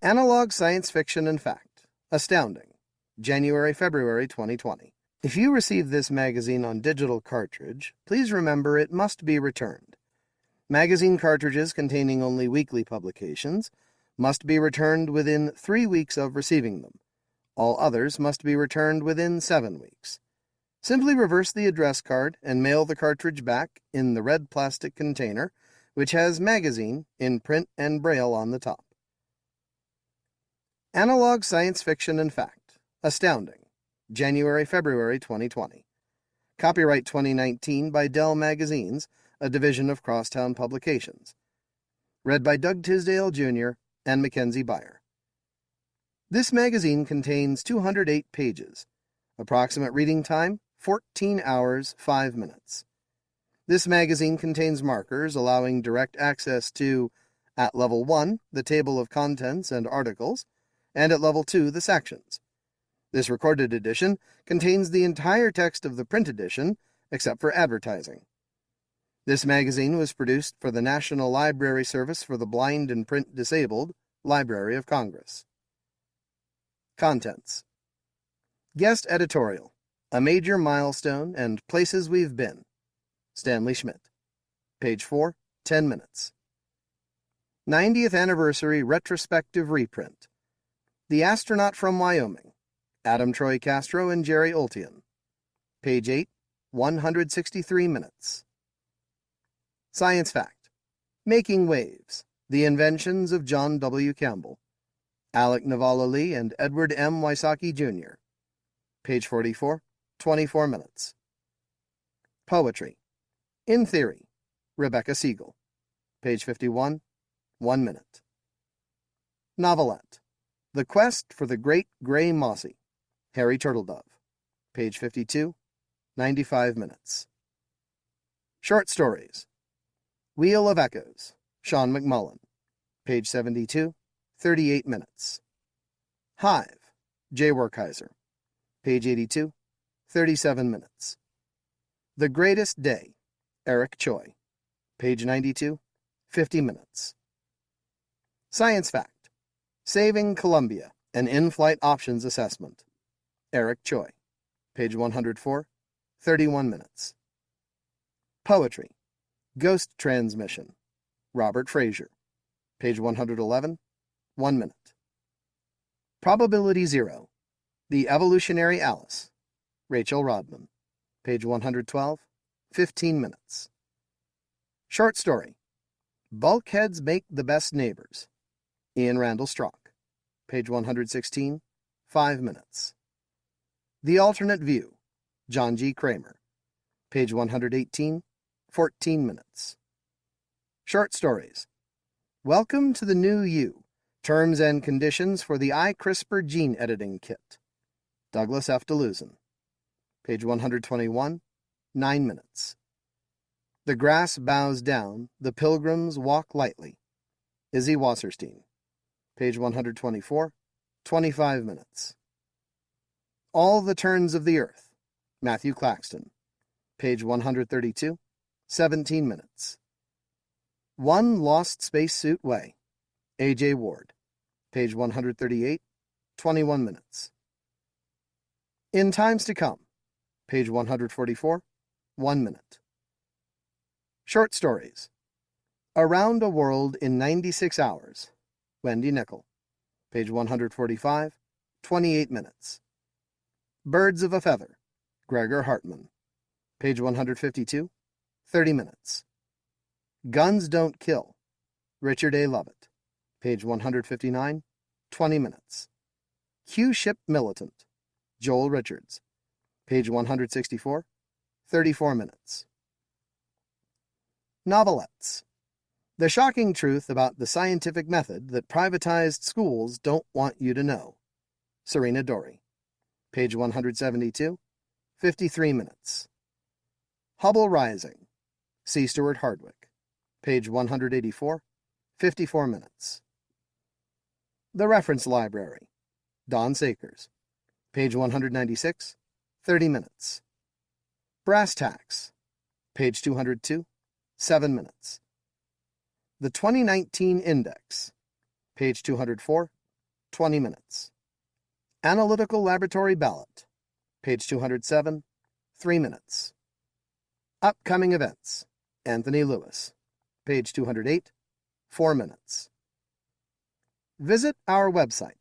Analog Science Fiction and Fact. Astounding. January-February 2020. If you receive this magazine on digital cartridge, please remember it must be returned. Magazine cartridges containing only weekly publications must be returned within 3 weeks of receiving them. All others must be returned within 7 weeks. Simply reverse the address card and mail the cartridge back in the red plastic container, which has magazine in print and braille on the top. Analog Science Fiction and Fact. Astounding. January-February 2020. Copyright 2019 by Dell Magazines, a division of Crosstown Publications. Read by Doug Tisdale, Jr. and Mackenzie Beyer. This magazine contains 208 pages. Approximate reading time, 14 hours, 5 minutes. This magazine contains markers allowing direct access to, at Level 1, the table of contents and articles, and at Level 2, the sections. This recorded edition contains the entire text of the print edition, except for advertising. This magazine was produced for the National Library Service for the Blind and Print Disabled, Library of Congress. Contents. Guest editorial. A Major Milestone and Places We've Been. Stanley Schmidt. Page 4, 10 minutes. 90th Anniversary Retrospective Reprint. The Astronaut from Wyoming. Adam Troy Castro and Jerry Oltion. Page 8, 163 minutes. Science Fact. Making Waves. The Inventions of John W. Campbell. Alec Navala Lee and Edward M. Wysocki, Jr. Page 44, 24 minutes. Poetry. In Theory. Rebecca Siegel. Page 51, 1 minute. Novelette. The Quest for the Great Gray Mossy. Harry Turtledove. Page 52, 95 minutes. Short Stories. Wheel of Echoes. Sean McMullen. Page 72, 38 minutes. Hive. Jay Werkheiser. Page 82, 37 minutes. The Greatest Day. Eric Choi. Page 92, 50 minutes. Science Fact. Saving Columbia, an in-flight options assessment. Eric Choi. Page 104, 31 minutes. Poetry. Ghost Transmission. Robert Frazier. Page 111, 1 minute. Probability Zero. The Evolutionary Alice. Rachel Rodman. Page 112, 15 minutes. Short Story. Bulkheads Make the Best Neighbors. Ian Randal Strock. Page 116, 5 minutes. The Alternate View. John G. Kramer. Page 118, 14 minutes. Short Stories. Welcome to the New You. Terms and Conditions for the iCRISPR Gene Editing Kit. Douglas F. Dluzen. Page 121, 9 minutes. The Grass Bows Down, the Pilgrims Walk Lightly. Izzy Wasserstein. Page 124, 25 minutes. All the Turns of the Earth. Matthew Claxton. Page 132, 17 minutes. One Lost Spacesuit Way. A.J. Ward. Page 138, 21 minutes. In Times to Come. Page 144, 1 minute. Short Stories. Around a World in 96 Hours. Wendy Nikel. Page 145, 28 minutes. Birds of a Feather. Gregor Hartmann. Page 152, 30 minutes. Guns Don't Kill. Richard A. Lovett. Page 159, 20 minutes. Q-Ship Militant. Joel Richards. Page 164, 34 minutes. Novelettes. The Shocking Truth About the Scientific Method That Privatized Schools Don't Want You to Know. Sarina Dorie. Page 172, 53 minutes. Hubble Rising. C. Stuart Hardwick. Page 184, 54 minutes. The Reference Library. Don Sakers. Page 196, 30 minutes. Brass Tacks. Page 202, 7 minutes. The 2019 Index. Page 204, 20 minutes. Analytical Laboratory Ballot, page 207, 3 minutes. Upcoming Events, Anthony Lewis, page 208, 4 minutes. Visit our website,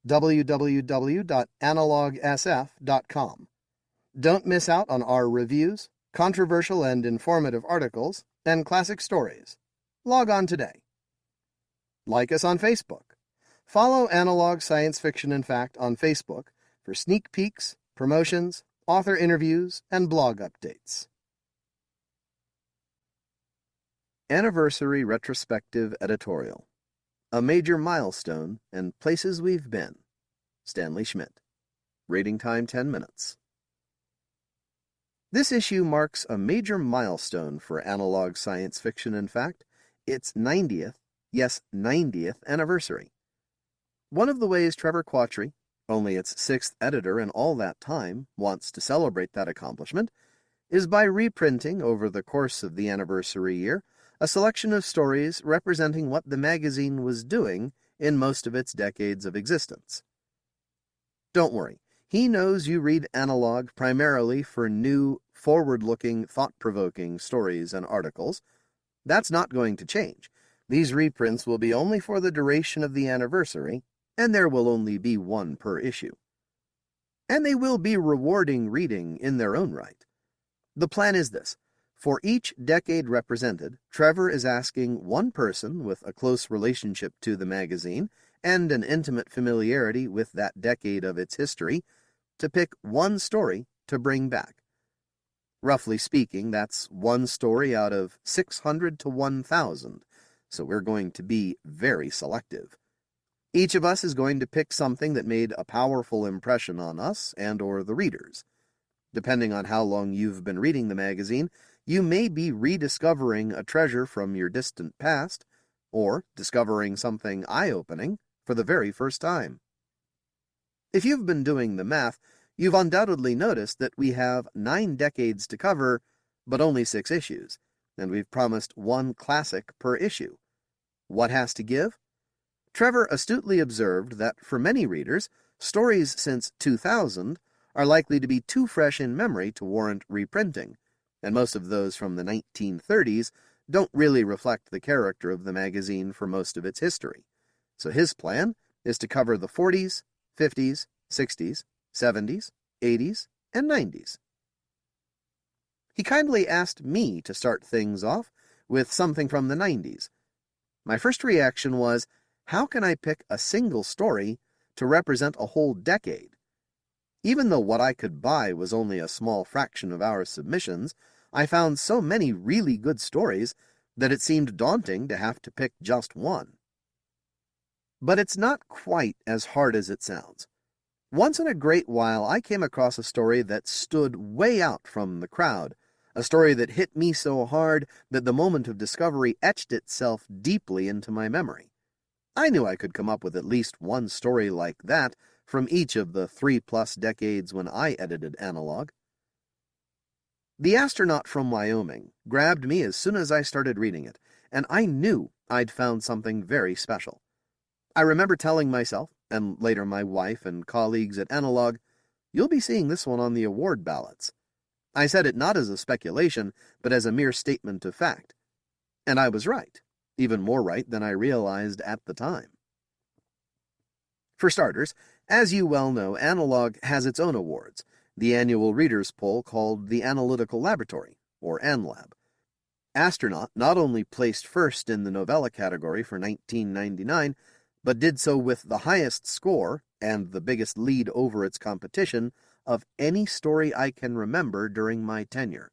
www.analogsf.com. Don't miss out on our reviews, controversial and informative articles, and classic stories. Log on today. Like us on Facebook. Follow Analog Science Fiction and Fact on Facebook for sneak peeks, promotions, author interviews, and blog updates. Anniversary Retrospective Editorial. A Major Milestone and Places We've Been. Stanley Schmidt. Reading time 10 minutes. This issue marks a major milestone for Analog Science Fiction and Fact, its 90th, yes, 90th anniversary. One of the ways Trevor Quattree, only its 6th editor in all that time, wants to celebrate that accomplishment is by reprinting, over the course of the anniversary year, a selection of stories representing what the magazine was doing in most of its decades of existence. Don't worry, he knows you read Analog primarily for new, forward-looking, thought-provoking stories and articles. That's not going to change. These reprints will be only for the duration of the anniversary, and there will only be one per issue. And they will be rewarding reading in their own right. The plan is this. For each decade represented, Trevor is asking one person with a close relationship to the magazine and an intimate familiarity with that decade of its history to pick one story to bring back. Roughly speaking, that's one story out of 600 to 1,000, so we're going to be very selective. Each of us is going to pick something that made a powerful impression on us and or the readers. Depending on how long you've been reading the magazine, you may be rediscovering a treasure from your distant past, or discovering something eye-opening for the very first time. If you've been doing the math, you've undoubtedly noticed that we have 9 decades to cover, but only 6 issues, and we've promised one classic per issue. What has to give? Trevor astutely observed that for many readers, stories since 2000 are likely to be too fresh in memory to warrant reprinting, and most of those from the 1930s don't really reflect the character of the magazine for most of its history. So his plan is to cover the 40s, 50s, 60s, 70s, 80s, and 90s. He kindly asked me to start things off with something from the 90s. My first reaction was, how can I pick a single story to represent a whole decade? Even though what I could buy was only a small fraction of our submissions, I found so many really good stories that it seemed daunting to have to pick just one. But it's not quite as hard as it sounds. Once in a great while, I came across a story that stood way out from the crowd, a story that hit me so hard that the moment of discovery etched itself deeply into my memory. I knew I could come up with at least one story like that from each of the 3+ decades when I edited Analog. The Astronaut from Wyoming grabbed me as soon as I started reading it, and I knew I'd found something very special. I remember telling myself, and later my wife and colleagues at Analog, you'll be seeing this one on the award ballots. I said it not as a speculation, but as a mere statement of fact. And I was right. Even more right than I realized at the time. For starters, as you well know, Analog has its own awards, the annual readers' poll called the Analytical Laboratory, or ANLAB. Astronaut not only placed first in the novella category for 1999, but did so with the highest score and the biggest lead over its competition of any story I can remember during my tenure.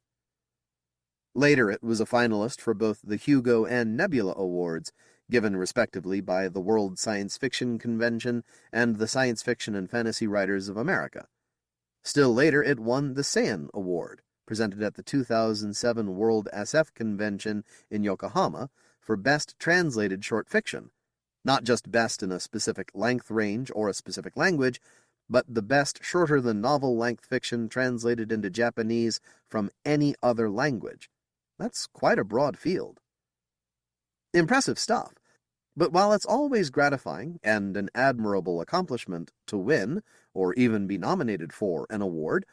Later, it was a finalist for both the Hugo and Nebula Awards, given respectively by the World Science Fiction Convention and the Science Fiction and Fantasy Writers of America. Still later, it won the SAN Award, presented at the 2007 World SF Convention in Yokohama, for Best Translated Short Fiction, not just best in a specific length range or a specific language, but the best shorter-than-novel-length fiction translated into Japanese from any other language. That's quite a broad field. Impressive stuff. But while it's always gratifying and an admirable accomplishment to win, or even be nominated for, an award,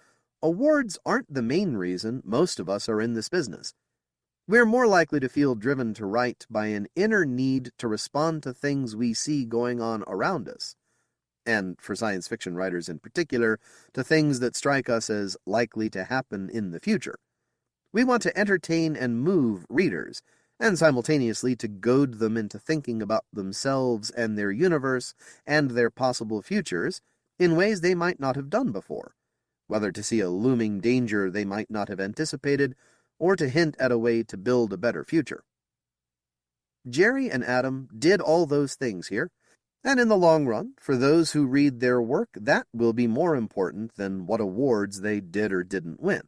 awards aren't the main reason most of us are in this business. We're more likely to feel driven to write by an inner need to respond to things we see going on around us, and for science fiction writers in particular, to things that strike us as likely to happen in the future. We want to entertain and move readers, and simultaneously to goad them into thinking about themselves and their universe and their possible futures in ways they might not have done before, whether to see a looming danger they might not have anticipated, or to hint at a way to build a better future. Jerry and Adam did all those things here, and in the long run, for those who read their work, that will be more important than what awards they did or didn't win.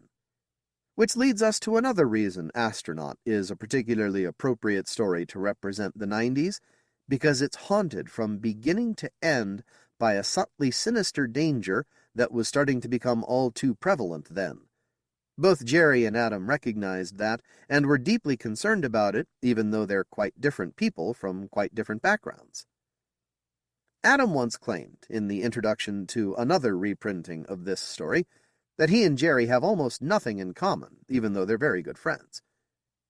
Which leads us to another reason Astronaut is a particularly appropriate story to represent the 90s, because it's haunted from beginning to end by a subtly sinister danger that was starting to become all too prevalent then. Both Jerry and Adam recognized that, and were deeply concerned about it, even though they're quite different people from quite different backgrounds. Adam once claimed, in the introduction to another reprinting of this story, that he and Jerry have almost nothing in common, even though they're very good friends.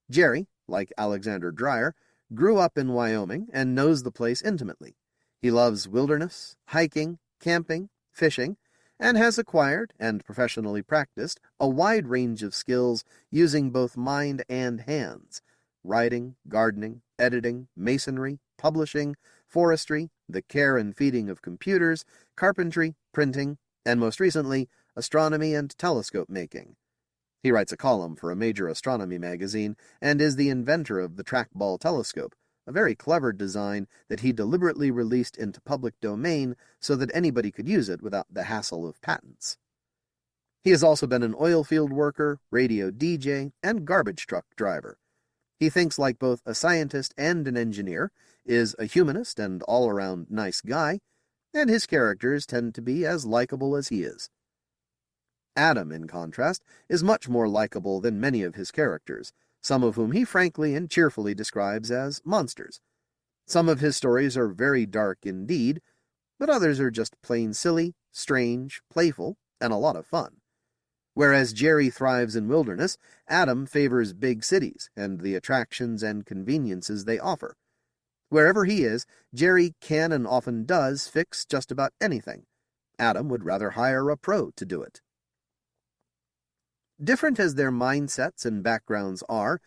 Jerry, like Alexander Dreyer, grew up in Wyoming and knows the place intimately. He loves wilderness, hiking, camping, fishing, and has acquired, and professionally practiced, a wide range of skills using both mind and hands: writing, gardening, editing, masonry, publishing, forestry, the care and feeding of computers, carpentry, printing, and most recently, astronomy and telescope making. He writes a column for a major astronomy magazine, and is the inventor of the trackball telescope, a very clever design that he deliberately released into public domain so that anybody could use it without the hassle of patents. He has also been an oil field worker, radio DJ, and garbage truck driver. He thinks like both a scientist and an engineer, is a humanist and all-around nice guy, and his characters tend to be as likable as he is. Adam, in contrast, is much more likable than many of his characters, some of whom he frankly and cheerfully describes as monsters. Some of his stories are very dark indeed, but others are just plain silly, strange, playful, and a lot of fun. Whereas Jerry thrives in wilderness, Adam favors big cities and the attractions and conveniences they offer. Wherever he is, Jerry can and often does fix just about anything. Adam would rather hire a pro to do it. Different as their mindsets and backgrounds are,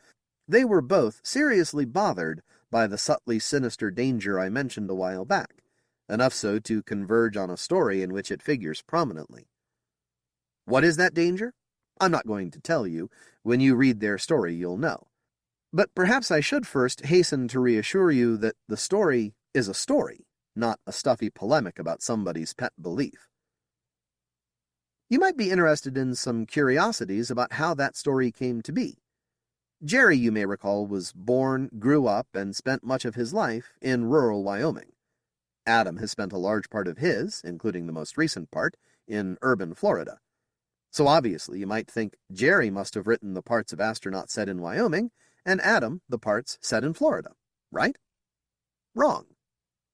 they were both seriously bothered by the subtly sinister danger I mentioned a while back, enough so to converge on a story in which it figures prominently. What is that danger? I'm not going to tell you. When you read their story, you'll know. But perhaps I should first hasten to reassure you that the story is a story, not a stuffy polemic about somebody's pet belief. You might be interested in some curiosities about how that story came to be. Jerry, you may recall, was born, grew up, and spent much of his life in rural Wyoming. Adam has spent a large part of his, including the most recent part, in urban Florida. So obviously you might think Jerry must have written the parts of Astronaut set in Wyoming, and Adam the parts set in Florida, right? Wrong.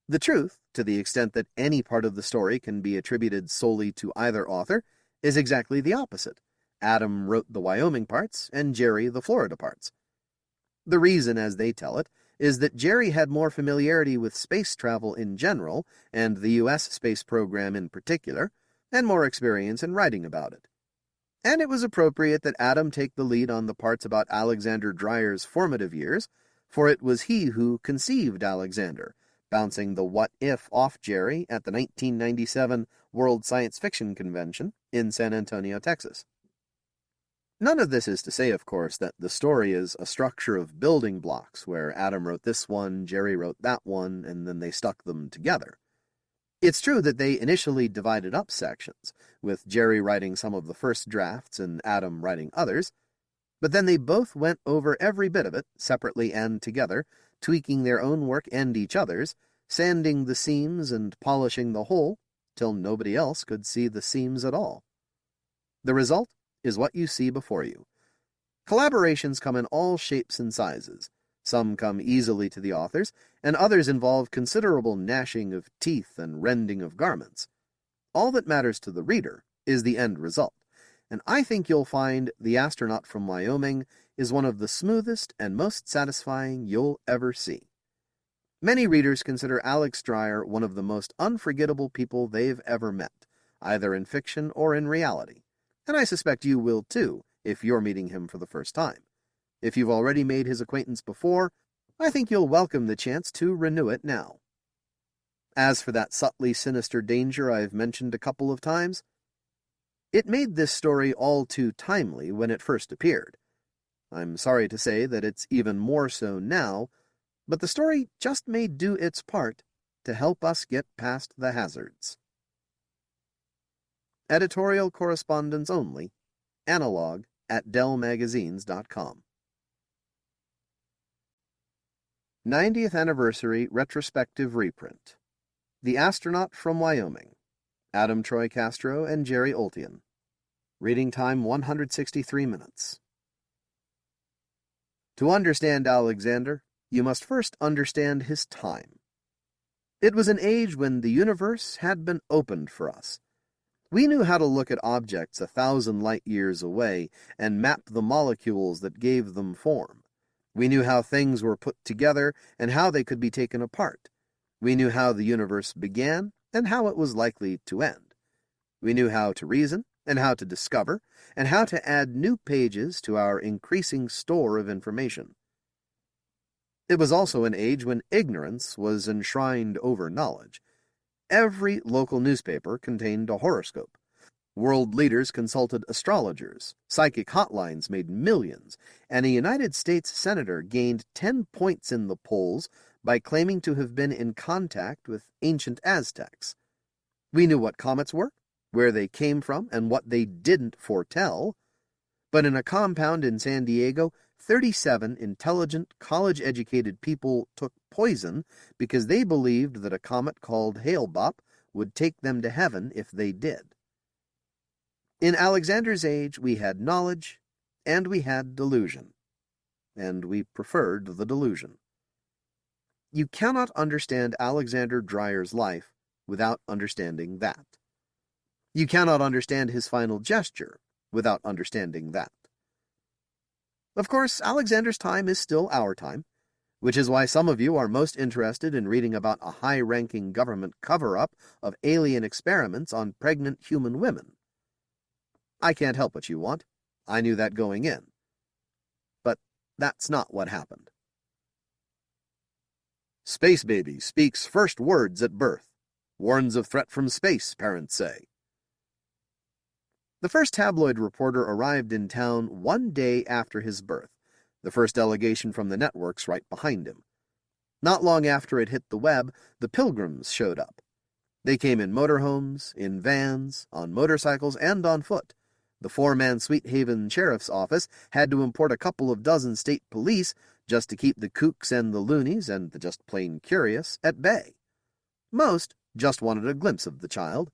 The truth, to the extent that any part of the story can be attributed solely to either author, is exactly the opposite. Adam wrote the Wyoming parts, and Jerry the Florida parts. The reason, as they tell it, is that Jerry had more familiarity with space travel in general, and the U.S. space program in particular, and more experience in writing about it. And it was appropriate that Adam take the lead on the parts about Alexander Dreyer's formative years, for it was he who conceived Alexander, bouncing the what-if off Jerry at the 1997 World Science Fiction Convention in San Antonio, Texas. None of this is to say, of course, that the story is a structure of building blocks where Adam wrote this one, Jerry wrote that one, and then they stuck them together. It's true that they initially divided up sections, with Jerry writing some of the first drafts and Adam writing others, but then they both went over every bit of it, separately and together, tweaking their own work and each other's, sanding the seams and polishing the whole, till nobody else could see the seams at all. The result is what you see before you. Collaborations come in all shapes and sizes. Some come easily to the authors, and others involve considerable gnashing of teeth and rending of garments. All that matters to the reader is the end result, and I think you'll find The Astronaut from Wyoming is one of the smoothest and most satisfying you'll ever see. Many readers consider Alex Dreyer one of the most unforgettable people they've ever met, either in fiction or in reality, and I suspect you will too if you're meeting him for the first time. If you've already made his acquaintance before, I think you'll welcome the chance to renew it now. As for that subtly sinister danger I've mentioned a couple of times, it made this story all too timely when it first appeared. I'm sorry to say that it's even more so now, but the story just may do its part to help us get past the hazards. Editorial correspondence only. Analog at DellMagazines.com. 90th Anniversary Retrospective Reprint. The Astronaut from Wyoming. Adam Troy Castro and Jerry Oltion. Reading time 163 minutes. To understand Alexander, you must first understand his time. It was an age when the universe had been opened for us. We knew how to look at objects 1,000 light-years away and map the molecules that gave them form. We knew how things were put together and how they could be taken apart. We knew how the universe began and how it was likely to end. We knew how to reason and how to discover and how to add new pages to our increasing store of information. It was also an age when ignorance was enshrined over knowledge. Every local newspaper contained a horoscope. World leaders consulted astrologers, psychic hotlines made millions, and a United States senator gained 10 points in the polls by claiming to have been in contact with ancient Aztecs. We knew what comets were, where they came from, and what they didn't foretell. But in a compound in San Diego, 37 intelligent, college-educated people took poison because they believed that a comet called Hale-Bopp would take them to heaven if they did. In Alexander's age, we had knowledge, and we had delusion, and we preferred the delusion. You cannot understand Alexander Dreyer's life without understanding that. You cannot understand his final gesture without understanding that. Of course, Alexander's time is still our time, which is why some of you are most interested in reading about a high-ranking government cover-up of alien experiments on pregnant human women. I can't help what you want. I knew that going in. But that's not what happened. Space baby speaks first words at birth. Warns of threat from space, parents say. The first tabloid reporter arrived in town 1 day after his birth, the first delegation from the networks right behind him. Not long after it hit the web, the Pilgrims showed up. They came in motorhomes, in vans, on motorcycles, and on foot. The four-man Sweet Haven Sheriff's Office had to import a couple of dozen state police just to keep the kooks and the loonies and the just plain curious at bay. Most just wanted a glimpse of the child.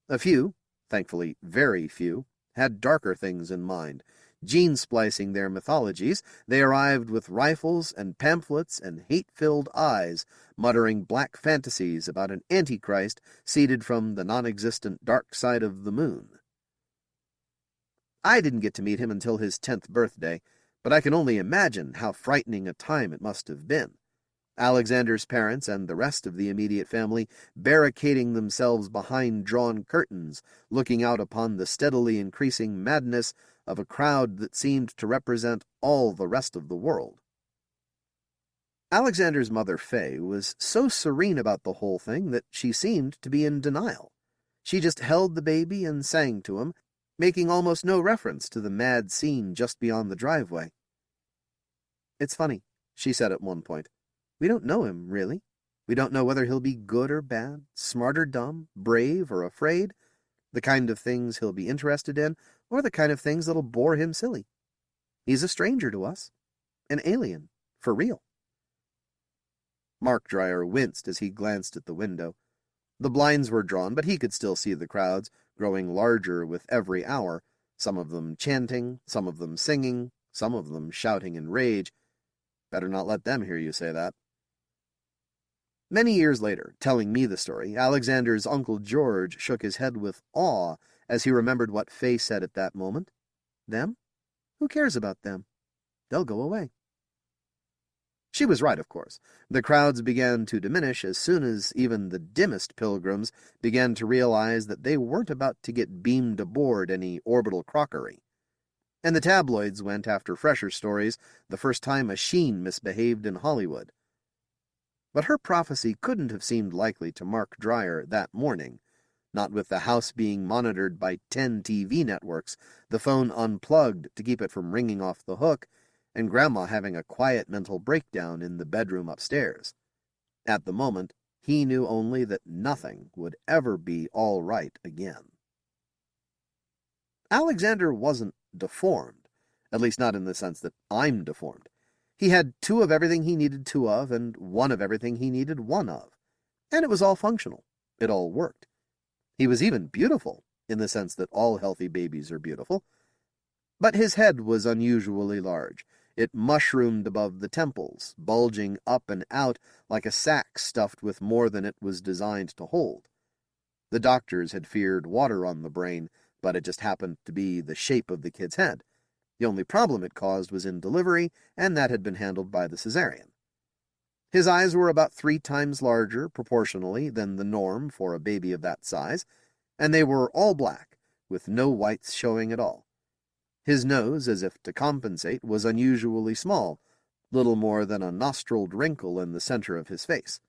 A few, thankfully very few, had darker things in mind. Gene-splicing their mythologies, they arrived with rifles and pamphlets and hate-filled eyes, muttering black fantasies about an antichrist seeded from the non-existent dark side of the moon. I didn't get to meet him until his 10th birthday, but I can only imagine how frightening a time it must have been. Alexander's parents and the rest of the immediate family barricading themselves behind drawn curtains, looking out upon the steadily increasing madness of a crowd that seemed to represent all the rest of the world. Alexander's mother, Fay, was so serene about the whole thing that she seemed to be in denial. She just held the baby and sang to him, making almost no reference to the mad scene just beyond the driveway. "It's funny," she said at one point. "We don't know him, really. We don't know whether he'll be good or bad, smart or dumb, brave or afraid, the kind of things he'll be interested in, or the kind of things that'll bore him silly. He's a stranger to us. An alien, for real." Mark Dreyer winced as he glanced at the window. The blinds were drawn, but he could still see the crowds, growing larger with every hour, some of them chanting, some of them singing, some of them shouting in rage. Better not let them hear you say that. Many years later, telling me the story, Alexander's Uncle George shook his head with awe as he remembered what Faye said at that moment. Them? Who cares about them? They'll go away. She was right, of course. The crowds began to diminish as soon as even the dimmest pilgrims began to realize that they weren't about to get beamed aboard any orbital crockery. And the tabloids went after fresher stories the first time a Sheen misbehaved in Hollywood. But her prophecy couldn't have seemed likely to Mark Dreyer that morning, not with the house being monitored by 10 TV networks, the phone unplugged to keep it from ringing off the hook, and Grandma having a quiet mental breakdown in the bedroom upstairs. At the moment, he knew only that nothing would ever be all right again. Alexander wasn't deformed, at least not in the sense that I'm deformed. He had 2 of everything he needed 2 of, and 1 of everything he needed 1 of. And it was all functional. It all worked. He was even beautiful, in the sense that all healthy babies are beautiful. But his head was unusually large. It mushroomed above the temples, bulging up and out like a sack stuffed with more than it was designed to hold. The doctors had feared water on the brain, but it just happened to be the shape of the kid's head. The only problem it caused was in delivery, and that had been handled by the cesarean. His eyes were about 3 times larger, proportionally, than the norm for a baby of that size, and they were all black, with no whites showing at all. His nose, as if to compensate, was unusually small, little more than a nostriled wrinkle in the center of his face.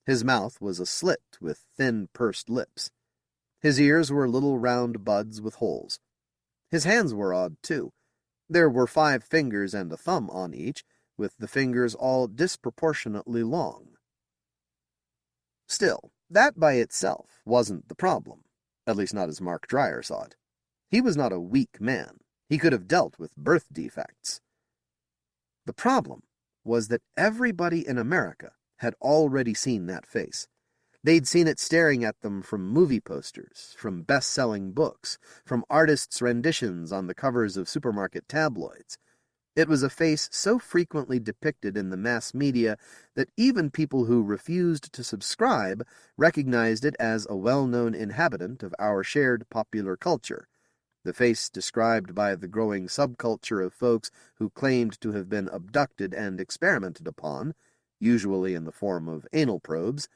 His mouth was a slit with thin, pursed lips. His ears were little round buds with holes. His hands were odd, too. There were 5 fingers and a thumb on each, with the fingers all disproportionately long. Still, that by itself wasn't the problem, at least not as Mark Dreyer saw it. He was not a weak man. He could have dealt with birth defects. The problem was that everybody in America had already seen that face. They'd seen it staring at them from movie posters, from best-selling books, from artists' renditions on the covers of supermarket tabloids. It was a face so frequently depicted in the mass media that even people who refused to subscribe recognized it as a well-known inhabitant of our shared popular culture, the face described by the growing subculture of folks who claimed to have been abducted and experimented upon, usually in the form of anal probes,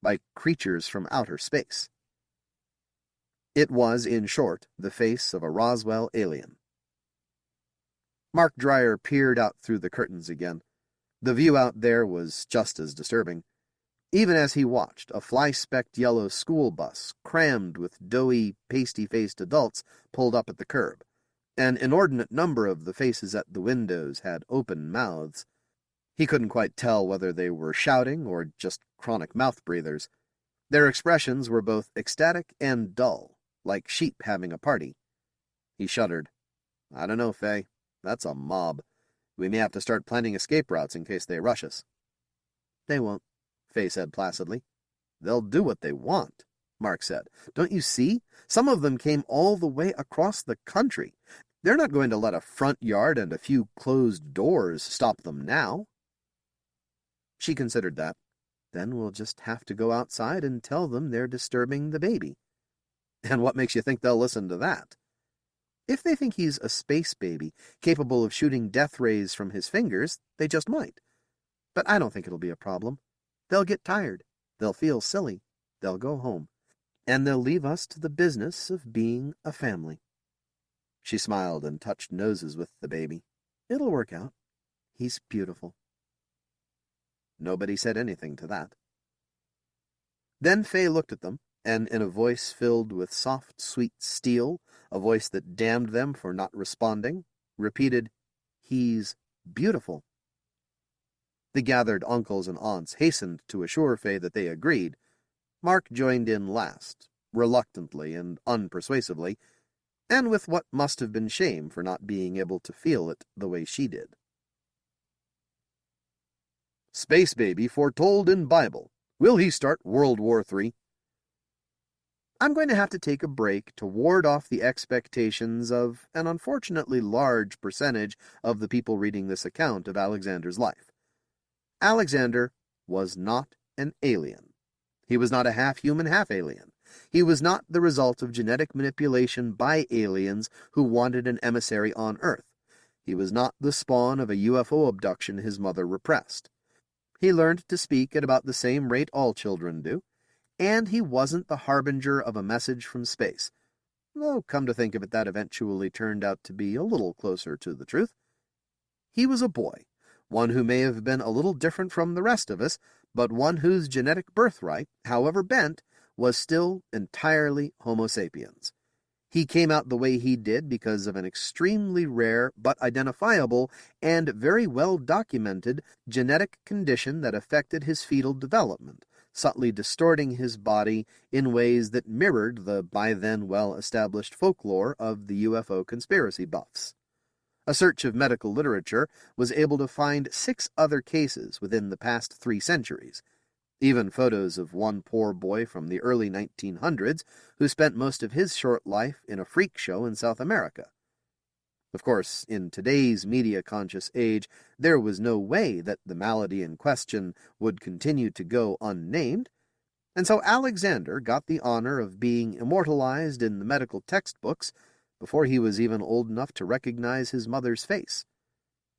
by creatures from outer space. It was, in short, the face of a Roswell alien. Mark Dreyer peered out through the curtains again. The view out there was just as disturbing. Even as he watched, a fly-specked yellow school bus, crammed with doughy, pasty-faced adults, pulled up at the curb. An inordinate number of the faces at the windows had open mouths. He couldn't quite tell whether they were shouting or just chronic mouth-breathers. Their expressions were both ecstatic and dull, like sheep having a party. He shuddered. I don't know, Faye. That's a mob. We may have to start planning escape routes in case they rush us. They won't, Faye said placidly. They'll do what they want, Mark said. Don't you see? Some of them came all the way across the country. They're not going to let a front yard and a few closed doors stop them now. She considered that. Then we'll just have to go outside and tell them they're disturbing the baby. And what makes you think they'll listen to that? If they think he's a space baby, capable of shooting death rays from his fingers, they just might. But I don't think it'll be a problem. They'll get tired. They'll feel silly. They'll go home. And they'll leave us to the business of being a family. She smiled and touched noses with the baby. It'll work out. He's beautiful. Nobody said anything to that. Then Faye looked at them, and in a voice filled with soft, sweet steel, a voice that damned them for not responding, repeated, He's beautiful. The gathered uncles and aunts hastened to assure Faye that they agreed. Mark joined in last, reluctantly and unpersuasively, and with what must have been shame for not being able to feel it the way she did. Space baby foretold in Bible. Will he start World War III? I'm going to have to take a break to ward off the expectations of an unfortunately large percentage of the people reading this account of Alexander's life. Alexander was not an alien. He was not a half-human, half-alien. He was not the result of genetic manipulation by aliens who wanted an emissary on Earth. He was not the spawn of a UFO abduction his mother repressed. He learned to speak at about the same rate all children do, and he wasn't the harbinger of a message from space, though come to think of it, that eventually turned out to be a little closer to the truth. He was a boy, one who may have been a little different from the rest of us, but one whose genetic birthright, however bent, was still entirely Homo sapiens. He came out the way he did because of an extremely rare but identifiable and very well documented genetic condition that affected his fetal development, subtly distorting his body in ways that mirrored the by then well-established folklore of the UFO conspiracy buffs. A search of medical literature was able to find 6 other cases within the past 3 centuries, even photos of one poor boy from the early 1900s who spent most of his short life in a freak show in South America. Of course, in today's media-conscious age, there was no way that the malady in question would continue to go unnamed, and so Alexander got the honor of being immortalized in the medical textbooks before he was even old enough to recognize his mother's face.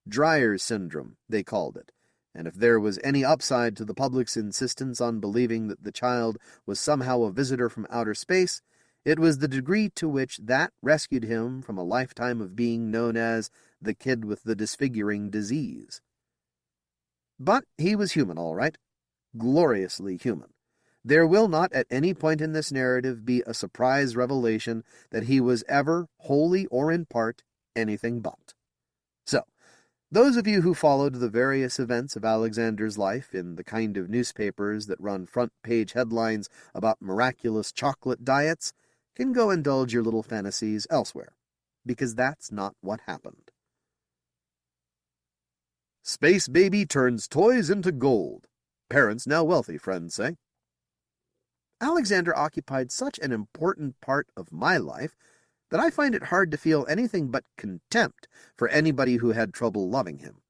Dreyer's syndrome, they called it, and if there was any upside to the public's insistence on believing that the child was somehow a visitor from outer space, it was the degree to which that rescued him from a lifetime of being known as the kid with the disfiguring disease. But he was human, all right. Gloriously human. There will not at any point in this narrative be a surprise revelation that he was ever, wholly or in part, anything but. So, those of you who followed the various events of Alexander's life in the kind of newspapers that run front-page headlines about miraculous chocolate diets can go indulge your little fantasies elsewhere, because that's not what happened. Space baby turns toys into gold. Parents now wealthy, friends say. Alexander occupied such an important part of my life that I find it hard to feel anything but contempt for anybody who had trouble loving him.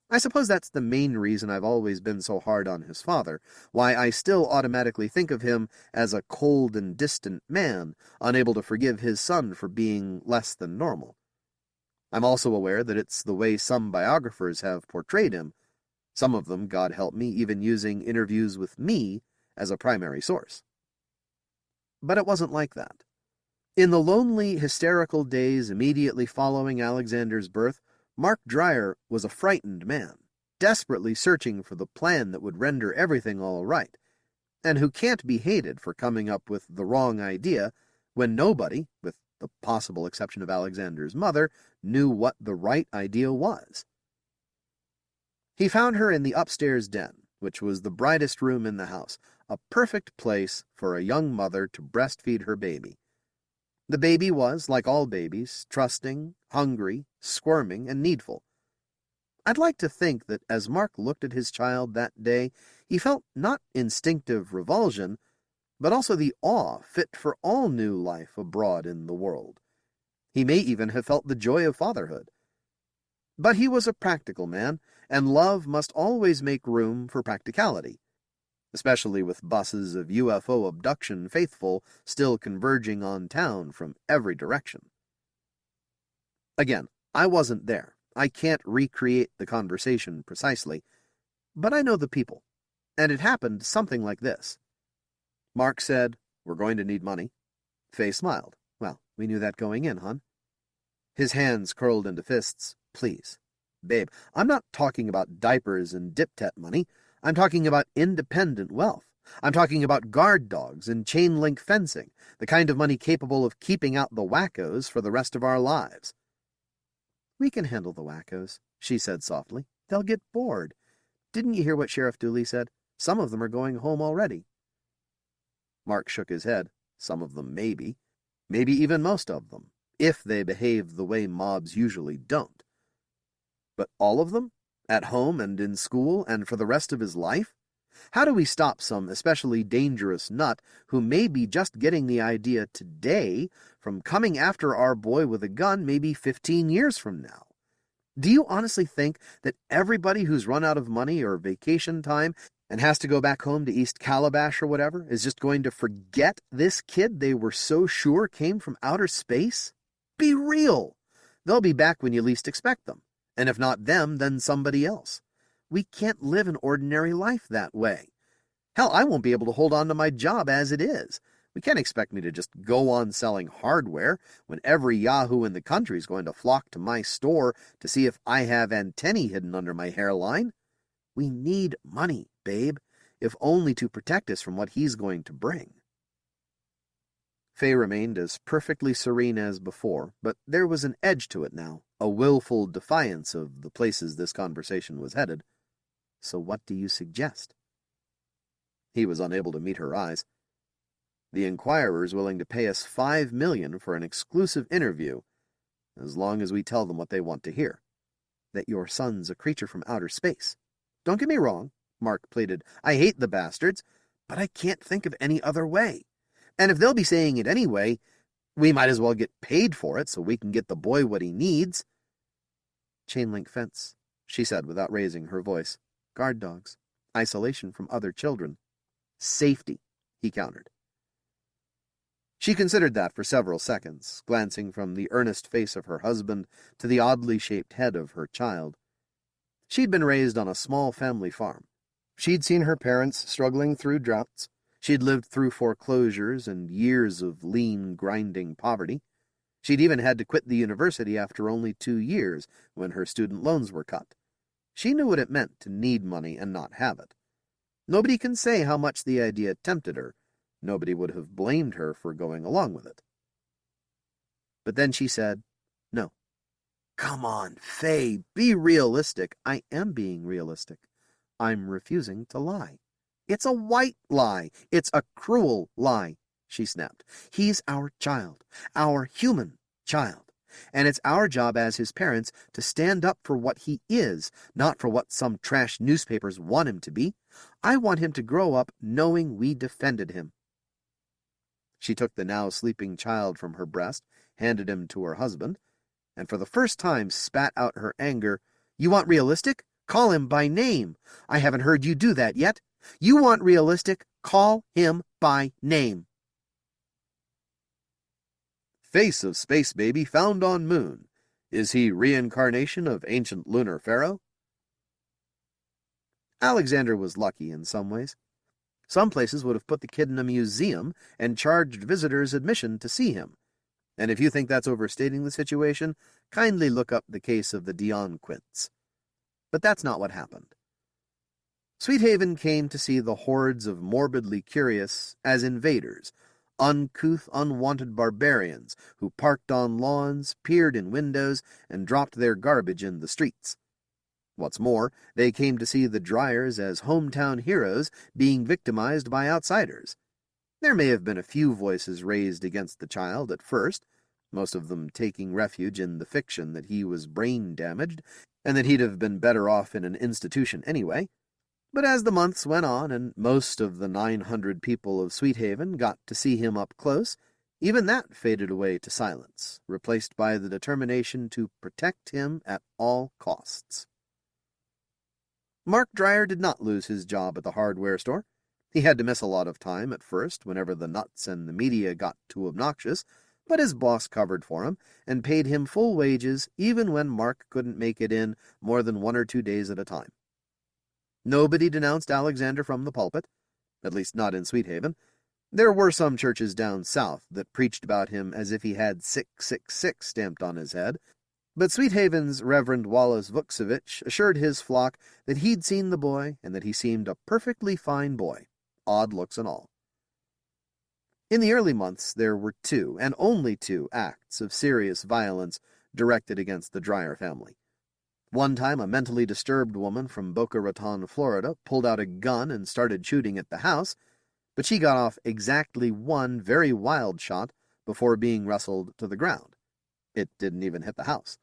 I suppose that's the main reason I've always been so hard on his father, why I still automatically think of him as a cold and distant man, unable to forgive his son for being less than normal. I'm also aware that it's the way some biographers have portrayed him, some of them, God help me, even using interviews with me as a primary source. But it wasn't like that. In the lonely, hysterical days immediately following Alexander's birth, Mark Dreyer was a frightened man, desperately searching for the plan that would render everything all right, and who can't be hated for coming up with the wrong idea when nobody, with the possible exception of Alexander's mother, knew what the right idea was. He found her in the upstairs den, which was the brightest room in the house, a perfect place for a young mother to breastfeed her baby. The baby was, like all babies, trusting, hungry, squirming, and needful. I'd like to think that as Mark looked at his child that day, he felt not instinctive revulsion, but also the awe fit for all new life abroad in the world. He may even have felt the joy of fatherhood. But he was a practical man, and love must always make room for practicality, especially with buses of UFO abduction faithful still converging on town from every direction. Again, I wasn't there. I can't recreate the conversation precisely, but I know the people, and it happened something like this. Mark said, "We're going to need money." Faye smiled. "Well, we knew that going in, hon." His hands curled into fists. "Please, babe, I'm not talking about diapers and dip-tet money. I'm talking about independent wealth. I'm talking about guard dogs and chain-link fencing, the kind of money capable of keeping out the wackos for the rest of our lives." "We can handle the wackos," she said softly. "They'll get bored. Didn't you hear what Sheriff Dooley said? Some of them are going home already." Mark shook his head. Some of them, maybe. Maybe even most of them, if they behave the way mobs usually don't. But all of them? At home and in school and for the rest of his life? How do we stop some especially dangerous nut who may be just getting the idea today from coming after our boy with a gun maybe 15 years from now? Do you honestly think that everybody who's run out of money or vacation time and has to go back home to East Calabash or whatever is just going to forget this kid they were so sure came from outer space? Be real! They'll be back when you least expect them. And if not them, then somebody else. We can't live an ordinary life that way. Hell, I won't be able to hold on to my job as it is. We can't expect me to just go on selling hardware when every yahoo in the country is going to flock to my store to see if I have antennae hidden under my hairline. We need money, babe, if only to protect us from what he's going to bring. Faye remained as perfectly serene as before, but there was an edge to it now, a willful defiance of the places this conversation was headed. So what do you suggest? He was unable to meet her eyes. The Inquirer's willing to pay us $5 million for an exclusive interview, as long as we tell them what they want to hear. That your son's a creature from outer space. Don't get me wrong, Mark pleaded. I hate the bastards, but I can't think of any other way. And if they'll be saying it anyway, we might as well get paid for it so we can get the boy what he needs. Chain-link fence, she said without raising her voice. Guard dogs. Isolation from other children. Safety, he countered. She considered that for several seconds, glancing from the earnest face of her husband to the oddly shaped head of her child. She'd been raised on a small family farm. She'd seen her parents struggling through droughts. She'd lived through foreclosures and years of lean, grinding poverty. She'd even had to quit the university after only 2 years when her student loans were cut. She knew what it meant to need money and not have it. Nobody can say how much the idea tempted her. Nobody would have blamed her for going along with it. But then she said, no. Come on, Faye, be realistic. I am being realistic. I'm refusing to lie. It's a white lie. It's a cruel lie, she snapped. He's our child, our human child. And it's our job as his parents to stand up for what he is, not for what some trash newspapers want him to be. I want him to grow up knowing we defended him. She took the now sleeping child from her breast, handed him to her husband, and for the first time spat out her anger. You want realistic? Call him by name. I haven't heard you do that yet. You want realistic? Call him by name. Face of space baby found on moon. Is he reincarnation of ancient lunar pharaoh? Alexander was lucky in some ways. Some places would have put the kid in a museum and charged visitors admission to see him. And if you think that's overstating the situation, kindly look up the case of the Dion Quints. But that's not what happened. Sweethaven came to see the hordes of morbidly curious as invaders, uncouth, unwanted barbarians who parked on lawns, peered in windows, and dropped their garbage in the streets. What's more, they came to see the Dryers as hometown heroes being victimized by outsiders. There may have been a few voices raised against the child at first, most of them taking refuge in the fiction that he was brain-damaged and that he'd have been better off in an institution anyway. But as the months went on and most of the 900 people of Sweethaven got to see him up close, even that faded away to silence, replaced by the determination to protect him at all costs. Mark Dryer did not lose his job at the hardware store. He had to miss a lot of time at first whenever the nuts and the media got too obnoxious, but his boss covered for him and paid him full wages even when Mark couldn't make it in more than 1 or 2 days at a time. Nobody denounced Alexander from the pulpit, at least not in Sweethaven. There were some churches down south that preached about him as if he had 666 stamped on his head, but Sweethaven's Reverend Wallace Vuksevich assured his flock that he'd seen the boy and that he seemed a perfectly fine boy, odd looks and all. In the early months there were 2, and only 2, acts of serious violence directed against the Dryer family. One time a mentally disturbed woman from Boca Raton, Florida, pulled out a gun and started shooting at the house, but she got off exactly 1 very wild shot before being wrestled to the ground. It didn't even hit the house.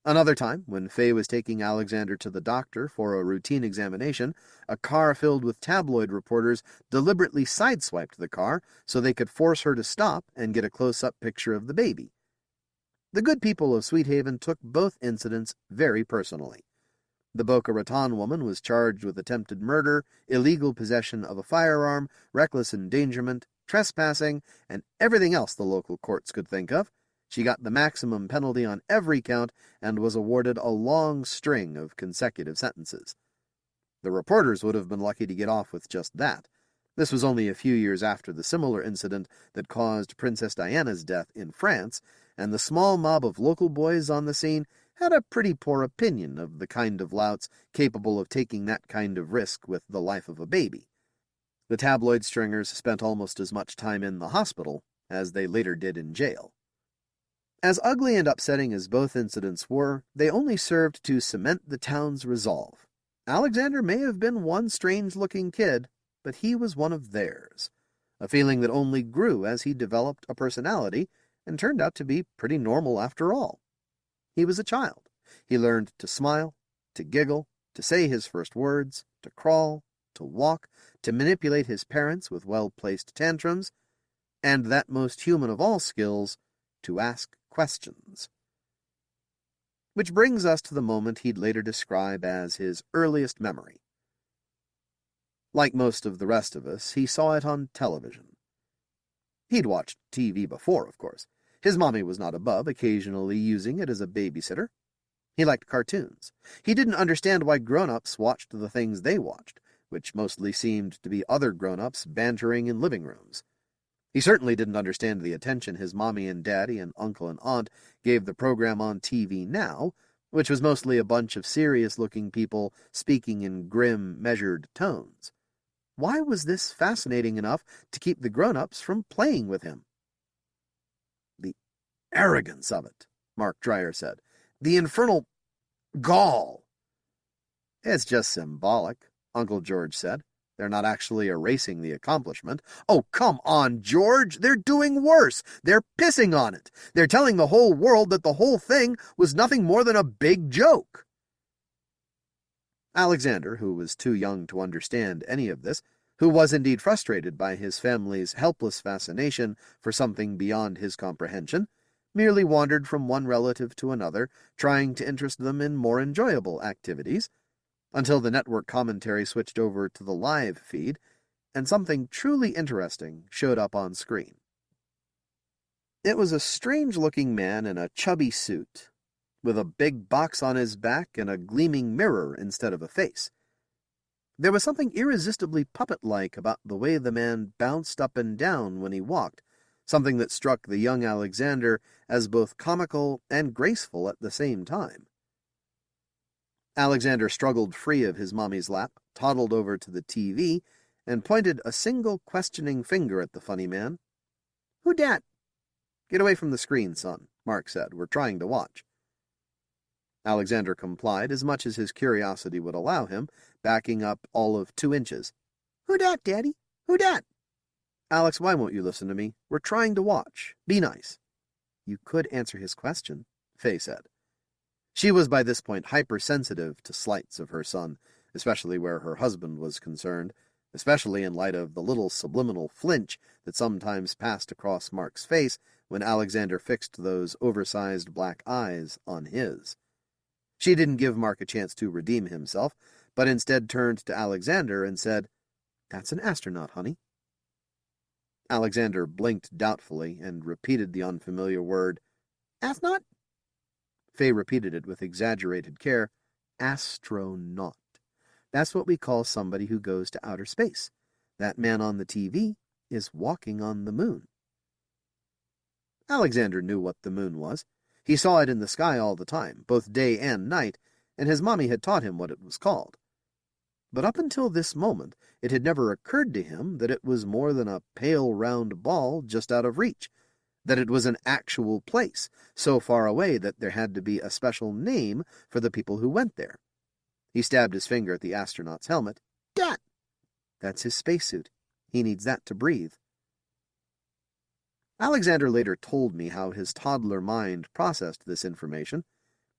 Another time, when Faye was taking Alexander to the doctor for a routine examination, a car filled with tabloid reporters deliberately sideswiped the car so they could force her to stop and get a close-up picture of the baby. The good people of Sweet Haven took both incidents very personally. The Boca Raton woman was charged with attempted murder, illegal possession of a firearm, reckless endangerment, trespassing, and everything else the local courts could think of. She got the maximum penalty on every count and was awarded a long string of consecutive sentences. The reporters would have been lucky to get off with just that. This was only a few years after the similar incident that caused Princess Diana's death in France, and the small mob of local boys on the scene had a pretty poor opinion of the kind of louts capable of taking that kind of risk with the life of a baby. The tabloid stringers spent almost as much time in the hospital as they later did in jail. As ugly and upsetting as both incidents were, they only served to cement the town's resolve. Alexander may have been one strange-looking kid, but he was one of theirs, a feeling that only grew as he developed a personality and turned out to be pretty normal after all. He was a child. He learned to smile, to giggle, to say his first words, to crawl, to walk, to manipulate his parents with well-placed tantrums, and that most human of all skills, to ask questions. Which brings us to the moment he'd later describe as his earliest memory. Like most of the rest of us, he saw it on television. He'd watched TV before, of course. His mommy was not above occasionally using it as a babysitter. He liked cartoons. He didn't understand why grown-ups watched the things they watched, which mostly seemed to be other grown-ups bantering in living rooms. He certainly didn't understand the attention his mommy and daddy and uncle and aunt gave the program on TV now, which was mostly a bunch of serious-looking people speaking in grim, measured tones. Why was this fascinating enough to keep the grown-ups from playing with him? The arrogance of it, Mark Dreyer said. The infernal gall. It's just symbolic, Uncle George said. They're not actually erasing the accomplishment. Oh, come on, George! They're doing worse! They're pissing on it! They're telling the whole world that the whole thing was nothing more than a big joke! Alexander, who was too young to understand any of this, who was indeed frustrated by his family's helpless fascination for something beyond his comprehension, merely wandered from one relative to another, trying to interest them in more enjoyable activities, until the network commentary switched over to the live feed, and something truly interesting showed up on screen. It was a strange-looking man in a chubby suit, with a big box on his back and a gleaming mirror instead of a face. There was something irresistibly puppet-like about the way the man bounced up and down when he walked, something that struck the young Alexander as both comical and graceful at the same time. Alexander struggled free of his mommy's lap, toddled over to the TV, and pointed a single questioning finger at the funny man. "Who dat?" "Get away from the screen, son," Mark said. "We're trying to watch." Alexander complied as much as his curiosity would allow him, backing up all of 2 inches. "Who dat, Daddy? Who dat?" "Alex, why won't you listen to me? We're trying to watch. Be nice." "You could answer his question," Faye said. She was by this point hypersensitive to slights of her son, especially where her husband was concerned, especially in light of the little subliminal flinch that sometimes passed across Mark's face when Alexander fixed those oversized black eyes on his. She didn't give Mark a chance to redeem himself, but instead turned to Alexander and said, "That's an astronaut, honey." Alexander blinked doubtfully and repeated the unfamiliar word. "Astronaut?" Faye repeated it with exaggerated care. "Astronaut. That's what we call somebody who goes to outer space. That man on the TV is walking on the moon." Alexander knew what the moon was. He saw it in the sky all the time, both day and night, and his mommy had taught him what it was called. But up until this moment, it had never occurred to him that it was more than a pale round ball just out of reach, that it was an actual place, so far away that there had to be a special name for the people who went there. He stabbed his finger at the astronaut's helmet. "Dat! That's his spacesuit. He needs that to breathe." Alexander later told me how his toddler mind processed this information.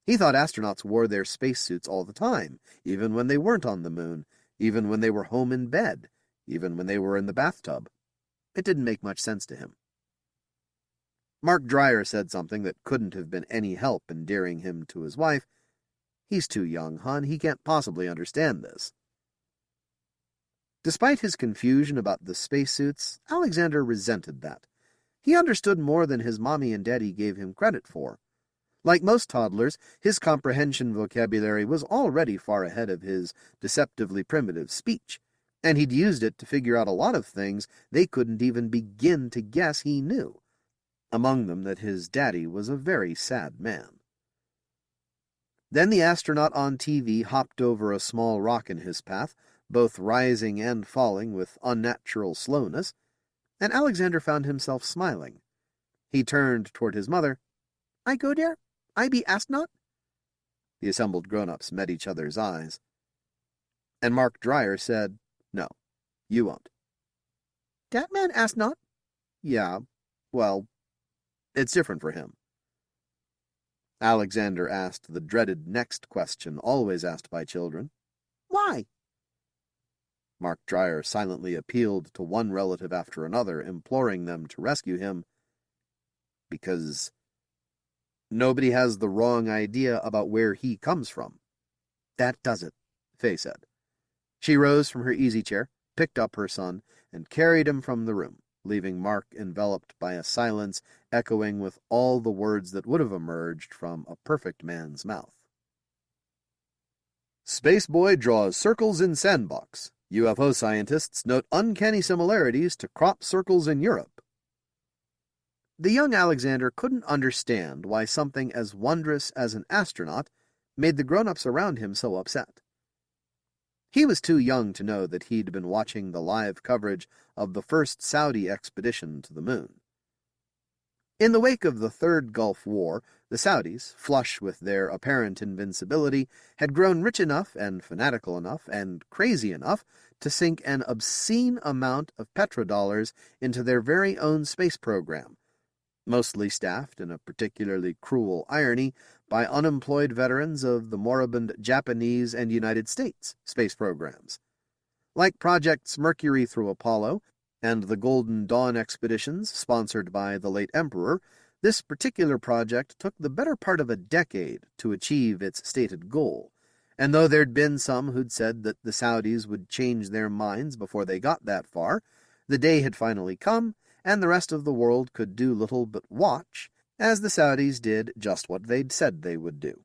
He thought astronauts wore their spacesuits all the time, even when they weren't on the moon, even when they were home in bed, even when they were in the bathtub. It didn't make much sense to him. Mark Dreyer said something that couldn't have been any help endearing him to his wife. "He's too young, hon. He can't possibly understand this." Despite his confusion about the spacesuits, Alexander resented that. He understood more than his mommy and daddy gave him credit for. Like most toddlers, his comprehension vocabulary was already far ahead of his deceptively primitive speech, and he'd used it to figure out a lot of things they couldn't even begin to guess he knew. Among them that his daddy was a very sad man. Then the astronaut on TV hopped over a small rock in his path, both rising and falling with unnatural slowness, and Alexander found himself smiling. He turned toward his mother. "I go there? I be astronaut?" The assembled grown-ups met each other's eyes. And Mark Dreyer said, "No, you won't." "Dat man astronaut?" "Yeah, well, it's different for him." Alexander asked the dreaded next question always asked by children. "Why?" Mark Dreyer silently appealed to one relative after another, imploring them to rescue him. "Because nobody has the wrong idea about where he comes from." "That does it," Faye said. She rose from her easy chair, picked up her son, and carried him from the room, leaving Mark enveloped by a silence echoing with all the words that would have emerged from a perfect man's mouth. Spaceboy draws circles in sandbox. UFO scientists note uncanny similarities to crop circles in Europe. The young Alexander couldn't understand why something as wondrous as an astronaut made the grown-ups around him so upset. He was too young to know that he'd been watching the live coverage of the first Saudi expedition to the moon. In the wake of the Third Gulf War, the Saudis, flush with their apparent invincibility, had grown rich enough and fanatical enough and crazy enough to sink an obscene amount of petrodollars into their very own space program, mostly staffed, in a particularly cruel irony, by unemployed veterans of the moribund Japanese and United States space programs. Like projects Mercury through Apollo and the Golden Dawn expeditions sponsored by the late Emperor, this particular project took the better part of a decade to achieve its stated goal, and though there'd been some who'd said that the Saudis would change their minds before they got that far, the day had finally come, and the rest of the world could do little but watch as the Saudis did just what they'd said they would do.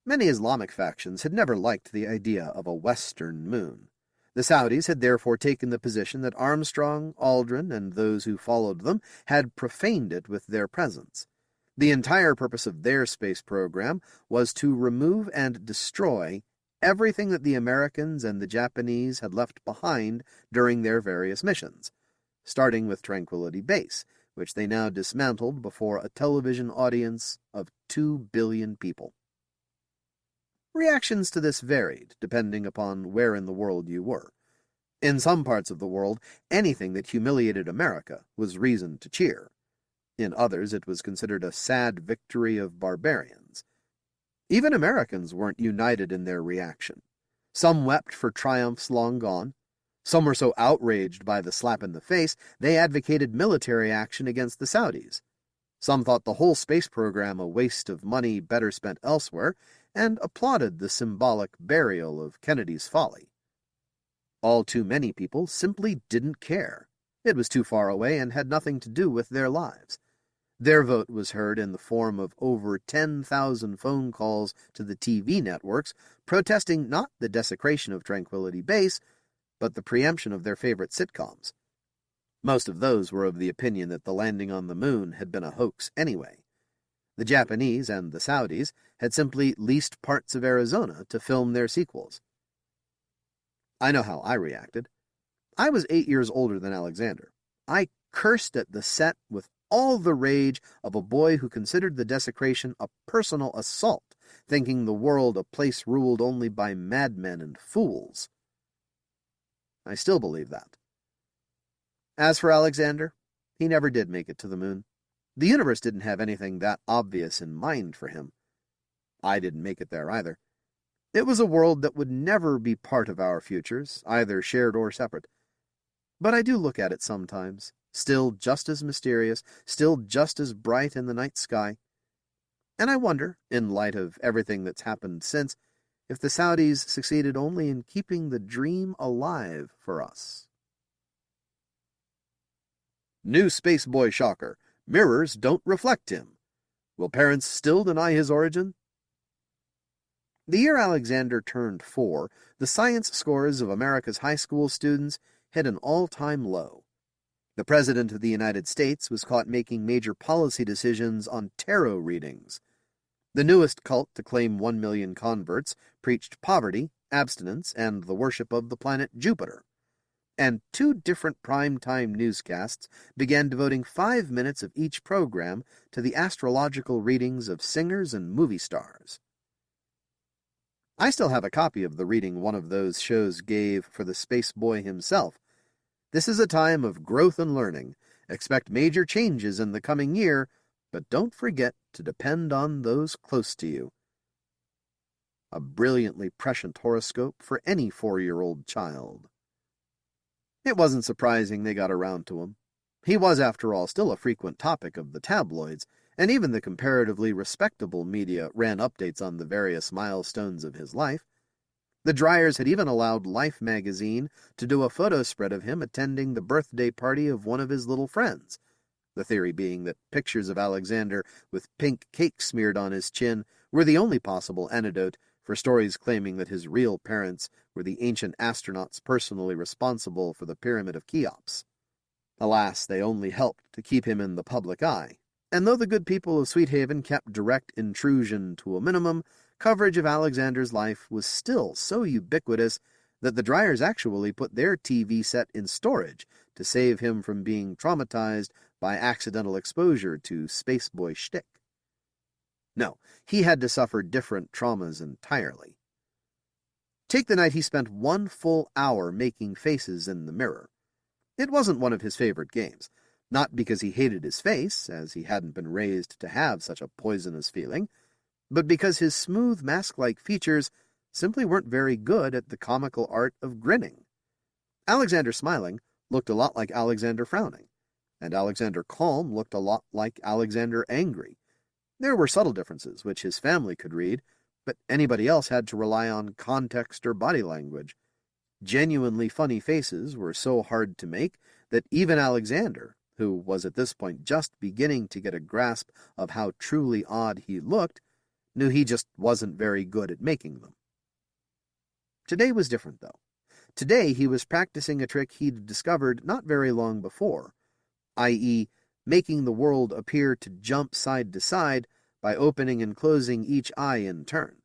Many Islamic factions had never liked the idea of a Western moon. The Saudis had therefore taken the position that Armstrong, Aldrin, and those who followed them had profaned it with their presence. The entire purpose of their space program was to remove and destroy everything that the Americans and the Japanese had left behind during their various missions, starting with Tranquility Base, which they now dismantled before a television audience of 2 billion people. Reactions to this varied, depending upon where in the world you were. In some parts of the world, anything that humiliated America was reason to cheer. In others, it was considered a sad victory of barbarians. Even Americans weren't united in their reaction. Some wept for triumphs long gone. Some were so outraged by the slap in the face, they advocated military action against the Saudis. Some thought the whole space program a waste of money better spent elsewhere, and applauded the symbolic burial of Kennedy's folly. All too many people simply didn't care. It was too far away and had nothing to do with their lives. Their vote was heard in the form of over 10,000 phone calls to the TV networks protesting not the desecration of Tranquility Base, but the preemption of their favorite sitcoms. Most of those were of the opinion that the landing on the moon had been a hoax anyway. The Japanese and the Saudis had simply leased parts of Arizona to film their sequels. I know how I reacted. I was 8 years older than Alexander. I cursed at the set with all the rage of a boy who considered the desecration a personal assault, thinking the world a place ruled only by madmen and fools. I still believe that. As for Alexander, he never did make it to the moon. The universe didn't have anything that obvious in mind for him. I didn't make it there either. It was a world that would never be part of our futures, either shared or separate. But I do look at it sometimes, still just as mysterious, still just as bright in the night sky. And I wonder, in light of everything that's happened since, if the Saudis succeeded only in keeping the dream alive for us. New Spaceboy shocker. Mirrors don't reflect him. Will parents still deny his origin? The year Alexander turned 4, the science scores of America's high school students hit an all-time low. The President of the United States was caught making major policy decisions on tarot readings. The newest cult to claim 1 million converts preached poverty, abstinence, and the worship of the planet Jupiter. And 2 different prime-time newscasts began devoting 5 minutes of each program to the astrological readings of singers and movie stars. I still have a copy of the reading one of those shows gave for the space boy himself. This is a time of growth and learning. Expect major changes in the coming year, but don't forget to depend on those close to you. A brilliantly prescient horoscope for any 4-year-old child. It wasn't surprising they got around to him. He was, after all, still a frequent topic of the tabloids, and even the comparatively respectable media ran updates on the various milestones of his life. The Dryers had even allowed Life magazine to do a photo spread of him attending the birthday party of one of his little friends, the theory being that pictures of Alexander with pink cake smeared on his chin were the only possible antidote for stories claiming that his real parents were the ancient astronauts personally responsible for the Pyramid of Cheops. Alas, they only helped to keep him in the public eye, and though the good people of Sweet Haven kept direct intrusion to a minimum, coverage of Alexander's life was still so ubiquitous that the Dryers actually put their TV set in storage to save him from being traumatized by accidental exposure to spaceboy shtick. No, he had to suffer different traumas entirely. Take the night he spent 1 full hour making faces in the mirror. It wasn't one of his favorite games, not because he hated his face, as he hadn't been raised to have such a poisonous feeling, but because his smooth mask-like features simply weren't very good at the comical art of grinning. Alexander smiling looked a lot like Alexander frowning, and Alexander calm looked a lot like Alexander angry. There were subtle differences which his family could read, but anybody else had to rely on context or body language. Genuinely funny faces were so hard to make that even Alexander, who was at this point just beginning to get a grasp of how truly odd he looked, knew he just wasn't very good at making them. Today was different, though. Today he was practicing a trick he'd discovered not very long before, i.e., making the world appear to jump side to side by opening and closing each eye in turn.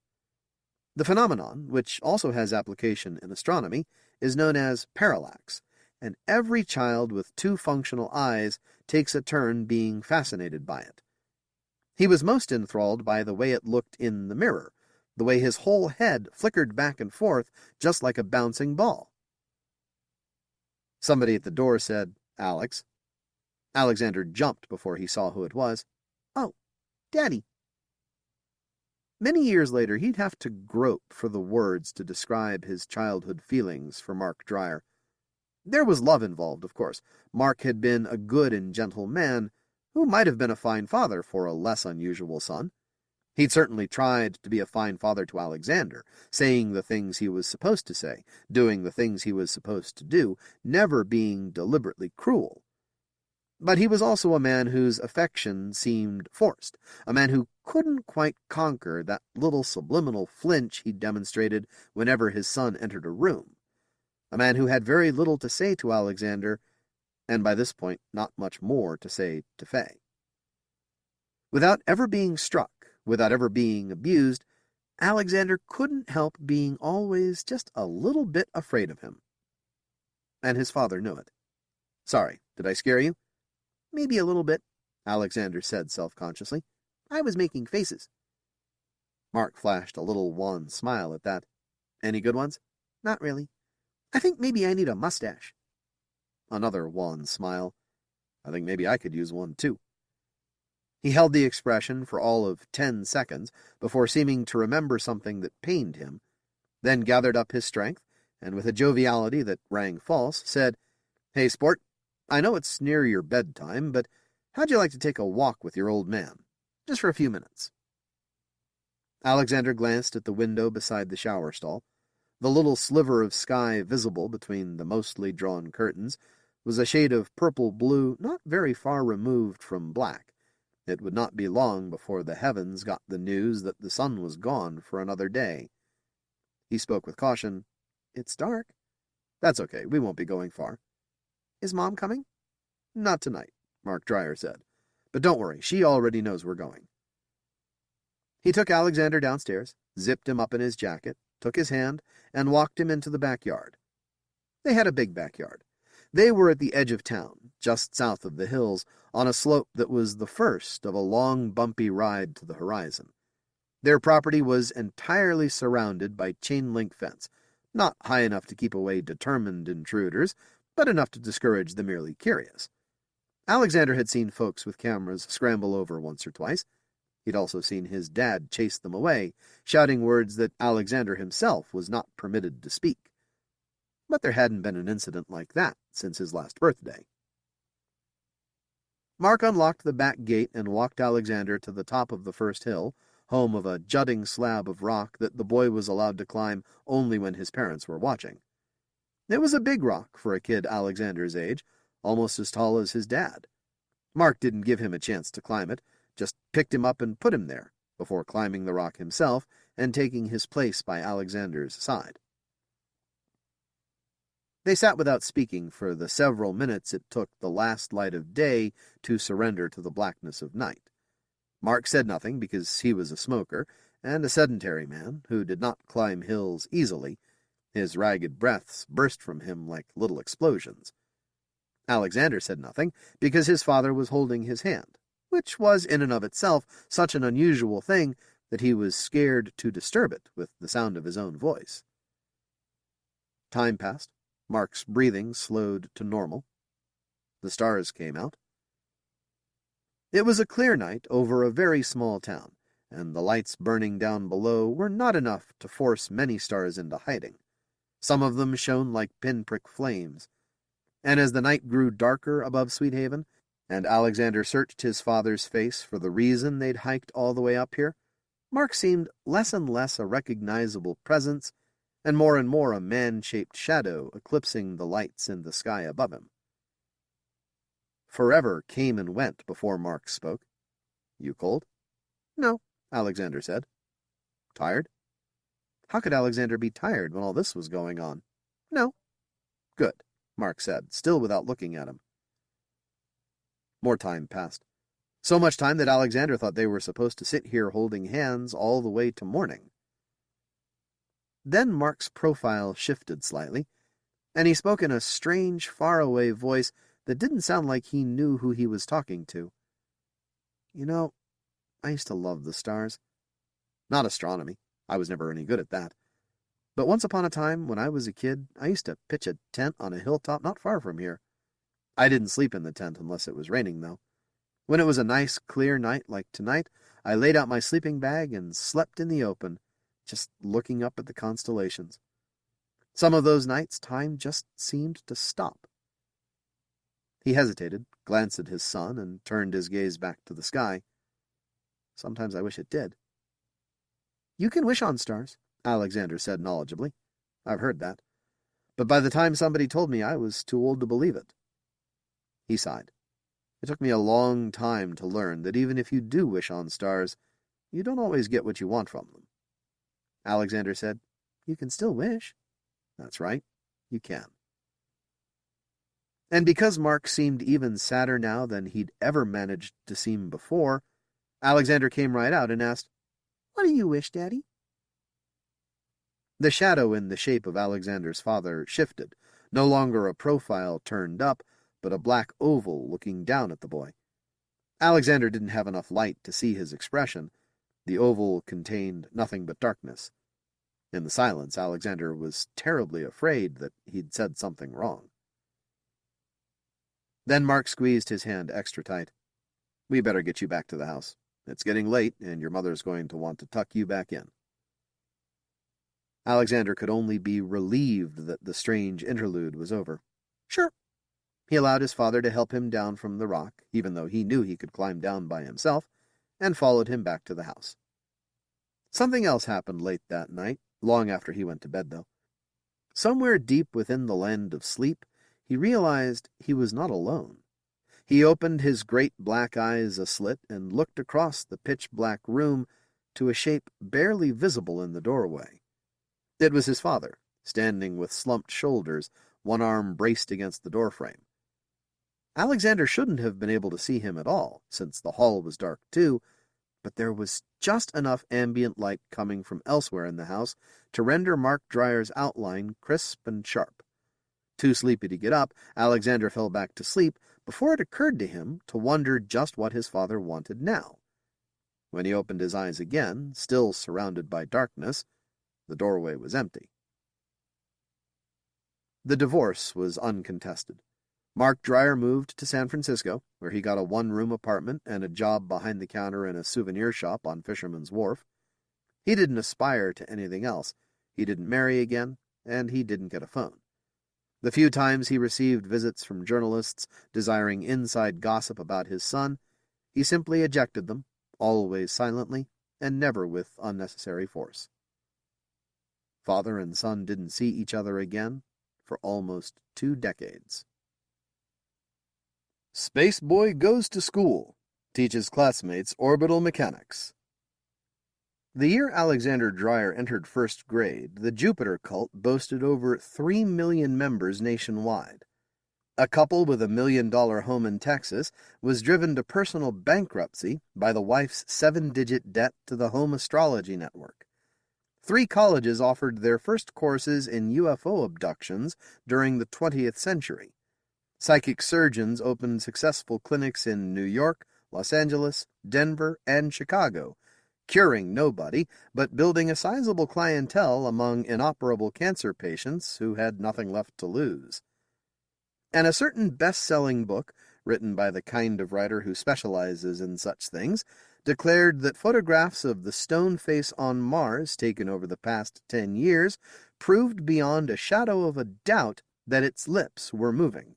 The phenomenon, which also has application in astronomy, is known as parallax, and every child with 2 functional eyes takes a turn being fascinated by it. He was most enthralled by the way it looked in the mirror, the way his whole head flickered back and forth just like a bouncing ball. Somebody at the door said, "Alex." Alexander jumped before he saw who it was. "Oh, Daddy." Many years later, he'd have to grope for the words to describe his childhood feelings for Mark Dryer. There was love involved, of course. Mark had been a good and gentle man, who might have been a fine father for a less unusual son. He'd certainly tried to be a fine father to Alexander, saying the things he was supposed to say, doing the things he was supposed to do, never being deliberately cruel. But he was also a man whose affection seemed forced, a man who couldn't quite conquer that little subliminal flinch he demonstrated whenever his son entered a room, a man who had very little to say to Alexander, and by this point not much more to say to Faye. Without ever being struck, without ever being abused, Alexander couldn't help being always just a little bit afraid of him. And his father knew it. "Sorry, did I scare you?" "Maybe a little bit," Alexander said self-consciously. "I was making faces." Mark flashed a little wan smile at that. "Any good ones?" "Not really. I think maybe I need a mustache." Another wan smile. "I think maybe I could use one, too." He held the expression for all of 10 seconds before seeming to remember something that pained him, then gathered up his strength, and with a joviality that rang false, said, "Hey, sport, I know it's near your bedtime, but how'd you like to take a walk with your old man? Just for a few minutes." Alexander glanced at the window beside the shower stall. The little sliver of sky visible between the mostly drawn curtains was a shade of purple-blue not very far removed from black. It would not be long before the heavens got the news that the sun was gone for another day. He spoke with caution. "It's dark." "That's okay. We won't be going far." "Is Mom coming?" "Not tonight," Mark Dreyer said. "But don't worry. She already knows we're going." He took Alexander downstairs, zipped him up in his jacket, took his hand, and walked him into the backyard. They had a big backyard. They were at the edge of town, just south of the hills, on a slope that was the first of a long, bumpy ride to the horizon. Their property was entirely surrounded by chain-link fence, not high enough to keep away determined intruders, but enough to discourage the merely curious. Alexander had seen folks with cameras scramble over once or twice. He'd also seen his dad chase them away, shouting words that Alexander himself was not permitted to speak. But there hadn't been an incident like that since his last birthday. Mark unlocked the back gate and walked Alexander to the top of the first hill, home of a jutting slab of rock that the boy was allowed to climb only when his parents were watching. It was a big rock for a kid Alexander's age, almost as tall as his dad. Mark didn't give him a chance to climb it, just picked him up and put him there, before climbing the rock himself and taking his place by Alexander's side. They sat without speaking for the several minutes it took the last light of day to surrender to the blackness of night. Mark said nothing because he was a smoker and a sedentary man who did not climb hills easily. His ragged breaths burst from him like little explosions. Alexander said nothing because his father was holding his hand, which was in and of itself such an unusual thing that he was scared to disturb it with the sound of his own voice. Time passed. Mark's breathing slowed to normal. The stars came out. It was a clear night over a very small town, and the lights burning down below were not enough to force many stars into hiding. Some of them shone like pinprick flames. And as the night grew darker above Sweet Haven, and Alexander searched his father's face for the reason they'd hiked all the way up here, Mark seemed less and less a recognizable presence, and more a man-shaped shadow eclipsing the lights in the sky above him. Forever came and went before Mark spoke. "You cold?" "No," Alexander said. "Tired?" How could Alexander be tired when all this was going on? "No." "Good," Mark said, still without looking at him. More time passed. So much time that Alexander thought they were supposed to sit here holding hands all the way to morning. Then Mark's profile shifted slightly, and he spoke in a strange, faraway voice that didn't sound like he knew who he was talking to. "You know, I used to love the stars. Not astronomy. I was never any good at that. But once upon a time, when I was a kid, I used to pitch a tent on a hilltop not far from here. I didn't sleep in the tent unless it was raining, though. When it was a nice, clear night like tonight, I laid out my sleeping bag and slept in the open, just looking up at the constellations. Some of those nights, time just seemed to stop." He hesitated, glanced at his son, and turned his gaze back to the sky. "Sometimes I wish it did." "You can wish on stars," Alexander said knowledgeably. "I've heard that. But by the time somebody told me, I was too old to believe it." He sighed. "It took me a long time to learn that even if you do wish on stars, you don't always get what you want from them." Alexander said, "You can still wish." "That's right. You can." And because Mark seemed even sadder now than he'd ever managed to seem before, Alexander came right out and asked, "What do you wish, Daddy?" The shadow in the shape of Alexander's father shifted, no longer a profile turned up, but a black oval looking down at the boy. Alexander didn't have enough light to see his expression. The oval contained nothing but darkness. In the silence, Alexander was terribly afraid that he'd said something wrong. Then Mark squeezed his hand extra tight. We better get you back to the house. It's getting late, and your mother's going to want to tuck you back in." Alexander could only be relieved that the strange interlude was over. Sure. He allowed his father to help him down from the rock, even though he knew he could climb down by himself, and followed him back to the house. Something else happened late that night, long after he went to bed, though. Somewhere deep within the land of sleep, he realized he was not alone. He opened his great black eyes aslit and looked across the pitch-black room to a shape barely visible in the doorway. It was his father, standing with slumped shoulders, one arm braced against the doorframe. Alexander shouldn't have been able to see him at all, since the hall was dark too, but there was just enough ambient light coming from elsewhere in the house to render Mark Dryer's outline crisp and sharp. Too sleepy to get up, Alexander fell back to sleep before it occurred to him to wonder just what his father wanted now. When he opened his eyes again, still surrounded by darkness, the doorway was empty. The divorce was uncontested. Mark Dryer moved to San Francisco, where he got a one-room apartment and a job behind the counter in a souvenir shop on Fisherman's Wharf. He didn't aspire to anything else. He didn't marry again, and he didn't get a phone. The few times he received visits from journalists desiring inside gossip about his son, he simply ejected them, always silently, and never with unnecessary force. Father and son didn't see each other again for almost 2 decades. Space Boy Goes to School, Teaches Classmates Orbital Mechanics. The year Alexander Dryer entered first grade, the Jupiter cult boasted over 3 million members nationwide. A couple with $1 million home in Texas was driven to personal bankruptcy by the wife's 7-digit debt to the Home Astrology Network. 3 colleges offered their first courses in UFO abductions during the 20th century. Psychic surgeons opened successful clinics in New York, Los Angeles, Denver, and Chicago, curing nobody, but building a sizable clientele among inoperable cancer patients who had nothing left to lose. And a certain best-selling book, written by the kind of writer who specializes in such things, declared that photographs of the stone face on Mars taken over the past 10 years proved beyond a shadow of a doubt that its lips were moving.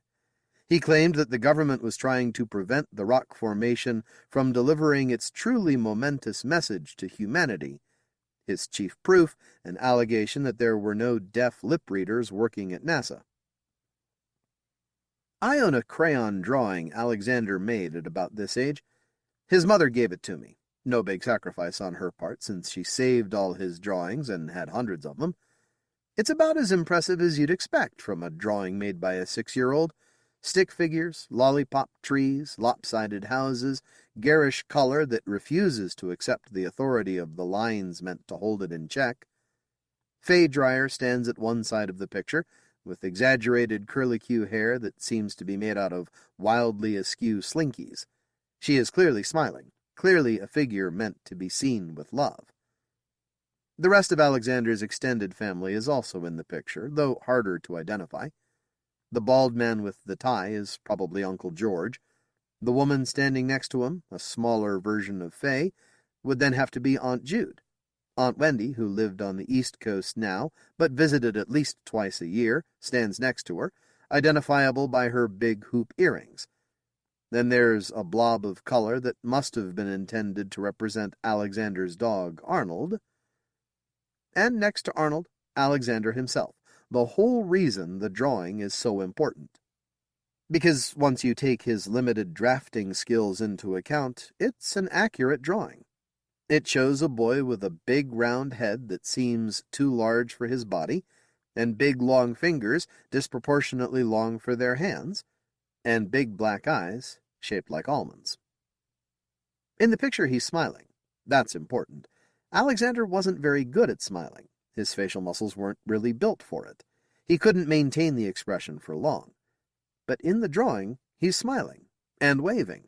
He claimed that the government was trying to prevent the rock formation from delivering its truly momentous message to humanity. His chief proof, an allegation that there were no deaf lip readers working at NASA. I own a crayon drawing Alexander made at about this age. His mother gave it to me. No big sacrifice on her part, since she saved all his drawings and had hundreds of them. It's about as impressive as you'd expect from a drawing made by a 6-year-old. Stick figures, lollipop trees, lopsided houses, garish color that refuses to accept the authority of the lines meant to hold it in check. Faye Dryer stands at one side of the picture, with exaggerated curlicue hair that seems to be made out of wildly askew slinkies. She is clearly smiling, clearly a figure meant to be seen with love. The rest of Alexander's extended family is also in the picture, though harder to identify. The bald man with the tie is probably Uncle George. The woman standing next to him, a smaller version of Faye, would then have to be Aunt Jude. Aunt Wendy, who lived on the East Coast now, but visited at least twice a year, stands next to her, identifiable by her big hoop earrings. Then there's a blob of color that must have been intended to represent Alexander's dog, Arnold. And next to Arnold, Alexander himself. The whole reason the drawing is so important. Because once you take his limited drafting skills into account, it's an accurate drawing. It shows a boy with a big round head that seems too large for his body, and big long fingers disproportionately long for their hands, and big black eyes shaped like almonds. In the picture he's smiling. That's important. Alexander wasn't very good at smiling. His facial muscles weren't really built for it. He couldn't maintain the expression for long. But in the drawing, he's smiling and waving,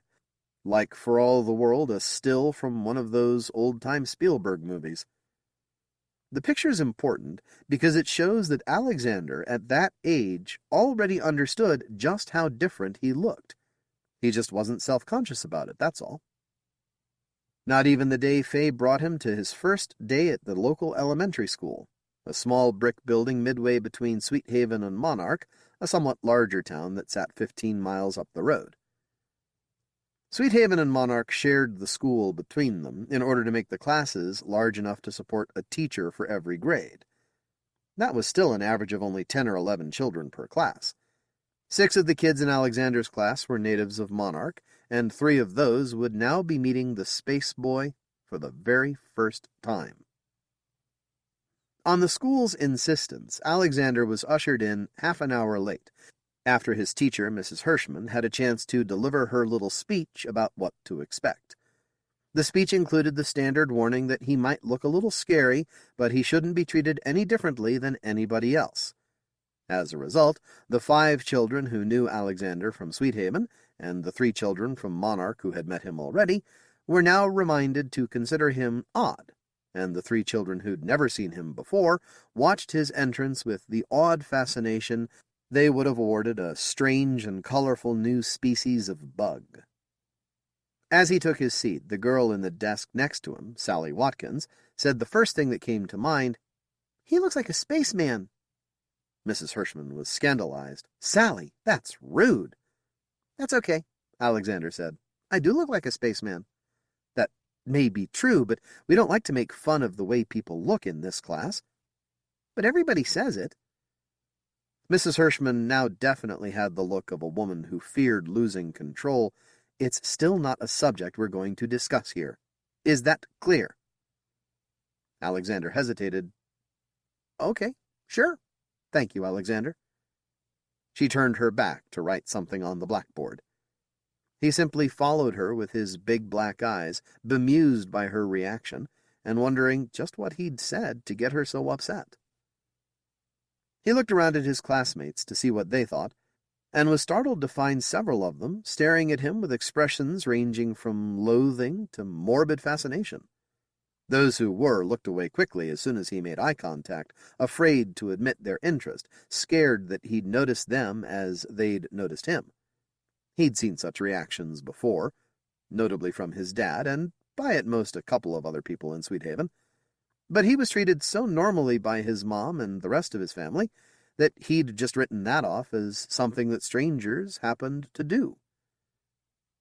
like for all the world a still from one of those old-time Spielberg movies. The picture's important because it shows that Alexander, at that age, already understood just how different he looked. He just wasn't self-conscious about it, that's all. Not even the day Fay brought him to his first day at the local elementary school, a small brick building midway between Sweet Haven and Monarch, a somewhat larger town that sat 15 miles up the road. Sweet Haven and Monarch shared the school between them in order to make the classes large enough to support a teacher for every grade. That was still an average of only 10 or 11 children per class. 6 of the kids in Alexander's class were natives of Monarch, and 3 of those would now be meeting the space boy for the very first time. On the school's insistence, Alexander was ushered in half an hour late, after his teacher, Mrs. Hirschman, had a chance to deliver her little speech about what to expect. The speech included the standard warning that he might look a little scary, but he shouldn't be treated any differently than anybody else. As a result, the 5 children who knew Alexander from Sweet Haven, and the 3 children from Monarch who had met him already, were now reminded to consider him odd, and the 3 children who'd never seen him before watched his entrance with the awed fascination they would have awarded a strange and colorful new species of bug. As he took his seat, the girl in the desk next to him, Sally Watkins, said the first thing that came to mind, "He looks like a spaceman." Mrs. Hirschman was scandalized. "Sally, that's rude." "That's okay," Alexander said. "I do look like a spaceman." "That may be true, but we don't like to make fun of the way people look in this class." "But everybody says it." Mrs. Hirschman now definitely had the look of a woman who feared losing control. "It's still not a subject we're going to discuss here. Is that clear?" Alexander hesitated. "Okay, sure. Thank you, Alexander." She turned her back to write something on the blackboard. He simply followed her with his big black eyes, bemused by her reaction, and wondering just what he'd said to get her so upset. He looked around at his classmates to see what they thought, and was startled to find several of them staring at him with expressions ranging from loathing to morbid fascination. Those who were looked away quickly as soon as he made eye contact, afraid to admit their interest, scared that he'd noticed them as they'd noticed him. He'd seen such reactions before, notably from his dad, and by at most a couple of other people in Sweet Haven. But he was treated so normally by his mom and the rest of his family that he'd just written that off as something that strangers happened to do.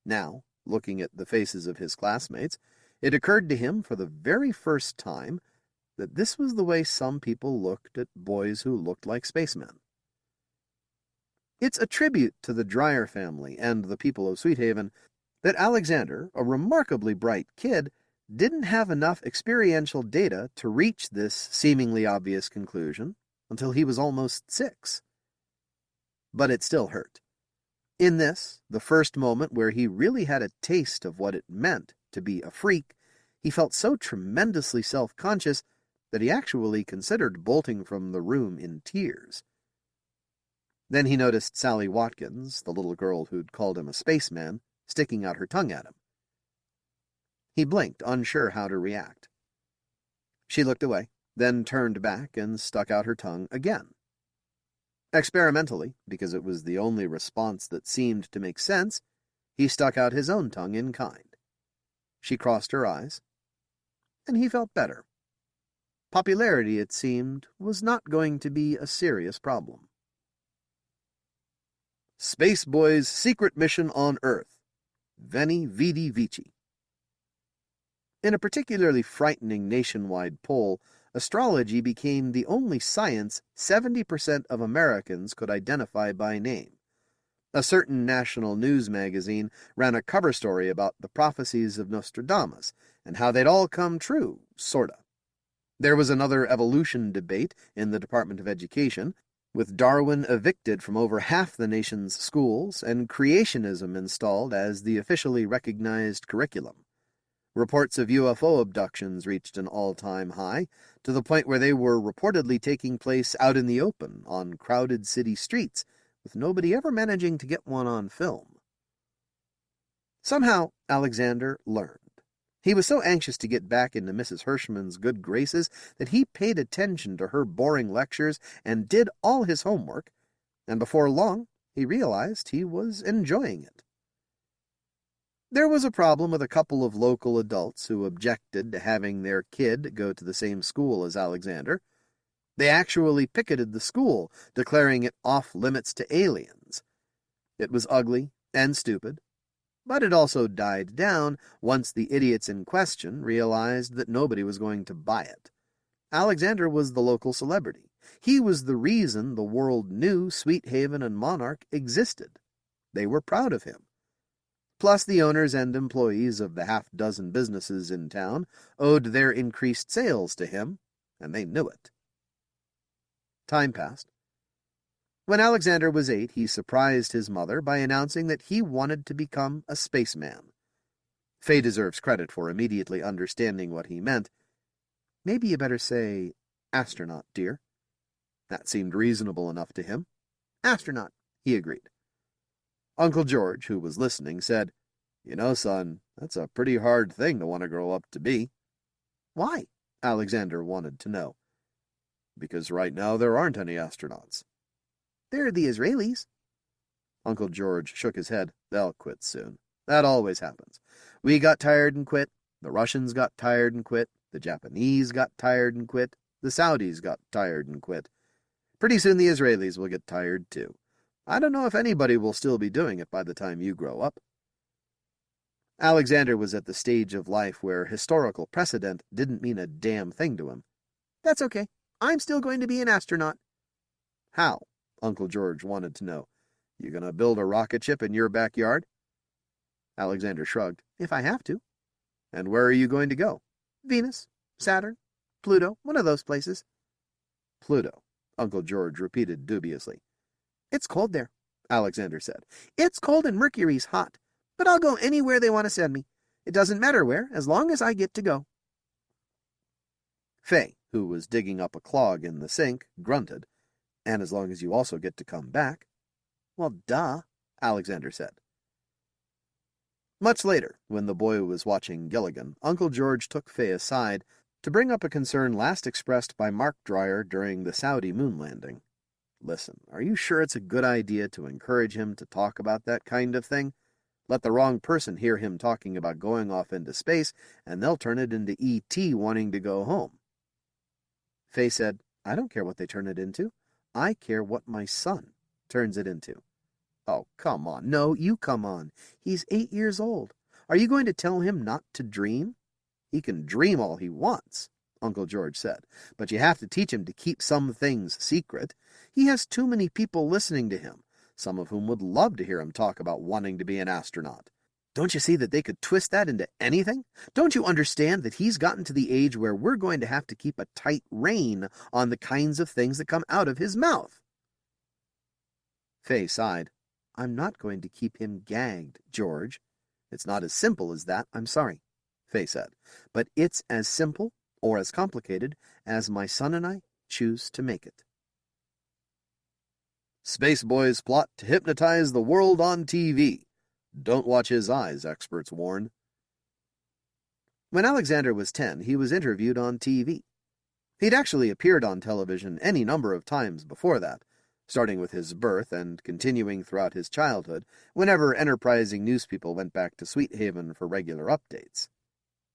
Now, looking at the faces of his classmates, it occurred to him for the very first time that this was the way some people looked at boys who looked like spacemen. It's a tribute to the Dreyer family and the people of Sweet Haven that Alexander, a remarkably bright kid, didn't have enough experiential data to reach this seemingly obvious conclusion until he was almost 6. But it still hurt. In this, the first moment where he really had a taste of what it meant to be a freak, he felt so tremendously self-conscious that he actually considered bolting from the room in tears. Then he noticed Sally Watkins, the little girl who'd called him a spaceman, sticking out her tongue at him. He blinked, unsure how to react. She looked away, then turned back and stuck out her tongue again. Experimentally, because it was the only response that seemed to make sense, he stuck out his own tongue in kind. She crossed her eyes, and he felt better. Popularity, it seemed, was not going to be a serious problem. Space Boy's Secret Mission on Earth. Veni Vidi Vici. In a particularly frightening nationwide poll, astrology became the only science 70% of Americans could identify by name. A certain national news magazine ran a cover story about the prophecies of Nostradamus and how they'd all come true, sorta. There was another evolution debate in the Department of Education, with Darwin evicted from over half the nation's schools and creationism installed as the officially recognized curriculum. Reports of UFO abductions reached an all-time high, to the point where they were reportedly taking place out in the open on crowded city streets, with nobody ever managing to get one on film. Somehow, Alexander learned. He was so anxious to get back into Mrs. Hirschman's good graces that he paid attention to her boring lectures and did all his homework, and before long he realized he was enjoying it. There was a problem with a couple of local adults who objected to having their kid go to the same school as Alexander. They actually picketed the school, declaring it off-limits to aliens. It was ugly and stupid, but it also died down once the idiots in question realized that nobody was going to buy it. Alexander was the local celebrity. He was the reason the world knew Sweet Haven and Monarch existed. They were proud of him. Plus, the owners and employees of the half-dozen businesses in town owed their increased sales to him, and they knew it. Time passed. When Alexander was 8, he surprised his mother by announcing that he wanted to become a spaceman. Faye deserves credit for immediately understanding what he meant. Maybe you better say, astronaut, dear. That seemed reasonable enough to him. Astronaut, he agreed. Uncle George, who was listening, said, "You know, son, that's a pretty hard thing to want to grow up to be." Why? Alexander wanted to know. Because right now there aren't any astronauts. They're the Israelis. Uncle George shook his head. They'll quit soon. That always happens. We got tired and quit. The Russians got tired and quit. The Japanese got tired and quit. The Saudis got tired and quit. Pretty soon the Israelis will get tired too. I don't know if anybody will still be doing it by the time you grow up. Alexander was at the stage of life where historical precedent didn't mean a damn thing to him. That's okay. I'm still going to be an astronaut. How? Uncle George wanted to know. You gonna build a rocket ship in your backyard? Alexander shrugged. If I have to. And where are you going to go? Venus, Saturn, Pluto, one of those places. Pluto, Uncle George repeated dubiously. It's cold there, Alexander said. It's cold and Mercury's hot, but I'll go anywhere they want to send me. It doesn't matter where, as long as I get to go. Faye, who was digging up a clog in the sink, grunted. And as long as you also get to come back. Well, duh, Alexander said. Much later, when the boy was watching Gilligan, Uncle George took Faye aside to bring up a concern last expressed by Mark Dreyer during the Saudi moon landing. Listen, are you sure it's a good idea to encourage him to talk about that kind of thing? Let the wrong person hear him talking about going off into space, and they'll turn it into E.T. wanting to go home. Faye said, I don't care what they turn it into. I care what my son turns it into. Oh, come on. No, you come on. He's 8 years old. Are you going to tell him not to dream? He can dream all he wants, Uncle George said, but you have to teach him to keep some things secret. He has too many people listening to him, some of whom would love to hear him talk about wanting to be an astronaut. Don't you see that they could twist that into anything? Don't you understand that he's gotten to the age where we're going to have to keep a tight rein on the kinds of things that come out of his mouth? Faye sighed. I'm not going to keep him gagged, George. It's not as simple as that, I'm sorry, Faye said. But it's as simple, or as complicated, as my son and I choose to make it. Space Boy's plot to hypnotize the world on TV. Don't watch his eyes, experts warn. When Alexander was 10, he was interviewed on TV. He'd actually appeared on television any number of times before that, starting with his birth and continuing throughout his childhood, whenever enterprising newspeople went back to Sweet Haven for regular updates.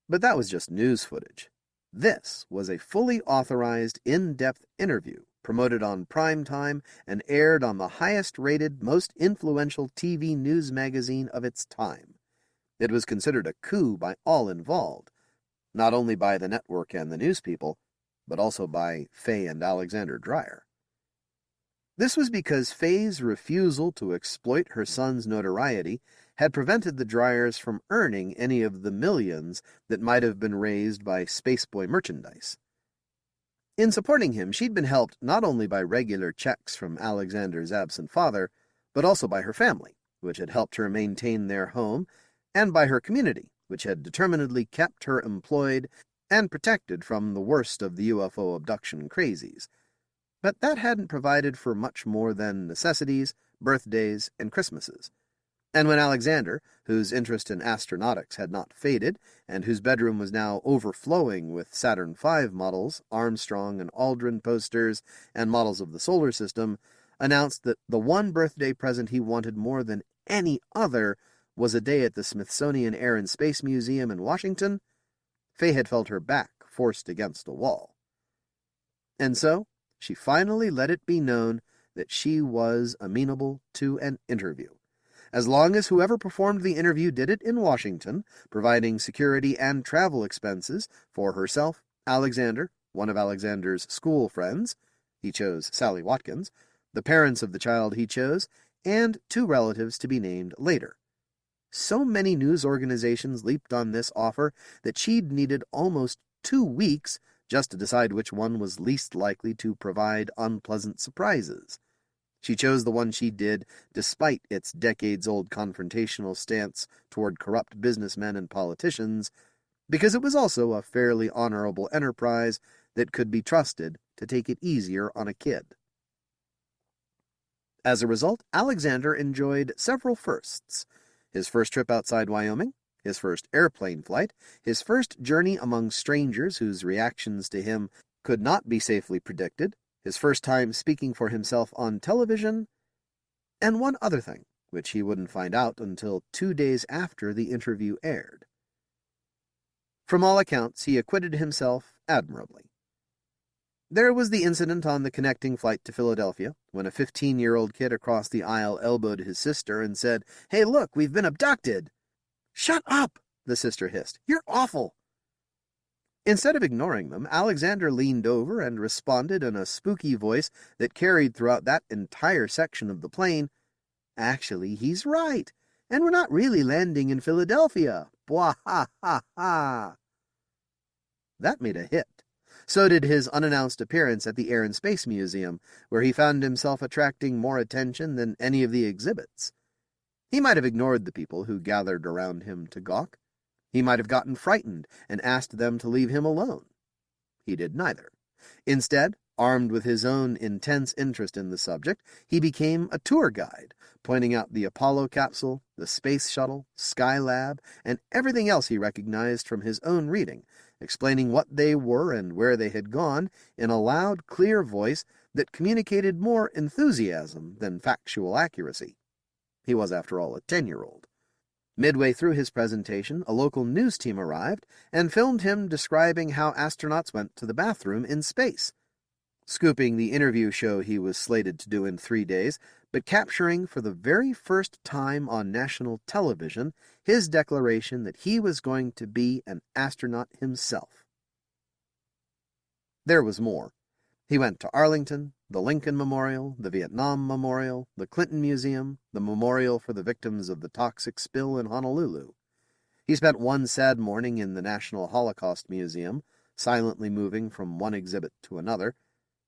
But that was just news footage. This was a fully authorized, in-depth interview, promoted on prime time and aired on the highest-rated, most influential TV news magazine of its time. It was considered a coup by all involved, not only by the network and the newspeople, but also by Faye and Alexander Dreyer. This was because Faye's refusal to exploit her son's notoriety had prevented the Dryers from earning any of the millions that might have been raised by Spaceboy merchandise. In supporting him, she'd been helped not only by regular checks from Alexander's absent father, but also by her family, which had helped her maintain their home, and by her community, which had determinedly kept her employed and protected from the worst of the UFO abduction crazies. But that hadn't provided for much more than necessities, birthdays, and Christmases. And when Alexander, whose interest in astronautics had not faded, and whose bedroom was now overflowing with Saturn V models, Armstrong and Aldrin posters, and models of the solar system, announced that the one birthday present he wanted more than any other was a day at the Smithsonian Air and Space Museum in Washington, Faye had felt her back forced against a wall. And so, she finally let it be known that she was amenable to an interview, as long as whoever performed the interview did it in Washington, providing security and travel expenses for herself, Alexander, one of Alexander's school friends, he chose Sally Watkins, the parents of the child he chose, and 2 relatives to be named later. So many news organizations leaped on this offer that she'd needed almost 2 weeks just to decide which one was least likely to provide unpleasant surprises. She chose the one she did, despite its decades-old confrontational stance toward corrupt businessmen and politicians, because it was also a fairly honorable enterprise that could be trusted to take it easier on a kid. As a result, Alexander enjoyed several firsts: his first trip outside Wyoming, his first airplane flight, his first journey among strangers whose reactions to him could not be safely predicted, his first time speaking for himself on television, and one other thing, which he wouldn't find out until 2 days after the interview aired. From all accounts, he acquitted himself admirably. There was the incident on the connecting flight to Philadelphia, when a 15-year-old kid across the aisle elbowed his sister and said, "Hey, look, we've been abducted!" "Shut up!" the sister hissed. "You're awful!" Instead of ignoring them, Alexander leaned over and responded in a spooky voice that carried throughout that entire section of the plane. "Actually, he's right, and we're not really landing in Philadelphia. Bwah ha ha ha!" That made a hit. So did his unannounced appearance at the Air and Space Museum, where he found himself attracting more attention than any of the exhibits. He might have ignored the people who gathered around him to gawk. He might have gotten frightened and asked them to leave him alone. He did neither. Instead, armed with his own intense interest in the subject, he became a tour guide, pointing out the Apollo capsule, the space shuttle, Skylab, and everything else he recognized from his own reading, explaining what they were and where they had gone in a loud, clear voice that communicated more enthusiasm than factual accuracy. He was, after all, a 10-year-old. Midway through his presentation, a local news team arrived and filmed him describing how astronauts went to the bathroom in space, scooping the interview show he was slated to do in 3 days, but capturing for the very first time on national television his declaration that he was going to be an astronaut himself. There was more. He went to Arlington, the Lincoln Memorial, the Vietnam Memorial, the Clinton Museum, the Memorial for the Victims of the Toxic Spill in Honolulu. He spent one sad morning in the National Holocaust Museum, silently moving from one exhibit to another,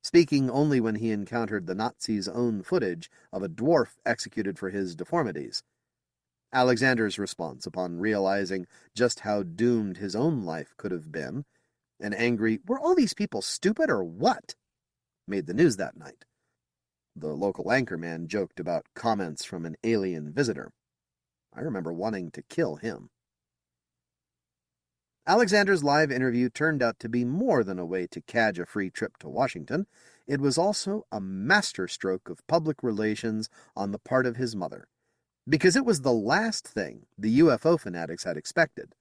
speaking only when he encountered the Nazis' own footage of a dwarf executed for his deformities. Alexander's response upon realizing just how doomed his own life could have been, an angry, "Were all these people stupid or what?" made the news that night. The local anchorman joked about comments from an alien visitor. I remember wanting to kill him. Alexander's live interview turned out to be more than a way to cadge a free trip to Washington. It was also a masterstroke of public relations on the part of his mother, because it was the last thing the UFO fanatics had expected.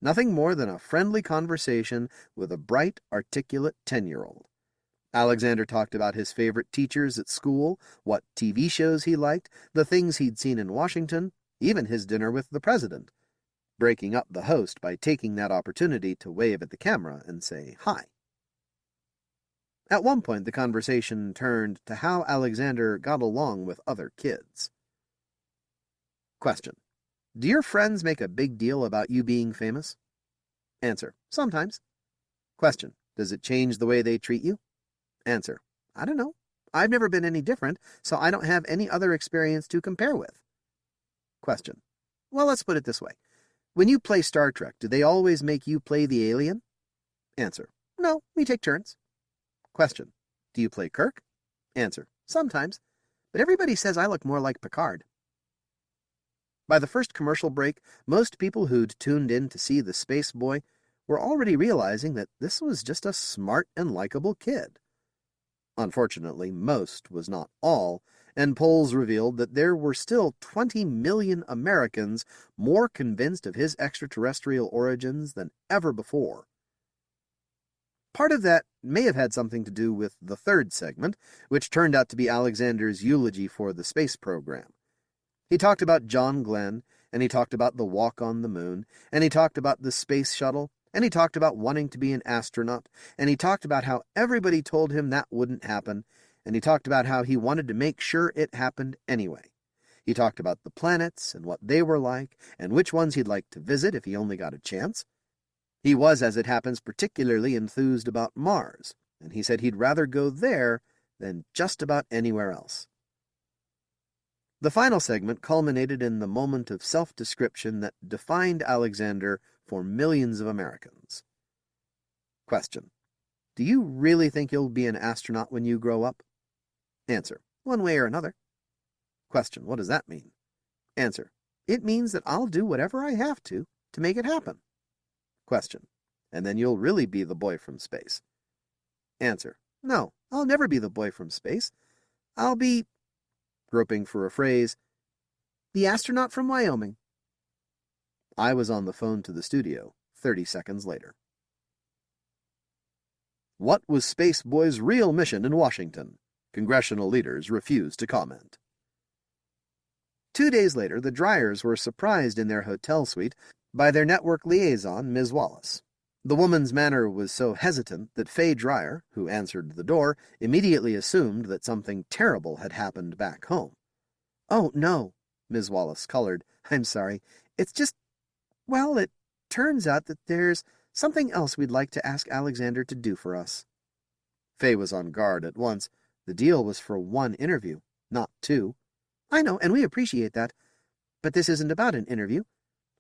Nothing more than a friendly conversation with a bright, articulate 10-year-old. Alexander talked about his favorite teachers at school, what TV shows he liked, the things he'd seen in Washington, even his dinner with the president, breaking up the host by taking that opportunity to wave at the camera and say hi. At one point, the conversation turned to how Alexander got along with other kids. Question: do your friends make a big deal about you being famous? Answer: sometimes. Question: does it change the way they treat you? Answer: I don't know. I've never been any different, so I don't have any other experience to compare with. Question: well, let's put it this way. When you play Star Trek, do they always make you play the alien? Answer: no, we take turns. Question: do you play Kirk? Answer: sometimes, but everybody says I look more like Picard. By the first commercial break, most people who'd tuned in to see the space boy were already realizing that this was just a smart and likable kid. Unfortunately, most was not all, and polls revealed that there were still 20 million Americans more convinced of his extraterrestrial origins than ever before. Part of that may have had something to do with the third segment, which turned out to be Alexander's eulogy for the space program. He talked about John Glenn, and he talked about the walk on the moon, and he talked about the space shuttle, and he talked about wanting to be an astronaut, and he talked about how everybody told him that wouldn't happen, and he talked about how he wanted to make sure it happened anyway. He talked about the planets and what they were like, and which ones he'd like to visit if he only got a chance. He was, as it happens, particularly enthused about Mars, and he said he'd rather go there than just about anywhere else. The final segment culminated in the moment of self-description that defined Alexander for millions of Americans. Question: do you really think you'll be an astronaut when you grow up? Answer: one way or another. Question: what does that mean? Answer: it means that I'll do whatever I have to make it happen. Question: and then you'll really be the boy from space? Answer: no, I'll never be the boy from space. I'll be, groping for a phrase, the astronaut from Wyoming. I was on the phone to the studio 30 seconds later. What was Space Boy's real mission in Washington? Congressional leaders refused to comment. 2 days later, the Dryers were surprised in their hotel suite by their network liaison, Ms. Wallace. The woman's manner was so hesitant that Fay Dryer, who answered the door, immediately assumed that something terrible had happened back home. "Oh, no," Ms. Wallace colored. "I'm sorry. It's just, well, it turns out that there's something else we'd like to ask Alexander to do for us." Fay was on guard at once. The deal was for 1 interview, not 2. "I know, and we appreciate that. But this isn't about an interview.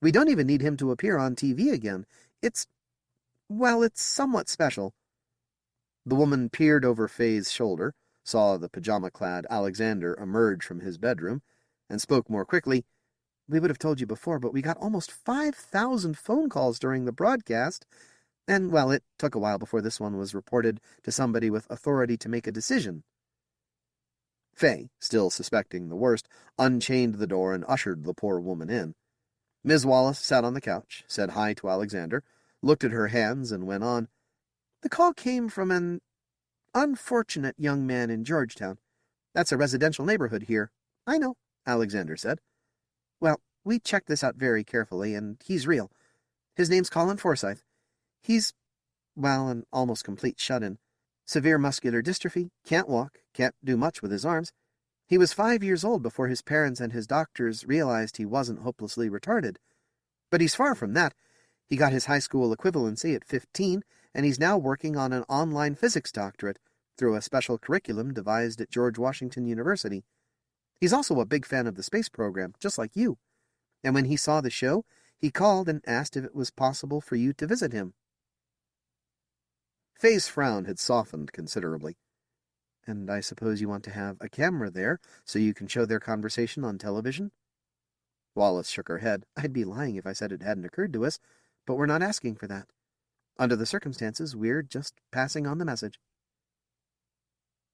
We don't even need him to appear on TV again. It's somewhat special." The woman peered over Fay's shoulder, saw the pajama-clad Alexander emerge from his bedroom, and spoke more quickly. "We would have told you before, but we got almost 5,000 phone calls during the broadcast, and, well, it took a while before this one was reported to somebody with authority to make a decision." Fay, still suspecting the worst, unchained the door and ushered the poor woman in. Ms. Wallace sat on the couch, said hi to Alexander, looked at her hands, and went on. "The call came from an unfortunate young man in Georgetown. That's a residential neighborhood here." "I know," Alexander said. "Well, we checked this out very carefully, and he's real. His name's Colin Forsyth. He's, well, an almost complete shut-in. Severe muscular dystrophy, can't walk, can't do much with his arms. He was 5 years old before his parents and his doctors realized he wasn't hopelessly retarded. But he's far from that. He got his high school equivalency at 15, and he's now working on an online physics doctorate through a special curriculum devised at George Washington University. He's also a big fan of the space program, just like you. And when he saw the show, he called and asked if it was possible for you to visit him." Fay's frown had softened considerably. "And I suppose you want to have a camera there so you can show their conversation on television?" Wallace shook her head. "I'd be lying if I said it hadn't occurred to us, but we're not asking for that. Under the circumstances, we're just passing on the message."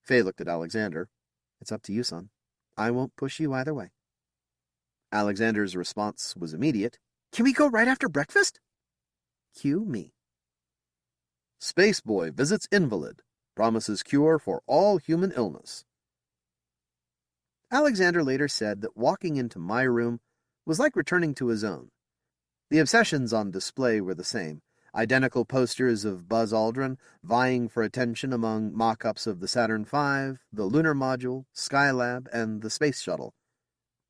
Fay looked at Alexander. "It's up to you, son. I won't push you either way." Alexander's response was immediate. "Can we go right after breakfast?" Cue me. Space Boy visits invalid. Promises cure for all human illness. Alexander later said that walking into my room was like returning to his own. The obsessions on display were the same. Identical posters of Buzz Aldrin vying for attention among mock-ups of the Saturn V, the lunar module, Skylab, and the space shuttle.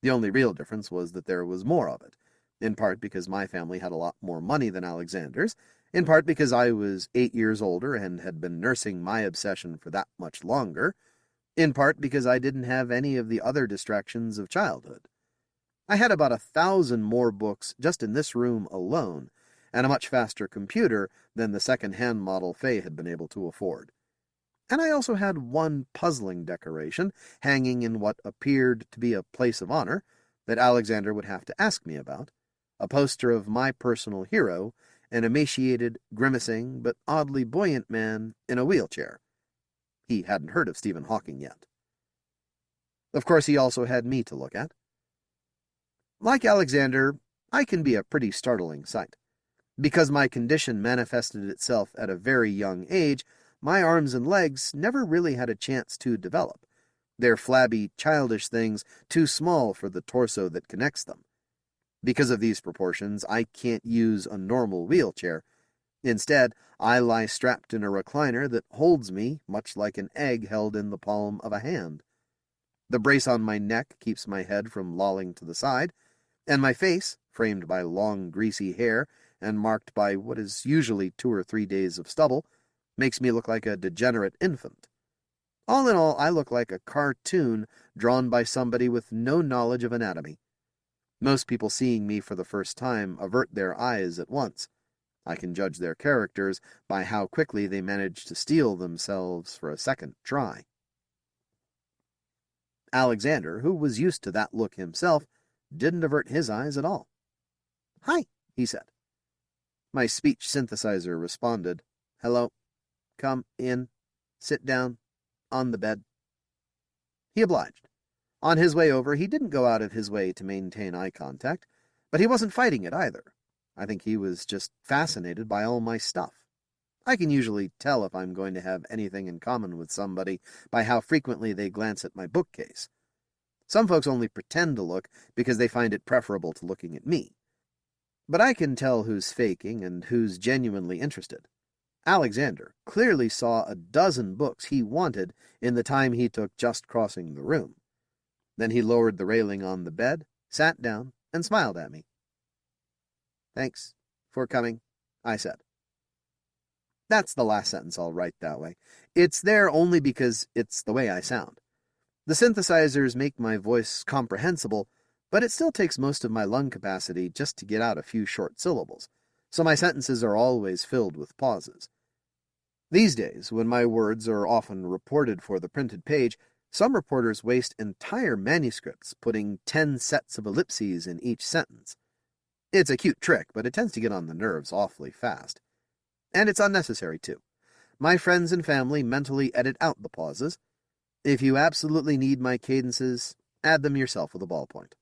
The only real difference was that there was more of it, in part because my family had a lot more money than Alexander's, in part because I was 8 years older and had been nursing my obsession for that much longer, in part because I didn't have any of the other distractions of childhood. I had about 1,000 more books just in this room alone, and a much faster computer than the second-hand model Fay had been able to afford. And I also had one puzzling decoration hanging in what appeared to be a place of honor that Alexander would have to ask me about, a poster of my personal hero, an emaciated, grimacing, but oddly buoyant man in a wheelchair. He hadn't heard of Stephen Hawking yet. Of course, he also had me to look at. Like Alexander, I can be a pretty startling sight. Because my condition manifested itself at a very young age, my arms and legs never really had a chance to develop. They're flabby, childish things, too small for the torso that connects them. Because of these proportions, I can't use a normal wheelchair. Instead, I lie strapped in a recliner that holds me, much like an egg held in the palm of a hand. The brace on my neck keeps my head from lolling to the side, and my face, framed by long, greasy hair and marked by what is usually 2 or 3 days of stubble, makes me look like a degenerate infant. All in all, I look like a cartoon drawn by somebody with no knowledge of anatomy. Most people seeing me for the first time avert their eyes at once. I can judge their characters by how quickly they manage to steel themselves for a second try. Alexander, who was used to that look himself, didn't avert his eyes at all. "Hi," he said. My speech synthesizer responded, "Hello. Come in. Sit down. On the bed." He obliged. On his way over, he didn't go out of his way to maintain eye contact, but he wasn't fighting it either. I think he was just fascinated by all my stuff. I can usually tell if I'm going to have anything in common with somebody by how frequently they glance at my bookcase. Some folks only pretend to look because they find it preferable to looking at me. But I can tell who's faking and who's genuinely interested. Alexander clearly saw a dozen books he wanted in the time he took just crossing the room. Then he lowered the railing on the bed, sat down, and smiled at me. "Thanks for coming," I said. That's the last sentence I'll write that way. It's there only because it's the way I sound. The synthesizers make my voice comprehensible, but it still takes most of my lung capacity just to get out a few short syllables, so my sentences are always filled with pauses. These days, when my words are often reported for the printed page, some reporters waste entire manuscripts putting 10 sets of ellipses in each sentence. It's a cute trick, but it tends to get on the nerves awfully fast. And it's unnecessary, too. My friends and family mentally edit out the pauses. If you absolutely need my cadences, add them yourself with a ballpoint.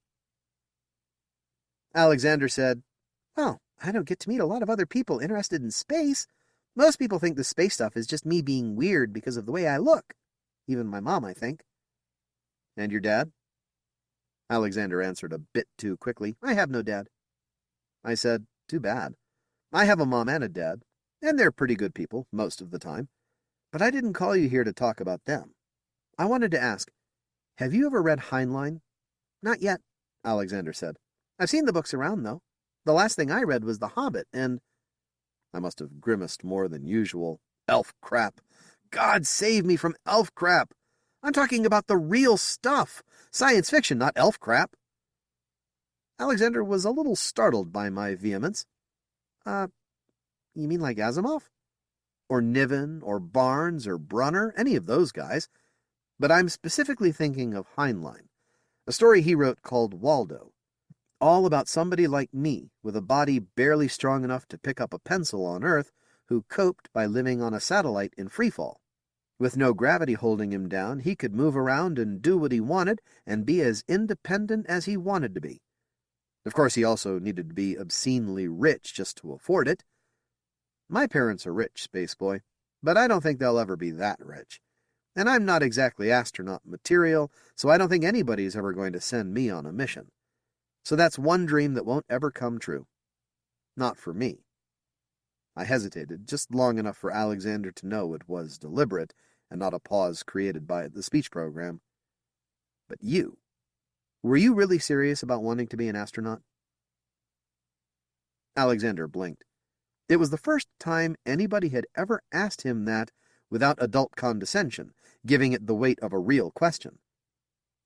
Alexander said, "Well, I don't get to meet a lot of other people interested in space. Most people think the space stuff is just me being weird because of the way I look. Even my mom, I think." "And your dad?" Alexander answered a bit too quickly. "I have no dad." I said, "Too bad. I have a mom and a dad, and they're pretty good people most of the time. But I didn't call you here to talk about them. I wanted to ask, have you ever read Heinlein?" "Not yet," Alexander said. "I've seen the books around, though. The last thing I read was The Hobbit, and—" I must have grimaced more than usual. Elf crap. God save me from elf crap. I'm talking about the real stuff. Science fiction, not elf crap. Alexander was a little startled by my vehemence. You mean like Asimov? Or Niven, or Barnes, or Brunner, any of those guys. But I'm specifically thinking of Heinlein, a story he wrote called Waldo. All about somebody like me, with a body barely strong enough to pick up a pencil on Earth, who coped by living on a satellite in freefall. With no gravity holding him down, he could move around and do what he wanted and be as independent as he wanted to be. Of course, he also needed to be obscenely rich just to afford it. My parents are rich, Spaceboy, but I don't think they'll ever be that rich. And I'm not exactly astronaut material, so I don't think anybody's ever going to send me on a mission. So that's one dream that won't ever come true. Not for me. I hesitated, just long enough for Alexander to know it was deliberate and not a pause created by the speech program. But you, were you really serious about wanting to be an astronaut? Alexander blinked. It was the first time anybody had ever asked him that without adult condescension, giving it the weight of a real question.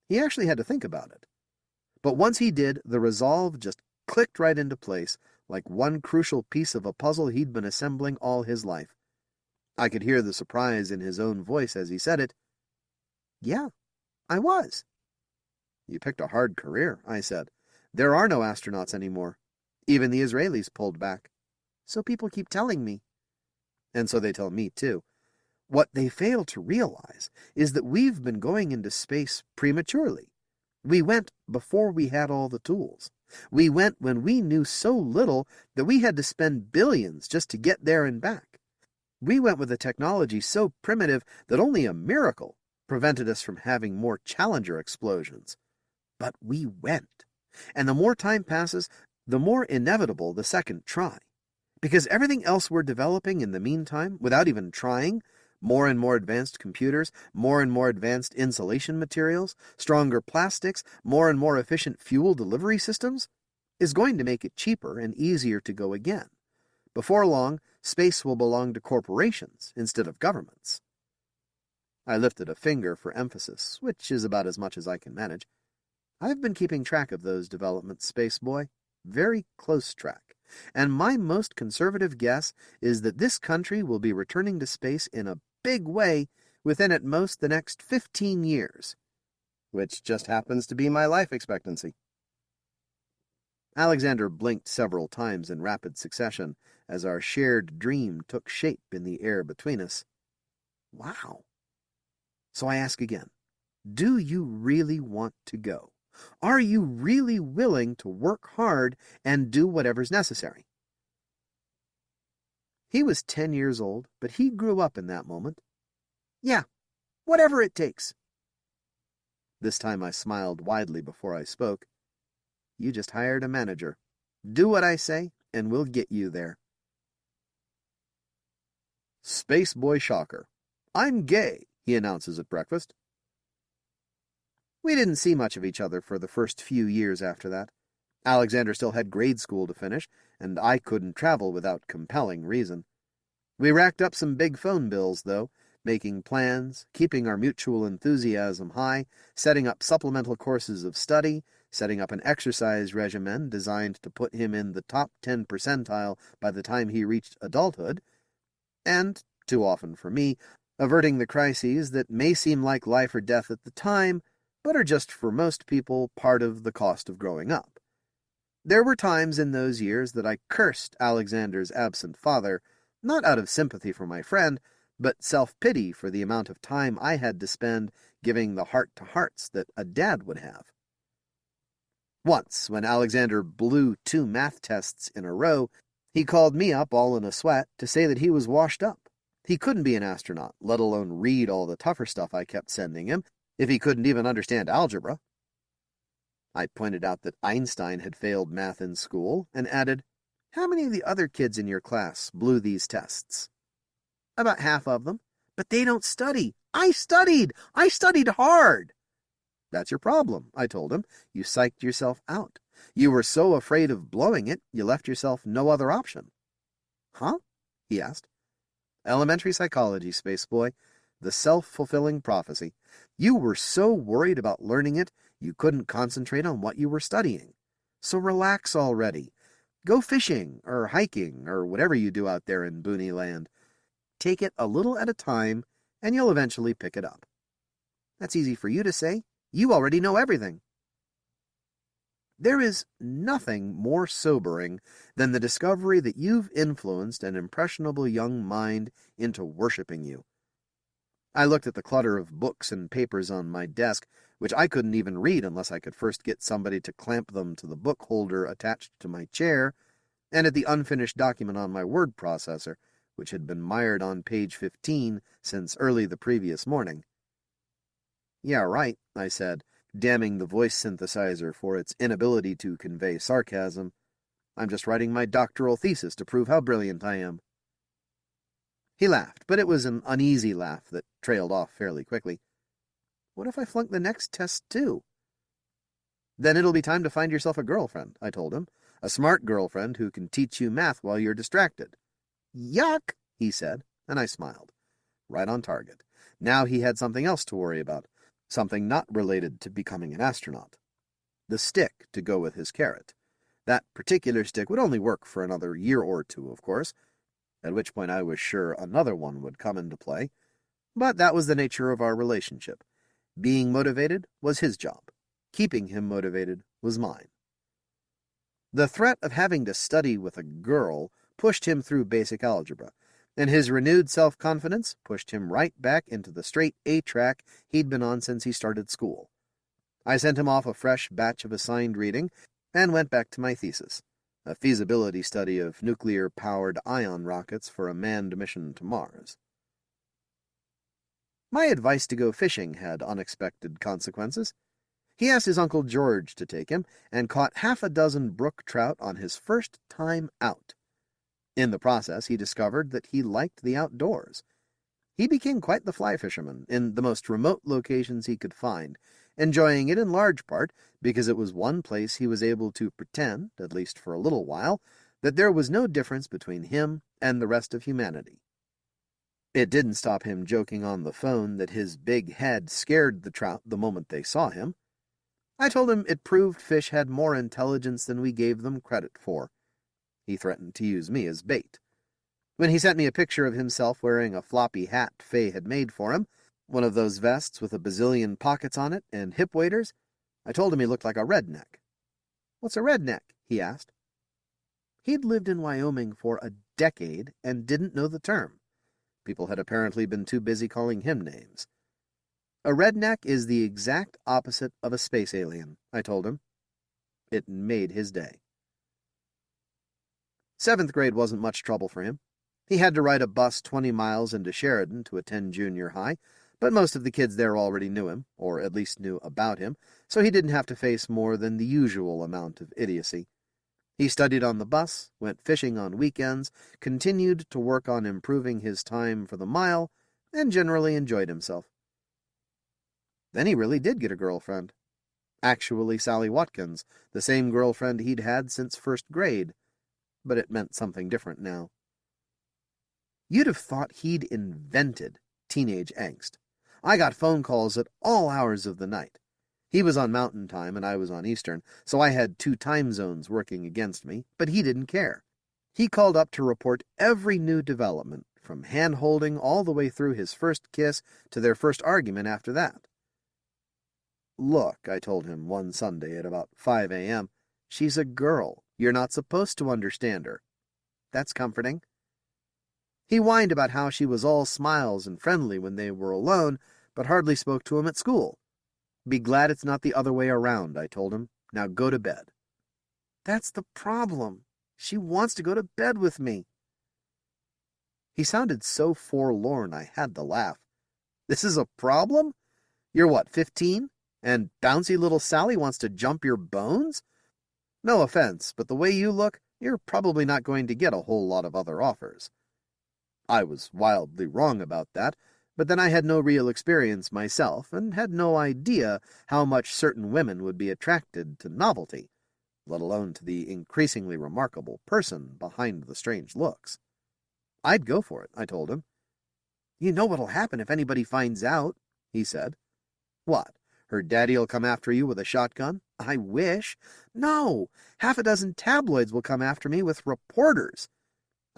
He actually had to think about it. But once he did, the resolve just clicked right into place, like one crucial piece of a puzzle he'd been assembling all his life. I could hear the surprise in his own voice as he said it. Yeah, I was. You picked a hard career, I said. There are no astronauts anymore. Even the Israelis pulled back. So people keep telling me. And so they tell me, too. What they fail to realize is that we've been going into space prematurely. We went before we had all the tools. We went when we knew so little that we had to spend billions just to get there and back. We went with a technology so primitive that only a miracle prevented us from having more Challenger explosions. But we went. And the more time passes, the more inevitable the second try. Because everything else we're developing in the meantime, without even trying, more and more advanced computers, more and more advanced insulation materials, stronger plastics, more and more efficient fuel delivery systems, is going to make it cheaper and easier to go again. Before long, space will belong to corporations instead of governments. I lifted a finger for emphasis, which is about as much as I can manage. I've been keeping track of those developments, Space Boy. Very close track. And my most conservative guess is that this country will be returning to space in a big way within at most the next 15 years, which just happens to be my life expectancy. Alexander blinked several times in rapid succession as our shared dream took shape in the air between us. Wow. So I ask again, do you really want to go? Are you really willing to work hard and do whatever's necessary? He was 10 years old, but he grew up in that moment. Yeah, whatever it takes. This time I smiled widely before I spoke. You just hired a manager. Do what I say, and we'll get you there. Space Boy Shocker. I'm gay, he announces at breakfast. We didn't see much of each other for the first few years after that. Alexander still had grade school to finish, and I couldn't travel without compelling reason. We racked up some big phone bills, though, making plans, keeping our mutual enthusiasm high, setting up supplemental courses of study, setting up an exercise regimen designed to put him in the top 10 percentile by the time he reached adulthood, and, too often for me, averting the crises that may seem like life or death at the time, but are just for most people part of the cost of growing up. There were times in those years that I cursed Alexander's absent father, not out of sympathy for my friend, but self-pity for the amount of time I had to spend giving the heart-to-hearts that a dad would have. Once, when Alexander blew 2 math tests in a row, he called me up all in a sweat to say that he was washed up. He couldn't be an astronaut, let alone read all the tougher stuff I kept sending him, if he couldn't even understand algebra. I pointed out that Einstein had failed math in school, and added, How many of the other kids in your class blew these tests? About half of them. But they don't study. I studied! I studied hard! That's your problem, I told him. You psyched yourself out. You were so afraid of blowing it, you left yourself no other option. Huh? He asked. Elementary psychology, Space Boy. The self-fulfilling prophecy. You were so worried about learning it, you couldn't concentrate on what you were studying. So relax already. Go fishing, or hiking, or whatever you do out there in Booney Land. Take it a little at a time, and you'll eventually pick it up. That's easy for you to say. You already know everything. There is nothing more sobering than the discovery that you've influenced an impressionable young mind into worshipping you. I looked at the clutter of books and papers on my desk, which I couldn't even read unless I could first get somebody to clamp them to the book holder attached to my chair, and at the unfinished document on my word processor, which had been mired on page 15 since early the previous morning. Yeah, right, I said, damning the voice synthesizer for its inability to convey sarcasm. I'm just writing my doctoral thesis to prove how brilliant I am. He laughed, but it was an uneasy laugh that trailed off fairly quickly. What if I flunk the next test, too? Then it'll be time to find yourself a girlfriend, I told him. A smart girlfriend who can teach you math while you're distracted. Yuck, he said, and I smiled. Right on target. Now he had something else to worry about, something not related to becoming an astronaut. The stick to go with his carrot. That particular stick would only work for another year or two, of course, at which point I was sure another one would come into play. But that was the nature of our relationship. Being motivated was his job. Keeping him motivated was mine. The threat of having to study with a girl pushed him through basic algebra, and his renewed self-confidence pushed him right back into the straight A track he'd been on since he started school. I sent him off a fresh batch of assigned reading and went back to my thesis, a feasibility study of nuclear-powered ion rockets for a manned mission to Mars. My advice to go fishing had unexpected consequences. He asked his Uncle George to take him, and caught 6 brook trout on his first time out. In the process, he discovered that he liked the outdoors. He became quite the fly fisherman in the most remote locations he could find, enjoying it in large part because it was one place he was able to pretend, at least for a little while, that there was no difference between him and the rest of humanity. It didn't stop him joking on the phone that his big head scared the trout the moment they saw him. I told him it proved fish had more intelligence than we gave them credit for. He threatened to use me as bait. When he sent me a picture of himself wearing a floppy hat Faye had made for him, one of those vests with a bazillion pockets on it and hip waders, I told him he looked like a redneck. "What's a redneck?" he asked. He'd lived in Wyoming for a decade and didn't know the term. People had apparently been too busy calling him names. "A redneck is the exact opposite of a space alien," I told him. It made his day. 7th grade wasn't much trouble for him. He had to ride a bus 20 miles into Sheridan to attend junior high, but most of the kids there already knew him, or at least knew about him, so he didn't have to face more than the usual amount of idiocy. He studied on the bus, went fishing on weekends, continued to work on improving his time for the mile, and generally enjoyed himself. Then he really did get a girlfriend. Actually Sally Watkins, the same girlfriend he'd had since 1st grade. But it meant something different now. You'd have thought he'd invented teenage angst. I got phone calls at all hours of the night. He was on Mountain Time and I was on Eastern, so I had 2 time zones working against me, but he didn't care. He called up to report every new development, from hand-holding all the way through his first kiss to their first argument after that. "Look," I told him one Sunday at about 5 a.m., "she's a girl. You're not supposed to understand her." That's comforting. He whined about how she was all smiles and friendly when they were alone, but hardly spoke to him at school. "Be glad it's not the other way around," I told him. "Now go to bed." "That's the problem. She wants to go to bed with me." He sounded so forlorn I had to laugh. "This is a problem? You're what, 15? And bouncy little Sally wants to jump your bones? No offense, but the way you look, you're probably not going to get a whole lot of other offers." I was wildly wrong about that, but then I had no real experience myself, and had no idea how much certain women would be attracted to novelty, let alone to the increasingly remarkable person behind the strange looks. "I'd go for it," I told him. "You know what'll happen if anybody finds out," he said. "What? Her daddy'll come after you with a shotgun?" "I wish. No, 6 tabloids will come after me with reporters.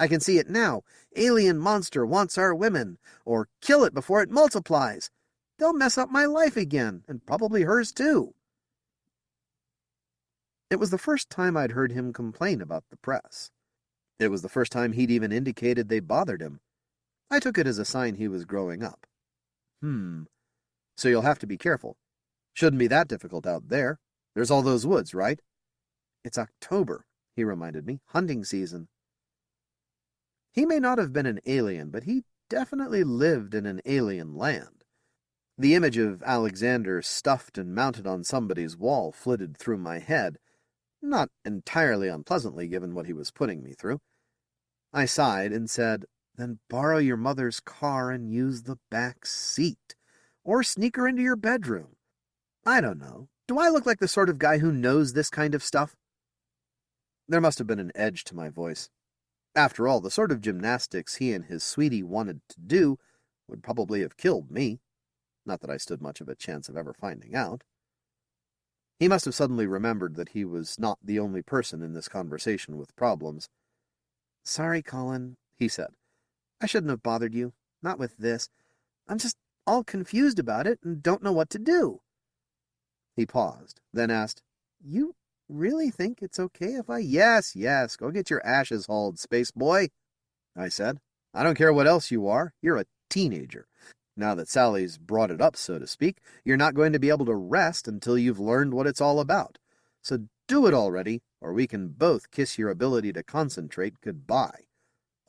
I can see it now. 'Alien monster wants our women,' or 'kill it before it multiplies.' They'll mess up my life again, and probably hers too." It was the first time I'd heard him complain about the press. It was the first time he'd even indicated they bothered him. I took it as a sign he was growing up. So you'll have to be careful. Shouldn't be that difficult out there. There's all those woods, right?" "It's October," he reminded me. "Hunting season." He may not have been an alien, but he definitely lived in an alien land. The image of Alexander stuffed and mounted on somebody's wall flitted through my head, not entirely unpleasantly given what he was putting me through. I sighed and said, "Then borrow your mother's car and use the back seat. Or sneak her into your bedroom. I don't know. Do I look like the sort of guy who knows this kind of stuff?" There must have been an edge to my voice. After all, the sort of gymnastics he and his sweetie wanted to do would probably have killed me. Not that I stood much of a chance of ever finding out. He must have suddenly remembered that he was not the only person in this conversation with problems. "Sorry, Colin," he said. "I shouldn't have bothered you. Not with this. I'm just all confused about it and don't know what to do." He paused, then asked, "You really think it's okay if I—" Yes, go get your ashes hauled, space boy," I said. I don't care what else you are, you're a teenager. Now that Sally's brought it up, so to speak, you're not going to be able to rest until you've learned what it's all about. So do it already, or we can both kiss your ability to concentrate goodbye.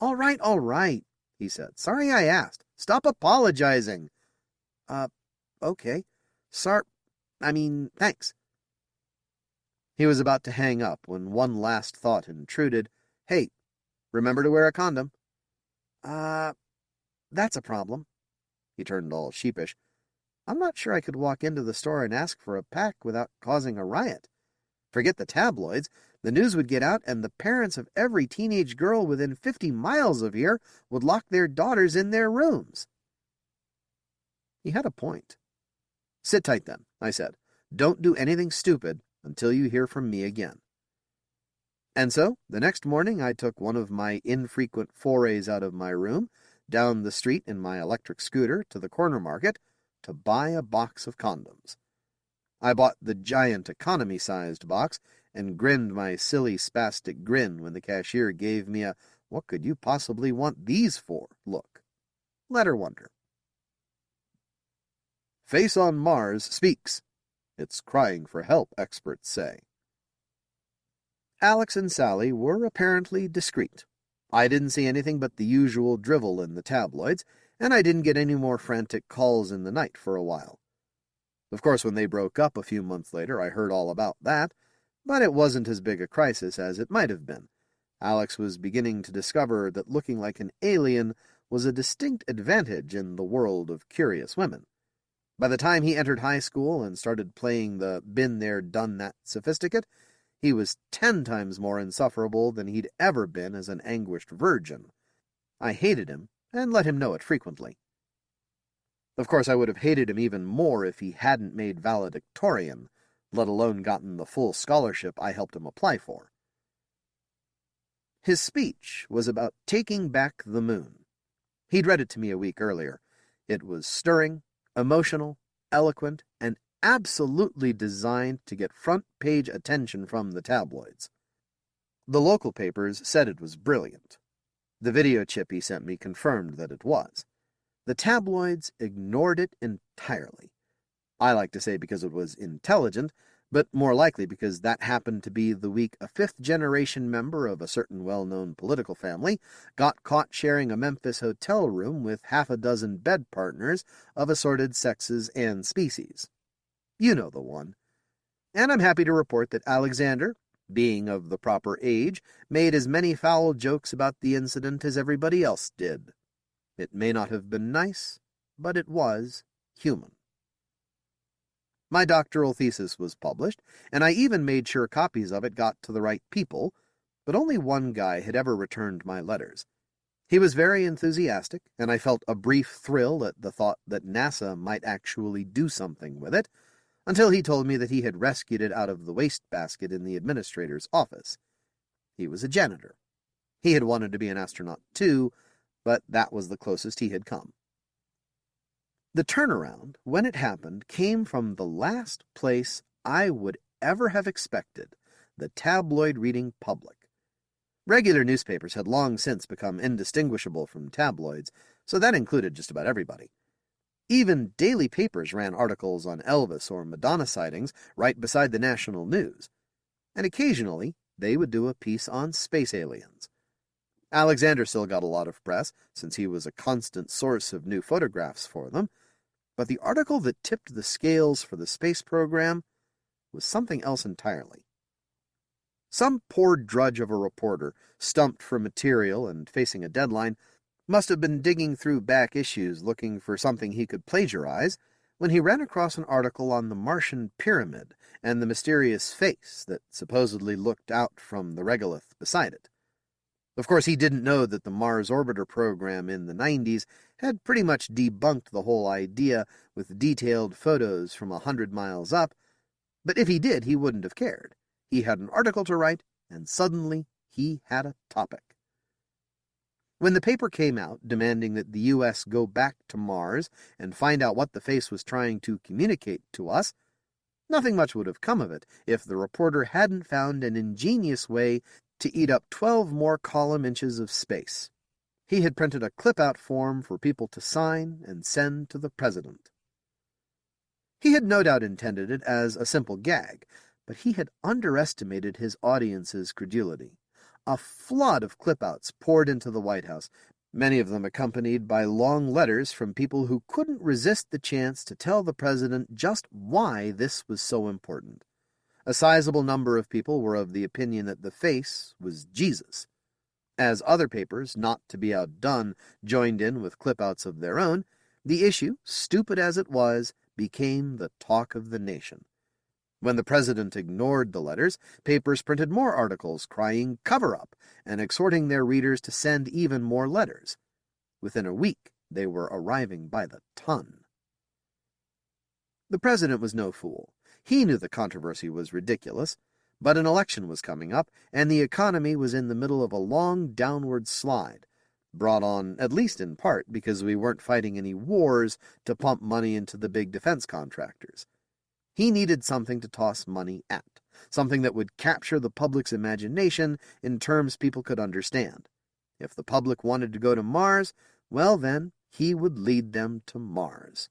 All right, he said. Sorry I asked. Stop apologizing. Okay. Thanks. He was about to hang up when one last thought intruded. Hey, remember to wear a condom. That's a problem. He turned all sheepish. I'm not sure I could walk into the store and ask for a pack without causing a riot. Forget the tabloids. The news would get out, and the parents of every teenage girl within 50 miles of here would lock their daughters in their rooms. He had a point. Sit tight, then, I said. Don't do anything stupid until you hear from me again. And so, the next morning, I took one of my infrequent forays out of my room, down the street in my electric scooter to the corner market, to buy a box of condoms. I bought the giant economy-sized box and grinned my silly spastic grin when the cashier gave me a "what could you possibly want these for" look. Let her wonder. Face on Mars speaks. It's crying for help, experts say. Alex and Sally were apparently discreet. I didn't see anything but the usual drivel in the tabloids, and I didn't get any more frantic calls in the night for a while. Of course, when they broke up a few months later, I heard all about that, but it wasn't as big a crisis as it might have been. Alex was beginning to discover that looking like an alien was a distinct advantage in the world of curious women. By the time he entered high school and started playing the been-there-done-that sophisticate, he was 10 times more insufferable than he'd ever been as an anguished virgin. I hated him, and let him know it frequently. Of course, I would have hated him even more if he hadn't made valedictorian, let alone gotten the full scholarship I helped him apply for. His speech was about taking back the moon. He'd read it to me a week earlier. It was stirring, emotional, eloquent, and absolutely designed to get front-page attention from the tabloids. The local papers said it was brilliant. The video chip he sent me confirmed that it was. The tabloids ignored it entirely. I like to say because it was intelligent, but more likely because that happened to be the week a fifth-generation member of a certain well-known political family got caught sharing a Memphis hotel room with half a dozen bed partners of assorted sexes and species. You know the one. And I'm happy to report that Alexander, being of the proper age, made as many foul jokes about the incident as everybody else did. It may not have been nice, but it was human. My doctoral thesis was published, and I even made sure copies of it got to the right people, but only one guy had ever returned my letters. He was very enthusiastic, and I felt a brief thrill at the thought that NASA might actually do something with it, until he told me that he had rescued it out of the wastebasket in the administrator's office. He was a janitor. He had wanted to be an astronaut too, but that was the closest he had come. The turnaround, when it happened, came from the last place I would ever have expected, the tabloid-reading public. Regular newspapers had long since become indistinguishable from tabloids, so that included just about everybody. Even daily papers ran articles on Elvis or Madonna sightings right beside the national news, and occasionally they would do a piece on space aliens. Alexander still got a lot of press, since he was a constant source of new photographs for them, but the article that tipped the scales for the space program was something else entirely. Some poor drudge of a reporter, stumped for material and facing a deadline, must have been digging through back issues looking for something he could plagiarize when he ran across an article on the Martian pyramid and the mysterious face that supposedly looked out from the regolith beside it. Of course, he didn't know that the Mars Orbiter program in the 90s had pretty much debunked the whole idea with detailed photos from 100 miles up, but if he did, he wouldn't have cared. He had an article to write, and suddenly he had a topic. When the paper came out demanding that the U.S. go back to Mars and find out what the face was trying to communicate to us, nothing much would have come of it if the reporter hadn't found an ingenious way to eat up 12 more column inches of space. He had printed a clip-out form for people to sign and send to the president. He had no doubt intended it as a simple gag, but he had underestimated his audience's credulity. A flood of clip-outs poured into the White House, many of them accompanied by long letters from people who couldn't resist the chance to tell the president just why this was so important. A sizable number of people were of the opinion that the face was Jesus. As other papers, not to be outdone, joined in with clip-outs of their own, the issue, stupid as it was, became the talk of the nation. When the president ignored the letters, papers printed more articles crying cover-up and exhorting their readers to send even more letters. Within a week, they were arriving by the ton. The president was no fool. He knew the controversy was ridiculous, but an election was coming up, and the economy was in the middle of a long downward slide, brought on, at least in part, because we weren't fighting any wars to pump money into the big defense contractors. He needed something to toss money at, something that would capture the public's imagination in terms people could understand. If the public wanted to go to Mars, well then, he would lead them to Mars.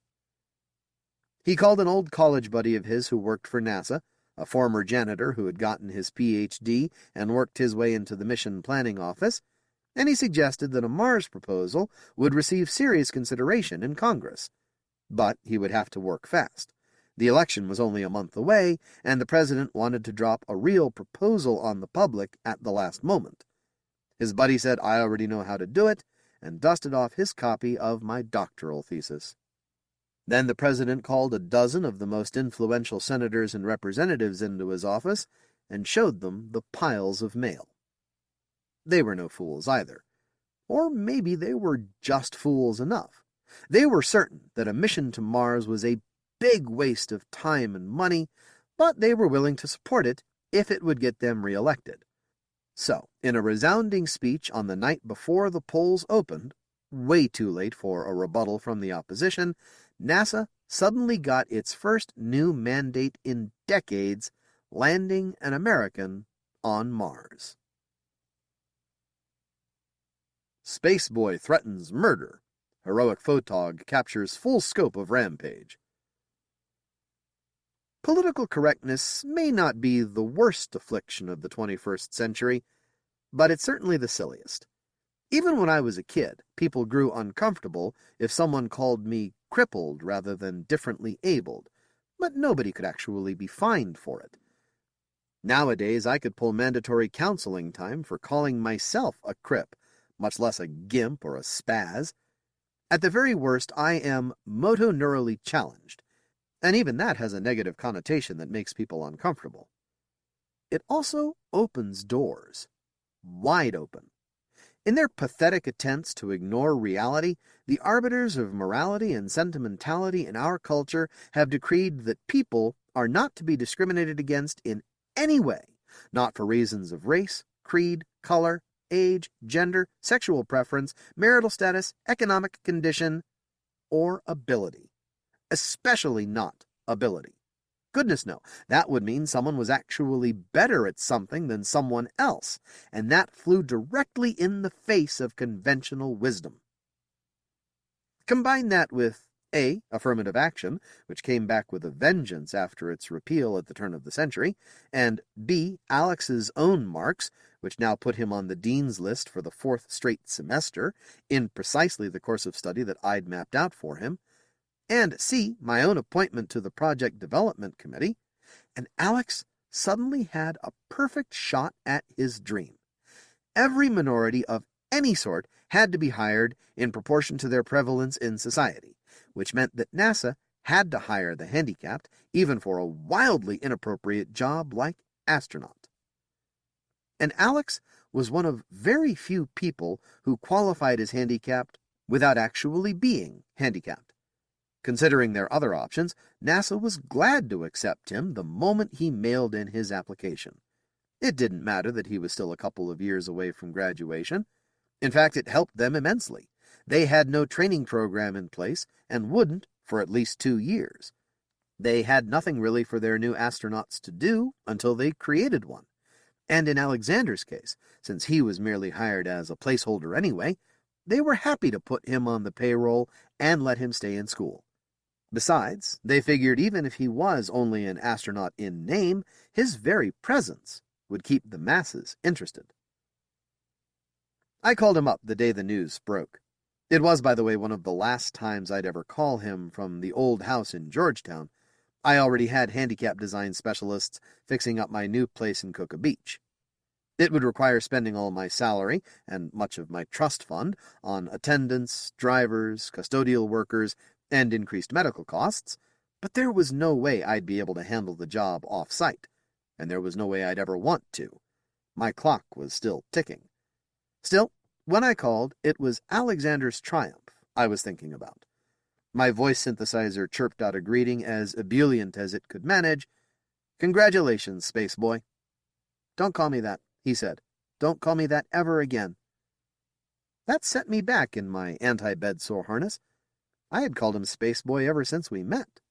He called an old college buddy of his who worked for NASA, a former janitor who had gotten his Ph.D. and worked his way into the mission planning office, and he suggested that a Mars proposal would receive serious consideration in Congress. But he would have to work fast. The election was only a month away, and the president wanted to drop a real proposal on the public at the last moment. His buddy said, "I already know how to do it," and dusted off his copy of my doctoral thesis. Then the president called a dozen of the most influential senators and representatives into his office and showed them the piles of mail. They were no fools either. Or maybe they were just fools enough. They were certain that a mission to Mars was a big waste of time and money, but they were willing to support it if it would get them reelected. So, in a resounding speech on the night before the polls opened, way too late for a rebuttal from the opposition, NASA suddenly got its first new mandate in decades, landing an American on Mars. Spaceboy threatens murder. Heroic photog captures full scope of rampage. Political correctness may not be the worst affliction of the 21st century, but it's certainly the silliest. Even when I was a kid, people grew uncomfortable if someone called me crippled rather than differently abled, but nobody could actually be fined for it. Nowadays, I could pull mandatory counseling time for calling myself a crip, much less a gimp or a spaz. At the very worst, I am motoneurally challenged, and even that has a negative connotation that makes people uncomfortable. It also opens doors, wide open. In their pathetic attempts to ignore reality, the arbiters of morality and sentimentality in our culture have decreed that people are not to be discriminated against in any way, not for reasons of race, creed, color, age, gender, sexual preference, marital status, economic condition, or ability. Especially not ability. Goodness no, that would mean someone was actually better at something than someone else, and that flew directly in the face of conventional wisdom. Combine that with A, affirmative action, which came back with a vengeance after its repeal at the turn of the century, and B, Alex's own marks, which now put him on the dean's list for the 4th straight semester, in precisely the course of study that I'd mapped out for him, and C, my own appointment to the Project Development Committee, and Alex suddenly had a perfect shot at his dream. Every minority of any sort had to be hired in proportion to their prevalence in society, which meant that NASA had to hire the handicapped, even for a wildly inappropriate job like astronaut. And Alex was one of very few people who qualified as handicapped without actually being handicapped. Considering their other options, NASA was glad to accept him the moment he mailed in his application. It didn't matter that he was still a couple of years away from graduation. In fact, it helped them immensely. They had no training program in place and wouldn't for at least 2 years. They had nothing really for their new astronauts to do until they created one. And in Alexander's case, since he was merely hired as a placeholder anyway, they were happy to put him on the payroll and let him stay in school. Besides, they figured even if he was only an astronaut in name, his very presence would keep the masses interested. I called him up the day the news broke. It was, by the way, one of the last times I'd ever call him from the old house in Georgetown. I already had handicap design specialists fixing up my new place in Cocoa Beach. It would require spending all my salary, and much of my trust fund, on attendants, drivers, custodial workers, and increased medical costs, but there was no way I'd be able to handle the job off-site, and there was no way I'd ever want to. My clock was still ticking. Still, when I called, it was Alexander's triumph I was thinking about. My voice synthesizer chirped out a greeting as ebullient as it could manage. "Congratulations, Space Boy." "Don't call me that," he said. "Don't call me that ever again." That set me back in my anti-bed sore harness. I had called him Space Boy ever since we met.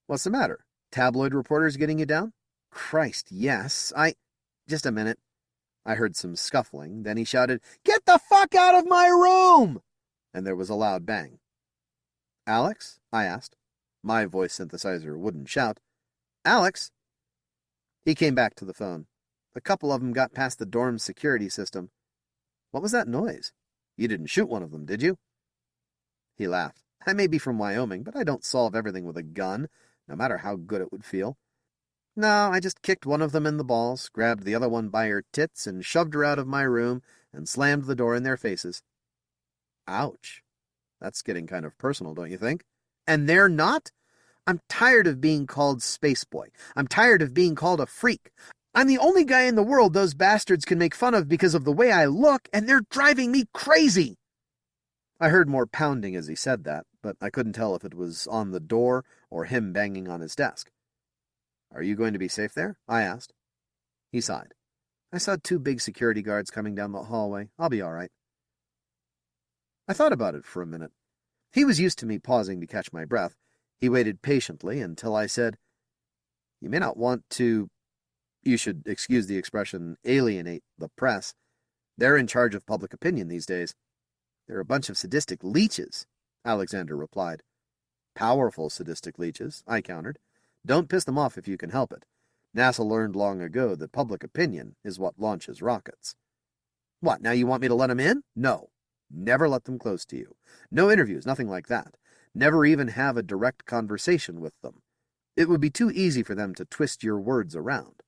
"What's the matter? Tabloid reporters getting you down?" "Christ, yes. Just a minute." I heard some scuffling, then he shouted, "Get the fuck out of my room!" And there was a loud bang. "Alex?" I asked. My voice synthesizer wouldn't shout. "Alex?" He came back to the phone. A couple of them got past the dorm's security system. "What was that noise? You didn't shoot one of them, did you?" He laughed. "I may be from Wyoming, but I don't solve everything with a gun, no matter how good it would feel. No, I just kicked one of them in the balls, grabbed the other one by her tits, and shoved her out of my room and slammed the door in their faces." Ouch. That's getting kind of personal, don't you think? And they're not? I'm tired of being called Space Boy. I'm tired of being called a freak. I'm the only guy in the world those bastards can make fun of because of the way I look, and they're driving me crazy. I heard more pounding as he said that, but I couldn't tell if it was on the door or him banging on his desk. "Are you going to be safe there?" I asked. He sighed. "I saw 2 big security guards coming down the hallway. I'll be all right." I thought about it for a minute. He was used to me pausing to catch my breath. He waited patiently until I said, "You may not want to, you should excuse the expression, alienate the press. They're in charge of public opinion these days." "They're a bunch of sadistic leeches," Alexander replied. "Powerful sadistic leeches," I countered. "Don't piss them off if you can help it. NASA learned long ago that public opinion is what launches rockets." "What, now you want me to let them in?" "No. Never let them close to you. No interviews, nothing like that. Never even have a direct conversation with them. It would be too easy for them to twist your words around.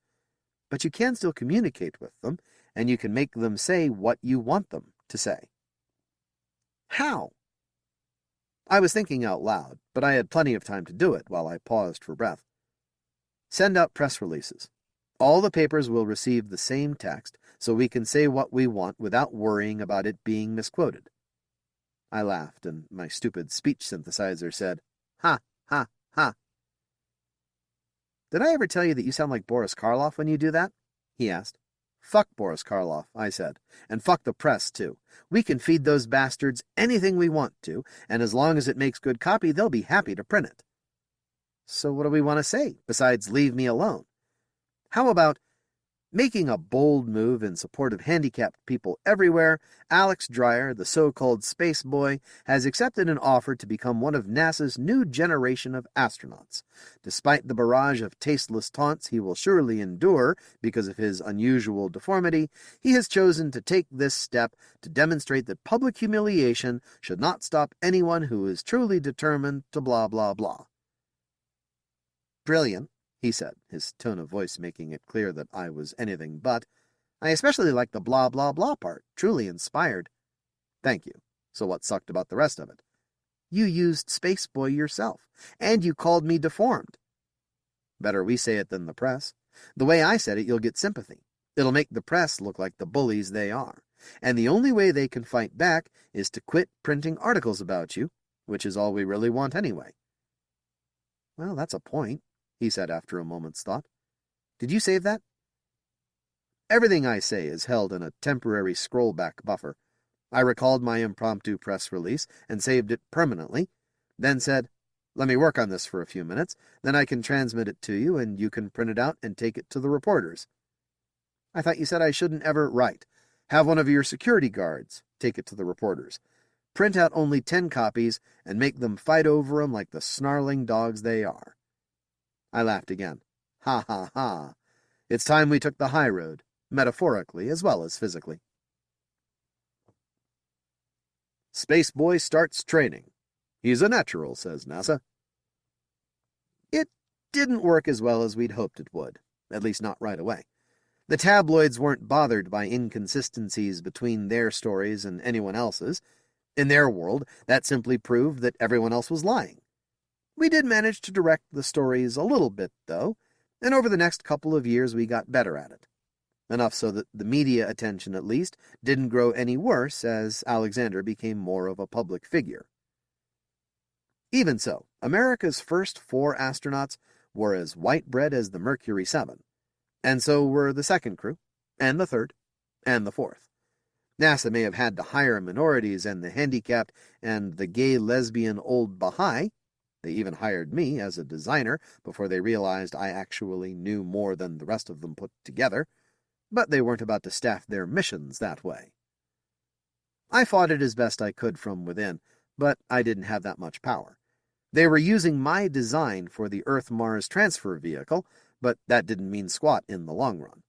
But you can still communicate with them, and you can make them say what you want them to say." "How?" I was thinking out loud, but I had plenty of time to do it while I paused for breath. "Send out press releases. All the papers will receive the same text, so we can say what we want without worrying about it being misquoted." I laughed, and my stupid speech synthesizer said, "Ha, ha, ha." "Did I ever tell you that you sound like Boris Karloff when you do that?" he asked. "Fuck Boris Karloff," I said, "and fuck the press, too. We can feed those bastards anything we want to, and as long as it makes good copy, they'll be happy to print it." "So what do we want to say, besides leave me alone?" "How about making a bold move in support of handicapped people everywhere? Alex Dreyer, the so-called Space Boy, has accepted an offer to become one of NASA's new generation of astronauts. Despite the barrage of tasteless taunts he will surely endure because of his unusual deformity, he has chosen to take this step to demonstrate that public humiliation should not stop anyone who is truly determined to blah blah blah." "Brilliant," he said, his tone of voice making it clear that I was anything but. "I especially like the blah blah blah part. Truly inspired." "Thank you. So what sucked about the rest of it?" "You used Space Boy yourself, and you called me deformed." "Better we say it than the press. The way I said it, you'll get sympathy. It'll make the press look like the bullies they are. And the only way they can fight back is to quit printing articles about you, which is all we really want anyway." "Well, that's a point," he said after a moment's thought. "Did you save that?" Everything I say is held in a temporary scrollback buffer. I recalled my impromptu press release and saved it permanently, then said, "Let me work on this for a few minutes, then I can transmit it to you and you can print it out and take it to the reporters." "I thought you said I shouldn't ever write." Have one of your security guards take it to the reporters. Print out only 10 copies and make them fight over 'em like the snarling dogs they are." I laughed again. Ha ha ha. It's time we took the high road, metaphorically as well as physically. Space Boy starts training. He's a natural, says NASA. It didn't work as well as we'd hoped it would, at least not right away. The tabloids weren't bothered by inconsistencies between their stories and anyone else's. In their world, that simply proved that everyone else was lying. We did manage to direct the stories a little bit, though, and over the next couple of years we got better at it. Enough so that the media attention, at least, didn't grow any worse as Alexander became more of a public figure. Even so, America's first 4 astronauts were as white bread as the Mercury 7, and so were the second crew, and the third, and the fourth. NASA may have had to hire minorities and the handicapped and the gay lesbian old Baha'i. They even hired me as a designer before they realized I actually knew more than the rest of them put together, but they weren't about to staff their missions that way. I fought it as best I could from within, but I didn't have that much power. They were using my design for the Earth-Mars transfer vehicle, but that didn't mean squat in the long run.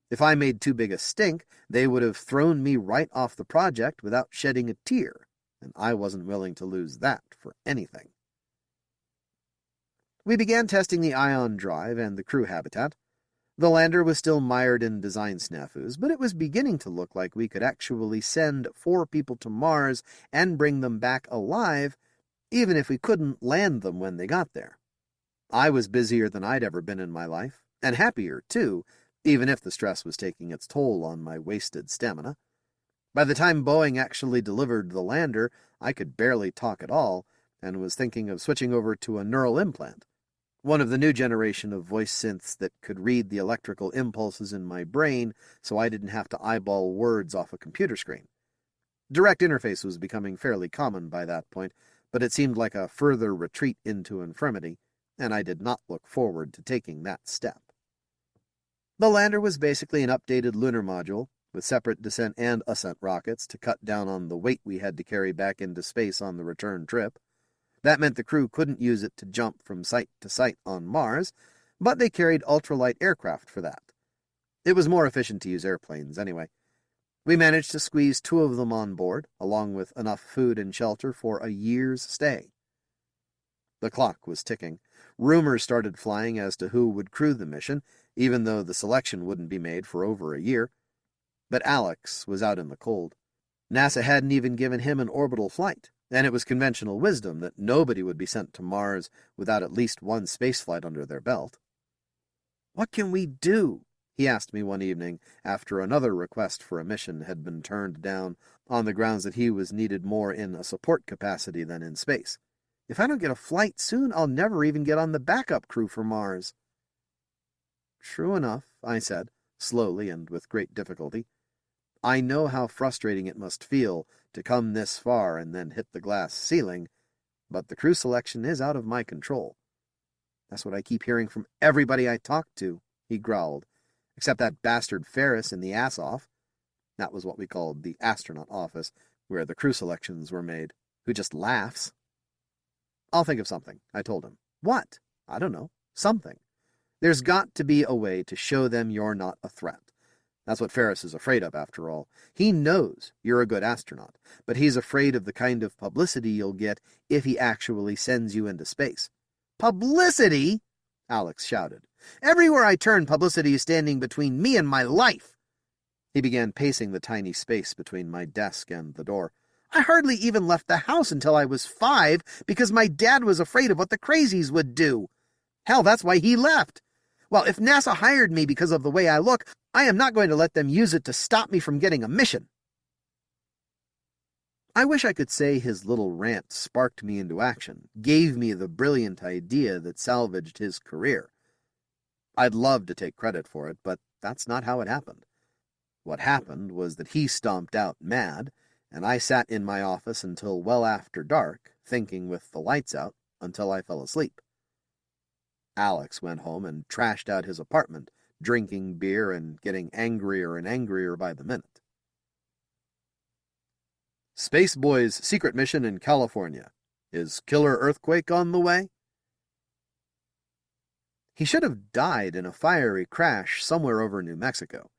If I made too big a stink, they would have thrown me right off the project without shedding a tear, and I wasn't willing to lose that for anything. We began testing the ion drive and the crew habitat. The lander was still mired in design snafus, but it was beginning to look like we could actually send 4 people to Mars and bring them back alive, even if we couldn't land them when they got there. I was busier than I'd ever been in my life, and happier, too, even if the stress was taking its toll on my wasted stamina. By the time Boeing actually delivered the lander, I could barely talk at all, and was thinking of switching over to a neural implant, one of the new generation of voice synths that could read the electrical impulses in my brain so I didn't have to eyeball words off a computer screen. Direct interface was becoming fairly common by that point, but it seemed like a further retreat into infirmity, and I did not look forward to taking that step. The lander was basically an updated lunar module, with separate descent and ascent rockets to cut down on the weight we had to carry back into space on the return trip. That meant the crew couldn't use it to jump from site to site on Mars, but they carried ultralight aircraft for that. It was more efficient to use airplanes anyway. We managed to squeeze 2 of them on board, along with enough food and shelter for a year's stay. The clock was ticking. Rumors started flying as to who would crew the mission, even though the selection wouldn't be made for over a year. But Alex was out in the cold. NASA hadn't even given him an orbital flight, and it was conventional wisdom that nobody would be sent to Mars without at least 1 spaceflight under their belt. "What can we do?" he asked me one evening after another request for a mission had been turned down on the grounds that he was needed more in a support capacity than in space. "If I don't get a flight soon, I'll never even get on the backup crew for Mars." "True enough," I said, slowly and with great difficulty. "I know how frustrating it must feel to come this far and then hit the glass ceiling, but the crew selection is out of my control." "That's what I keep hearing from everybody I talk to," he growled, "except that bastard Ferris in the ass-off." That was what we called the astronaut office, where the crew selections were made, who just laughs. "I'll think of something," I told him. "What?" "I don't know. Something. There's got to be a way to show them you're not a threat. That's what Ferris is afraid of, after all. He knows you're a good astronaut, but he's afraid of the kind of publicity you'll get if he actually sends you into space." "Publicity?" Alex shouted. "Everywhere I turn, publicity is standing between me and my life." He began pacing the tiny space between my desk and the door. "I hardly even left the house until I was 5 because my dad was afraid of what the crazies would do. Hell, that's why he left. Well, if NASA hired me because of the way I look, I am not going to let them use it to stop me from getting a mission." I wish I could say his little rant sparked me into action, gave me the brilliant idea that salvaged his career. I'd love to take credit for it, but that's not how it happened. What happened was that he stomped out mad, and I sat in my office until well after dark, thinking with the lights out, until I fell asleep. Alex went home and trashed out his apartment, drinking beer and getting angrier and angrier by the minute. Space Boy's secret mission in California. Is killer earthquake on the way? He should have died in a fiery crash somewhere over New Mexico.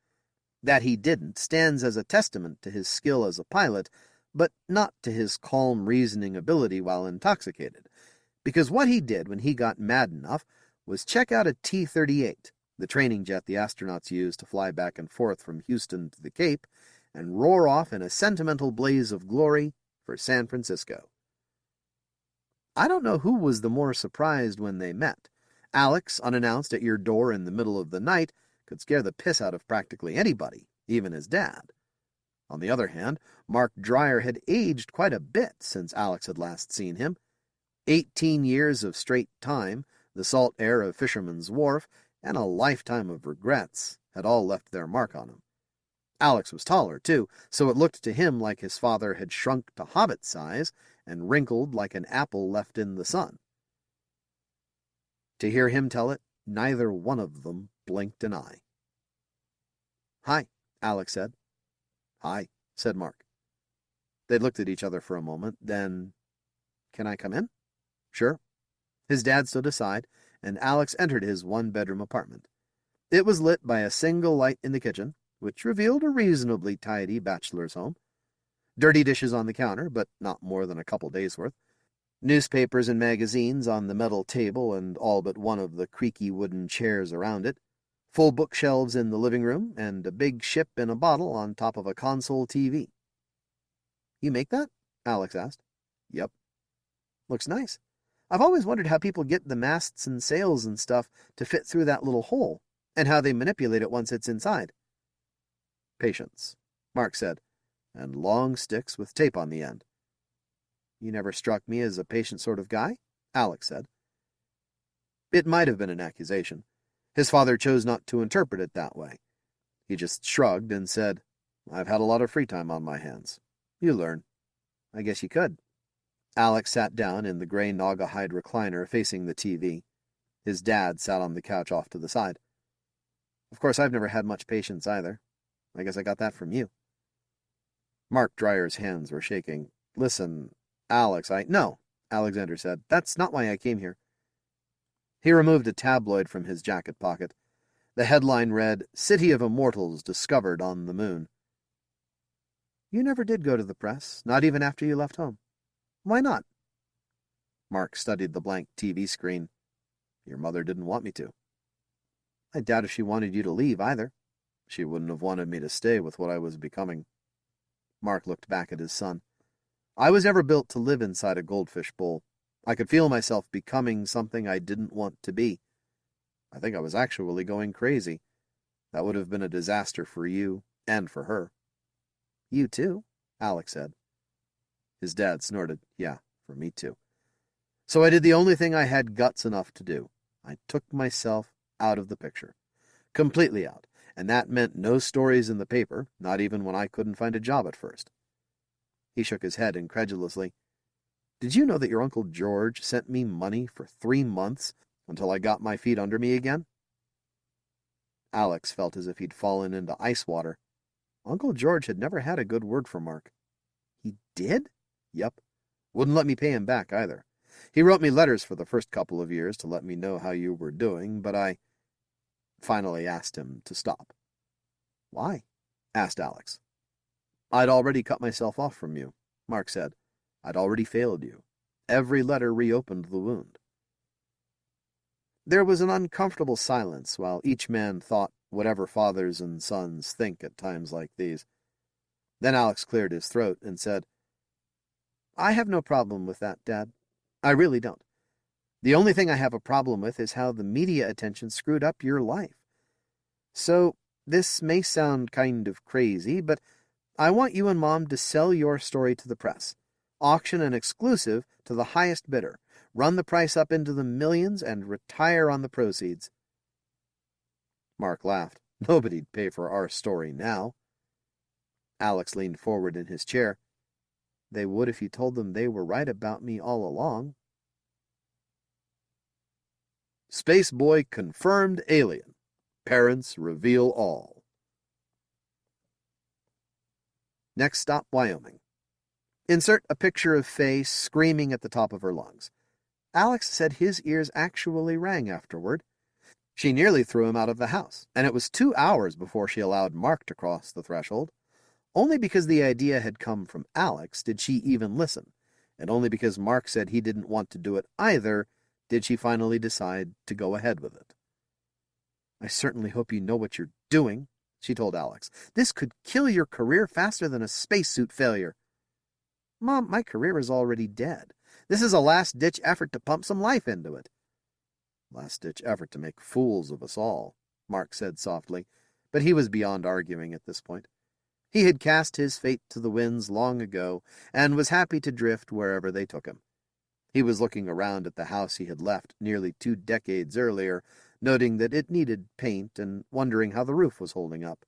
That he didn't stands as a testament to his skill as a pilot, but not to his calm reasoning ability while intoxicated, because what he did when he got mad enough was check out a T-38, the training jet the astronauts used to fly back and forth from Houston to the Cape, and roar off in a sentimental blaze of glory for San Francisco. I don't know who was the more surprised when they met. Alex, unannounced at your door in the middle of the night, could scare the piss out of practically anybody, even his dad. On the other hand, Mark Dreyer had aged quite a bit since Alex had last seen him. 18 years of straight time, the salt air of Fisherman's Wharf, and a lifetime of regrets had all left their mark on him. Alex was taller, too, so it looked to him like his father had shrunk to hobbit size and wrinkled like an apple left in the sun. To hear him tell it, neither one of them blinked an eye. "Hi," Alex said. "Hi," said Mark. They looked at each other for a moment, then, "Can I come in?" "Sure." His dad stood aside, and Alex entered his one-bedroom apartment. It was lit by a single light in the kitchen, which revealed a reasonably tidy bachelor's home. Dirty dishes on the counter, but not more than a couple days' worth. Newspapers and magazines on the metal table and all but one of the creaky wooden chairs around it. Full bookshelves in the living room, and a big ship in a bottle on top of a console TV. "You make that?" Alex asked. "Yep." "Looks nice. I've always wondered how people get the masts and sails and stuff to fit through that little hole, and how they manipulate it once it's inside." "Patience," Mark said, "and long sticks with tape on the end." "You never struck me as a patient sort of guy," Alex said. It might have been an accusation. His father chose not to interpret it that way. He just shrugged and said, "I've had a lot of free time on my hands. You learn. I guess you could." Alex sat down in the gray Naugahyde recliner facing the TV. His dad sat on the couch off to the side. "Of course, I've never had much patience either. I guess I got that from you." Mark Dreyer's hands were shaking. "Listen, Alex, No," Alexander said. "That's not why I came here." He removed a tabloid from his jacket pocket. The headline read, "City of Immortals Discovered on the Moon." "You never did go to the press, not even after you left home. Why not?" Mark studied the blank TV screen. "Your mother didn't want me to." "I doubt if she wanted you to leave, either." "She wouldn't have wanted me to stay with what I was becoming." Mark looked back at his son. "I was never built to live inside a goldfish bowl. I could feel myself becoming something I didn't want to be. I think I was actually going crazy. That would have been a disaster for you and for her." "You too," Alex said. His dad snorted. "Yeah, for me too." "So I did the only thing I had guts enough to do. I took myself out of the picture. Completely out. And that meant no stories in the paper, not even when I couldn't find a job at first." He shook his head incredulously. "Did you know that your Uncle George sent me money for 3 months until I got my feet under me again?" Alex felt as if he'd fallen into ice water. Uncle George had never had a good word for Mark. "He did?" "Yep. Wouldn't let me pay him back, either. He wrote me letters for the first couple of years to let me know how you were doing, but I finally asked him to stop." "Why?" asked Alex. "I'd already cut myself off from you," Mark said. "I'd already failed you. Every letter reopened the wound." There was an uncomfortable silence while each man thought whatever fathers and sons think at times like these. Then Alex cleared his throat and said, "I have no problem with that, Dad. I really don't. The only thing I have a problem with is how the media attention screwed up your life. So, this may sound kind of crazy, but I want you and Mom to sell your story to the press. Auction an exclusive to the highest bidder. Run the price up into the millions and retire on the proceeds." Mark laughed. "Nobody'd pay for our story now." Alex leaned forward in his chair. "They would if you told them they were right about me all along." Space Boy confirmed alien. Parents reveal all. Next stop, Wyoming. Insert a picture of Faye screaming at the top of her lungs. Alex said his ears actually rang afterward. She nearly threw him out of the house, and it was 2 hours before she allowed Mark to cross the threshold. Only because the idea had come from Alex did she even listen, and only because Mark said he didn't want to do it either did she finally decide to go ahead with it. "I certainly hope you know what you're doing," she told Alex. "This could kill your career faster than a spacesuit failure." "Mom, my career is already dead. This is a last-ditch effort to pump some life into it." "Last-ditch effort to make fools of us all," Mark said softly, but he was beyond arguing at this point. He had cast his fate to the winds long ago, and was happy to drift wherever they took him. He was looking around at the house he had left nearly 2 decades earlier, noting that it needed paint and wondering how the roof was holding up.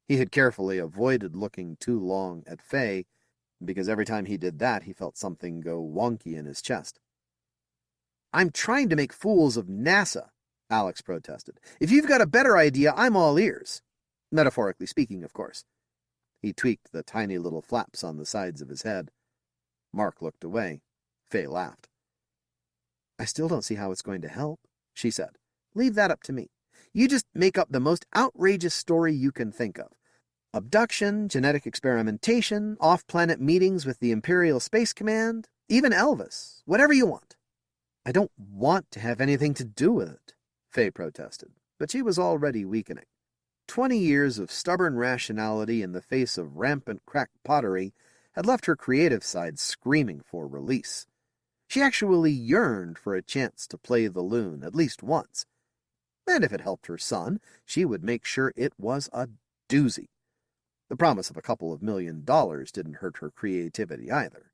He had carefully avoided looking too long at Faye, because every time he did that he felt something go wonky in his chest. "I'm trying to make fools of NASA," Alex protested. "If you've got a better idea, I'm all ears. Metaphorically speaking, of course." He tweaked the tiny little flaps on the sides of his head. Mark looked away. Faye laughed. "I still don't see how it's going to help," she said. "Leave that up to me. You just make up the most outrageous story you can think of. Abduction, genetic experimentation, off-planet meetings with the Imperial Space Command, even Elvis, whatever you want." "I don't want to have anything to do with it," Faye protested, but she was already weakening. 20 years of stubborn rationality in the face of rampant crackpottery had left her creative side screaming for release. She actually yearned for a chance to play the loon at least once. And if it helped her son, she would make sure it was a doozy. The promise of a couple of $1 million didn't hurt her creativity either.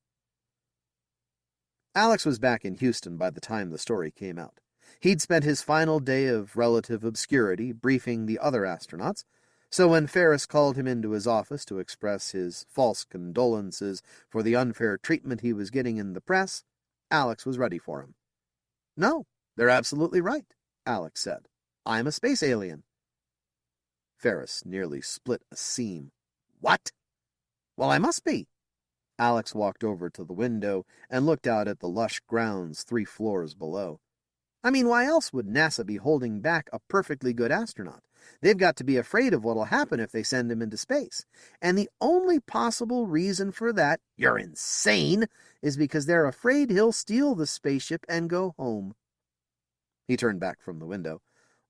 Alex was back in Houston by the time the story came out. He'd spent his final day of relative obscurity briefing the other astronauts, so when Ferris called him into his office to express his false condolences for the unfair treatment he was getting in the press, Alex was ready for him. "No, they're absolutely right," Alex said. "I'm a space alien." Ferris nearly split a seam. "What?" "Well, I must be." Alex walked over to the window and looked out at the lush grounds 3 floors below. "I mean, why else would NASA be holding back a perfectly good astronaut? They've got to be afraid of what'll happen if they send him into space. And the only possible reason for that, you're insane, is because they're afraid he'll steal the spaceship and go home." He turned back from the window.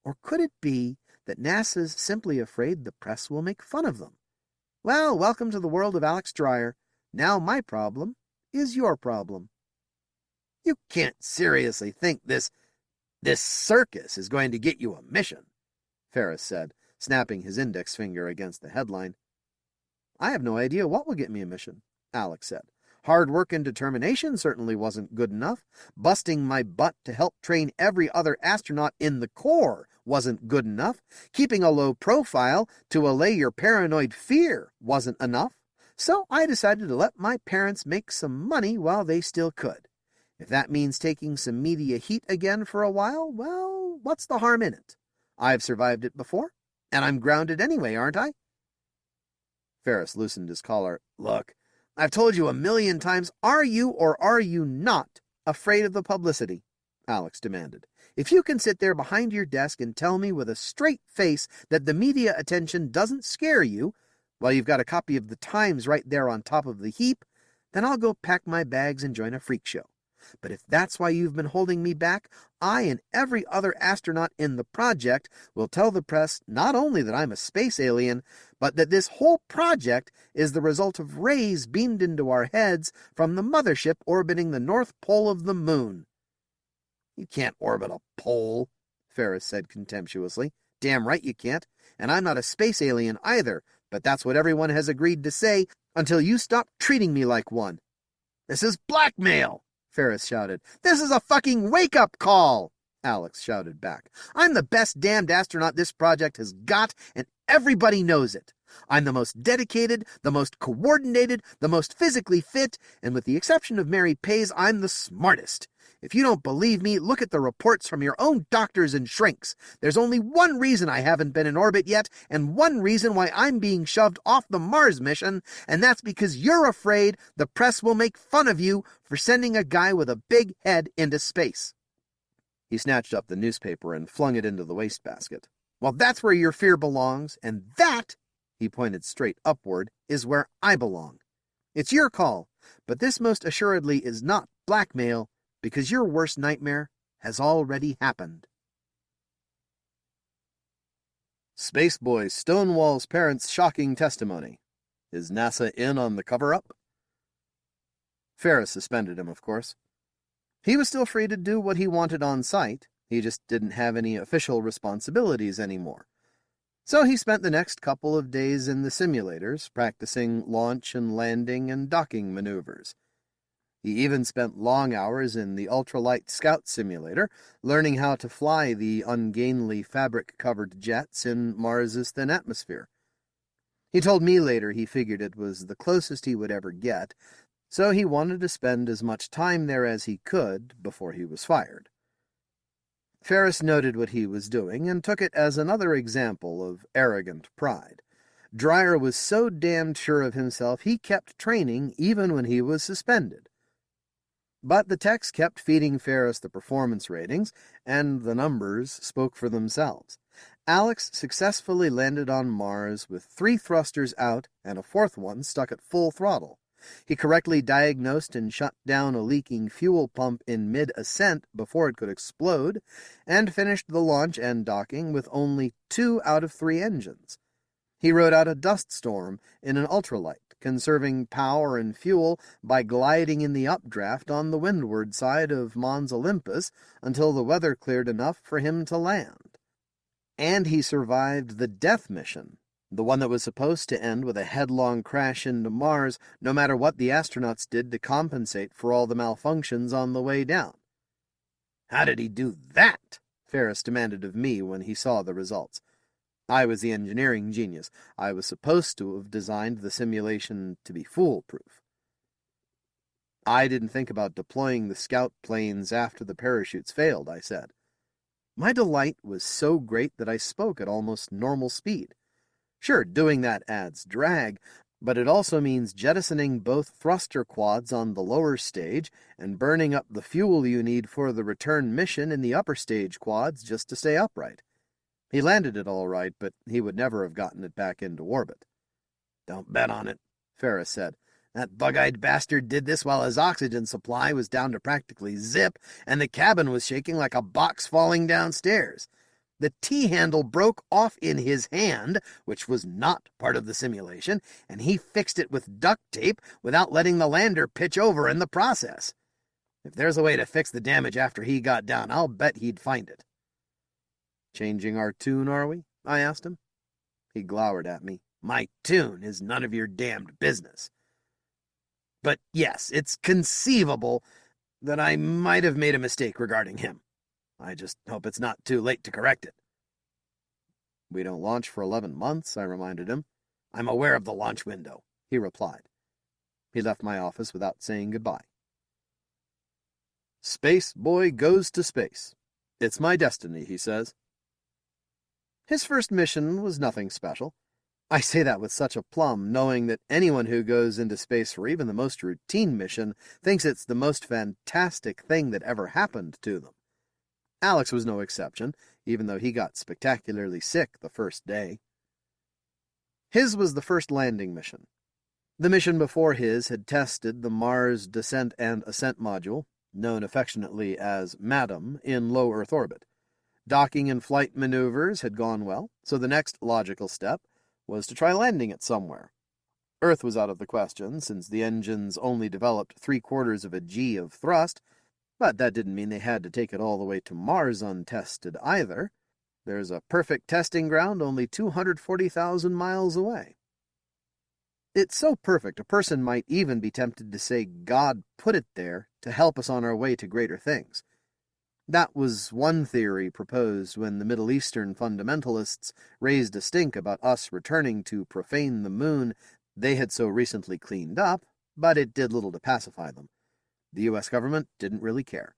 "Or could it be that NASA's simply afraid the press will make fun of them? Well, welcome to the world of Alex Dreyer. Now my problem is your problem." "You can't seriously think this circus is going to get you a mission," Ferris said, snapping his index finger against the headline. "I have no idea what will get me a mission," Alex said. "Hard work and determination certainly wasn't good enough. Busting my butt to help train every other astronaut in the Corps wasn't good enough. Keeping a low profile to allay your paranoid fear wasn't enough. So I decided to let my parents make some money while they still could. If that means taking some media heat again for a while, well, what's the harm in it? I've survived it before, and I'm grounded anyway, aren't I?" Ferris loosened his collar. "Look, I've told you 1,000,000 times, are you or are you not afraid of the publicity?" Alex demanded. "If you can sit there behind your desk and tell me with a straight face that the media attention doesn't scare you, while you've got a copy of the Times right there on top of the heap, then I'll go pack my bags and join a freak show. But if that's why you've been holding me back, I and every other astronaut in the project will tell the press not only that I'm a space alien, but that this whole project is the result of rays beamed into our heads from the mothership orbiting the North Pole of the moon." "You can't orbit a pole," Ferris said contemptuously. "Damn right you can't. And I'm not a space alien either, but that's what everyone has agreed to say until you stop treating me like one." "This is blackmail!" Ferris shouted. "This is a fucking wake-up call!" Alex shouted back. "I'm the best damned astronaut this project has got, and Everybody knows it. I'm the most dedicated, the most coordinated, the most physically fit, and with the exception of Mary Pays, I'm the smartest. If you don't believe me, look at the reports from your own doctors and shrinks. There's only one reason I haven't been in orbit yet, and one reason why I'm being shoved off the Mars mission, and that's because you're afraid the press will make fun of you for sending a guy with a big head into space. He snatched up the newspaper and flung it into the wastebasket. Well, that's where your fear belongs, and that, he pointed straight upward, is where I belong. It's your call, but this most assuredly is not blackmail, because your worst nightmare has already happened. Spaceboy Stonewall's parents' shocking testimony. Is NASA in on the cover-up? Ferris suspended him, of course. He was still free to do what he wanted on site. He just didn't have any official responsibilities anymore. So he spent the next couple of days in the simulators, practicing launch and landing and docking maneuvers. He even spent long hours in the ultralight scout simulator, learning how to fly the ungainly fabric-covered jets in Mars's thin atmosphere. He told me later he figured it was the closest he would ever get, so he wanted to spend as much time there as he could before he was fired. Ferris noted what he was doing and took it as another example of arrogant pride. Dreyer was so damned sure of himself he kept training even when he was suspended. But the techs kept feeding Ferris the performance ratings, and the numbers spoke for themselves. Alex successfully landed on Mars with 3 thrusters out and a 4th one stuck at full throttle. He correctly diagnosed and shut down a leaking fuel pump in mid-ascent before it could explode, and finished the launch and docking with only 2 out of 3 engines. He rode out a dust storm in an ultralight, conserving power and fuel by gliding in the updraft on the windward side of Mons Olympus until the weather cleared enough for him to land. And he survived the death mission, the one that was supposed to end with a headlong crash into Mars, no matter what the astronauts did to compensate for all the malfunctions on the way down. "How did he do that?" Ferris demanded of me when he saw the results. I was the engineering genius. I was supposed to have designed the simulation to be foolproof. "I didn't think about deploying the scout planes after the parachutes failed," I said. My delight was so great that I spoke at almost normal speed. Sure, doing that adds drag, but it also means jettisoning both thruster quads on the lower stage and burning up the fuel you need for the return mission in the upper stage quads just to stay upright. He landed it all right, but he would never have gotten it back into orbit. "Don't bet on it," Ferris said. "That bug-eyed bastard did this while his oxygen supply was down to practically zip, and the cabin was shaking like a box falling downstairs. The T-handle broke off in his hand, which was not part of the simulation, and he fixed it with duct tape without letting the lander pitch over in the process. If there's a way to fix the damage after he got down, I'll bet he'd find it." "Changing our tune, are we?" I asked him. He glowered at me. "My tune is none of your damned business. But yes, it's conceivable that I might have made a mistake regarding him. I just hope it's not too late to correct it." "We don't launch for 11 months, I reminded him. "I'm aware of the launch window," he replied. He left my office without saying goodbye. Space Boy goes to space. "It's my destiny," he says. His first mission was nothing special. I say that with such aplomb, knowing that anyone who goes into space for even the most routine mission thinks it's the most fantastic thing that ever happened to them. Alex was no exception, even though he got spectacularly sick the first day. His was the first landing mission. The mission before his had tested the Mars Descent and Ascent Module, known affectionately as MADAM, in low Earth orbit. Docking and flight maneuvers had gone well, so the next logical step was to try landing it somewhere. Earth was out of the question, since the engines only developed 3/4 of a G of thrust, but that didn't mean they had to take it all the way to Mars untested either. There's a perfect testing ground only 240,000 miles away. It's so perfect a person might even be tempted to say God put it there to help us on our way to greater things. That was one theory proposed when the Middle Eastern fundamentalists raised a stink about us returning to profane the moon they had so recently cleaned up, but it did little to pacify them. The U.S. government didn't really care.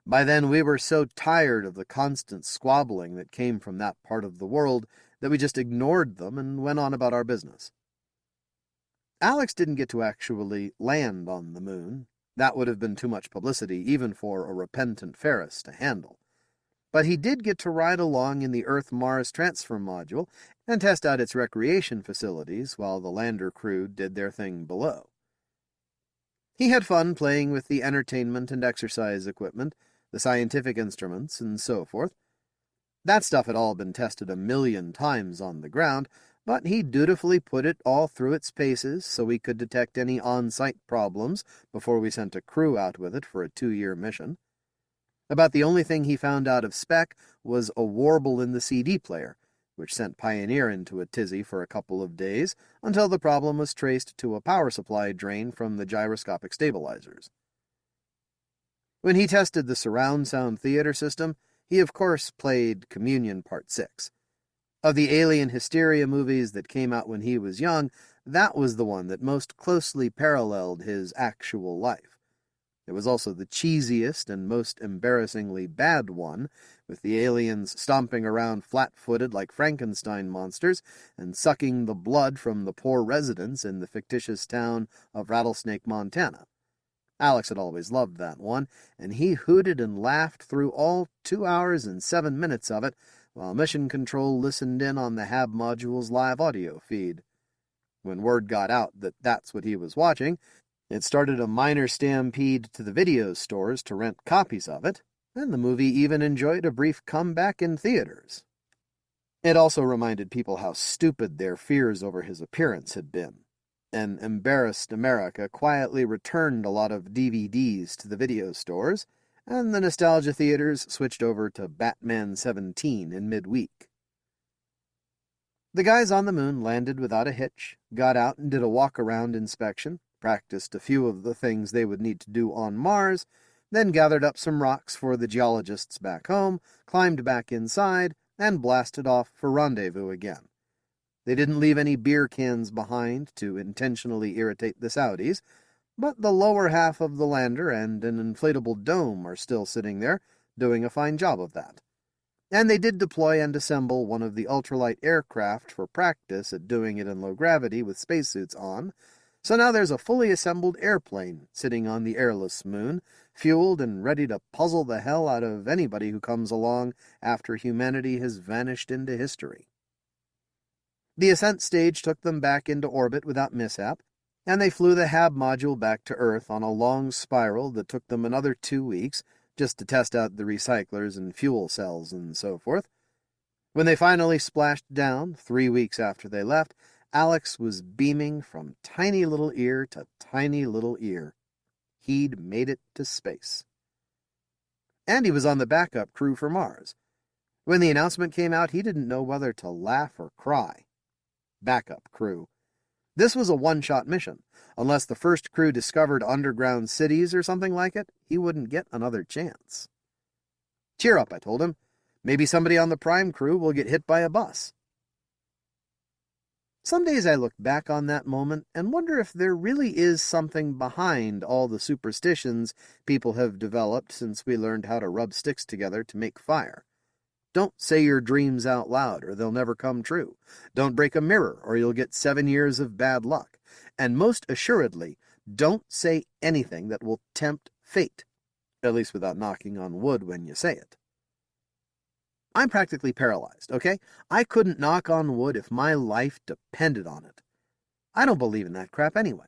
By then we were so tired of the constant squabbling that came from that part of the world that we just ignored them and went on about our business. Alex didn't get to actually land on the moon. That would have been too much publicity, even for a repentant Ferris to handle. But he did get to ride along in the Earth-Mars transfer module and test out its recreation facilities while the lander crew did their thing below. He had fun playing with the entertainment and exercise equipment, the scientific instruments, and so forth. That stuff had all been tested 1,000,000 times on the ground, but he dutifully put it all through its paces so we could detect any on-site problems before we sent a crew out with it for a 2-year mission. About the only thing he found out of spec was a warble in the CD player, which sent Pioneer into a tizzy for a couple of days until the problem was traced to a power supply drain from the gyroscopic stabilizers. When he tested the surround sound theater system, he of course played Communion Part 6. Of the alien hysteria movies that came out when he was young, that was the one that most closely paralleled his actual life. It was also the cheesiest and most embarrassingly bad one, with the aliens stomping around flat-footed like Frankenstein monsters and sucking the blood from the poor residents in the fictitious town of Rattlesnake, Montana. Alex had always loved that one, and he hooted and laughed through all 2 hours and 7 minutes of it, while Mission Control listened in on the HAB module's live audio feed. When word got out that that's what he was watching, it started a minor stampede to the video stores to rent copies of it, and the movie even enjoyed a brief comeback in theaters. It also reminded people how stupid their fears over his appearance had been. An embarrassed America quietly returned a lot of DVDs to the video stores, and the nostalgia theaters switched over to Batman 17 in midweek. The guys on the moon landed without a hitch, got out and did a walk-around inspection, practiced a few of the things they would need to do on Mars, then gathered up some rocks for the geologists back home, climbed back inside, and blasted off for rendezvous again. They didn't leave any beer cans behind to intentionally irritate the Saudis, but the lower half of the lander and an inflatable dome are still sitting there, doing a fine job of that. And they did deploy and assemble one of the ultralight aircraft for practice at doing it in low gravity with spacesuits on, so now there's a fully assembled airplane sitting on the airless moon, fueled and ready to puzzle the hell out of anybody who comes along after humanity has vanished into history. The ascent stage took them back into orbit without mishap, and they flew the HAB module back to Earth on a long spiral that took them another 2 weeks, just to test out the recyclers and fuel cells and so forth. When they finally splashed down, 3 weeks after they left, Alex was beaming from tiny little ear to tiny little ear. He'd made it to space. And he was on the backup crew for Mars. When the announcement came out, he didn't know whether to laugh or cry. Backup crew. This was a one-shot mission. Unless the first crew discovered underground cities or something like it, he wouldn't get another chance. Cheer up, I told him. Maybe somebody on the Prime crew will get hit by a bus. Some days I look back on that moment and wonder if there really is something behind all the superstitions people have developed since we learned how to rub sticks together to make fire. Don't say your dreams out loud, or they'll never come true. Don't break a mirror, or you'll get 7 years of bad luck. And most assuredly, don't say anything that will tempt fate, at least without knocking on wood when you say it. I'm practically paralyzed, okay? I couldn't knock on wood if my life depended on it. I don't believe in that crap anyway.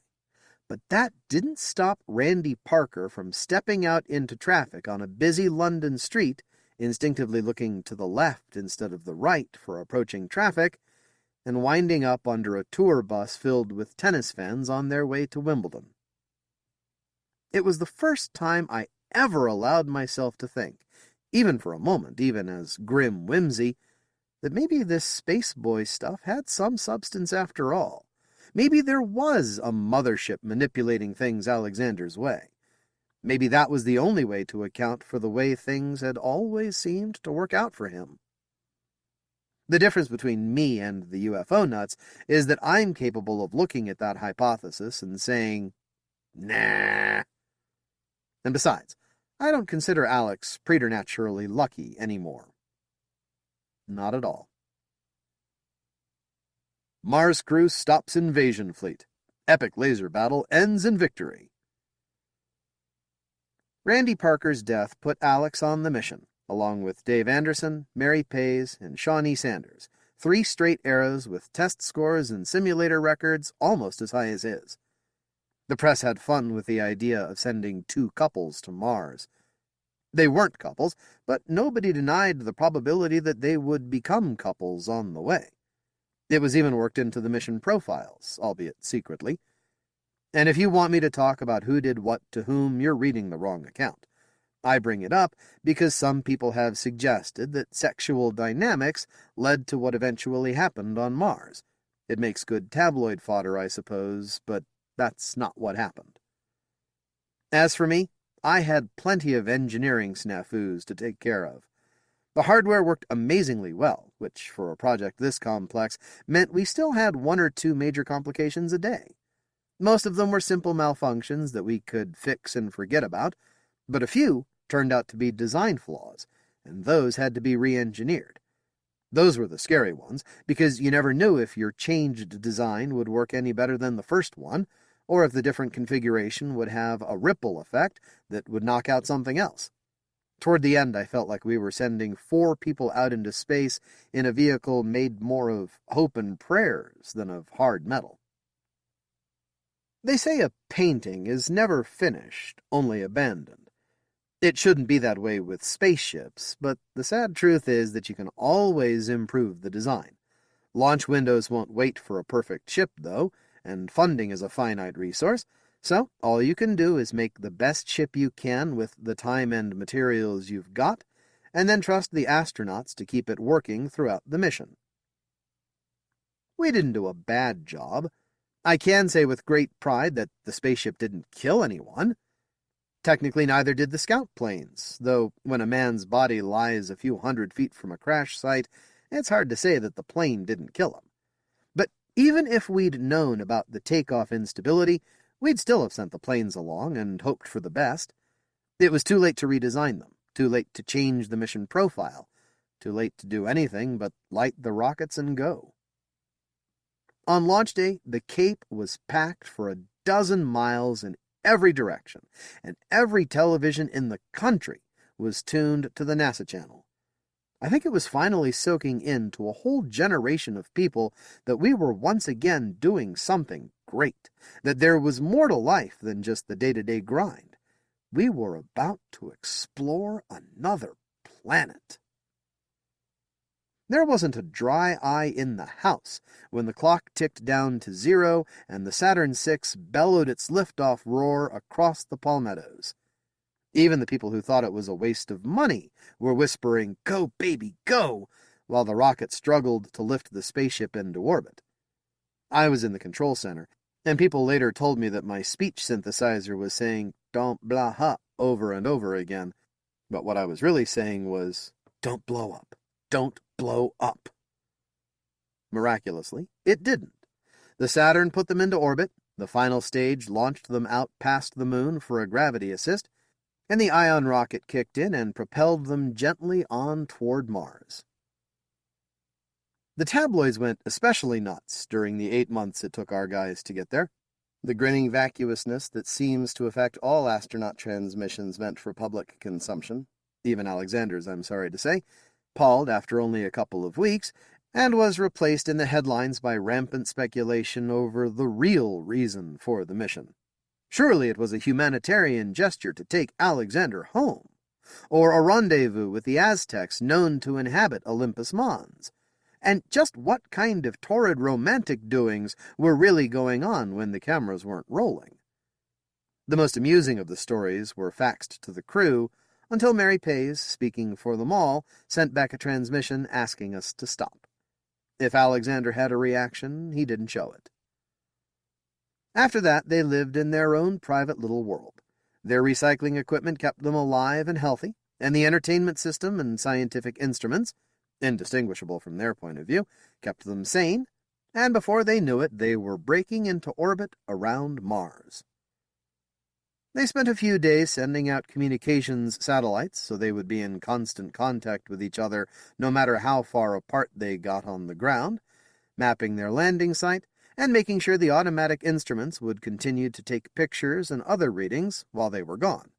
But that didn't stop Randy Parker from stepping out into traffic on a busy London street, instinctively looking to the left instead of the right for approaching traffic, and winding up under a tour bus filled with tennis fans on their way to Wimbledon. It was the first time I ever allowed myself to think, even for a moment, even as grim whimsy, that maybe this space boy stuff had some substance after all. Maybe there was a mothership manipulating things Alexander's way. Maybe that was the only way to account for the way things had always seemed to work out for him. The difference between me and the UFO nuts is that I'm capable of looking at that hypothesis and saying, nah. And besides, I don't consider Alex preternaturally lucky anymore. Not at all. Mars crew stops invasion fleet. Epic laser battle ends in victory. Randy Parker's death put Alex on the mission, along with Dave Anderson, Mary Pays, and Shawnee Sanders, 3 straight eras with test scores and simulator records almost as high as his. The press had fun with the idea of sending 2 couples to Mars. They weren't couples, but nobody denied the probability that they would become couples on the way. It was even worked into the mission profiles, albeit secretly. And if you want me to talk about who did what to whom, you're reading the wrong account. I bring it up because some people have suggested that sexual dynamics led to what eventually happened on Mars. It makes good tabloid fodder, I suppose, but that's not what happened. As for me, I had plenty of engineering snafus to take care of. The hardware worked amazingly well, which, for a project this complex, meant we still had 1 or 2 major complications a day. Most of them were simple malfunctions that we could fix and forget about, but a few turned out to be design flaws, and those had to be re-engineered. Those were the scary ones, because you never knew if your changed design would work any better than the first one, or if the different configuration would have a ripple effect that would knock out something else. Toward the end, I felt like we were sending 4 people out into space in a vehicle made more of hope and prayers than of hard metal. They say a painting is never finished, only abandoned. It shouldn't be that way with spaceships, but the sad truth is that you can always improve the design. Launch windows won't wait for a perfect ship, though, and funding is a finite resource, so all you can do is make the best ship you can with the time and materials you've got, and then trust the astronauts to keep it working throughout the mission. We didn't do a bad job. I can say with great pride that the spaceship didn't kill anyone. Technically, neither did the scout planes, though when a man's body lies a few 100 feet from a crash site, it's hard to say that the plane didn't kill him. But even if we'd known about the takeoff instability, we'd still have sent the planes along and hoped for the best. It was too late to redesign them, too late to change the mission profile, too late to do anything but light the rockets and go. On launch day, the Cape was packed for a dozen miles in every direction, and every television in the country was tuned to the NASA channel. I think it was finally soaking into a whole generation of people that we were once again doing something great, that there was more to life than just the day-to-day grind. We were about to explore another planet. There wasn't a dry eye in the house when the clock ticked down to 0 and the Saturn VI bellowed its liftoff roar across the palmettos. Even the people who thought it was a waste of money were whispering, "Go, baby, go!" while the rocket struggled to lift the spaceship into orbit. I was in the control center, and people later told me that my speech synthesizer was saying, "Don't blah ha," over and over again. But what I was really saying was, "Don't blow up. Don't blow up." Miraculously, it didn't. The Saturn put them into orbit, the final stage launched them out past the moon for a gravity assist, and the ion rocket kicked in and propelled them gently on toward Mars. The tabloids went especially nuts during the 8 months it took our guys to get there. The grinning vacuousness that seems to affect all astronaut transmissions meant for public consumption, even Alexander's, I'm sorry to say, palled after only a couple of weeks, and was replaced in the headlines by rampant speculation over the real reason for the mission. Surely it was a humanitarian gesture to take Alexander home, or a rendezvous with the Aztecs known to inhabit Olympus Mons. And just what kind of torrid romantic doings were really going on when the cameras weren't rolling? The most amusing of the stories were faxed to the crew, until Mary Pays, speaking for them all, sent back a transmission asking us to stop. If Alexander had a reaction, he didn't show it. After that, they lived in their own private little world. Their recycling equipment kept them alive and healthy, and the entertainment system and scientific instruments, indistinguishable from their point of view, kept them sane, and before they knew it, they were breaking into orbit around Mars. They spent a few days sending out communications satellites so they would be in constant contact with each other no matter how far apart they got on the ground, mapping their landing site, and making sure the automatic instruments would continue to take pictures and other readings while they were gone.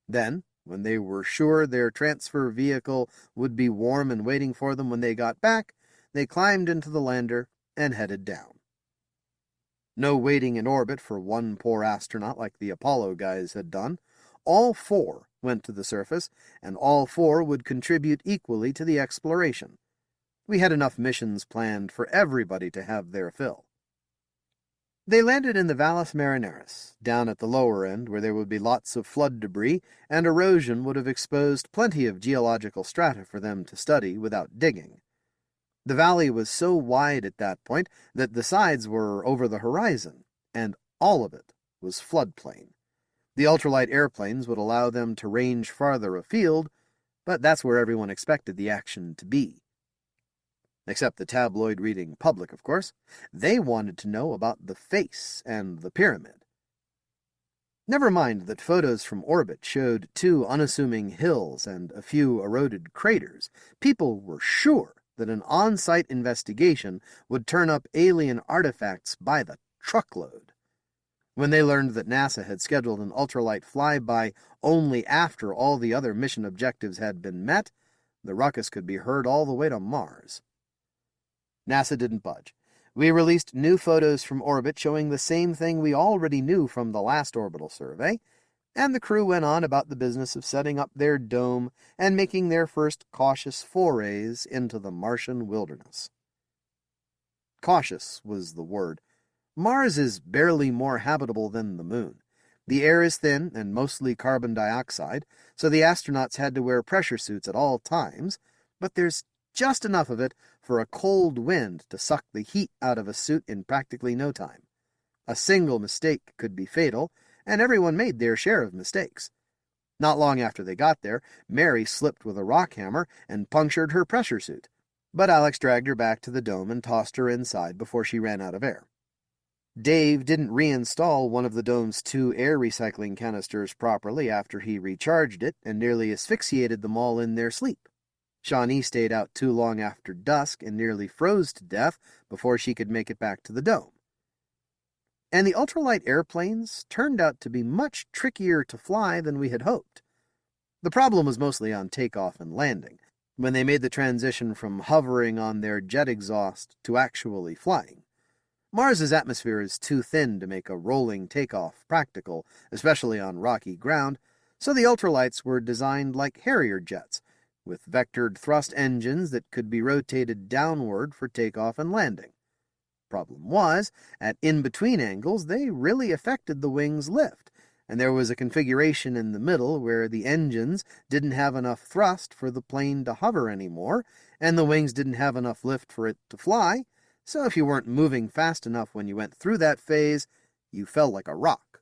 Then, when they were sure their transfer vehicle would be warm and waiting for them when they got back, they climbed into the lander and headed down. No waiting in orbit for one poor astronaut like the Apollo guys had done. All four went to the surface, and all four would contribute equally to the exploration. We had enough missions planned for everybody to have their fill. They landed in the Valles Marineris, down at the lower end where there would be lots of flood debris, and erosion would have exposed plenty of geological strata for them to study without digging. The valley was so wide at that point that the sides were over the horizon, and all of it was floodplain. The ultralight airplanes would allow them to range farther afield, but that's where everyone expected the action to be. Except the tabloid-reading public, of course. They wanted to know about the face and the pyramid. Never mind that photos from orbit showed 2 unassuming hills and a few eroded craters. People were sure that an on-site investigation would turn up alien artifacts by the truckload. When they learned that NASA had scheduled an ultralight flyby only after all the other mission objectives had been met, the ruckus could be heard all the way to Mars. NASA didn't budge. We released new photos from orbit showing the same thing we already knew from the last orbital survey, and the crew went on about the business of setting up their dome and making their first cautious forays into the Martian wilderness. Cautious was the word. Mars is barely more habitable than the Moon. The air is thin and mostly carbon dioxide, so the astronauts had to wear pressure suits at all times, but there's just enough of it for a cold wind to suck the heat out of a suit in practically no time. A single mistake could be fatal, and everyone made their share of mistakes. Not long after they got there, Mary slipped with a rock hammer and punctured her pressure suit, but Alex dragged her back to the dome and tossed her inside before she ran out of air. Dave didn't reinstall one of the dome's 2 air recycling canisters properly after he recharged it and nearly asphyxiated them all in their sleep. Shawnee stayed out too long after dusk and nearly froze to death before she could make it back to the dome. And the ultralight airplanes turned out to be much trickier to fly than we had hoped. The problem was mostly on takeoff and landing, when they made the transition from hovering on their jet exhaust to actually flying. Mars's atmosphere is too thin to make a rolling takeoff practical, especially on rocky ground, so the ultralights were designed like Harrier jets, with vectored thrust engines that could be rotated downward for takeoff and landing. Problem was, at in-between angles, they really affected the wing's lift, and there was a configuration in the middle where the engines didn't have enough thrust for the plane to hover anymore, and the wings didn't have enough lift for it to fly, so if you weren't moving fast enough when you went through that phase, you fell like a rock.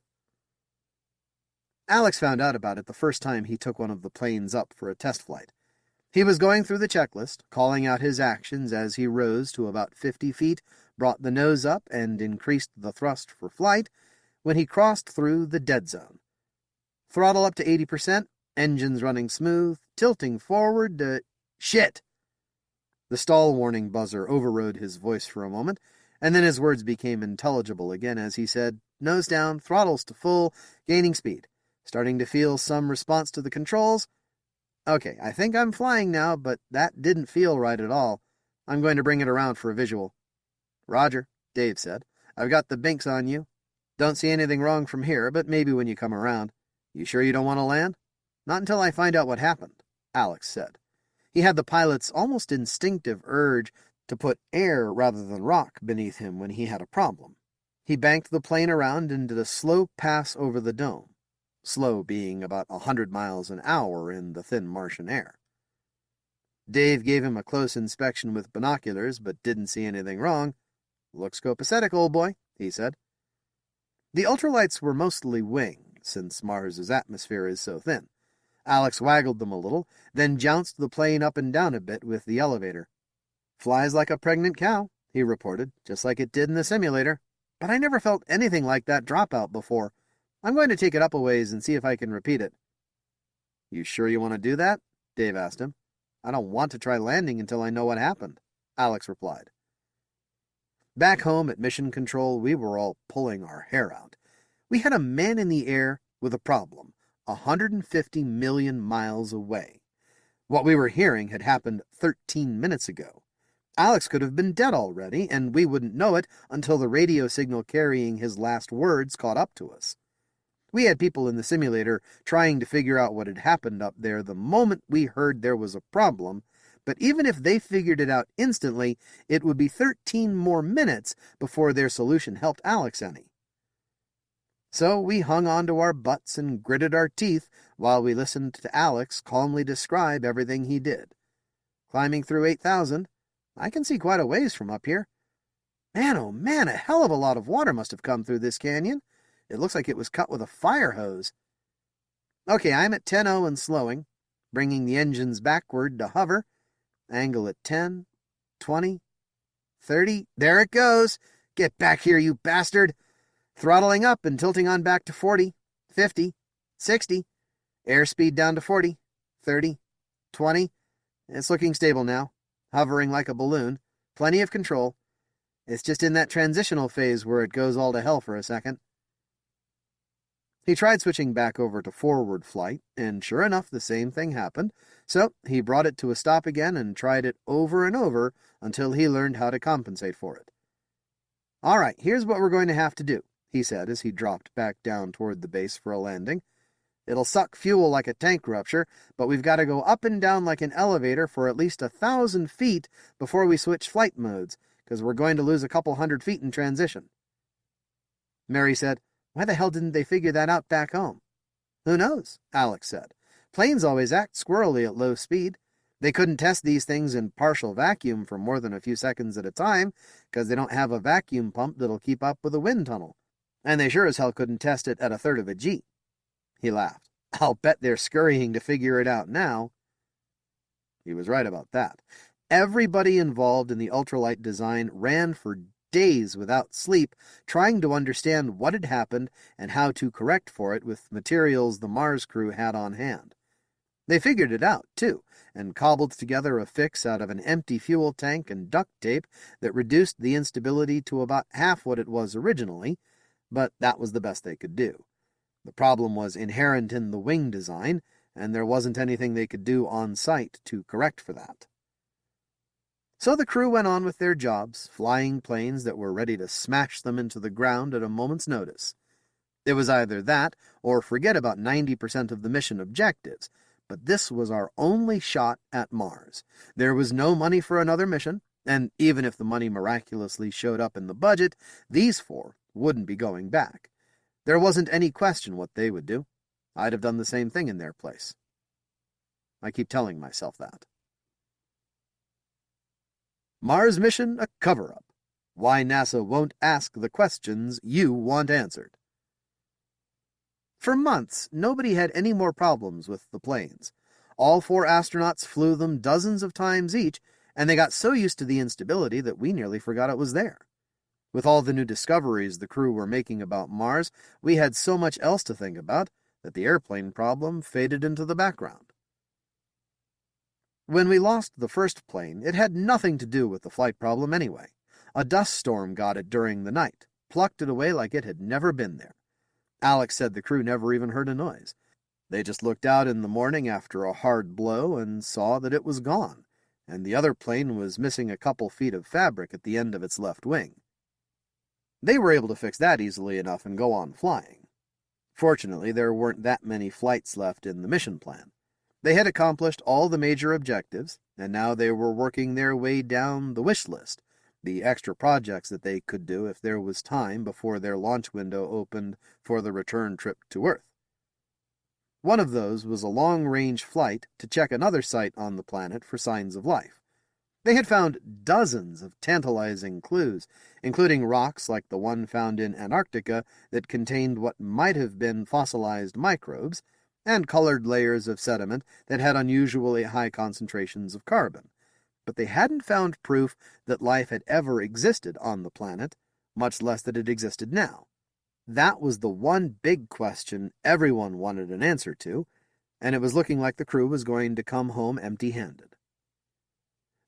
Alex found out about it the first time he took one of the planes up for a test flight. He was going through the checklist, calling out his actions as he rose to about 50 feet, brought the nose up, and increased the thrust for flight, when he crossed through the dead zone. Throttle up to 80%, engines running smooth, tilting forward to... Shit! The stall warning buzzer overrode his voice for a moment, and then his words became intelligible again as he said, "Nose down, throttles to full, gaining speed. Starting to feel some response to the controls? Okay, I think I'm flying now, but that didn't feel right at all. I'm going to bring it around for a visual." "Roger," Dave said. "I've got the binks on you. Don't see anything wrong from here, but maybe when you come around. You sure you don't want to land?" "Not until I find out what happened," Alex said. He had the pilot's almost instinctive urge to put air rather than rock beneath him when he had a problem. He banked the plane around and did a slow pass over the dome, slow being about 100 miles an hour in the thin Martian air. Dave gave him a close inspection with binoculars, but didn't see anything wrong. "Looks copacetic, old boy," he said. The ultralights were mostly wings, since Mars's atmosphere is so thin. Alex waggled them a little, then jounced the plane up and down a bit with the elevator. "Flies like a pregnant cow," he reported, "just like it did in the simulator. But I never felt anything like that dropout before. I'm going to take it up a ways and see if I can repeat it." "You sure you want to do that?" Dave asked him. "I don't want to try landing until I know what happened," Alex replied. Back home at Mission Control, we were all pulling our hair out. We had a man in the air with a problem, 150 million miles away. What we were hearing had happened 13 minutes ago. Alex could have been dead already, and we wouldn't know it until the radio signal carrying his last words caught up to us. We had people in the simulator trying to figure out what had happened up there the moment we heard there was a problem, but even if they figured it out instantly, it would be 13 more minutes before their solution helped Alex any. So we hung on to our butts and gritted our teeth while we listened to Alex calmly describe everything he did. "Climbing through 8,000. I can see quite a ways from up here. Man, oh man, a hell of a lot of water must have come through this canyon. It looks like it was cut with a fire hose. Okay, I'm at 10-0 and slowing, bringing the engines backward to hover. Angle at 10, 20, 30. There it goes. Get back here, you bastard. Throttling up and tilting on back to 40, 50, 60. Airspeed down to 40, 30, 20. It's looking stable now. Hovering like a balloon. Plenty of control. It's just in that transitional phase where it goes all to hell for a second." He tried switching back over to forward flight, and sure enough, the same thing happened. So he brought it to a stop again and tried it over and over until he learned how to compensate for it. "All right, here's what we're going to have to do," he said as he dropped back down toward the base for a landing. "It'll suck fuel like a tank rupture, but we've got to go up and down like an elevator for at least 1,000 feet before we switch flight modes, because we're going to lose a couple 100 feet in transition." Mary said, "Why the hell didn't they figure that out back home?" "Who knows?" Alex said. "Planes always act squirrely at low speed. They couldn't test these things in partial vacuum for more than a few seconds at a time, because they don't have a vacuum pump that'll keep up with a wind tunnel. And they sure as hell couldn't test it at a third of a G." He laughed. "I'll bet they're scurrying to figure it out now." He was right about that. Everybody involved in the ultralight design ran for days without sleep, trying to understand what had happened and how to correct for it with materials the Mars crew had on hand. They figured it out, too, and cobbled together a fix out of an empty fuel tank and duct tape that reduced the instability to about half what it was originally, but that was the best they could do. The problem was inherent in the wing design, and there wasn't anything they could do on site to correct for that. So the crew went on with their jobs, flying planes that were ready to smash them into the ground at a moment's notice. It was either that, or forget about 90% of the mission objectives, but this was our only shot at Mars. There was no money for another mission, and even if the money miraculously showed up in the budget, these four wouldn't be going back. There wasn't any question what they would do. I'd have done the same thing in their place. I keep telling myself that. Mars mission a cover-up. Why NASA won't ask the questions you want answered. For months, nobody had any more problems with the planes. All four astronauts flew them dozens of times each, and they got so used to the instability that we nearly forgot it was there. With all the new discoveries the crew were making about Mars, we had so much else to think about that the airplane problem faded into the background. When we lost the first plane, it had nothing to do with the flight problem anyway. A dust storm got it during the night, plucked it away like it had never been there. Alex said the crew never even heard a noise. They just looked out in the morning after a hard blow and saw that it was gone, and the other plane was missing a couple feet of fabric at the end of its left wing. They were able to fix that easily enough and go on flying. Fortunately, there weren't that many flights left in the mission plan. They had accomplished all the major objectives, and now they were working their way down the wish list, the extra projects that they could do if there was time before their launch window opened for the return trip to Earth. One of those was a long-range flight to check another site on the planet for signs of life. They had found dozens of tantalizing clues, including rocks like the one found in Antarctica that contained what might have been fossilized microbes, and colored layers of sediment that had unusually high concentrations of carbon. But they hadn't found proof that life had ever existed on the planet, much less that it existed now. That was the one big question everyone wanted an answer to, and it was looking like the crew was going to come home empty-handed.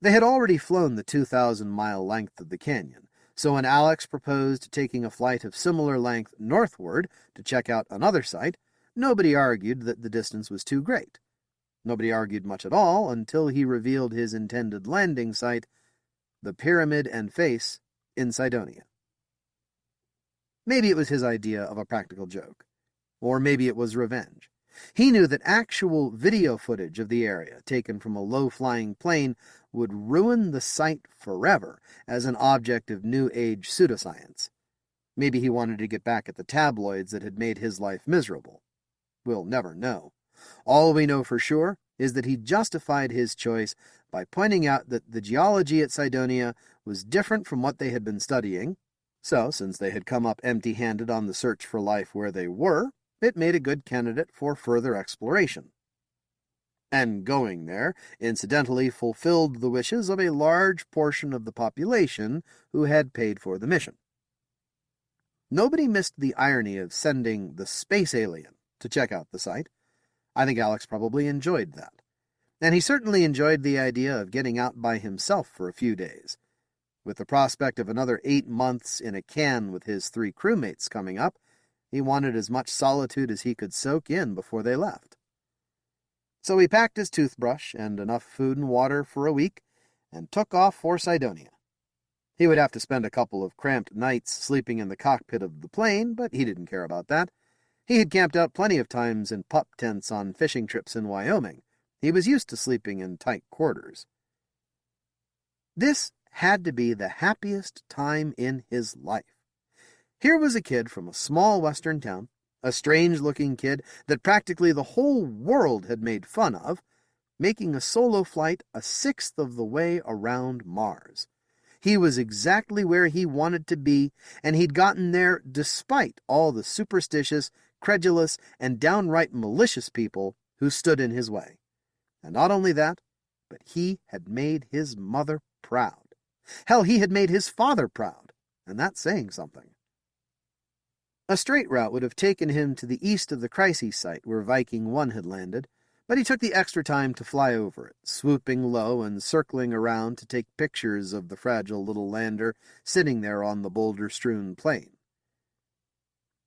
They had already flown the 2,000-mile length of the canyon, so when Alex proposed taking a flight of similar length northward to check out another site, nobody argued that the distance was too great. Nobody argued much at all until he revealed his intended landing site, the Pyramid and Face in Cydonia. Maybe it was his idea of a practical joke, or maybe it was revenge. He knew that actual video footage of the area, taken from a low-flying plane, would ruin the site forever as an object of New Age pseudoscience. Maybe he wanted to get back at the tabloids that had made his life miserable. We'll never know. All we know for sure is that he justified his choice by pointing out that the geology at Cydonia was different from what they had been studying, so since they had come up empty-handed on the search for life where they were, it made a good candidate for further exploration. And going there, incidentally, fulfilled the wishes of a large portion of the population who had paid for the mission. Nobody missed the irony of sending the space alien to check out the site. I think Alex probably enjoyed that. And he certainly enjoyed the idea of getting out by himself for a few days. With the prospect of another 8 months in a can with his 3 crewmates coming up, he wanted as much solitude as he could soak in before they left. So he packed his toothbrush and enough food and water for a week and took off for Cydonia. He would have to spend a couple of cramped nights sleeping in the cockpit of the plane, but he didn't care about that. He had camped out plenty of times in pup tents on fishing trips in Wyoming. He was used to sleeping in tight quarters. This had to be the happiest time in his life. Here was a kid from a small western town, a strange-looking kid that practically the whole world had made fun of, making a solo flight a sixth of the way around Mars. He was exactly where he wanted to be, and he'd gotten there despite all the superstitious, credulous, and downright malicious people who stood in his way. And not only that, but he had made his mother proud. Hell, he had made his father proud, and that's saying something. A straight route would have taken him to the east of the crisis site where Viking 1 had landed, but he took the extra time to fly over it, swooping low and circling around to take pictures of the fragile little lander sitting there on the boulder-strewn plain.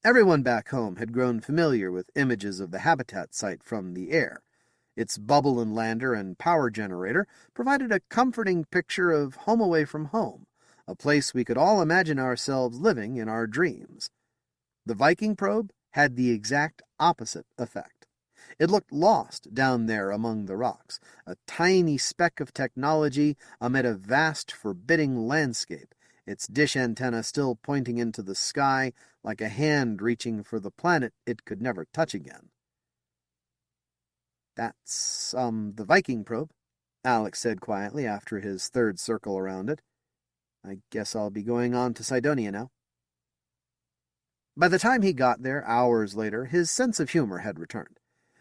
Everyone back home had grown familiar with images of the habitat site from the air. Its bubble and lander and power generator provided a comforting picture of home away from home, a place we could all imagine ourselves living in our dreams. The Viking probe had the exact opposite effect. It looked lost down there among the rocks, a tiny speck of technology amid a vast, forbidding landscape, its dish antenna still pointing into the sky like a hand reaching for the planet it could never touch again. "That's, the Viking probe," Alex said quietly after his third circle around it. "I guess I'll be going on to Cydonia now." By the time he got there, hours later, his sense of humor had returned.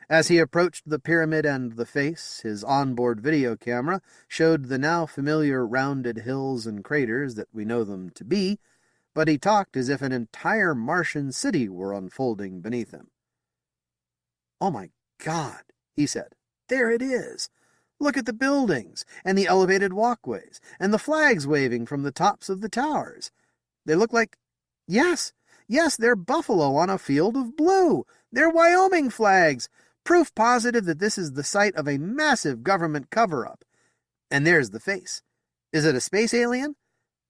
As he approached the pyramid and the face, his onboard video camera showed the now familiar rounded hills and craters that we know them to be, but he talked as if an entire Martian city were unfolding beneath him. "Oh my God," he said. "There it is. Look at the buildings, and the elevated walkways, and the flags waving from the tops of the towers. They look like... Yes, they're buffalo on a field of blue. They're Wyoming flags. Proof positive that this is the site of a massive government cover-up. And there's the face. Is it a space alien?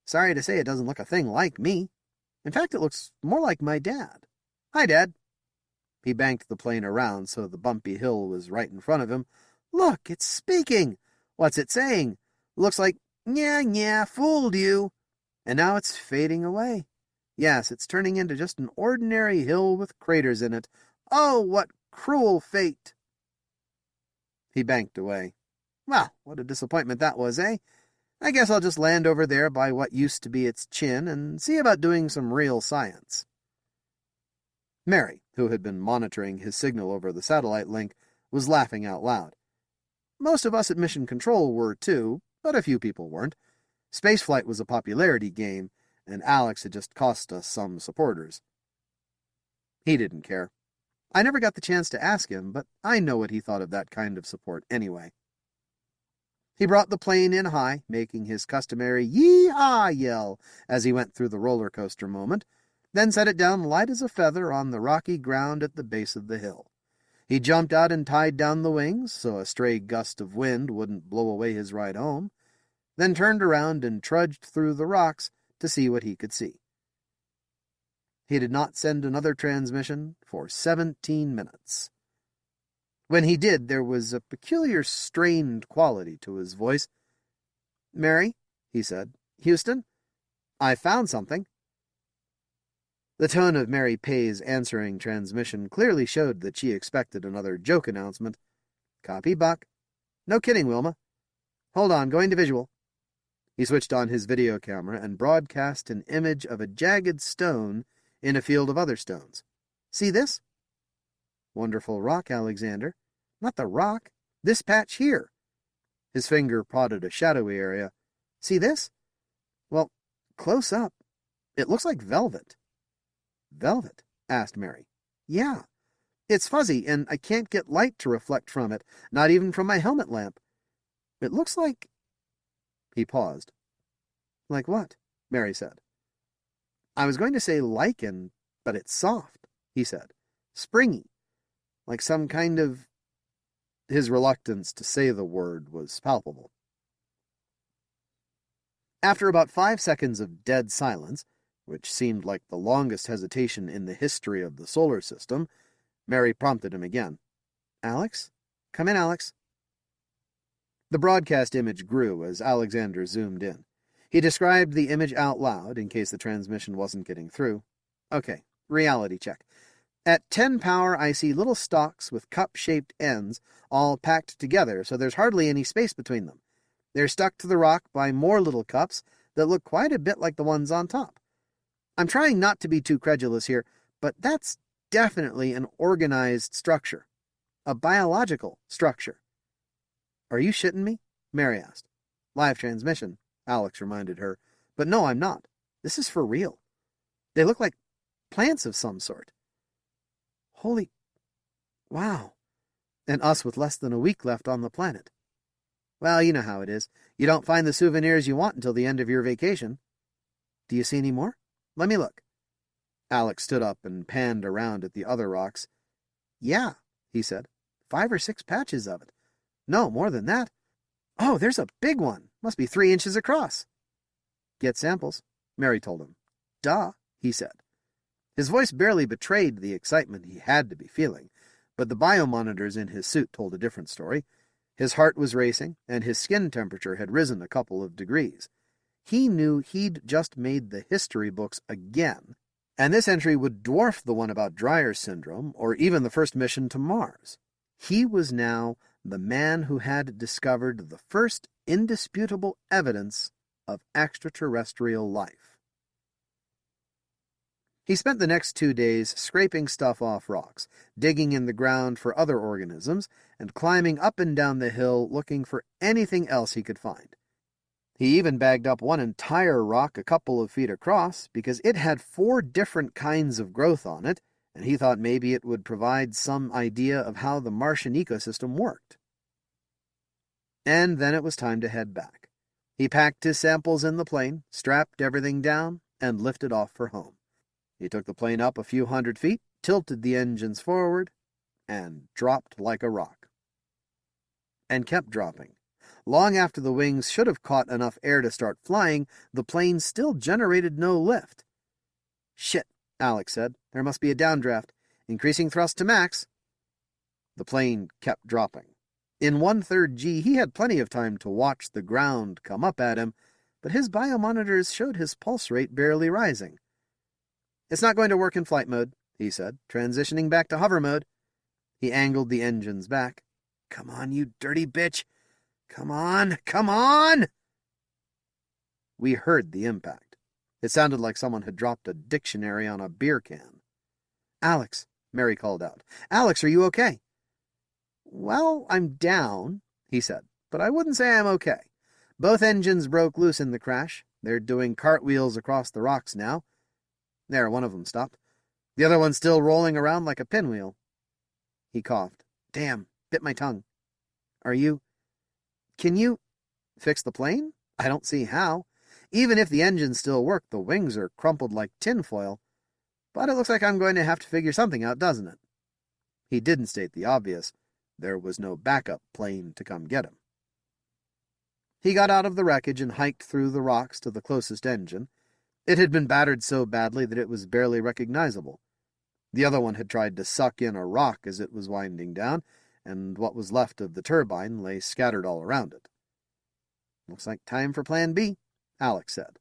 Sorry to say it doesn't look a thing like me. In fact, it looks more like my dad. Hi, Dad." He banked the plane around so the bumpy hill was right in front of him. "Look, it's speaking. What's it saying? Looks like, yeah, fooled you." And now it's fading away. Yes, it's turning into just an ordinary hill with craters in it. Oh, what cruel fate. He banked away. Well, what a disappointment that was, eh? I guess I'll just land over there by what used to be its chin and see about doing some real science." Mary, who had been monitoring his signal over the satellite link, was laughing out loud. Most of us at Mission Control were too, but a few people weren't. Spaceflight was a popularity game, and Alex had just cost us some supporters. He didn't care. I never got the chance to ask him, but I know what he thought of that kind of support anyway. He brought the plane in high, making his customary yee-haw yell as he went through the roller coaster moment, then set it down light as a feather on the rocky ground at the base of the hill. He jumped out and tied down the wings so a stray gust of wind wouldn't blow away his ride home, then turned around and trudged through the rocks to see what he could see. He did not send another transmission for 17 minutes. When he did, there was a peculiar strained quality to his voice. "Mary," he said. "Houston, I found something." The tone of Mary Pay's answering transmission clearly showed that she expected another joke announcement. "Copy, Buck." "No kidding, Wilma." "Hold on, going to visual." He switched on his video camera and broadcast an image of a jagged stone in a field of other stones. "See this?" "Wonderful rock, Alexander." "Not the rock. This patch here." His finger prodded a shadowy area. "See this?" "Well, close up. It looks like velvet." "Velvet?" asked Mary. "Yeah. It's fuzzy, and I can't get light to reflect from it, not even from my helmet lamp. It looks like—" He paused. "Like what?" Mary said. "I was going to say lichen, but it's soft," he said. "Springy. Like some kind of—" His reluctance to say the word was palpable. After about 5 seconds of dead silence, which seemed like the longest hesitation in the history of the solar system, Mary prompted him again. "Alex? Come in, Alex." The broadcast image grew as Alexander zoomed in. He described the image out loud in case the transmission wasn't getting through. "Okay, reality check. At 10 power, I see little stalks with cup-shaped ends, all packed together, so there's hardly any space between them. They're stuck to the rock by more little cups that look quite a bit like the ones on top. I'm trying not to be too credulous here, but that's definitely an organized structure. A biological structure." "Are you shitting me?" Mary asked. "Live transmission," Alex reminded her. "But no, I'm not. This is for real. They look like plants of some sort." "Holy... wow. And us with less than a week left on the planet." "Well, you know how it is. You don't find the souvenirs you want until the end of your vacation." "Do you see any more? Let me look." Alex stood up and panned around at the other rocks. "Yeah," he said. 5 or 6 patches of it. No, more than that. Oh, there's a big one. Must be 3 inches across." "Get samples," Mary told him. "Duh," he said. His voice barely betrayed the excitement he had to be feeling, but the biomonitors in his suit told a different story. His heart was racing, and his skin temperature had risen a couple of degrees. He knew he'd just made the history books again, and this entry would dwarf the one about Dreyer syndrome, or even the first mission to Mars. He was now the man who had discovered the first indisputable evidence of extraterrestrial life. He spent the next 2 days scraping stuff off rocks, digging in the ground for other organisms, and climbing up and down the hill looking for anything else he could find. He even bagged up one entire rock a couple of feet across because it had 4 different kinds of growth on it, and he thought maybe it would provide some idea of how the Martian ecosystem worked. And then it was time to head back. He packed his samples in the plane, strapped everything down, and lifted off for home. He took the plane up a few hundred feet, tilted the engines forward, and dropped like a rock. And kept dropping. Long after the wings should have caught enough air to start flying, the plane still generated no lift. "Shit," Alex said. "There must be a downdraft. Increasing thrust to max." The plane kept dropping. In 1/3 G, he had plenty of time to watch the ground come up at him, but his biomonitors showed his pulse rate barely rising. "It's not going to work in flight mode," he said, transitioning back to hover mode. He angled the engines back. "Come on, you dirty bitch! Come on, come on!" We heard the impact. It sounded like someone had dropped a dictionary on a beer can. "Alex," Mary called out. "Alex, are you okay?" "Well, I'm down," he said, "but I wouldn't say I'm okay. Both engines broke loose in the crash. They're doing cartwheels across the rocks now. There, one of them stopped. The other one's still rolling around like a pinwheel." He coughed. "Damn, bit my tongue. Can you fix the plane? I don't see how. Even if the engines still work, the wings are crumpled like tinfoil. But it looks like I'm going to have to figure something out, doesn't it?" He didn't state the obvious. There was no backup plane to come get him. He got out of the wreckage and hiked through the rocks to the closest engine. It had been battered so badly that it was barely recognizable. The other one had tried to suck in a rock as it was winding down, and what was left of the turbine lay scattered all around it. "Looks like time for Plan B," Alex said.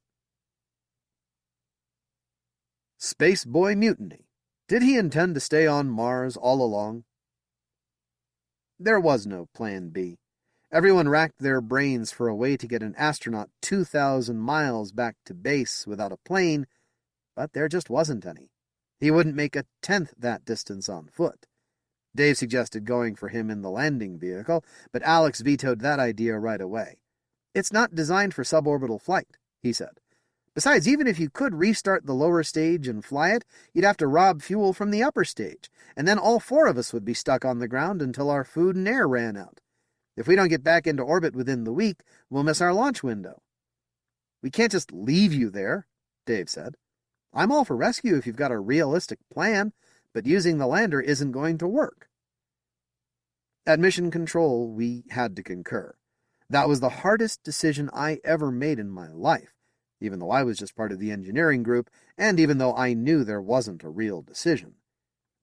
Space Boy Mutiny. Did he intend to stay on Mars all along? There was no Plan B. Everyone racked their brains for a way to get an astronaut 2,000 miles back to base without a plane, but there just wasn't any. He wouldn't make a tenth that distance on foot. Dave suggested going for him in the landing vehicle, but Alex vetoed that idea right away. "It's not designed for suborbital flight," he said. "Besides, even if you could restart the lower stage and fly it, you'd have to rob fuel from the upper stage, and then all four of us would be stuck on the ground until our food and air ran out. If we don't get back into orbit within the week, we'll miss our launch window." "We can't just leave you there," Dave said. "I'm all for rescue if you've got a realistic plan, but using the lander isn't going to work." At Mission Control, we had to concur. That was the hardest decision I ever made in my life, even though I was just part of the engineering group, and even though I knew there wasn't a real decision.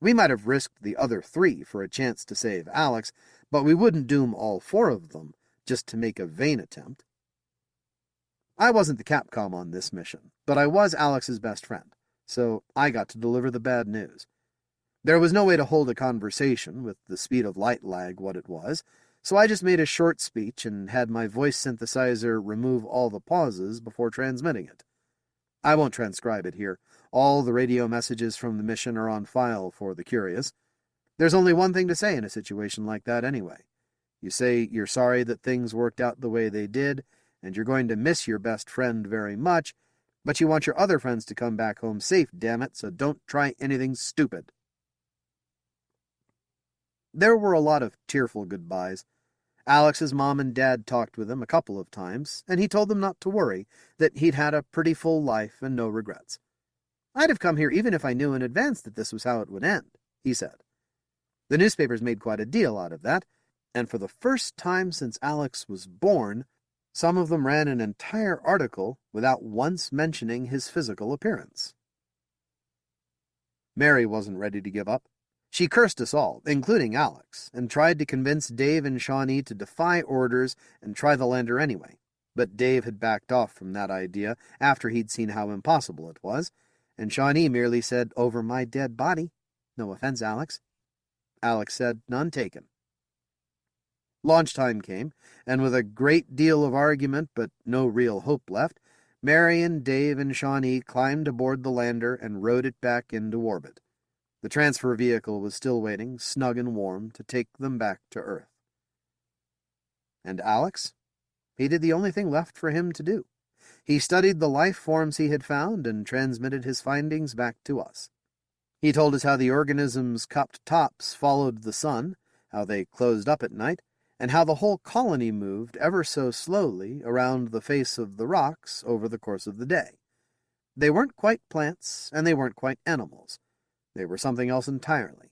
We might have risked the other three for a chance to save Alex, but we wouldn't doom all four of them just to make a vain attempt. I wasn't the Capcom on this mission, but I was Alex's best friend, so I got to deliver the bad news. There was no way to hold a conversation with the speed of light lag what it was, so I just made a short speech and had my voice synthesizer remove all the pauses before transmitting it. I won't transcribe it here. All the radio messages from the mission are on file for the curious. There's only one thing to say in a situation like that anyway. You say you're sorry that things worked out the way they did, and you're going to miss your best friend very much, but you want your other friends to come back home safe, damn it, so don't try anything stupid. There were a lot of tearful goodbyes. Alex's mom and dad talked with him a couple of times, and he told them not to worry, that he'd had a pretty full life and no regrets. "I'd have come here even if I knew in advance that this was how it would end," he said. The newspapers made quite a deal out of that, and for the first time since Alex was born, some of them ran an entire article without once mentioning his physical appearance. Mary wasn't ready to give up. She cursed us all, including Alex, and tried to convince Dave and Shawnee to defy orders and try the lander anyway. But Dave had backed off from that idea after he'd seen how impossible it was, and Shawnee merely said, "Over my dead body. No offense, Alex." Alex said, "None taken." Launch time came, and with a great deal of argument but no real hope left, Mary and Dave and Shawnee climbed aboard the lander and rode it back into orbit. The transfer vehicle was still waiting, snug and warm, to take them back to Earth. And Alex? He did the only thing left for him to do. He studied the life forms he had found and transmitted his findings back to us. He told us how the organisms' cupped tops followed the sun, how they closed up at night, and how the whole colony moved ever so slowly around the face of the rocks over the course of the day. They weren't quite plants, and they weren't quite animals. They were something else entirely.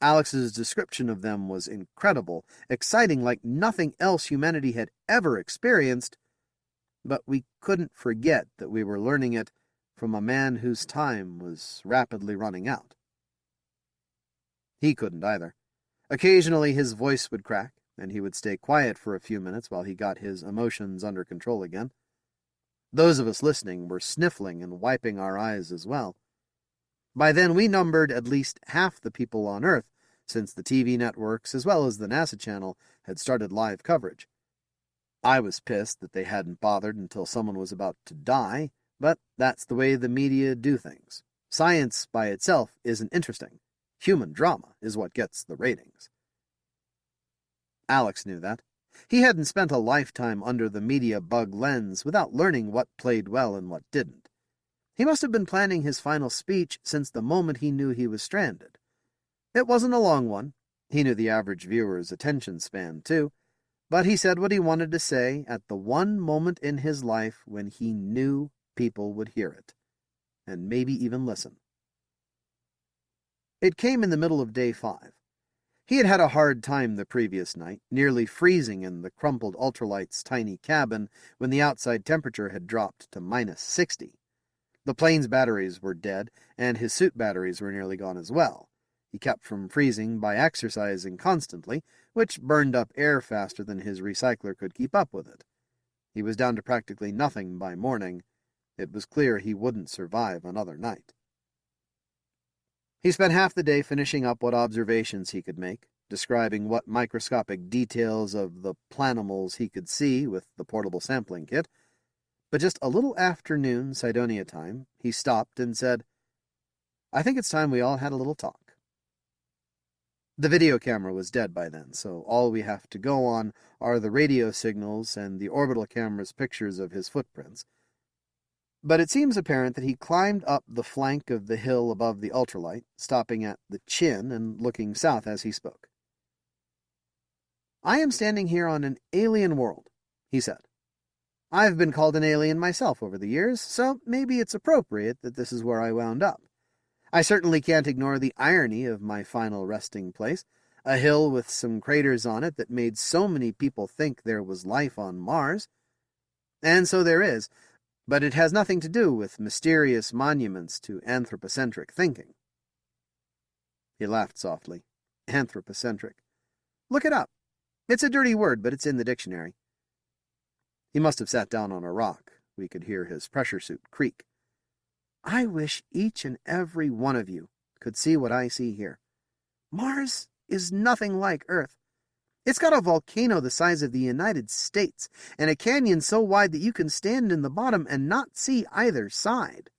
Alex's description of them was incredible, exciting like nothing else humanity had ever experienced, but we couldn't forget that we were learning it from a man whose time was rapidly running out. He couldn't either. Occasionally his voice would crack, and he would stay quiet for a few minutes while he got his emotions under control again. Those of us listening were sniffling and wiping our eyes as well. By then we numbered at least half the people on Earth, since the TV networks as well as the NASA channel had started live coverage. I was pissed that they hadn't bothered until someone was about to die, but that's the way the media do things. Science by itself isn't interesting. Human drama is what gets the ratings. Alex knew that. He hadn't spent a lifetime under the media bug lens without learning what played well and what didn't. He must have been planning his final speech since the moment he knew he was stranded. It wasn't a long one. He knew the average viewer's attention span, too. But he said what he wanted to say at the one moment in his life when he knew people would hear it, and maybe even listen. It came in the middle of day 5. He had had a hard time the previous night, nearly freezing in the crumpled ultralight's tiny cabin when the outside temperature had dropped to -60. The plane's batteries were dead, and his suit batteries were nearly gone as well. He kept from freezing by exercising constantly, which burned up air faster than his recycler could keep up with it. He was down to practically nothing by morning. It was clear he wouldn't survive another night. He spent half the day finishing up what observations he could make, describing what microscopic details of the planimals he could see with the portable sampling kit. But just a little after noon, Cydonia time, he stopped and said, "I think it's time we all had a little talk." The video camera was dead by then, so all we have to go on are the radio signals and the orbital camera's pictures of his footprints. But it seems apparent that he climbed up the flank of the hill above the ultralight, stopping at the chin and looking south as he spoke. "I am standing here on an alien world," he said. "I've been called an alien myself over the years, so maybe it's appropriate that this is where I wound up. I certainly can't ignore the irony of my final resting place, a hill with some craters on it that made so many people think there was life on Mars. And so there is, but it has nothing to do with mysterious monuments to anthropocentric thinking." He laughed softly. Anthropocentric. Look it up. It's a dirty word, but it's in the dictionary. He must have sat down on a rock. We could hear his pressure suit creak. "I wish each and every one of you could see what I see here. Mars is nothing like Earth. It's got a volcano the size of the United States, and a canyon so wide that you can stand in the bottom and not see either side.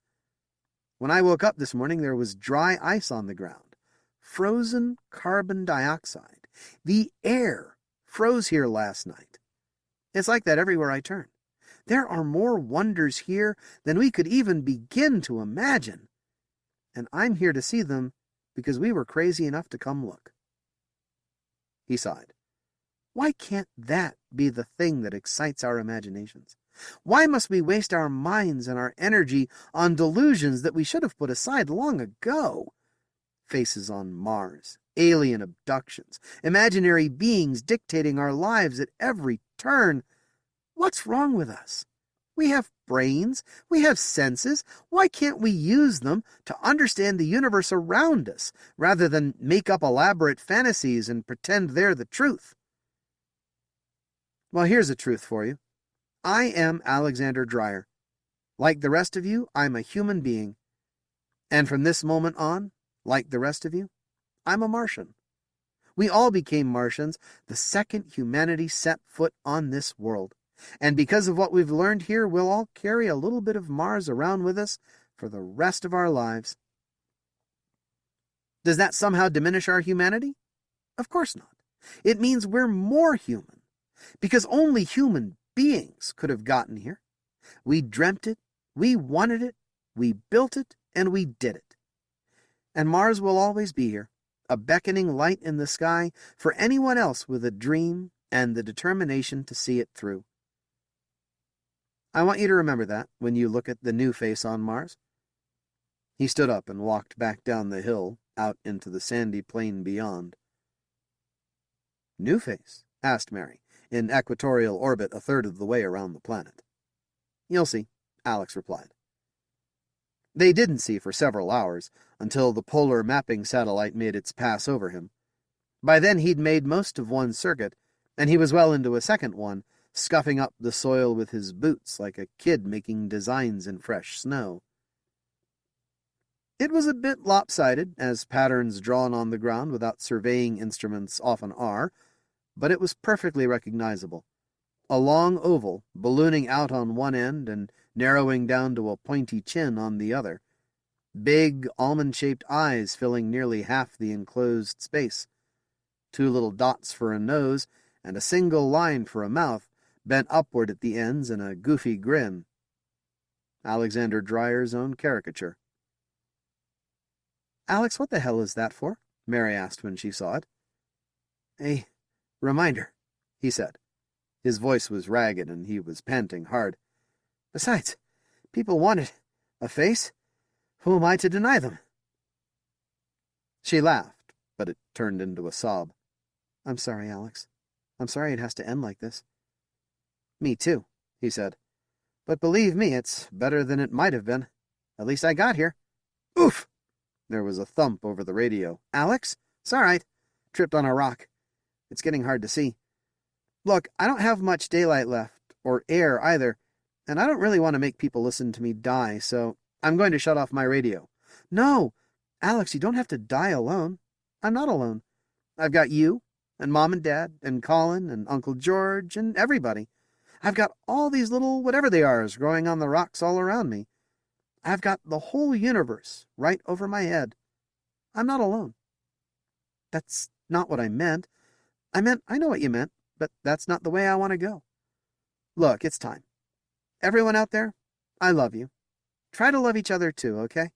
When I woke up this morning, there was dry ice on the ground. Frozen carbon dioxide. The air froze here last night. It's like that everywhere I turn. There are more wonders here than we could even begin to imagine. And I'm here to see them because we were crazy enough to come look." He sighed. Why can't that be the thing that excites our imaginations? Why must we waste our minds and our energy on delusions that we should have put aside long ago? Faces on Mars, alien abductions, imaginary beings dictating our lives at every turn. What's wrong with us? We have brains, we have senses. Why can't we use them to understand the universe around us, rather than make up elaborate fantasies and pretend they're the truth? Well, here's the truth for you. I am Alexander Dreyer. Like the rest of you, I'm a human being. And from this moment on, like the rest of you, I'm a Martian. We all became Martians the second humanity set foot on this world. And because of what we've learned here, we'll all carry a little bit of Mars around with us for the rest of our lives. Does that somehow diminish our humanity? Of course not. It means we're more human, because only human beings could have gotten here. We dreamt it, we wanted it, we built it, and we did it. And Mars will always be here, a beckoning light in the sky for anyone else with a dream and the determination to see it through. I want you to remember that when you look at the new face on Mars. He stood up and walked back down the hill, out into the sandy plain beyond. "New face?" asked Mary, in equatorial orbit a third of the way around the planet. "You'll see," Alex replied. They didn't see for several hours, until the polar mapping satellite made its pass over him. By then he'd made most of one circuit, and he was well into a second one, scuffing up the soil with his boots like a kid making designs in fresh snow. It was a bit lopsided, as patterns drawn on the ground without surveying instruments often are, but it was perfectly recognizable. a long oval, ballooning out on one end and narrowing down to a pointy chin on the other. Big, almond-shaped eyes filling nearly half the enclosed space. 2 little dots for a nose, and a single line for a mouth, bent upward at the ends in a goofy grin. Alexander Dreyer's own caricature. "Alex, what the hell is that for?" Mary asked when she saw it. "A reminder," he said. His voice was ragged, and he was panting hard. "Besides, people want it. A face? Who am I to deny them?" She laughed, but it turned into a sob. "I'm sorry, Alex. I'm sorry it has to end like this." "Me too," he said. "But believe me, it's better than it might have been. At least I got here." Oof! There was a thump over the radio. "Alex? It's all right. Tripped on a rock. It's getting hard to see. Look, I don't have much daylight left, or air either, and I don't really want to make people listen to me die, so I'm going to shut off my radio." "No! Alex, you don't have to die alone. I'm not alone. I've got you, and Mom and Dad, and Colin, and Uncle George, and everybody. I've got all these little whatever-they-ares growing on the rocks all around me. I've got the whole universe right over my head. I'm not alone." "That's not what I meant. I know what you meant, but that's not the way I want to go. Look, it's time. Everyone out there, I love you. Try to love each other too, okay?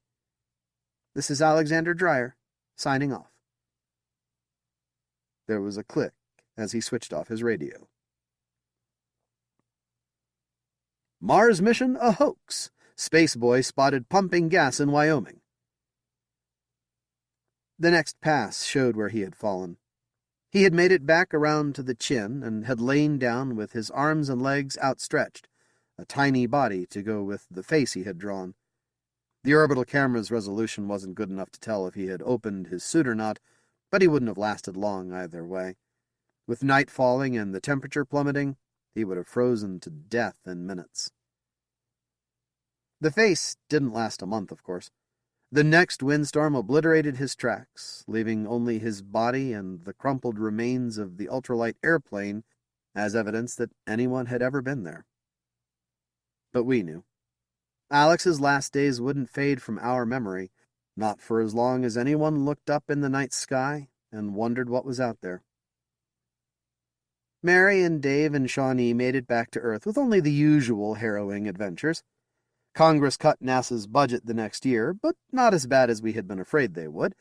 This is Alexander Dreyer, signing off." There was a click as he switched off his radio. Mars mission a hoax. Space boy spotted pumping gas in Wyoming. The next pass showed where he had fallen. He had made it back around to the chin and had lain down with his arms and legs outstretched, a tiny body to go with the face he had drawn. The orbital camera's resolution wasn't good enough to tell if he had opened his suit or not, but he wouldn't have lasted long either way. With night falling and the temperature plummeting, he would have frozen to death in minutes. The face didn't last a month, of course. The next windstorm obliterated his tracks, leaving only his body and the crumpled remains of the ultralight airplane as evidence that anyone had ever been there. But we knew. Alex's last days wouldn't fade from our memory, not for as long as anyone looked up in the night sky and wondered what was out there. Mary and Dave and Shawnee made it back to Earth with only the usual harrowing adventures. Congress cut NASA's budget the next year, but not as bad as we had been afraid they would,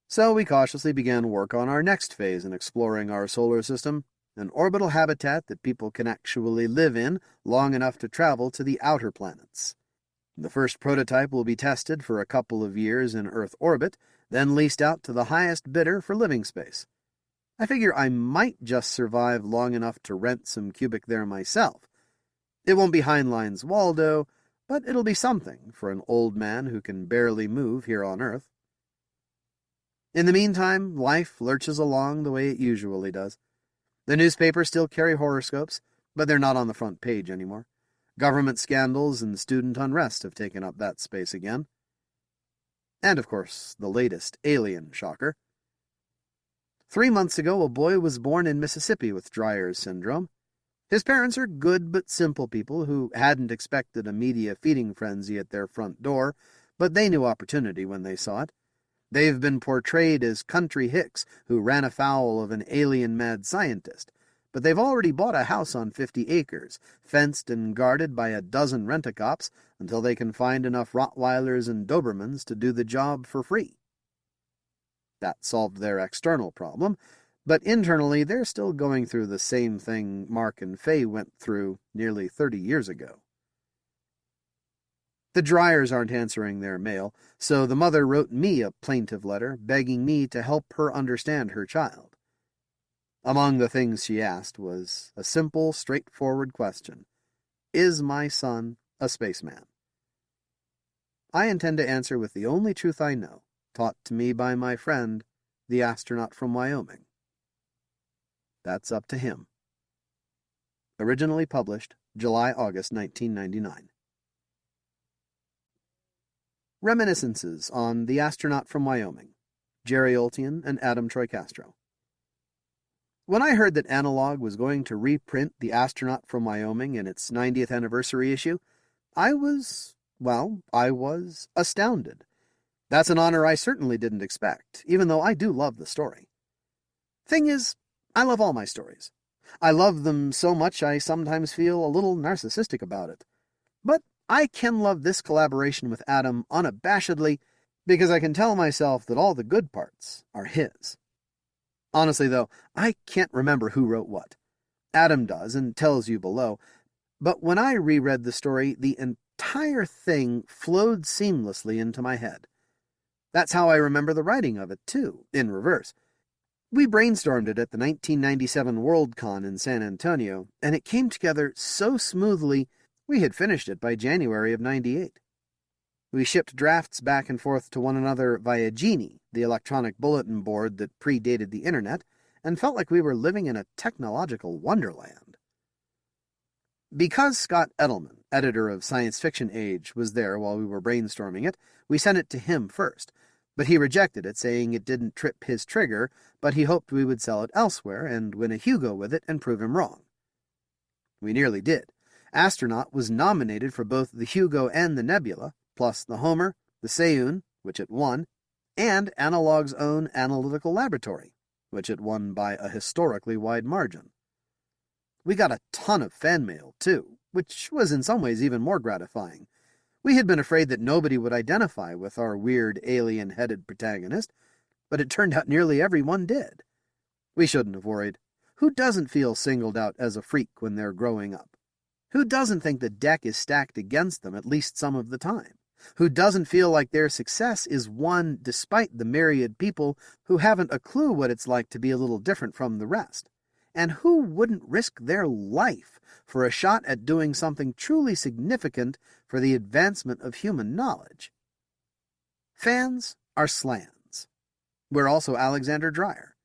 so we cautiously began work on our next phase in exploring our solar system, an orbital habitat that people can actually live in long enough to travel to the outer planets. The first prototype will be tested for a couple of years in Earth orbit, then leased out to the highest bidder for living space. I figure I might just survive long enough to rent some cubic there myself. It won't be Heinlein's Waldo, but it'll be something for an old man who can barely move here on Earth. In the meantime, life lurches along the way it usually does. The newspapers still carry horoscopes, but they're not on the front page anymore. Government scandals and student unrest have taken up that space again. And, of course, the latest alien shocker. 3 months ago, a boy was born in Mississippi with Dreyer's syndrome. His parents are good but simple people who hadn't expected a media feeding frenzy at their front door, but they knew opportunity when they saw it. They've been portrayed as country hicks who ran afoul of an alien-mad scientist, but they've already bought a house on 50 acres, fenced and guarded by a dozen rent-a-cops until they can find enough Rottweilers and Dobermans to do the job for free. That solved their external problem, but internally they're still going through the same thing Mark and Faye went through nearly 30 years ago. The Dreyers aren't answering their mail, so the mother wrote me a plaintive letter begging me to help her understand her child. Among the things she asked was a simple, straightforward question. Is my son a spaceman? I intend to answer with the only truth I know, taught to me by my friend, the astronaut from Wyoming. That's up to him. Originally published July-August 1999. Reminiscences on The Astronaut from Wyoming, Jerry Oltion and Adam Troy Castro. When I heard that Analog was going to reprint The Astronaut from Wyoming in its 90th anniversary issue, I was astounded. That's an honor I certainly didn't expect, even though I do love the story. Thing is, I love all my stories. I love them so much I sometimes feel a little narcissistic about it. But I can love this collaboration with Adam unabashedly because I can tell myself that all the good parts are his. Honestly, though, I can't remember who wrote what. Adam does and tells you below, but when I reread the story, the entire thing flowed seamlessly into my head. That's how I remember the writing of it, too, in reverse. We brainstormed it at the 1997 Worldcon in San Antonio, and it came together so smoothly we had finished it by January of '98. We shipped drafts back and forth to one another via Genie, the electronic bulletin board that predated the internet, and felt like we were living in a technological wonderland. Because Scott Edelman, editor of Science Fiction Age, was there while we were brainstorming it, we sent it to him first, but he rejected it, saying it didn't trip his trigger, but he hoped we would sell it elsewhere and win a Hugo with it and prove him wrong. We nearly did. Astronaut was nominated for both the Hugo and the Nebula, plus the Homer, the Seiyun, which it won, and Analog's own Analytical Laboratory, which it won by a historically wide margin. We got a ton of fan mail, too, which was in some ways even more gratifying. We had been afraid that nobody would identify with our weird alien-headed protagonist, but it turned out nearly everyone did. We shouldn't have worried. Who doesn't feel singled out as a freak when they're growing up? Who doesn't think the deck is stacked against them at least some of the time? Who doesn't feel like their success is won despite the myriad people who haven't a clue what it's like to be a little different from the rest? And who wouldn't risk their life for a shot at doing something truly significant for the advancement of human knowledge? Fans are slans. We're also Alexander Dreyer.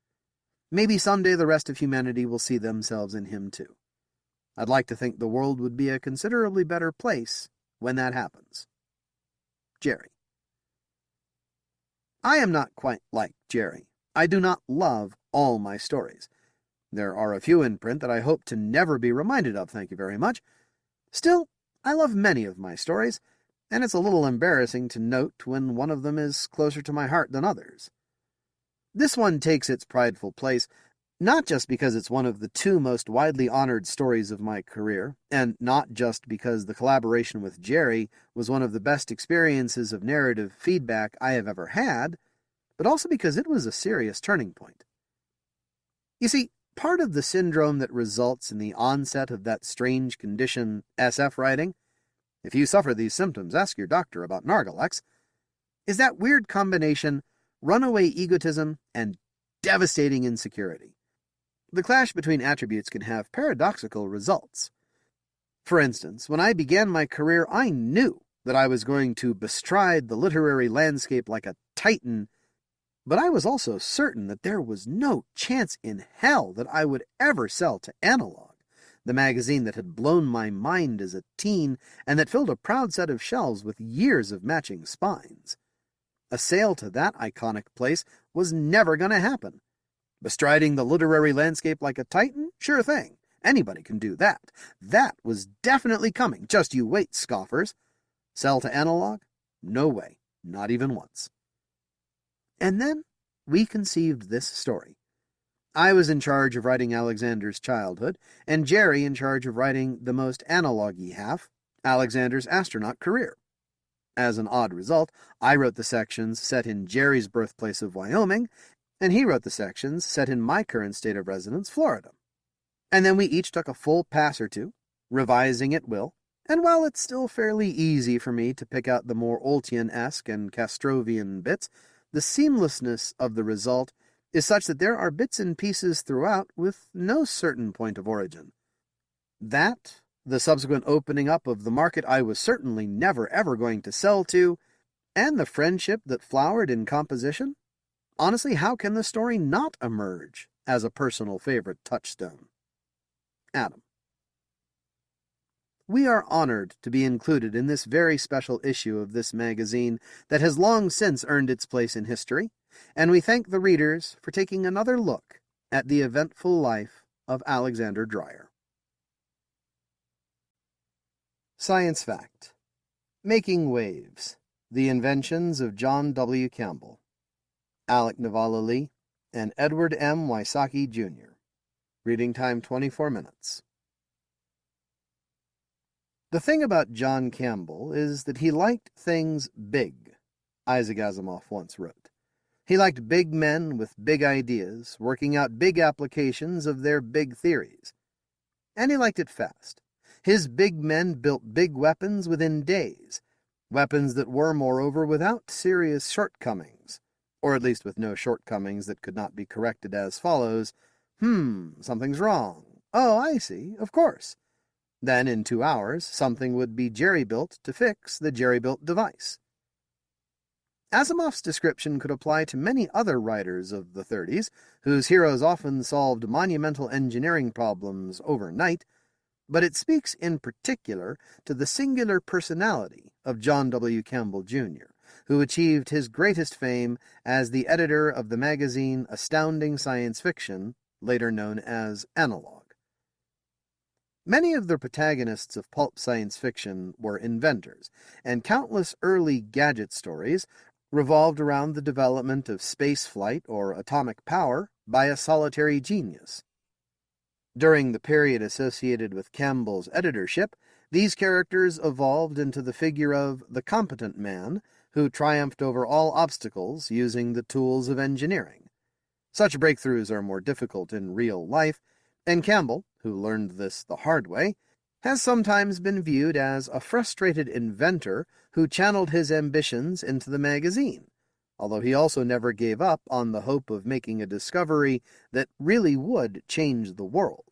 Maybe someday the rest of humanity will see themselves in him too. I'd like to think the world would be a considerably better place when that happens. Jerry. I am not quite like Jerry. I do not love all my stories. There are a few in print that I hope to never be reminded of, thank you very much. Still, I love many of my stories, and it's a little embarrassing to note when one of them is closer to my heart than others. This one takes its prideful place, not just because it's one of the two most widely honored stories of my career, and not just because the collaboration with Jerry was one of the best experiences of narrative feedback I have ever had, but also because it was a serious turning point. You see, part of the syndrome that results in the onset of that strange condition, SF writing, if you suffer these symptoms, ask your doctor about Narcolex, is that weird combination runaway egotism and devastating insecurity. The clash between attributes can have paradoxical results. For instance, when I began my career, I knew that I was going to bestride the literary landscape like a titan, but I was also certain that there was no chance in hell that I would ever sell to Analog, the magazine that had blown my mind as a teen and that filled a proud set of shelves with years of matching spines. A sale to that iconic place was never going to happen. Bestriding the literary landscape like a titan? Sure thing. Anybody can do that. That was definitely coming. Just you wait, scoffers. Sell to Analog? No way. Not even once. And then we conceived this story. I was in charge of writing Alexander's childhood, and Jerry in charge of writing the most analog-y half, Alexander's astronaut career. As an odd result, I wrote the sections set in Jerry's birthplace of Wyoming, and he wrote the sections set in my current state of residence, Florida. And then we each took a full pass or two, revising at will, and while it's still fairly easy for me to pick out the more Oltion-esque and Castrovian bits, the seamlessness of the result is such that there are bits and pieces throughout with no certain point of origin. That, the subsequent opening up of the market I was certainly never ever going to sell to, and the friendship that flowered in composition, honestly, how can the story not emerge as a personal favorite touchstone? Adam. We are honored to be included in this very special issue of this magazine that has long since earned its place in history, and we thank the readers for taking another look at the eventful life of Alexander Dreyer. Science Fact: Making Waves, The Inventions of John W. Campbell, Alec Navala-Lee, and Edward M. Wysocki, Jr. Reading time 24 minutes. The thing about John Campbell is that he liked things big, Isaac Asimov once wrote. He liked big men with big ideas, working out big applications of their big theories. And he liked it fast. His big men built big weapons within days, weapons that were, moreover, without serious shortcomings, or at least with no shortcomings that could not be corrected as follows: something's wrong. Oh, I see, of course. Then, in 2 hours, something would be jerry-built to fix the jerry-built device. Asimov's description could apply to many other writers of the 30s, whose heroes often solved monumental engineering problems overnight, but it speaks in particular to the singular personality of John W. Campbell, Jr., who achieved his greatest fame as the editor of the magazine Astounding Science Fiction, later known as Analog. Many of the protagonists of pulp science fiction were inventors, and countless early gadget stories revolved around the development of space flight or atomic power by a solitary genius. During the period associated with Campbell's editorship, these characters evolved into the figure of the competent man who triumphed over all obstacles using the tools of engineering. Such breakthroughs are more difficult in real life, and Campbell, who learned this the hard way, has sometimes been viewed as a frustrated inventor who channeled his ambitions into the magazine, although he also never gave up on the hope of making a discovery that really would change the world.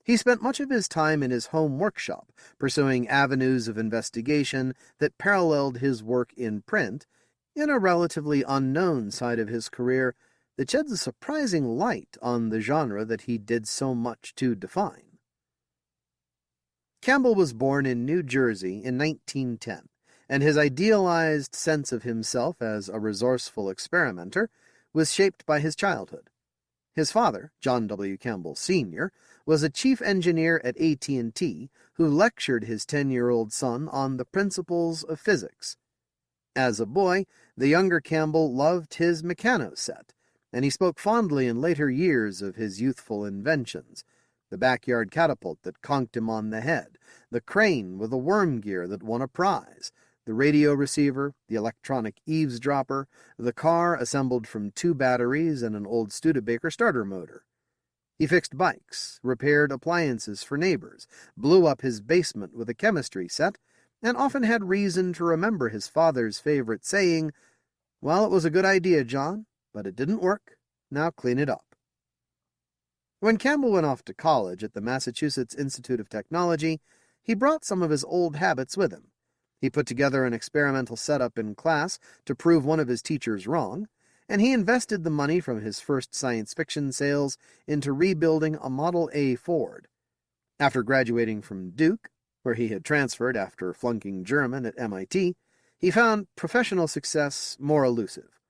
He spent much of his time in his home workshop, pursuing avenues of investigation that paralleled his work in print, in a relatively unknown side of his career that sheds a surprising light on the genre that he did so much to define. Campbell was born in New Jersey in 1910, and his idealized sense of himself as a resourceful experimenter was shaped by his childhood. His father, John W. Campbell Sr., was a chief engineer at AT&T who lectured his 10-year-old son on the principles of physics. As a boy, the younger Campbell loved his Meccano set, and he spoke fondly in later years of his youthful inventions: the backyard catapult that conked him on the head, the crane with a worm gear that won a prize, the radio receiver, the electronic eavesdropper, the car assembled from 2 batteries and an old Studebaker starter motor. He fixed bikes, repaired appliances for neighbors, blew up his basement with a chemistry set, and often had reason to remember his father's favorite saying, "Well, it was a good idea, John, but it didn't work. Now clean it up." When Campbell went off to college at the Massachusetts Institute of Technology, he brought some of his old habits with him. He put together an experimental setup in class to prove one of his teachers wrong, and he invested the money from his first science fiction sales into rebuilding a Model A Ford. After graduating from Duke, where he had transferred after flunking German at MIT, he found professional success more elusive.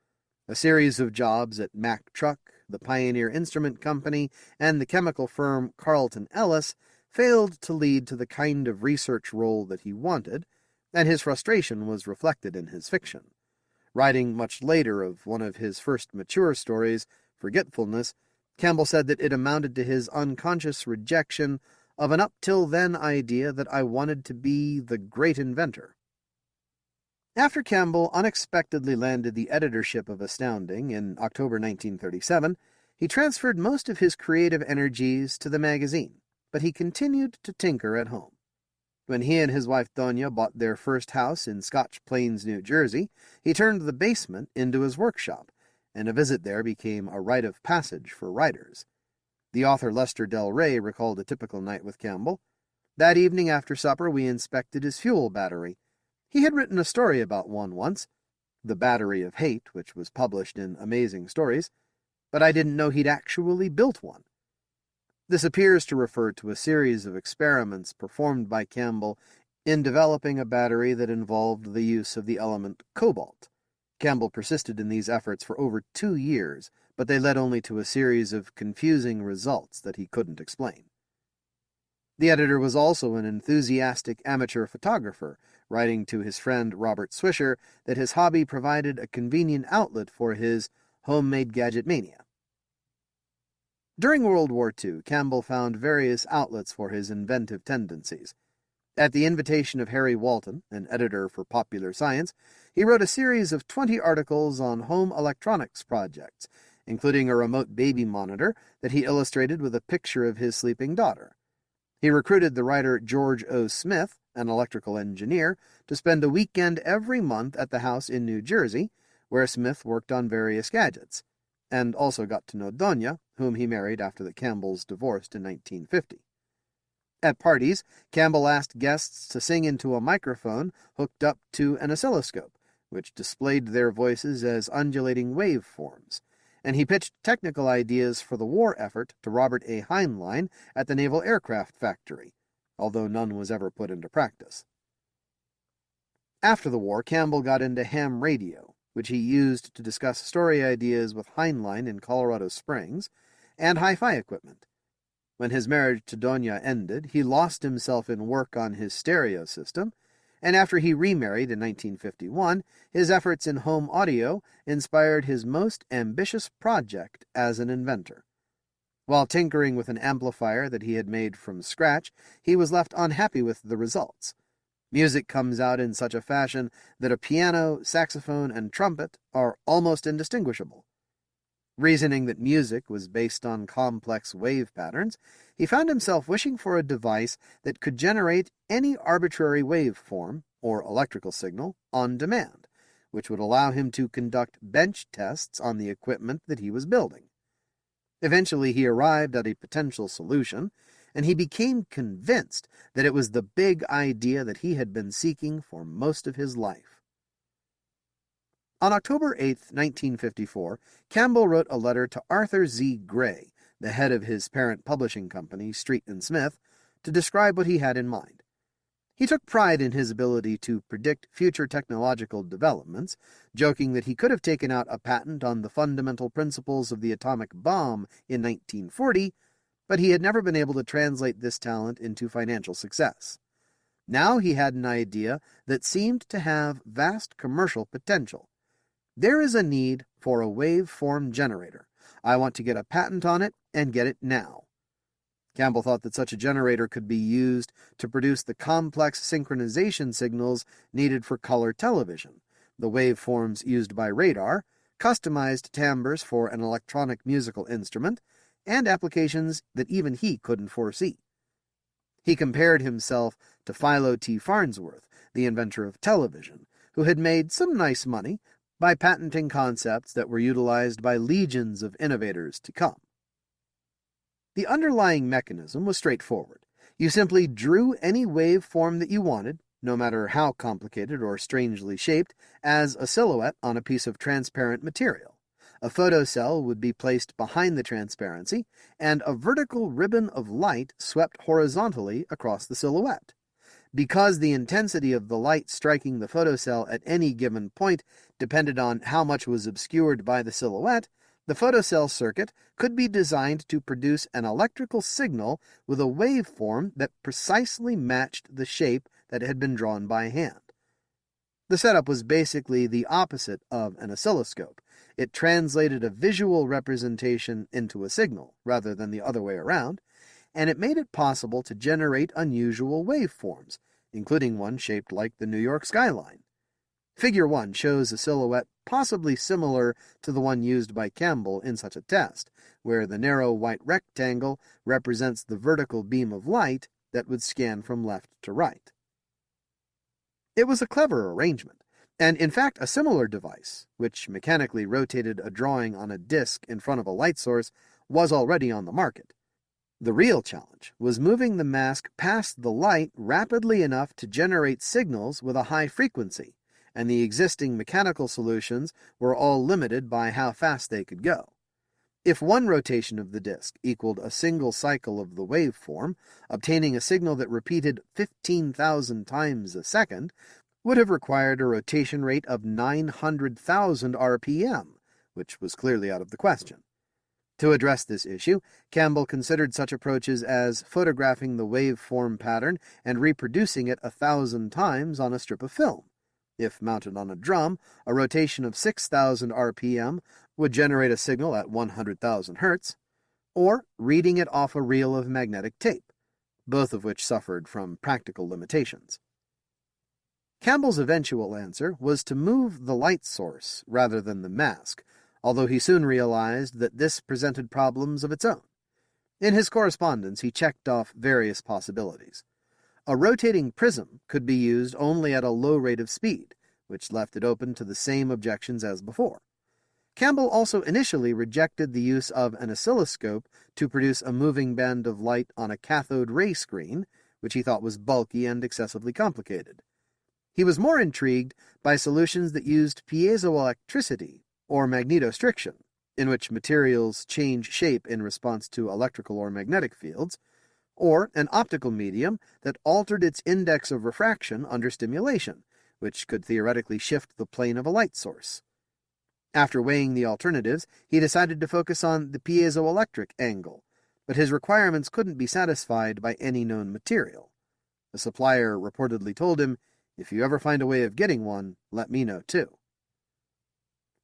A series of jobs at Mack Truck, the Pioneer Instrument Company, and the chemical firm Carlton Ellis failed to lead to the kind of research role that he wanted, and his frustration was reflected in his fiction. Writing much later of one of his first mature stories, Forgetfulness, Campbell said that it amounted to his unconscious rejection of an up-till-then idea that I wanted to be the great inventor. After Campbell unexpectedly landed the editorship of Astounding in October 1937, he transferred most of his creative energies to the magazine, but he continued to tinker at home. When he and his wife Donia bought their first house in Scotch Plains, New Jersey, he turned the basement into his workshop, and a visit there became a rite of passage for writers. The author Lester Del Rey recalled a typical night with Campbell. That evening after supper we inspected his fuel battery. He had written a story about one once, The Battery of Hate, which was published in Amazing Stories, but I didn't know he'd actually built one. This appears to refer to a series of experiments performed by Campbell in developing a battery that involved the use of the element cobalt. Campbell persisted in these efforts for over 2 years, but they led only to a series of confusing results that he couldn't explain. The editor was also an enthusiastic amateur photographer, writing to his friend Robert Swisher that his hobby provided a convenient outlet for his homemade gadget mania. During World War II, Campbell found various outlets for his inventive tendencies. At the invitation of Harry Walton, an editor for Popular Science, he wrote a series of 20 articles on home electronics projects, including a remote baby monitor that he illustrated with a picture of his sleeping daughter. He recruited the writer George O. Smith, an electrical engineer, to spend a weekend every month at the house in New Jersey, where Smith worked on various gadgets, and also got to know Donia, whom he married after the Campbells divorced in 1950. At parties, Campbell asked guests to sing into a microphone hooked up to an oscilloscope, which displayed their voices as undulating waveforms, and he pitched technical ideas for the war effort to Robert A. Heinlein at the Naval Aircraft Factory, although none was ever put into practice. After the war, Campbell got into ham radio, which he used to discuss story ideas with Heinlein in Colorado Springs, and hi-fi equipment. When his marriage to Donia ended, he lost himself in work on his stereo system, and after he remarried in 1951, his efforts in home audio inspired his most ambitious project as an inventor. While tinkering with an amplifier that he had made from scratch, he was left unhappy with the results. Music comes out in such a fashion that a piano, saxophone, and trumpet are almost indistinguishable. Reasoning that music was based on complex wave patterns, he found himself wishing for a device that could generate any arbitrary waveform, or electrical signal, on demand, which would allow him to conduct bench tests on the equipment that he was building. Eventually he arrived at a potential solution, and he became convinced that it was the big idea that he had been seeking for most of his life. On October 8, 1954, Campbell wrote a letter to Arthur Z. Gray, the head of his parent publishing company, Street and Smith, to describe what he had in mind. He took pride in his ability to predict future technological developments, joking that he could have taken out a patent on the fundamental principles of the atomic bomb in 1940, but he had never been able to translate this talent into financial success. Now he had an idea that seemed to have vast commercial potential. There is a need for a waveform generator. I want to get a patent on it and get it now. Campbell thought that such a generator could be used to produce the complex synchronization signals needed for color television, the waveforms used by radar, customized timbres for an electronic musical instrument, and applications that even he couldn't foresee. He compared himself to Philo T. Farnsworth, the inventor of television, who had made some nice money by patenting concepts that were utilized by legions of innovators to come. The underlying mechanism was straightforward. You simply drew any waveform that you wanted, no matter how complicated or strangely shaped, as a silhouette on a piece of transparent material. A photocell would be placed behind the transparency, and a vertical ribbon of light swept horizontally across the silhouette. Because the intensity of the light striking the photocell at any given point depended on how much was obscured by the silhouette, the photocell circuit could be designed to produce an electrical signal with a waveform that precisely matched the shape that had been drawn by hand. The setup was basically the opposite of an oscilloscope. It translated a visual representation into a signal, rather than the other way around, and it made it possible to generate unusual waveforms, including one shaped like the New York skyline. Figure 1 shows a silhouette possibly similar to the one used by Campbell in such a test, where the narrow white rectangle represents the vertical beam of light that would scan from left to right. It was a clever arrangement, and in fact a similar device, which mechanically rotated a drawing on a disc in front of a light source, was already on the market. The real challenge was moving the mask past the light rapidly enough to generate signals with a high frequency, and the existing mechanical solutions were all limited by how fast they could go. If one rotation of the disk equaled a single cycle of the waveform, obtaining a signal that repeated 15,000 times a second would have required a rotation rate of 900,000 RPM, which was clearly out of the question. To address this issue, Campbell considered such approaches as photographing the waveform pattern and reproducing it 1,000 times on a strip of film. If mounted on a drum, a rotation of 6,000 RPM would generate a signal at 100,000 Hz, or reading it off a reel of magnetic tape, both of which suffered from practical limitations. Campbell's eventual answer was to move the light source rather than the mask, although he soon realized that this presented problems of its own. In his correspondence, he checked off various possibilities. A rotating prism could be used only at a low rate of speed, which left it open to the same objections as before. Campbell also initially rejected the use of an oscilloscope to produce a moving band of light on a cathode ray screen, which he thought was bulky and excessively complicated. He was more intrigued by solutions that used piezoelectricity, or magnetostriction, in which materials change shape in response to electrical or magnetic fields, or an optical medium that altered its index of refraction under stimulation, which could theoretically shift the plane of a light source. After weighing the alternatives, he decided to focus on the piezoelectric angle, but his requirements couldn't be satisfied by any known material. The supplier reportedly told him, "If you ever find a way of getting one, let me know too."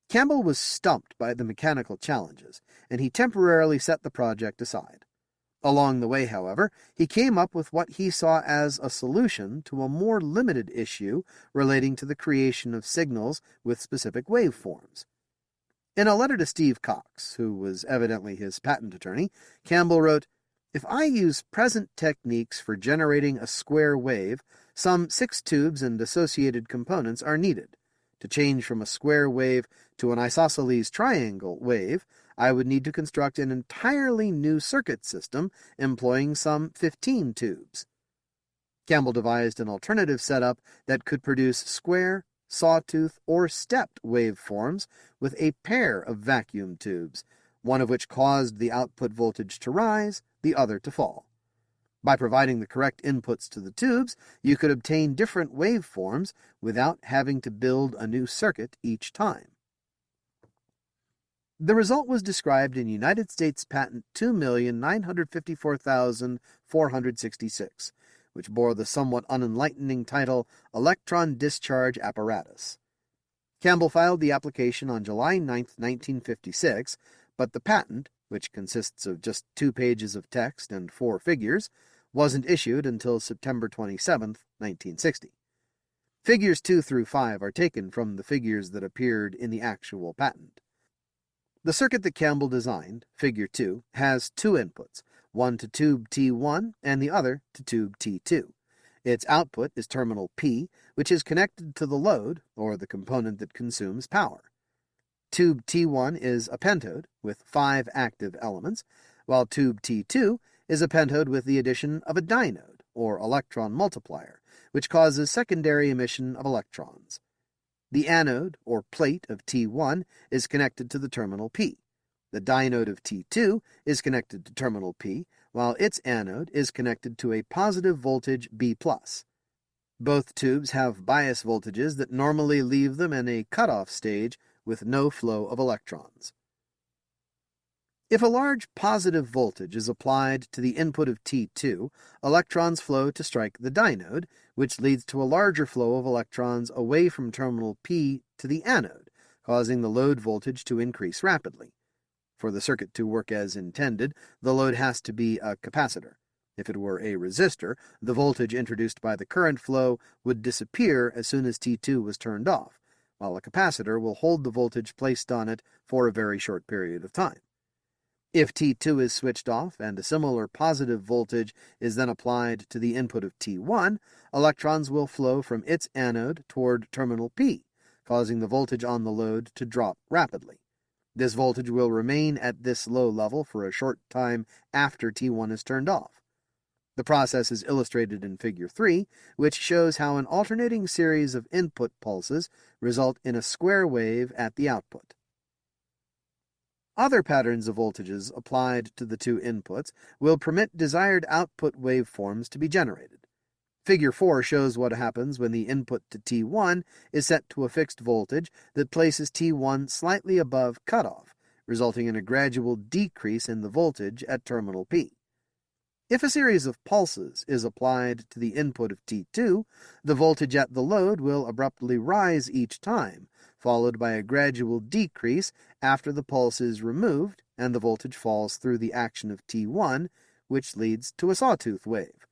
Campbell was stumped by the mechanical challenges, and he temporarily set the project aside. Along the way, however, he came up with what he saw as a solution to a more limited issue relating to the creation of signals with specific waveforms. In a letter to Steve Cox, who was evidently his patent attorney, Campbell wrote, "If I use present techniques for generating a square wave, some 6 tubes and associated components are needed. To change from a square wave to an isosceles triangle wave, I would need to construct an entirely new circuit system employing some 15 tubes." Campbell devised an alternative setup that could produce square, sawtooth, or stepped waveforms with a pair of vacuum tubes, one of which caused the output voltage to rise, the other to fall. By providing the correct inputs to the tubes, you could obtain different waveforms without having to build a new circuit each time. The result was described in United States Patent 2,954,466, which bore the somewhat unenlightening title Electron Discharge Apparatus. Campbell filed the application on July 9, 1956, but the patent, which consists of just 2 pages of text and 4 figures, wasn't issued until September 27, 1960. Figures 2 through 5 are taken from the figures that appeared in the actual patent. The circuit that Campbell designed, Figure 2, has 2 inputs, one to tube T1 and the other to tube T2. Its output is terminal P, which is connected to the load, or the component that consumes power. Tube T1 is a pentode with 5 active elements, while tube T2 is a pentode with the addition of a dynode, or electron multiplier, which causes secondary emission of electrons. The anode, or plate, of T1 is connected to the terminal P. The dynode of T2 is connected to terminal P, while its anode is connected to a positive voltage B+. Both tubes have bias voltages that normally leave them in a cutoff stage with no flow of electrons. If a large positive voltage is applied to the input of T2, electrons flow to strike the dynode, which leads to a larger flow of electrons away from terminal P to the anode, causing the load voltage to increase rapidly. For the circuit to work as intended, the load has to be a capacitor. If it were a resistor, the voltage introduced by the current flow would disappear as soon as T2 was turned off, while a capacitor will hold the voltage placed on it for a very short period of time. If T2 is switched off and a similar positive voltage is then applied to the input of T1, electrons will flow from its anode toward terminal P, causing the voltage on the load to drop rapidly. This voltage will remain at this low level for a short time after T1 is turned off. The process is illustrated in Figure 3, which shows how an alternating series of input pulses result in a square wave at the output. Other patterns of voltages applied to the 2 inputs will permit desired output waveforms to be generated. Figure 4 shows what happens when the input to T1 is set to a fixed voltage that places T1 slightly above cutoff, resulting in a gradual decrease in the voltage at terminal P. If a series of pulses is applied to the input of T2, the voltage at the load will abruptly rise each time, followed by a gradual decrease after the pulse is removed and the voltage falls through the action of T1, which leads to a sawtooth wave.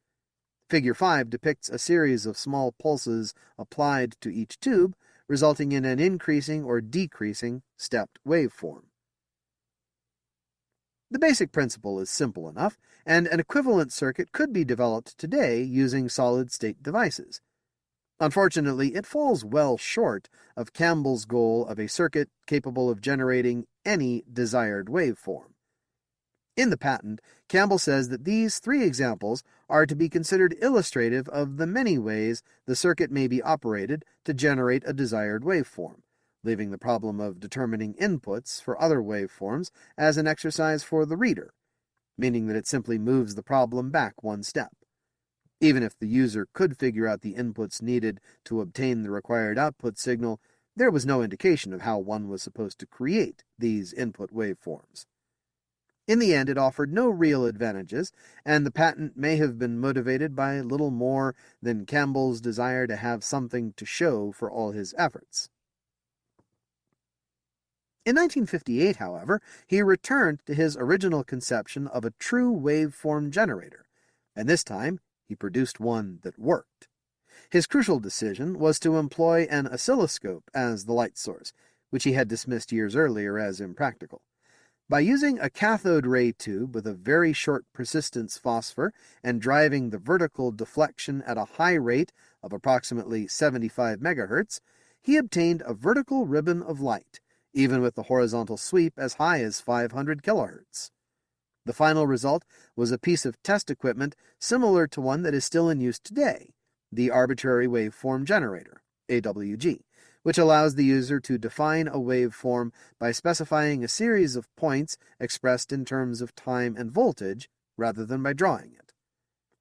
Figure 5 depicts a series of small pulses applied to each tube, resulting in an increasing or decreasing stepped waveform. The basic principle is simple enough, and an equivalent circuit could be developed today using solid-state devices. Unfortunately, it falls well short of Campbell's goal of a circuit capable of generating any desired waveform. In the patent, Campbell says that these 3 examples are to be considered illustrative of the many ways the circuit may be operated to generate a desired waveform, leaving the problem of determining inputs for other waveforms as an exercise for the reader, meaning that it simply moves the problem back one step. Even if the user could figure out the inputs needed to obtain the required output signal, there was no indication of how one was supposed to create these input waveforms. In the end, it offered no real advantages, and the patent may have been motivated by little more than Campbell's desire to have something to show for all his efforts. In 1958, however, he returned to his original conception of a true waveform generator, and this time he produced one that worked. His crucial decision was to employ an oscilloscope as the light source, which he had dismissed years earlier as impractical. By using a cathode ray tube with a very short persistence phosphor and driving the vertical deflection at a high rate of approximately 75 megahertz, he obtained a vertical ribbon of light, even with the horizontal sweep as high as 500 kilohertz. The final result was a piece of test equipment similar to one that is still in use today, the Arbitrary Waveform Generator, AWG, which allows the user to define a waveform by specifying a series of points expressed in terms of time and voltage, rather than by drawing it.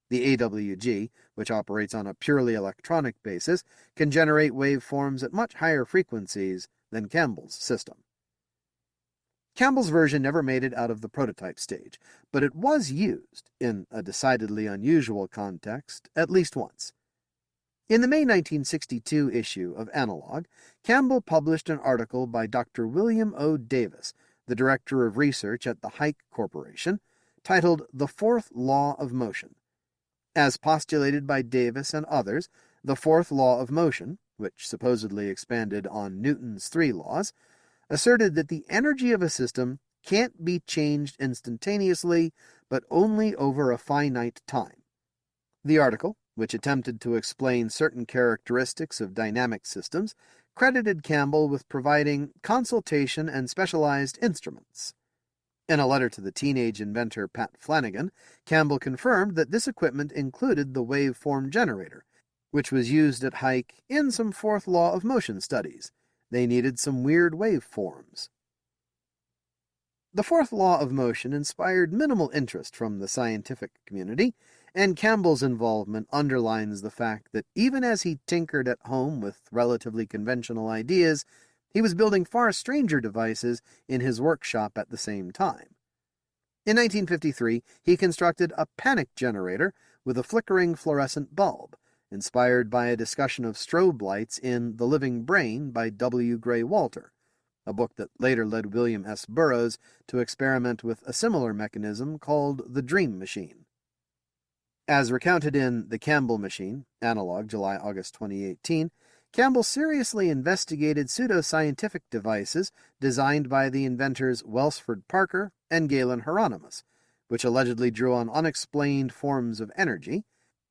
The AWG, which operates on a purely electronic basis, can generate waveforms at much higher frequencies than Campbell's system. Campbell's version never made it out of the prototype stage, but it was used, in a decidedly unusual context, at least once. In the May 1962 issue of Analog, Campbell published an article by Dr. William O. Davis, the Director of Research at the Hike Corporation, titled The Fourth Law of Motion. As postulated by Davis and others, the fourth law of motion, which supposedly expanded on Newton's 3 laws, asserted that the energy of a system can't be changed instantaneously, but only over a finite time. The article, which attempted to explain certain characteristics of dynamic systems, credited Campbell with providing consultation and specialized instruments. In a letter to the teenage inventor Pat Flanagan, Campbell confirmed that this equipment included the waveform generator, which was used at Hike in some fourth law of motion studies. They needed some weird waveforms. The fourth law of motion inspired minimal interest from the scientific community, and Campbell's involvement underlines the fact that even as he tinkered at home with relatively conventional ideas, he was building far stranger devices in his workshop at the same time. In 1953, he constructed a panic generator with a flickering fluorescent bulb, inspired by a discussion of strobe lights in The Living Brain by W. Gray Walter, a book that later led William S. Burroughs to experiment with a similar mechanism called the Dream Machine. As recounted in The Campbell Machine, Analog, July-August 2018, Campbell seriously investigated pseudoscientific devices designed by the inventors Welsford Parker and Galen Hieronymus, which allegedly drew on unexplained forms of energy,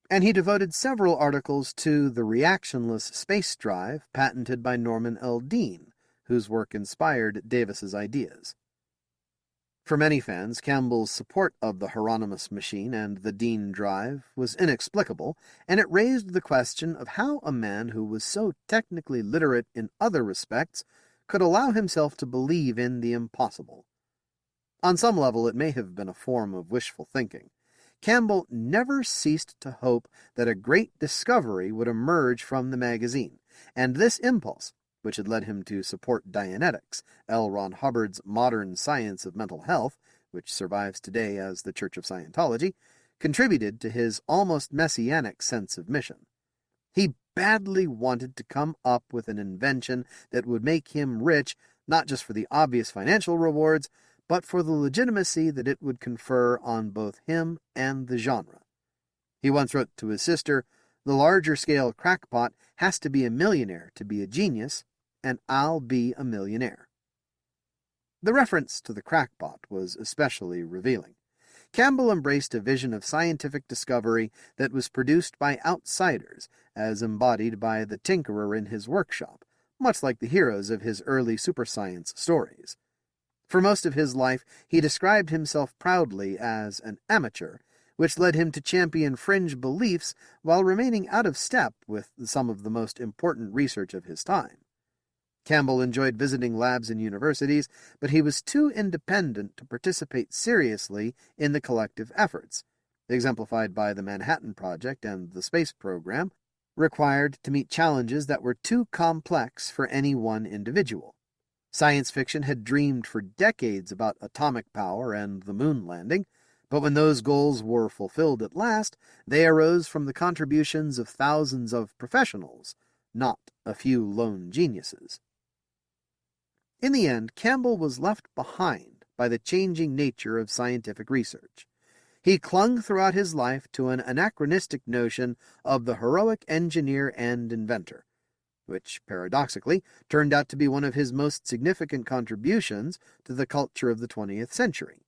and he devoted several articles to the reactionless space drive patented by Norman L. Dean, whose work inspired Davis's ideas. For many fans, Campbell's support of the Hieronymus machine and the Dean drive was inexplicable, and it raised the question of how a man who was so technically literate in other respects could allow himself to believe in the impossible. On some level, it may have been a form of wishful thinking. Campbell never ceased to hope that a great discovery would emerge from the magazine, and this impulse, which had led him to support Dianetics, L. Ron Hubbard's modern science of mental health, which survives today as the Church of Scientology, contributed to his almost messianic sense of mission. He badly wanted to come up with an invention that would make him rich, not just for the obvious financial rewards, but for the legitimacy that it would confer on both him and the genre. He once wrote to his sister, "The larger-scale crackpot has to be a millionaire to be a genius, and I'll be a millionaire." The reference to the crackpot was especially revealing. Campbell embraced a vision of scientific discovery that was produced by outsiders, as embodied by the tinkerer in his workshop, much like the heroes of his early superscience stories. For most of his life, he described himself proudly as an amateur, which led him to champion fringe beliefs while remaining out of step with some of the most important research of his time. Campbell enjoyed visiting labs and universities, but he was too independent to participate seriously in the collective efforts, exemplified by the Manhattan Project and the space program, required to meet challenges that were too complex for any one individual. Science fiction had dreamed for decades about atomic power and the moon landing, but when those goals were fulfilled at last, they arose from the contributions of thousands of professionals, not a few lone geniuses. In the end, Campbell was left behind by the changing nature of scientific research. He clung throughout his life to an anachronistic notion of the heroic engineer and inventor, which, paradoxically, turned out to be one of his most significant contributions to the culture of the 20th century.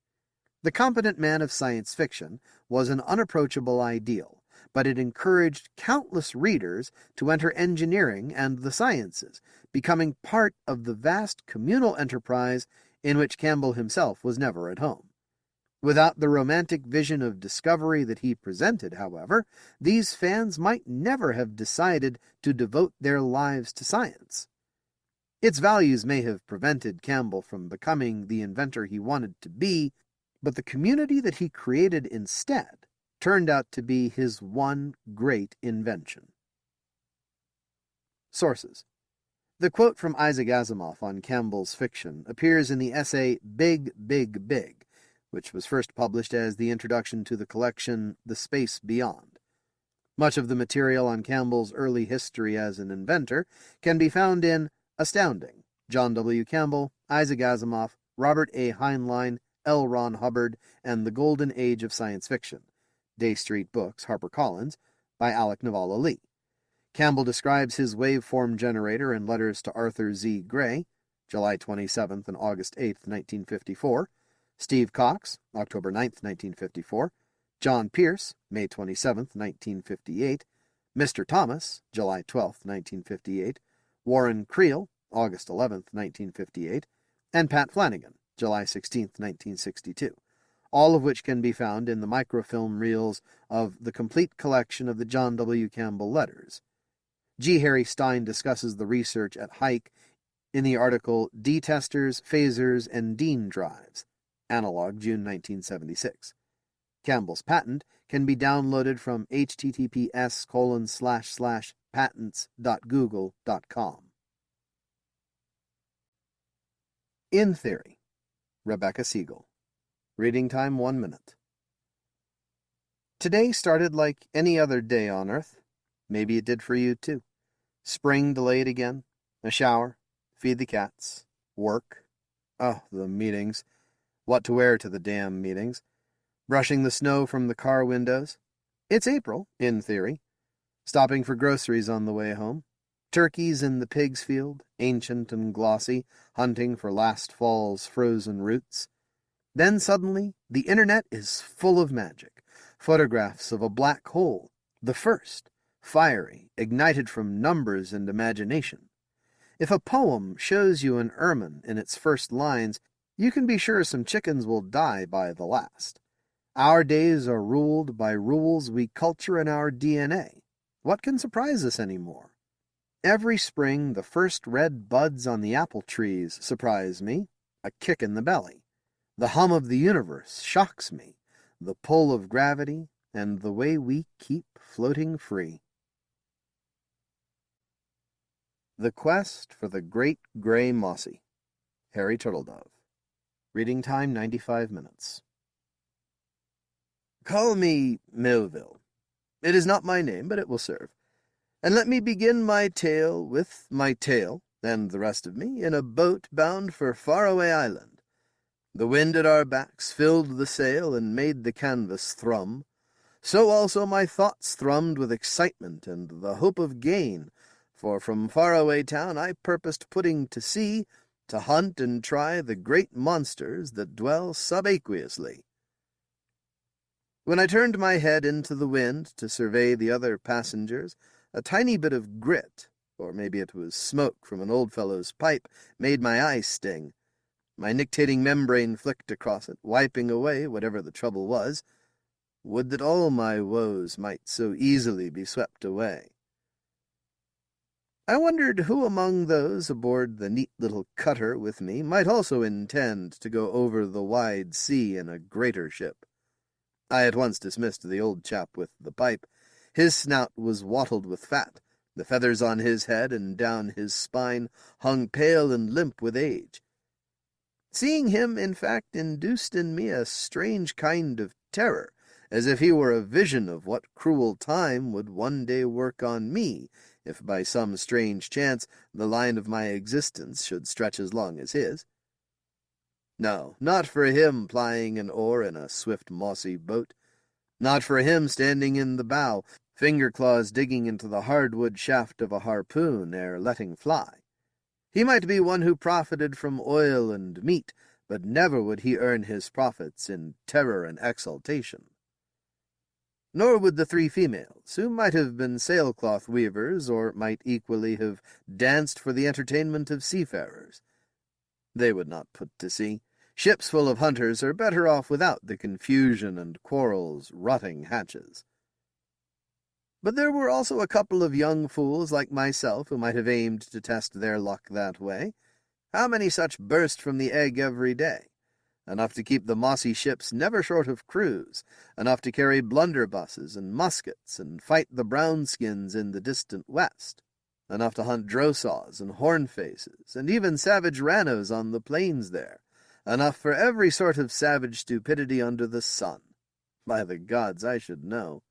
The competent man of science fiction was an unapproachable ideal, but it encouraged countless readers to enter engineering and the sciences, becoming part of the vast communal enterprise in which Campbell himself was never at home. Without the romantic vision of discovery that he presented, however, these fans might never have decided to devote their lives to science. Its values may have prevented Campbell from becoming the inventor he wanted to be, but the community that he created instead turned out to be his one great invention. Sources. The quote from Isaac Asimov on Campbell's fiction appears in the essay Big, Big, Big, which was first published as the introduction to the collection The Space Beyond. Much of the material on Campbell's early history as an inventor can be found in Astounding, John W. Campbell, Isaac Asimov, Robert A. Heinlein, L. Ron Hubbard, and the Golden Age of Science Fiction, Day Street Books, HarperCollins, by Alec Navala Lee. Campbell describes his waveform generator in letters to Arthur Z. Gray, July 27 and August 8, 1954, Steve Cox, October 9, 1954, John Pierce, May 27, 1958, Mr. Thomas, July 12, 1958, Warren Creel, August 11, 1958, and Pat Flanagan, July 16, 1962, all of which can be found in the microfilm reels of the complete collection of the John W. Campbell letters. G. Harry Stein discusses the research at Hike in the article D-Testers, Phasers, and Dean Drives, Analog, June 1976. Campbell's patent can be downloaded from https://patents.google.com. In Theory, Rebecca Siegel. Reading time 1 minute. Today started like any other day on Earth. Maybe it did for you, too. Spring delayed again. A shower. Feed the cats. Work. Oh, the meetings. What to wear to the damn meetings. Brushing the snow from the car windows. It's April, in theory. Stopping for groceries on the way home. Turkeys in the pig's field, ancient and glossy, hunting for last fall's frozen roots. Then suddenly, the internet is full of magic. Photographs of a black hole, the first, fiery, ignited from numbers and imagination. If a poem shows you an ermine in its first lines, you can be sure some chickens will die by the last. Our days are ruled by rules we culture in our DNA. What can surprise us anymore? Every spring, the first red buds on the apple trees surprise me, a kick in the belly. The hum of the universe shocks me, the pull of gravity, and the way we keep floating free. The Quest for the Great Gray Mossy. Harry Turtledove. Reading time 95 minutes. Call me Melville. It is not my name, but it will serve. And let me begin my tale with my tail, and the rest of me, in a boat bound for Faraway Island. The wind at our backs filled the sail and made the canvas thrum. So also my thoughts thrummed with excitement and the hope of gain, for from Faraway Town I purposed putting to sea to hunt and try the great monsters that dwell subaqueously. When I turned my head into the wind to survey the other passengers, a tiny bit of grit, or maybe it was smoke from an old fellow's pipe, made my eyes sting. My nictating membrane flicked across it, wiping away whatever the trouble was. Would that all my woes might so easily be swept away. I wondered who among those aboard the neat little cutter with me might also intend to go over the wide sea in a greater ship. I at once dismissed the old chap with the pipe. His snout was wattled with fat. The feathers on his head and down his spine hung pale and limp with age. Seeing him, in fact, induced in me a strange kind of terror, as if he were a vision of what cruel time would one day work on me, if by some strange chance the line of my existence should stretch as long as his. No, not for him plying an oar in a swift mossy boat, not for him standing in the bow, finger-claws digging into the hardwood shaft of a harpoon ere letting fly. He might be one who profited from oil and meat, but never would he earn his profits in terror and exultation. Nor would the three females, who might have been sailcloth weavers, or might equally have danced for the entertainment of seafarers. They would not put to sea. Ships full of hunters are better off without the confusion and quarrels rotting hatches. But there were also a couple of young fools like myself who might have aimed to test their luck that way. How many such burst from the egg every day? Enough to keep the mossy ships never short of crews, enough to carry blunderbusses and muskets and fight the brownskins in the distant west, enough to hunt drosaws and hornfaces, and even savage rhinos on the plains there, enough for every sort of savage stupidity under the sun. By the gods, I should know.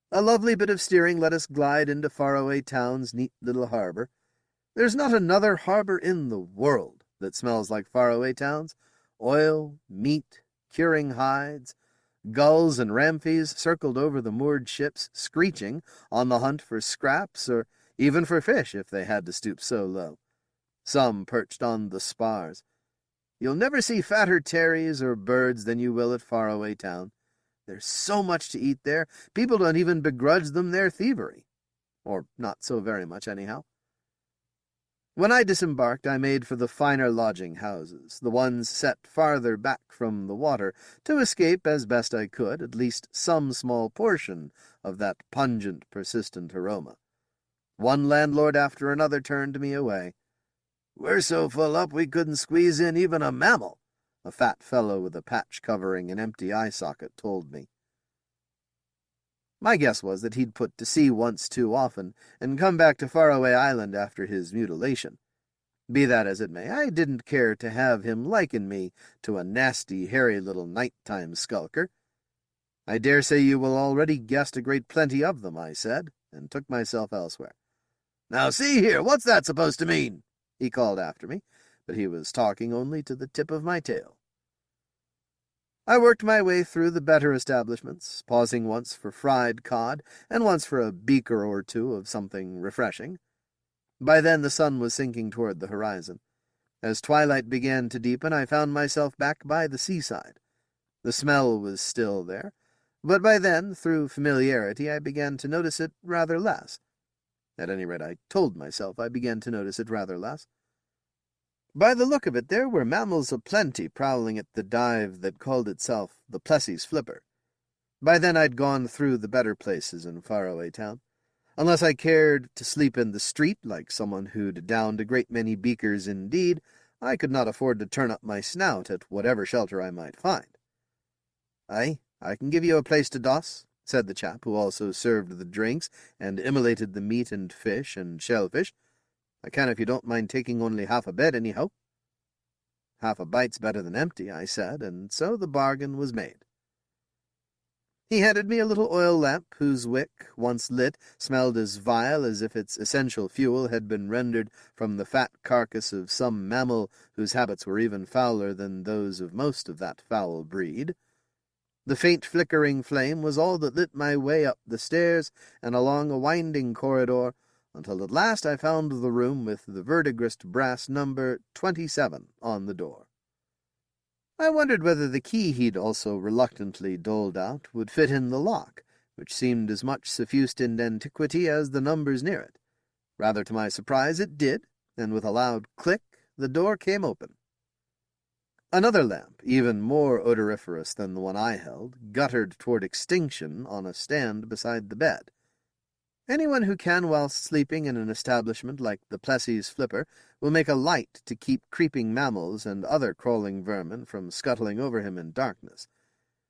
A lovely bit of steering let us glide into Faraway Town's neat little harbor. There's not another harbor in the world that smells like Faraway Town's. Oil, meat, curing hides, gulls and rampies circled over the moored ships, screeching, on the hunt for scraps, or even for fish if they had to stoop so low. Some perched on the spars. You'll never see fatter terries or birds than you will at Faraway Town. There's so much to eat there, people don't even begrudge them their thievery. Or not so very much, anyhow. When I disembarked, I made for the finer lodging-houses, the ones set farther back from the water, to escape, as best I could, at least some small portion of that pungent, persistent aroma. One landlord after another turned me away. "We're so full up we couldn't squeeze in even a mammal," a fat fellow with a patch covering an empty eye socket told me. My guess was that he'd put to sea once too often, and come back to Faraway Island after his mutilation. Be that as it may, I didn't care to have him liken me to a nasty, hairy little night-time skulker. "I dare say you will already guessed a great plenty of them," I said, and took myself elsewhere. "Now see here, what's that supposed to mean?" he called after me, but he was talking only to the tip of my tail. I worked my way through the better establishments, pausing once for fried cod, and once for a beaker or two of something refreshing. By then the sun was sinking toward the horizon. As twilight began to deepen, I found myself back by the seaside. The smell was still there, but by then, through familiarity, I began to notice it rather less. At any rate, I told myself I began to notice it rather less. By the look of it, there were mammals aplenty prowling at the dive that called itself the Plessie's Flipper. By then I'd gone through the better places in Faraway Town. Unless I cared to sleep in the street like someone who'd downed a great many beakers indeed, I could not afford to turn up my snout at whatever shelter I might find. "Aye, I can give you a place to doss," said the chap who also served the drinks and immolated the meat and fish and shellfish. "I can if you don't mind taking only half a bed, anyhow." "Half a bite's better than empty," I said, and so the bargain was made. He handed me a little oil lamp whose wick, once lit, smelled as vile as if its essential fuel had been rendered from the fat carcass of some mammal whose habits were even fouler than those of most of that foul breed. The faint flickering flame was all that lit my way up the stairs and along a winding corridor, until at last I found the room with the verdigris brass number 27 on the door. I wondered whether the key he'd also reluctantly doled out would fit in the lock, which seemed as much suffused in antiquity as the numbers near it. Rather to my surprise it did, and with a loud click the door came open. Another lamp, even more odoriferous than the one I held, guttered toward extinction on a stand beside the bed. Anyone who can, whilst sleeping in an establishment like the Plessy's Flipper, will make a light to keep creeping mammals and other crawling vermin from scuttling over him in darkness.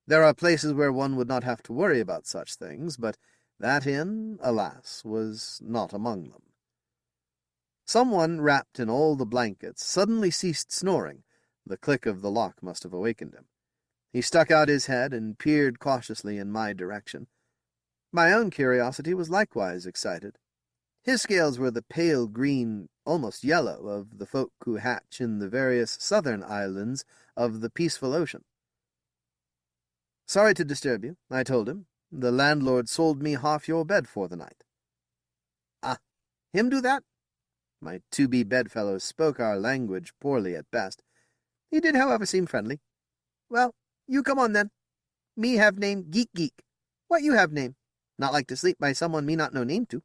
There are places where one would not have to worry about such things, but that inn, alas, was not among them. Someone, wrapped in all the blankets, suddenly ceased snoring. The click of the lock must have awakened him. He stuck out his head and peered cautiously in my direction. My own curiosity was likewise excited. His scales were the pale green, almost yellow, of the folk who hatch in the various southern islands of the peaceful ocean. "Sorry to disturb you," I told him. "The landlord sold me half your bed for the night." "Ah, him do that?" My to-be bedfellow spoke our language poorly at best. He did, however, seem friendly. "Well, you come on, then. Me have name Geek Geek. What you have name? Not like to sleep by someone me not know name to."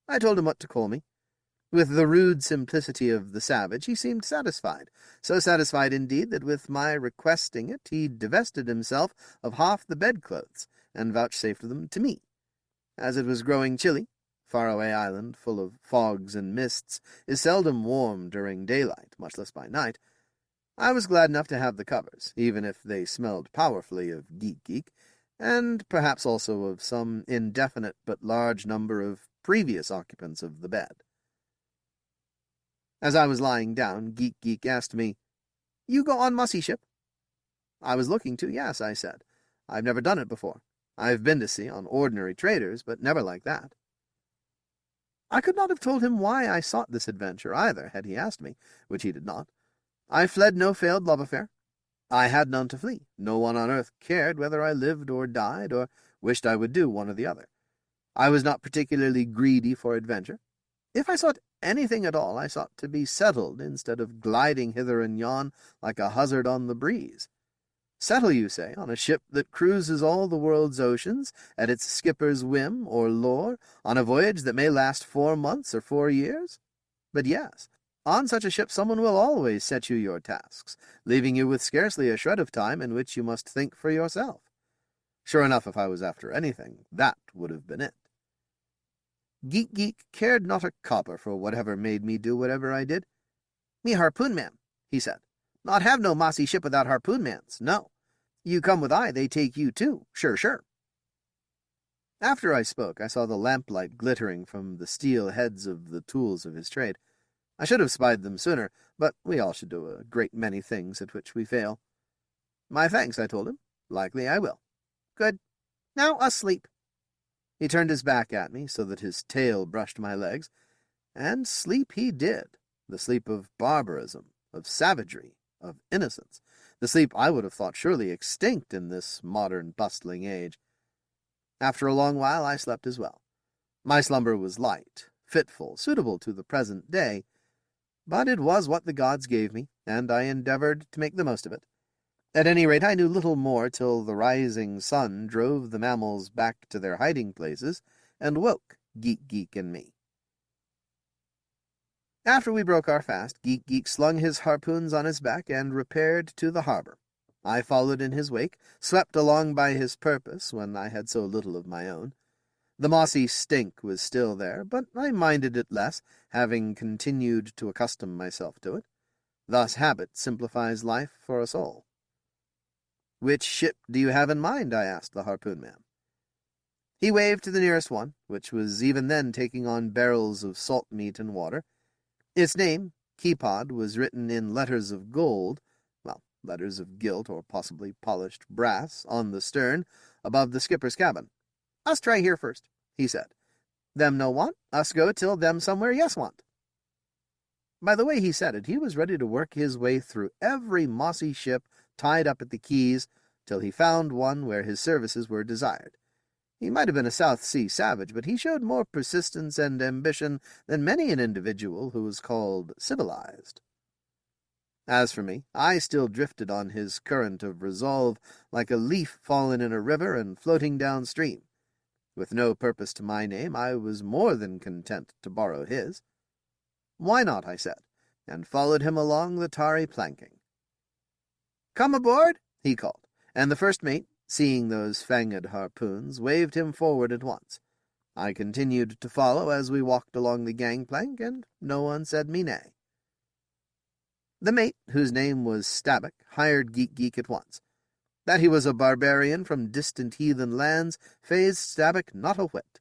I told him what to call me. With the rude simplicity of the savage, he seemed satisfied, so satisfied indeed that with my requesting it he divested himself of half the bedclothes, and vouchsafed them to me. As it was growing chilly, Faraway Island, full of fogs and mists, is seldom warm during daylight, much less by night. I was glad enough to have the covers, even if they smelled powerfully of Geek Geek, and perhaps also of some indefinite but large number of previous occupants of the bed. As I was lying down, Geek Geek asked me, "You go on Mossy ship?" I was looking to, yes, I said. "I've never done it before. I've been to sea on ordinary traders, but never like that." I could not have told him why I sought this adventure either, had he asked me, which he did not. I fled no failed love affair. I had none to flee. No one on earth cared whether I lived or died, or wished I would do one or the other. I was not particularly greedy for adventure. If I sought anything at all, I sought to be settled instead of gliding hither and yon like a huzzard on the breeze. Settle, you say, on a ship that cruises all the world's oceans at its skipper's whim or lure, on a voyage that may last 4 months or 4 years? But yes, on such a ship someone will always set you your tasks, leaving you with scarcely a shred of time in which you must think for yourself. Sure enough, if I was after anything, that would have been it. Geek Geek cared not a copper for whatever made me do whatever I did. "Me harpoon man," he said. "Not have no mossy ship without harpoon mans, no. You come with I, they take you too, sure, sure." After I spoke, I saw the lamplight glittering from the steel heads of the tools of his trade. I should have spied them sooner, but we all should do a great many things at which we fail. "My thanks," I told him. "Likely I will." "Good. Now asleep." He turned his back at me so that his tail brushed my legs, and sleep he did, the sleep of barbarism, of savagery, of innocence, the sleep I would have thought surely extinct in this modern bustling age. After a long while I slept as well. My slumber was light, fitful, suitable to the present day, but it was what the gods gave me, and I endeavored to make the most of it. At any rate, I knew little more till the rising sun drove the mammals back to their hiding places and woke Geek Geek and me. After we broke our fast, Geek Geek slung his harpoons on his back and repaired to the harbor. I followed in his wake, swept along by his purpose when I had so little of my own. The mossy stink was still there, but I minded it less, having continued to accustom myself to it. Thus habit simplifies life for us all. "Which ship do you have in mind?" I asked the harpoon man. He waved to the nearest one, which was even then taking on barrels of salt meat and water. Its name, Keypod, was written in letters of gold, well, letters of gilt or possibly polished brass, on the stern, above the skipper's cabin. "Us try here first," he said. "Them no want, us go till them somewhere yes want." By the way he said it, he was ready to work his way through every mossy ship tied up at the quays till he found one where his services were desired. He might have been a South Sea savage, but he showed more persistence and ambition than many an individual who was called civilized. As for me, I still drifted on his current of resolve like a leaf fallen in a river and floating downstream. With no purpose to my name, I was more than content to borrow his. "Why not?" I said, and followed him along the tarry planking. "Come aboard," he called, and the first mate, seeing those fanged harpoons, waved him forward at once. I continued to follow as we walked along the gangplank, and no one said me nay. The mate, whose name was Stabbuck, hired Geek at once. That he was a barbarian from distant heathen lands fazed Stabbuck not a whit.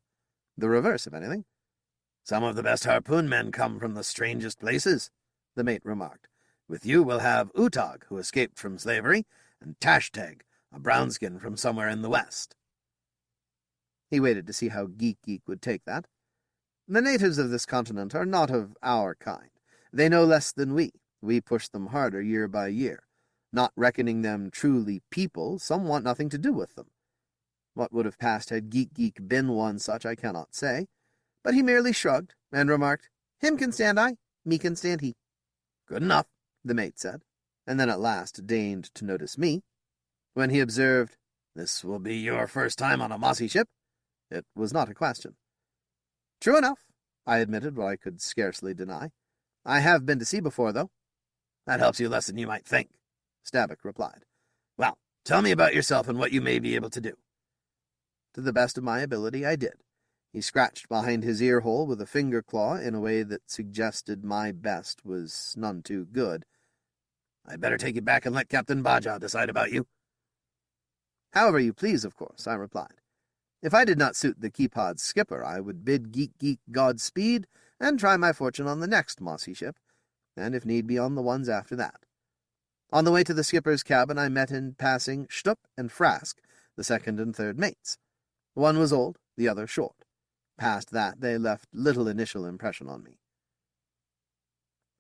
The reverse, if anything. "Some of the best harpoon men come from the strangest places," the mate remarked. "With you we'll have Utog, who escaped from slavery, and Tashtag, a brownskin from somewhere in the west." He waited to see how Geek would take that. The natives of this continent are not of our kind. They know less than we. We push them harder year by year. Not reckoning them truly people, some want nothing to do with them. What would have passed had Geek been one such, I cannot say. But he merely shrugged, and remarked, "Him can stand I, me can stand he." "Good enough," the mate said, and then at last deigned to notice me. When he observed, "This will be your first time on a mossy ship," it was not a question. "True enough," I admitted what I could scarcely deny. "I have been to sea before, though." "That helps you less than you might think," Stabbuck replied. "Well, tell me about yourself and what you may be able to do." To the best of my ability, I did. He scratched behind his ear-hole with a finger-claw in a way that suggested my best was none too good. "I'd better take you back and let Captain Baja decide about you." "However you please, of course," I replied. If I did not suit the Keypod's skipper, I would bid Geek Godspeed and try my fortune on the next mossy ship, and if need be on the ones after that. On the way to the skipper's cabin, I met in passing Stupp and Frask, the second and third mates. One was old, the other short. Past that, they left little initial impression on me.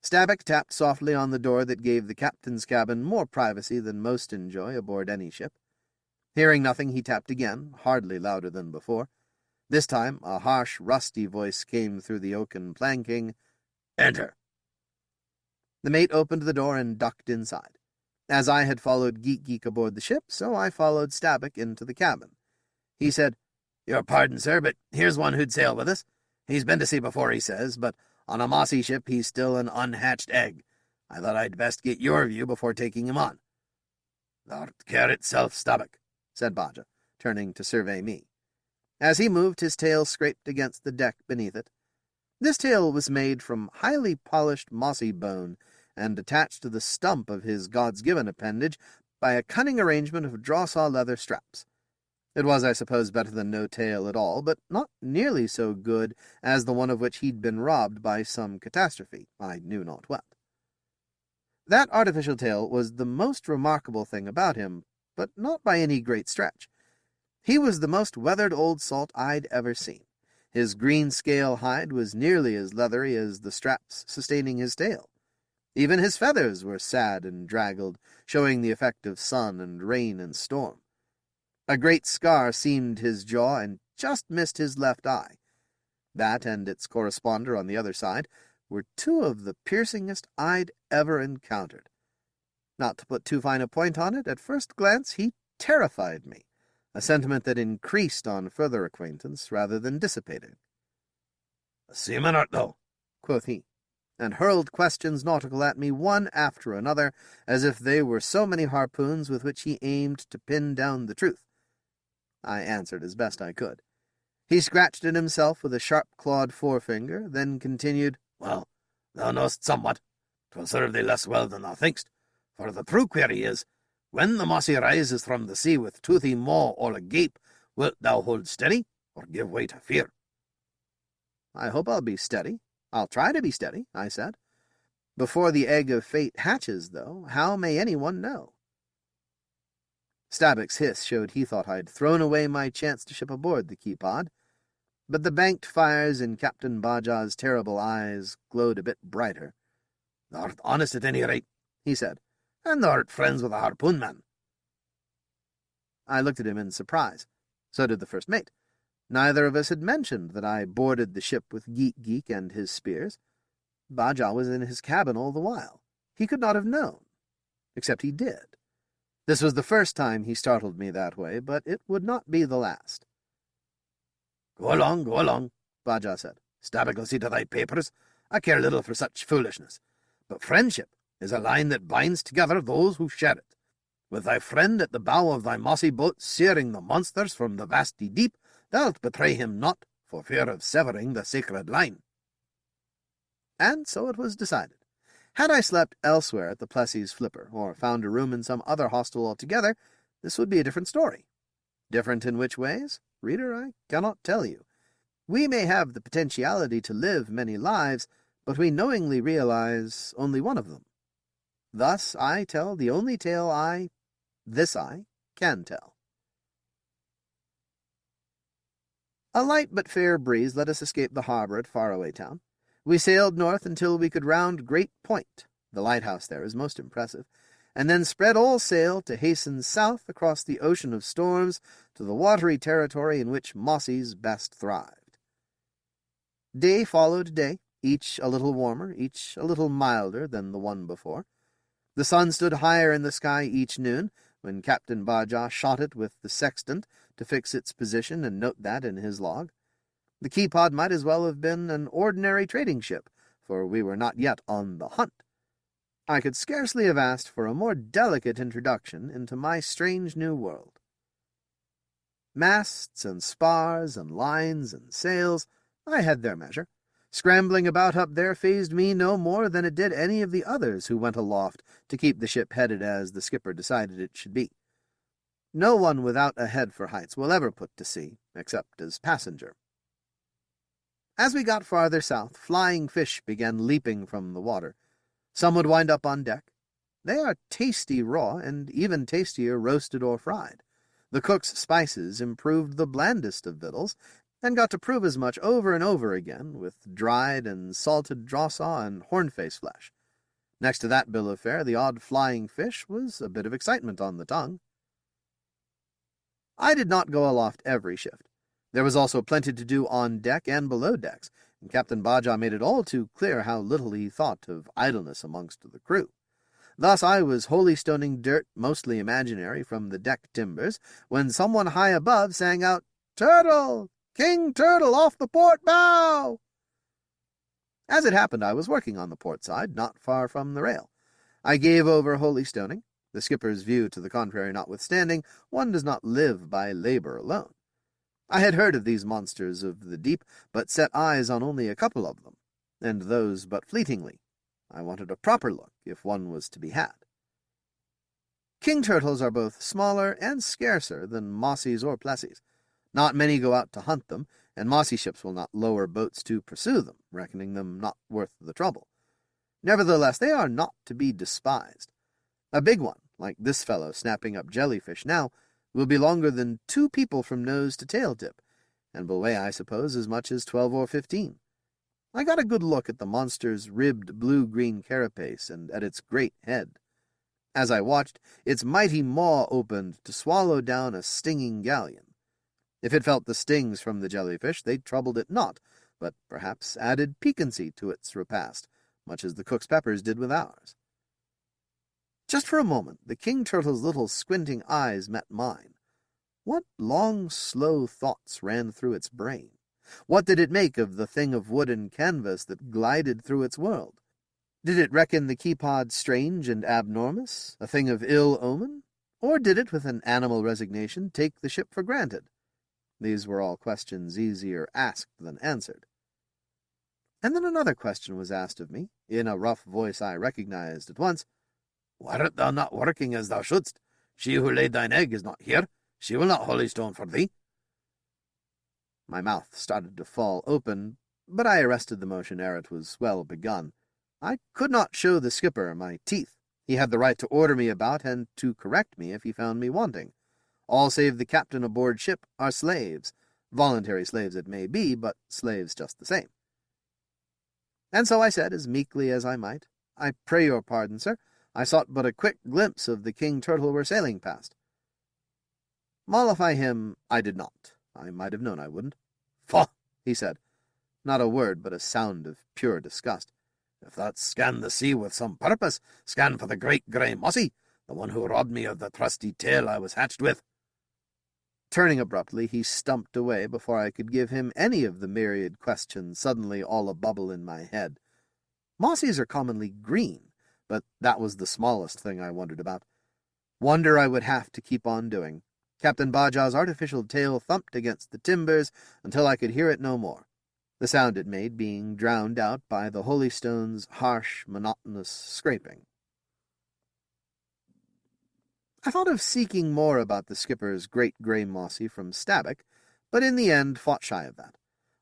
Stabbuck tapped softly on the door that gave the captain's cabin more privacy than most enjoy aboard any ship. Hearing nothing, he tapped again, hardly louder than before. This time, a harsh, rusty voice came through the oaken planking. "Enter." The mate opened the door and ducked inside. As I had followed Geek aboard the ship, so I followed Stabbuck into the cabin. He said, "Your pardon, sir, but here's one who'd sail with us. He's been to sea before, he says, but on a mossy ship he's still an unhatched egg. I thought I'd best get your view before taking him on." "Thou'rt care itself, Stabbuck," said Baja, turning to survey me. As he moved, his tail scraped against the deck beneath it. This tail was made from highly polished mossy bone, and attached to the stump of his God's-given appendage by a cunning arrangement of draw-saw leather straps. It was, I suppose, better than no tail at all, but not nearly so good as the one of which he'd been robbed by some catastrophe, I knew not what. That artificial tail was the most remarkable thing about him, but not by any great stretch. He was the most weathered old salt I'd ever seen. His green scale hide was nearly as leathery as the straps sustaining his tail. Even his feathers were sad and draggled, showing the effect of sun and rain and storm. A great scar seamed his jaw and just missed his left eye. That and its corresponder on the other side were two of the piercingest I'd ever encountered. Not to put too fine a point on it, at first glance he terrified me, a sentiment that increased on further acquaintance rather than dissipated. "A seaman art thou?" quoth he, and hurled questions nautical at me one after another, as if they were so many harpoons with which he aimed to pin down the truth. I answered as best I could. He scratched at himself with a sharp-clawed forefinger, then continued, "Well, thou knowest somewhat. 'Twill serve thee less well than thou thinkst, for the true query is, when the mossy rises from the sea with toothy maw all agape, wilt thou hold steady, or give way to fear. I hope I'll be steady. I'll try to be steady, I said. Before the egg of fate hatches, though, how may anyone know? Stabbock's hiss showed he thought I'd thrown away my chance to ship aboard the Keypod, but the banked fires in Captain Bajaj's terrible eyes glowed a bit brighter. "Thou'rt honest at any rate," he said, "and thou'rt friends with a harpoon man." I looked at him in surprise. So did the first mate. Neither of us had mentioned that I boarded the ship with Geek and his spears. Bajaj was in his cabin all the while. He could not have known. Except he did. This was the first time he startled me that way, but it would not be the last. Go along, Bajaj said. "Stabbock will see to thy papers. I care little for such foolishness. But friendship is a line that binds together those who share it. With thy friend at the bow of thy mossy boat searing the monsters from the vasty deep, thou'lt betray him not, for fear of severing the sacred line." And so it was decided. Had I slept elsewhere at the Plessy's flipper, or found a room in some other hostel altogether, this would be a different story. Different in which ways? Reader, I cannot tell you. We may have the potentiality to live many lives, but we knowingly realize only one of them. Thus I tell the only tale I can tell. A light but fair breeze let us escape the harbor at Faraway Town. We sailed north until we could round Great Point, the lighthouse there is most impressive, and then spread all sail to hasten south across the ocean of storms to the watery territory in which mossies best thrived. Day followed day, each a little warmer, each a little milder than the one before. The sun stood higher in the sky each noon, when Captain Bajaj shot it with the sextant to fix its position and note that in his log. The Keypod might as well have been an ordinary trading ship, for we were not yet on the hunt. I could scarcely have asked for a more delicate introduction into my strange new world. Masts and spars and lines and sails, I had their measure. Scrambling about up there fazed me no more than it did any of the others who went aloft to keep the ship headed as the skipper decided it should be. No one without a head for heights will ever put to sea, except as passenger. As we got farther south, flying fish began leaping from the water. Some would wind up on deck. They are tasty raw, and even tastier roasted or fried. The cook's spices improved the blandest of victuals, and got to prove as much over and over again with dried and salted drawsaw and hornface flesh. Next to that bill of fare, the odd flying fish was a bit of excitement on the tongue. I did not go aloft every shift. There was also plenty to do on deck and below decks, and Captain Bajaj made it all too clear how little he thought of idleness amongst the crew. Thus I was holy-stoning dirt, mostly imaginary, from the deck timbers, when someone high above sang out, "Turtle! King Turtle off the port bow!" As it happened, I was working on the port side, not far from the rail. I gave over holy-stoning. The skipper's view to the contrary notwithstanding, one does not live by labor alone. I had heard of these monsters of the deep, but set eyes on only a couple of them, and those but fleetingly. I wanted a proper look, if one was to be had. King turtles are both smaller and scarcer than mossies or plessies. Not many go out to hunt them, and mossy ships will not lower boats to pursue them, reckoning them not worth the trouble. Nevertheless, they are not to be despised. A big one, like this fellow snapping up jellyfish now, will be longer than 2 people from nose to tail tip, and will weigh, I suppose, as much as 12 or 15. I got a good look at the monster's ribbed blue-green carapace and at its great head. As I watched, its mighty maw opened to swallow down a stinging galleon. If it felt the stings from the jellyfish, they troubled it not, but perhaps added piquancy to its repast, much as the cook's peppers did with ours. Just for a moment, the king turtle's little squinting eyes met mine. What long, slow thoughts ran through its brain? What did it make of the thing of wood and canvas that glided through its world? Did it reckon the Keypod strange and abnormous, a thing of ill omen? Or did it, with an animal resignation, take the ship for granted? These were all questions easier asked than answered. And then another question was asked of me, in a rough voice I recognized at once. "Why art thou not working as thou shouldst? She who laid thine egg is not here. She will not holystone for thee." My mouth started to fall open, but I arrested the motion ere it was well begun. I could not show the skipper my teeth. He had the right to order me about and to correct me if he found me wanting. All save the captain aboard ship are slaves. Voluntary slaves it may be, but slaves just the same. And so I said, as meekly as I might, I pray your pardon, sir. I sought but a quick glimpse of the King Turtle we're sailing past. Mollify him I did not. I might have known I wouldn't. Faugh, he said. Not a word, but a sound of pure disgust. If that scanned the sea with some purpose, scan for the Great Gray Mossy, the one who robbed me of the trusty tail I was hatched with. Turning abruptly, he stumped away before I could give him any of the myriad questions suddenly all a-bubble in my head. Mossies are commonly green, but that was the smallest thing I wondered about. Wonder I would have to keep on doing. Captain Bajaj's artificial tail thumped against the timbers until I could hear it no more, the sound it made being drowned out by the Holystone's harsh, monotonous scraping. I thought of seeking more about the skipper's Great Gray Mossy from Stabic, but in the end fought shy of that.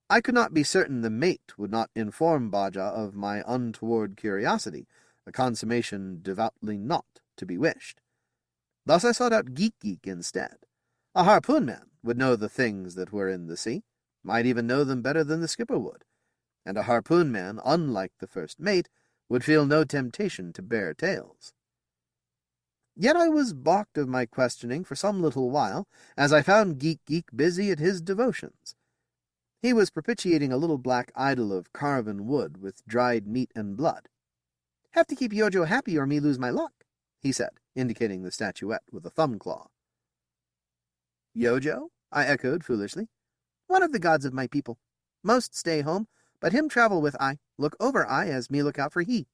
I could not be certain the mate would not inform Baja of my untoward curiosity, a consummation devoutly not to be wished. Thus I sought out Geek instead. A harpoon man would know the things that were in the sea, might even know them better than the skipper would, and a harpoon man, unlike the first mate, would feel no temptation to bear tales. Yet I was balked of my questioning for some little while, as I found Geek busy at his devotions. He was propitiating a little black idol of carven wood with dried meat and blood. "Have to keep Yojo happy or me lose my luck," he said, indicating the statuette with a thumb claw. "Yojo?" I echoed foolishly. "One of the gods of my people. Most stay home, but him travel with I, look over I as me look out for he."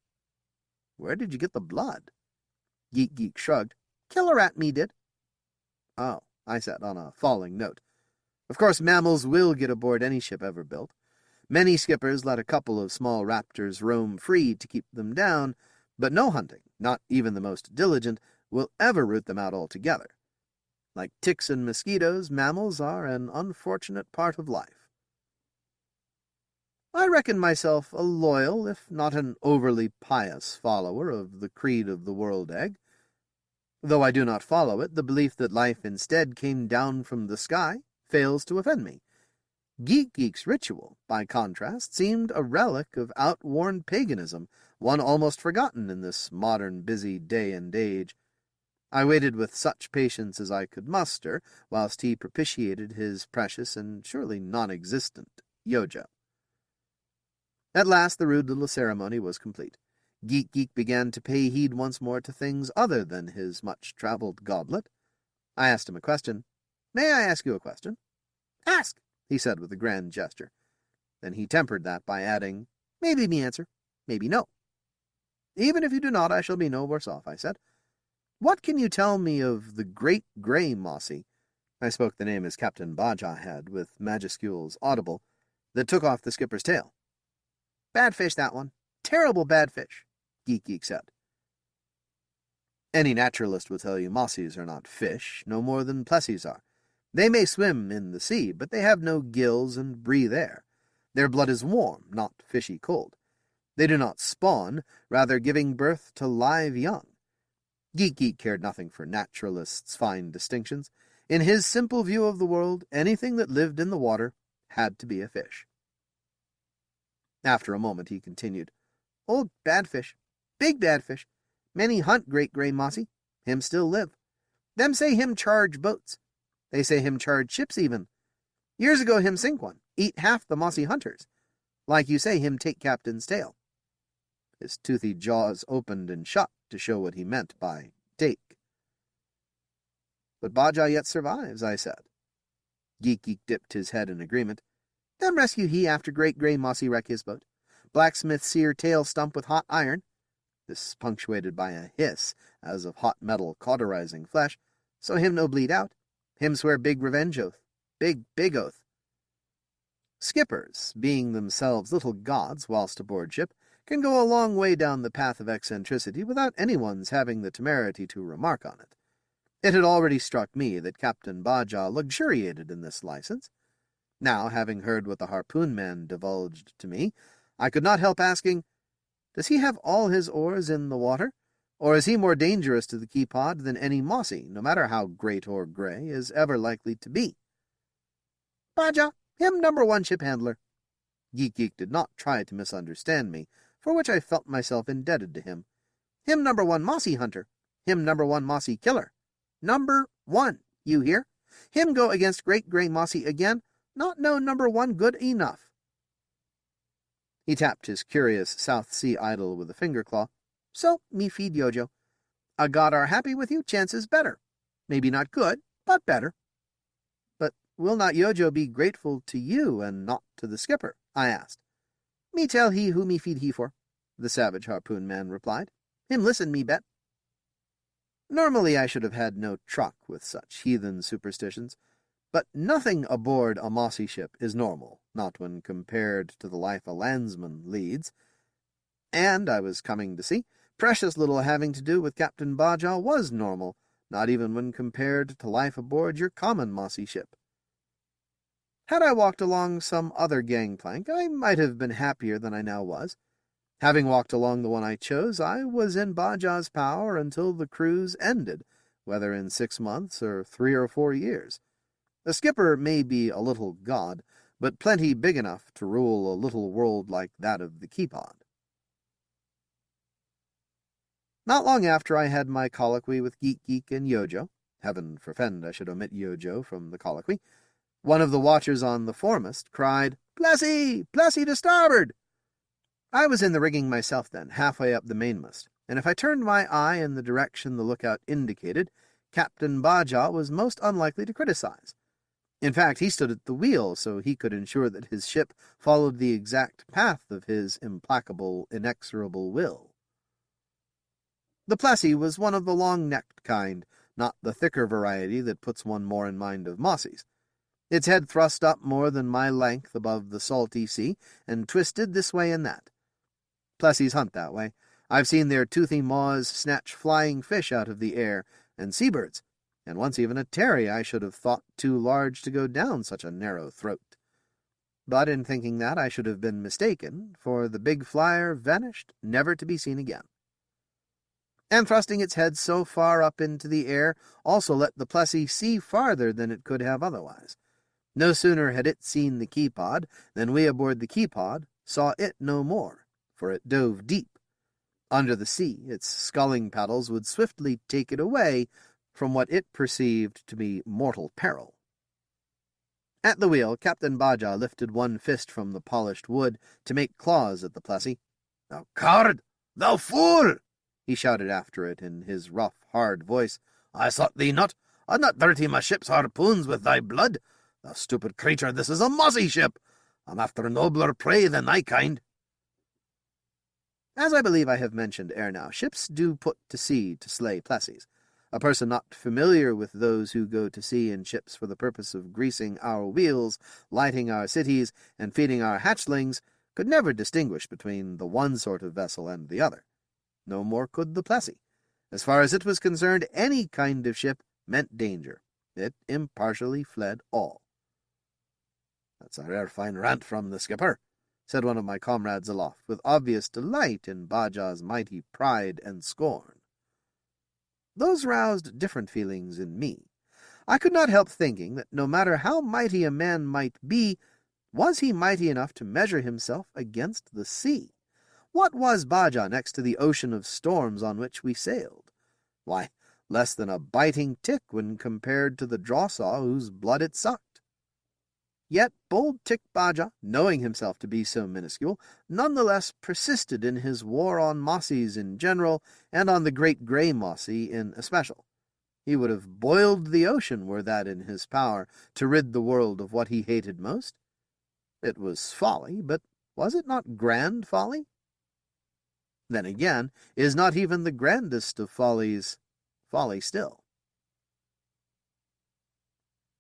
"Where did you get the blood?" Geek shrugged. "Killer rat me did." "Oh," I said on a falling note. "Of course mammals will get aboard any ship ever built. Many skippers let a couple of small raptors roam free to keep them down, but no hunting, not even the most diligent, will ever root them out altogether. Like ticks and mosquitoes, mammals are an unfortunate part of life." I reckon myself a loyal, if not an overly pious, follower of the creed of the world egg. Though I do not follow it, the belief that life instead came down from the sky fails to offend me. Geek's ritual, by contrast, seemed a relic of outworn paganism, one almost forgotten in this modern busy day and age. I waited with such patience as I could muster, whilst he propitiated his precious and surely non-existent Yojo. At last the rude little ceremony was complete. Geek began to pay heed once more to things other than his much-travelled goblet. I asked him a question. "May I ask you a question?" "Ask," he said with a grand gesture. Then he tempered that by adding, "Maybe me answer, maybe no." "Even if you do not, I shall be no worse off," I said. "What can you tell me of the Great Gray Mossy?" I spoke the name as Captain Baja had, with majuscules audible, that took off the skipper's tail. "Bad fish, that one. Terrible bad fish," Geek said. Any naturalist will tell you mossies are not fish, no more than plessies are. They may swim in the sea, but they have no gills and breathe air. Their blood is warm, not fishy cold. They do not spawn, rather giving birth to live young. Geek cared nothing for naturalists' fine distinctions. In his simple view of the world, anything that lived in the water had to be a fish. After a moment he continued, "Old bad fish, big bad fish. Many hunt Great Gray Mossy. Him still live. Them say him charge boats. They say him charge ships even. Years ago him sink one, eat half the mossy hunters. Like you say, him take captain's tail." His toothy jaws opened and shut to show what he meant by take. "But Baja yet survives," I said. Geek dipped his head in agreement. "Them rescue he after Great Gray Mossy wreck his boat. Blacksmith sear tail stump with hot iron." This punctuated by a hiss, as of hot metal cauterizing flesh. "So him no bleed out. Him swear big revenge oath. Big oath." Skippers, being themselves little gods whilst aboard ship, can go a long way down the path of eccentricity without anyone's having the temerity to remark on it. It had already struck me that Captain Baja luxuriated in this license. Now, having heard what the harpoon man divulged to me, I could not help asking, does he have all his oars in the water, or is he more dangerous to the Keypod than any Mossy, no matter how great or gray, is ever likely to be? Baja, him #1 ship handler. Geek did not try to misunderstand me, for which I felt myself indebted to him. Him #1 Mossy hunter. Him #1 Mossy killer. #1, you hear? Him go against Great Gray Mossy again, not no #1 good enough. He tapped his curious South Sea idol with a finger claw. So, me feed Yojo. A god are happy with you, chances better. Maybe not good, but better. But will not Yojo be grateful to you and not to the skipper? I asked. Me tell he who me feed he for, the savage harpoon man replied. Him listen, me bet. Normally I should have had no truck with such heathen superstitions, but nothing aboard a Mossy ship is normal, not when compared to the life a landsman leads. And, I was coming to see, precious little having to do with Captain Baja was normal, not even when compared to life aboard your common Mossy ship. Had I walked along some other gangplank, I might have been happier than I now was. Having walked along the one I chose, I was in Baja's power until the cruise ended, whether in 6 months or 3 or 4 years. A skipper may be a little god, but plenty big enough to rule a little world like that of the Keypod. Not long after I had my colloquy with Geek and Yojo, heaven forfend I should omit Yojo from the colloquy, one of the watchers on the foremast cried, Plessy! Plessy to starboard! I was in the rigging myself then, halfway up the mainmast, and if I turned my eye in the direction the lookout indicated, Captain Baja was most unlikely to criticize. In fact, he stood at the wheel so he could ensure that his ship followed the exact path of his implacable, inexorable will. The Plessy was one of the long-necked kind, not the thicker variety that puts one more in mind of Mossy's. Its head thrust up more than my length above the salty sea, and twisted this way and that. Plessys hunt that way. I've seen their toothy maws snatch flying fish out of the air, and seabirds, and once even a terry I should have thought too large to go down such a narrow throat. But in thinking that, I should have been mistaken, for the big flyer vanished, never to be seen again. And thrusting its head so far up into the air also let the Plessy see farther than it could have otherwise. No sooner had it seen the Keypod than we aboard the Keypod saw it no more, for it dove deep. Under the sea, its sculling paddles would swiftly take it away from what it perceived to be mortal peril. At the wheel, Captain Baja lifted one fist from the polished wood to make claws at the Plessy. "Thou coward! Thou fool!" he shouted after it in his rough, hard voice. "I sought thee not. I'd not dirty my ship's harpoons with thy blood. Thou stupid creature, this is a Mossy ship. I'm after nobler prey than thy kind." As I believe I have mentioned ere now, ships do put to sea to slay Plessys. A person not familiar with those who go to sea in ships for the purpose of greasing our wheels, lighting our cities, and feeding our hatchlings could never distinguish between the one sort of vessel and the other. No more could the Plessy. As far as it was concerned, any kind of ship meant danger. It impartially fled all. "That's a rare fine rant from the skipper," said one of my comrades aloft, with obvious delight in Baja's mighty pride and scorn. Those roused different feelings in me. I could not help thinking that no matter how mighty a man might be, was he mighty enough to measure himself against the sea? What was Baja next to the ocean of storms on which we sailed? Why, less than a biting tick when compared to the drawsaw whose blood it sucked. Yet bold Tick Baja, knowing himself to be so minuscule, none the less persisted in his war on Mossies in general, and on the Great Gray Mossy in especial. He would have boiled the ocean were that in his power, to rid the world of what he hated most. It was folly, but was it not grand folly? Then again, is not even the grandest of follies folly still?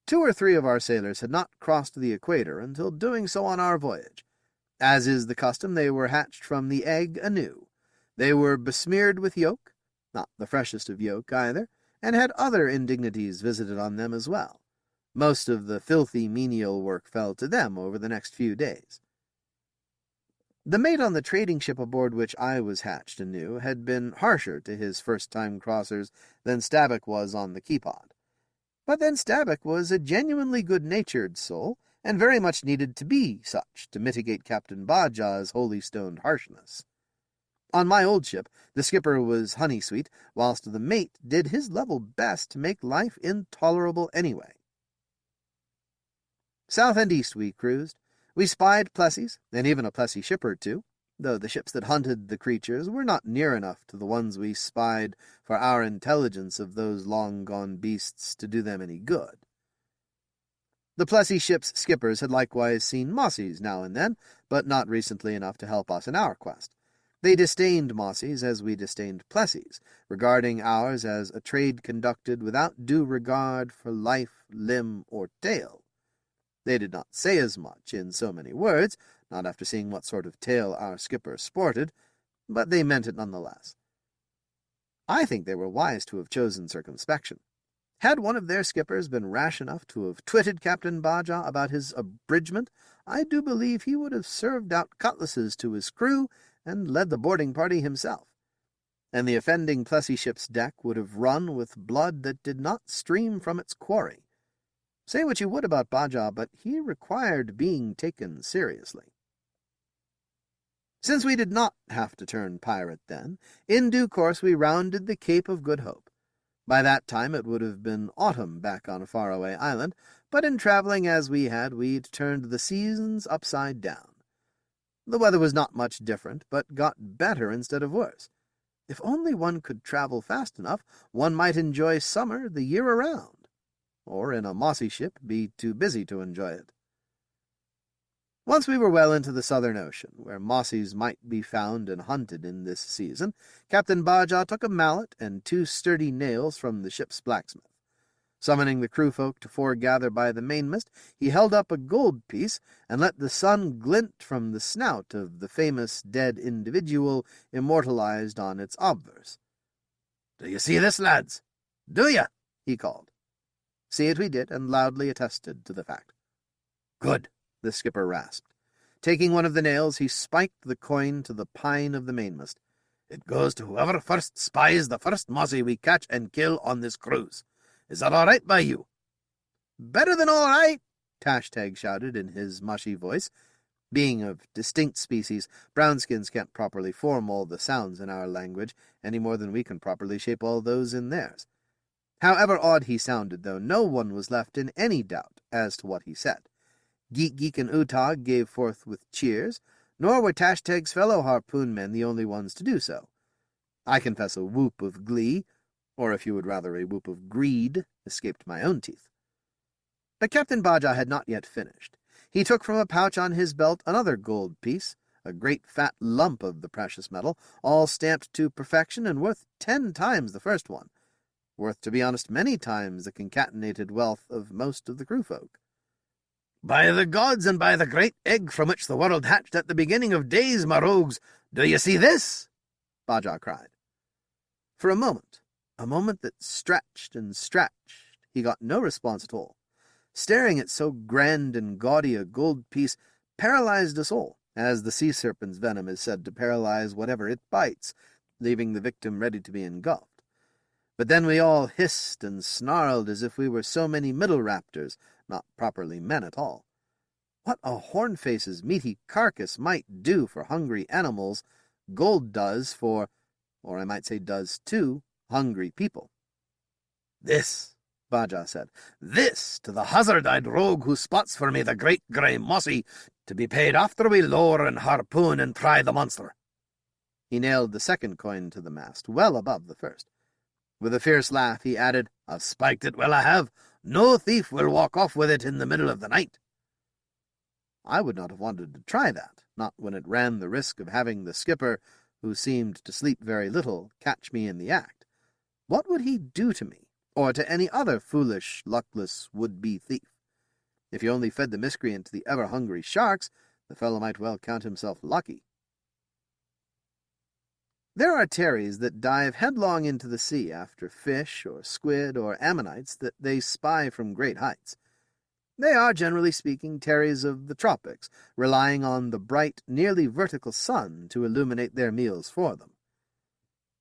2 or 3 of our sailors had not crossed the equator until doing so on our voyage. As is the custom, they were hatched from the egg anew. They were besmeared with yolk, not the freshest of yolk either, and had other indignities visited on them as well. Most of the filthy menial work fell to them over the next few days. The mate on the trading ship aboard which I was hatched anew had been harsher to his first-time crossers than Stabbuck was on the Keypod. But then Stabbuck was a genuinely good-natured soul, and very much needed to be such to mitigate Captain Bajah's holy-stoned harshness. On my old ship, the skipper was honey-sweet, whilst the mate did his level best to make life intolerable anyway. South and east we cruised. We spied Plessies, and even a Plessy ship or two, though the ships that hunted the creatures were not near enough to the ones we spied for our intelligence of those long-gone beasts to do them any good. The Plessy ships' skippers had likewise seen Mossies now and then, but not recently enough to help us in our quest. They disdained Mossies as we disdained Plessies, regarding ours as a trade conducted without due regard for life, limb, or tail. They did not say as much in so many words, not after seeing what sort of tail our skipper sported, but they meant it nonetheless. I think they were wise to have chosen circumspection. Had one of their skippers been rash enough to have twitted Captain Bajah about his abridgment, I do believe he would have served out cutlasses to his crew and led the boarding party himself, and the offending Plessy ship's deck would have run with blood that did not stream from its quarry. Say what you would about Bajah, but he required being taken seriously. Since we did not have to turn pirate then, in due course we rounded the Cape of Good Hope. By that time it would have been autumn back on a faraway island, but in traveling as we had, we'd turned the seasons upside down. The weather was not much different, but got better instead of worse. If only one could travel fast enough, one might enjoy summer the year around, or in a mossy ship be too busy to enjoy it. Once we were well into the Southern Ocean, where mossies might be found and hunted in this season, Captain Bajah took a mallet and 2 sturdy nails from the ship's blacksmith. Summoning the crewfolk to foregather by the mainmast, he held up a gold piece and let the sun glint from the snout of the famous dead individual immortalized on its obverse. "Do you see this, lads? Do you?" he called. See it we did, and loudly attested to the fact. "Good," the skipper rasped. Taking one of the nails, he spiked the coin to the pine of the mainmast. "It goes to whoever first spies the first mossy we catch and kill on this cruise. Is that all right by you?" "Better than all right," Tashtag shouted in his mushy voice. Being of distinct species, brownskins can't properly form all the sounds in our language, any more than we can properly shape all those in theirs. However odd he sounded, though, no one was left in any doubt as to what he said. Geek and Utah gave forth with cheers, nor were Tashtag's fellow harpoon-men the only ones to do so. I confess a whoop of glee, or if you would rather a whoop of greed, escaped my own teeth. But Captain Bajah had not yet finished. He took from a pouch on his belt another gold piece, a great fat lump of the precious metal, all stamped to perfection and worth 10 times the first one, worth, to be honest, many times the concatenated wealth of most of the crewfolk. "By the gods and by the great egg from which the world hatched at the beginning of days, my rogues, do you see this?" Bajah cried. For a moment that stretched and stretched, he got no response at all. Staring at so grand and gaudy a gold piece paralyzed us all, as the sea serpent's venom is said to paralyze whatever it bites, leaving the victim ready to be engulfed. But then we all hissed and snarled as if we were so many middle raptors, not properly men at all. What a hornface's meaty carcass might do for hungry animals, gold does for, or I might say does to, hungry people. "This," Bajah said, "this to the hazard-eyed rogue who spots for me the Great Gray Mossy, to be paid after we lower and harpoon and pry the monster." He nailed the second coin to the mast, well above the first. With a fierce laugh, he added, "I've spiked it well, I have. No thief will walk off with it in the middle of the night." I would not have wanted to try that, not when it ran the risk of having the skipper, who seemed to sleep very little, catch me in the act. What would he do to me, or to any other foolish, luckless, would-be thief? If he only fed the miscreant to the ever-hungry sharks, the fellow might well count himself lucky. There are Terries that dive headlong into the sea after fish or squid or ammonites that they spy from great heights. They are, generally speaking, terries of the tropics, relying on the bright, nearly vertical sun to illuminate their meals for them.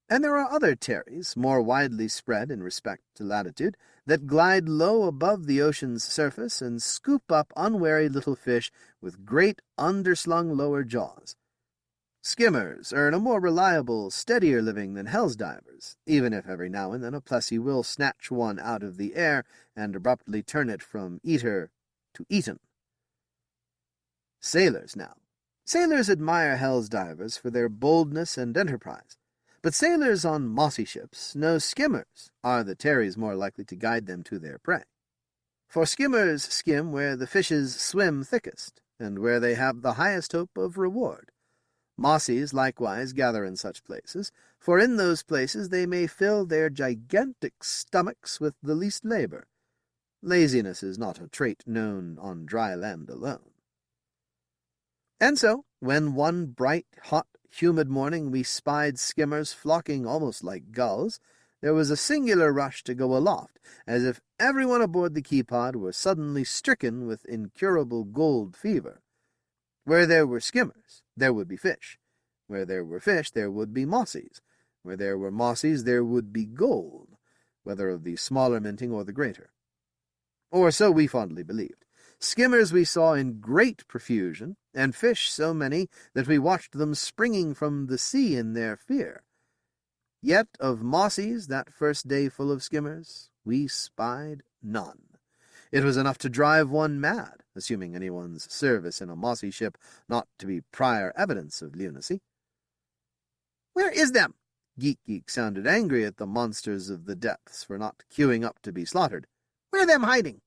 And there are other terries, more widely spread in respect to latitude, that glide low above the ocean's surface and scoop up unwary little fish with great underslung lower jaws. Skimmers earn a more reliable, steadier living than Hell's divers, even if every now and then a plessy will snatch one out of the air and abruptly turn it from eater to eaten. Sailors now. Sailors admire Hell's divers for their boldness and enterprise, but sailors on mossy ships know skimmers are the terries more likely to guide them to their prey. For skimmers skim where the fishes swim thickest, and where they have the highest hope of reward. Mossies likewise gather in such places, for in those places they may fill their gigantic stomachs with the least labor. Laziness is not a trait known on dry land alone. And so, when one bright, hot, humid morning we spied skimmers flocking almost like gulls, there was a singular rush to go aloft, as if everyone aboard the Keypod were suddenly stricken with incurable gold fever. Where there were skimmers, there would be fish. Where there were fish, there would be mossies. Where there were mossies, there would be gold, whether of the smaller minting or the greater. Or so we fondly believed. Skimmers we saw in great profusion, and fish so many that we watched them springing from the sea in their fear. Yet of mossies, that first day full of skimmers, we spied none. It was enough to drive one mad, assuming anyone's service in a mossy ship not to be prior evidence of lunacy. "Where is them?" Geek sounded angry at the monsters of the depths for not queuing up to be slaughtered. "Where them hiding?"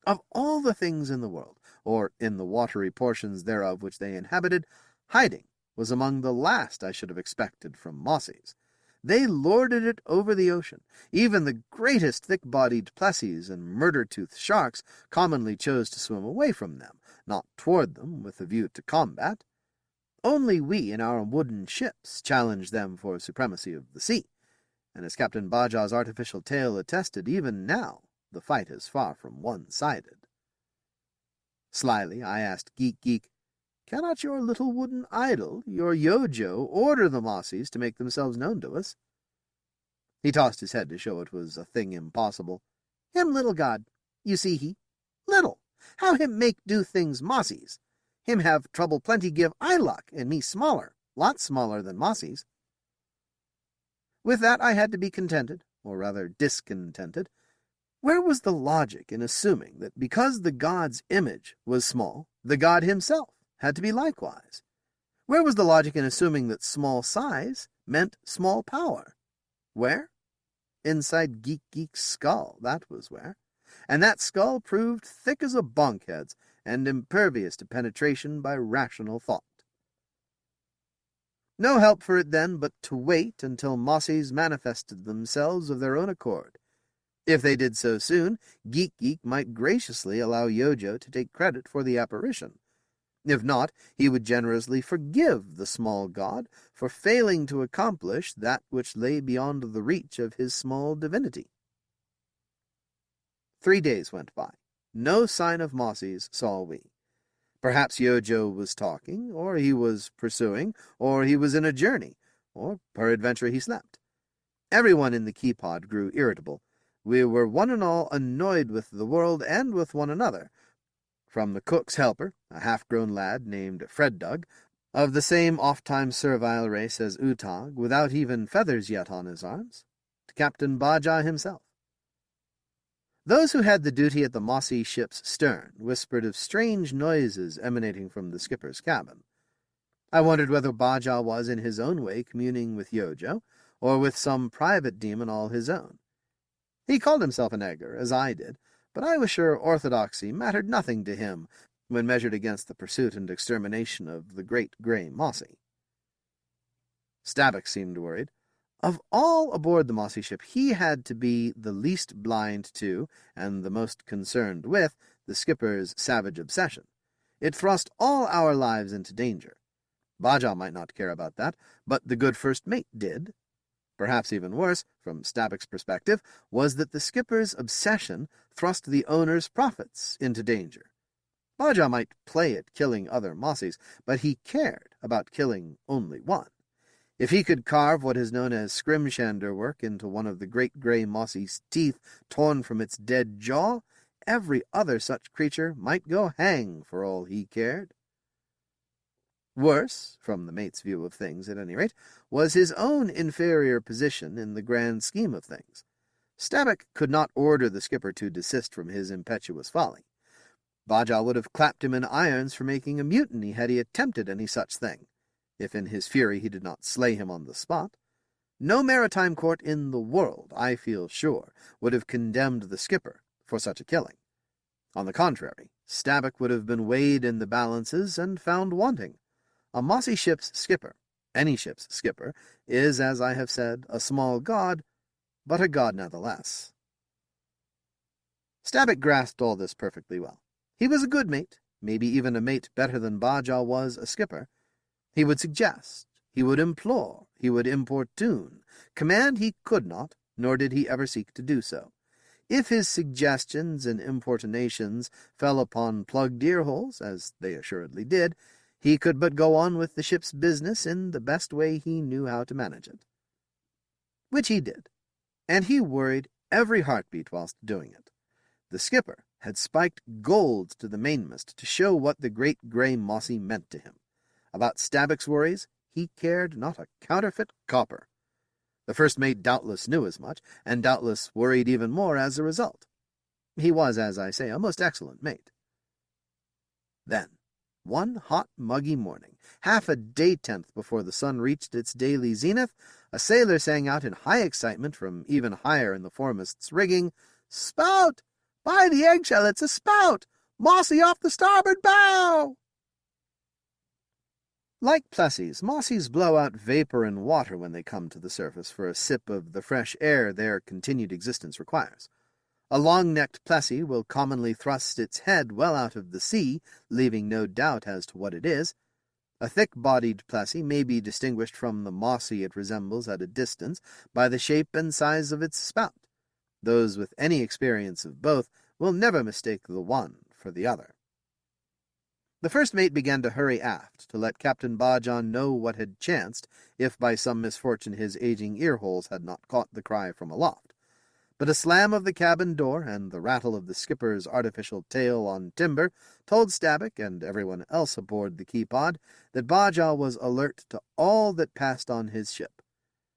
Of all the things in the world, or in the watery portions thereof which they inhabited, hiding was among the last I should have expected from mossies. They lorded it over the ocean. Even the greatest thick-bodied plessies and murder-toothed sharks commonly chose to swim away from them, not toward them with a view to combat. Only we in our wooden ships challenged them for supremacy of the sea, and as Captain Bajaj's artificial tale attested, even now the fight is far from one-sided. Slyly I asked Geek, "Cannot your little wooden idol, your Yojo, order the mossies to make themselves known to us?" He tossed his head to show it was a thing impossible. "Him little god, you see he. Little. How him make do things mossies? Him have trouble plenty give I luck, and me smaller, lots smaller than mossies." With that I had to be contented, or rather discontented. Where was the logic in assuming that because the god's image was small, the god himself had to be likewise? Where was the logic in assuming that small size meant small power? Where? Inside Geek's skull, that was where. And that skull proved thick as a bunkhead's, and impervious to penetration by rational thought. No help for it then but to wait until mossies manifested themselves of their own accord. If they did so soon, Geek might graciously allow Yojo to take credit for the apparition. If not, he would generously forgive the small god for failing to accomplish that which lay beyond the reach of his small divinity. 3 days went by. No sign of mossies saw we. Perhaps Yojo was talking, or he was pursuing, or he was in a journey, or peradventure he slept. Everyone in the Keypod grew irritable. We were one and all annoyed with the world and with one another, from the cook's helper, a half-grown lad named Freddug, of the same oft-time servile race as Utag, without even feathers yet on his arms, to Captain Bajaj himself. Those who had the duty at the mossy ship's stern whispered of strange noises emanating from the skipper's cabin. I wondered whether Bajaj was in his own way communing with Yojo, or with some private demon all his own. He called himself an egger, as I did, but I was sure orthodoxy mattered nothing to him when measured against the pursuit and extermination of the Great Gray Mossy. Stabbik seemed worried. Of all aboard the mossy ship, he had to be the least blind to, and the most concerned with, the skipper's savage obsession. It thrust all our lives into danger. Bajaj might not care about that, but the good first mate did. Perhaps even worse, from Stabbuck's perspective, was that the skipper's obsession thrust the owner's profits into danger. Bajaj might play at killing other Mossies, but he cared about killing only one. If he could carve what is known as scrimshander work into one of the Great Gray Mossy's teeth torn from its dead jaw, every other such creature might go hang for all he cared. Worse, from the mate's view of things at any rate, was his own inferior position in the grand scheme of things. Stabbuck could not order the skipper to desist from his impetuous folly. Bajaj would have clapped him in irons for making a mutiny had he attempted any such thing, if in his fury he did not slay him on the spot. No maritime court in the world, I feel sure, would have condemned the skipper for such a killing. On the contrary, Stabbuck would have been weighed in the balances and found wanting. A Mossy ship's skipper, any ship's skipper, is, as I have said, a small god, but a god nevertheless. Stabbuck grasped all this perfectly well. He was a good mate, maybe even a mate better than Bajaj was a skipper. He would suggest, he would implore, he would importune. Command he could not, nor did he ever seek to do so. If his suggestions and importunations fell upon plugged ear-holes, as they assuredly did, he could but go on with the ship's business in the best way he knew how to manage it. Which he did, and he worried every heartbeat whilst doing it. The skipper had spiked gold to the mainmast to show what the Great Gray Mossy meant to him. About Stabbuck's worries, he cared not a counterfeit copper. The first mate doubtless knew as much, and doubtless worried even more as a result. He was, as I say, a most excellent mate. Then, one hot, muggy morning, half a day-tenth before the sun reached its daily zenith, a sailor sang out in high excitement from even higher in the foremast's rigging, "Spout! By the eggshell, it's a spout! Mossy off the starboard bow!" Like Plessies, Mossies blow out vapor and water when they come to the surface for a sip of the fresh air their continued existence requires. A long-necked Plessy will commonly thrust its head well out of the sea, leaving no doubt as to what it is. A thick-bodied Plessy may be distinguished from the Mossy it resembles at a distance by the shape and size of its spout. Those with any experience of both will never mistake the one for the other. The first mate began to hurry aft to let Captain Bajaj know what had chanced if by some misfortune his aging ear-holes had not caught the cry from aloft. But a slam of the cabin door and the rattle of the skipper's artificial tail on timber told Stabbuck and everyone else aboard the Keypod that Bajaj was alert to all that passed on his ship.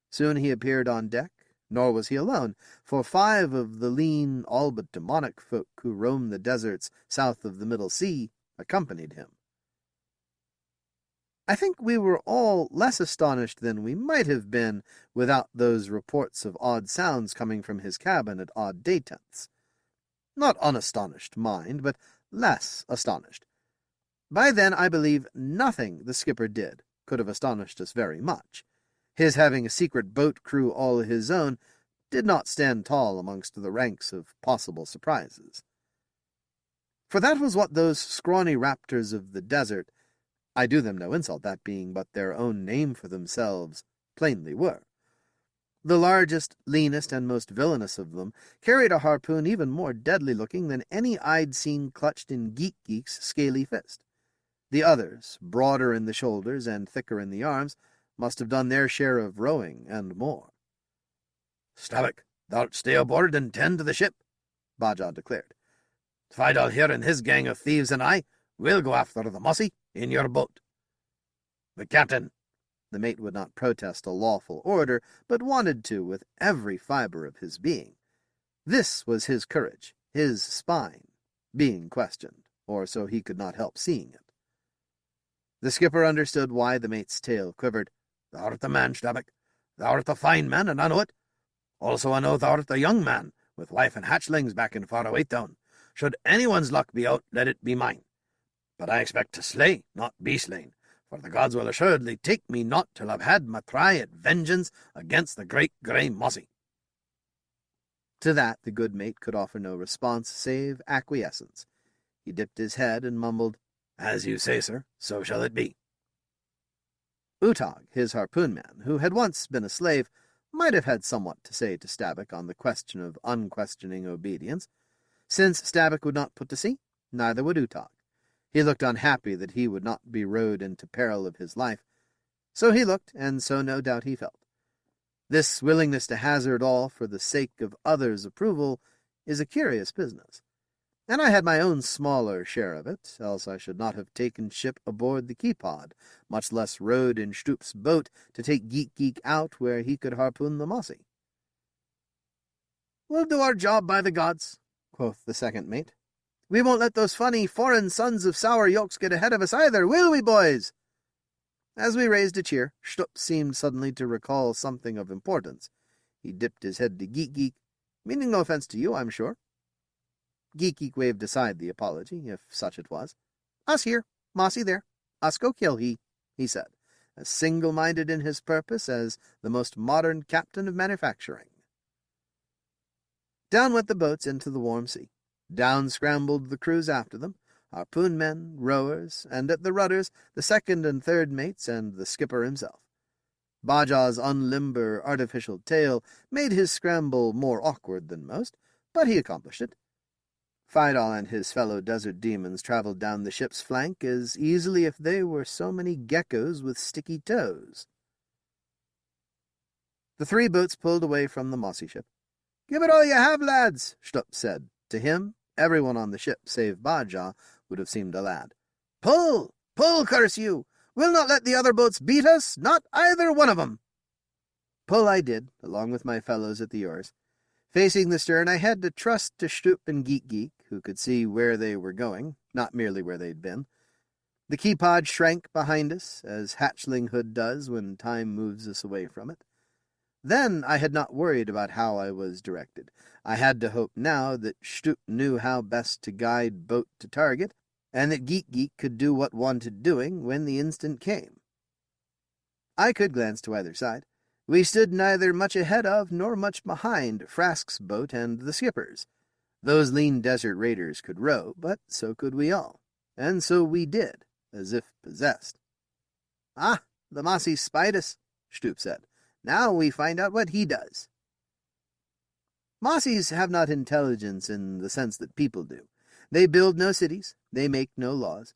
Soon he appeared on deck, nor was he alone, for 5 of the lean, all but demonic folk who roam the deserts south of the Middle Sea accompanied him. I think we were all less astonished than we might have been without those reports of odd sounds coming from his cabin at odd day-tenths. Not unastonished, mind, but less astonished. By then, I believe, nothing the skipper did could have astonished us very much. His having a secret boat crew all his own did not stand tall amongst the ranks of possible surprises. For that was what those scrawny raptors of the desert, I do them no insult, that being but their own name for themselves, plainly were. The largest, leanest, and most villainous of them carried a harpoon even more deadly-looking than any I'd seen clutched in Geek's scaly fist. The others, broader in the shoulders and thicker in the arms, must have done their share of rowing and more. "Stabbuck, thou'lt stay aboard and tend to the ship," Bajaj declared. "Fidel here and his gang of thieves and I will go after the Mossy in your boat." "But, Captain," the mate would not protest a lawful order, but wanted to with every fibre of his being. This was his courage, his spine, being questioned, or so he could not help seeing it. The skipper understood why the mate's tail quivered. "Thou'rt a man, Stabbuck. Thou'rt a fine man, and I know it. Also I know thou'rt a young man, with wife and hatchlings back in Faraway Town. Should anyone's luck be out, let it be mine. But I expect to slay, not be slain, for the gods will assuredly take me not till I've had my try at vengeance against the Great Gray Mossy." To that the good mate could offer no response save acquiescence. He dipped his head and mumbled, "As you say, sir, so shall it be." Utog, his harpoon-man, who had once been a slave, might have had somewhat to say to Stabbuck on the question of unquestioning obedience. Since Stabbuck would not put to sea, neither would Utok. He looked unhappy that he would not be rowed into peril of his life. So he looked, and so no doubt he felt. This willingness to hazard all for the sake of others' approval is a curious business. And I had my own smaller share of it, else I should not have taken ship aboard the Keypod, much less rowed in Stoop's boat to take Geek out where he could harpoon the Mossy. "We'll do our job, by the gods," quoth the second mate. "We won't let those funny foreign sons of sour yolks get ahead of us either, will we, boys?" As we raised a cheer, Stupp seemed suddenly to recall something of importance. He dipped his head to Geek, "Meaning no offense to you, I'm sure." Geek waved aside the apology, if such it was. "Us here, Mossy there. Us go kill he said, as single-minded in his purpose as the most modern captain of manufacturing. Down went the boats into the warm sea. Down scrambled the crews after them, harpoon men, rowers, and at the rudders the second and third mates and the skipper himself. Bajah's unlimber artificial tail made his scramble more awkward than most, but he accomplished it. Fidal and his fellow desert demons traveled down the ship's flank as easily if they were so many geckos with sticky toes. The three boats pulled away from the Mossy ship. "Give it all you have, lads," Stupp said. To him, everyone on the ship, save Bajah, would have seemed a lad. "Pull! Pull, curse you! We'll not let the other boats beat us, not either one of 'em!" Pull I did, along with my fellows at the oars. Facing the stern, I had to trust to Stupp and Geek, who could see where they were going, not merely where they'd been. The Keypod shrank behind us, as hatchlinghood does when time moves us away from it. Then I had not worried about how I was directed. I had to hope now that Stupp knew how best to guide boat to target, and that Geek could do what wanted doing when the instant came. I could glance to either side. We stood neither much ahead of nor much behind Frask's boat and the skipper's. Those lean desert raiders could row, but so could we all. And so we did, as if possessed. "Ah, the Mossy spied us," Stupp said. "Now we find out what he does." Mossies have not intelligence in the sense that people do. They build no cities, they make no laws.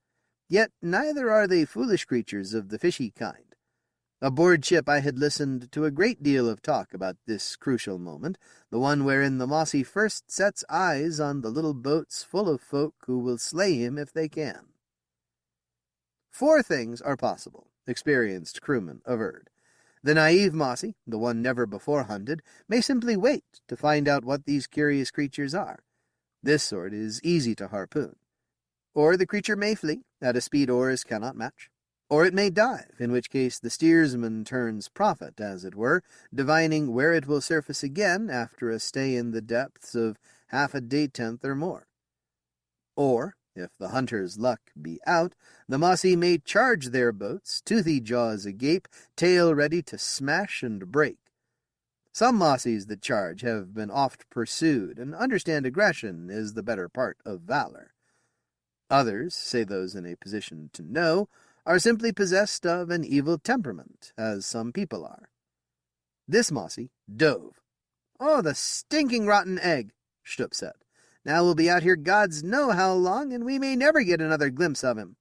Yet neither are they foolish creatures of the fishy kind. Aboard ship I had listened to a great deal of talk about this crucial moment, the one wherein the Mossy first sets eyes on the little boats full of folk who will slay him if they can. 4 things are possible, experienced crewmen averred. The naive Mossy, the one never before hunted, may simply wait to find out what these curious creatures are. This sort is easy to harpoon. Or the creature may flee, at a speed oars cannot match. Or it may dive, in which case the steersman turns prophet, as it were, divining where it will surface again after a stay in the depths of half a day-tenth or more. Or, if the hunter's luck be out, the Mossy may charge their boats, toothy jaws agape, tail ready to smash and break. Some Mossies that charge have been oft pursued, and understand aggression is the better part of valor. Others, say those in a position to know, are simply possessed of an evil temperament, as some people are. This Mossy dove. "Oh, the stinking rotten egg," Stupp said. "Now we'll be out here gods know how long, and we may never get another glimpse of him."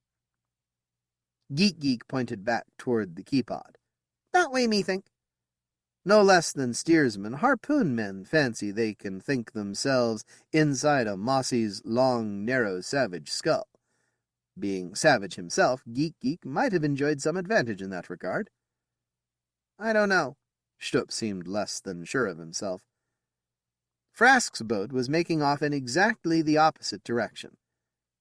Geek pointed back toward the Keypod. "That way, methink." No less than steersmen, harpoon men fancy they can think themselves inside a Mossy's long, narrow, savage skull. Being savage himself, Geek might have enjoyed some advantage in that regard. "I don't know." Stupp seemed less than sure of himself. Frask's boat was making off in exactly the opposite direction.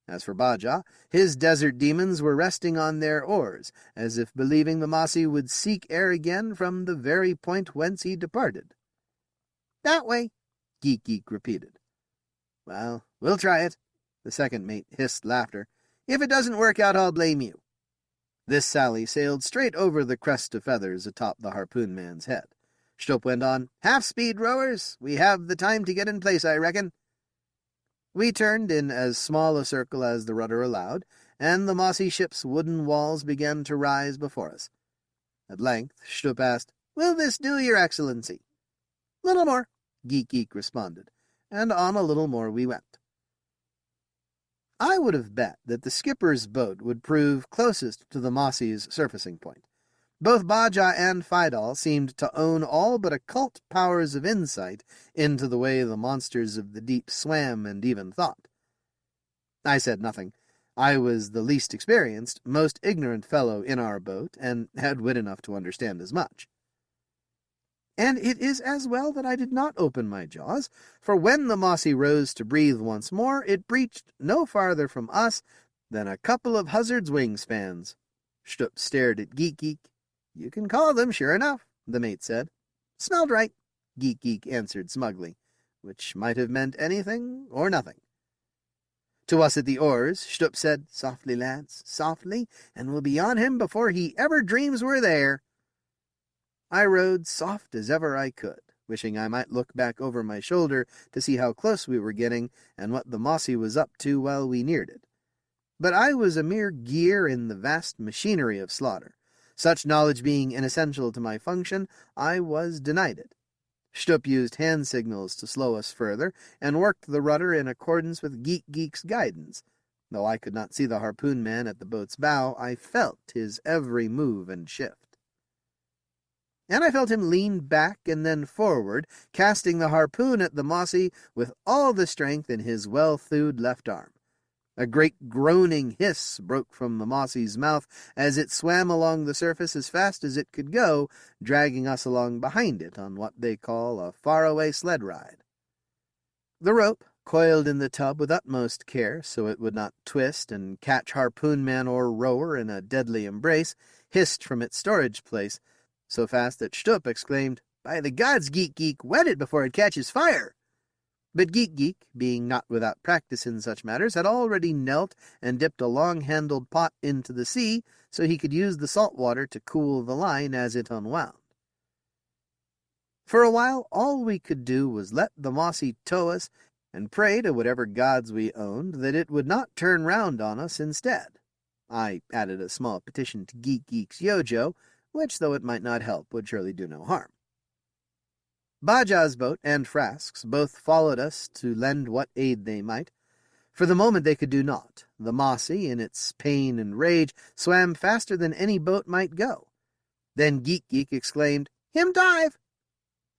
As for Bajah, his desert demons were resting on their oars, as if believing the Mossy would seek air again from the very point whence he departed. "That way," Geek repeated. "Well, we'll try it," the second mate hissed laughter. "If it doesn't work out, I'll blame you." This sally sailed straight over the crest of feathers atop the harpoon man's head. Stupp went on, "Half-speed, rowers. We have the time to get in place, I reckon." We turned in as small a circle as the rudder allowed, and the Mossy ship's wooden walls began to rise before us. At length Stupp asked, "Will this do, your Excellency?" "Little more," Geek responded, and on a little more we went. I would have bet that the skipper's boat would prove closest to the Mossy's surfacing point. Both Baja and Fidal seemed to own all but occult powers of insight into the way the monsters of the deep swam and even thought. I said nothing. I was the least experienced, most ignorant fellow in our boat, and had wit enough to understand as much. And it is as well that I did not open my jaws, for when the Mossy rose to breathe once more, it breached no farther from us than a couple of Huzzard's wingspans. Stupp stared at Geek. "You can call them, sure enough," the mate said. "Smelled right," Geek answered smugly, which might have meant anything or nothing. To us at the oars, Stupp said, "Softly, lads, softly, and we'll be on him before he ever dreams we're there." I rowed soft as ever I could, wishing I might look back over my shoulder to see how close we were getting and what the Mossy was up to while we neared it. But I was a mere gear in the vast machinery of slaughter. Such knowledge being inessential to my function, I was denied it. Stupp used hand signals to slow us further, and worked the rudder in accordance with Geek's guidance. Though I could not see the harpoon man at the boat's bow, I felt his every move and shift. And I felt him lean back and then forward, casting the harpoon at the Mossy with all the strength in his well-thewed left arm. A great groaning hiss broke from the Mossy's mouth as it swam along the surface as fast as it could go, dragging us along behind it on what they call a faraway sled ride. The rope, coiled in the tub with utmost care so it would not twist and catch harpoon-man or rower in a deadly embrace, hissed from its storage place, so fast that Stupp exclaimed, "By the gods, Geek, wet it before it catches fire!" But Geek, being not without practice in such matters, had already knelt and dipped a long-handled pot into the sea so he could use the salt water to cool the line as it unwound. For a while, all we could do was let the Mossy tow us and pray to whatever gods we owned that it would not turn round on us instead. I added a small petition to Geek's Yojo, which, though it might not help, would surely do no harm. Baja's boat and Frask's both followed us to lend what aid they might. For the moment they could do naught. The Mossy, in its pain and rage, swam faster than any boat might go. Then Geek exclaimed, "Him dive!"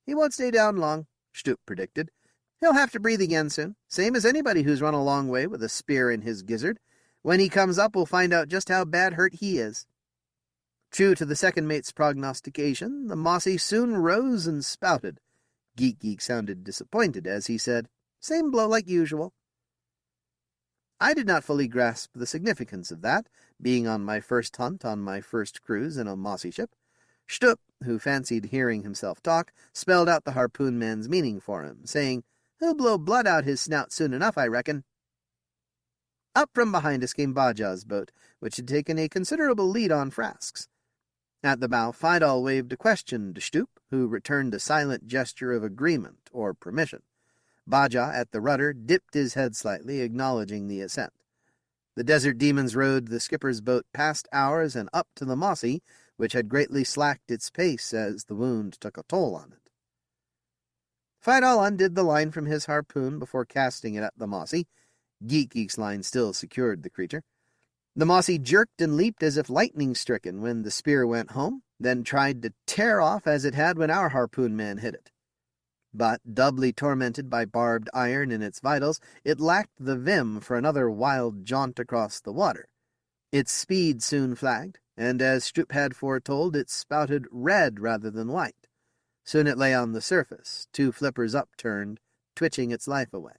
"He won't stay down long," Stupp predicted. "He'll have to breathe again soon, same as anybody who's run a long way with a spear in his gizzard. When he comes up, we'll find out just how bad hurt he is." True to the second mate's prognostication, the Mossy soon rose and spouted. Geek sounded disappointed as he said, "Same blow like usual." I did not fully grasp the significance of that, being on my first hunt on my first cruise in a Mossy ship. Stupp, who fancied hearing himself talk, spelled out the harpoon man's meaning for him, saying, "He'll blow blood out his snout soon enough, I reckon." Up from behind us came Baja's boat, which had taken a considerable lead on Frask's. At the bow, Fidal waved a question to Stupp, who returned a silent gesture of agreement or permission. Baja, at the rudder, dipped his head slightly, acknowledging the assent. The desert demons rowed the skipper's boat past ours and up to the Mossy, which had greatly slacked its pace as the wound took a toll on it. Fidal undid the line from his harpoon before casting it at the Mossy. Geek's line still secured the creature. The Mossy jerked and leaped as if lightning-stricken when the spear went home, then tried to tear off as it had when our harpoon man hit it. But, doubly tormented by barbed iron in its vitals, it lacked the vim for another wild jaunt across the water. Its speed soon flagged, and as Stupp had foretold, it spouted red rather than white. Soon it lay on the surface, two flippers upturned, twitching its life away.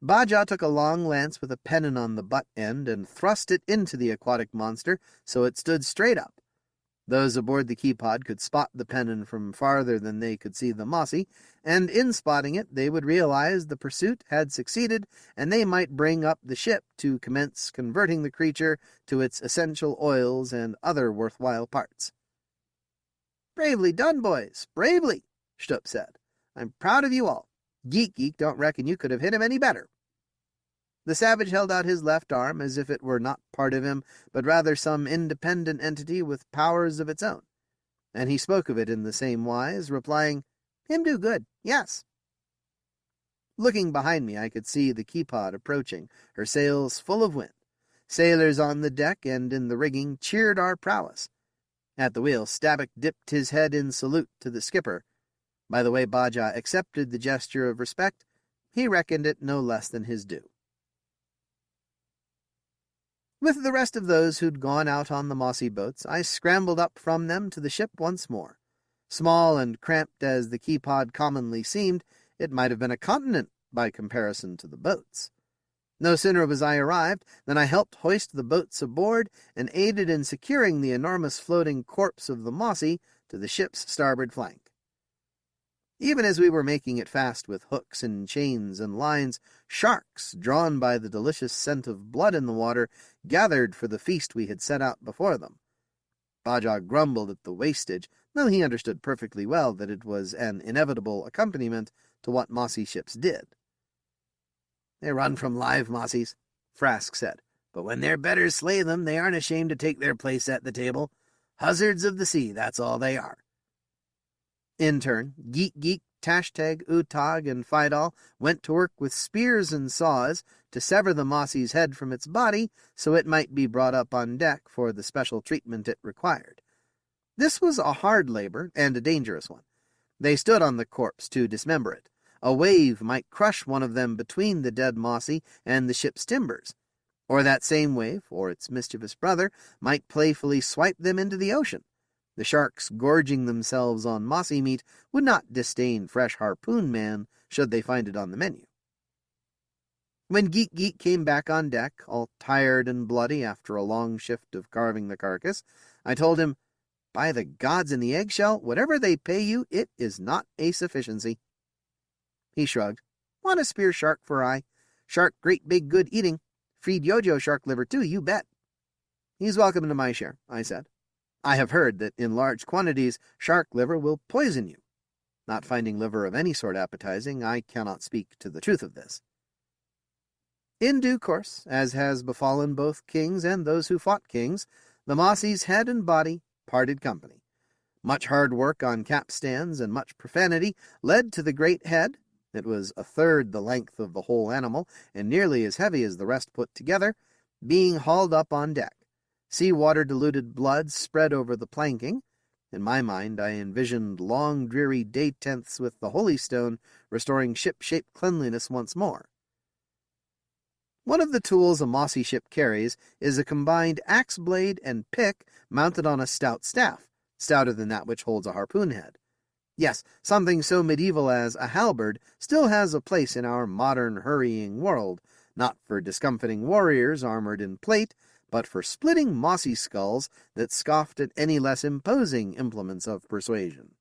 Baja took a long lance with a pennon on the butt end and thrust it into the aquatic monster so it stood straight up. Those aboard the keypod could spot the pennon from farther than they could see the Mossy, and in spotting it they would realize the pursuit had succeeded, and they might bring up the ship to commence converting the creature to its essential oils and other worthwhile parts. "Bravely done, boys, bravely," Stupp said. "I'm proud of you all. Geek don't reckon you could have hit him any better." The savage held out his left arm as if it were not part of him, but rather some independent entity with powers of its own. and he spoke of it in the same wise, replying, "Him do good, yes." Looking behind me, I could see the Keypod approaching, her sails full of wind. Sailors on the deck and in the rigging cheered our prowess. At the wheel, Stabbuck dipped his head in salute to the skipper. By the way Baja accepted the gesture of respect, he reckoned it no less than his due. With the rest of those who'd gone out on the mossy boats, I scrambled up from them to the ship once more. Small and cramped as the Keypod commonly seemed, it might have been a continent by comparison to the boats. No sooner was I arrived than I helped hoist the boats aboard and aided in securing the enormous floating corpse of the Mossy to the ship's starboard flank. Even as we were making it fast with hooks and chains and lines, sharks, drawn by the delicious scent of blood in the water, gathered for the feast we had set out before them. Baja grumbled at the wastage, though he understood perfectly well that it was an inevitable accompaniment to what mossy ships did. "They run from live mossies," Frask said, "but when their betters slay them, they aren't ashamed to take their place at the table. Huzzards of the sea, that's all they are." In turn, Geek, Tashtag, Utag, and Fidal went to work with spears and saws to sever the Mossy's head from its body so it might be brought up on deck for the special treatment it required. This was a hard labor and a dangerous one. They stood on the corpse to dismember it. A wave might crush one of them between the dead Mossy and the ship's timbers, or that same wave, or its mischievous brother, might playfully swipe them into the ocean. The sharks, gorging themselves on mossy meat, would not disdain fresh harpoon man should they find it on the menu. When Geek came back on deck, all tired and bloody after a long shift of carving the carcass, I told him, "By the gods in the eggshell, whatever they pay you, it is not a sufficiency." He shrugged. "Want a spear shark for I? Shark great big good eating. Feed Yojo shark liver too, you bet." "He's welcome to my share," I said. "I have heard that in large quantities shark liver will poison you. Not finding liver of any sort appetizing, I cannot speak to the truth of this." In due course, as has befallen both kings and those who fought kings, the Mossy's head and body parted company. Much hard work on capstans and much profanity led to the great head. It was a third the length of the whole animal, and nearly as heavy as the rest put together, being hauled up on deck. Sea-water-diluted blood spread over the planking. In my mind, I envisioned long, dreary day-tenths with the Holy Stone, restoring ship-shape cleanliness once more. One of the tools a mossy ship carries is a combined axe-blade and pick mounted on a stout staff, stouter than that which holds a harpoon head. Yes, something so medieval as a halberd still has a place in our modern, hurrying world, not for discomfiting warriors armored in plate, but for splitting mossy skulls that scoffed at any less imposing implements of persuasion.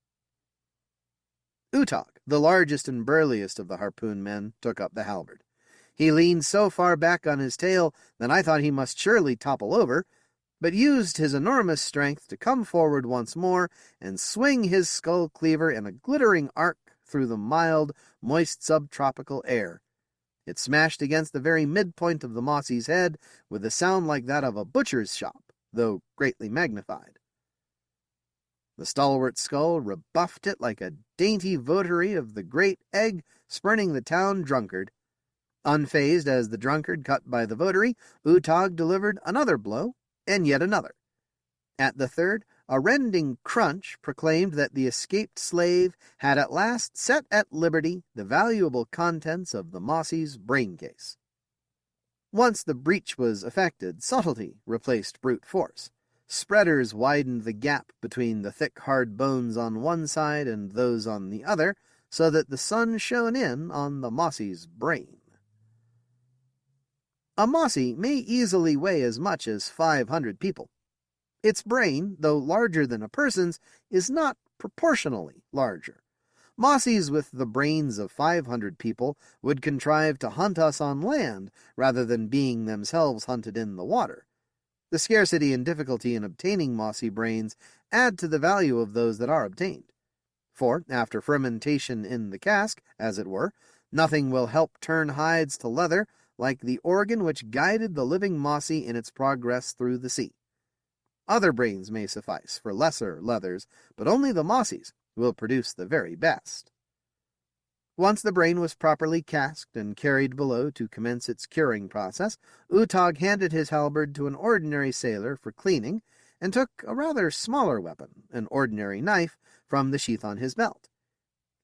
Utag, the largest and burliest of the harpoon men, took up the halberd. He leaned so far back on his tail that I thought he must surely topple over, but used his enormous strength to come forward once more and swing his skull cleaver in a glittering arc through the mild, moist subtropical air. It smashed against the very midpoint of the Mossy's head with a sound like that of a butcher's shop, though greatly magnified. The stalwart skull rebuffed it like a dainty votary of the great egg spurning the town drunkard. Unfazed as the drunkard cut by the votary, Utag delivered another blow, and yet another. At the third, a rending crunch proclaimed that the escaped slave had at last set at liberty the valuable contents of the Mossy's brain case. Once the breach was effected, subtlety replaced brute force. Spreaders widened the gap between the thick, hard bones on one side and those on the other, so that the sun shone in on the Mossy's brain. A Mossy may easily weigh as much as 500 people. Its brain, though larger than a person's, is not proportionally larger. Mossies with the brains of 500 people would contrive to hunt us on land rather than being themselves hunted in the water. The scarcity and difficulty in obtaining mossy brains add to the value of those that are obtained. For, after fermentation in the cask, as it were, nothing will help turn hides to leather like the organ which guided the living Mossy in its progress through the sea. Other brains may suffice for lesser leathers, but only the Mossy's will produce the very best. Once the brain was properly casked and carried below to commence its curing process, Utog handed his halberd to an ordinary sailor for cleaning, and took a rather smaller weapon, an ordinary knife, from the sheath on his belt.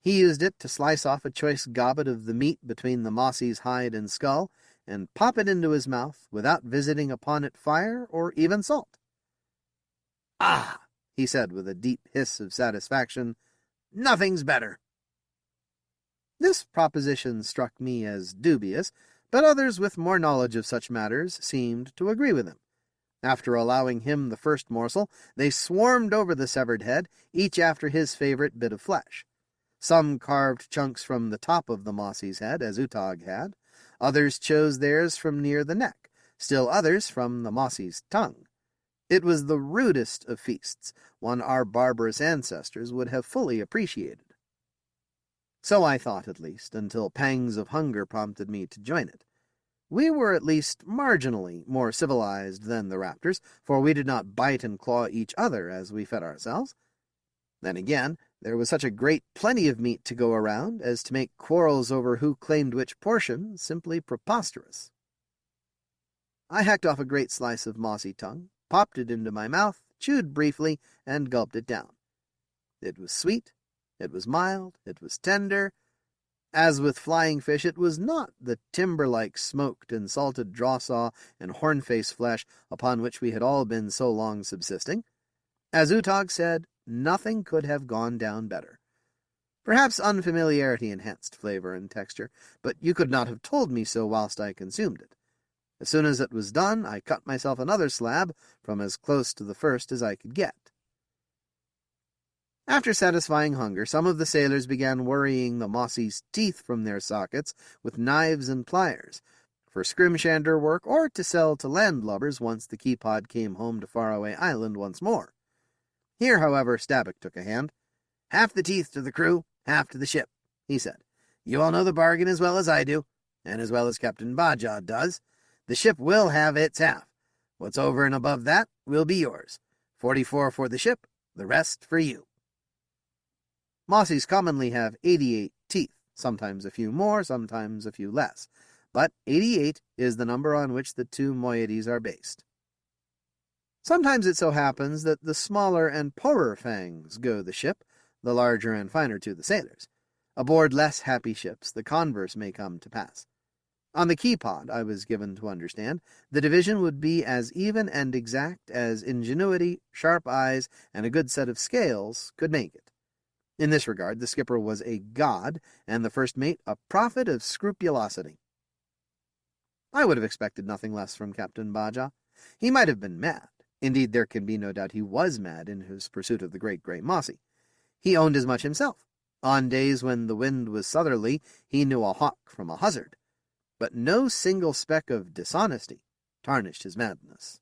He used it to slice off a choice gobbet of the meat between the Mossy's hide and skull, and pop it into his mouth without visiting upon it fire or even salt. "Ah," he said with a deep hiss of satisfaction, "nothing's better." This proposition struck me as dubious, but others with more knowledge of such matters seemed to agree with him. After allowing him the first morsel, they swarmed over the severed head, each after his favorite bit of flesh. Some carved chunks from the top of the Mossy's head, as Utog had. Others chose theirs from near the neck, still others from the Mossy's tongue. It was the rudest of feasts, one our barbarous ancestors would have fully appreciated. So I thought, at least, until pangs of hunger prompted me to join it. We were at least marginally more civilized than the raptors, for we did not bite and claw each other as we fed ourselves. Then again, there was such a great plenty of meat to go around as to make quarrels over who claimed which portion simply preposterous. I hacked off a great slice of mossy tongue, popped it into my mouth, chewed briefly, and gulped it down. It was sweet, it was mild, it was tender. As with flying fish, it was not the timber-like smoked and salted drawsaw and hornface flesh upon which we had all been so long subsisting. As Utog said, nothing could have gone down better. Perhaps unfamiliarity enhanced flavor and texture, but you could not have told me so whilst I consumed it. As soon as it was done, I cut myself another slab from as close to the first as I could get. After satisfying hunger, some of the sailors began worrying the Mossy's teeth from their sockets with knives and pliers, for scrimshander work or to sell to landlubbers once the Keypod came home to Faraway Island once more. Here, however, Stabbuck took a hand. "Half the teeth to the crew, half to the ship," he said. "You all know the bargain as well as I do, and as well as Captain Bajah does. The ship will have its half. What's over and above that will be yours. 44 for the ship, the rest for you." Mossy's commonly have 88 teeth, sometimes a few more, sometimes a few less, but 88 is the number on which the two moieties are based. Sometimes it so happens that the smaller and poorer fangs go the ship, the larger and finer to the sailors. Aboard less happy ships, the converse may come to pass. On the Keypod, I was given to understand, the division would be as even and exact as ingenuity, sharp eyes, and a good set of scales could make it. In this regard, the skipper was a god, and the first mate a prophet of scrupulosity. I would have expected nothing less from Captain Bajah. He might have been mad. Indeed, there can be no doubt he was mad in his pursuit of the Great Gray Mossy. He owned as much himself. On days when the wind was southerly, he knew a hawk from a huzzard. But no single speck of dishonesty tarnished his madness.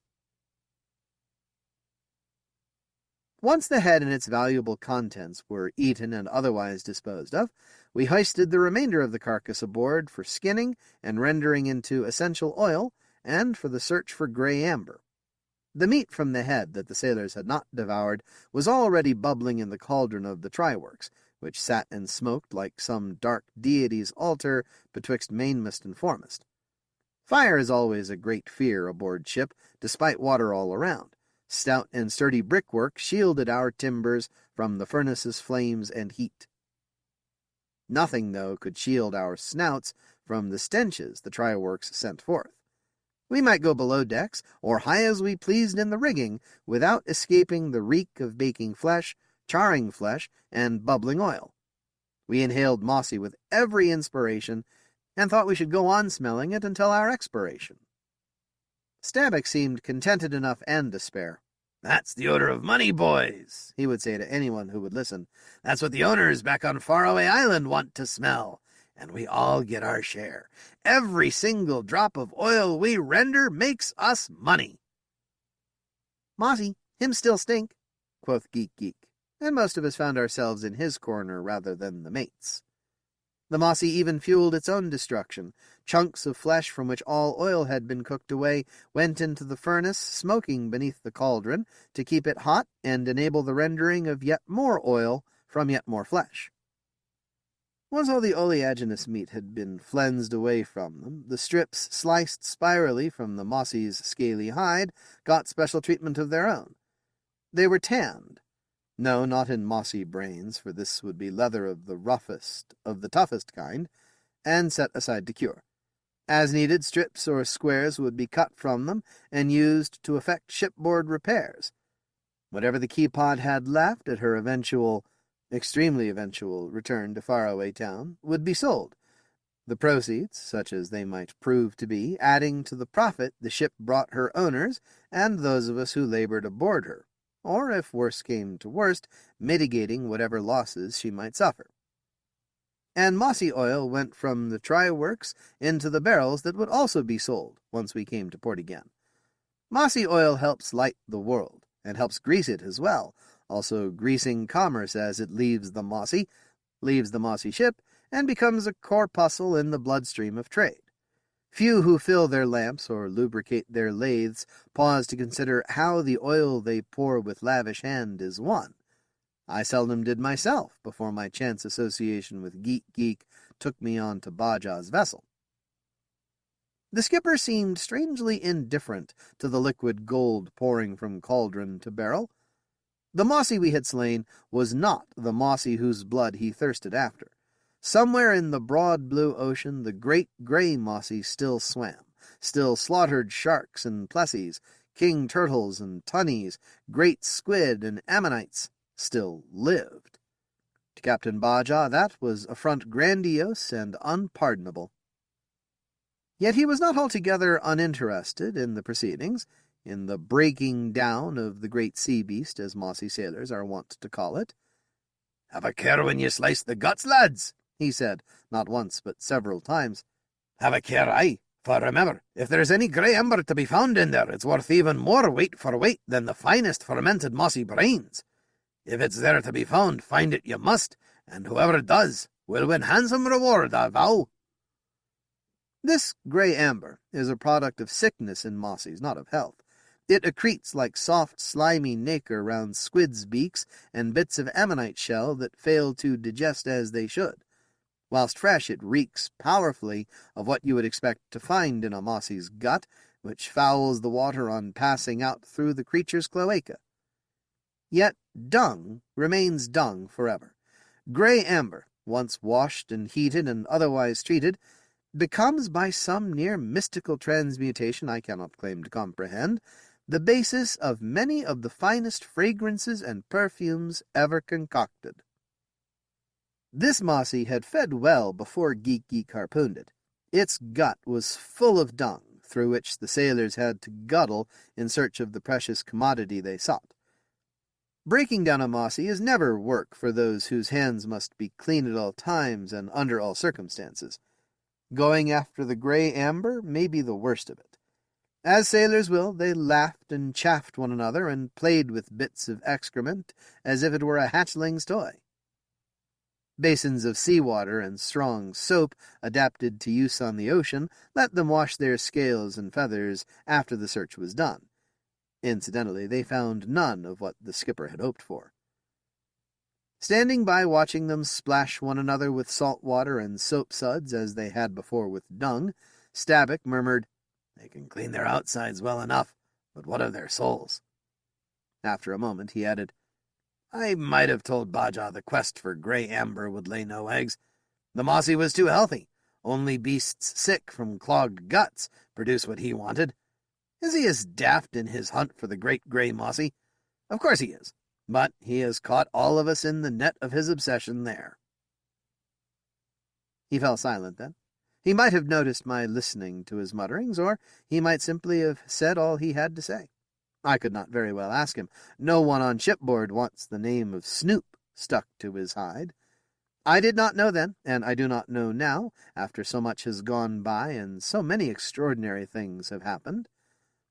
Once the head and its valuable contents were eaten and otherwise disposed of, we hoisted the remainder of the carcass aboard for skinning and rendering into essential oil, and for the search for grey amber. The meat from the head that the sailors had not devoured was already bubbling in the cauldron of the try-works, which sat and smoked like some dark deity's altar betwixt mainmast and foremast. Fire is always a great fear aboard ship, despite water all around. Stout and sturdy brickwork shielded our timbers from the furnace's flames and heat. Nothing, though, could shield our snouts from the stenches the try-works sent forth. We might go below decks, or high as we pleased in the rigging, without escaping the reek of baking flesh, charring flesh, and bubbling oil. We inhaled Mossy with every inspiration, and thought we should go on smelling it until our expiration. Stabbuck seemed contented enough and to spare. "That's the odor of money, boys," he would say to anyone who would listen. "That's what the owners back on Faraway Island want to smell, and we all get our share. Every single drop of oil we render makes us money." "Mossy, him still stink," quoth Geek, and most of us found ourselves in his corner rather than the mate's. The mossy even fueled its own destruction. Chunks of flesh from which all oil had been cooked away went into the furnace, smoking beneath the cauldron, to keep it hot and enable the rendering of yet more oil from yet more flesh. Once all the oleaginous meat had been flensed away from them, the strips sliced spirally from the mossy's scaly hide got special treatment of their own. They were tanned. No, not in mossy brains, for this would be leather of the roughest, of the toughest kind, and set aside to cure. As needed, strips or squares would be cut from them and used to effect shipboard repairs. Whatever the Keypod had left at her extremely eventual return to faraway town, would be sold. The proceeds, such as they might prove to be, adding to the profit the ship brought her owners and those of us who labored aboard her, or, if worse came to worst, mitigating whatever losses she might suffer. And mossy oil went from the try-works into the barrels that would also be sold once we came to port again. Mossy oil helps light the world, and helps grease it as well, also greasing commerce as it leaves the mossy ship, and becomes a corpuscle in the bloodstream of trade. Few who fill their lamps or lubricate their lathes pause to consider how the oil they pour with lavish hand is won. I seldom did myself before my chance association with Geek took me on to Baja's vessel. The skipper seemed strangely indifferent to the liquid gold pouring from cauldron to barrel. The mossy we had slain was not the mossy whose blood he thirsted after. Somewhere in the broad blue ocean the Great Gray Mossy still swam, still slaughtered sharks and plessies, king turtles and tunnies, great squid and ammonites, still lived. To Captain Baja that was affront grandiose and unpardonable. Yet he was not altogether uninterested in the proceedings, in the breaking down of the great sea beast, as mossy sailors are wont to call it. "Have a care when you slice the guts, lads," he said, not once but several times. "Have a care, aye, for remember, if there's any grey ember to be found in there, it's worth even more weight for weight than the finest fermented mossy brains. If it's there to be found, find it you must, and whoever does will win handsome reward, I vow." This grey amber is a product of sickness in mossies, not of health. It accretes like soft, slimy nacre round squids' beaks and bits of ammonite shell that fail to digest as they should. Whilst fresh, it reeks powerfully of what you would expect to find in a mossy's gut, which fouls the water on passing out through the creature's cloaca. Yet dung remains dung forever. Grey amber, once washed and heated and otherwise treated, becomes by some near mystical transmutation I cannot claim to comprehend, the basis of many of the finest fragrances and perfumes ever concocted. This mossy had fed well before Geek harpooned it. Its gut was full of dung, through which the sailors had to guddle in search of the precious commodity they sought. Breaking down a mossy is never work for those whose hands must be clean at all times and under all circumstances. Going after the grey amber may be the worst of it. As sailors will, they laughed and chaffed one another and played with bits of excrement as if it were a hatchling's toy. Basins of seawater and strong soap, adapted to use on the ocean, let them wash their scales and feathers after the search was done. Incidentally, they found none of what the skipper had hoped for. Standing by watching them splash one another with salt water and soap suds as they had before with dung, Stabbuck murmured, "They can clean their outsides well enough, but what of their souls?" After a moment he added, "I might have told Baja the quest for grey amber would lay no eggs. The mossy was too healthy. Only beasts sick from clogged guts produce what he wanted. Is he as daft in his hunt for the Great Gray Mossy? Of course he is, but he has caught all of us in the net of his obsession there." He fell silent then. He might have noticed my listening to his mutterings, or he might simply have said all he had to say. I could not very well ask him. No one on shipboard wants the name of Snoop stuck to his hide. I did not know then, and I do not know now, after so much has gone by and so many extraordinary things have happened.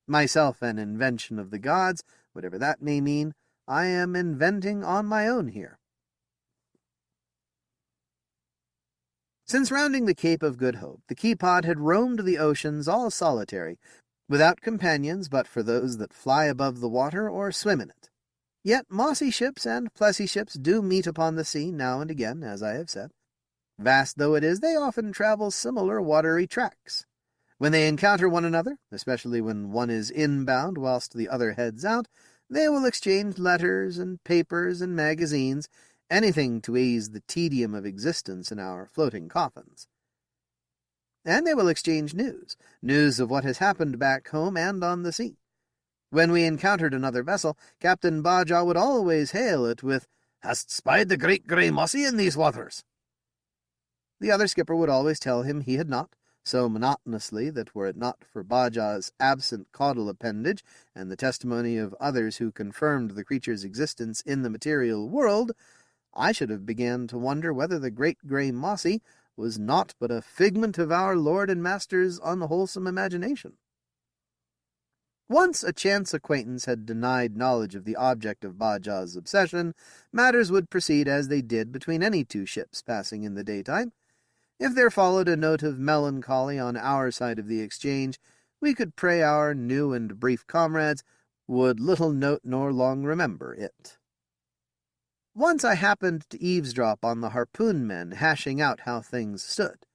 Myself an invention of the gods, whatever that may mean, I am inventing on my own here. Since rounding the Cape of Good Hope, the Keypod had roamed the oceans all solitary, without companions but for those that fly above the water or swim in it. Yet mossy ships and plessy ships do meet upon the sea now and again, as I have said. Vast though it is, they often travel similar watery tracks. When they encounter one another, especially when one is inbound whilst the other heads out, they will exchange letters and papers and magazines, anything to ease the tedium of existence in our floating coffins. And they will exchange news of what has happened back home and on the sea. When we encountered another vessel, Captain Baja would always hail it with, "Hast spied the Great Gray Mossy in these waters?" The other skipper would always tell him he had not, so monotonously that were it not for Baja's absent caudal appendage and the testimony of others who confirmed the creature's existence in the material world, I should have began to wonder whether the Great Gray Mossy was naught but a figment of our Lord and Master's unwholesome imagination. Once a chance acquaintance had denied knowledge of the object of Baja's obsession, matters would proceed as they did between any two ships passing in the daytime. If there followed a note of melancholy on our side of the exchange, we could pray our new and brief comrades would little note nor long remember it. Once I happened to eavesdrop on the harpoon men hashing out how things stood.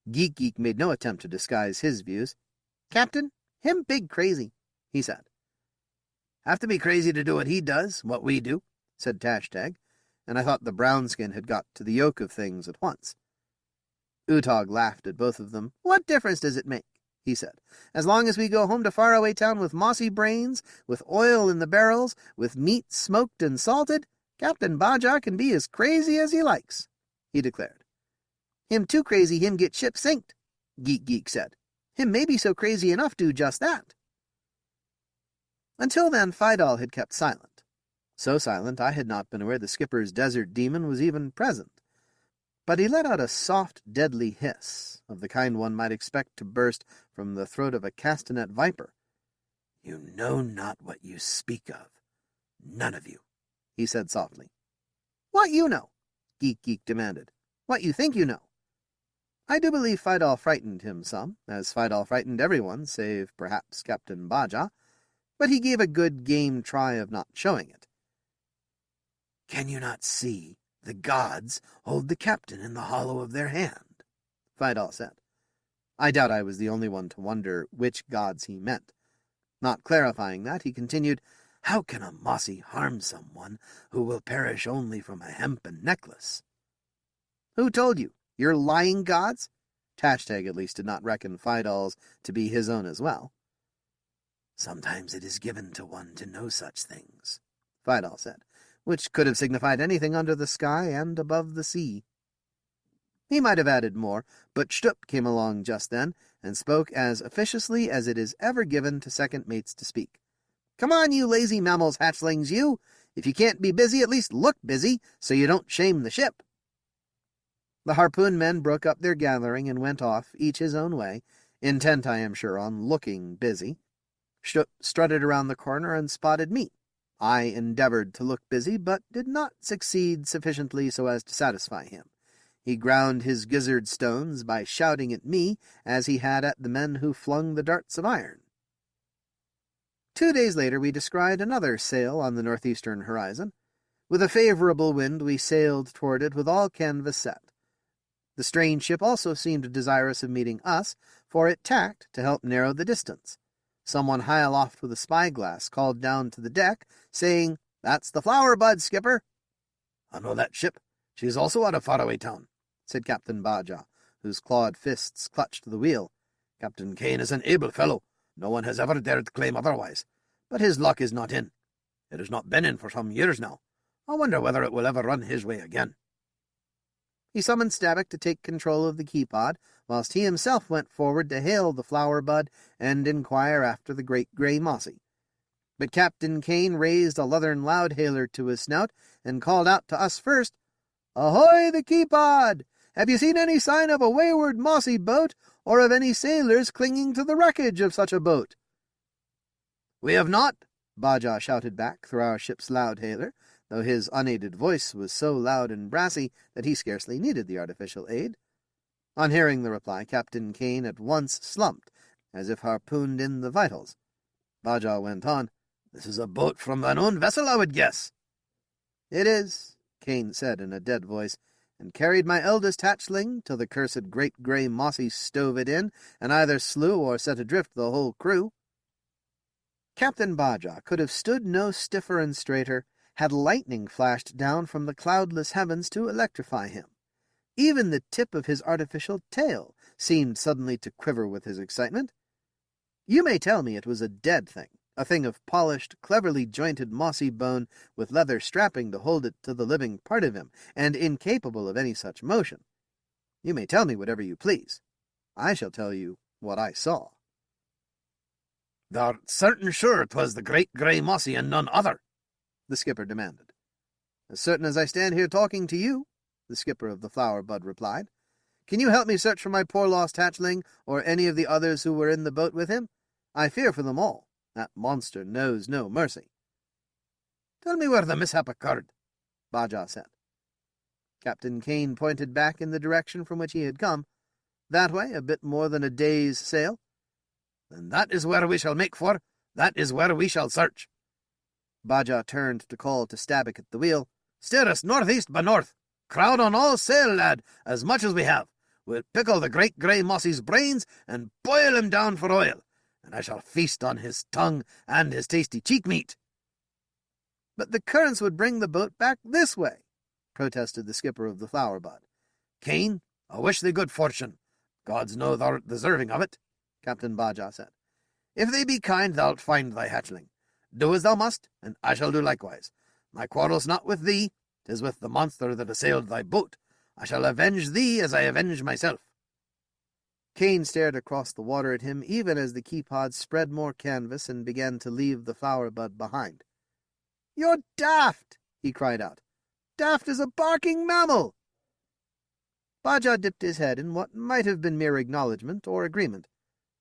Geek made no attempt to disguise his views. "Captain, him big crazy," he said. "Have to be crazy to do what he does, what we do," said Tashtag, and I thought the brown-skin had got to the yoke of things at once. Utog laughed at both of them. "What difference does it make?" he said. "As long as we go home to Faraway Town with mossy brains, with oil in the barrels, with meat smoked and salted, Captain Baja can be as crazy as he likes," he declared. "Him too crazy him get ship sinked," Geek said. "Him may be so crazy enough do just that." Until then, Fidal had kept silent. So silent I had not been aware the skipper's desert demon was even present. But he let out a soft, deadly hiss, of the kind one might expect to burst from the throat of a castanet viper. "You know not what you speak of, none of you," he said softly. "What you know?" Geek demanded. "What you think you know?" I do believe Fidal frightened him some, as Fidal frightened everyone, save perhaps Captain Baja, but he gave a good game try of not showing it. "Can you not see the gods hold the captain in the hollow of their hand?" Fidal said. I doubt I was the only one to wonder which gods he meant. Not clarifying that, he continued, "How can a mossy harm someone who will perish only from a hempen necklace?" "Who told you? Your lying gods?" Tashtag at least did not reckon Fidal's to be his own as well. "Sometimes it is given to one to know such things," Fidal said, which could have signified anything under the sky and above the sea. He might have added more, but Stupp came along just then, and spoke as officiously as it is ever given to second mates to speak. "Come on, you lazy mammals hatchlings, you! If you can't be busy, at least look busy, so you don't shame the ship." The harpoon men broke up their gathering and went off, each his own way, intent, I am sure, on looking busy. Stupp strutted around the corner and spotted me. I endeavored to look busy, but did not succeed sufficiently so as to satisfy him. He ground his gizzard stones by shouting at me, as he had at the men who flung the darts of iron. 2 days later we descried another sail on the northeastern horizon. With a favorable wind we sailed toward it with all canvas set. The strange ship also seemed desirous of meeting us, for it tacked to help narrow the distance. Someone high aloft with a spyglass called down to the deck, saying, "That's the Flower Bud, skipper." "I know that ship. She is also out of Faraway Town," said Captain Baja, whose clawed fists clutched the wheel. "Captain Kane is an able fellow. No one has ever dared claim otherwise. But his luck is not in. It has not been in for some years now. I wonder whether it will ever run his way again." He summoned Stabbuck to take control of the keypod, whilst he himself went forward to hail the Flower Bud and inquire after the Great Gray Mossy. But Captain Kane raised a leathern loudhailer to his snout and called out to us first, "Ahoy, the keypod! Have you seen any sign of a wayward mossy boat, or of any sailors clinging to the wreckage of such a boat?" "We have not," Baja shouted back through our ship's loudhailer, though his unaided voice was so loud and brassy that he scarcely needed the artificial aid. On hearing the reply, Captain Kane at once slumped, as if harpooned in the vitals. Bajaj went on, "This is a boat from thine own vessel, I would guess." "It is," Kane said in a dead voice, "and carried my eldest hatchling till the cursed Great Gray Mossy stove it in, and either slew or set adrift the whole crew." Captain Bajaj could have stood no stiffer and straighter had lightning flashed down from the cloudless heavens to electrify him. Even the tip of his artificial tail seemed suddenly to quiver with his excitement. You may tell me it was a dead thing, a thing of polished, cleverly jointed mossy bone with leather strapping to hold it to the living part of him, and incapable of any such motion. You may tell me whatever you please. I shall tell you what I saw. "Thou'rt certain sure 'twas the Great Gray Mossy and none other?" the skipper demanded. "As certain as I stand here talking to you," the skipper of the Flower Bud replied. "Can you help me search for my poor lost hatchling, or any of the others who were in the boat with him? I fear for them all. That monster knows no mercy." "Tell me where the mishap occurred," Bajaj said. Captain Kane pointed back in the direction from which he had come. "That way, a bit more than a day's sail." "Then that is where we shall make for. That is where we shall search." Bajaj turned to call to Stabbock at the wheel. "Steer us northeast by north. Crowd on all sail, lad, as much as we have. We'll pickle the Great Gray Mossy's brains and boil him down for oil, and I shall feast on his tongue and his tasty cheek meat." "But the currents would bring the boat back this way," protested the skipper of the Flower Bud. "Kane, I wish thee good fortune. Gods know thou'rt deserving of it," Captain Bajaj said. "If they be kind, thou'lt find thy hatchling. Do as thou must, and I shall do likewise. My quarrel's not with thee, 'tis with the monster that assailed thy boat. I shall avenge thee as I avenge myself." Kane stared across the water at him even as the keypod spread more canvas and began to leave the Flower Bud behind. "You're daft!" he cried out. "Daft as a barking mammal!" Bajaj dipped his head in what might have been mere acknowledgment or agreement.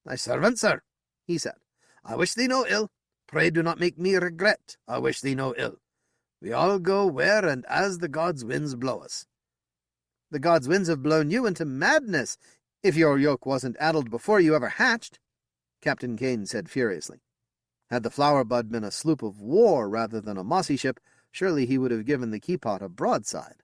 "Thy servant, sir," he said. "I wish thee no ill. Pray do not make me regret. I wish thee no ill. We all go where and as the gods' winds blow us." "The gods' winds have blown you into madness, if your yoke wasn't addled before you ever hatched," Captain Kane said furiously. Had the Flower Bud been a sloop of war rather than a mossy ship, surely he would have given the Keepot a broadside.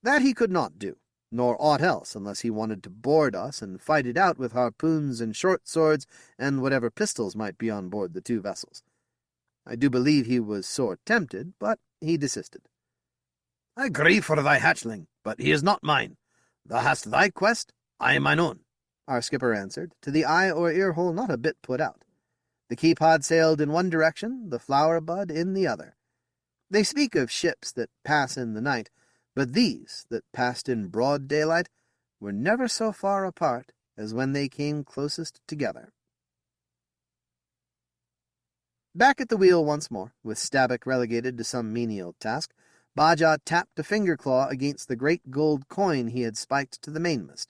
That he could not do, nor aught else, unless he wanted to board us and fight it out with harpoons and short swords and whatever pistols might be on board the two vessels. I do believe he was sore tempted, but he desisted. "I grieve for thy hatchling, but he is not mine. Thou hast thy quest, I mine own," our skipper answered, to the eye or ear hole not a bit put out. The Keepod sailed in one direction, the Flower Bud in the other. They speak of ships that pass in the night, but these, that passed in broad daylight, were never so far apart as when they came closest together. Back at the wheel once more, with Stabbock relegated to some menial task, Bajaj tapped a finger-claw against the great gold coin he had spiked to the mainmast.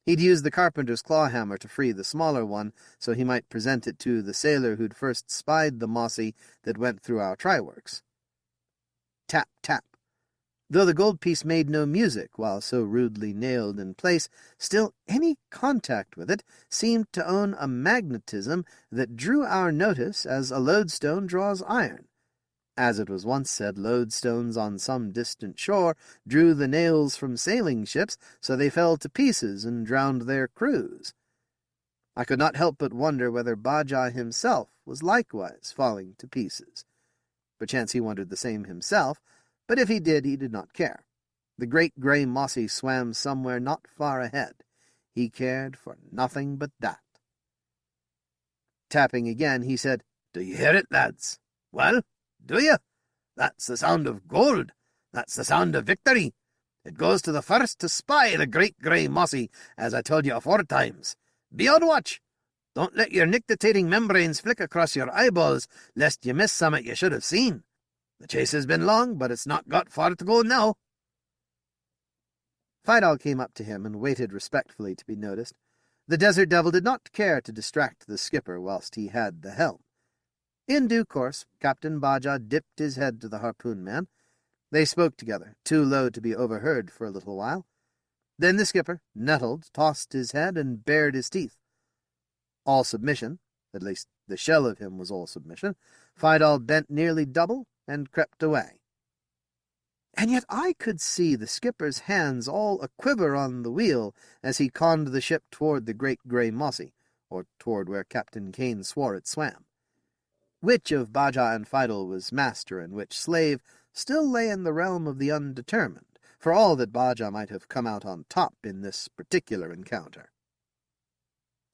He'd used the carpenter's claw-hammer to free the smaller one, so he might present it to the sailor who'd first spied the Mossy that went through our try-works. Tap, tap. Though the gold piece made no music while so rudely nailed in place, still any contact with it seemed to own a magnetism that drew our notice as a lodestone draws iron. As it was once said, lodestones on some distant shore drew the nails from sailing ships, so they fell to pieces and drowned their crews. I could not help but wonder whether Bajaj himself was likewise falling to pieces. Perchance he wondered the same himself, but if he did not care. The Great Gray Mossy swam somewhere not far ahead. He cared for nothing but that. Tapping again, he said, "Do you hear it, lads? Well, do you? That's the sound of gold. That's the sound of victory. It goes to the first to spy the Great Gray Mossy, as I told you aforetimes. Be on watch. Don't let your nictitating membranes flick across your eyeballs, lest you miss something you should have seen. The chase has been long, but it's not got far to go now." Fidal came up to him and waited respectfully to be noticed. The Desert Devil did not care to distract the skipper whilst he had the helm. In due course, Captain Bajaj dipped his head to the harpoon man. They spoke together, too low to be overheard for a little while. Then the skipper, nettled, tossed his head and bared his teeth. All submission, at least the shell of him was all submission, Fidal bent nearly double and crept away. And yet I could see the skipper's hands all a-quiver on the wheel as he conned the ship toward the Great Gray Mossy, or toward where Captain Kane swore it swam. Which of Baja and Fidal was master and which slave still lay in the realm of the undetermined, for all that Baja might have come out on top in this particular encounter.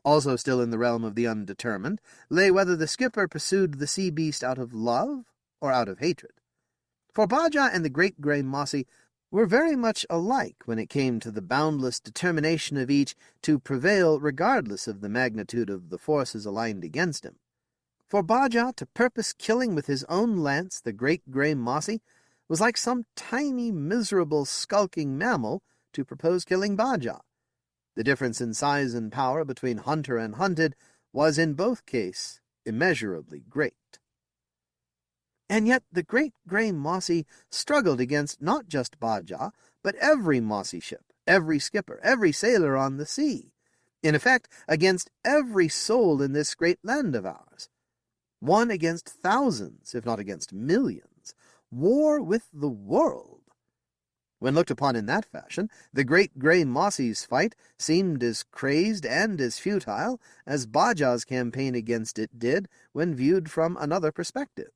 Also still in the realm of the undetermined lay whether the skipper pursued the sea beast out of love or out of hatred. For Baja and the Great Gray Mossy were very much alike when it came to the boundless determination of each to prevail regardless of the magnitude of the forces aligned against him. For Baja to purpose killing with his own lance the Great Gray Mossy was like some tiny, miserable, skulking mammal to propose killing Baja. The difference in size and power between hunter and hunted was in both cases immeasurably great. And yet the Great Gray Mossy struggled against not just Baja, but every Mossy ship, every skipper, every sailor on the sea. In effect, against every soul in this great land of ours. One against thousands, if not against millions. War with the world. When looked upon in that fashion, the Great Gray Mossy's fight seemed as crazed and as futile as Baja's campaign against it did when viewed from another perspective.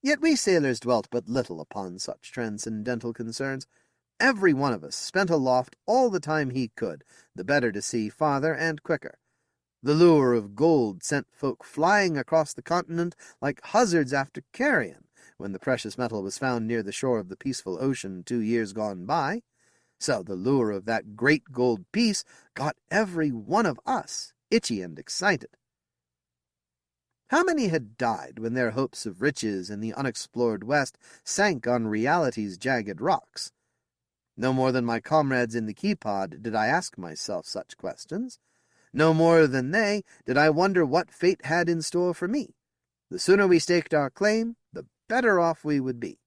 Yet we sailors dwelt but little upon such transcendental concerns. Every one of us spent aloft all the time he could, the better to see farther and quicker. The lure of gold sent folk flying across the continent like huzzards after carrion, when the precious metal was found near the shore of the peaceful ocean 2 years gone by. So the lure of that great gold piece got every one of us itchy and excited. How many had died when their hopes of riches in the unexplored West sank on reality's jagged rocks? No more than my comrades in the key-pod did I ask myself such questions. No more than they did I wonder what fate had in store for me. The sooner we staked our claim, the better off we would be.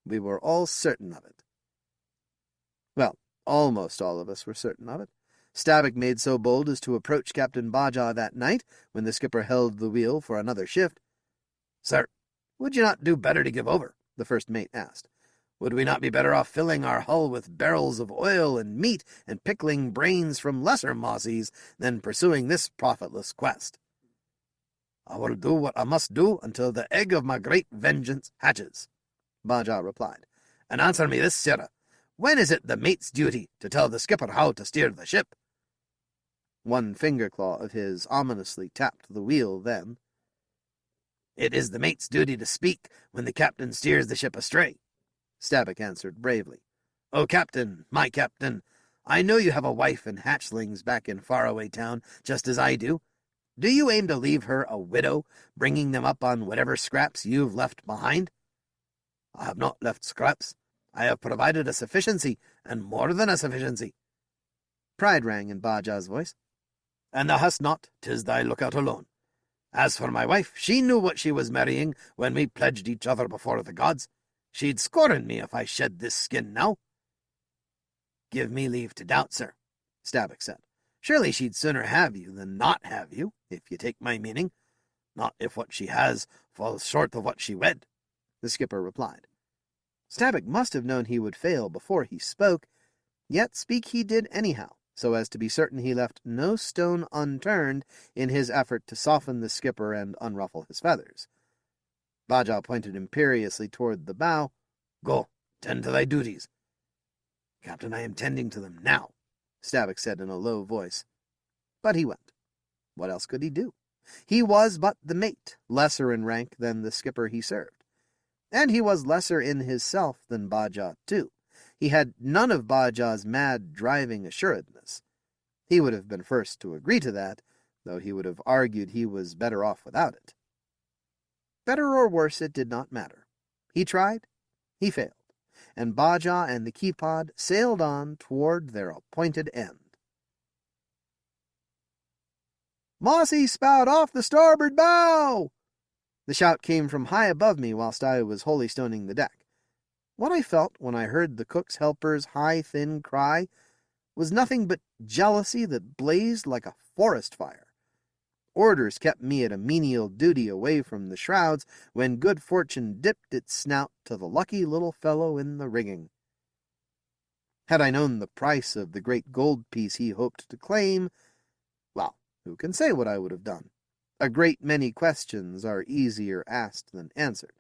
We were all certain of it. Well, almost all of us were certain of it. Stabbock made so bold as to approach Captain Baja that night, when the skipper held the wheel for another shift. "Sir, would you not do better to give over?" the first mate asked. "Would we not be better off filling our hull with barrels of oil and meat and pickling brains from lesser mossies than pursuing this profitless quest?" "I will do what I must do until the egg of my great vengeance hatches," Baja replied. "And answer me this, sirrah. When is it the mate's duty to tell the skipper how to steer the ship?" One finger-claw of his ominously tapped the wheel then. "It is the mate's duty to speak when the captain steers the ship astray," Stabbock answered bravely. "Oh, Captain, my Captain, I know you have a wife and hatchlings back in faraway town, just as I do. Do you aim to leave her a widow, bringing them up on whatever scraps you've left behind?" "I have not left scraps. I have provided a sufficiency, and more than a sufficiency." Pride rang in Baja's voice. "And thou hast not, 'tis thy lookout alone. As for my wife, she knew what she was marrying when we pledged each other before the gods. She'd scorn me if I shed this skin now." "Give me leave to doubt, sir," Stabbock said. "Surely she'd sooner have you than not have you, if you take my meaning. Not if what she has falls short of what she wed," the skipper replied. Stabbock must have known he would fail before he spoke, yet speak he did anyhow, so as to be certain he left no stone unturned in his effort to soften the skipper and unruffle his feathers. Baja pointed imperiously toward the bow. "Go, tend to thy duties." "Captain, I am tending to them now," Stabbock said in a low voice. But he went. What else could he do? He was but the mate, lesser in rank than the skipper he served. And he was lesser in his self than Baja, too. He had none of Baja's mad, driving assuredness. He would have been first to agree to that, though he would have argued he was better off without it. Better or worse, it did not matter. He tried, he failed, and Baja and the key-pod sailed on toward their appointed end. "Mossy spout off the starboard bow!" The shout came from high above me whilst I was holystoning the deck. What I felt when I heard the cook's helper's high, thin cry was nothing but jealousy that blazed like a forest fire. Orders kept me at a menial duty away from the shrouds when good fortune dipped its snout to the lucky little fellow in the rigging. Had I known the price of the great gold piece he hoped to claim, well, who can say what I would have done? A great many questions are easier asked than answered.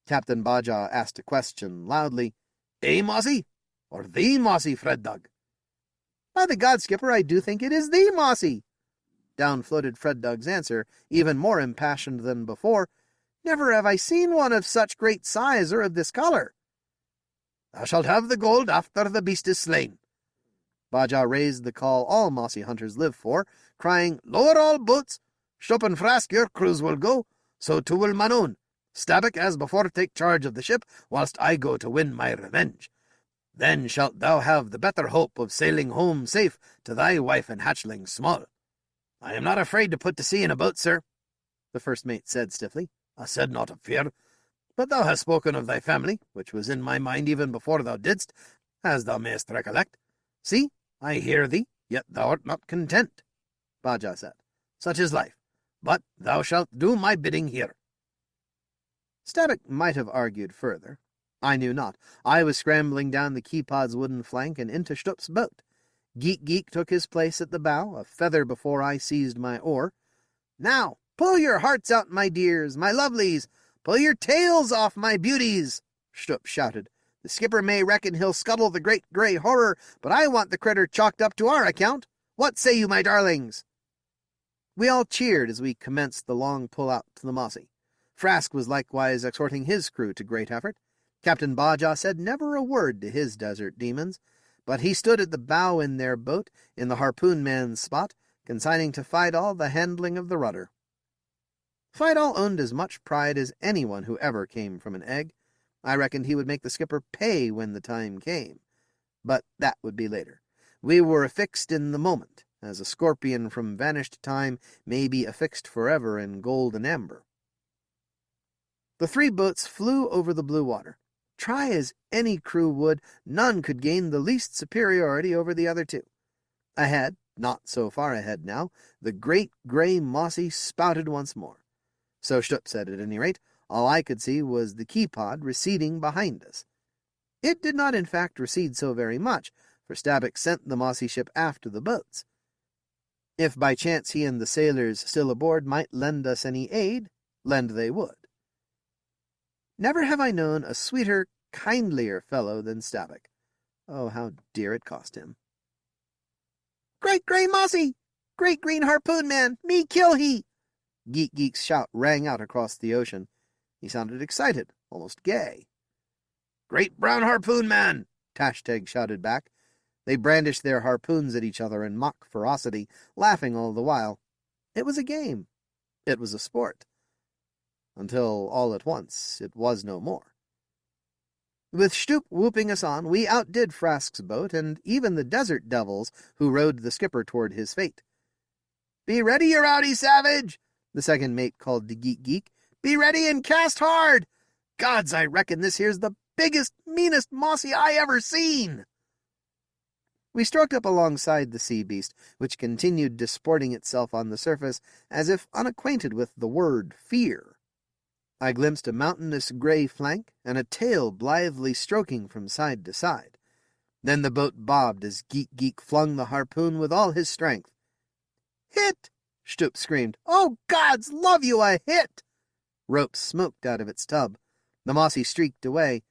Captain Baja asked a question loudly. "A Mossy? Or the Mossy, Fred Dug?" "By the God, Skipper, I do think it is the Mossy." Down floated Fred Dug's answer, even more impassioned than before. "Never have I seen one of such great size or of this colour." "Thou shalt have the gold after the beast is slain." Baja raised the call all Mossy hunters live for, crying, "Lower all boats! Shop and Frask, your crews will go, so too will Manon. Stabbock, as before, take charge of the ship, whilst I go to win my revenge. Then shalt thou have the better hope of sailing home safe to thy wife and hatchling small." "I am not afraid to put to sea in a boat, sir," the first mate said stiffly. "I said not of fear. But thou hast spoken of thy family, which was in my mind even before thou didst, as thou mayst recollect. See, I hear thee, yet thou art not content," Baja said. "Such is life. But thou shalt do my bidding here." Stabbock might have argued further. I knew not. I was scrambling down the Keepod's wooden flank and into Stup's boat. Geek took his place at the bow, a feather before I seized my oar. "Now, pull your hearts out, my dears, my lovelies! Pull your tails off, my beauties!" Stup shouted. "The skipper may reckon he'll scuttle the great grey horror, but I want the critter chalked up to our account. What say you, my darlings?" We all cheered as we commenced the long pull-out to the Mossy. Frask was likewise exhorting his crew to great effort. Captain Baja said never a word to his desert demons, but he stood at the bow in their boat, in the harpoon-man's spot, consigning to Fidal the handling of the rudder. Fidal owned as much pride as anyone who ever came from an egg. I reckoned he would make the skipper pay when the time came. But that would be later. We were affixed in the moment, as a scorpion from vanished time may be affixed forever in gold and amber. The three boats flew over the blue water. Try as any crew would, none could gain the least superiority over the other two. Ahead, not so far ahead now, the Great Gray Mossy spouted once more. So Stup said, at any rate. All I could see was the Keepod receding behind us. It did not in fact recede so very much, for Stabbock sent the Mossy ship after the boats. If by chance he and the sailors still aboard might lend us any aid, lend they would. Never have I known a sweeter, kindlier fellow than Stabbock. Oh, how dear it cost him. "Great Gray Mossy! Great green harpoon man! Me kill he!" Geek's shout rang out across the ocean. He sounded excited, almost gay. "Great brown harpoon man!" Tashtag shouted back. They brandished their harpoons at each other in mock ferocity, laughing all the while. It was a game. It was a sport. Until all at once it was no more. With Stup whooping us on, we outdid Frask's boat and even the desert devils who rowed the skipper toward his fate. "Be ready, you rowdy savage!" the second mate called to Geek. "Be ready and cast hard! Gods, I reckon this here's the biggest, meanest Mossy I ever seen!" We stroked up alongside the sea beast, which continued disporting itself on the surface as if unacquainted with the word fear. I glimpsed a mountainous gray flank and a tail blithely stroking from side to side. Then the boat bobbed as Geek flung the harpoon with all his strength. "Hit!" Stup screamed. "Oh, gods love you, a hit!" Rope smoked out of its tub. The Mossy streaked away,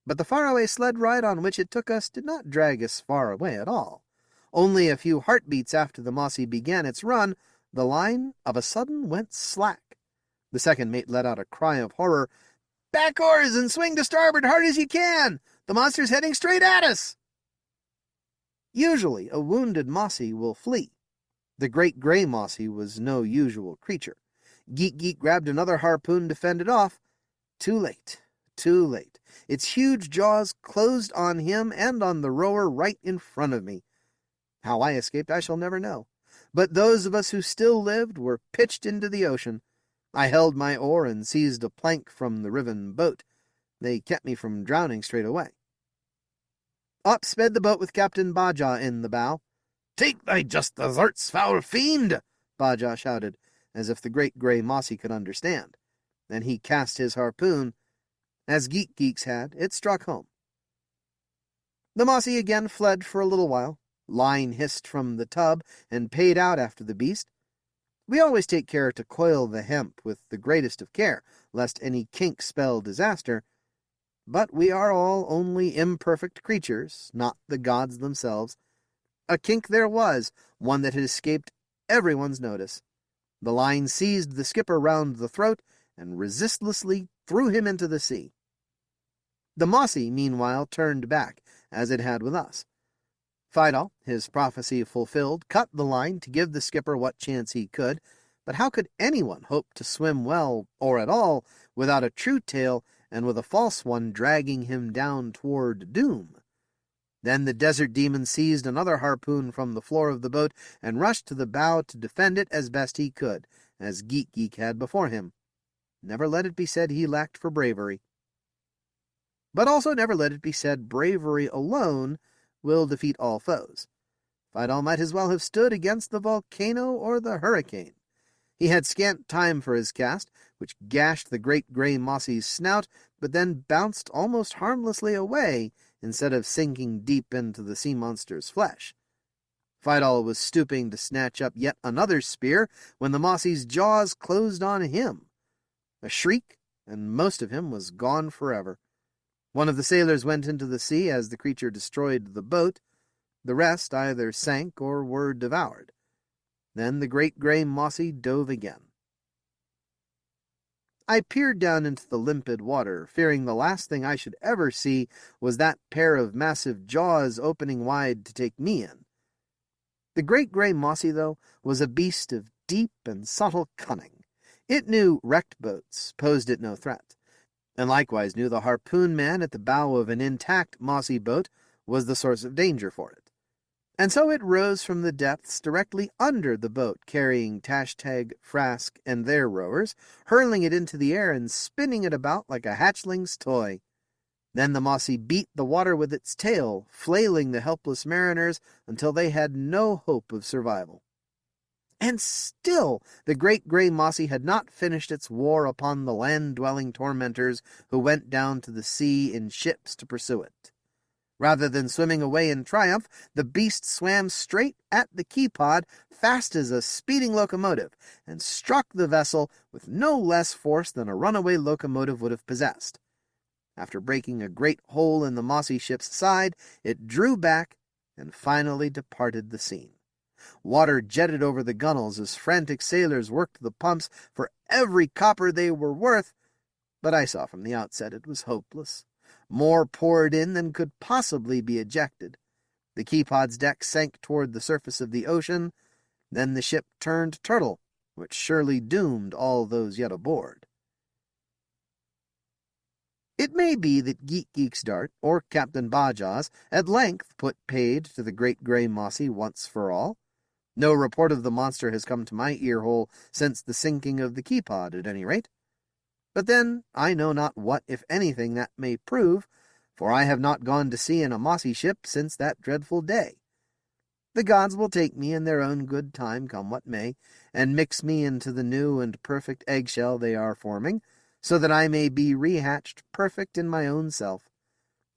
but the faraway sled ride on which it took us did not drag us far away at all. Only a few heartbeats after the Mossy began its run, the line of a sudden went slack. The second mate let out a cry of horror. "Back oars and swing to starboard hard as you can! The monster's heading straight at us!" Usually a wounded Mossy will flee. The Great Gray Mossy was no usual creature. Geek grabbed another harpoon to fend it off. Too late. Its huge jaws closed on him and on the rower right in front of me. How I escaped I shall never know. But those of us who still lived were pitched into the ocean. I held my oar and seized a plank from the riven boat. They kept me from drowning straight away. Up sped the boat with Captain Baja in the bow. "Take thy just deserts, foul fiend!" Baja shouted, as if the Great Gray Mossy could understand. Then he cast his harpoon. As Geek's had, it struck home. The Mossy again fled for a little while. Line hissed from the tub and paid out after the beast. We always take care to coil the hemp with the greatest of care, lest any kink spell disaster. But we are all only imperfect creatures, not the gods themselves. A kink there was, one that had escaped everyone's notice. The line seized the skipper round the throat and resistlessly threw him into the sea. The Mossy, meanwhile, turned back, as it had with us. Fidel, his prophecy fulfilled, cut the line to give the skipper what chance he could, but how could anyone hope to swim well, or at all, without a true tail and with a false one dragging him down toward doom? Then the desert demon seized another harpoon from the floor of the boat and rushed to the bow to defend it as best he could, as Geek had before him. Never let it be said he lacked for bravery. But also never let it be said bravery alone will defeat all foes. Fidel might as well have stood against the volcano or the hurricane. He had scant time for his cast, which gashed the Great Gray Mossy's snout, but then bounced almost harmlessly away instead of sinking deep into the sea monster's flesh. Fidel was stooping to snatch up yet another spear when the Mossy's jaws closed on him. A shriek, and most of him was gone forever. One of the sailors went into the sea as the creature destroyed the boat. The rest either sank or were devoured. Then the Great Gray Mossy dove again. I peered down into the limpid water, fearing the last thing I should ever see was that pair of massive jaws opening wide to take me in. The Great Gray Mossy, though, was a beast of deep and subtle cunning. It knew wrecked boats posed it no threat, and likewise knew the harpoon man at the bow of an intact mossy boat was the source of danger for it. And so it rose from the depths directly under the boat, carrying Tashtag, Frask, and their rowers, hurling it into the air and spinning it about like a hatchling's toy. Then the Mossy beat the water with its tail, flailing the helpless mariners until they had no hope of survival. And still the Great Gray Mossy had not finished its war upon the land-dwelling tormentors who went down to the sea in ships to pursue it. Rather than swimming away in triumph, the beast swam straight at the keypod, fast as a speeding locomotive, and struck the vessel with no less force than a runaway locomotive would have possessed. After breaking a great hole in the Mossy ship's side, it drew back and finally departed the scene. Water jetted over the gunwales as frantic sailors worked the pumps for every copper they were worth, but I saw from the outset it was hopeless. More poured in than could possibly be ejected. The keypod's deck sank toward the surface of the ocean. Then the ship turned turtle, which surely doomed all those yet aboard. It may be that Geek's dart, or Captain Baja's, at length put paid to the Great Gray Mossy once for all. No report of the monster has come to my ear-hole since the sinking of the keypod, at any rate. But then I know not what, if anything, that may prove, for I have not gone to sea in a Mossy ship since that dreadful day. The gods will take me in their own good time, come what may, and mix me into the new and perfect eggshell they are forming, so that I may be rehatched perfect in my own self.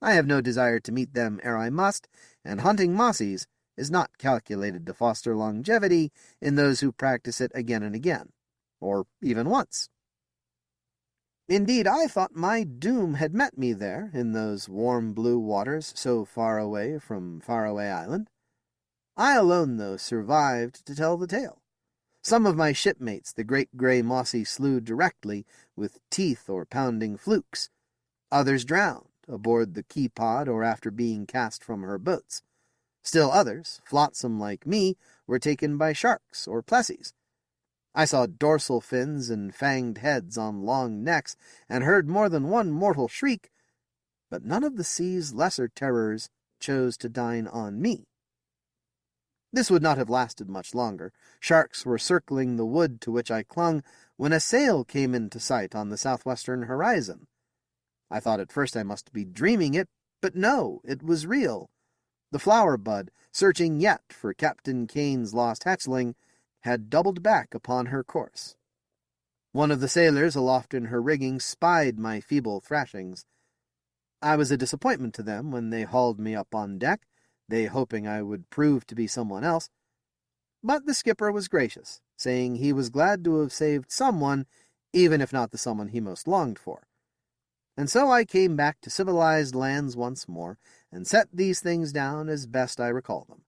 I have no desire to meet them ere I must, and hunting Mossies is not calculated to foster longevity in those who practice it again and again, or even once. Indeed, I thought my doom had met me there, in those warm blue waters so far away from Faraway Island. I alone, though, survived to tell the tale. Some of my shipmates the Great Gray Mossy slew directly, with teeth or pounding flukes. Others drowned, aboard the keypod or after being cast from her boats. Still others, flotsam like me, were taken by sharks or plessies. I saw dorsal fins and fanged heads on long necks, and heard more than one mortal shriek, but none of the sea's lesser terrors chose to dine on me. This would not have lasted much longer. Sharks were circling the wood to which I clung, when a sail came into sight on the southwestern horizon. I thought at first I must be dreaming it, but no, it was real. The flower bud, searching yet for Captain Kane's lost hatchling, had doubled back upon her course. One of the sailors aloft in her rigging spied my feeble thrashings. I was a disappointment to them when they hauled me up on deck, they hoping I would prove to be someone else. But the skipper was gracious, saying he was glad to have saved someone, even if not the someone he most longed for. And so I came back to civilized lands once more, and set these things down as best I recall them.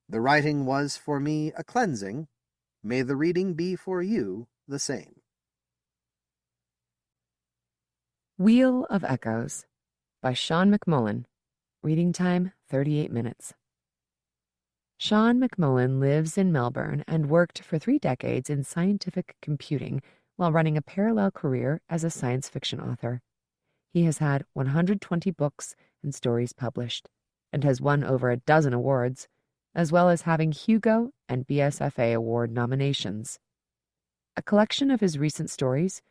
The writing was for me a cleansing. May the reading be for you the same. Wheel of Echoes by Sean McMullen. Reading time 38 minutes. Sean McMullen lives in Melbourne and worked for 3 decades in scientific computing while running a parallel career as a science fiction author. He has had 120 books and stories published and has won over a dozen awards, as well as having Hugo and BSFA award nominations. A collection of his recent stories,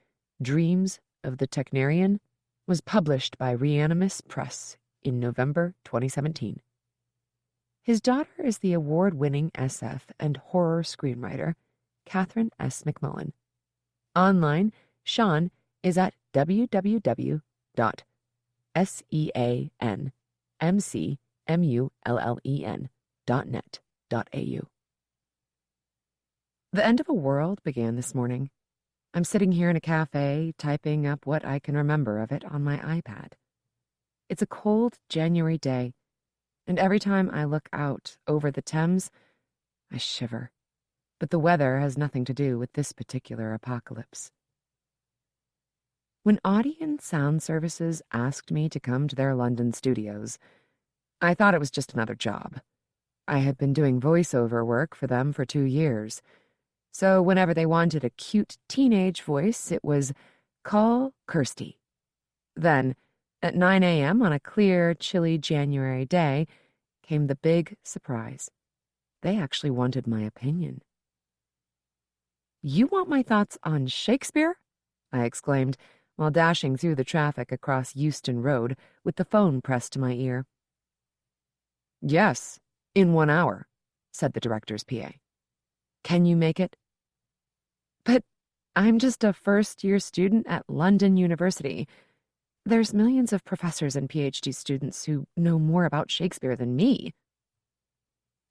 Dreams of the Technarian, was published by Reanimus Press in November 2017. His daughter is the award-winning SF and horror screenwriter, Catherine S. McMullen. Online, Sean is at www.seanmcmullen.net.au. The end of a world began this morning. I'm sitting here in a cafe, typing up what I can remember of it on my iPad. It's a cold January day, and every time I look out over the Thames, I shiver. But the weather has nothing to do with this particular apocalypse. When Audion Sound Services asked me to come to their London studios, I thought it was just another job. I had been doing voiceover work for them for 2 years, so whenever they wanted a cute teenage voice, it was, "Call Kirsty." Then, at 9 a.m. on a clear, chilly January day, came the big surprise. They actually wanted my opinion. "You want my thoughts on Shakespeare?" I exclaimed, while dashing through the traffic across Euston Road with the phone pressed to my ear. "Yes, in 1 hour," said the director's PA. "Can you make it?" "But I'm just a first-year student at London University. There's millions of professors and PhD students who know more about Shakespeare than me."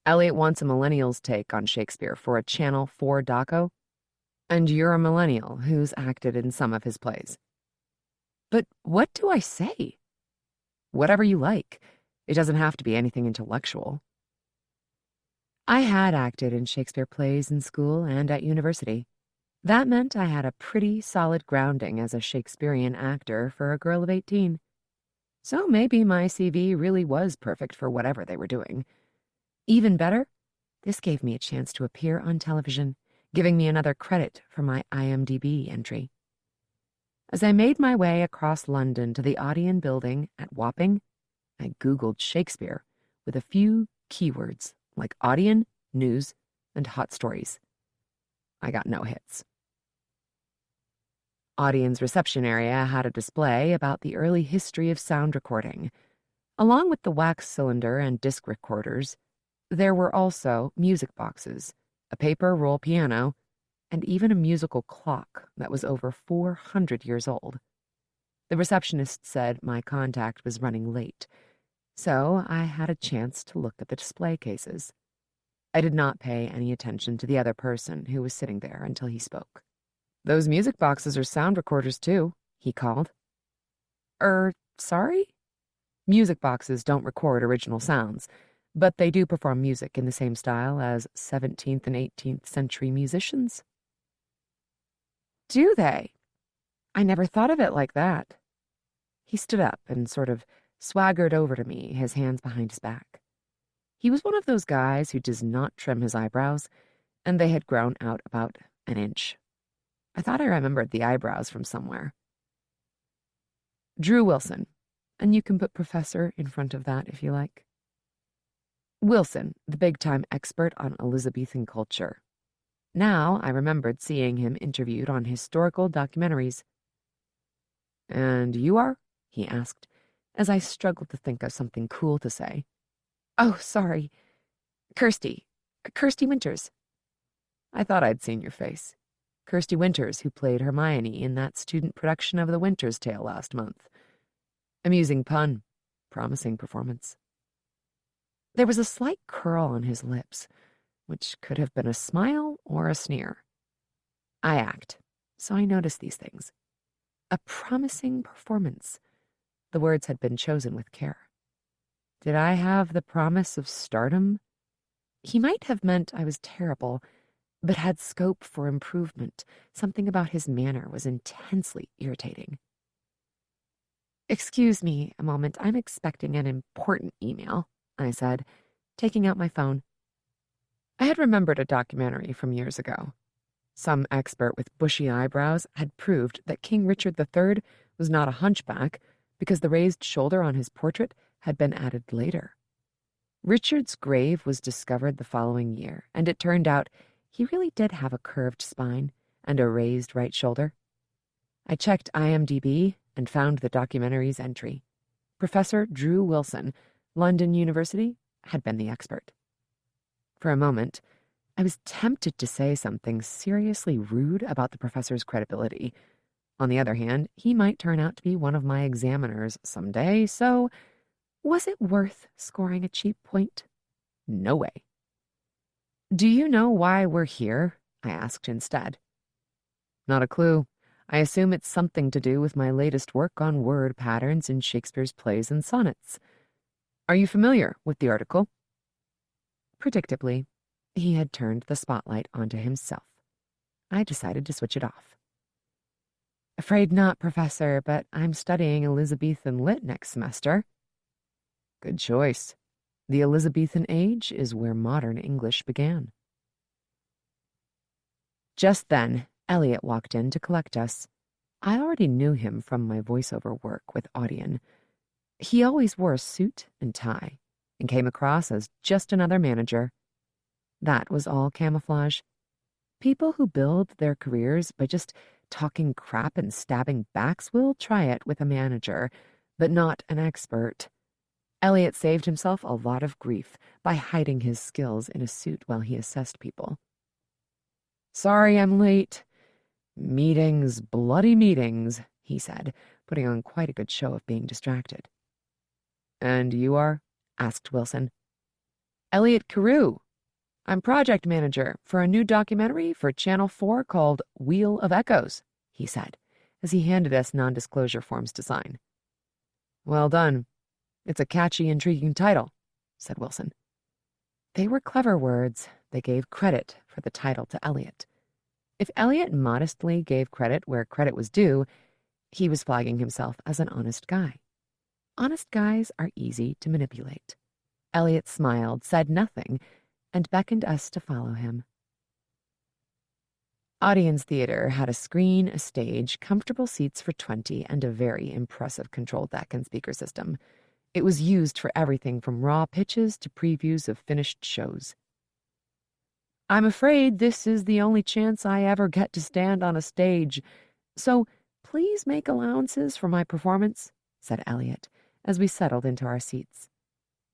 "Elliot wants a millennial's take on Shakespeare for a Channel 4 doco, and you're a millennial who's acted in some of his plays." "But what do I say?" "Whatever you like. It doesn't have to be anything intellectual." I had acted in Shakespeare plays in school and at university. That meant I had a pretty solid grounding as a Shakespearean actor for a girl of 18. So maybe my CV really was perfect for whatever they were doing. Even better, this gave me a chance to appear on television, giving me another credit for my IMDb entry. As I made my way across London to the Audion building at Wapping, I Googled Shakespeare with a few keywords like Audion, news, and hot stories. I got no hits. Audion's reception area had a display about the early history of sound recording. Along with the wax cylinder and disc recorders, there were also music boxes, a paper roll piano, and even a musical clock that was over 400 years old. The receptionist said my contact was running late, so I had a chance to look at the display cases. I did not pay any attention to the other person who was sitting there until he spoke. "Those music boxes are sound recorders, too," he called. Sorry? Music boxes don't record original sounds, but they do perform music in the same style as 17th and 18th century musicians." "Do they? I never thought of it like that." He stood up and sort of swaggered over to me, his hands behind his back. He was one of those guys who does not trim his eyebrows, and they had grown out about an inch. I thought I remembered the eyebrows from somewhere. "Drew Wilson, and you can put professor in front of that if you like." Wilson, the big-time expert on Elizabethan culture. Now I remembered seeing him interviewed on historical documentaries. "And you are?" he asked, as I struggled to think of something cool to say. Oh, sorry. Kirsty. Kirsty Winters. I thought I'd seen your face. Kirsty Winters, who played Hermione in that student production of The Winter's Tale last month. Amusing pun. Promising performance. There was a slight curl on his lips, which could have been a smile or a sneer. I act, so I notice these things. A promising performance. The words had been chosen with care. Did I have the promise of stardom? He might have meant I was terrible, but had scope for improvement. Something about his manner was intensely irritating. Excuse me a moment, I'm expecting an important email, I said, taking out my phone. I had remembered a documentary from years ago. Some expert with bushy eyebrows had proved that King Richard III was not a hunchback because the raised shoulder on his portrait had been added later. Richard's grave was discovered the following year, and it turned out he really did have a curved spine and a raised right shoulder. I checked IMDb and found the documentary's entry. Professor Drew Wilson, London University, had been the expert. For a moment, I was tempted to say something seriously rude about the professor's credibility. On the other hand, he might turn out to be one of my examiners someday, so was it worth scoring a cheap point? No way. Do you know why we're here? I asked instead. Not a clue. I assume it's something to do with my latest work on word patterns in Shakespeare's plays and sonnets. Are you familiar with the article? Predictably, he had turned the spotlight onto himself. I decided to switch it off. Afraid not, Professor, but I'm studying Elizabethan Lit next semester. Good choice. The Elizabethan age is where modern English began. Just then, Elliot walked in to collect us. I already knew him from my voiceover work with Audion. He always wore a suit and tie and came across as just another manager. That was all camouflage. People who build their careers by just talking crap and stabbing backs will try it with a manager, but not an expert. Elliot saved himself a lot of grief by hiding his skills in a suit while he assessed people. Sorry I'm late. Meetings, bloody meetings, he said, putting on quite a good show of being distracted. And you are? Asked Wilson. Elliot Carew. I'm project manager for a new documentary for Channel 4 called Wheel of Echoes, he said, as he handed us non-disclosure forms to sign. Well done. It's a catchy, intriguing title, said Wilson. They were clever words. They gave credit for the title to Elliot. If Elliot modestly gave credit where credit was due, he was flagging himself as an honest guy. Honest guys are easy to manipulate. Elliot smiled, said nothing, and beckoned us to follow him. Audience Theater had a screen, a stage, comfortable seats for 20, and a very impressive control deck and speaker system. It was used for everything from raw pitches to previews of finished shows. I'm afraid this is the only chance I ever get to stand on a stage, so please make allowances for my performance, said Elliot, as we settled into our seats.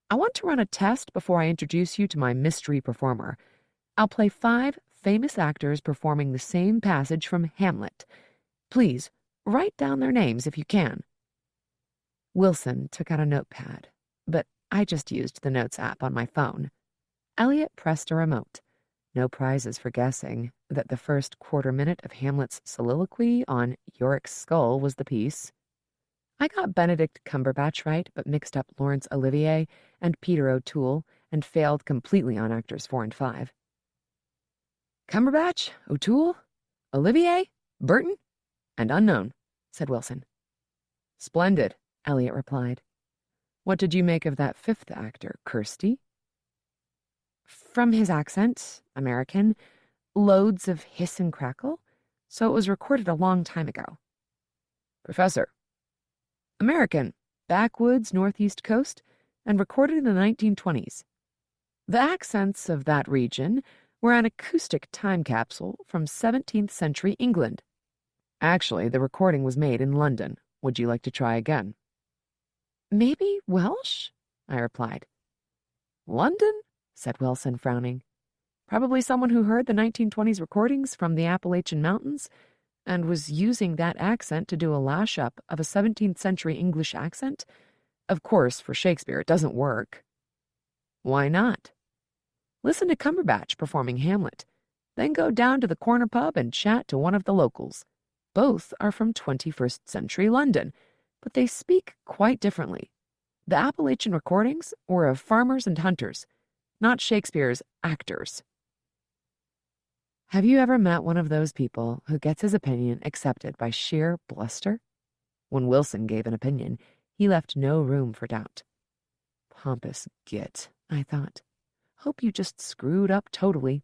I want to run a test before I introduce you to my mystery performer. I'll play 5 famous actors performing the same passage from Hamlet. Please, write down their names if you can. Wilson took out a notepad, but I just used the Notes app on my phone. Elliot pressed a remote. No prizes for guessing that the first quarter-minute of Hamlet's soliloquy on Yorick's skull was the piece. I got Benedict Cumberbatch right, but mixed up Laurence Olivier and Peter O'Toole and failed completely on actors 4 and 5. Cumberbatch, O'Toole, Olivier, Burton, and unknown, said Wilson. Splendid, Elliot replied. What did you make of that 5th actor, Kirsty? From his accent, American, loads of hiss and crackle, so it was recorded a long time ago. Professor. American, backwoods, northeast coast, and recorded in the 1920s. The accents of that region were an acoustic time capsule from 17th century England. Actually, the recording was made in London. Would you like to try again? Maybe Welsh? I replied. London? Said Wilson, frowning. Probably someone who heard the 1920s recordings from the Appalachian Mountains and was using that accent to do a lash-up of a 17th century English accent. Of course, for Shakespeare, it doesn't work. Why not? Listen to Cumberbatch performing Hamlet, then go down to the corner pub and chat to one of the locals. Both are from 21st century London, but they speak quite differently. The Appalachian recordings were of farmers and hunters, not Shakespeare's actors. Have you ever met one of those people who gets his opinion accepted by sheer bluster? When Wilson gave an opinion, he left no room for doubt. Pompous git, I thought. Hope you just screwed up totally.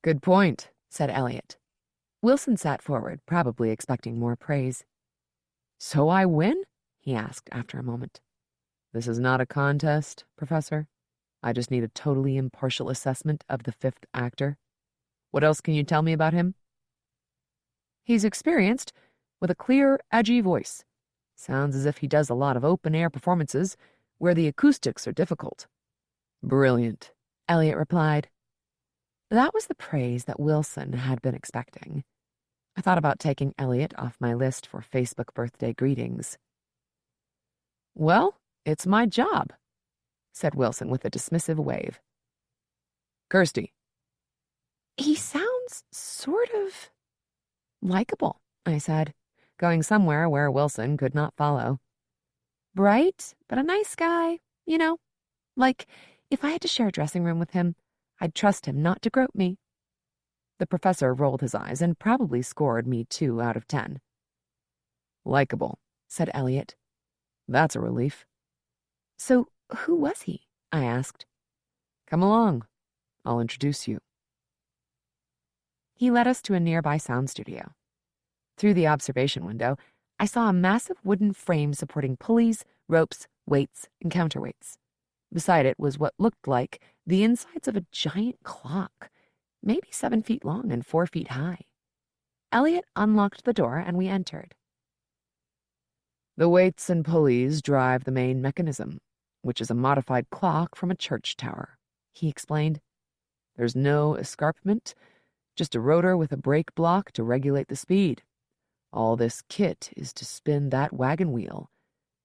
Good point, said Elliot. Wilson sat forward, probably expecting more praise. So I win? He asked after a moment. This is not a contest, Professor. I just need a totally impartial assessment of the fifth actor. What else can you tell me about him? He's experienced, with a clear, edgy voice. Sounds as if he does a lot of open-air performances where the acoustics are difficult. Brilliant, Elliot replied. That was the praise that Wilson had been expecting. I thought about taking Elliot off my list for Facebook birthday greetings. Well, it's my job, said Wilson with a dismissive wave. Kirsty. He sounds sort of likable, I said, going somewhere where Wilson could not follow. Bright, but a nice guy, you know. Like, if I had to share a dressing room with him, I'd trust him not to grope me. The professor rolled his eyes and probably scored me 2 out of 10. Likeable, said Elliot. That's a relief. So who was he? I asked. Come along. I'll introduce you. He led us to a nearby sound studio. Through the observation window, I saw a massive wooden frame supporting pulleys, ropes, weights, and counterweights. Beside it was what looked like the insides of a giant clock, maybe 7 feet long and 4 feet high. Elliot unlocked the door and we entered. The weights and pulleys drive the main mechanism, which is a modified clock from a church tower, he explained. There's no escarpment, just a rotor with a brake block to regulate the speed. All this kit is to spin that wagon wheel.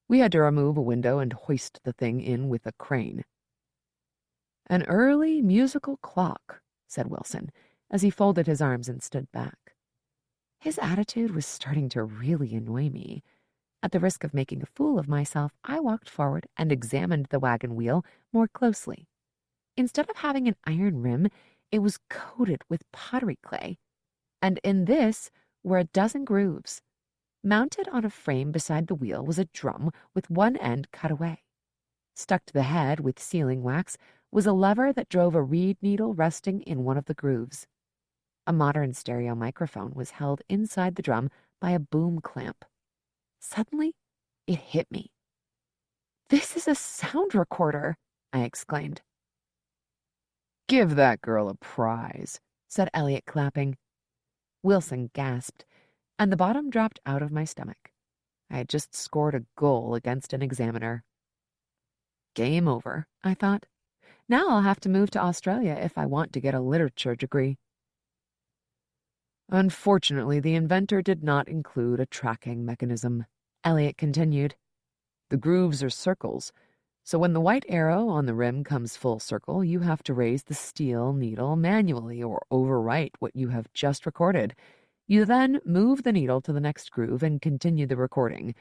We had to remove a window and hoist the thing in with a crane. An early musical clock, said Wilson, as he folded his arms and stood back. His attitude was starting to really annoy me. At the risk of making a fool of myself, I walked forward and examined the wagon wheel more closely. Instead of having an iron rim, it was coated with pottery clay, and in this were a dozen grooves. Mounted on a frame beside the wheel was a drum with one end cut away. Stuck to the head with sealing wax was a lever that drove a reed needle resting in one of the grooves. A modern stereo microphone was held inside the drum by a boom clamp. Suddenly, it hit me. This is a sound recorder, I exclaimed. Give that girl a prize, said Elliot, clapping. Wilson gasped, and the bottom dropped out of my stomach. I had just scored a goal against an examiner. Game over, I thought. Now I'll have to move to Australia if I want to get a literature degree. Unfortunately, the inventor did not include a tracking mechanism, Elliot continued. The grooves are circles, so when the white arrow on the rim comes full circle, you have to raise the steel needle manually or overwrite what you have just recorded. You then move the needle to the next groove and continue the recording.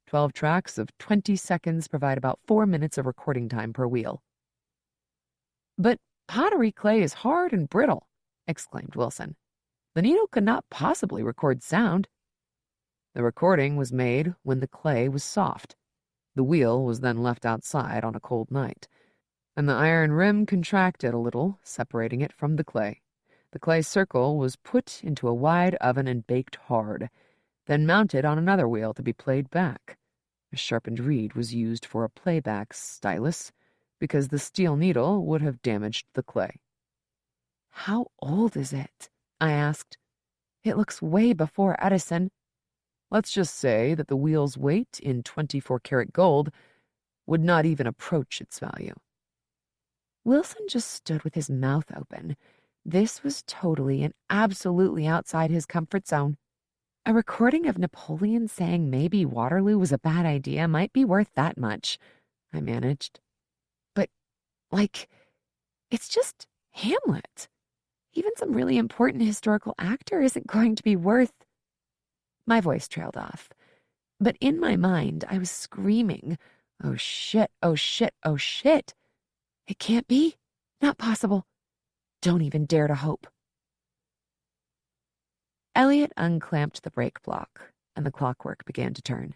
12 tracks of 20 seconds provide about 4 minutes of recording time per wheel. But pottery clay is hard and brittle, exclaimed Wilson. The needle could not possibly record sound. The recording was made when the clay was soft. The wheel was then left outside on a cold night, and the iron rim contracted a little, separating it from the clay. The clay circle was put into a wide oven and baked hard, then mounted on another wheel to be played back. A sharpened reed was used for a playback stylus, because the steel needle would have damaged the clay. How old is it? I asked. It looks way before Edison. Let's just say that the wheel's weight in 24-karat gold would not even approach its value. Wilson just stood with his mouth open. This was totally and absolutely outside his comfort zone. A recording of Napoleon saying maybe Waterloo was a bad idea might be worth that much, I managed. But, it's just Hamlet. Even some really important historical actor isn't going to be worth... My voice trailed off. But in my mind, I was screaming, "Oh shit, oh shit, oh shit. It can't be. Not possible. Don't even dare to hope." Elliot unclamped the brake block, and the clockwork began to turn.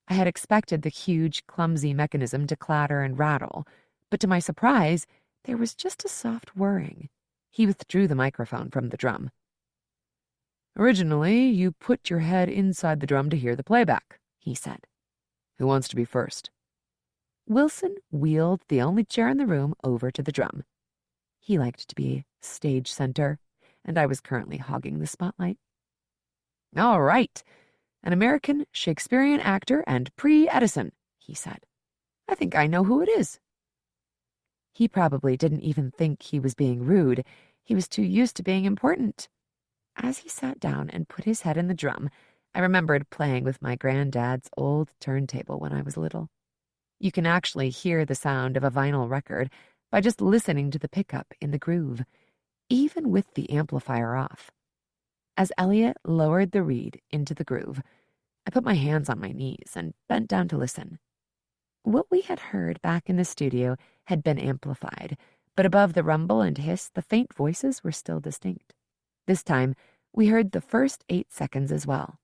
I had expected the huge, clumsy mechanism to clatter and rattle, but to my surprise, there was just a soft whirring. He withdrew the microphone from the drum. "Originally, you put your head inside the drum to hear the playback," he said. "Who wants to be first?" Wilson wheeled the only chair in the room over to the drum. He liked to be stage center, and I was currently hogging the spotlight. "All right, an American Shakespearean actor and pre-Edison," he said. "I think I know who it is." He probably didn't even think he was being rude. He was too used to being important. As he sat down and put his head in the drum, I remembered playing with my granddad's old turntable when I was little. You can actually hear the sound of a vinyl record by just listening to the pickup in the groove, even with the amplifier off. As Elliot lowered the reed into the groove, I put my hands on my knees and bent down to listen. What we had heard back in the studio had been amplified, but above the rumble and hiss, the faint voices were still distinct. This time, we heard the first 8 seconds as well.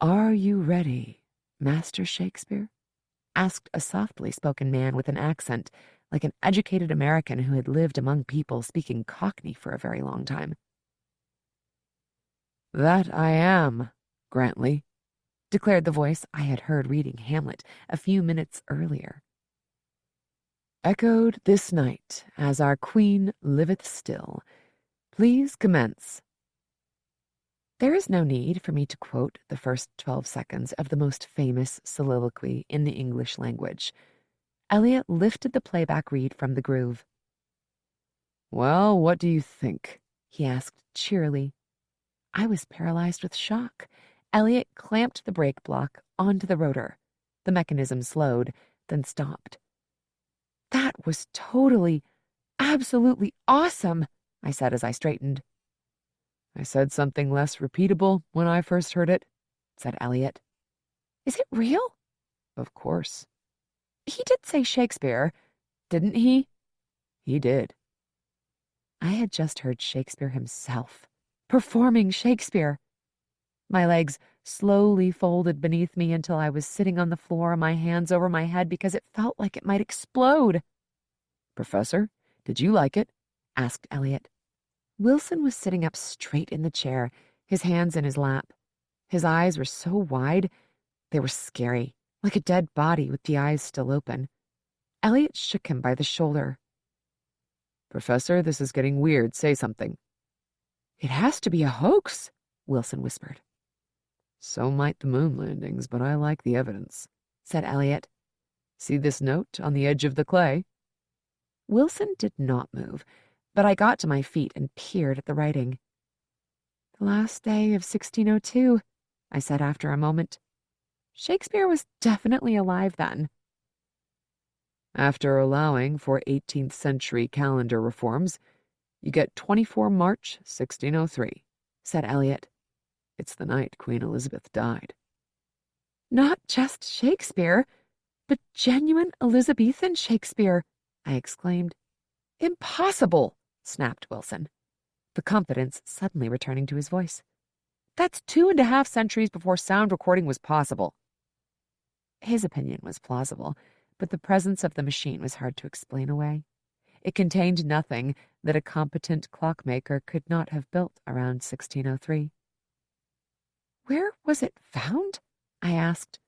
"Are you ready, Master Shakespeare?" asked a softly spoken man with an accent, like an educated American who had lived among people speaking Cockney for a very long time. "That I am, Grantley," declared the voice I had heard reading Hamlet a few minutes earlier. "Echoed this night as our queen liveth still. Please commence." There is no need for me to quote the first 12 seconds of the most famous soliloquy in the English language. Elliot lifted the playback reed from the groove. "Well, what do you think?" he asked cheerily. I was paralyzed with shock. Elliot clamped the brake block onto the rotor. The mechanism slowed, then stopped. "That was totally, absolutely awesome," I said as I straightened. "I said something less repeatable when I first heard it," said Elliot. "Is it real?" "Of course." "He did say Shakespeare, didn't he?" "He did." I had just heard Shakespeare himself, performing Shakespeare. My legs slowly folded beneath me until I was sitting on the floor, my hands over my head because it felt like it might explode. "Professor, did you like it?" asked Elliot. Wilson was sitting up straight in the chair, his hands in his lap. His eyes were so wide, they were scary, like a dead body with the eyes still open. Elliot shook him by the shoulder. "Professor, this is getting weird. Say something." "It has to be a hoax," Wilson whispered. "So might the moon landings, but I like the evidence," said Elliot. "See this note on the edge of the clay?" Wilson did not move, but I got to my feet and peered at the writing. "The last day of 1602, I said after a moment. Shakespeare was definitely alive then. "After allowing for 18th century calendar reforms, you get 24 March 1603, said Elliot. "It's the night Queen Elizabeth died." "Not just Shakespeare, but genuine Elizabethan Shakespeare," I exclaimed. "Impossible," snapped Wilson, the confidence suddenly returning to his voice. "That's 2.5 centuries before sound recording was possible." His opinion was plausible, but the presence of the machine was hard to explain away. It contained nothing that a competent clockmaker could not have built around 1603. "Where was it found?" I asked.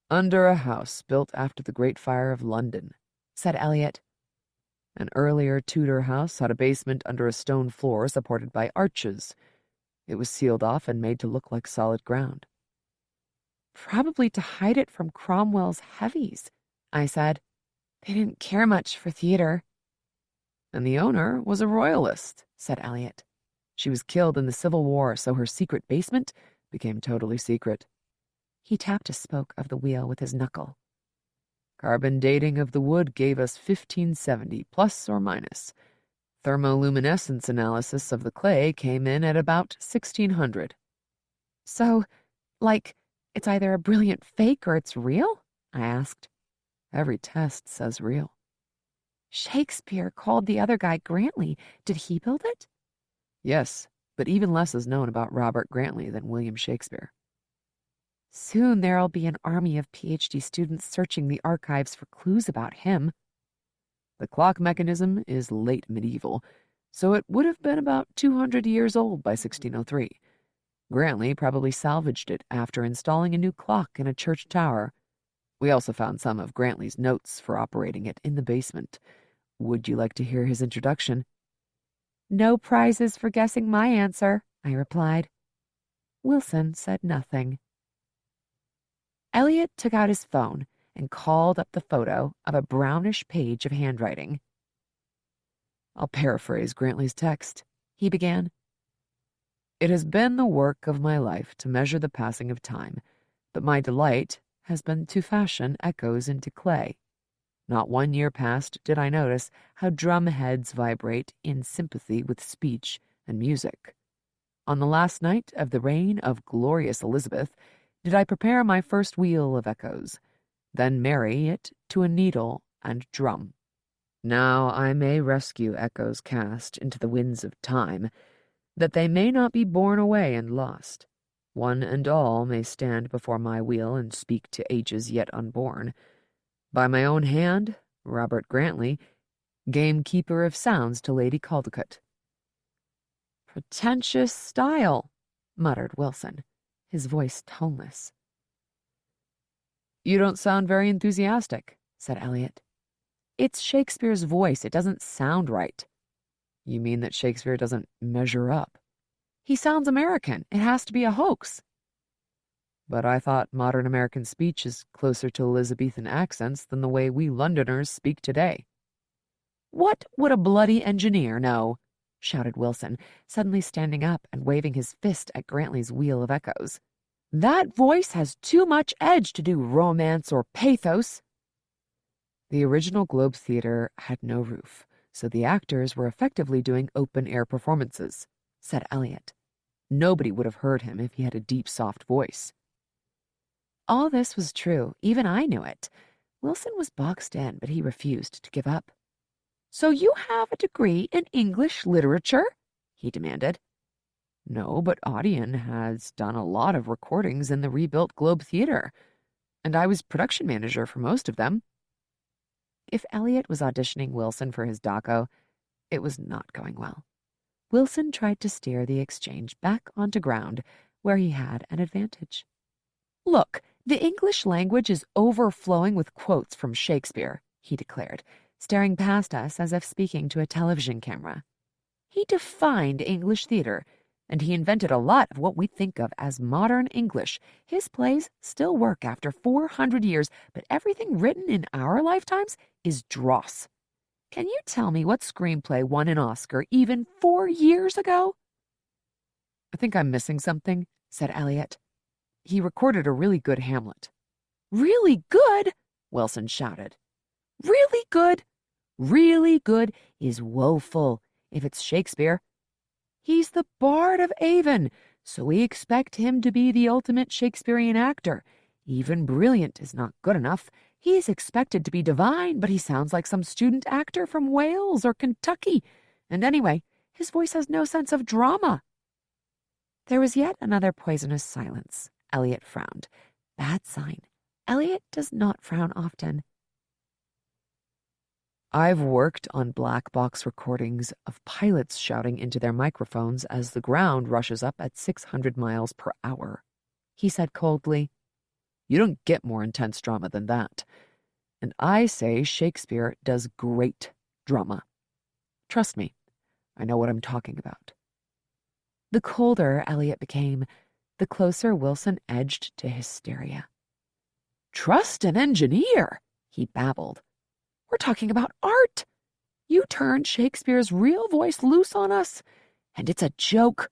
"Under a house built after the Great Fire of London," said Elliot. "An earlier Tudor house had a basement under a stone floor supported by arches. It was sealed off and made to look like solid ground." Probably to hide it from Cromwell's heavies, I said. They didn't care much for theater. And the owner was a royalist, said Elliot. She was killed in the Civil War, so her secret basement became totally secret. He tapped a spoke of the wheel with his knuckle. Carbon dating of the wood gave us 1570, plus or minus. Thermoluminescence analysis of the clay came in at about 1600. So, like, it's either a brilliant fake or it's real? I asked. Every test says real. Shakespeare called the other guy Grantley. Did he build it? Yes, but even less is known about Robert Grantley than William Shakespeare. Soon there'll be an army of PhD students searching the archives for clues about him. The clock mechanism is late medieval, so it would have been about 200 years old by 1603. Grantley probably salvaged it after installing a new clock in a church tower. We also found some of Grantley's notes for operating it in the basement. Would you like to hear his introduction? No prizes for guessing my answer, I replied. Wilson said nothing. Elliot took out his phone and called up the photo of a brownish page of handwriting. I'll paraphrase Grantley's text. He began. It has been the work of my life to measure the passing of time, but my delight has been to fashion echoes into clay. Not 1 year past did I notice how drum heads vibrate in sympathy with speech and music. On the last night of the reign of glorious Elizabeth did I prepare my first wheel of echoes, then marry it to a needle and drum. Now I may rescue echoes cast into the winds of time, that they may not be borne away and lost. One and all may stand before my wheel and speak to ages yet unborn. By my own hand, Robert Grantley, gamekeeper of sounds to Lady Caldecott. Pretentious style, muttered Wilson, his voice toneless. You don't sound very enthusiastic, said Elliot. It's Shakespeare's voice. It doesn't sound right. You mean that Shakespeare doesn't measure up? He sounds American. It has to be a hoax. But I thought modern American speech is closer to Elizabethan accents than the way we Londoners speak today. What would a bloody engineer know? Shouted Wilson, suddenly standing up and waving his fist at Grantley's wheel of echoes. That voice has too much edge to do romance or pathos. The original Globe Theatre had no roof, so the actors were effectively doing open-air performances, said Elliot. Nobody would have heard him if he had a deep, soft voice. All this was true. Even I knew it. Wilson was boxed in, but he refused to give up. So you have a degree in English literature? He demanded. No, but Audion has done a lot of recordings in the rebuilt Globe Theatre, and I was production manager for most of them. If Elliot was auditioning Wilson for his doco, it was not going well. Wilson tried to steer the exchange back onto ground where he had an advantage. Look, the English language is overflowing with quotes from Shakespeare, he declared, staring past us as if speaking to a television camera. He defined English theater, and he invented a lot of what we think of as modern English. His plays still work after 400 years, but everything written in our lifetimes is dross. Can you tell me what screenplay won an Oscar even 4 years ago? I think I'm missing something, said Elliot. He recorded a really good Hamlet. Really good? Wilson shouted. Really good? Really good is woeful, if it's Shakespeare. He's the Bard of Avon, so we expect him to be the ultimate Shakespearean actor. Even brilliant is not good enough. He's expected to be divine, but he sounds like some student actor from Wales or Kentucky. And anyway, his voice has no sense of drama. There was yet another poisonous silence. Elliot frowned. Bad sign. Elliot does not frown often. I've worked on black box recordings of pilots shouting into their microphones as the ground rushes up at 600 miles per hour. He said coldly, You don't get more intense drama than that. And I say Shakespeare does great drama. Trust me, I know what I'm talking about. The colder Elliot became, the closer Wilson edged to hysteria. "Trust an engineer," he babbled. "We're talking about art. You turned Shakespeare's real voice loose on us, and it's a joke."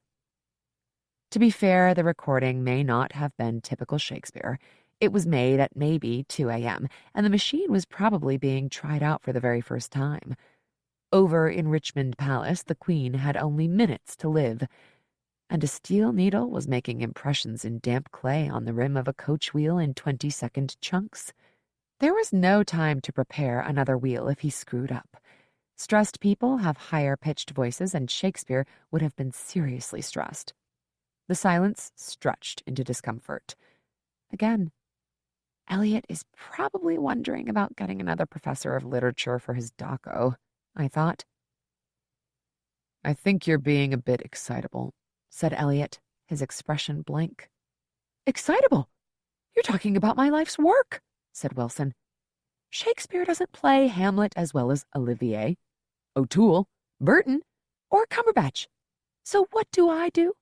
To be fair, the recording may not have been typical Shakespeare. It was made at maybe 2 a.m., and the machine was probably being tried out for the very first time. Over in Richmond Palace, the Queen had only minutes to live, and a steel needle was making impressions in damp clay on the rim of a coach wheel in 20-second chunks. There was no time to prepare another wheel if he screwed up. Stressed people have higher-pitched voices, and Shakespeare would have been seriously stressed. The silence stretched into discomfort. Again, Elliot is probably wondering about getting another professor of literature for his doco, I thought. "I think you're being a bit excitable," said Elliot, his expression blank. "Excitable? You're talking about my life's work," said Wilson. "Shakespeare doesn't play Hamlet as well as Olivier, O'Toole, Burton, or Cumberbatch. So what do I do?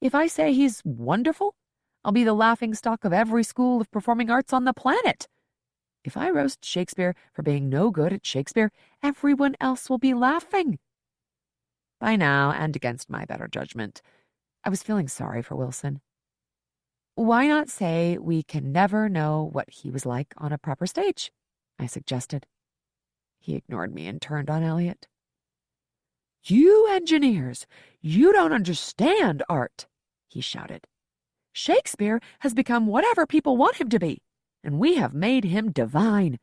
If I say he's wonderful, I'll be the laughingstock of every school of performing arts on the planet. If I roast Shakespeare for being no good at Shakespeare, everyone else will be laughing." By now, and against my better judgment, I was feeling sorry for Wilson. "Why not say we can never know what he was like on a proper stage?" I suggested. He ignored me and turned on Elliot. "You engineers, you don't understand art," he shouted. "Shakespeare has become whatever people want him to be, and we have made him divine.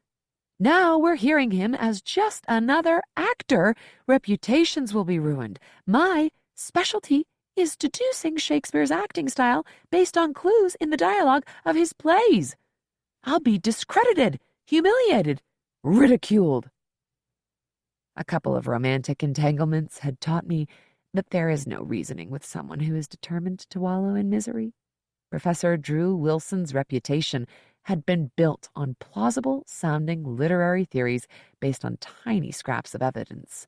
Now we're hearing him as just another actor. Reputations will be ruined. My specialty is deducing Shakespeare's acting style based on clues in the dialogue of his plays. I'll be discredited, humiliated, ridiculed." A couple of romantic entanglements had taught me that there is no reasoning with someone who is determined to wallow in misery. Professor Drew Wilson's reputation had been built on plausible-sounding literary theories based on tiny scraps of evidence.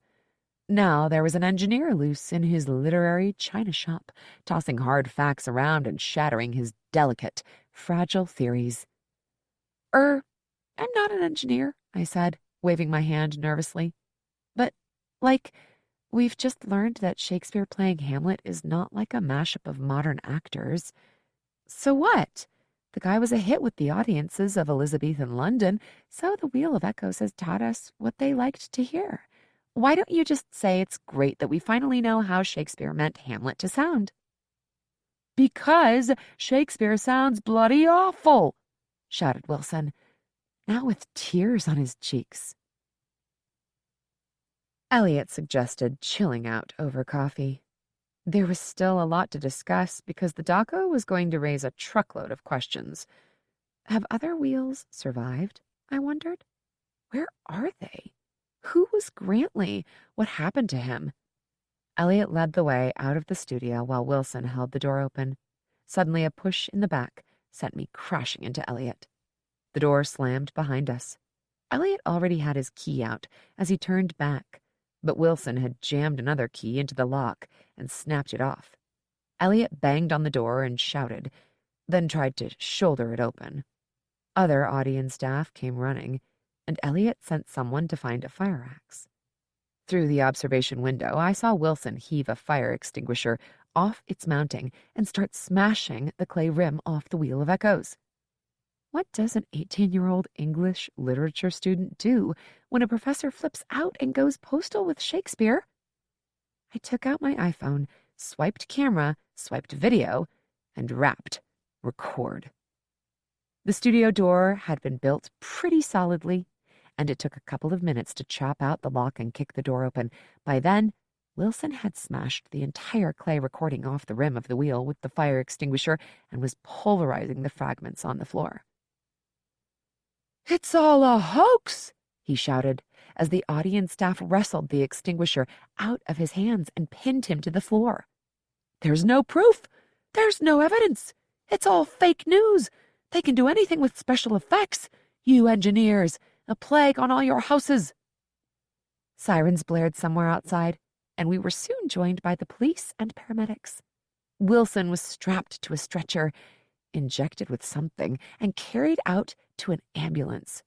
Now there was an engineer loose in his literary china shop, tossing hard facts around and shattering his delicate, fragile theories. I'm not an engineer," I said, waving my hand nervously. "But, we've just learned that Shakespeare playing Hamlet is not like a mashup of modern actors. So what? The guy was a hit with the audiences of Elizabethan London, so the Wheel of Echoes has taught us what they liked to hear. Why don't you just say it's great that we finally know how Shakespeare meant Hamlet to sound?" "Because Shakespeare sounds bloody awful," shouted Wilson, now with tears on his cheeks. Elliot suggested chilling out over coffee. There was still a lot to discuss because the doco was going to raise a truckload of questions. Have other wheels survived? I wondered. Where are they? Who was Grantley? What happened to him? Elliot led the way out of the studio while Wilson held the door open. Suddenly, a push in the back sent me crashing into Elliot. The door slammed behind us. Elliot already had his key out as he turned back, but Wilson had jammed another key into the lock and snapped it off. Elliot banged on the door and shouted, then tried to shoulder it open. Other audience staff came running, and Elliot sent someone to find a fire axe. Through the observation window, I saw Wilson heave a fire extinguisher off its mounting and start smashing the clay rim off the Wheel of Echoes. What does an 18-year-old English literature student do when a professor flips out and goes postal with Shakespeare? I took out my iPhone, swiped camera, swiped video, and rapped record. The studio door had been built pretty solidly, and it took a couple of minutes to chop out the lock and kick the door open. By then, Wilson had smashed the entire clay recording off the rim of the wheel with the fire extinguisher and was pulverizing the fragments on the floor. "It's all a hoax!" he shouted, as the audience staff wrestled the extinguisher out of his hands and pinned him to the floor. "There's no proof! There's no evidence! It's all fake news! They can do anything with special effects! You engineers! A plague on all your houses!" Sirens blared somewhere outside, and we were soon joined by the police and paramedics. Wilson was strapped to a stretcher, injected with something, and carried out to an ambulance.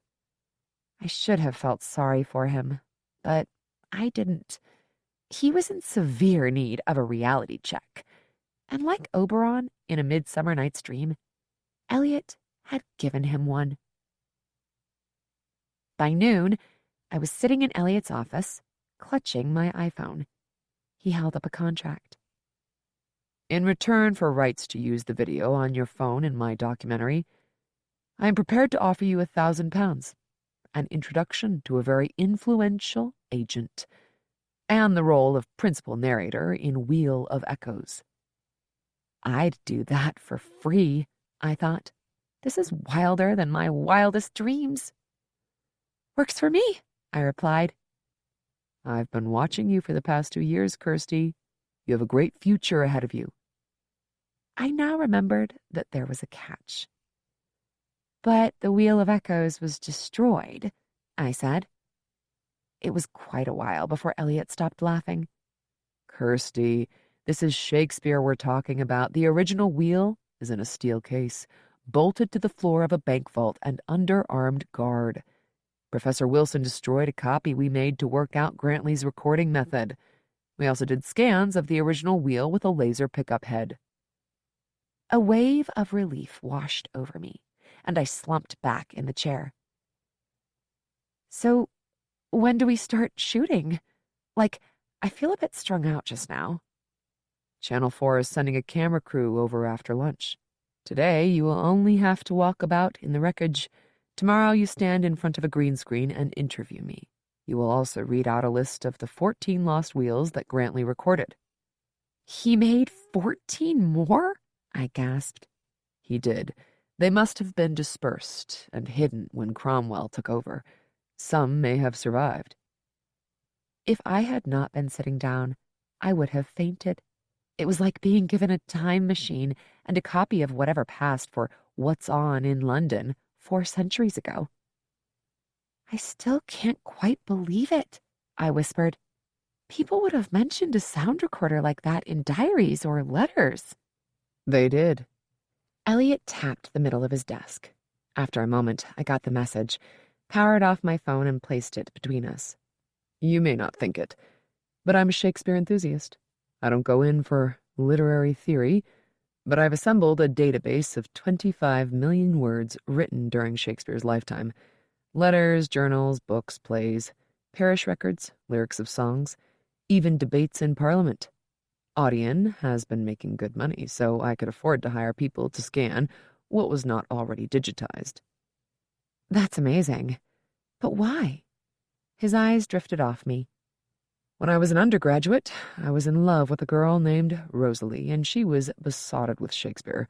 I should have felt sorry for him, but I didn't. He was in severe need of a reality check, and like Oberon in A Midsummer Night's Dream, Elliot had given him one. By noon, I was sitting in Elliot's office, clutching my iPhone. He held up a contract. In return for rights to use the video on your phone in my documentary, I am prepared to offer you £1,000, an introduction to a very influential agent, and the role of principal narrator in Wheel of Echoes. I'd do that for free, I thought. This is wilder than my wildest dreams. Works for me, I replied. I've been watching you for the past 2 years, Kirsty. You have a great future ahead of you. I now remembered that there was a catch. But the Wheel of Echoes was destroyed, I said. It was quite a while before Elliot stopped laughing. Kirsty, this is Shakespeare we're talking about. The original wheel is in a steel case, bolted to the floor of a bank vault and under armed guard. Professor Wilson destroyed a copy we made to work out Grantley's recording method. We also did scans of the original wheel with a laser pickup head. A wave of relief washed over me, and I slumped back in the chair. So, when do we start shooting? I feel a bit strung out just now. Channel 4 is sending a camera crew over after lunch. Today, you will only have to walk about in the wreckage. Tomorrow, you stand in front of a green screen and interview me. You will also read out a list of the 14 lost wheels that Grantley recorded. He made 14 more? I gasped. He did. They must have been dispersed and hidden when Cromwell took over. Some may have survived. If I had not been sitting down, I would have fainted. It was like being given a time machine and a copy of whatever passed for What's On in London 4 centuries ago. I still can't quite believe it, I whispered. People would have mentioned a sound recorder like that in diaries or letters. They did. Elliot tapped the middle of his desk. After a moment, I got the message, powered off my phone, and placed it between us. You may not think it, but I'm a Shakespeare enthusiast. I don't go in for literary theory, but I've assembled a database of 25 million words written during Shakespeare's lifetime. Letters, journals, books, plays, parish records, lyrics of songs, even debates in Parliament. Audion has been making good money, so I could afford to hire people to scan what was not already digitized. That's amazing. But why? His eyes drifted off me. When I was an undergraduate, I was in love with a girl named Rosalie, and she was besotted with Shakespeare.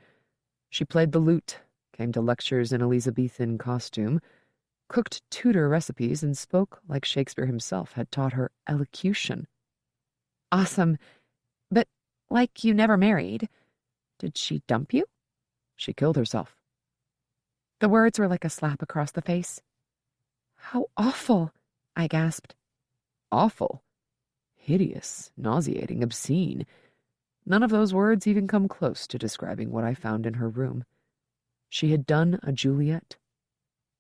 She played the lute, came to lectures in Elizabethan costume, cooked Tudor recipes, and spoke like Shakespeare himself had taught her elocution. Awesome. But, you never married. Did she dump you? She killed herself. The words were like a slap across the face. How awful, I gasped. Awful? Hideous, nauseating, obscene. None of those words even come close to describing what I found in her room. She had done a Juliet.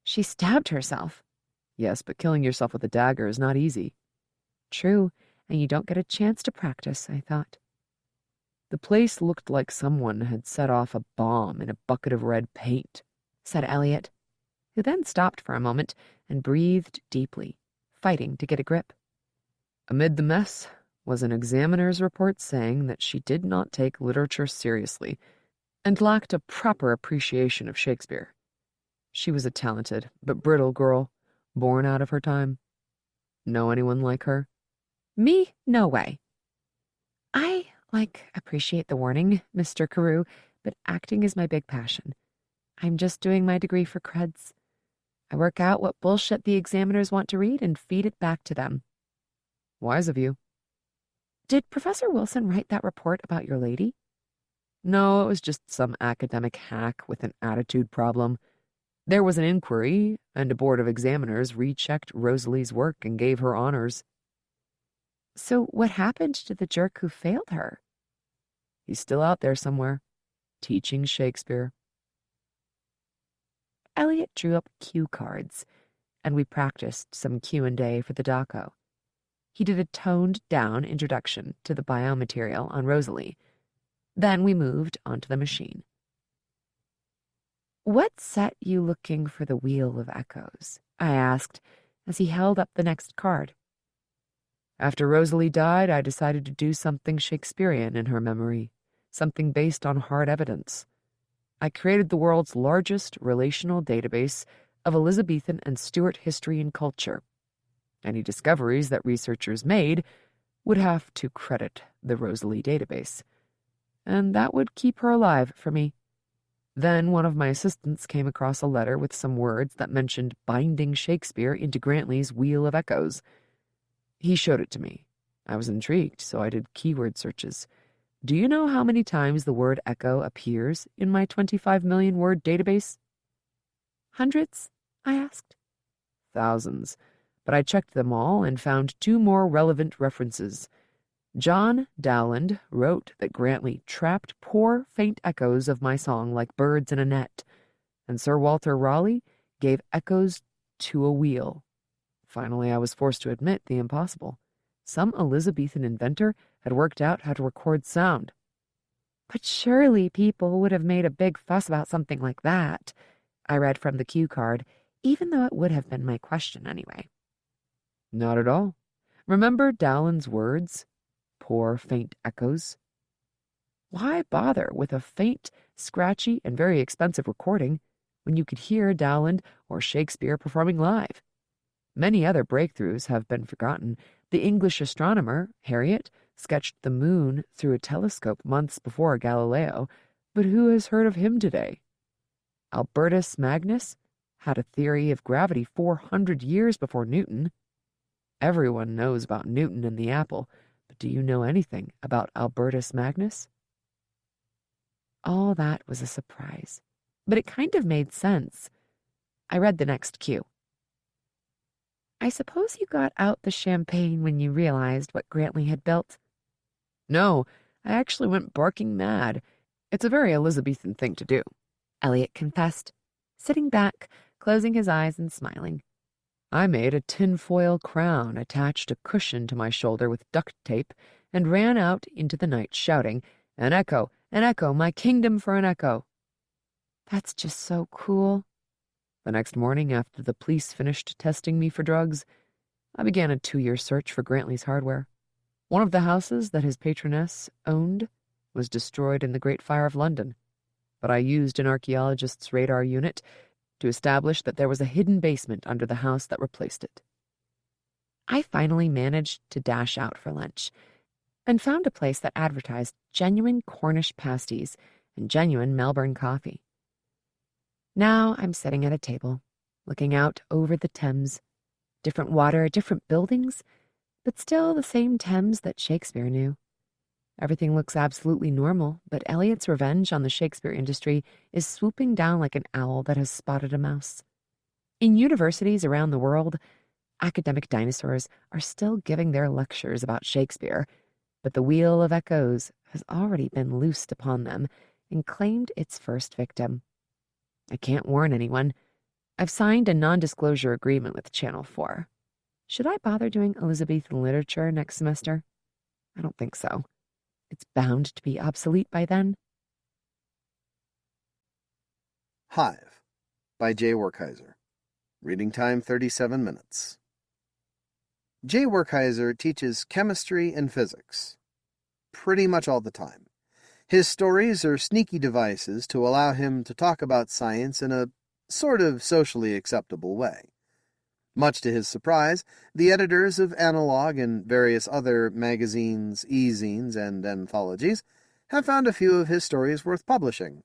She stabbed herself. Yes, but killing yourself with a dagger is not easy. True, and you don't get a chance to practice, I thought. The place looked like someone had set off a bomb in a bucket of red paint, said Elliot, who then stopped for a moment and breathed deeply, fighting to get a grip. Amid the mess was an examiner's report saying that she did not take literature seriously and lacked a proper appreciation of Shakespeare. She was a talented but brittle girl, born out of her time. Know anyone like her? Me? No way. I, appreciate the warning, Mr. Carew, but acting is my big passion. I'm just doing my degree for creds. I work out what bullshit the examiners want to read and feed it back to them. Wise of you. Did Professor Wilson write that report about your lady? No, it was just some academic hack with an attitude problem. There was an inquiry, and a board of examiners rechecked Rosalie's work and gave her honors. So what happened to the jerk who failed her? He's still out there somewhere, teaching Shakespeare. Elliot drew up cue cards, and we practiced some Q&A for the doco. He did a toned-down introduction to the biomaterial on Rosalie. Then we moved onto the machine. "What set you looking for the Wheel of Echoes?" I asked as he held up the next card. After Rosalie died, I decided to do something Shakespearean in her memory, something based on hard evidence. I created the world's largest relational database of Elizabethan and Stuart history and culture. Any discoveries that researchers made would have to credit the Rosalie database, and that would keep her alive for me. Then one of my assistants came across a letter with some words that mentioned binding Shakespeare into Grantley's Wheel of Echoes. He showed it to me. I was intrigued, so I did keyword searches. Do you know how many times the word echo appears in my 25 million word database? "Hundreds?" I asked. Thousands, but I checked them all and found 2 more relevant references. John Dowland wrote that Grantley trapped poor, faint echoes of my song like birds in a net, and Sir Walter Raleigh gave echoes to a wheel. Finally, I was forced to admit the impossible. Some Elizabethan inventor had worked out how to record sound. "But surely people would have made a big fuss about something like that," I read from the cue card, even though it would have been my question anyway. Not at all. Remember Dowland's words? Poor, faint echoes. Why bother with a faint, scratchy, and very expensive recording when you could hear Dowland or Shakespeare performing live? Many other breakthroughs have been forgotten. The English astronomer, Harriot, sketched the moon through a telescope months before Galileo, but who has heard of him today? Albertus Magnus had a theory of gravity 400 years before Newton. Everyone knows about Newton and the apple, but do you know anything about Albertus Magnus? All that was a surprise, but it kind of made sense. I read the next cue. "I suppose you got out the champagne when you realized what Grantley had built?" No, I actually went barking mad. It's a very Elizabethan thing to do," Elliot confessed, sitting back, closing his eyes and smiling. I made a tinfoil crown, attached a cushion to my shoulder with duct tape, and ran out into the night shouting, an echo, my kingdom for an echo." "That's just so cool." The next morning, after the police finished testing me for drugs, I began a 2-year search for Grantley's hardware. One of the houses that his patroness owned was destroyed in the Great Fire of London, but I used an archaeologist's radar unit to establish that there was a hidden basement under the house that replaced it. I finally managed to dash out for lunch and found a place that advertised genuine Cornish pasties and genuine Melbourne coffee. Now I'm sitting at a table, looking out over the Thames. Different water, different buildings, but still the same Thames that Shakespeare knew. Everything looks absolutely normal, but Eliot's revenge on the Shakespeare industry is swooping down like an owl that has spotted a mouse. In universities around the world, academic dinosaurs are still giving their lectures about Shakespeare, but the Wheel of Echoes has already been loosed upon them and claimed its first victim. I can't warn anyone. I've signed a non-disclosure agreement with Channel 4. Should I bother doing Elizabethan literature next semester? I don't think so. It's bound to be obsolete by then. Hive by Jay Werkheiser. Reading time 37 minutes. Jay Werkheiser teaches chemistry and physics pretty much all the time. His stories are sneaky devices to allow him to talk about science in a sort of socially acceptable way. Much to his surprise, the editors of Analog and various other magazines, e-zines, and anthologies have found a few of his stories worth publishing.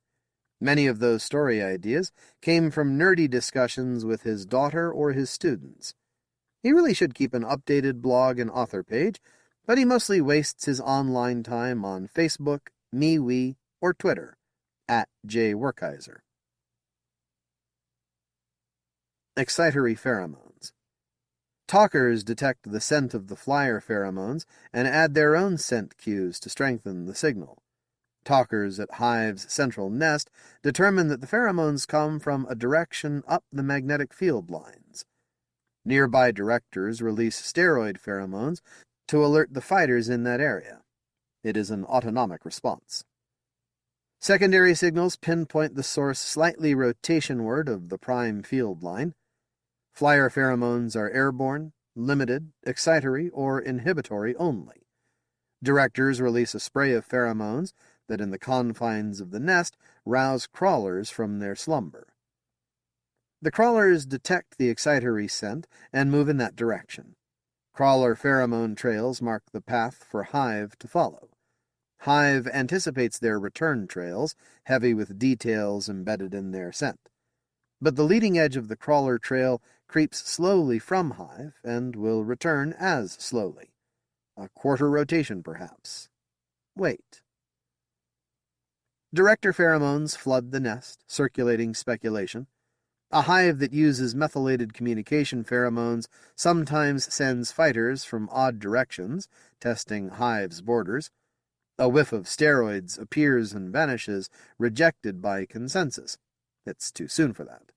Many of those story ideas came from nerdy discussions with his daughter or his students. He really should keep an updated blog and author page, but he mostly wastes his online time on Facebook, MeWe, or Twitter, @Jay Werkheiser. Excitatory pheromones. Talkers detect the scent of the flyer pheromones and add their own scent cues to strengthen the signal. Talkers at Hive's central nest determine that the pheromones come from a direction up the magnetic field lines. Nearby directors release steroid pheromones to alert the fighters in that area. It is an autonomic response. Secondary signals pinpoint the source slightly rotationward of the prime field line. Flyer pheromones are airborne, limited, excitatory, or inhibitory only. Directors release a spray of pheromones that in the confines of the nest rouse crawlers from their slumber. The crawlers detect the excitatory scent and move in that direction. Crawler pheromone trails mark the path for Hive to follow. Hive anticipates their return trails, heavy with details embedded in their scent. But the leading edge of the crawler trail creeps slowly from Hive and will return as slowly. A quarter rotation, perhaps. Wait. Director pheromones flood the nest, circulating speculation. A hive that uses methylated communication pheromones sometimes sends fighters from odd directions, testing Hive's borders. A whiff of steroids appears and vanishes, rejected by consensus. It's too soon for that.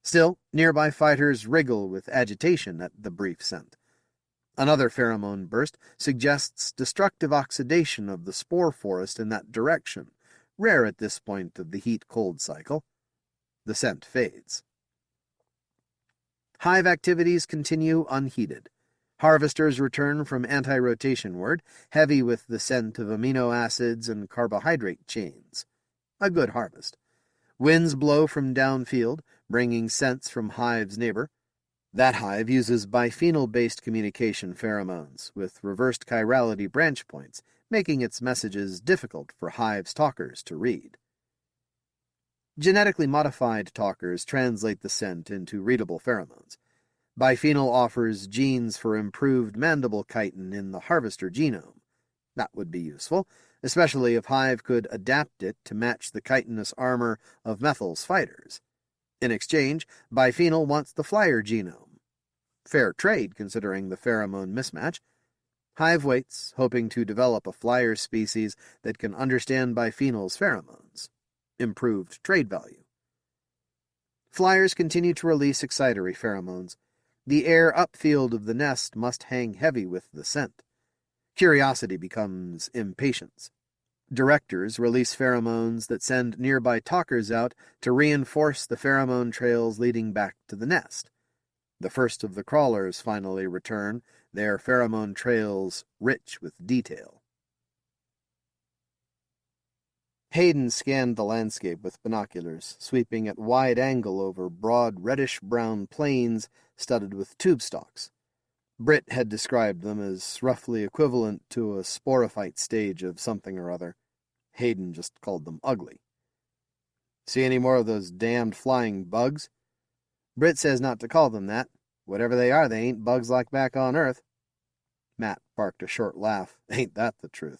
Still, nearby fighters wriggle with agitation at the brief scent. Another pheromone burst suggests destructive oxidation of the spore forest in that direction, rare at this point of the heat-cold cycle. The scent fades. Hive activities continue unheeded. Harvesters return from anti-rotationward, heavy with the scent of amino acids and carbohydrate chains. A good harvest. Winds blow from downfield, bringing scents from Hive's neighbor. That hive uses biphenyl-based communication pheromones, with reversed chirality branch points, making its messages difficult for Hive's talkers to read. Genetically modified talkers translate the scent into readable pheromones. Biphenyl offers genes for improved mandible chitin in the harvester genome. That would be useful, especially if Hive could adapt it to match the chitinous armor of Methyl's fighters. In exchange, biphenyl wants the flyer genome. Fair trade, considering the pheromone mismatch. Hive waits, hoping to develop a flyer species that can understand biphenyl's pheromones. Improved trade value. Flyers continue to release excitatory pheromones. The air upfield of the nest must hang heavy with the scent. Curiosity becomes impatience. Directors release pheromones that send nearby talkers out to reinforce the pheromone trails leading back to the nest. The first of the crawlers finally return, their pheromone trails rich with detail. Hayden scanned the landscape with binoculars, sweeping at wide angle over broad reddish-brown plains studded with tube stalks. Britt had described them as roughly equivalent to a sporophyte stage of something or other. Hayden just called them ugly. See any more of those damned flying bugs? Britt says not to call them that. Whatever they are, they ain't bugs like back on Earth. Matt barked a short laugh. Ain't that the truth?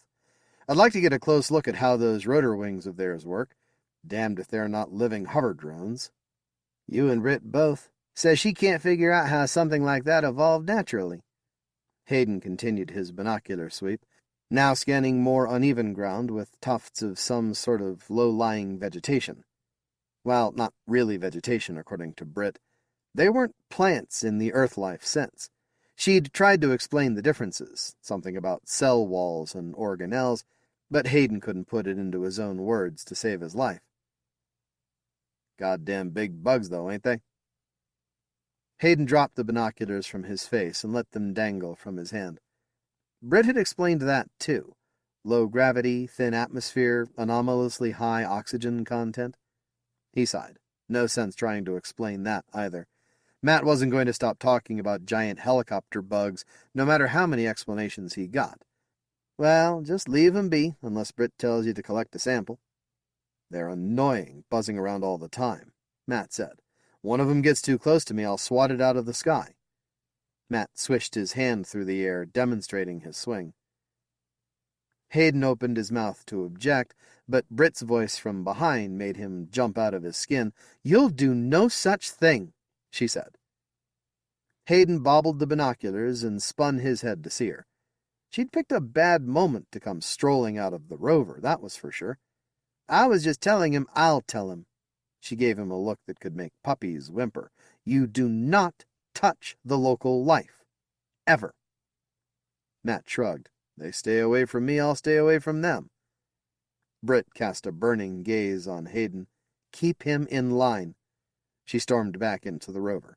I'd like to get a close look at how those rotor wings of theirs work. Damned if they're not living hover drones. You and Britt both. Says she can't figure out how something like that evolved naturally. Hayden continued his binocular sweep, now scanning more uneven ground with tufts of some sort of low-lying vegetation. Well, not really vegetation, according to Britt. They weren't plants in the Earth-life sense. She'd tried to explain the differences, something about cell walls and organelles, but Hayden couldn't put it into his own words to save his life. Goddamn big bugs, though, ain't they? Hayden dropped the binoculars from his face and let them dangle from his hand. Britt had explained that, too. Low gravity, thin atmosphere, anomalously high oxygen content. He sighed. No sense trying to explain that, either. Matt wasn't going to stop talking about giant helicopter bugs, no matter how many explanations he got. Well, just leave 'em be, unless Britt tells you to collect a sample. They're annoying, buzzing around all the time, Matt said. One of 'em gets too close to me, I'll swat it out of the sky. Matt swished his hand through the air, demonstrating his swing. Hayden opened his mouth to object, but Britt's voice from behind made him jump out of his skin. "You'll do no such thing," she said. Hayden bobbled the binoculars and spun his head to see her. She'd picked a bad moment to come strolling out of the rover, that was for sure. I was just telling him I'll tell him. She gave him a look that could make puppies whimper. You do not touch the local life. Ever. Matt shrugged. They stay away from me, I'll stay away from them. Britt cast a burning gaze on Hayden. Keep him in line. She stormed back into the rover.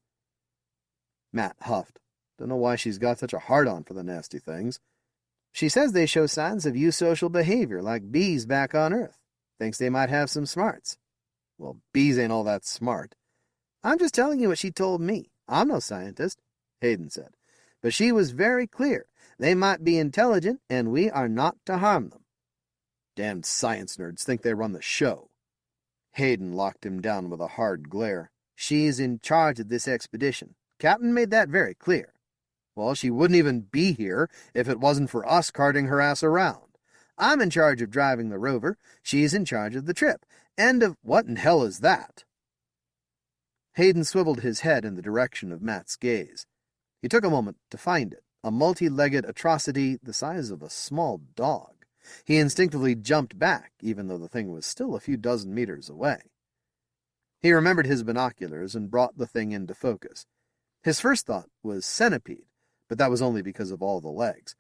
Matt huffed. Don't know why she's got such a hard-on for the nasty things. She says they show signs of eusocial behavior, like bees back on Earth. Thinks they might have some smarts. Well, bees ain't all that smart. I'm just telling you what she told me. I'm no scientist, Hayden said. But she was very clear. They might be intelligent, and we are not to harm them. Damned science nerds think they run the show. Hayden locked him down with a hard glare. She's in charge of this expedition. Captain made that very clear. Well, she wouldn't even be here if it wasn't for us carting her ass around. I'm in charge of driving the rover. She's in charge of the trip. End of... What in hell is that? Hayden swiveled his head in the direction of Matt's gaze. He took a moment to find it, a multi-legged atrocity the size of a small dog. He instinctively jumped back, even though the thing was still a few dozen meters away. He remembered his binoculars and brought the thing into focus. His first thought was centipede, but that was only because of all the legs.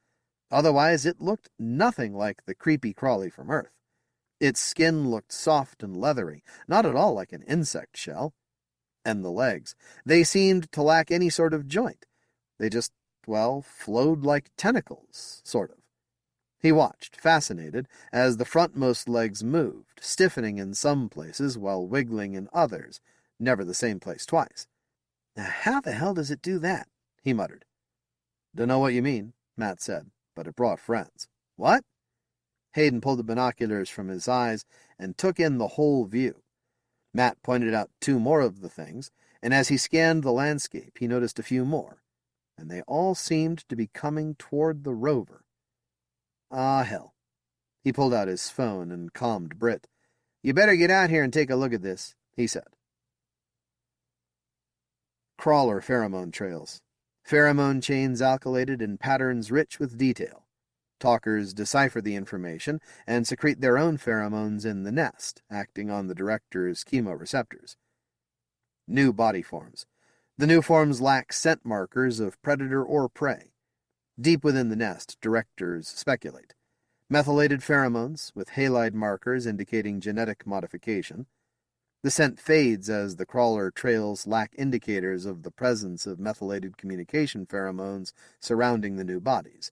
Otherwise, it looked nothing like the creepy crawly from Earth. Its skin looked soft and leathery, not at all like an insect shell. And the legs. They seemed to lack any sort of joint. They just, well, flowed like tentacles, sort of. He watched, fascinated, as the frontmost legs moved, stiffening in some places while wiggling in others, never the same place twice. Now, how the hell does it do that? He muttered. Dunno what you mean, Matt said, but it brought friends. What? Hayden pulled the binoculars from his eyes and took in the whole view. Matt pointed out 2 more of the things, and as he scanned the landscape, he noticed a few more, and they all seemed to be coming toward the rover. Ah, hell. He pulled out his phone and calmed Britt. You better get out here and take a look at this, he said. Crawler pheromone trails. Pheromone chains alkylated in patterns rich with detail. Talkers decipher the information and secrete their own pheromones in the nest, acting on the director's chemoreceptors. New body forms. The new forms lack scent markers of predator or prey. Deep within the nest, directors speculate. Methylated pheromones, with halide markers indicating genetic modification. The scent fades as the crawler trails lack indicators of the presence of methylated communication pheromones surrounding the new bodies.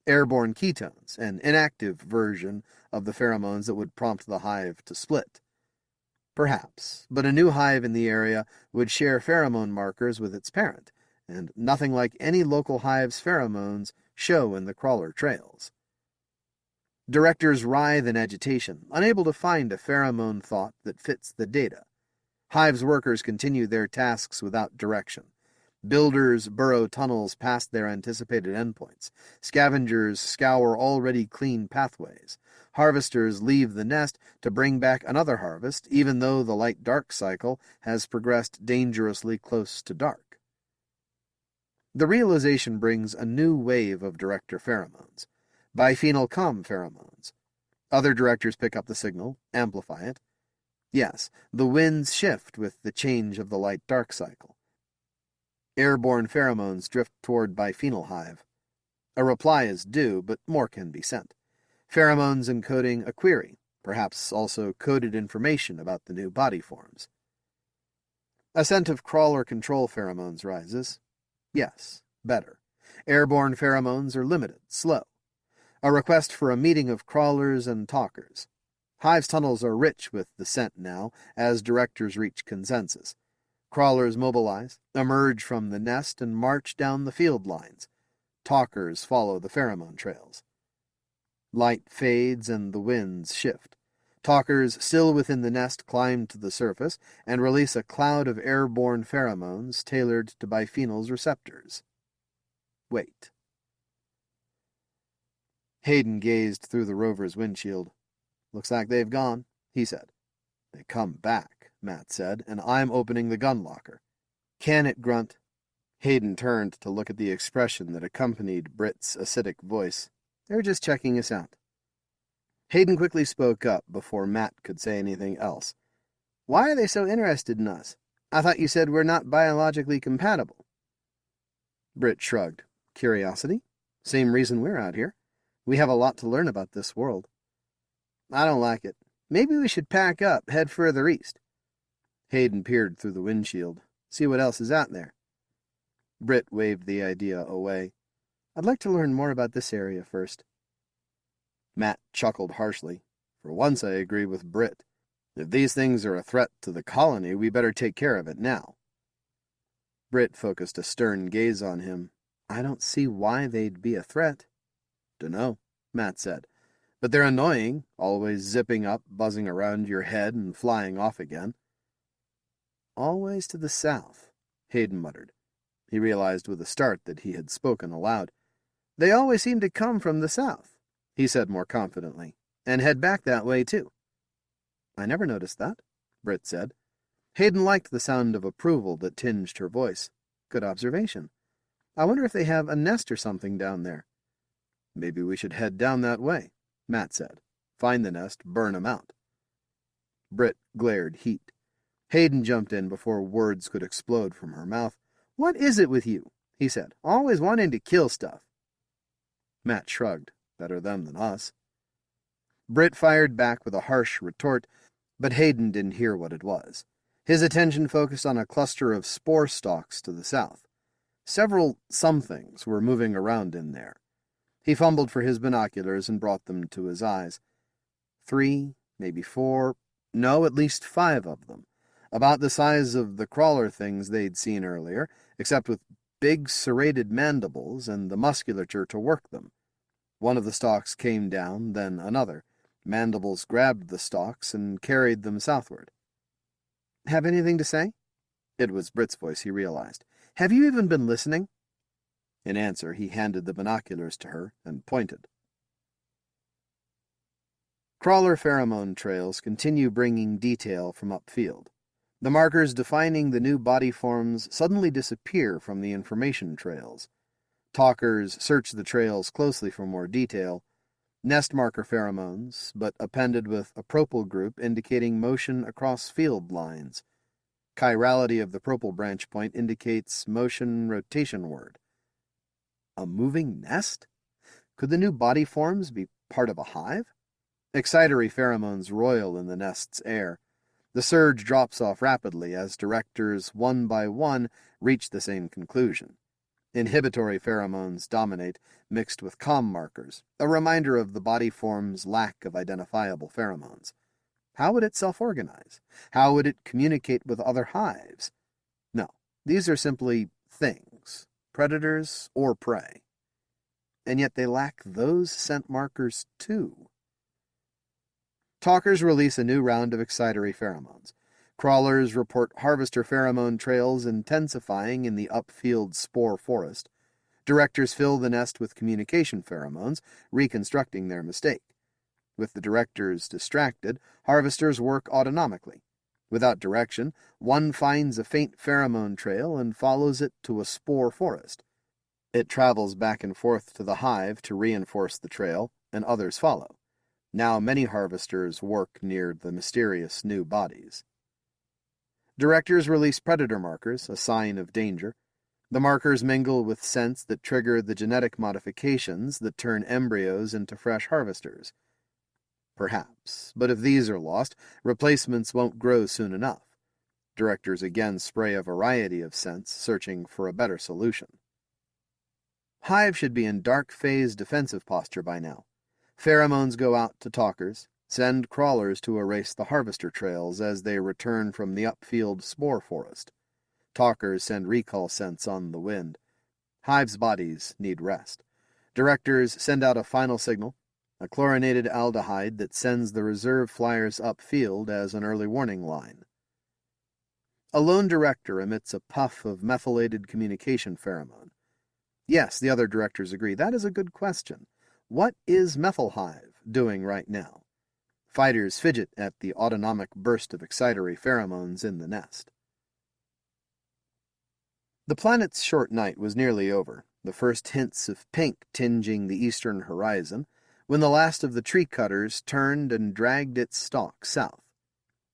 Airborne ketones, an inactive version of the pheromones that would prompt the hive to split. Perhaps, but a new hive in the area would share pheromone markers with its parent, and nothing like any local hive's pheromones show in the crawler trails. Directors writhe in agitation, unable to find a pheromone thought that fits the data. Hive's workers continue their tasks without direction. Builders burrow tunnels past their anticipated endpoints. Scavengers scour already clean pathways. Harvesters leave the nest to bring back another harvest, even though the light-dark cycle has progressed dangerously close to dark. The realization brings a new wave of director pheromones. Biphenyl-com pheromones. Other directors pick up the signal, amplify it. Yes, the winds shift with the change of the light-dark cycle. Airborne pheromones drift toward biphenyl hive. A reply is due, but more can be sent. Pheromones encoding a query, perhaps also coded information about the new body forms. A scent of crawler control pheromones rises. Yes, better. Airborne pheromones are limited, slow. A request for a meeting of crawlers and talkers. Hive's tunnels are rich with the scent now, as directors reach consensus. Crawlers mobilize, emerge from the nest, and march down the field lines. Talkers follow the pheromone trails. Light fades and the winds shift. Talkers, still within the nest, climb to the surface and release a cloud of airborne pheromones tailored to biphenyl's receptors. Wait. Hayden gazed through the rover's windshield. Looks like they've gone, he said. They come back, Matt said, and I'm opening the gun locker. Can it, Grunt? Hayden turned to look at the expression that accompanied Britt's acidic voice. "They're just checking us out." Hayden quickly spoke up before Matt could say anything else. "Why are they so interested in us? I thought you said we're not biologically compatible." Britt shrugged. "Curiosity? Same reason we're out here. We have a lot to learn about this world." "I don't like it. Maybe we should pack up, head further east." Hayden peered through the windshield. "See what else is out there." Britt waved the idea away. "I'd like to learn more about this area first." Matt chuckled harshly. "For once I agree with Britt. If these things are a threat to the colony, we better take care of it now." Britt focused a stern gaze on him. "I don't see why they'd be a threat." "Dunno," Matt said. "But they're annoying, always zipping up, buzzing around your head, and flying off again." "Always to the south," Hayden muttered. He realized with a start that he had spoken aloud. "They always seem to come from the south," he said more confidently, "and head back that way, too." "I never noticed that," Britt said. Hayden liked the sound of approval that tinged her voice. "Good observation. I wonder if they have a nest or something down there." "Maybe we should head down that way," Matt said. "Find the nest, burn 'em out." Britt glared heat. Hayden jumped in before words could explode from her mouth. "What is it with you?" he said. "Always wanting to kill stuff." Matt shrugged. "Better them than us." Britt fired back with a harsh retort, but Hayden didn't hear what it was. His attention focused on a cluster of spore stalks to the south. Several somethings were moving around in there. He fumbled for his binoculars and brought them to his eyes. 3, maybe 4, no, at least 5 of them, about the size of the crawler things they'd seen earlier, except with big serrated mandibles and the musculature to work them. One of the stalks came down, then another. Mandibles grabbed the stalks and carried them southward. "Have anything to say?" It was Britt's voice, he realized. "Have you even been listening?" In answer, he handed the binoculars to her and pointed. Crawler pheromone trails continue bringing detail from upfield. The markers defining the new body forms suddenly disappear from the information trails. Talkers search the trails closely for more detail. Nest marker pheromones, but appended with a propyl group indicating motion across field lines. Chirality of the propyl branch point indicates motion rotationward. A moving nest? Could the new body forms be part of a hive? Excitatory pheromones roil in the nest's air. The surge drops off rapidly as directors, one by one, reach the same conclusion. Inhibitory pheromones dominate, mixed with comm markers, a reminder of the body form's lack of identifiable pheromones. How would it self-organize? How would it communicate with other hives? No, these are simply things, predators or prey. And yet they lack those scent markers too. Talkers release a new round of excitatory pheromones. Crawlers report harvester pheromone trails intensifying in the upfield spore forest. Directors fill the nest with communication pheromones, reconstructing their mistake. With the directors distracted, harvesters work autonomically. Without direction, one finds a faint pheromone trail and follows it to a spore forest. It travels back and forth to the hive to reinforce the trail, and others follow. Now many harvesters work near the mysterious new bodies. Directors release predator markers, a sign of danger. The markers mingle with scents that trigger the genetic modifications that turn embryos into fresh harvesters. Perhaps, but if these are lost, replacements won't grow soon enough. Directors again spray a variety of scents, searching for a better solution. Hive should be in dark phase defensive posture by now. Pheromones go out to talkers, send crawlers to erase the harvester trails as they return from the upfield spore forest. Talkers send recall scents on the wind. Hive's bodies need rest. Directors send out a final signal, a chlorinated aldehyde that sends the reserve flyers upfield as an early warning line. A lone director emits a puff of methylated communication pheromone. Yes, the other directors agree. That is a good question. What is Methyl Hive doing right now? Fighters fidget at the autonomic burst of excitatory pheromones in the nest. The planet's short night was nearly over, the first hints of pink tinging the eastern horizon, when the last of the tree cutters turned and dragged its stalk south.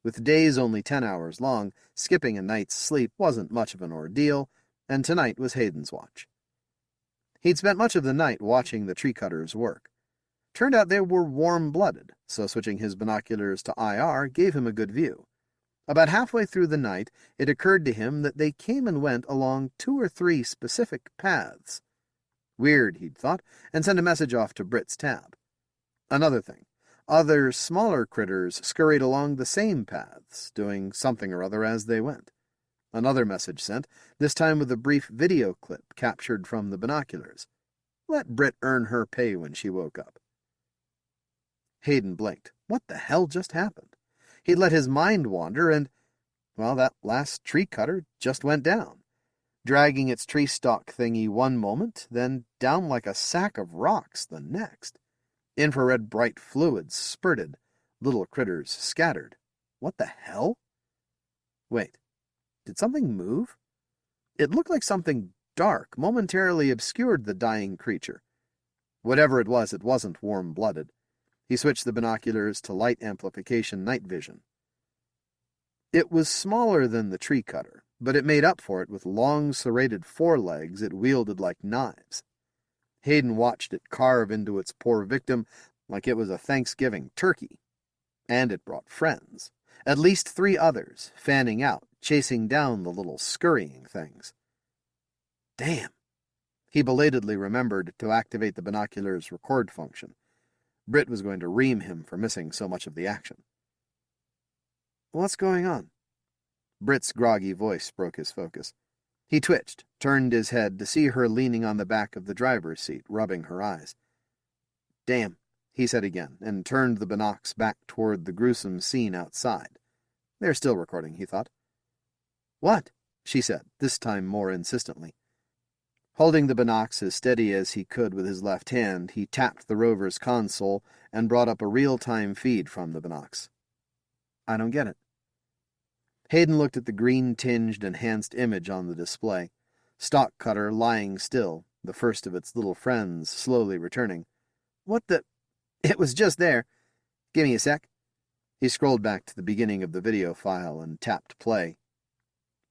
With days only 10 hours long, skipping a night's sleep wasn't much of an ordeal, and tonight was Hayden's watch. He'd spent much of the night watching the tree cutters work. Turned out they were warm-blooded, so switching his binoculars to IR gave him a good view. About halfway through the night, it occurred to him that they came and went along 2 or 3 specific paths. Weird, he'd thought, and sent a message off to Britt's tab. Another thing. Other, smaller critters scurried along the same paths, doing something or other as they went. Another message sent, this time with a brief video clip captured from the binoculars. Let Britt earn her pay when she woke up. Hayden blinked. What the hell just happened? He'd let his mind wander and, well, that last tree cutter just went down, dragging its tree stalk thingy one moment, then down like a sack of rocks the next. Infrared bright fluids spurted, little critters scattered. What the hell? Wait, did something move? It looked like something dark momentarily obscured the dying creature. Whatever it wasn't warm-blooded. He switched the binoculars to light amplification night vision. It was smaller than the tree cutter, but it made up for it with long serrated forelegs it wielded like knives. Hayden watched it carve into its poor victim like it was a Thanksgiving turkey. And it brought friends. At least 3 others, fanning out, chasing down the little scurrying things. Damn. He belatedly remembered to activate the binoculars' record function. Britt was going to ream him for missing so much of the action. What's going on? Britt's groggy voice broke his focus. He twitched, turned his head to see her leaning on the back of the driver's seat, rubbing her eyes. Damn, he said again, and turned the binocs back toward the gruesome scene outside. They're still recording, he thought. What? She said, this time more insistently. Holding the binocs as steady as he could with his left hand, he tapped the rover's console and brought up a real-time feed from the binocs. I don't get it. Hayden looked at the green-tinged enhanced image on the display. Stalk cutter lying still, the first of its little friends slowly returning. What the... It was just there. Give me a sec. He scrolled back to the beginning of the video file and tapped play.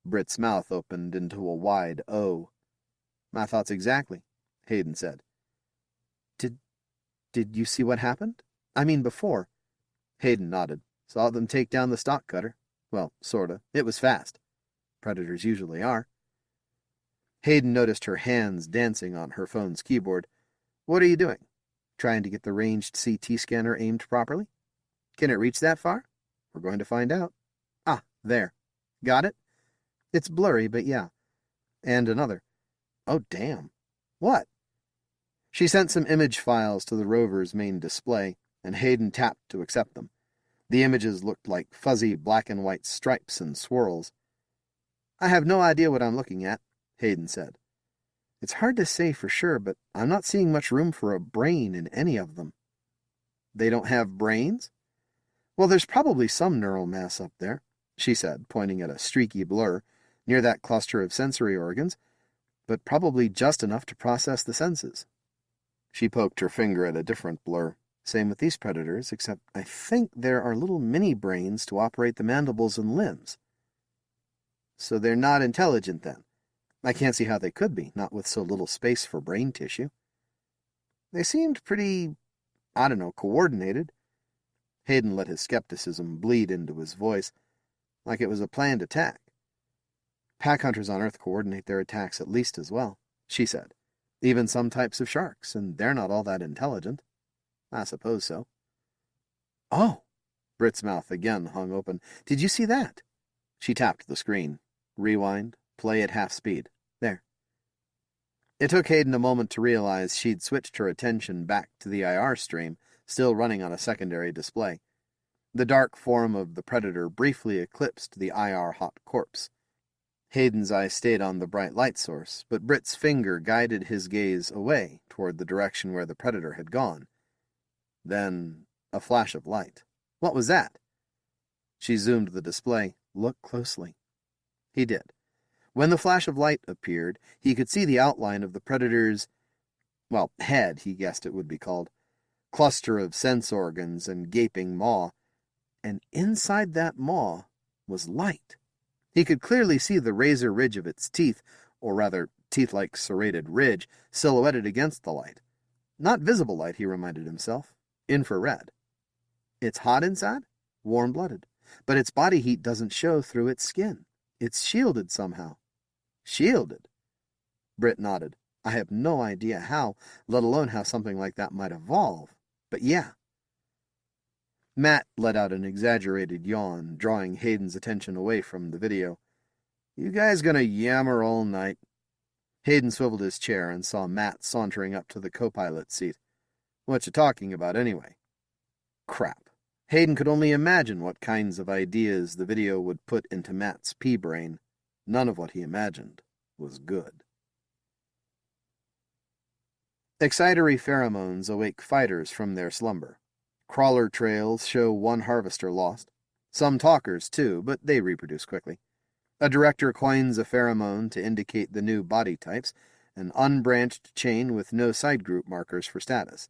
Britt's mouth opened into a wide O. My thoughts exactly, Hayden said. Did you see what happened? I mean before. Hayden nodded. Saw them take down the stalk cutter. Well, sorta. It was fast. Predators usually are. Hayden noticed her hands dancing on her phone's keyboard. What are you doing? Trying to get the ranged CT scanner aimed properly? Can it reach that far? We're going to find out. Ah, there. Got it? It's blurry, but yeah. And another. Oh, damn. What? She sent some image files to the rover's main display, and Hayden tapped to accept them. The images looked like fuzzy black and white stripes and swirls. I have no idea what I'm looking at, Hayden said. It's hard to say for sure, but I'm not seeing much room for a brain in any of them. They don't have brains? Well, there's probably some neural mass up there, she said, pointing at a streaky blur near that cluster of sensory organs, but probably just enough to process the senses. She poked her finger at a different blur. Same with these predators, except I think there are little mini-brains to operate the mandibles and limbs. So they're not intelligent, then? I can't see how they could be, not with so little space for brain tissue. They seemed pretty, coordinated. Hayden let his skepticism bleed into his voice, like it was a planned attack. Pack hunters on Earth coordinate their attacks at least as well, she said. Even some types of sharks, and they're not all that intelligent. I suppose so. Oh! Britt's mouth again hung open. Did you see that? She tapped the screen. Rewind. Play at half speed. There. It took Hayden a moment to realize she'd switched her attention back to the IR stream, still running on a secondary display. The dark form of the predator briefly eclipsed the IR hot corpse. Hayden's eye stayed on the bright light source, but Britt's finger guided his gaze away toward the direction where the predator had gone. Then, a flash of light. What was that? She zoomed the display. Look closely. He did. When the flash of light appeared, he could see the outline of the predator's, head, he guessed it would be called, cluster of sense organs and gaping maw, and inside that maw was light. He could clearly see the razor ridge of its teeth, or rather, teeth-like serrated ridge, silhouetted against the light. Not visible light, he reminded himself. Infrared. It's hot inside? Warm-blooded. But its body heat doesn't show through its skin. It's shielded somehow. Shielded? Britt nodded. I have no idea how, let alone how something like that might evolve. But yeah. Matt let out an exaggerated yawn, drawing Hayden's attention away from the video. You guys gonna yammer all night? Hayden swiveled his chair and saw Matt sauntering up to the co-pilot's seat. What you talking about, anyway? Crap. Hayden could only imagine what kinds of ideas the video would put into Matt's pea-brain. None of what he imagined was good. Excitatory pheromones awake fighters from their slumber. Crawler trails show one harvester lost. Some talkers, too, but they reproduce quickly. A director coins a pheromone to indicate the new body types, an unbranched chain with no side group markers for status.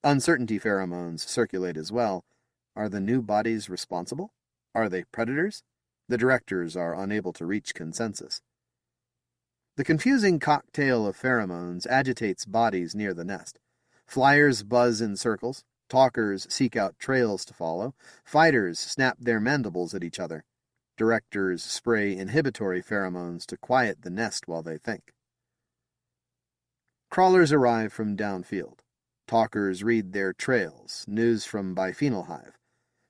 Uncertainty pheromones circulate as well. Are the new bodies responsible? Are they predators? The directors are unable to reach consensus. The confusing cocktail of pheromones agitates bodies near the nest. Flyers buzz in circles, talkers seek out trails to follow, fighters snap their mandibles at each other. Directors spray inhibitory pheromones to quiet the nest while they think. Crawlers arrive from downfield. Talkers read their trails, news from biphenyl hive.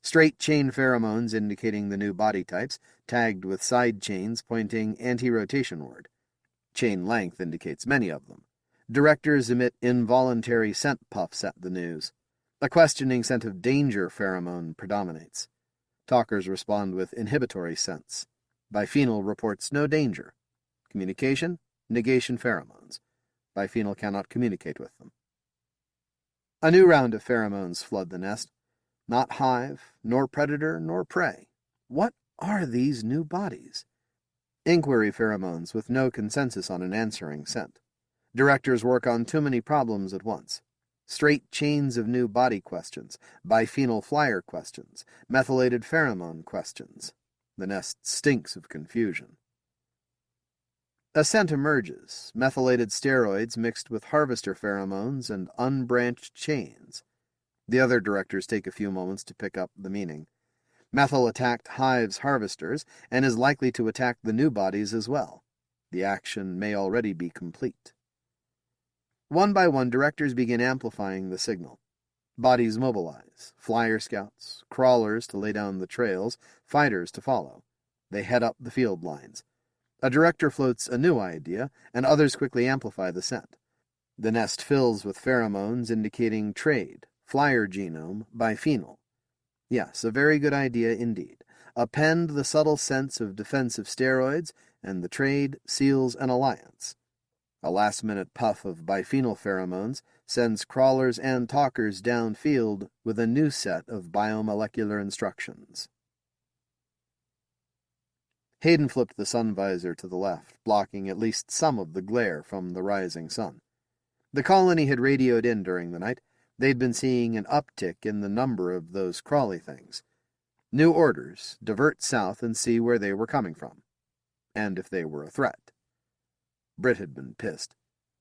Straight chain pheromones indicating the new body types, tagged with side chains pointing anti-rotationward. Chain length indicates many of them. Directors emit involuntary scent puffs at the news. A questioning scent of danger pheromone predominates. Talkers respond with inhibitory scents. Biphenyl reports no danger. Communication, negation pheromones. Biphenyl cannot communicate with them. A new round of pheromones flood the nest. Not hive, nor predator, nor prey. What are these new bodies? Inquiry pheromones with no consensus on an answering scent. Directors work on too many problems at once. Straight chains of new body questions, biphenyl flyer questions, methylated pheromone questions. The nest stinks of confusion. A scent emerges, methylated steroids mixed with harvester pheromones and unbranched chains. The other directors take a few moments to pick up the meaning. Methyl attacked Hive's harvesters and is likely to attack the new bodies as well. The action may already be complete. One by one, directors begin amplifying the signal. Bodies mobilize, flyer scouts, crawlers to lay down the trails, fighters to follow. They head up the field lines. A director floats a new idea, and others quickly amplify the scent. The nest fills with pheromones indicating trade, flyer genome, biphenyl. Yes, a very good idea indeed. Append the subtle sense of defensive steroids, and the trade seals an alliance. A last-minute puff of biphenyl pheromones sends crawlers and talkers downfield with a new set of biomolecular instructions. Hayden flipped the sun visor to the left, blocking at least some of the glare from the rising sun. The colony had radioed in during the night. They'd been seeing an uptick in the number of those crawly things. New orders: divert south and see where they were coming from. And if they were a threat. Britt had been pissed.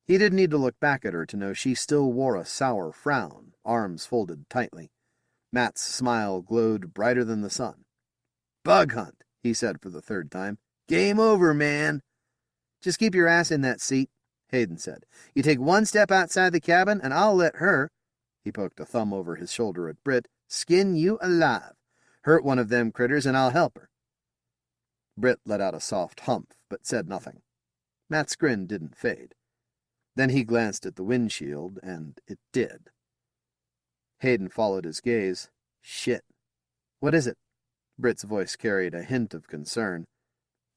He didn't need to look back at her to know she still wore a sour frown, arms folded tightly. Matt's smile glowed brighter than the sun. "Bug hunt," he said for the third time. "Game over, man." "Just keep your ass in that seat," Hayden said. "You take one step outside the cabin, and I'll let her," he poked a thumb over his shoulder at Britt, "skin you alive. Hurt one of them critters, and I'll help her." Britt let out a soft humph, but said nothing. Matt's grin didn't fade. Then he glanced at the windshield, and it did. Hayden followed his gaze. "Shit. What is it?" Britt's voice carried a hint of concern.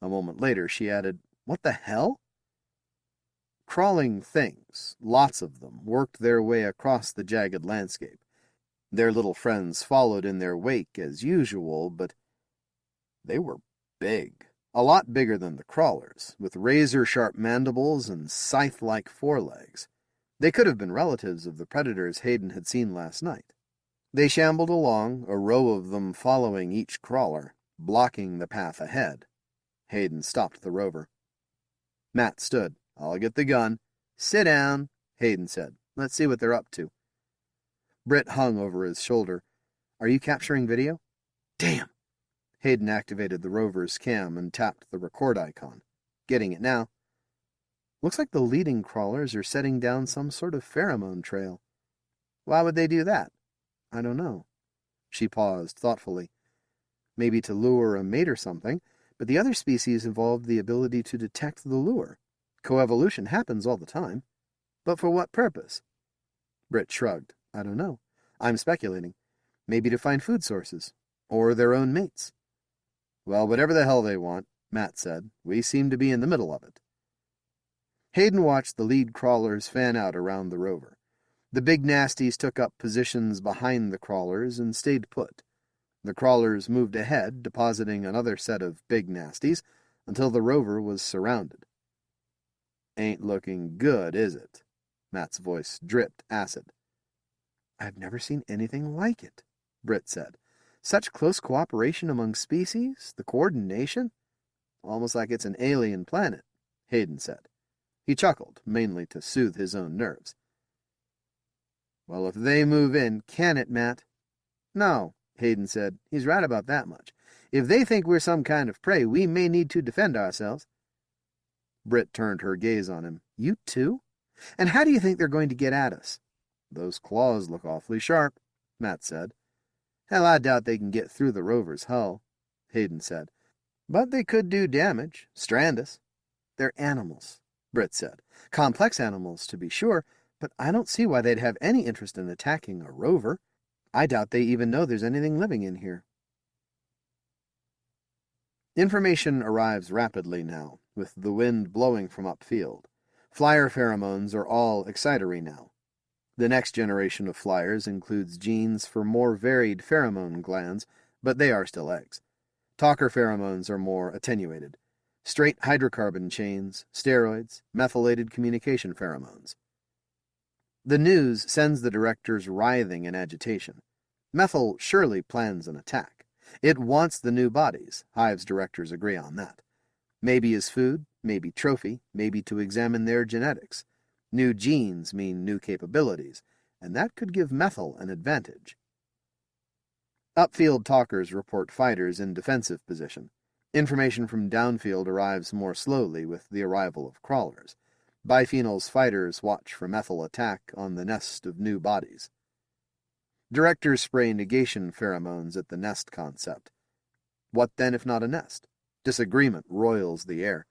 A moment later, she added, "What the hell?" Crawling things, lots of them, worked their way across the jagged landscape. Their little friends followed in their wake as usual, but they were big. A lot bigger than the crawlers, with razor-sharp mandibles and scythe-like forelegs. They could have been relatives of the predators Hayden had seen last night. They shambled along, a row of them following each crawler, blocking the path ahead. Hayden stopped the rover. Matt stood. "I'll get the gun." "Sit down," Hayden said. "Let's see what they're up to." Britt hung over his shoulder. "Are you capturing video?" "Damn!" Hayden activated the rover's cam and tapped the record icon. "Getting it now." "Looks like the leading crawlers are setting down some sort of pheromone trail." "Why would they do that?" "I don't know." She paused thoughtfully. "Maybe to lure a mate or something, but the other species evolved the ability to detect the lure. Coevolution happens all the time." "But for what purpose?" Britt shrugged. "I don't know. I'm speculating. Maybe to find food sources. Or their own mates." "Well, whatever the hell they want," Matt said, "we seem to be in the middle of it." Hayden watched the lead crawlers fan out around the rover. The big nasties took up positions behind the crawlers and stayed put. The crawlers moved ahead, depositing another set of big nasties, until the rover was surrounded. "Ain't looking good, is it?" Matt's voice dripped acid. "I've never seen anything like it," Britt said. "Such close cooperation among species, the coordination. Almost like it's an alien planet," Hayden said. He chuckled, mainly to soothe his own nerves. "Well, if they move in, can it, Matt?" "No," Hayden said. "He's right about that much. If they think we're some kind of prey, we may need to defend ourselves." Britt turned her gaze on him. "You too? And how do you think they're going to get at us?" "Those claws look awfully sharp," Matt said. "Hell, I doubt they can get through the rover's hull," Hayden said. "But they could do damage, strand us." "They're animals," Britt said. "Complex animals, to be sure, but I don't see why they'd have any interest in attacking a rover. I doubt they even know there's anything living in here." Information arrives rapidly now, with the wind blowing from upfield. Flyer pheromones are all excitatory now. The next generation of flyers includes genes for more varied pheromone glands, but they are still eggs. Talker pheromones are more attenuated. Straight hydrocarbon chains, steroids, methylated communication pheromones. The news sends the directors writhing in agitation. Methyl surely plans an attack. It wants the new bodies. Hive's directors agree on that. Maybe as food, maybe trophy, maybe to examine their genetics. New genes mean new capabilities, and that could give Methyl an advantage. Upfield talkers report fighters in defensive position. Information from downfield arrives more slowly with the arrival of crawlers. Biphenol's fighters watch for Methyl attack on the nest of new bodies. Directors spray negation pheromones at the nest concept. What then if not a nest? Disagreement roils the air.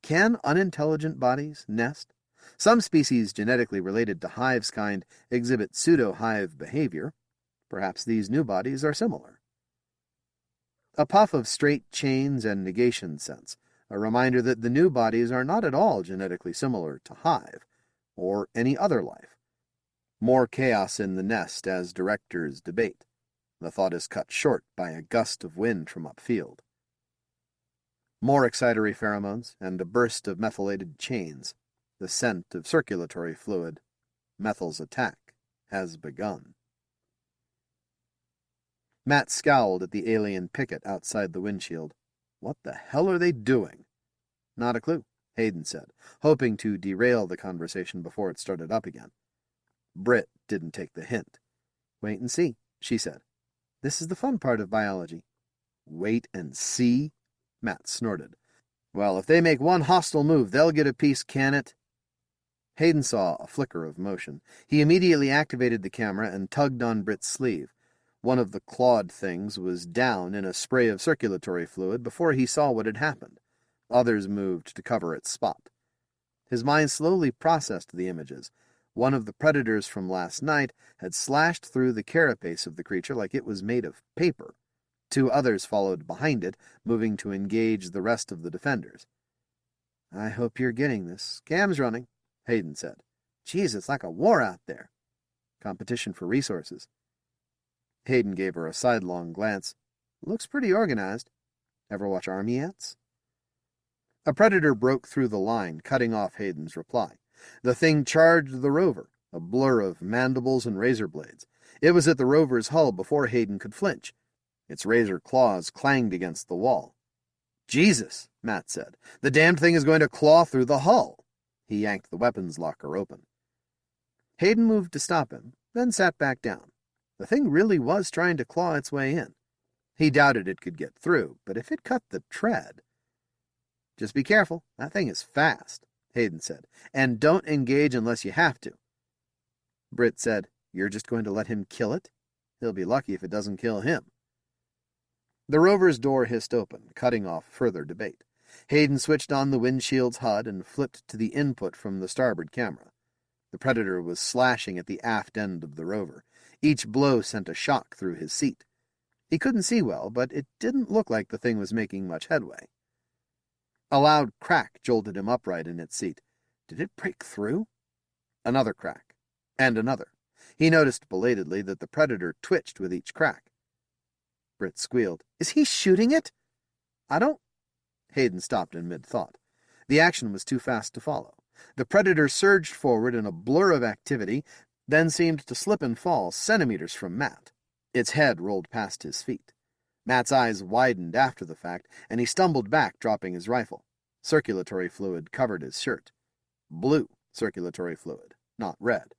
Can unintelligent bodies nest? Some species genetically related to Hive's kind exhibit pseudo-Hive behavior. Perhaps these new bodies are similar. A puff of straight chains and negation sense, a reminder that the new bodies are not at all genetically similar to Hive, or any other life. More chaos in the nest as directors debate. The thought is cut short by a gust of wind from upfield. More excitatory pheromones and a burst of methylated chains. The scent of circulatory fluid. Methyl's attack has begun. Matt scowled at the alien picket outside the windshield. What the hell are they doing? Not a clue, Hayden said, hoping to derail the conversation before it started up again. Britt didn't take the hint. Wait and see, she said. This is the fun part of biology. Wait and see? Matt snorted. Well, if they make one hostile move, they'll get a piece, can it? Hayden saw a flicker of motion. He immediately activated the camera and tugged on Britt's sleeve. One of the clawed things was down in a spray of circulatory fluid before he saw what had happened. Others moved to cover its spot. His mind slowly processed the images. One of the predators from last night had slashed through the carapace of the creature like it was made of paper. Two others followed behind it, moving to engage the rest of the defenders. I hope you're getting this. Cam's running, Hayden said. Geez, it's like a war out there. Competition for resources. Hayden gave her a sidelong glance. Looks pretty organized. Ever watch Army Ants? A predator broke through the line, cutting off Hayden's reply. The thing charged the rover, a blur of mandibles and razor blades. It was at the rover's hull before Hayden could flinch. Its razor claws clanged against the wall. "Jesus," Matt said. "The damned thing is going to claw through the hull." He yanked the weapons locker open. Hayden moved to stop him, then sat back down. The thing really was trying to claw its way in. He doubted it could get through, but if it cut the tread... "Just be careful. That thing is fast," Hayden said, "and don't engage unless you have to." Britt said, "You're just going to let him kill it? He'll be lucky if it doesn't kill him." The rover's door hissed open, cutting off further debate. Hayden switched on the windshield's HUD and flipped to the input from the starboard camera. The Predator was slashing at the aft end of the rover. Each blow sent a shock through his seat. He couldn't see well, but it didn't look like the thing was making much headway. A loud crack jolted him upright in its seat. Did it break through? Another crack. And another. He noticed belatedly that the Predator twitched with each crack. Britt squealed. "Is he shooting it?" "I don't—" Hayden stopped in mid-thought. The action was too fast to follow. The Predator surged forward in a blur of activity, then seemed to slip and fall centimeters from Matt. Its head rolled past his feet. Matt's eyes widened after the fact, and he stumbled back, dropping his rifle. Circulatory fluid covered his shirt. Blue circulatory fluid, not red.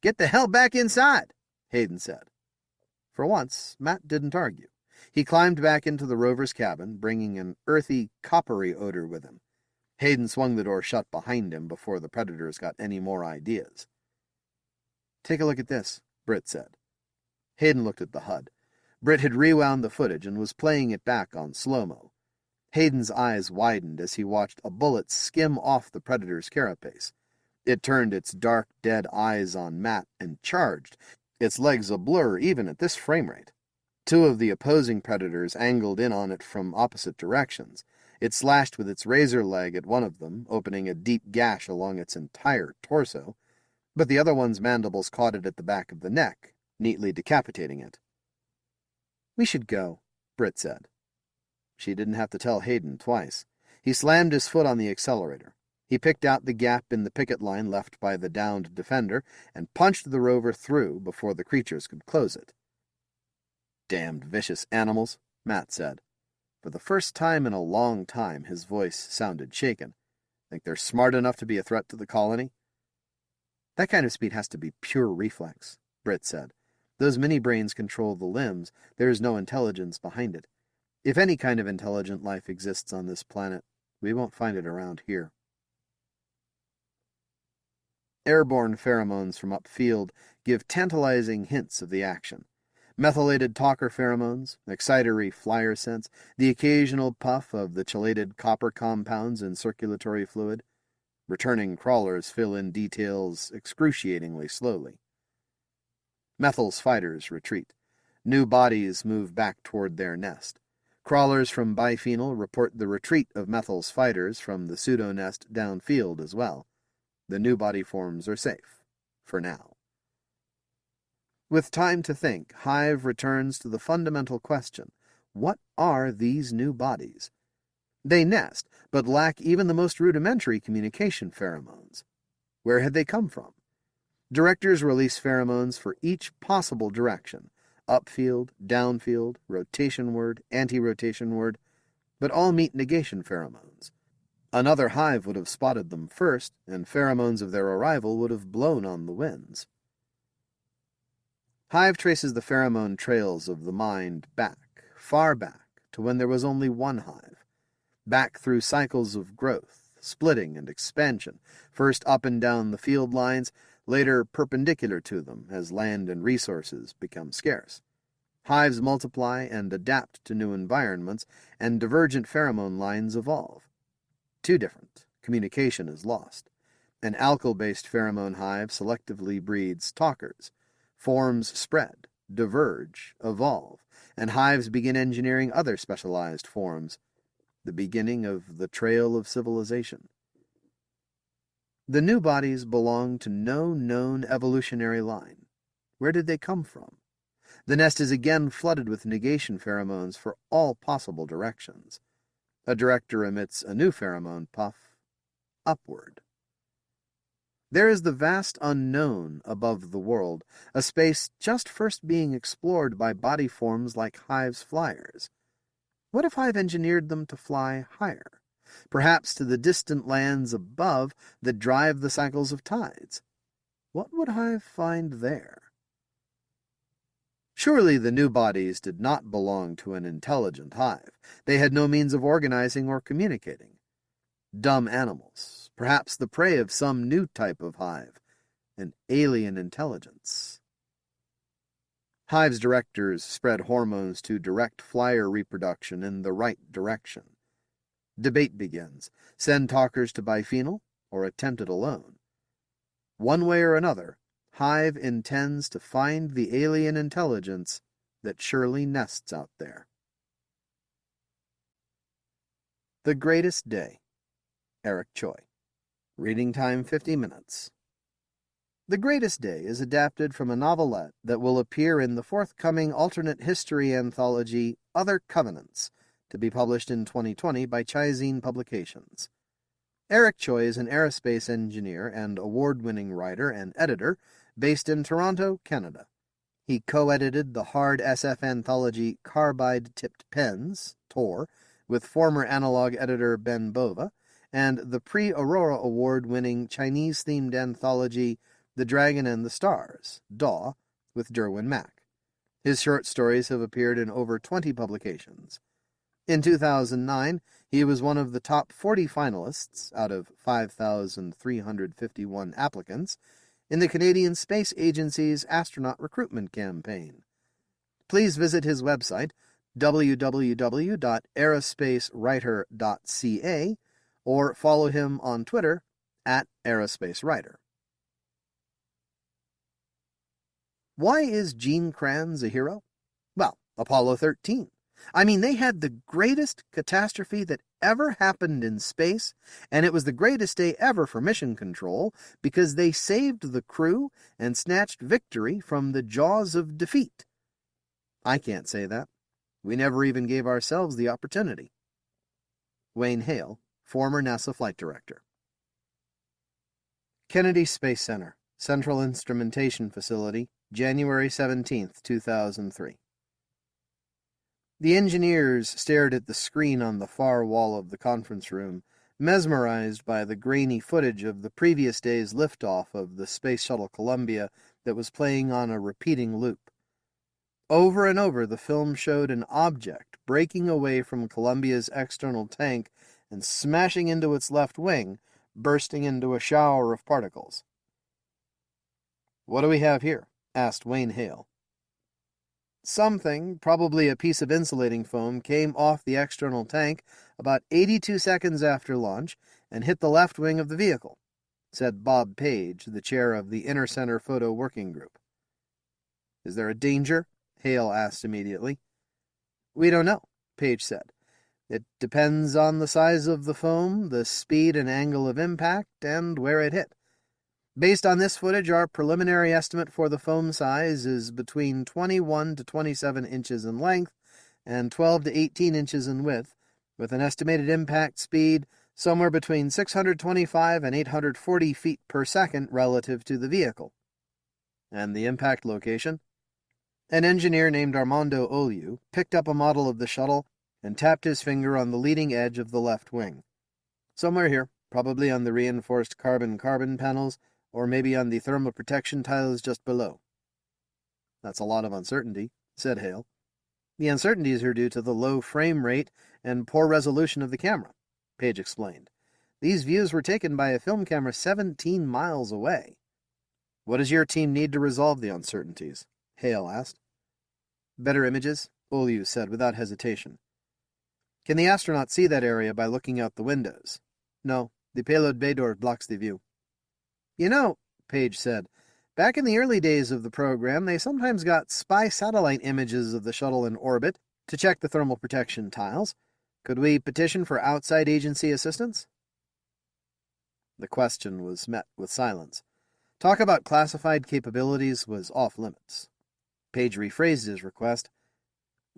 "Get the hell back inside," Hayden said. For once, Matt didn't argue. He climbed back into the rover's cabin, bringing an earthy, coppery odor with him. Hayden swung the door shut behind him before the Predators got any more ideas. "Take a look at this," Britt said. Hayden looked at the HUD. Britt had rewound the footage and was playing it back on slow-mo. Hayden's eyes widened as he watched a bullet skim off the Predator's carapace. It turned its dark, dead eyes on Matt and charged, its legs a blur even at this frame rate. Two of the opposing Predators angled in on it from opposite directions. It slashed with its razor leg at one of them, opening a deep gash along its entire torso, but the other one's mandibles caught it at the back of the neck, neatly decapitating it. "We should go," Britt said. She didn't have to tell Hayden twice. He slammed his foot on the accelerator. He picked out the gap in the picket line left by the downed defender and punched the rover through before the creatures could close it. "Damned vicious animals," Matt said. For the first time in a long time, his voice sounded shaken. "Think they're smart enough to be a threat to the colony?" "That kind of speed has to be pure reflex," Britt said. "Those mini-brains control the limbs. There is no intelligence behind it. If any kind of intelligent life exists on this planet, we won't find it around here." Airborne pheromones from upfield give tantalizing hints of the action. Methylated talker pheromones, excitatory flyer scents, the occasional puff of the chelated copper compounds in circulatory fluid. Returning crawlers fill in details excruciatingly slowly. Methyl's fighters retreat. New bodies move back toward their nest. Crawlers from Biphenol report the retreat of Methyl's fighters from the pseudo-nest downfield as well. The new body forms are safe, for now. With time to think, Hive returns to the fundamental question: what are these new bodies? They nest, but lack even the most rudimentary communication pheromones. Where had they come from? Directors release pheromones for each possible direction: upfield, downfield, rotationward, anti-rotationward, but all meet negation pheromones. Another hive would have spotted them first, and pheromones of their arrival would have blown on the winds. Hive traces the pheromone trails of the mind back, far back, to when there was only one hive. Back through cycles of growth, splitting and expansion, first up and down the field lines, later perpendicular to them as land and resources become scarce. Hives multiply and adapt to new environments, and divergent pheromone lines evolve. Too different, communication is lost. An alkyl-based pheromone hive selectively breeds talkers. Forms spread, diverge, evolve, and hives begin engineering other specialized forms. The beginning of the trail of civilization. The new bodies belong to no known evolutionary line. Where did they come from? The nest is again flooded with negation pheromones for all possible directions. A director emits a new pheromone puff. Upward. There is the vast unknown above the world, a space just first being explored by body forms like Hive's flyers. What if Hive engineered them to fly higher, perhaps to the distant lands above that drive the cycles of tides? What would Hive find there? Surely the new bodies did not belong to an intelligent Hive. They had no means of organizing or communicating. Dumb animals, perhaps the prey of some new type of Hive, an alien intelligence. Hive's directors spread hormones to direct flyer reproduction in the right direction. Debate begins. Send talkers to biphenol or attempt it alone. One way or another, Hive intends to find the alien intelligence that surely nests out there. The Greatest Day. Eric Choi. Reading time 50 minutes. The Greatest Day is adapted from a novelette that will appear in the forthcoming alternate history anthology Other Covenants, to be published in 2020 by Chizine Publications. Eric Choi is an aerospace engineer and award-winning writer and editor based in Toronto, Canada. He co-edited the hard SF anthology Carbide-Tipped Pens, TOR, with former analog editor Ben Bova, and the pre-Aurora Award-winning Chinese-themed anthology The Dragon and the Stars, DAW, with Derwin Mack. His short stories have appeared in over 20 publications. In 2009, he was one of the top 40 finalists, out of 5,351 applicants, in the Canadian Space Agency's astronaut recruitment campaign. Please visit his website, www.aerospacewriter.ca, or follow him on Twitter @aerospacewriter. Why is Gene Kranz a hero? Well, Apollo 13. I mean, they had the greatest catastrophe that ever happened in space, and it was the greatest day ever for mission control because they saved the crew and snatched victory from the jaws of defeat. I can't say that. We never even gave ourselves the opportunity. Wayne Hale, former NASA flight director. Kennedy Space Center, Central Instrumentation Facility, January 17, 2003. The engineers stared at the screen on the far wall of the conference room, mesmerized by the grainy footage of the previous day's liftoff of the Space Shuttle Columbia that was playing on a repeating loop. Over and over, the film showed an object breaking away from Columbia's external tank and smashing into its left wing, bursting into a shower of particles. "What do we have here?" asked Wayne Hale. Something, probably a piece of insulating foam, came off the external tank about 82 seconds after launch and hit the left wing of the vehicle, said Bob Page, the chair of the Inner Center Photo Working Group. "Is there a danger?" Hale asked immediately. "We don't know," Page said. "It depends on the size of the foam, the speed and angle of impact, and where it hit. Based on this footage, our preliminary estimate for the foam size is between 21 to 27 inches in length and 12 to 18 inches in width, with an estimated impact speed somewhere between 625 and 840 feet per second relative to the vehicle." "And the impact location?" An engineer named Armando Oliu picked up a model of the shuttle and tapped his finger on the leading edge of the left wing. "Somewhere here, probably on the reinforced carbon-carbon panels, or maybe on the thermal protection tiles just below." "That's a lot of uncertainty," said Hale. "The uncertainties are due to the low frame rate and poor resolution of the camera," Page explained. "These views were taken by a film camera 17 miles away." "What does your team need to resolve the uncertainties?" Hale asked. "Better images," Oliu said without hesitation. "Can the astronaut see that area by looking out the windows?" "No, the payload bay door blocks the view." "You know," Page said, "back in the early days of the program, they sometimes got spy satellite images of the shuttle in orbit to check the thermal protection tiles. Could we petition for outside agency assistance?" The question was met with silence. Talk about classified capabilities was off limits. Page rephrased his request.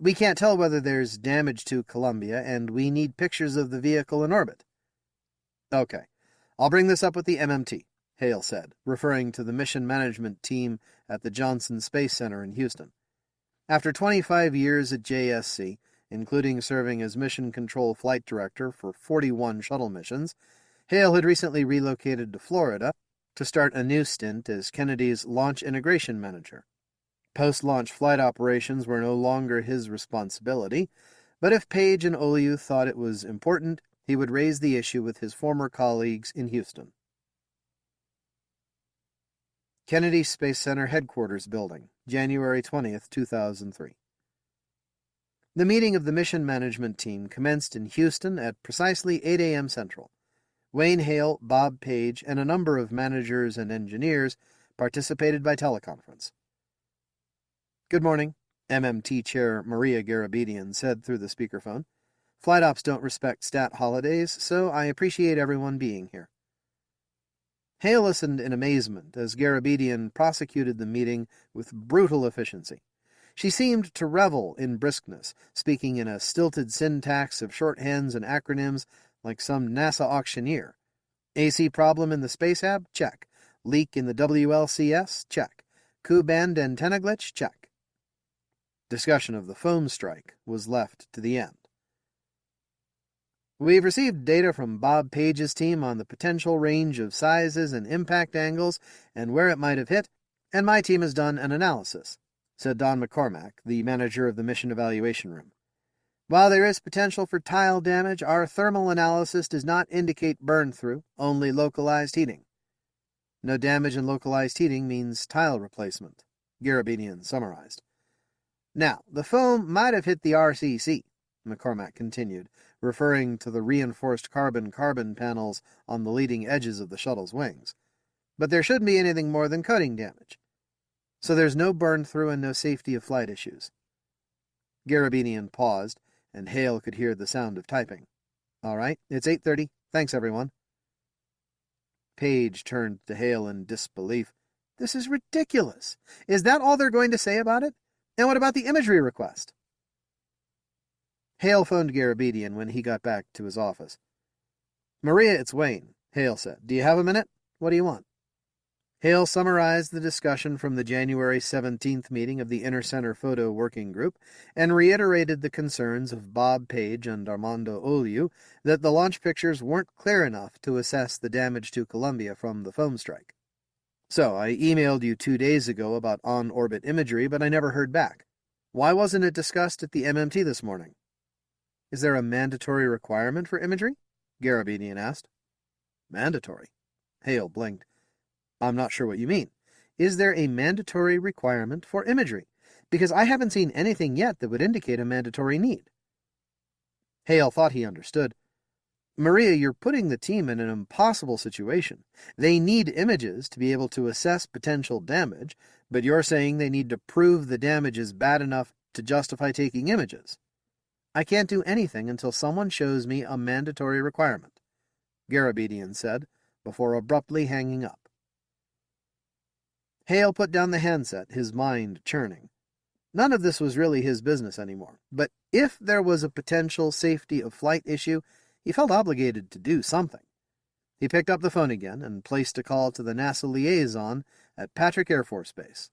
We can't tell whether there's damage to Columbia, and we need pictures of the vehicle in orbit. Okay, I'll bring this up with the MMT, Hale said, referring to the mission management team at the Johnson Space Center in Houston. After 25 years at JSC, including serving as Mission Control Flight Director for 41 shuttle missions, Hale had recently relocated to Florida to start a new stint as Kennedy's Launch Integration Manager. Post-launch flight operations were no longer his responsibility, but if Page and Olyu thought it was important, he would raise the issue with his former colleagues in Houston. Kennedy Space Center Headquarters Building, January 20th, 2003. The meeting of the mission management team commenced in Houston at precisely 8 a.m. Central. Wayne Hale, Bob Page, and a number of managers and engineers participated by teleconference. "Good morning," MMT Chair Maria Garabedian said through the speakerphone. "Flight ops don't respect stat holidays, so I appreciate everyone being here." Hale listened in amazement as Garabedian prosecuted the meeting with brutal efficiency. She seemed to revel in briskness, speaking in a stilted syntax of shorthands and acronyms like some NASA auctioneer. AC problem in the Space Hab? Check. Leak in the WLCS? Check. Ku-band antenna glitch? Check. Discussion of the foam strike was left to the end. "We've received data from Bob Page's team on the potential range of sizes and impact angles and where it might have hit, and my team has done an analysis," said Don McCormack, the manager of the mission evaluation room. "While there is potential for tile damage, our thermal analysis does not indicate burn-through, only localized heating." "No damage and localized heating means tile replacement," Garabedian summarized. "Now, the foam might have hit the RCC," McCormack continued, referring to the reinforced carbon-carbon panels on the leading edges of the shuttle's wings. "But there shouldn't be anything more than coating damage. So there's no burn-through and no safety of flight issues." Garabedian paused, and Hale could hear the sound of typing. "All right, it's 8:30. Thanks, everyone." Page turned to Hale in disbelief. "This is ridiculous. Is that all they're going to say about it? And what about the imagery request?" Hale phoned Garabedian when he got back to his office. "Maria, it's Wayne," Hale said. "Do you have a minute? What do you want?" Hale summarized the discussion from the January 17th meeting of the Inner Center Photo Working Group and reiterated the concerns of Bob Page and Armando Olyu that the launch pictures weren't clear enough to assess the damage to Columbia from the foam strike. "So, I emailed you 2 days ago about on-orbit imagery, but I never heard back. Why wasn't it discussed at the MMT this morning?" "Is there a mandatory requirement for imagery?" Garabedian asked. "Mandatory?" Hale blinked. "I'm not sure what you mean. Is there a mandatory requirement for imagery? Because I haven't seen anything yet that would indicate a mandatory need." Hale thought he understood. "Maria, you're putting the team in an impossible situation. They need images to be able to assess potential damage, but you're saying they need to prove the damage is bad enough to justify taking images. I can't do anything until someone shows me a mandatory requirement," Garabedian said, before abruptly hanging up. Hale put down the handset, his mind churning. None of this was really his business anymore, but if there was a potential safety of flight issue, he felt obligated to do something. He picked up the phone again and placed a call to the NASA liaison at Patrick Air Force Base.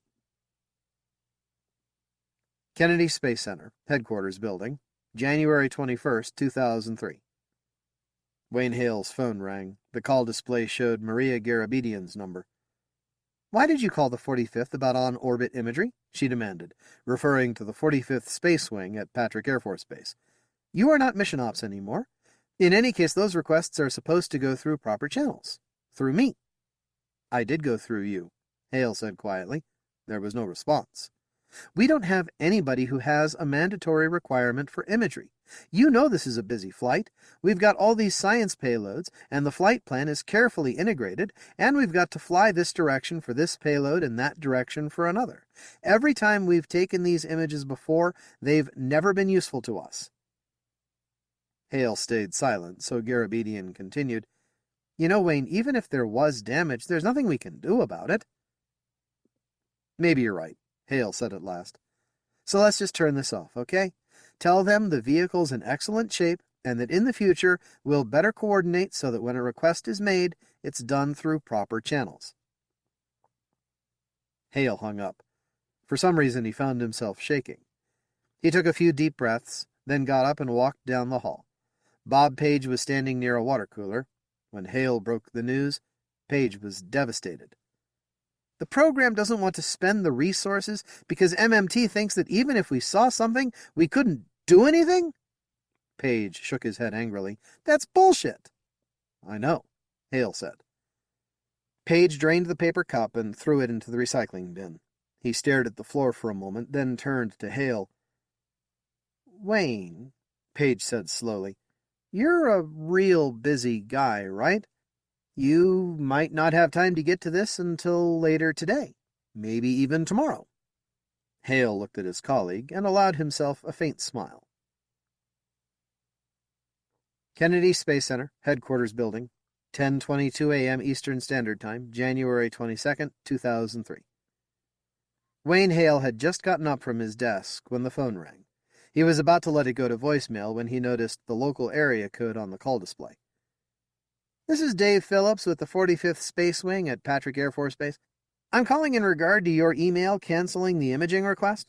Kennedy Space Center, Headquarters Building, January 21st, 2003. Wayne Hale's phone rang. The call display showed Maria Garabedian's number. "Why did you call the 45th about on-orbit imagery?" she demanded, referring to the 45th Space Wing at Patrick Air Force Base. "You are not mission ops anymore. In any case, those requests are supposed to go through proper channels. Through me." "I did go through you," Hale said quietly. There was no response. "We don't have anybody who has a mandatory requirement for imagery. You know this is a busy flight. We've got all these science payloads, and the flight plan is carefully integrated, and we've got to fly this direction for this payload and that direction for another. Every time we've taken these images before, they've never been useful to us." Hale stayed silent, so Garabedian continued, "You know, Wayne, even if there was damage, there's nothing we can do about it." "Maybe you're right," Hale said at last. So let's just turn this off, okay? Tell them the vehicle's in excellent shape and that in the future we'll better coordinate so that when a request is made, it's done through proper channels. Hale hung up. For some reason, he found himself shaking. He took a few deep breaths, then got up and walked down the hall. Bob Page was standing near a water cooler. When Hale broke the news, Page was devastated. The program doesn't want to spend the resources because MMT thinks that even if we saw something, we couldn't do anything? Page shook his head angrily. That's bullshit. I know, Hale said. Page drained the paper cup and threw it into the recycling bin. He stared at the floor for a moment, then turned to Hale. Wayne, Page said slowly, you're a real busy guy, right? You might not have time to get to this until later today, maybe even tomorrow. Hale looked at his colleague and allowed himself a faint smile. Kennedy Space Center, Headquarters Building, 10:22 a.m. Eastern Standard Time, January 22nd, 2003. Wayne Hale had just gotten up from his desk when the phone rang. He was about to let it go to voicemail when he noticed the local area code on the call display. This is Dave Phillips with the 45th Space Wing at Patrick Air Force Base. I'm calling in regard to your email canceling the imaging request.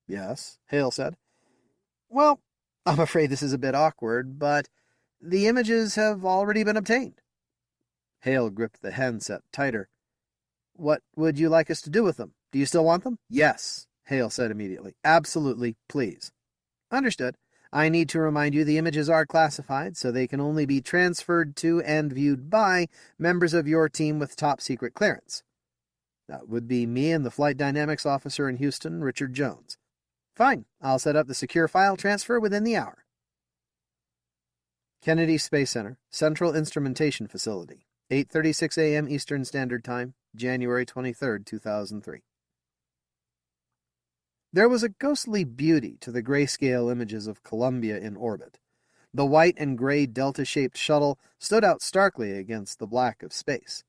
Yes, Hale said. Well, I'm afraid this is a bit awkward, but the images have already been obtained. Hale gripped the handset tighter. What would you like us to do with them? Do you still want them? Yes, Hale said immediately. Absolutely, please. Understood. I need to remind you the images are classified, so they can only be transferred to and viewed by members of your team with top-secret clearance. That would be me and the flight dynamics officer in Houston, Richard Jones. Fine, I'll set up the secure file transfer within the hour. Kennedy Space Center, Central Instrumentation Facility, 8:36 a.m. Eastern Standard Time, January 23, 2003. There was a ghostly beauty to the grayscale images of Columbia in orbit. The white and gray delta-shaped shuttle stood out starkly against the black of space.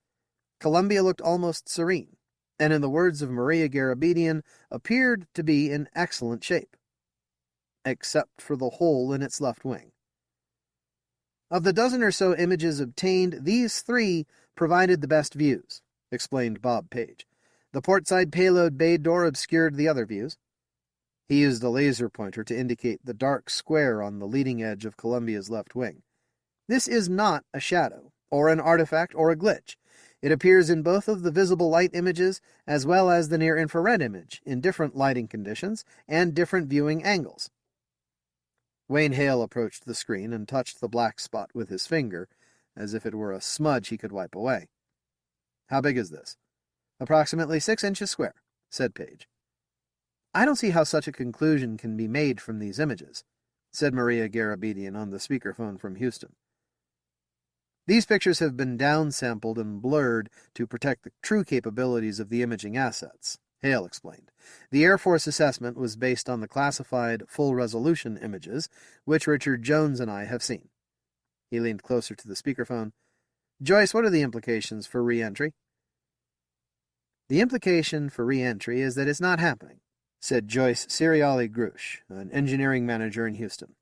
Columbia looked almost serene, and in the words of Maria Garabedian, appeared to be in excellent shape, except for the hole in its left wing. Of the dozen or so images obtained, these three provided the best views, explained Bob Page. The portside payload bay door obscured the other views. He used a laser pointer to indicate the dark square on the leading edge of Columbia's left wing. This is not a shadow, or an artifact, or a glitch. It appears in both of the visible light images as well as the near-infrared image, in different lighting conditions and different viewing angles. Wayne Hale approached the screen and touched the black spot with his finger, as if it were a smudge he could wipe away. How big is this? Approximately 6 inches square, said Page. I don't see how such a conclusion can be made from these images, said Maria Garabedian on the speakerphone from Houston. These pictures have been downsampled and blurred to protect the true capabilities of the imaging assets, Hale explained. The Air Force assessment was based on the classified full-resolution images, which Richard Jones and I have seen. He leaned closer to the speakerphone. Joyce, what are the implications for re-entry? The implication for re-entry is that it's not happening, said Joyce Siriali-Grush, an engineering manager in Houston.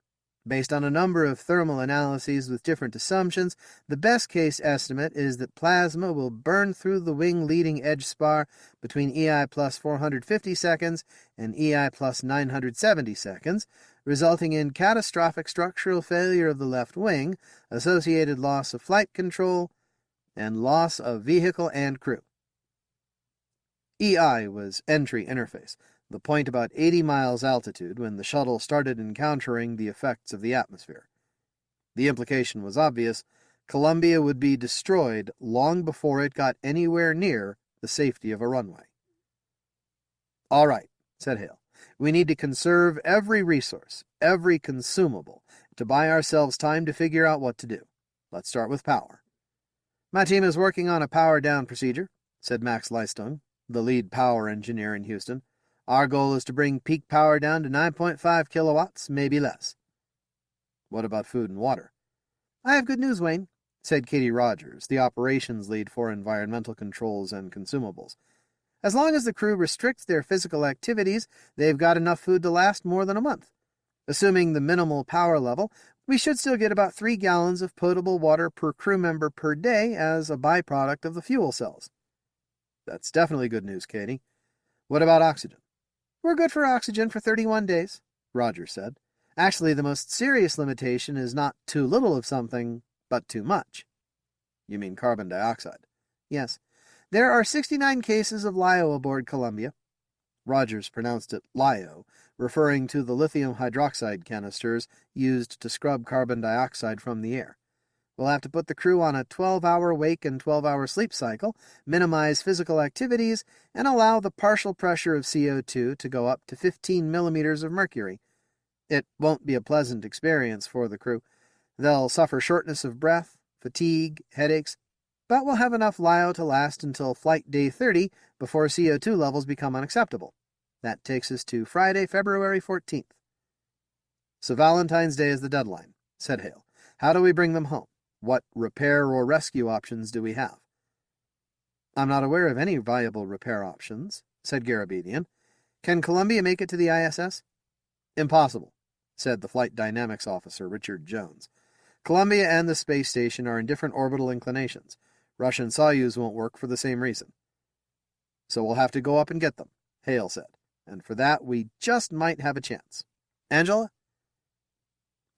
Based on a number of thermal analyses with different assumptions, the best-case estimate is that plasma will burn through the wing leading edge spar between EI plus 450 seconds and EI plus 970 seconds, resulting in catastrophic structural failure of the left wing, associated loss of flight control, and loss of vehicle and crew. EI was entry interface, the point about 80 miles altitude when the shuttle started encountering the effects of the atmosphere. The implication was obvious. Columbia would be destroyed long before it got anywhere near the safety of a runway. All right, said Hale. We need to conserve every resource, every consumable, to buy ourselves time to figure out what to do. Let's start with power. My team is working on a power-down procedure, said Max Leistung, the lead power engineer in Houston. Our goal is to bring peak power down to 9.5 kilowatts, maybe less. What about food and water? I have good news, Wayne, said Katie Rogers, the operations lead for environmental controls and consumables. As long as the crew restricts their physical activities, they've got enough food to last more than a month. Assuming the minimal power level, we should still get about 3 gallons of potable water per crew member per day as a byproduct of the fuel cells. That's definitely good news, Katie. What about oxygen? We're good for oxygen for 31 days, Roger said. Actually, the most serious limitation is not too little of something, but too much. You mean carbon dioxide? Yes. There are 69 cases of LiO aboard Columbia. Rogers pronounced it LiO, referring to the lithium hydroxide canisters used to scrub carbon dioxide from the air. We'll have to put the crew on a 12-hour wake and 12-hour sleep cycle, minimize physical activities, and allow the partial pressure of CO2 to go up to 15 millimeters of mercury. It won't be a pleasant experience for the crew. They'll suffer shortness of breath, fatigue, headaches, but we'll have enough LiO to last until flight day 30 before CO2 levels become unacceptable. That takes us to Friday, February 14th. So Valentine's Day is the deadline, said Hale. How do we bring them home? What repair or rescue options do we have? I'm not aware of any viable repair options, said Garabedian. Can Columbia make it to the ISS? Impossible, said the flight dynamics officer, Richard Jones. Columbia and the space station are in different orbital inclinations. Russian Soyuz won't work for the same reason. So we'll have to go up and get them, Hale said, and for that we just might have a chance. Angela?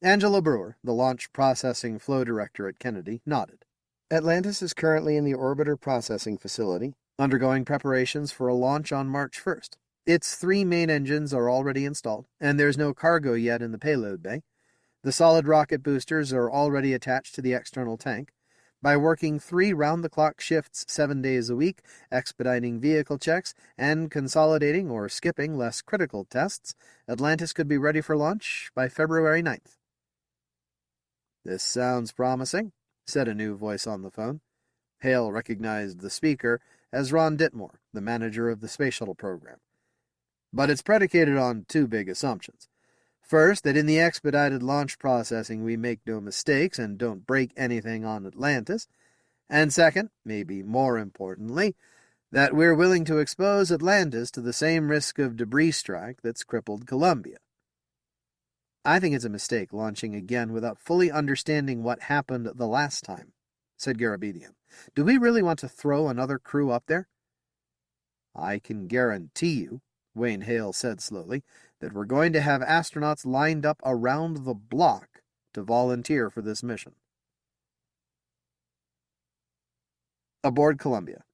Angela Brewer, the launch processing flow director at Kennedy, nodded. Atlantis is currently in the orbiter processing facility, undergoing preparations for a launch on March 1st. Its 3 main engines are already installed, and there's no cargo yet in the payload bay. The solid rocket boosters are already attached to the external tank. By working 3 round-the-clock shifts 7 days a week, expediting vehicle checks, and consolidating or skipping less critical tests, Atlantis could be ready for launch by February 9th. This sounds promising, said a new voice on the phone. Hale recognized the speaker as Ron Ditmore, the manager of the space shuttle program. But it's predicated on 2 big assumptions. First, that in the expedited launch processing we make no mistakes and don't break anything on Atlantis. And second, maybe more importantly, that we're willing to expose Atlantis to the same risk of debris strike that's crippled Columbia. I think it's a mistake launching again without fully understanding what happened the last time, said Garabedian. Do we really want to throw another crew up there? I can guarantee you, Wayne Hale said slowly, that we're going to have astronauts lined up around the block to volunteer for this mission. Aboard Columbia.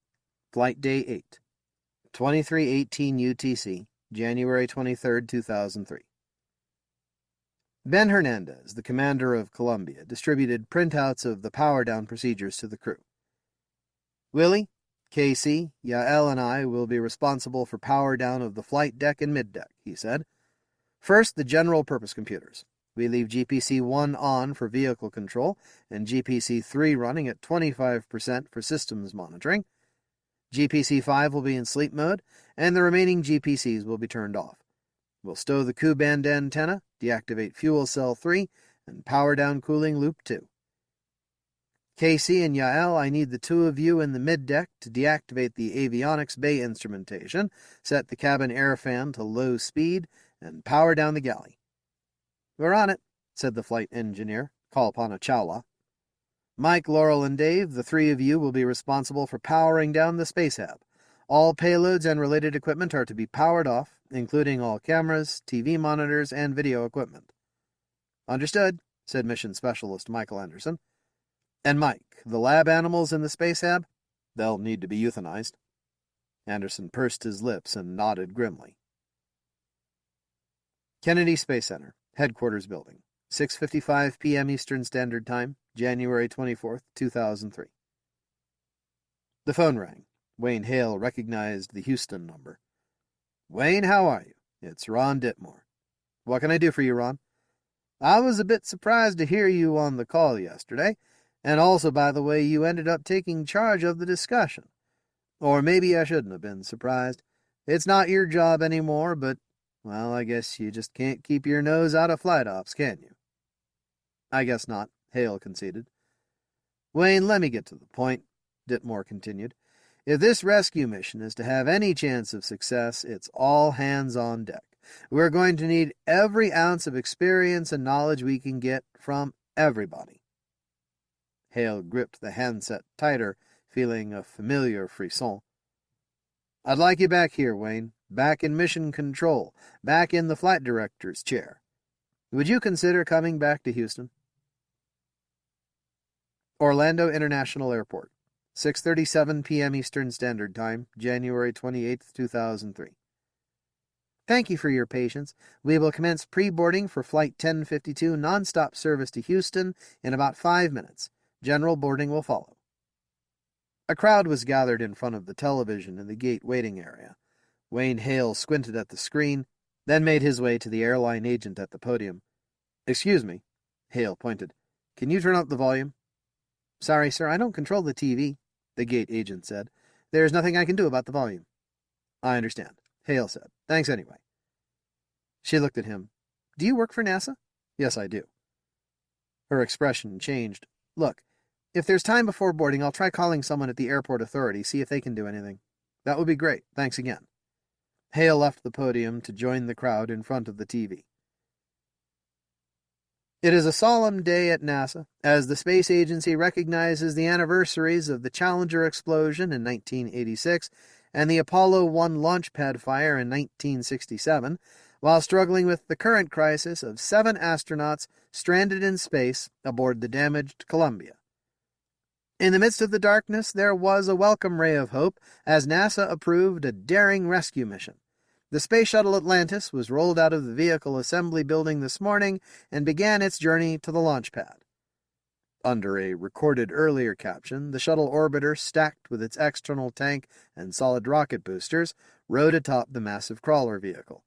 Flight Day 8. 2318 UTC, January 23, 2003. Ben Hernandez, the commander of Columbia, distributed printouts of the power-down procedures to the crew. Willie, Casey, Yael, and I will be responsible for power-down of the flight deck and mid-deck, he said. First, the general-purpose computers. We leave GPC-1 on for vehicle control, and GPC-3 running at 25% for systems monitoring. GPC-5 will be in sleep mode, and the remaining GPCs will be turned off. We'll stow the Q-band antenna, deactivate fuel cell 3, and power down cooling loop 2. Casey and Yael, I need the 2 of you in the mid-deck to deactivate the avionics bay instrumentation, set the cabin air fan to low speed, and power down the galley. We're on it, said the flight engineer, Kalpana Chawla. Mike, Laurel, and Dave, the 3 of you will be responsible for powering down the space hab. All payloads and related equipment are to be powered off, including all cameras, TV monitors, and video equipment. Understood, said Mission Specialist Michael Anderson. And Mike, the lab animals in the space hab? They'll need to be euthanized. Anderson pursed his lips and nodded grimly. Kennedy Space Center, Headquarters Building, 6:55 p.m. Eastern Standard Time, January 24, 2003. The phone rang. Wayne Hale recognized the Houston number. Wayne, how are you? It's Ron Ditmore. What can I do for you, Ron? I was a bit surprised to hear you on the call yesterday, and also, by the way, you ended up taking charge of the discussion. Or maybe I shouldn't have been surprised. It's not your job anymore, but, well, I guess you just can't keep your nose out of flight ops, can you? I guess not, Hale conceded. Wayne, let me get to the point, Ditmore continued. If this rescue mission is to have any chance of success, it's all hands on deck. We're going to need every ounce of experience and knowledge we can get from everybody. Hale gripped the handset tighter, feeling a familiar frisson. I'd like you back here, Wayne. Back in mission control. Back in the flight director's chair. Would you consider coming back to Houston? Orlando International Airport, 6:37 p.m. Eastern Standard Time, January 28, 2003. Thank you for your patience. We will commence pre-boarding for Flight 1052 non-stop service to Houston in about 5 minutes. General boarding will follow. A crowd was gathered in front of the television in the gate waiting area. Wayne Hale squinted at the screen, then made his way to the airline agent at the podium. Excuse me, Hale pointed. Can you turn up the volume? Sorry, sir, I don't control the TV, the gate agent said. There's nothing I can do about the volume. I understand, Hale said. Thanks anyway. She looked at him. Do you work for NASA? Yes, I do. Her expression changed. Look, if there's time before boarding, I'll try calling someone at the airport authority, see if they can do anything. That would be great. Thanks again. Hale left the podium to join the crowd in front of the TV. It is a solemn day at NASA, as the space agency recognizes the anniversaries of the Challenger explosion in 1986 and the Apollo 1 launch pad fire in 1967, while struggling with the current crisis of 7 astronauts stranded in space aboard the damaged Columbia. In the midst of the darkness, there was a welcome ray of hope as NASA approved a daring rescue mission. The Space Shuttle Atlantis was rolled out of the vehicle assembly building this morning and began its journey to the launch pad. Under a recorded earlier caption, the shuttle orbiter, stacked with its external tank and solid rocket boosters, rode atop the massive crawler vehicle.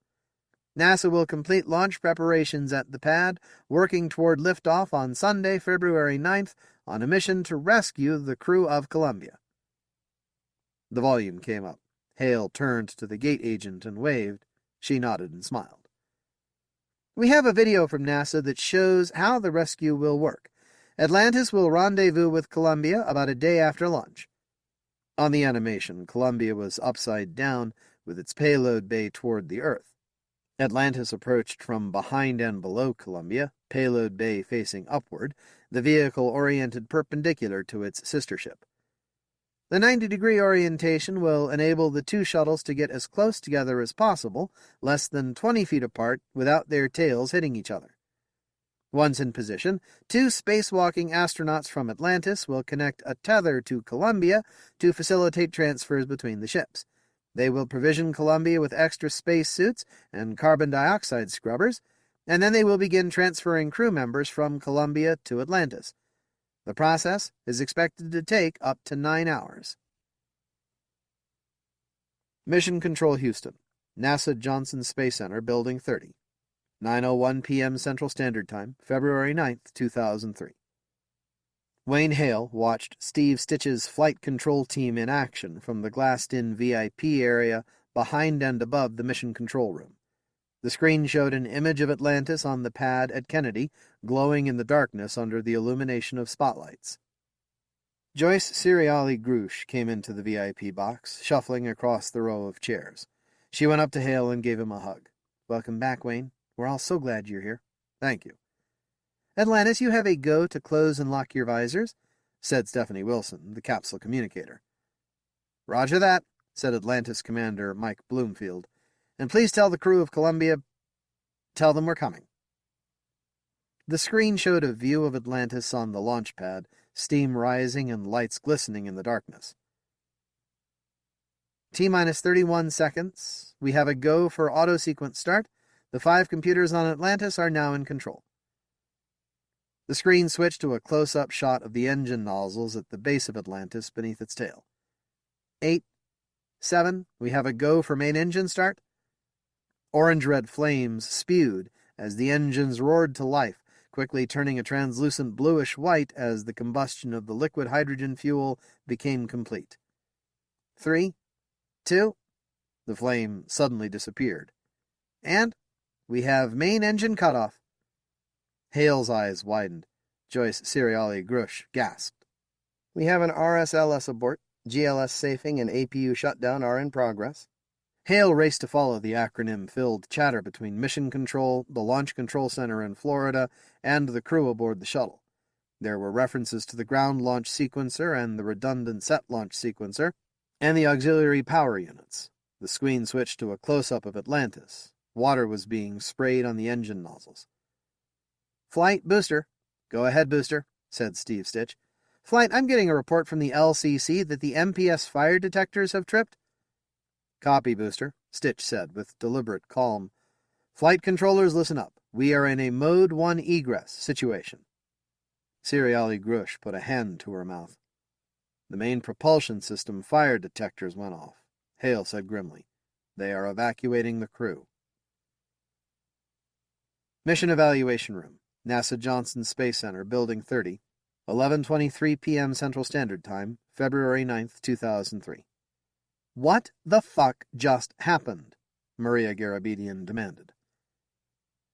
NASA will complete launch preparations at the pad, working toward liftoff on Sunday, February 9th, on a mission to rescue the crew of Columbia. The volume came up. Hale turned to the gate agent and waved. She nodded and smiled. We have a video from NASA that shows how the rescue will work. Atlantis will rendezvous with Columbia about a day after launch. On the animation, Columbia was upside down, with its payload bay toward the Earth. Atlantis approached from behind and below Columbia, payload bay facing upward, the vehicle oriented perpendicular to its sister ship. The 90-degree orientation will enable the two shuttles to get as close together as possible, less than 20 feet apart, without their tails hitting each other. Once in position, 2 spacewalking astronauts from Atlantis will connect a tether to Columbia to facilitate transfers between the ships. They will provision Columbia with extra space suits and carbon dioxide scrubbers, and then they will begin transferring crew members from Columbia to Atlantis. The process is expected to take up to 9 hours. Mission Control Houston, NASA Johnson Space Center, Building 30, 9:01 p.m. Central Standard Time, February 9th, 2003. Wayne Hale watched Steve Stitch's flight control team in action from the glassed-in VIP area behind and above the mission control room. The screen showed an image of Atlantis on the pad at Kennedy, glowing in the darkness under the illumination of spotlights. Joyce Ciriali-Grush came into the VIP box, shuffling across the row of chairs. She went up to Hale and gave him a hug. Welcome back, Wayne. We're all so glad you're here. Thank you. Atlantis, you have a go to close and lock your visors, said Stephanie Wilson, the capsule communicator. Roger that, said Atlantis Commander Mike Bloomfield. And please tell the crew of Columbia, tell them we're coming. The screen showed a view of Atlantis on the launch pad, steam rising and lights glistening in the darkness. T-minus 31 seconds. We have a go for auto-sequence start. The 5 computers on Atlantis are now in control. The screen switched to a close-up shot of the engine nozzles at the base of Atlantis beneath its tail. 8, 7, we have a go for main engine start. Orange-red flames spewed as the engines roared to life, quickly turning a translucent bluish-white as the combustion of the liquid hydrogen fuel became complete. 3, 2, the flame suddenly disappeared. And we have main engine cutoff. Hale's eyes widened. Joyce Ciriali-Grush gasped. We have an RSLS abort, GLS safing and APU shutdown are in progress. Hale raced to follow the acronym-filled chatter between Mission Control, the Launch Control Center in Florida, and the crew aboard the shuttle. There were references to the ground launch sequencer and the redundant set launch sequencer, and the auxiliary power units. The screen switched to a close-up of Atlantis. Water was being sprayed on the engine nozzles. "Flight, booster." "Go ahead, booster," said Steve Stitch. "Flight, I'm getting a report from the LCC that the MPS fire detectors have tripped." "Copy, booster," Stitch said with deliberate calm. "Flight controllers, listen up. We are in a Mode 1 egress situation." Seriali Grush put a hand to her mouth. "The main propulsion system fire detectors went off," Hale said grimly. "They are evacuating the crew." Mission Evaluation Room, NASA Johnson Space Center, Building 30, 11:23 p.m. Central Standard Time, February 9th, 2003. "What the fuck just happened?" Maria Garabedian demanded.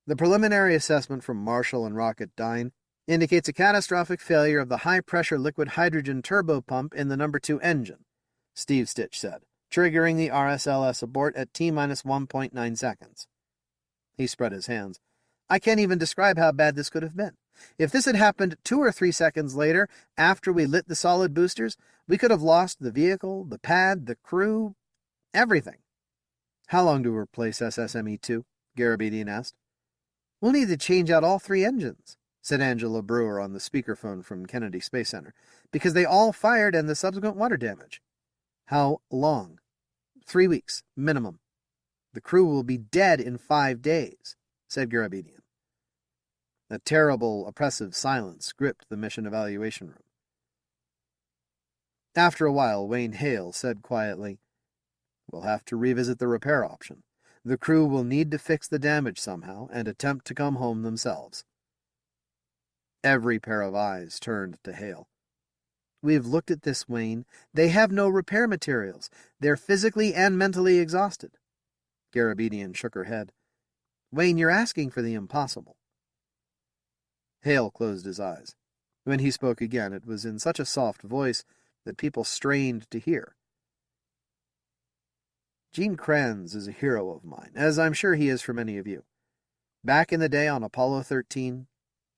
The preliminary assessment from Marshall and Rocketdyne indicates a catastrophic failure of the high-pressure liquid hydrogen turbopump in the No. 2 engine, Steve Stitch said, triggering the RSLS abort at T-minus 1.9 seconds. He spread his hands. "I can't even describe how bad this could have been. If this had happened 2 or 3 seconds later, after we lit the solid boosters, we could have lost the vehicle, the pad, the crew, everything." "How long to replace SSME-2? Garabedian asked. "We'll need to change out all 3 engines," said Angela Brewer on the speakerphone from Kennedy Space Center, "because they all fired and the subsequent water damage." "How long?" 3 weeks, minimum. "The crew will be dead in 5 days, said Garabedian. A terrible, oppressive silence gripped the mission evaluation room. After a while, Wayne Hale said quietly, "We'll have to revisit the repair option. The crew will need to fix the damage somehow and attempt to come home themselves." Every pair of eyes turned to Hale. "We've looked at this, Wayne. They have no repair materials. They're physically and mentally exhausted." Garabedian shook her head. "Wayne, you're asking for the impossible." Hale closed his eyes. When he spoke again, it was in such a soft voice that people strained to hear. "Gene Kranz is a hero of mine, as I'm sure he is for many of you. Back in the day on Apollo 13,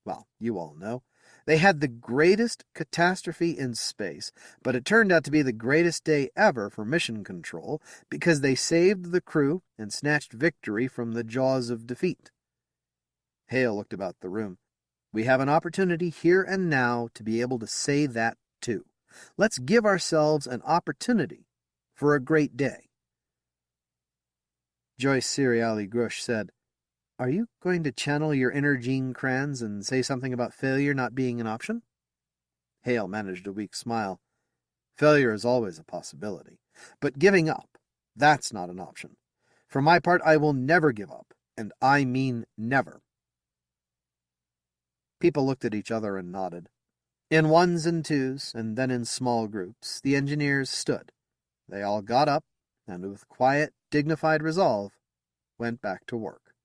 well, you all know, they had the greatest catastrophe in space, but it turned out to be the greatest day ever for mission control because they saved the crew and snatched victory from the jaws of defeat." Hale looked about the room. "We have an opportunity here and now to be able to say that too. Let's give ourselves an opportunity for a great day." Joyce Seriali Grush said, "Are you going to channel your inner Gene Kranz and say something about failure not being an option?" Hale managed a weak smile. "Failure is always a possibility. But giving up, that's not an option. For my part, I will never give up, and I mean never." People looked at each other and nodded. In ones and twos, and then in small groups, the engineers stood. They all got up, and with quiet, dignified resolve, went back to work.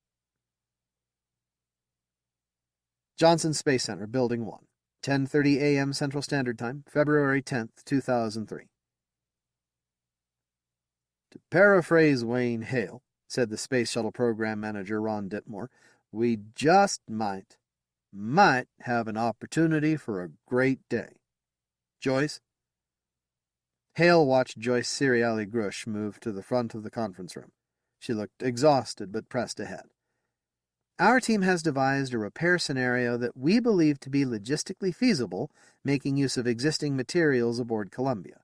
Johnson Space Center, Building 1, 10:30 a.m. Central Standard Time, February 10th, 2003. "To paraphrase Wayne Hale," said the Space Shuttle Program Manager Ron Ditmore, "we just might have an opportunity for a great day. Joyce?" Hale watched Joyce Seriali Grush move to the front of the conference room. She looked exhausted but pressed ahead. "Our team has devised a repair scenario that we believe to be logistically feasible, making use of existing materials aboard Columbia.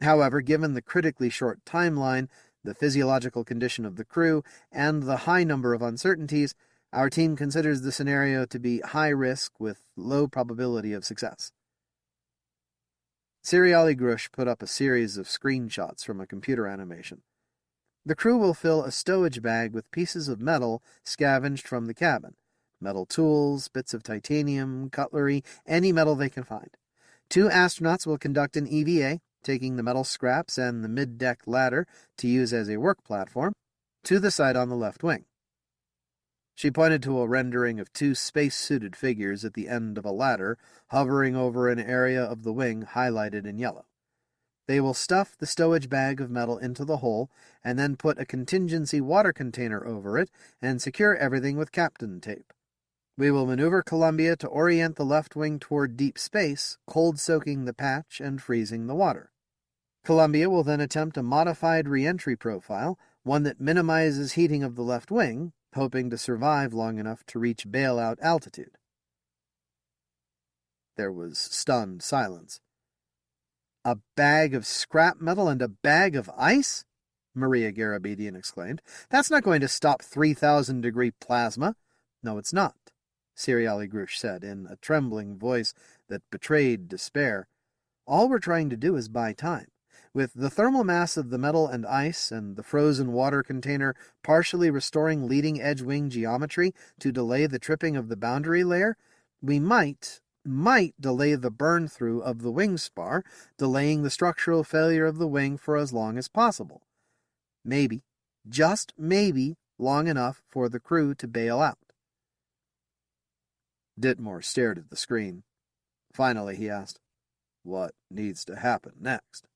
However, given the critically short timeline, the physiological condition of the crew, and the high number of uncertainties, our team considers the scenario to be high risk with low probability of success." Seriali Grush put up a series of screenshots from a computer animation. "The crew will fill a stowage bag with pieces of metal scavenged from the cabin. Metal tools, bits of titanium, cutlery, any metal they can find. 2 astronauts will conduct an EVA, taking the metal scraps and the mid-deck ladder to use as a work platform, to the side on the left wing." She pointed to a rendering of 2 space-suited figures at the end of a ladder hovering over an area of the wing highlighted in yellow. They will stuff the stowage bag of metal into the hole and then put a contingency water container over it and secure everything with Kapton tape. We will maneuver Columbia to orient the left wing toward deep space, cold-soaking the patch and freezing the water. Columbia will then attempt a modified re-entry profile, one that minimizes heating of the left wing, hoping to survive long enough to reach bailout altitude. There was stunned silence. "A bag of scrap metal and a bag of ice?" Maria Garabedian exclaimed. "That's not going to stop 3,000-degree plasma." "No, it's not," Ciriali Grush said in a trembling voice that betrayed despair. "All we're trying to do is buy time. With the thermal mass of the metal and ice and the frozen water container partially restoring leading-edge wing geometry to delay the tripping of the boundary layer, we might delay the burn-through of the wing spar, delaying the structural failure of the wing for as long as possible. Maybe, just maybe, long enough for the crew to bail out." Ditmore stared at the screen. Finally, he asked, "What needs to happen next?"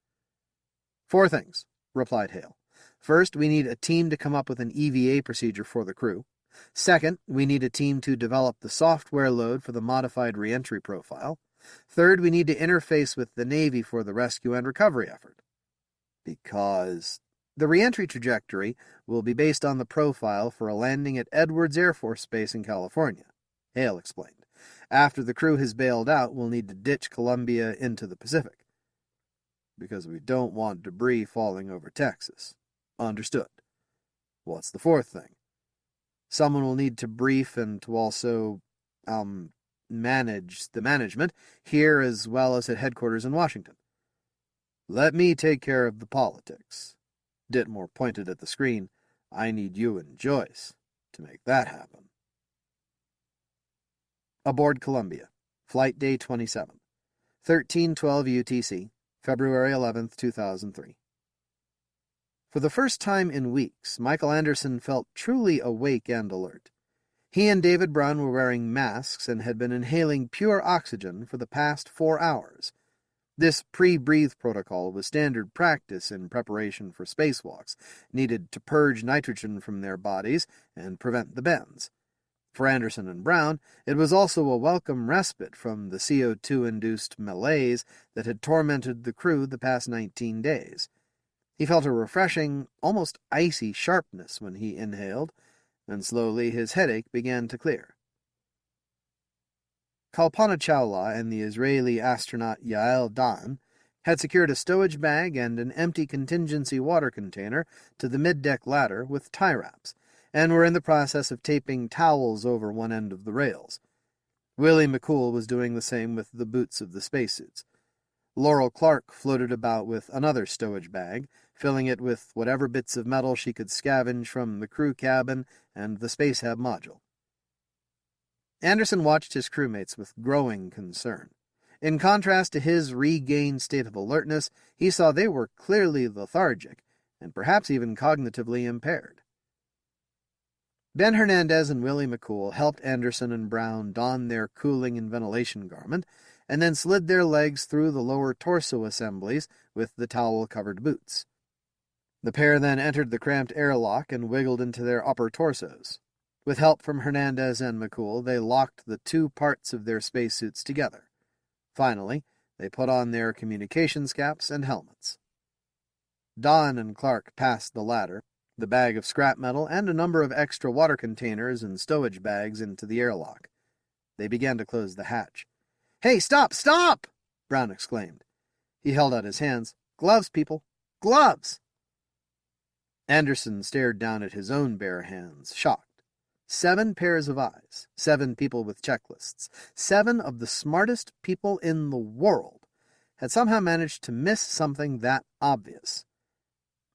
"4 things," replied Hale. "First, we need a team to come up with an EVA procedure for the crew. Second, we need a team to develop the software load for the modified re-entry profile. Third, we need to interface with the Navy for the rescue and recovery effort. Because the re-entry trajectory will be based on the profile for a landing at Edwards Air Force Base in California," Hale explained. "After the crew has bailed out, we'll need to ditch Columbia into the Pacific. Because we don't want debris falling over Texas." "Understood. What's the 4th thing?" "Someone will need to brief and to also, manage the management, here as well as at headquarters in Washington." "Let me take care of the politics." Ditmore pointed at the screen. "I need you and Joyce to make that happen." Aboard Columbia, Flight Day 27, 1312 UTC, February 11, 2003. For the first time in weeks, Michael Anderson felt truly awake and alert. He and David Brown were wearing masks and had been inhaling pure oxygen for the past 4 hours. This pre-breathe protocol was standard practice in preparation for spacewalks, needed to purge nitrogen from their bodies and prevent the bends. For Anderson and Brown, it was also a welcome respite from the CO2-induced malaise that had tormented the crew the past 19 days. He felt a refreshing, almost icy sharpness when he inhaled, and slowly his headache began to clear. Kalpana Chawla and the Israeli astronaut Yael Dan had secured a stowage bag and an empty contingency water container to the mid-deck ladder with tie wraps, and were in the process of taping towels over one end of the rails. Willie McCool was doing the same with the boots of the spacesuits. Laurel Clark floated about with another stowage bag, filling it with whatever bits of metal she could scavenge from the crew cabin and the Spacehab module. Anderson watched his crewmates with growing concern. In contrast to his regained state of alertness, he saw they were clearly lethargic, and perhaps even cognitively impaired. Ben Hernandez and Willie McCool helped Anderson and Brown don their cooling and ventilation garment, and then slid their legs through the lower torso assemblies with the towel-covered boots. The pair then entered the cramped airlock and wiggled into their upper torsos. With help from Hernandez and McCool, they locked the 2 parts of their spacesuits together. Finally, they put on their communications caps and helmets. Don and Clark passed the ladder, the bag of scrap metal, and a number of extra water containers and stowage bags into the airlock. They began to close the hatch. "Hey, stop, stop!" Brown exclaimed. He held out his hands. "Gloves, people! Gloves!" Anderson stared down at his own bare hands, shocked. 7 pairs of eyes, 7 people with checklists, 7 of the smartest people in the world had somehow managed to miss something that obvious.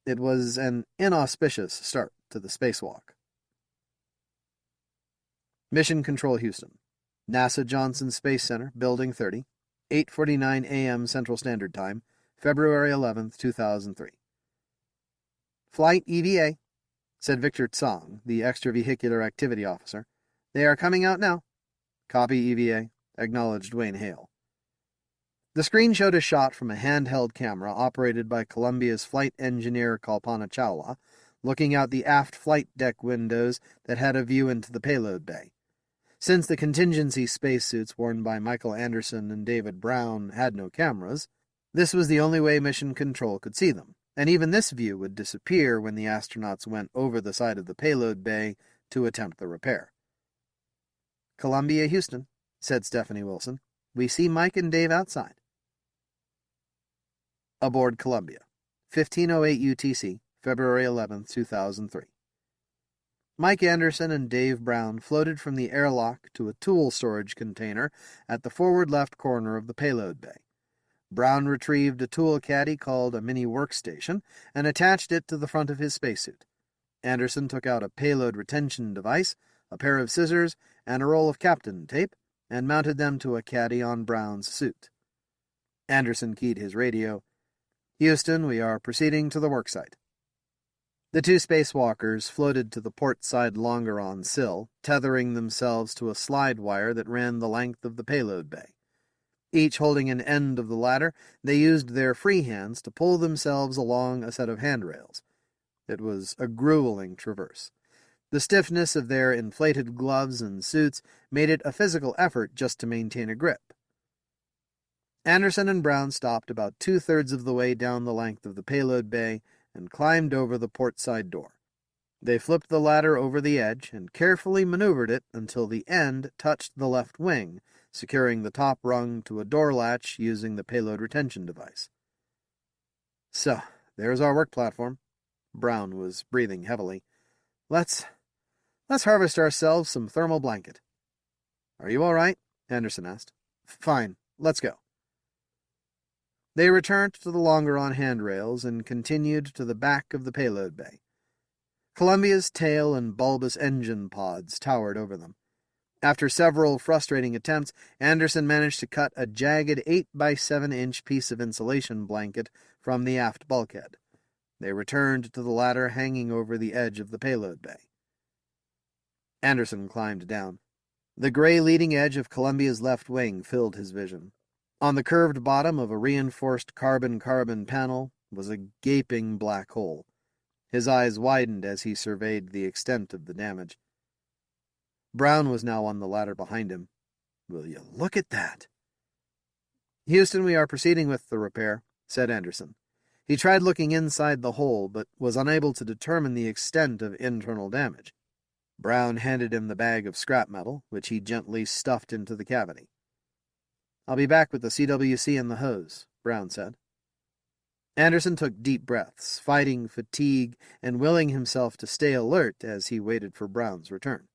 It was an inauspicious start to the spacewalk. Mission Control Houston. NASA Johnson Space Center, Building 30, 8:49 a.m. Central Standard Time, February 11, 2003. "Flight EVA," said Victor Tsang, the extravehicular activity officer. "They are coming out now." "Copy, EVA," acknowledged Wayne Hale. The screen showed a shot from a handheld camera operated by Columbia's flight engineer Kalpana Chawla, looking out the aft flight deck windows that had a view into the payload bay. Since the contingency spacesuits worn by Michael Anderson and David Brown had no cameras, this was the only way Mission Control could see them, and even this view would disappear when the astronauts went over the side of the payload bay to attempt the repair. "Columbia, Houston," said Stephanie Wilson. "We see Mike and Dave outside." Aboard Columbia, 1508 UTC, February 11, 2003. Mike Anderson and Dave Brown floated from the airlock to a tool storage container at the forward left corner of the payload bay. Brown retrieved a tool caddy called a mini workstation and attached it to the front of his spacesuit. Anderson took out a payload retention device, a pair of scissors, and a roll of Captain tape, and mounted them to a caddy on Brown's suit. Anderson keyed his radio. "Houston, we are proceeding to the worksite." The two spacewalkers floated to the port side longeron sill, tethering themselves to a slide wire that ran the length of the payload bay. Each holding an end of the ladder, they used their free hands to pull themselves along a set of handrails. It was a grueling traverse. The stiffness of their inflated gloves and suits made it a physical effort just to maintain a grip. Anderson and Brown stopped about 2/3 of the way down the length of the payload bay and climbed over the port side door. They flipped the ladder over the edge and carefully maneuvered it until the end touched the left wing, securing the top rung to a door latch using the payload retention device. "So, there's our work platform." Brown was breathing heavily. Let's harvest ourselves some thermal blanket." "Are you all right?" Anderson asked. "Fine. Let's go." They returned to the longeron handrails and continued to the back of the payload bay. Columbia's tail and bulbous engine pods towered over them. After several frustrating attempts, Anderson managed to cut a jagged 8 by 7-inch piece of insulation blanket from the aft bulkhead. They returned to the ladder hanging over the edge of the payload bay. Anderson climbed down. The gray leading edge of Columbia's left wing filled his vision. On the curved bottom of a reinforced carbon-carbon panel was a gaping black hole. His eyes widened as he surveyed the extent of the damage. Brown was now on the ladder behind him. "Will you look at that?" "Houston, we are proceeding with the repair," said Anderson. He tried looking inside the hole, but was unable to determine the extent of internal damage. Brown handed him the bag of scrap metal, which he gently stuffed into the cavity. "I'll be back with the CWC and the hose," Brown said. Anderson took deep breaths, fighting fatigue and willing himself to stay alert as he waited for Brown's return.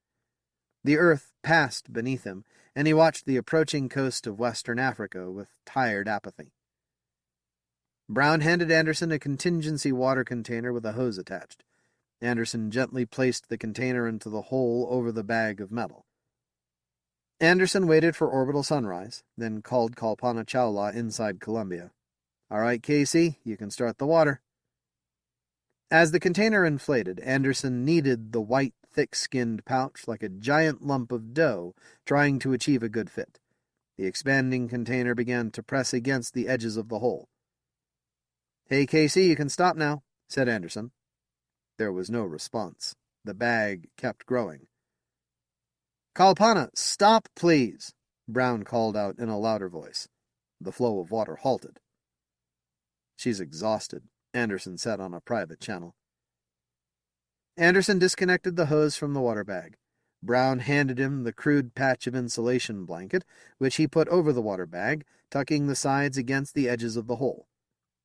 The earth passed beneath him, and he watched the approaching coast of Western Africa with tired apathy. Brown handed Anderson a contingency water container with a hose attached. Anderson gently placed the container into the hole over the bag of metal. Anderson waited for orbital sunrise, then called Kalpana Chawla inside Columbia. "All right, Casey, you can start the water." As the container inflated, Anderson kneaded the white, thick-skinned pouch like a giant lump of dough, trying to achieve a good fit. The expanding container began to press against the edges of the hole. "Hey, Casey, you can stop now," said Anderson. There was no response. The bag kept growing. "Kalpana, stop, please," Brown called out in a louder voice. The flow of water halted. "She's exhausted," Anderson said on a private channel. Anderson disconnected the hose from the water bag. Brown handed him the crude patch of insulation blanket, which he put over the water bag, tucking the sides against the edges of the hole.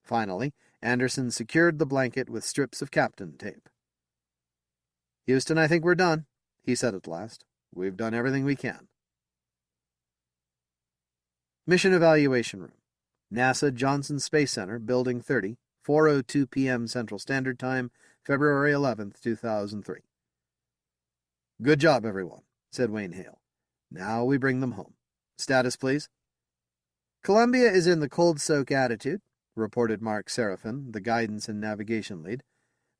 Finally, Anderson secured the blanket with strips of Captain tape. "Houston, I think we're done," he said at last. "We've done everything we can." Mission Evaluation Room, NASA Johnson Space Center, Building 30, 4:02 p.m. Central Standard Time, February 11, 2003. "Good job, everyone," said Wayne Hale. "Now we bring them home. Status, please." "Columbia is in the cold soak attitude," reported Mark Seraphin, the guidance and navigation lead.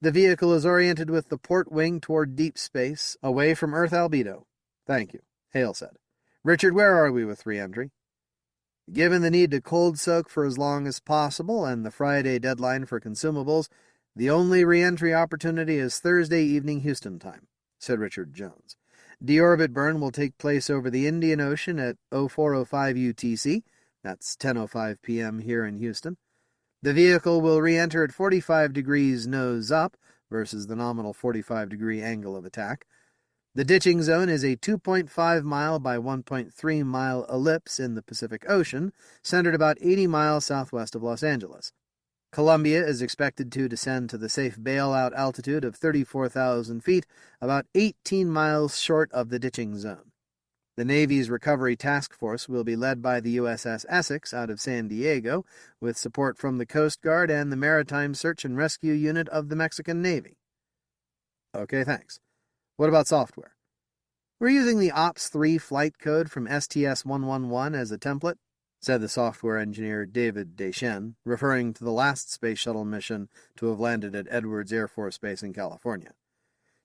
"The vehicle is oriented with the port wing toward deep space, away from Earth albedo." "Thank you," Hale said. "Richard, where are we with re-entry?" Given the need to cold soak for as long as possible and the Friday deadline for consumables, the only re-entry opportunity is Thursday evening Houston time, said Richard Jones. Deorbit burn will take place over the Indian Ocean at 0405 UTC. That's 10:05 p.m. here in Houston. The vehicle will re-enter at 45 degrees nose up versus the nominal 45-degree angle of attack. The ditching zone is a 2.5-mile by 1.3-mile ellipse in the Pacific Ocean, centered about 80 miles southwest of Los Angeles. Columbia is expected to descend to the safe bailout altitude of 34,000 feet, about 18 miles short of the ditching zone. The Navy's Recovery Task Force will be led by the USS Essex out of San Diego, with support from the Coast Guard and the Maritime Search and Rescue Unit of the Mexican Navy. Okay, thanks. What about software? We're using the OPS-3 flight code from STS-111 as a template, said the software engineer David Deschen, referring to the last space shuttle mission to have landed at Edwards Air Force Base in California.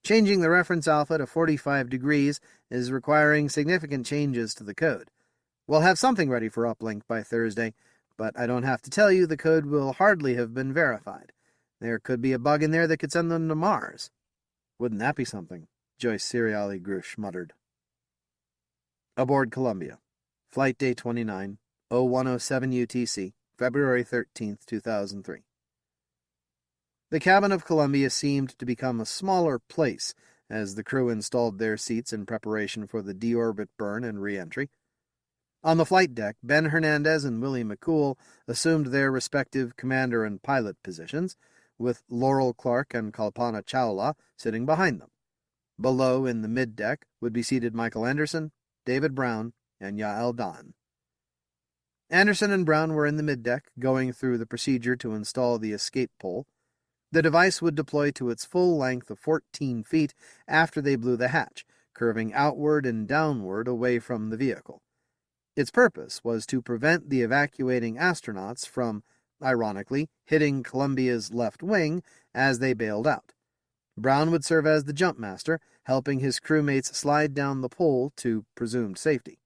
Changing the reference alpha to 45 degrees is requiring significant changes to the code. We'll have something ready for uplink by Thursday, but I don't have to tell you the code will hardly have been verified. There could be a bug in there that could send them to Mars. Wouldn't that be something? Joyce Seriali Grush muttered. Aboard Columbia. Flight Day 29, 0107 UTC, February 13th, 2003. The cabin of Columbia seemed to become a smaller place as the crew installed their seats in preparation for the deorbit burn and re-entry. On the flight deck, Ben Hernandez and Willie McCool assumed their respective commander and pilot positions, with Laurel Clark and Kalpana Chawla sitting behind them. Below, in the mid-deck, would be seated Michael Anderson, David Brown, and Yael Dan. Anderson and Brown were in the mid-deck, going through the procedure to install the escape pole. The device would deploy to its full length of 14 feet after they blew the hatch, curving outward and downward away from the vehicle. Its purpose was to prevent the evacuating astronauts from, ironically, hitting Columbia's left wing as they bailed out. Brown would serve as the jump master, helping his crewmates slide down the pole to presumed safety.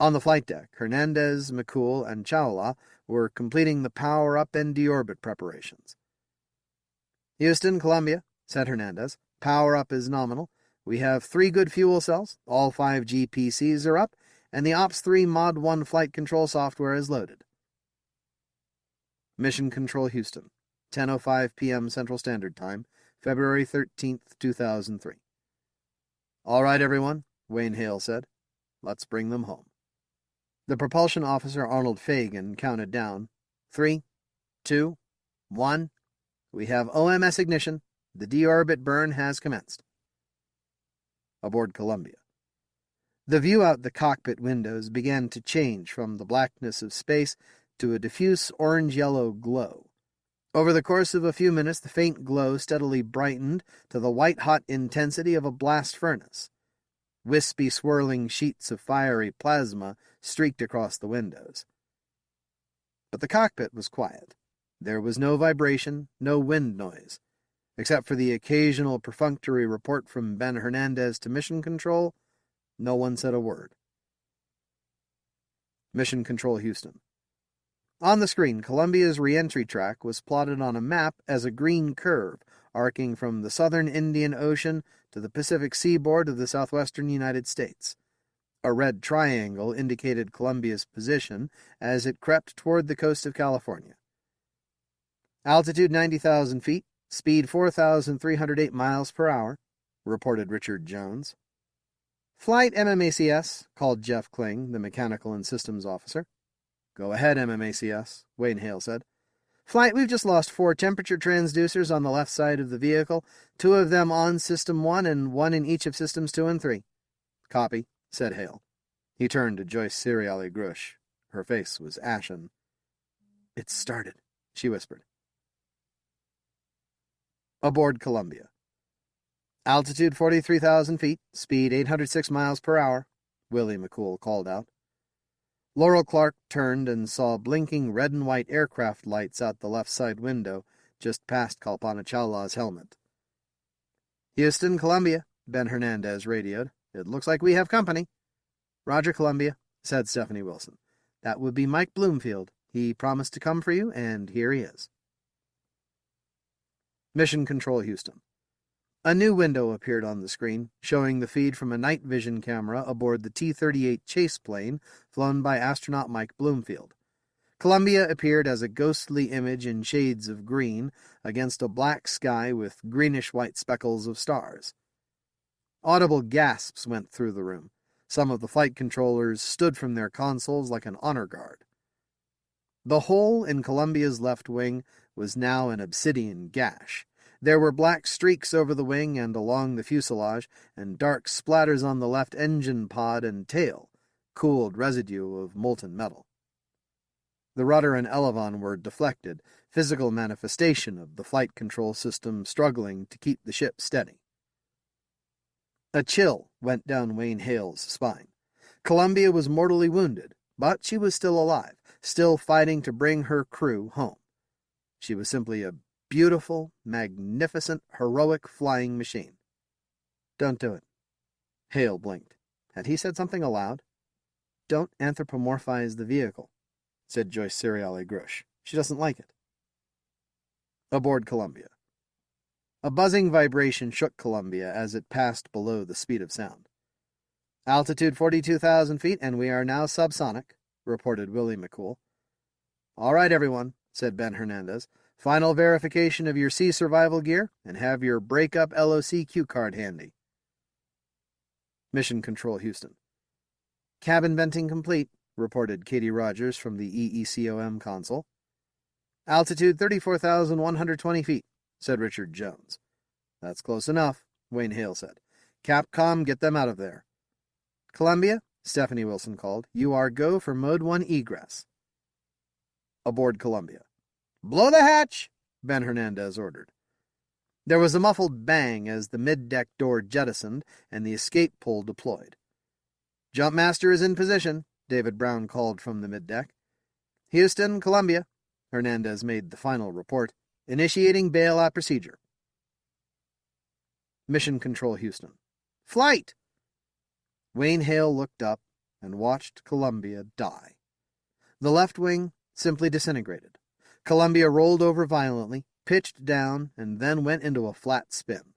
On the flight deck, Hernandez, McCool, and Chawla were completing the power-up and deorbit preparations. Houston, Columbia, said Hernandez. Power-up is nominal. We have 3 good fuel cells, all 5 GPCs are up, and the OPS-3 Mod 1 flight control software is loaded. Mission Control Houston, 10:05 p.m. Central Standard Time, February 13th, 2003. All right, everyone, Wayne Hale said. Let's bring them home. The propulsion officer Arnold Fagan counted down. 3, 2, 1. We have OMS ignition. The deorbit burn has commenced. Aboard Columbia. The view out the cockpit windows began to change from the blackness of space to a diffuse orange-yellow glow. Over the course of a few minutes, the faint glow steadily brightened to the white-hot intensity of a blast furnace. Wispy, swirling sheets of fiery plasma streaked across the windows. But the cockpit was quiet. There was no vibration, no wind noise. Except for the occasional perfunctory report from Ben Hernandez to Mission Control, no one said a word. Mission Control Houston. On the screen, Columbia's re-entry track was plotted on a map as a green curve, arcing from the southern Indian Ocean to the Pacific seaboard of the southwestern United States. A red triangle indicated Columbia's position as it crept toward the coast of California. Altitude 90,000 feet, speed 4,308 miles per hour, reported Richard Jones. Flight MMACS, called Jeff Kling, the mechanical and systems officer. Go ahead, MMACS, Wayne Hale said. Flight, we've just lost 4 temperature transducers on the left side of the vehicle, 2 of them on System 1 and 1 in each of Systems 2 and 3. Copy, said Hale. He turned to Joyce Seriali Grush. Her face was ashen. It's started, she whispered. Aboard Columbia. Altitude 43,000 feet, speed 806 miles per hour, Willie McCool called out. Laurel Clark turned and saw blinking red and white aircraft lights out the left side window just past Kalpana Chawla's helmet. Houston, Columbia, Ben Hernandez radioed. It looks like we have company. Roger, Columbia. said Stephanie Wilson. "That would be Mike Bloomfield. He promised to come for you, and here he is." Mission Control Houston. A new window appeared on the screen, showing the feed from a night vision camera aboard the T-38 chase plane flown by astronaut Mike Bloomfield. Columbia appeared as a ghostly image in shades of green against a black sky with greenish-white speckles of stars. Audible gasps went through the room. Some of the flight controllers stood from their consoles like an honor guard. The hole in Columbia's left wing was now an obsidian gash. There were black streaks over the wing and along the fuselage, and dark splatters on the left engine pod and tail, cooled residue of molten metal. The rudder and elevon were deflected, physical manifestation of the flight control system struggling to keep the ship steady. A chill went down Wayne Hale's spine. Columbia was mortally wounded, but she was still alive, still fighting to bring her crew home. She was simply a beautiful, magnificent, heroic flying machine. "Don't do it." Hale blinked. Had he said something aloud? "Don't anthropomorphize the vehicle," said Joyce Ceriali Grush. "She doesn't like it." Aboard Columbia. A buzzing vibration shook Columbia as it passed below the speed of sound. "Altitude 42,000 feet, and we are now subsonic," reported Willie McCool. "All right, everyone," said Ben Hernandez. "Final verification of your sea survival gear, and have your break-up LOC cue card handy." Mission Control Houston. "Cabin venting complete," reported Katie Rogers from the EECOM console. "Altitude 34,120 feet, said Richard Jones. "That's close enough," Wayne Hale said. "Capcom, get them out of there." "Columbia," Stephanie Wilson called, "you are go for Mode 1 egress." Aboard Columbia. "Blow the hatch," Ben Hernandez ordered. There was a muffled bang as the mid-deck door jettisoned and the escape pole deployed. "Jumpmaster is in position," David Brown called from the mid-deck. "Houston, Columbia," Hernandez made the final report, "initiating bailout procedure." Mission Control Houston. "Flight!" Wayne Hale looked up and watched Columbia die. The left wing simply disintegrated. Columbia rolled over violently, pitched down, and then went into a flat spin.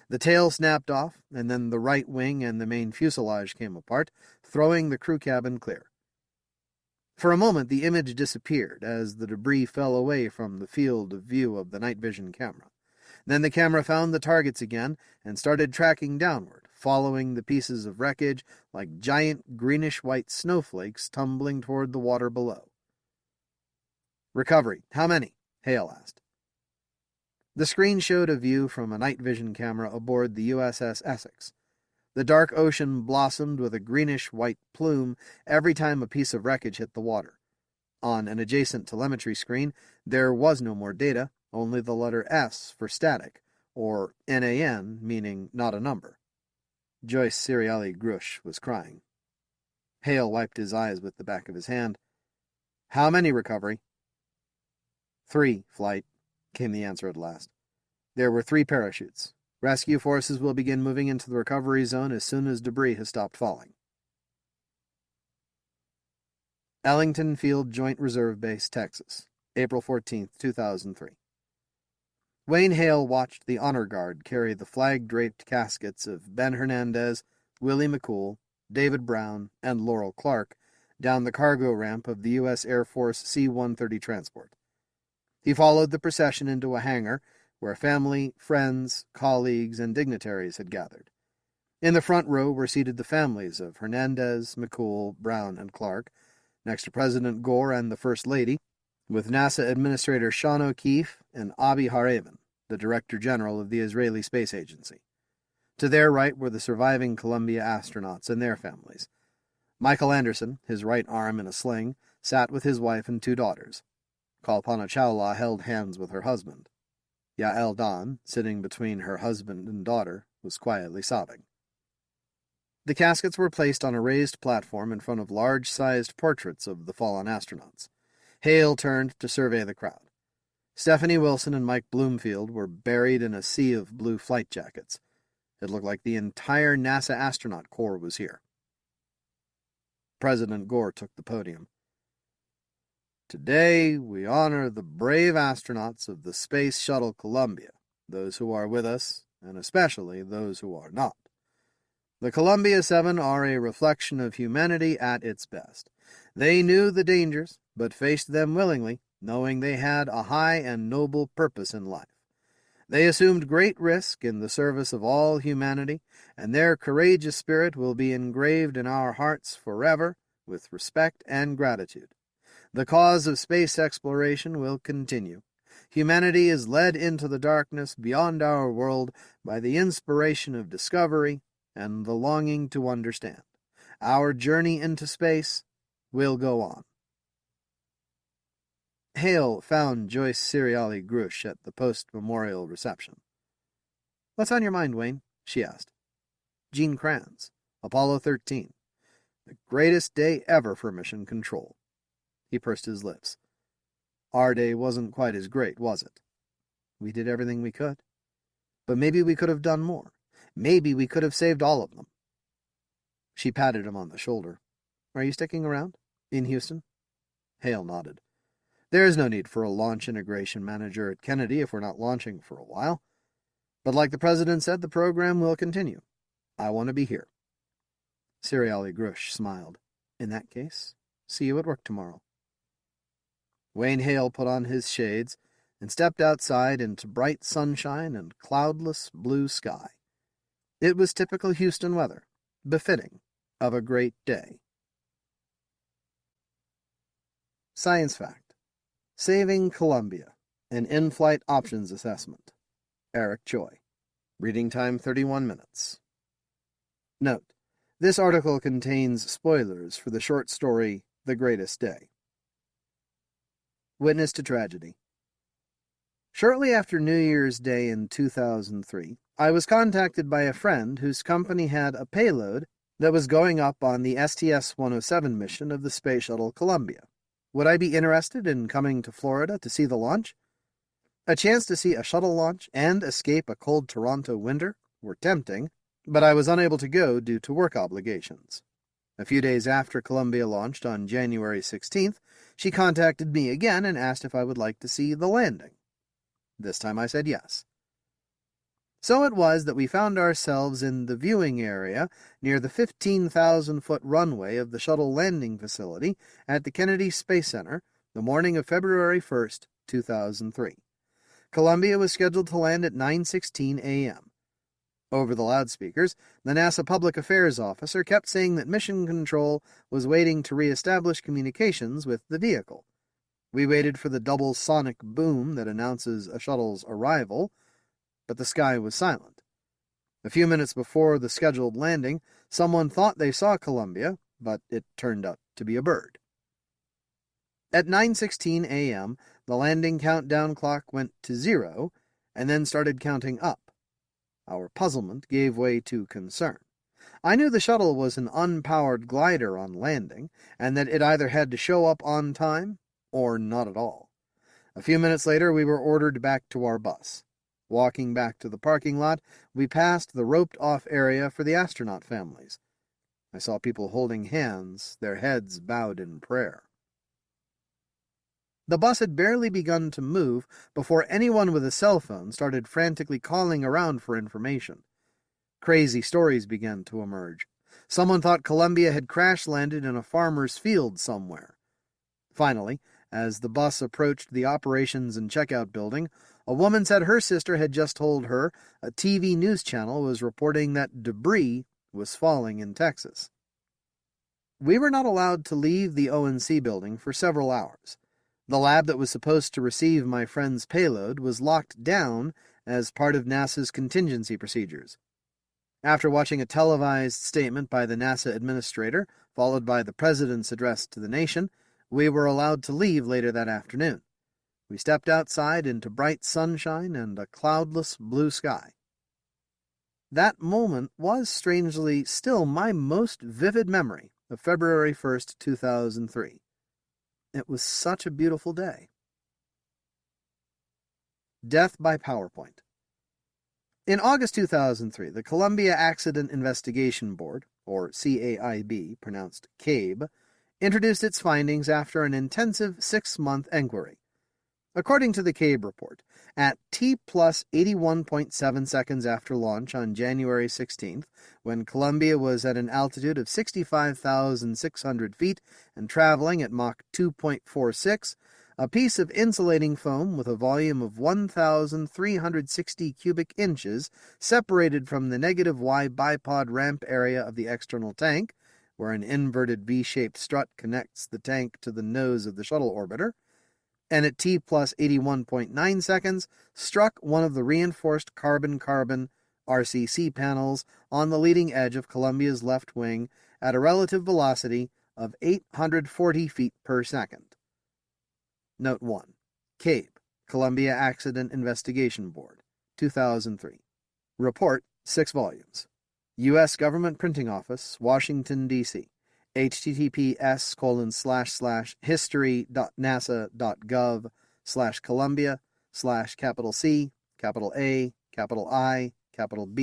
The tail snapped off, and then the right wing and the main fuselage came apart, throwing the crew cabin clear. For a moment the image disappeared as the debris fell away from the field of view of the night vision camera. Then the camera found the targets again and started tracking downward, following the pieces of wreckage like giant greenish-white snowflakes tumbling toward the water below. "Recovery, how many?" Hale asked. The screen showed a view from a night vision camera aboard the USS Essex. The dark ocean blossomed with a greenish-white plume every time a piece of wreckage hit the water. On an adjacent telemetry screen, there was no more data, only the letter S for static, or NAN, meaning not a number. Joyce Ceriali Grush was crying. Hale wiped his eyes with the back of his hand. "How many recovery?" "3, flight," came the answer at last. "There were 3 parachutes. Rescue forces will begin moving into the recovery zone as soon as debris has stopped falling." Ellington Field Joint Reserve Base, Texas, April 14, 2003. Wayne Hale watched the honor guard carry the flag-draped caskets of Ben Hernandez, Willie McCool, David Brown, and Laurel Clark down the cargo ramp of the U.S. Air Force C-130 transport. He followed the procession into a hangar where family, friends, colleagues, and dignitaries had gathered. In the front row were seated the families of Hernandez, McCool, Brown, and Clark, next to President Gore and the First Lady, with NASA Administrator Sean O'Keefe and Avi Haravan, the Director General of the Israeli Space Agency. To their right were the surviving Columbia astronauts and their families. Michael Anderson, his right arm in a sling, sat with his wife and 2 daughters. Kalpana Chawla held hands with her husband. Yael Dan, sitting between her husband and daughter, was quietly sobbing. The caskets were placed on a raised platform in front of large-sized portraits of the fallen astronauts. Hale turned to survey the crowd. Stephanie Wilson and Mike Bloomfield were buried in a sea of blue flight jackets. It looked like the entire NASA astronaut corps was here. President Gore took the podium. Today, we honor the brave astronauts of the Space Shuttle Columbia, those who are with us, and especially those who are not. The Columbia 7 are a reflection of humanity at its best. They knew the dangers, but faced them willingly, knowing they had a high and noble purpose in life. They assumed great risk in the service of all humanity, and their courageous spirit will be engraved in our hearts forever with respect and gratitude. The cause of space exploration will continue. Humanity is led into the darkness beyond our world by the inspiration of discovery and the longing to understand. Our journey into space will go on. Hale found Joyce Cereali Grush at the post-memorial reception. "What's on your mind, Wayne?" she asked. "Gene Kranz, Apollo 13. The greatest day ever for mission control." He pursed his lips. "Our day wasn't quite as great, was it? We did everything we could. But maybe we could have done more. Maybe we could have saved all of them." She patted him on the shoulder. "Are you sticking around? In Houston?" Hale nodded. "There is no need for a launch integration manager at Kennedy if we're not launching for a while. But like the president said, the program will continue. I want to be here." Cereali Grush smiled. "In that case, see you at work tomorrow." Wayne Hale put on his shades and stepped outside into bright sunshine and cloudless blue sky. It was typical Houston weather, befitting of a great day. Science fact: Saving Columbia, an in-flight options assessment. Eric Choi. Reading time 31 minutes. Note: this article contains spoilers for the short story The Greatest Day. Witness to tragedy. Shortly after New Year's Day in 2003, I was contacted by a friend whose company had a payload that was going up on the STS-107 mission of the Space Shuttle Columbia. Would I be interested in coming to Florida to see the launch? A chance to see a shuttle launch and escape a cold Toronto winter were tempting, but I was unable to go due to work obligations. A few days after Columbia launched on January 16th, she contacted me again and asked if I would like to see the landing. This time I said yes. So it was that we found ourselves in the viewing area near the 15,000-foot runway of the shuttle landing facility at the Kennedy Space Center the morning of February 1st, 2003. Columbia was scheduled to land at 9:16 a.m. Over the loudspeakers, the NASA Public Affairs officer kept saying that Mission Control was waiting to re-establish communications with the vehicle. We waited for the double sonic boom that announces a shuttle's arrival, but the sky was silent. A few minutes before the scheduled landing, someone thought they saw Columbia, but it turned out to be a bird. At 9:16 a.m., the landing countdown clock went to 0 and then started counting up. Our puzzlement gave way to concern. I knew the shuttle was an unpowered glider on landing, and that it either had to show up on time or not at all. A few minutes later, we were ordered back to our bus. Walking back to the parking lot, we passed the roped-off area for the astronaut families. I saw people holding hands, their heads bowed in prayer. The bus had barely begun to move before anyone with a cell phone started frantically calling around for information. Crazy stories began to emerge. Someone thought Columbia had crash-landed in a farmer's field somewhere. Finally, as the bus approached the operations and checkout building, a woman said her sister had just told her a TV news channel was reporting that debris was falling in Texas. We were not allowed to leave the ONC building for several hours. The lab that was supposed to receive my friend's payload was locked down as part of NASA's contingency procedures. After watching a televised statement by the NASA administrator, followed by the president's address to the nation, we were allowed to leave later that afternoon. We stepped outside into bright sunshine and a cloudless blue sky. That moment was, strangely, still my most vivid memory of February 1st, 2003. It was such a beautiful day. Death by PowerPoint. In August 2003, the Columbia Accident Investigation Board, or CAIB, pronounced CABE, introduced its findings after an intensive 6-month inquiry. According to the CABE report, at T plus 81.7 seconds after launch on January 16th, when Columbia was at an altitude of 65,600 feet and traveling at Mach 2.46, a piece of insulating foam with a volume of 1,360 cubic inches separated from the negative Y bipod ramp area of the external tank, where an inverted V-shaped strut connects the tank to the nose of the shuttle orbiter, and at T plus 81.9 seconds, struck one of the reinforced carbon-carbon RCC panels on the leading edge of Columbia's left wing at a relative velocity of 840 feet per second. Note 1. CABE, Columbia Accident Investigation Board, 2003. Report, 6 volumes. U.S. Government Printing Office, Washington, D.C. https://history.nasa.gov/Columbia/capital A, capital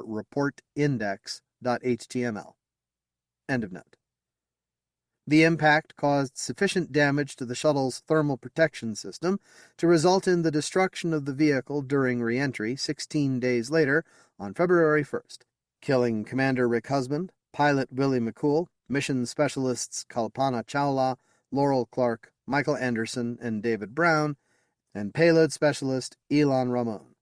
report index.html. End of note. The impact caused sufficient damage to the shuttle's thermal protection system to result in the destruction of the vehicle during re-entry 16 days later on February 1st, killing Commander Rick Husband, pilot Willie McCool, mission specialists Kalpana Chawla, Laurel Clark, Michael Anderson, and David Brown, and payload specialist Elon Ramon.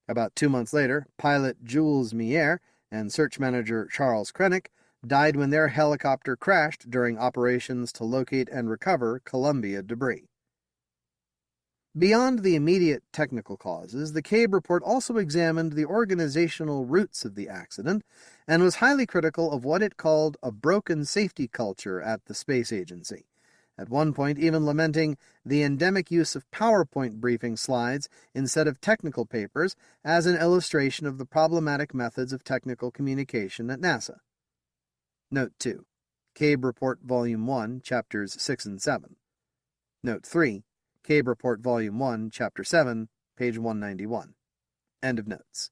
About 2 months later, pilot Jules Mier and search manager Charles Krennic died when their helicopter crashed during operations to locate and recover Columbia debris. Beyond the immediate technical causes, the CABE report also examined the organizational roots of the accident and was highly critical of what it called a broken safety culture at the space agency, at one point even lamenting the endemic use of PowerPoint briefing slides instead of technical papers as an illustration of the problematic methods of technical communication at NASA. Note 2. CABE Report Volume 1, Chapters 6 and 7. Note 3. CABE Report Volume 1, Chapter 7, page 191. End of notes.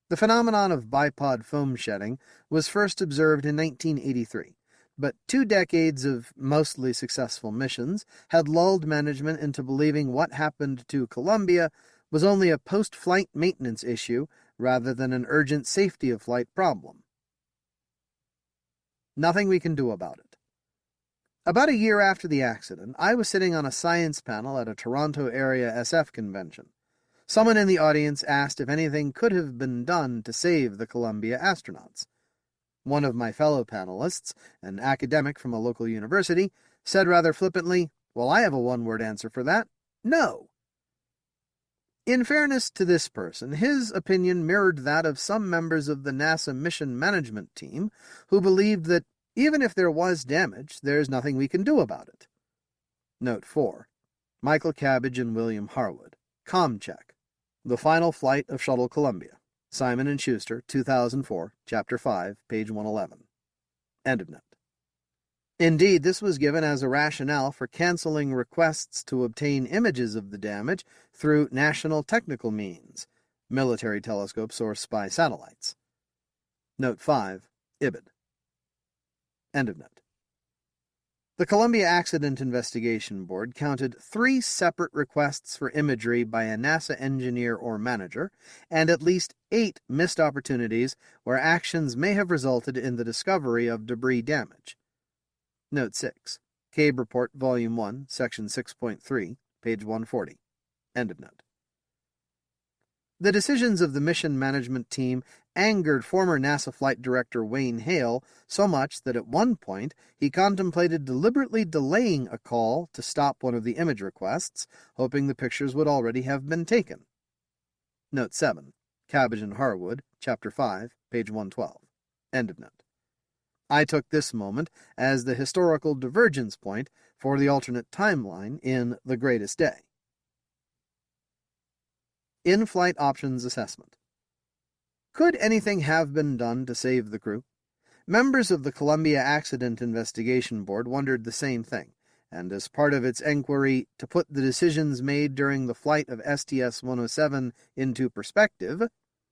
The phenomenon of bipod foam shedding was first observed in 1983, but 2 decades of mostly successful missions had lulled management into believing what happened to Columbia was only a post-flight maintenance issue rather than an urgent safety-of-flight problem. Nothing we can do about it. About a year after the accident, I was sitting on a science panel at a Toronto area SF convention. Someone in the audience asked if anything could have been done to save the Columbia astronauts. One of my fellow panelists, an academic from a local university, said rather flippantly, "Well, I have a one-word answer for that. No." In fairness to this person, his opinion mirrored that of some members of the NASA mission management team who believed that even if there was damage, there's nothing we can do about it. Note 4. Michael Cabbage and William Harwood. ComCheck. The Final Flight of Shuttle Columbia. Simon & Schuster, 2004, Chapter 5, page 111. End of note. Indeed, this was given as a rationale for canceling requests to obtain images of the damage through national technical means, military telescopes or spy satellites. Note 5. Ibid. End of note. The Columbia Accident Investigation Board counted 3 separate requests for imagery by a NASA engineer or manager, and at least 8 missed opportunities where actions may have resulted in the discovery of debris damage. Note 6. CABE Report, Volume 1, Section 6.3, page 140. End of note. The decisions of the mission management team angered former NASA flight director Wayne Hale so much that at one point he contemplated deliberately delaying a call to stop one of the image requests, hoping the pictures would already have been taken. Note 7. Cabbage and Harwood, Chapter 5, page 112. End of note. I took this moment as the historical divergence point for the alternate timeline in The Greatest Day. In-flight options assessment. Could anything have been done to save the crew? Members of the Columbia Accident Investigation Board wondered the same thing, and as part of its inquiry to put the decisions made during the flight of STS-107 into perspective,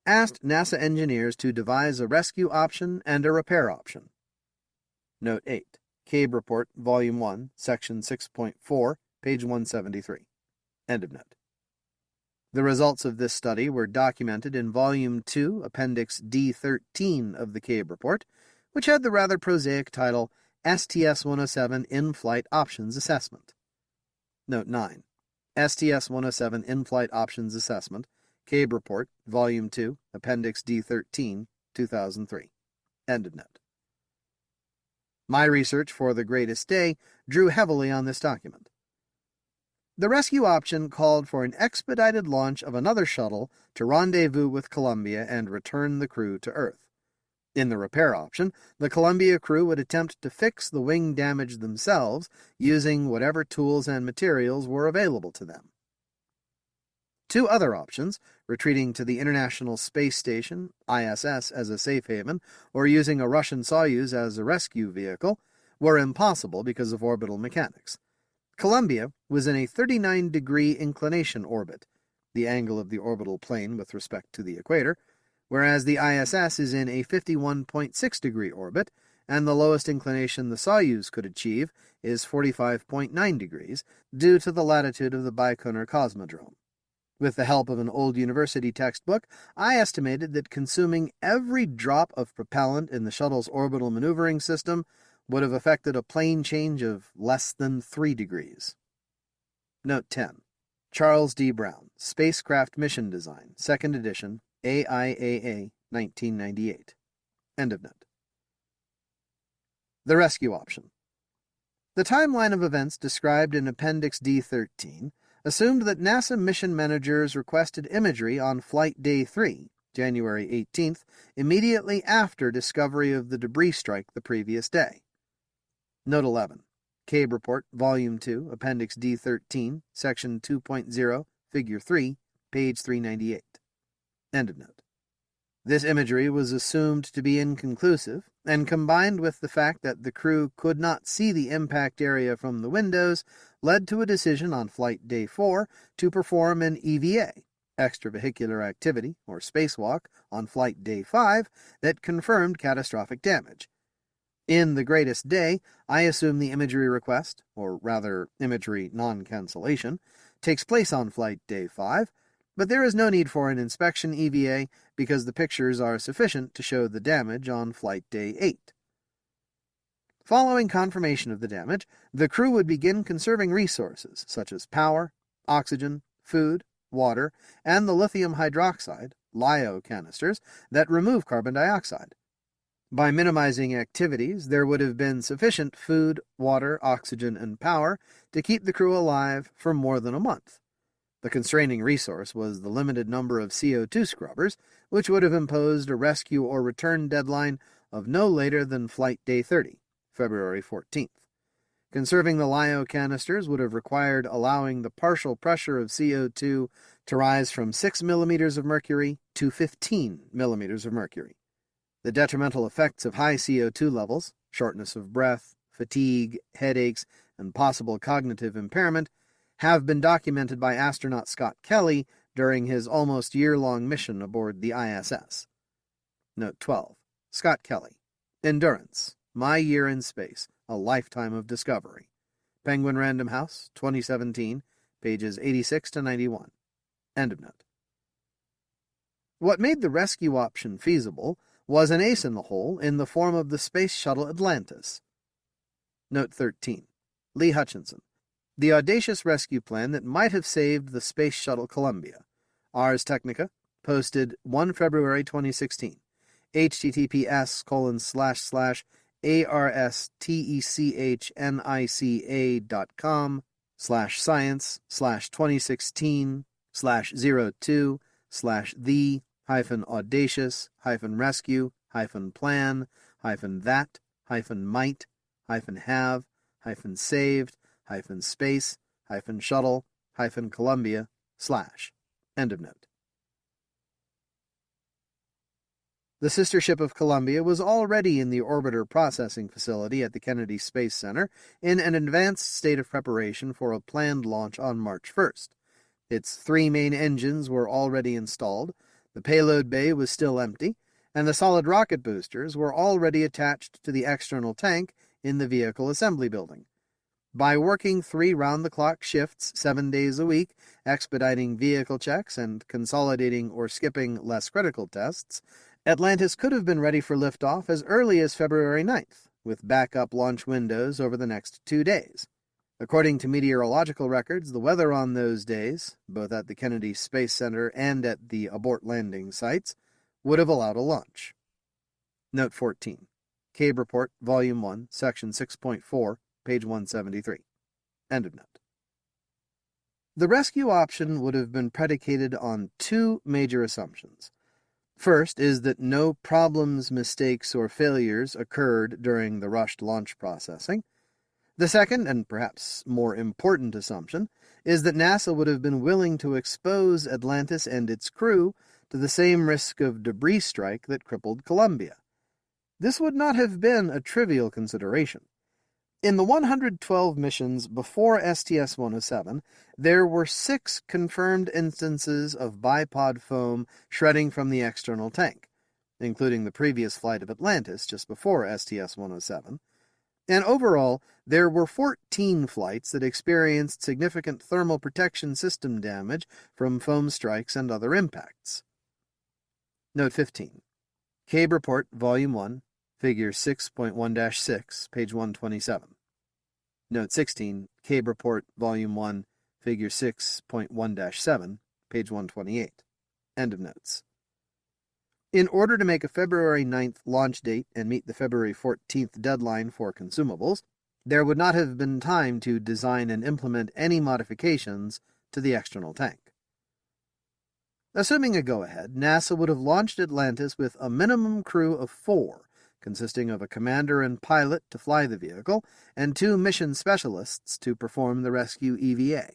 asked NASA engineers to devise a rescue option and a repair option. Note 8. CABE Report, Volume 1, Section 6.4, page 173. End of note. The results of this study were documented in Volume 2, Appendix D13 of the CABE Report, which had the rather prosaic title STS-107 In-Flight Options Assessment. Note 9. STS-107 In-Flight Options Assessment, CABE Report, Volume 2, Appendix D13, 2003. End of note. My research for The Greatest Day drew heavily on this document. The rescue option called for an expedited launch of another shuttle to rendezvous with Columbia and return the crew to Earth. In the repair option, the Columbia crew would attempt to fix the wing damage themselves using whatever tools and materials were available to them. Two other options, retreating to the International Space Station, ISS, as a safe haven, or using a Russian Soyuz as a rescue vehicle, were impossible because of orbital mechanics. Columbia was in a 39-degree inclination orbit, the angle of the orbital plane with respect to the equator, whereas the ISS is in a 51.6-degree orbit, and the lowest inclination the Soyuz could achieve is 45.9 degrees, due to the latitude of the Baikonur Cosmodrome. With the help of an old university textbook, I estimated that consuming every drop of propellant in the shuttle's orbital maneuvering system would have affected a plane change of less than 3 degrees. Note 10. Charles D. Brown, Spacecraft Mission Design, 2nd edition, AIAA, 1998. End of note. The rescue option. The timeline of events described in Appendix D13 assumed that NASA mission managers requested imagery on Flight Day 3, January 18th, immediately after discovery of the debris strike the previous day. Note 11. CABE Report, Volume 2, Appendix D13, Section 2.0, Figure 3, page 398. End of note. This imagery was assumed to be inconclusive, and combined with the fact that the crew could not see the impact area from the windows, led to a decision on Flight Day 4 to perform an EVA, extravehicular activity, or spacewalk, on Flight Day 5 that confirmed catastrophic damage. In The Greatest Day, I assume the imagery request, or rather imagery non-cancellation, takes place on Flight Day 5, but there is no need for an inspection EVA because the pictures are sufficient to show the damage on Flight Day 8. Following confirmation of the damage, the crew would begin conserving resources such as power, oxygen, food, water, and the lithium hydroxide, LiO canisters, that remove carbon dioxide. By minimizing activities, there would have been sufficient food, water, oxygen, and power to keep the crew alive for more than a month. The constraining resource was the limited number of CO2 scrubbers, which would have imposed a rescue or return deadline of no later than Flight Day 30, February 14th. Conserving the LiO canisters would have required allowing the partial pressure of CO2 to rise from 6 millimeters of mercury to 15 millimeters of mercury. The detrimental effects of high CO2 levels, shortness of breath, fatigue, headaches, and possible cognitive impairment, have been documented by astronaut Scott Kelly during his almost year-long mission aboard the ISS. Note 12. Scott Kelly. Endurance. My Year in Space. A Lifetime of Discovery. Penguin Random House, 2017, pages 86 to 91. End of note. What made the rescue option feasible was an ace in the hole in the form of the Space Shuttle Atlantis. Note 13. Lee Hutchinson. The audacious rescue plan that might have saved the Space Shuttle Columbia. Ars Technica, posted 1 February 2016. https://ars.te/nic.com/020/the-audacious-plan-that-might-have-space-shuttle-Columbia/ End of note. The sister ship of Columbia was already in the orbiter processing facility at the Kennedy Space Center in an advanced state of preparation for a planned launch on March 1st. Its 3 main engines were already installed, The payload bay was still empty, and the solid rocket boosters were already attached to the external tank in the vehicle assembly building. By working 3 round-the-clock shifts 7 days a week, expediting vehicle checks and consolidating or skipping less critical tests, Atlantis could have been ready for liftoff as early as February 9th, with backup launch windows over the next 2 days. According to meteorological records, the weather on those days, both at the Kennedy Space Center and at the abort landing sites, would have allowed a launch. Note 14. Cabe Report, Volume 1, Section 6.4, page 173. End of note. The rescue option would have been predicated on 2 major assumptions. First is that no problems, mistakes, or failures occurred during the rushed launch processing. The second, and perhaps more important assumption, is that NASA would have been willing to expose Atlantis and its crew to the same risk of debris strike that crippled Columbia. This would not have been a trivial consideration. In the 112 missions before STS-107, there were 6 confirmed instances of bipod foam shredding from the external tank, including the previous flight of Atlantis just before STS-107, and overall, there were 14 flights that experienced significant thermal protection system damage from foam strikes and other impacts. Note 15. Cabe Report, Volume 1, Figure 6.1-6, page 127. Note 16. Cabe Report, Volume 1, Figure 6.1-7, page 128. End of notes. In order to make a February 9th launch date and meet the February 14th deadline for consumables, there would not have been time to design and implement any modifications to the external tank. Assuming a go-ahead, NASA would have launched Atlantis with a minimum crew of 4, consisting of a commander and pilot to fly the vehicle, and 2 mission specialists to perform the rescue EVA.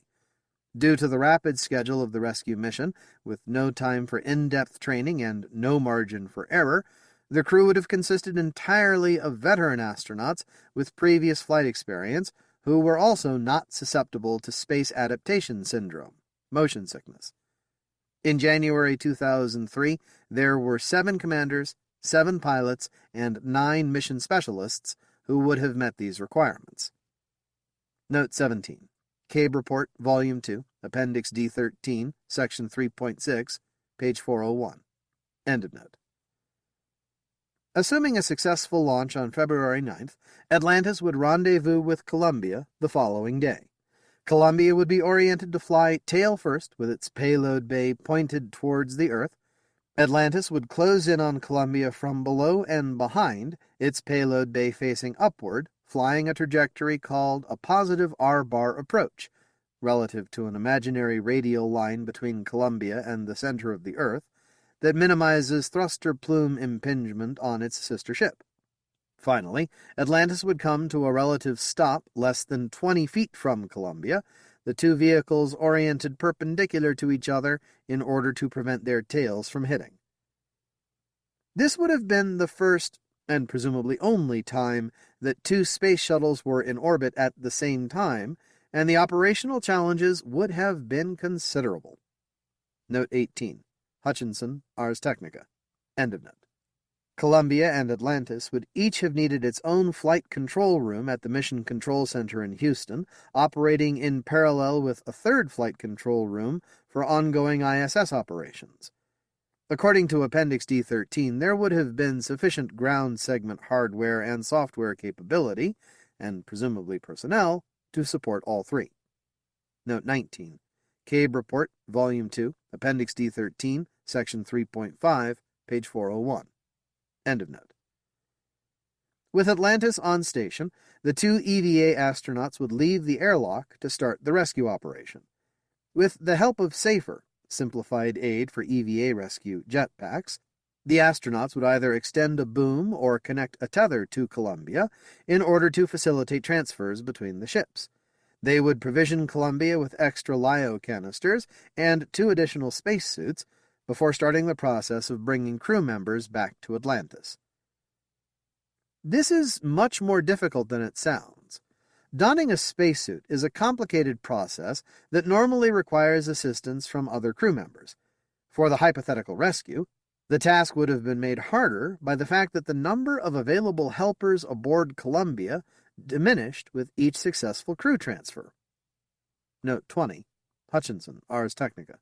Due to the rapid schedule of the rescue mission, with no time for in-depth training and no margin for error, the crew would have consisted entirely of veteran astronauts with previous flight experience who were also not susceptible to space adaptation syndrome, motion sickness. In January 2003, there were 7 commanders, 7 pilots, and 9 mission specialists who would have met these requirements. Note 17. Cabe Report, Volume 2, Appendix D13, Section 3.6, page 401. End of note. Assuming a successful launch on February 9th, Atlantis would rendezvous with Columbia the following day. Columbia would be oriented to fly tail first with its payload bay pointed towards the Earth. Atlantis would close in on Columbia from below and behind, its payload bay facing upward, flying a trajectory called a positive R-bar approach, relative to an imaginary radial line between Columbia and the center of the Earth, that minimizes thruster plume impingement on its sister ship. Finally, Atlantis would come to a relative stop less than 20 feet from Columbia, the 2 vehicles oriented perpendicular to each other in order to prevent their tails from hitting. This would have been the first, and presumably only, time that 2 space shuttles were in orbit at the same time, and the operational challenges would have been considerable. Note 18. Hutchinson, Ars Technica. End of note. Columbia and Atlantis would each have needed its own flight control room at the Mission Control Center in Houston, operating in parallel with a 3rd flight control room for ongoing ISS operations. According to Appendix D13, there would have been sufficient ground segment hardware and software capability, and presumably personnel, to support all 3. Note 19. Cabe Report, Volume 2, Appendix D13, Section 3.5, page 401. End of note. With Atlantis on station, the 2 EVA astronauts would leave the airlock to start the rescue operation. With the help of SAFER, simplified aid for EVA rescue jetpacks, the astronauts would either extend a boom or connect a tether to Columbia in order to facilitate transfers between the ships. They would provision Columbia with extra LiO canisters and 2 additional spacesuits before starting the process of bringing crew members back to Atlantis. This is much more difficult than it sounds. Donning a spacesuit is a complicated process that normally requires assistance from other crew members. For the hypothetical rescue, the task would have been made harder by the fact that the number of available helpers aboard Columbia diminished with each successful crew transfer. Note 20. Hutchinson, Ars Technica.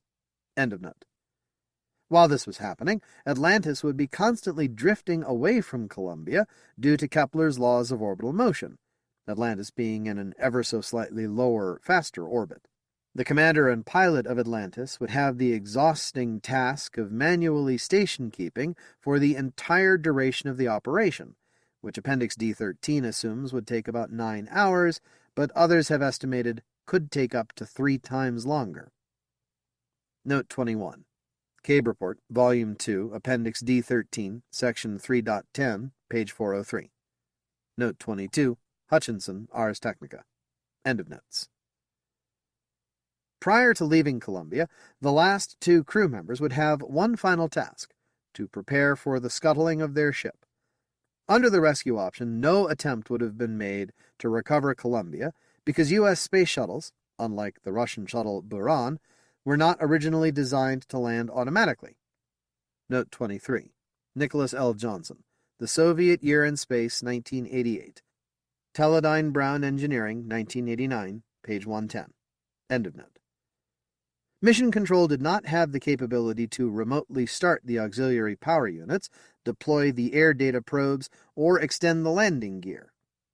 End of note. While this was happening, Atlantis would be constantly drifting away from Columbia due to Kepler's laws of orbital motion, Atlantis being in an ever-so-slightly lower, faster orbit. The commander and pilot of Atlantis would have the exhausting task of manually station-keeping for the entire duration of the operation, which Appendix D13 assumes would take about 9 hours, but others have estimated could take up to 3 times longer. Note 21. Cabe Report, Volume 2, Appendix D13, Section 3.10, page 403. Note 22. Hutchinson, Ars Technica. End of notes. Prior to leaving Columbia, the last 2 crew members would have one final task, to prepare for the scuttling of their ship. Under the rescue option, no attempt would have been made to recover Columbia because U.S. space shuttles, unlike the Russian shuttle Buran, were not originally designed to land automatically. Note 23. Nicholas L. Johnson, The Soviet Year in Space, 1988. Teledyne Brown Engineering, 1989, page 110. End of note. Mission Control did not have the capability to remotely start the auxiliary power units, deploy the air data probes, or extend the landing gear.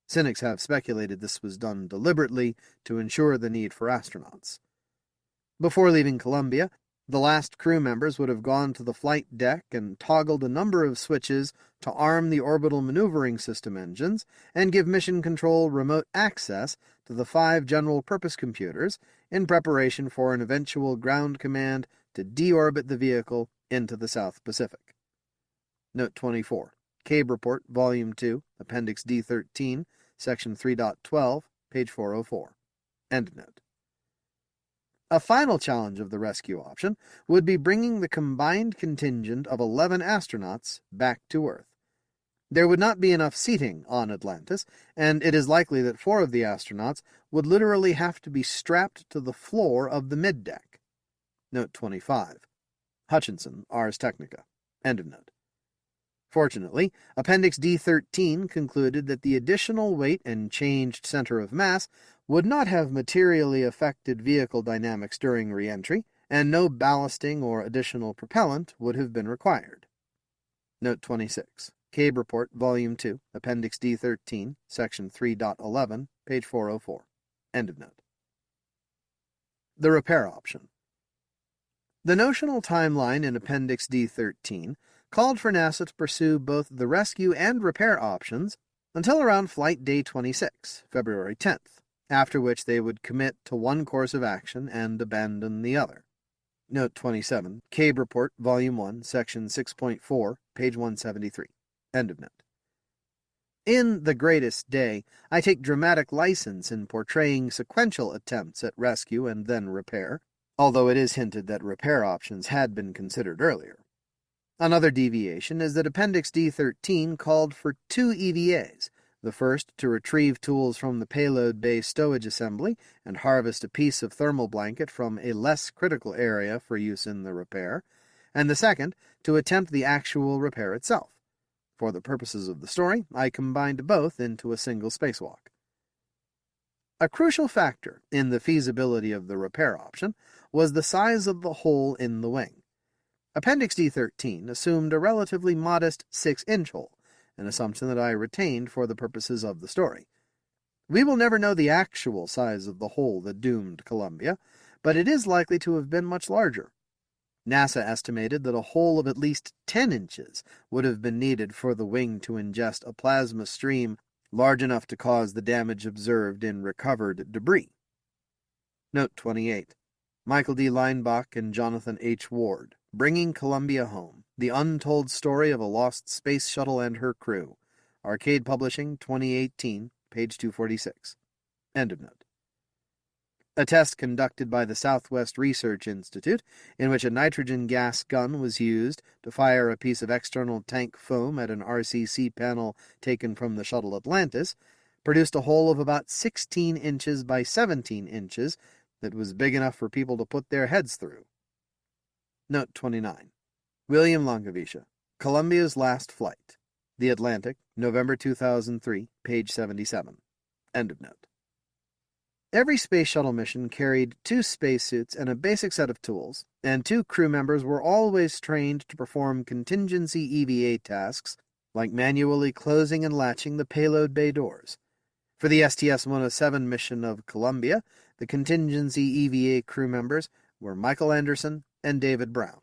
Cynics have speculated this was done deliberately to ensure the need for astronauts. Before leaving Columbia, the last crew members would have gone to the flight deck and toggled a number of switches to arm the orbital maneuvering system engines and give Mission Control remote access to the 5 general-purpose computers in preparation for an eventual ground command to deorbit the vehicle into the South Pacific. Note 24. Cabe Report, Volume 2, Appendix D13, Section 3.12, page 404. End note. A final challenge of the rescue option would be bringing the combined contingent of 11 astronauts back to Earth. There would not be enough seating on Atlantis, and it is likely that 4 of the astronauts would literally have to be strapped to the floor of the middeck. Note 25. Hutchinson, Ars Technica. End of note. Fortunately, Appendix D13 concluded that the additional weight and changed center of mass would not have materially affected vehicle dynamics during re-entry, and no ballasting or additional propellant would have been required. Note 26. Cabe Report, Volume 2, Appendix D13, Section 3.11, page 404. End of note. The repair option. The notional timeline in Appendix D13 called for NASA to pursue both the rescue and repair options until around Flight Day 26, February 10th, after which they would commit to one course of action and abandon the other. Note 27, Cabe Report, Volume 1, Section 6.4, page 173. End of note. In The Greatest Day, I take dramatic license in portraying sequential attempts at rescue and then repair, although it is hinted that repair options had been considered earlier. Another deviation is that Appendix D13 called for 2 EVAs, the first to retrieve tools from the payload bay stowage assembly and harvest a piece of thermal blanket from a less critical area for use in the repair, and the second to attempt the actual repair itself. For the purposes of the story, I combined both into a single spacewalk. A crucial factor in the feasibility of the repair option was the size of the hole in the wing. Appendix D13 assumed a relatively modest 6-inch hole, an assumption that I retained for the purposes of the story. We will never know the actual size of the hole that doomed Columbia, but it is likely to have been much larger. NASA estimated that a hole of at least 10 inches would have been needed for the wing to ingest a plasma stream large enough to cause the damage observed in recovered debris. Note 28. Michael D. Leinbach and Jonathan H. Ward, Bringing Columbia Home, The Untold Story of a Lost Space Shuttle and Her Crew. Arcade Publishing, 2018, page 246. End of note. A test conducted by the Southwest Research Institute, in which a nitrogen gas gun was used to fire a piece of external tank foam at an RCC panel taken from the shuttle Atlantis, produced a hole of about 16 inches by 17 inches that was big enough for people to put their heads through. Note 29. William Langewiesche, Columbia's Last Flight. The Atlantic, November 2003, page 77. End of note. Every space shuttle mission carried 2 spacesuits and a basic set of tools, and 2 crew members were always trained to perform contingency EVA tasks like manually closing and latching the payload bay doors. For the STS-107 mission of Columbia, the contingency EVA crew members were Michael Anderson and David Brown.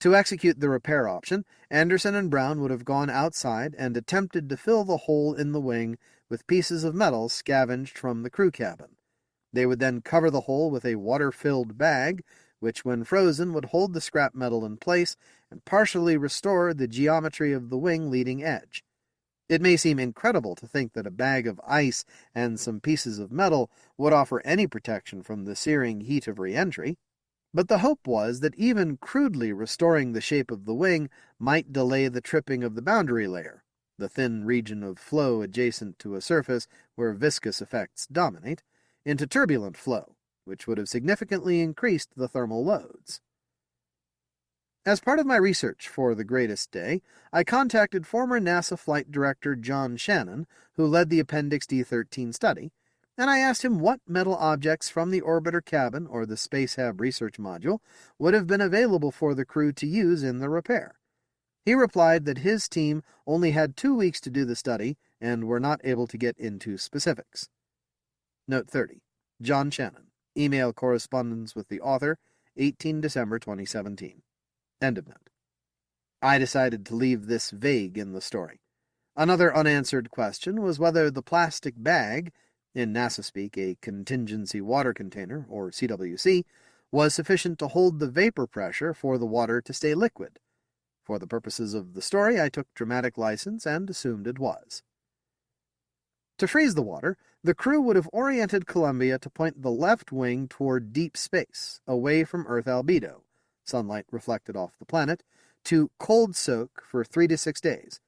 To execute the repair option, Anderson and Brown would have gone outside and attempted to fill the hole in the wing with pieces of metal scavenged from the crew cabin. They would then cover the hole with a water-filled bag, which when frozen would hold the scrap metal in place and partially restore the geometry of the wing leading edge. It may seem incredible to think that a bag of ice and some pieces of metal would offer any protection from the searing heat of re-entry, but the hope was that even crudely restoring the shape of the wing might delay the tripping of the boundary layer, the thin region of flow adjacent to a surface where viscous effects dominate, into turbulent flow, which would have significantly increased the thermal loads. As part of my research for The Greatest Day, I contacted former NASA Flight Director John Shannon, who led the Appendix D-13 study, and I asked him what metal objects from the orbiter cabin or the Spacehab research module would have been available for the crew to use in the repair. He replied that his team only had 2 weeks to do the study and were not able to get into specifics. Note 30. John Shannon. Email correspondence with the author, 18 December 2017. End of note. I decided to leave this vague in the story. Another unanswered question was whether the plastic bag, in NASA speak a contingency water container, or CWC, was sufficient to hold the vapor pressure for the water to stay liquid. For the purposes of the story, I took dramatic license and assumed it was. To freeze the water, the crew would have oriented Columbia to point the left wing toward deep space, away from Earth albedo, sunlight reflected off the planet, to cold soak for 3 to 6 days.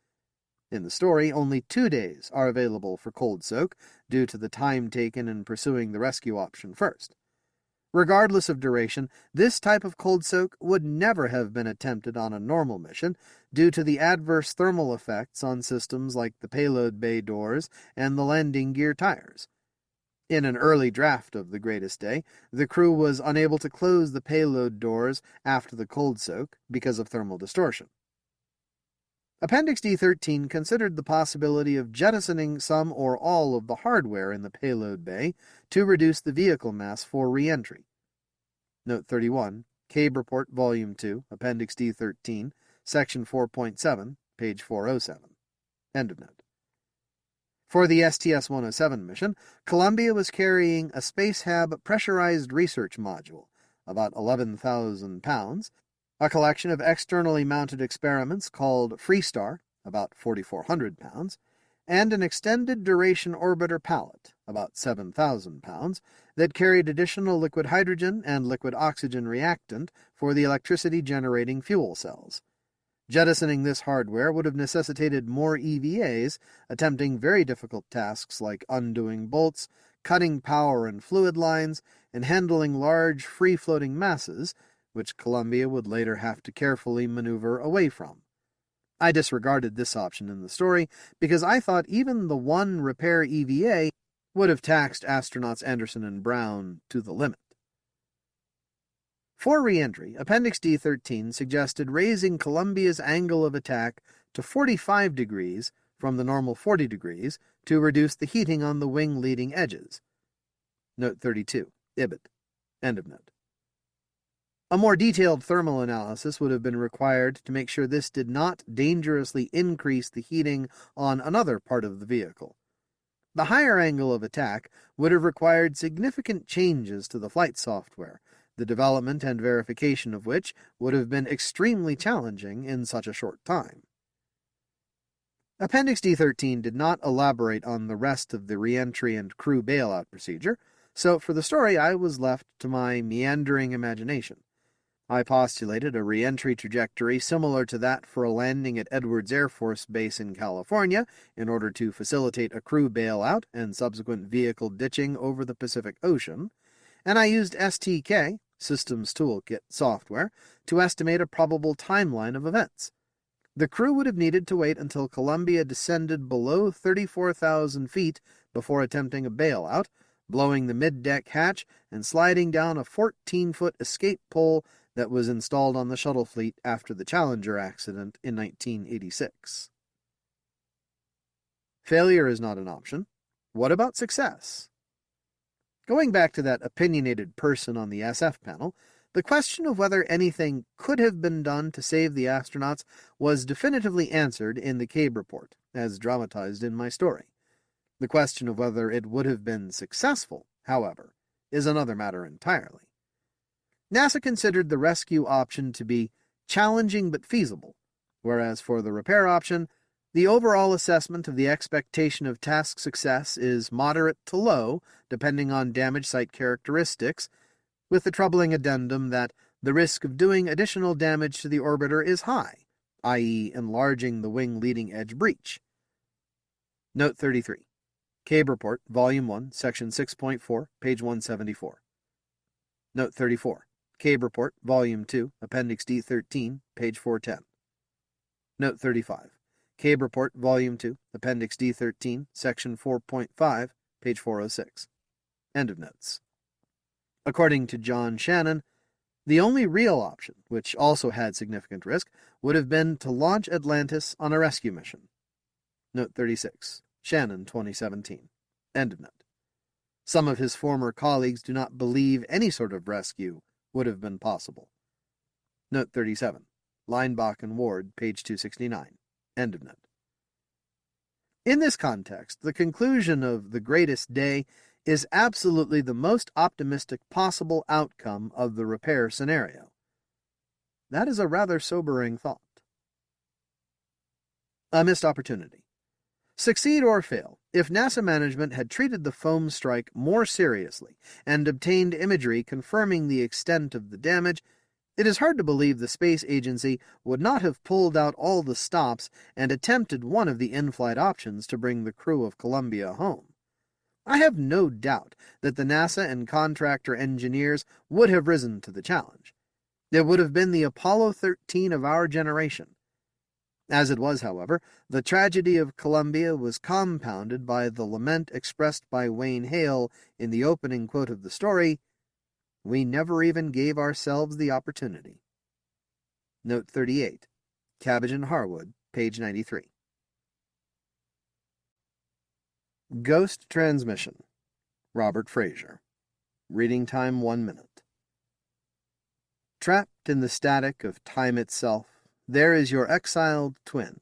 In the story, only 2 days are available for cold soak due to the time taken in pursuing the rescue option first. Regardless of duration, this type of cold soak would never have been attempted on a normal mission due to the adverse thermal effects on systems like the payload bay doors and the landing gear tires. In an early draft of The Greatest Day, the crew was unable to close the payload doors after the cold soak because of thermal distortion. Appendix D-13 considered the possibility of jettisoning some or all of the hardware in the payload bay to reduce the vehicle mass for re-entry. Note 31, CABE Report Volume 2, Appendix D-13, Section 4.7, page 407. End of note. For the STS-107 mission, Columbia was carrying a Spacehab pressurized research module, about 11,000 pounds, a collection of externally mounted experiments called Freestar, about 4,400 pounds, and an extended duration orbiter pallet, about 7,000 pounds, that carried additional liquid hydrogen and liquid oxygen reactant for the electricity-generating fuel cells. Jettisoning this hardware would have necessitated more EVAs, attempting very difficult tasks like undoing bolts, cutting power and fluid lines, and handling large free-floating masses, which Columbia would later have to carefully maneuver away from. I disregarded this option in the story because I thought even the one repair EVA would have taxed astronauts Anderson and Brown to the limit. For re-entry, Appendix D-13 suggested raising Columbia's angle of attack to 45 degrees from the normal 40 degrees to reduce the heating on the wing leading edges. Note 32, Ibid. End of note. A more detailed thermal analysis would have been required to make sure this did not dangerously increase the heating on another part of the vehicle. The higher angle of attack would have required significant changes to the flight software, the development and verification of which would have been extremely challenging in such a short time. Appendix D-13 did not elaborate on the rest of the re-entry and crew bailout procedure, so for the story I was left to my meandering imagination. I postulated a re-entry trajectory similar to that for a landing at Edwards Air Force Base in California in order to facilitate a crew bailout and subsequent vehicle ditching over the Pacific Ocean, and I used STK, Systems Toolkit software to estimate a probable timeline of events. The crew would have needed to wait until Columbia descended below 34,000 feet before attempting a bailout, blowing the mid-deck hatch and sliding down a 14-foot escape pole that was installed on the shuttle fleet after the Challenger accident in 1986. Failure is not an option. What about success? Going back to that opinionated person on the SF panel, the question of whether anything could have been done to save the astronauts was definitively answered in the CABE report, as dramatized in my story. The question of whether it would have been successful, however, is another matter entirely. NASA considered the rescue option to be challenging but feasible, whereas for the repair option, the overall assessment of the expectation of task success is moderate to low, depending on damage site characteristics, with the troubling addendum that the risk of doing additional damage to the orbiter is high, i.e. enlarging the wing leading edge breach. Note 33. CABE Report, Volume 1, Section 6.4, page 174. Note 34. CABE Report, Volume 2, Appendix D13, page 410. Note 35. CABE Report, Volume 2, Appendix D13, Section 4.5, page 406. End of notes. According to John Shannon, the only real option, which also had significant risk, would have been to launch Atlantis on a rescue mission. Note 36. Shannon, 2017. End of note. Some of his former colleagues do not believe any sort of rescue would have been possible. Note 37. Leinbach and Ward, page 269. End of note. In this context, the conclusion of The Greatest Day is absolutely the most optimistic possible outcome of the repair scenario. That is a rather sobering thought. A missed opportunity. Succeed or fail, if NASA management had treated the foam strike more seriously and obtained imagery confirming the extent of the damage, it is hard to believe the space agency would not have pulled out all the stops and attempted one of the in-flight options to bring the crew of Columbia home. I have no doubt that the NASA and contractor engineers would have risen to the challenge. It would have been the Apollo 13 of our generation. As it was, however, the tragedy of Columbia was compounded by the lament expressed by Wayne Hale in the opening quote of the story, "We never even gave ourselves the opportunity." Note 38. Cabbage and Harwood, page 93. Ghost Transmission. Robert Fraser. Reading time 1 minute. Trapped in the static of time itself, there is your exiled twin.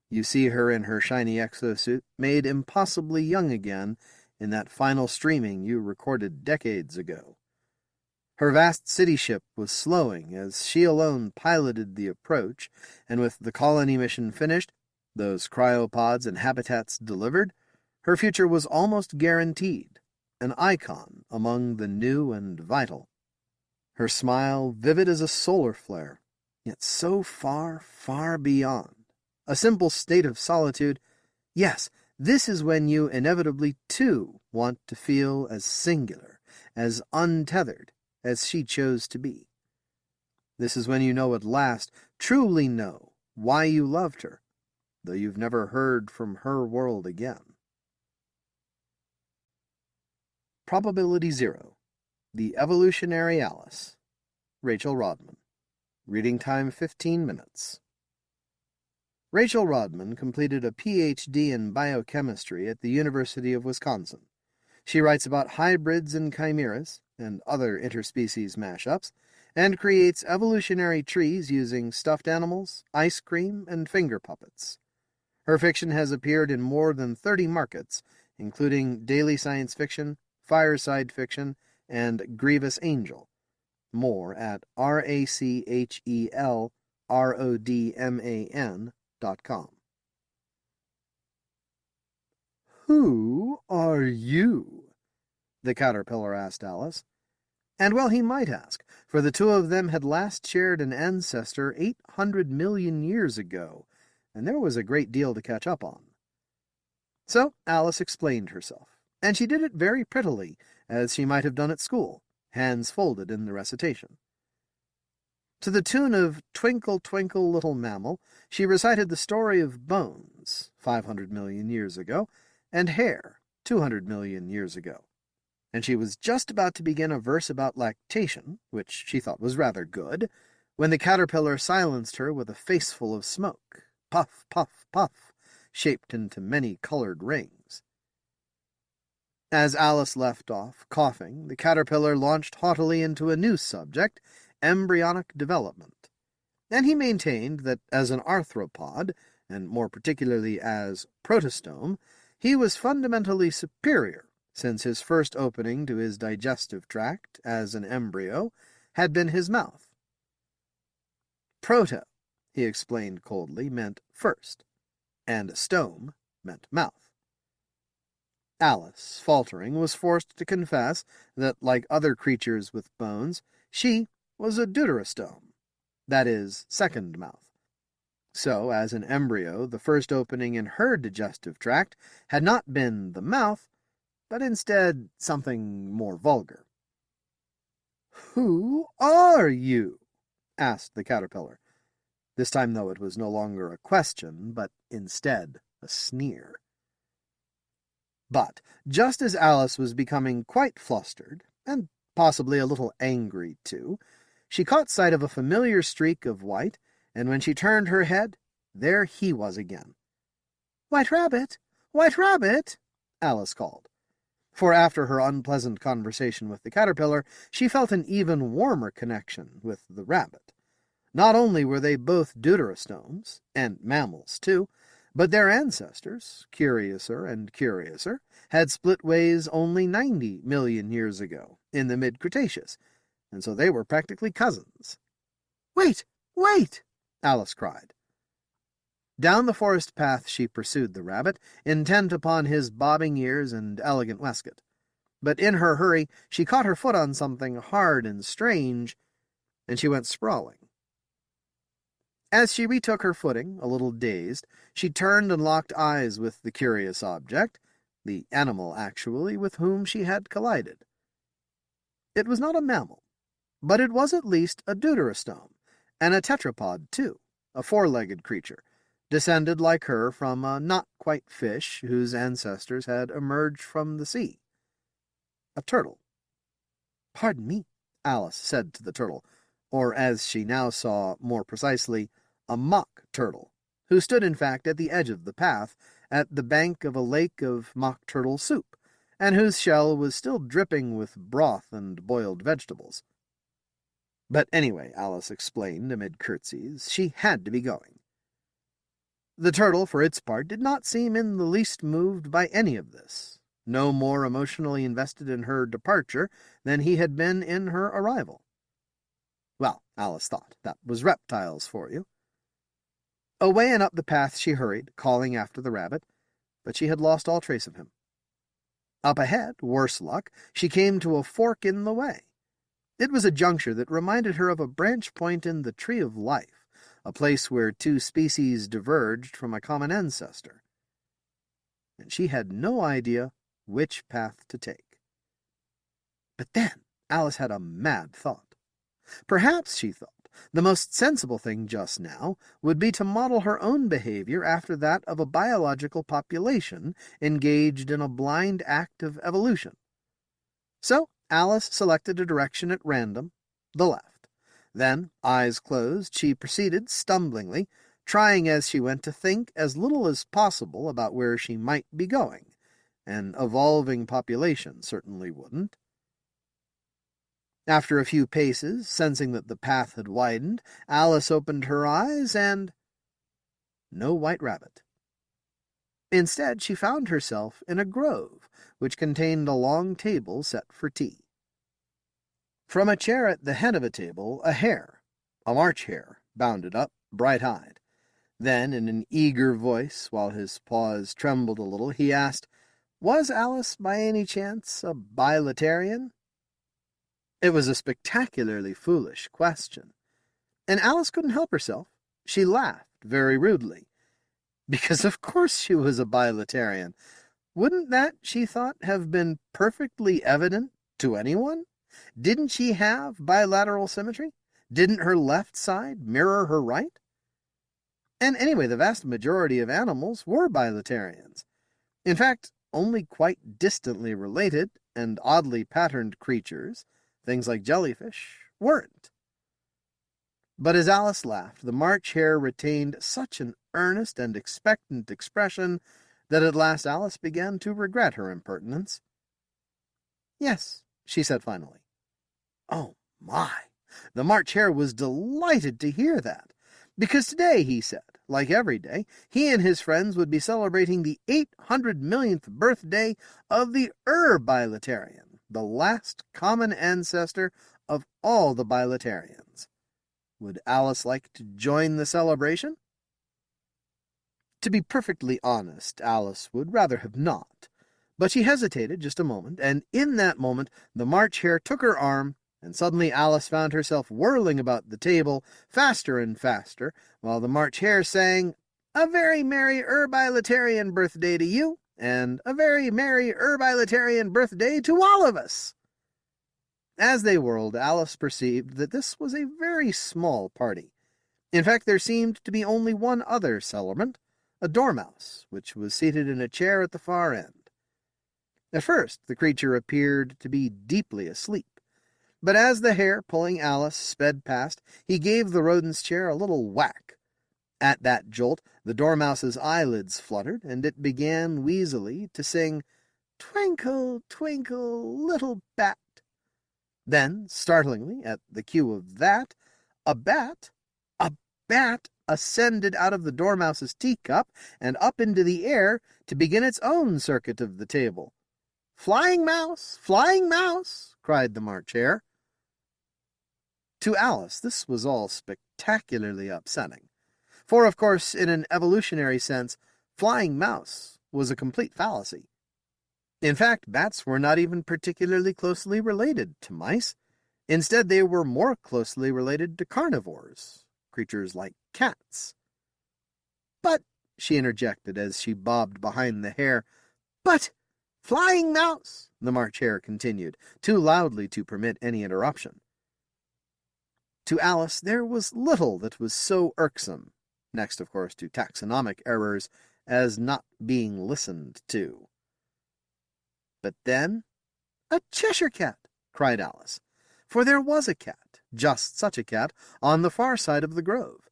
You see her in her shiny exosuit, made impossibly young again in that final streaming you recorded decades ago. Her vast city ship was slowing as she alone piloted the approach, and with the colony mission finished, those cryopods and habitats delivered, her future was almost guaranteed, an icon among the new and vital. Her smile vivid as a solar flare, yet so far, far beyond. A simple state of solitude. Yes, this is when you inevitably, too, want to feel as singular, as untethered, as she chose to be. This is when you know at last, truly know, why you loved her, though you've never heard from her world again. Probability Zero. The Evolutionary Alice. Rachel Rodman. Reading time 15 minutes. Rachel Rodman completed a Ph.D. in biochemistry at the University of Wisconsin. She writes about hybrids and chimeras, and other interspecies mashups, and creates evolutionary trees using stuffed animals, ice cream, and finger puppets. Her fiction has appeared in more than 30 markets, including Daily Science Fiction, Fireside Fiction, and Grievous Angel. More at RACHELRODMAN.com. "Who are you?" the caterpillar asked Alice. And well he might ask, for the two of them had last shared an ancestor 800 million years ago, and there was a great deal to catch up on. So Alice explained herself, and she did it very prettily, as she might have done at school, hands folded in the recitation. To the tune of Twinkle, Twinkle, Little Mammal, she recited the story of bones, 500 million years ago, and hair, 200 million years ago. And she was just about to begin a verse about lactation, which she thought was rather good, when the caterpillar silenced her with a faceful of smoke, puff, puff, puff, shaped into many-colored rings. As Alice left off, coughing, the caterpillar launched haughtily into a new subject, embryonic development, and he maintained that as an arthropod, and more particularly as protostome, he was fundamentally superior, since his first opening to his digestive tract, as an embryo, had been his mouth. Proto, he explained coldly, meant first, and stome meant mouth. Alice, faltering, was forced to confess that, like other creatures with bones, she was a deuterostome, that is, second mouth. So, as an embryo, the first opening in her digestive tract had not been the mouth, but instead something more vulgar. "Who are you?" asked the caterpillar, this time though it was no longer a question, but instead a sneer. But just as Alice was becoming quite flustered, and possibly a little angry too, she caught sight of a familiar streak of white, and when she turned her head, there he was again. "White Rabbit! White Rabbit!" Alice called. For after her unpleasant conversation with the caterpillar, she felt an even warmer connection with the rabbit. Not only were they both deuterostomes, and mammals too, but their ancestors, curiouser and curiouser, had split ways only 90 million years ago, in the mid-Cretaceous, and so they were practically cousins. "Wait! Wait!" Alice cried. Down the forest path she pursued the rabbit, intent upon his bobbing ears and elegant waistcoat. But in her hurry she caught her foot on something hard and strange, and she went sprawling. As she retook her footing, a little dazed, she turned and locked eyes with the curious object, the animal, actually, with whom she had collided. It was not a mammal, but it was at least a deuterostome, and a tetrapod, too, a four-legged creature, descended like her from a not-quite-fish whose ancestors had emerged from the sea. A turtle. "Pardon me," Alice said to the turtle, or as she now saw more precisely, a mock turtle, who stood in fact at the edge of the path, at the bank of a lake of mock turtle soup, and whose shell was still dripping with broth and boiled vegetables. But anyway, Alice explained amid curtsies, she had to be going. The turtle, for its part, did not seem in the least moved by any of this, no more emotionally invested in her departure than he had been in her arrival. Well, Alice thought, that was reptiles for you. Away and up the path she hurried, calling after the rabbit, but she had lost all trace of him. Up ahead, worse luck, she came to a fork in the way. It was a juncture that reminded her of a branch point in the Tree of Life, a place where two species diverged from a common ancestor. And she had no idea which path to take. But then Alice had a mad thought. Perhaps, she thought, the most sensible thing just now would be to model her own behavior after that of a biological population engaged in a blind act of evolution. So Alice selected a direction at random, the left. Then, eyes closed, she proceeded stumblingly, trying as she went to think as little as possible about where she might be going. An evolving population certainly wouldn't. After a few paces, sensing that the path had widened, Alice opened her eyes and... no white rabbit. Instead, she found herself in a grove, which contained a long table set for tea. From a chair at the head of a table, a hare, a March hare, bounded up, bright-eyed. Then, in an eager voice, while his paws trembled a little, he asked, "Was Alice, by any chance, a bilaterian?" It was a spectacularly foolish question, and Alice couldn't help herself. She laughed very rudely, because of course she was a bilaterian. Wouldn't that, she thought, have been perfectly evident to anyone? Didn't she have bilateral symmetry? Didn't her left side mirror her right? And anyway, the vast majority of animals were bilaterians. In fact, only quite distantly related and oddly patterned creatures, things like jellyfish, weren't. But as Alice laughed, the March Hare retained such an earnest and expectant expression that at last Alice began to regret her impertinence. "Yes," she said finally. Oh, my! The March Hare was delighted to hear that, because today, he said, like every day, he and his friends would be celebrating the 800 millionth birthday of the bilaterian, the last common ancestor of all the bilaterians. Would Alice like to join the celebration? To be perfectly honest, Alice would rather have not, but she hesitated just a moment, and in that moment the March Hare took her arm, and suddenly Alice found herself whirling about the table faster and faster, while the March Hare sang, "A very merry bilaterian birthday to you, and a very merry bilaterian birthday to all of us." As they whirled, Alice perceived that this was a very small party. In fact, there seemed to be only one other celebrant, a dormouse, which was seated in a chair at the far end. At first, the creature appeared to be deeply asleep, but as the hare, pulling Alice, sped past, he gave the rodent's chair a little whack. At that jolt, the dormouse's eyelids fluttered, and it began wheezily to sing, "Twinkle, twinkle, little bat." Then, startlingly, at the cue of that, a bat ascended out of the dormouse's teacup and up into the air to begin its own circuit of the table. "Flying mouse, cried the March Hare. To Alice, this was all spectacularly upsetting. For, of course, in an evolutionary sense, flying mouse was a complete fallacy. In fact, bats were not even particularly closely related to mice. Instead, they were more closely related to carnivores, creatures like cats. "But," she interjected as she bobbed behind the hare, "but, flying mouse," the March Hare continued, too loudly to permit any interruption. To Alice, there was little that was so irksome, next, of course, to taxonomic errors, as not being listened to. But then, "A Cheshire cat!" cried Alice, for there was a cat, just such a cat, on the far side of the grove.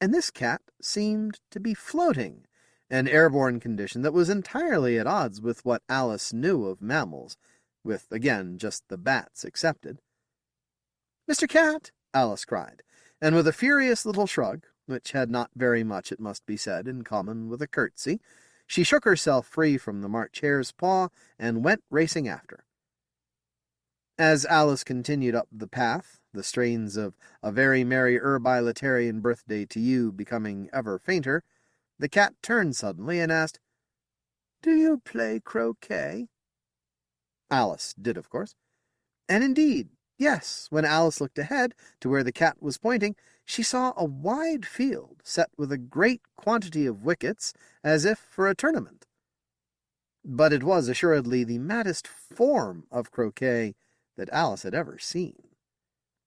And this cat seemed to be floating, an airborne condition that was entirely at odds with what Alice knew of mammals, with, again, just the bats excepted. "Mr. Cat!" Alice cried, and with a furious little shrug, which had not very much, it must be said, in common with a curtsy, she shook herself free from the March Hare's paw and went racing after. As Alice continued up the path, the strains of "A Very Merry bilaterian Birthday to You" becoming ever fainter, the cat turned suddenly and asked, "Do you play croquet?" Alice did, of course. And indeed, yes, when Alice looked ahead to where the cat was pointing, she saw a wide field set with a great quantity of wickets, as if for a tournament. But it was assuredly the maddest form of croquet that Alice had ever seen.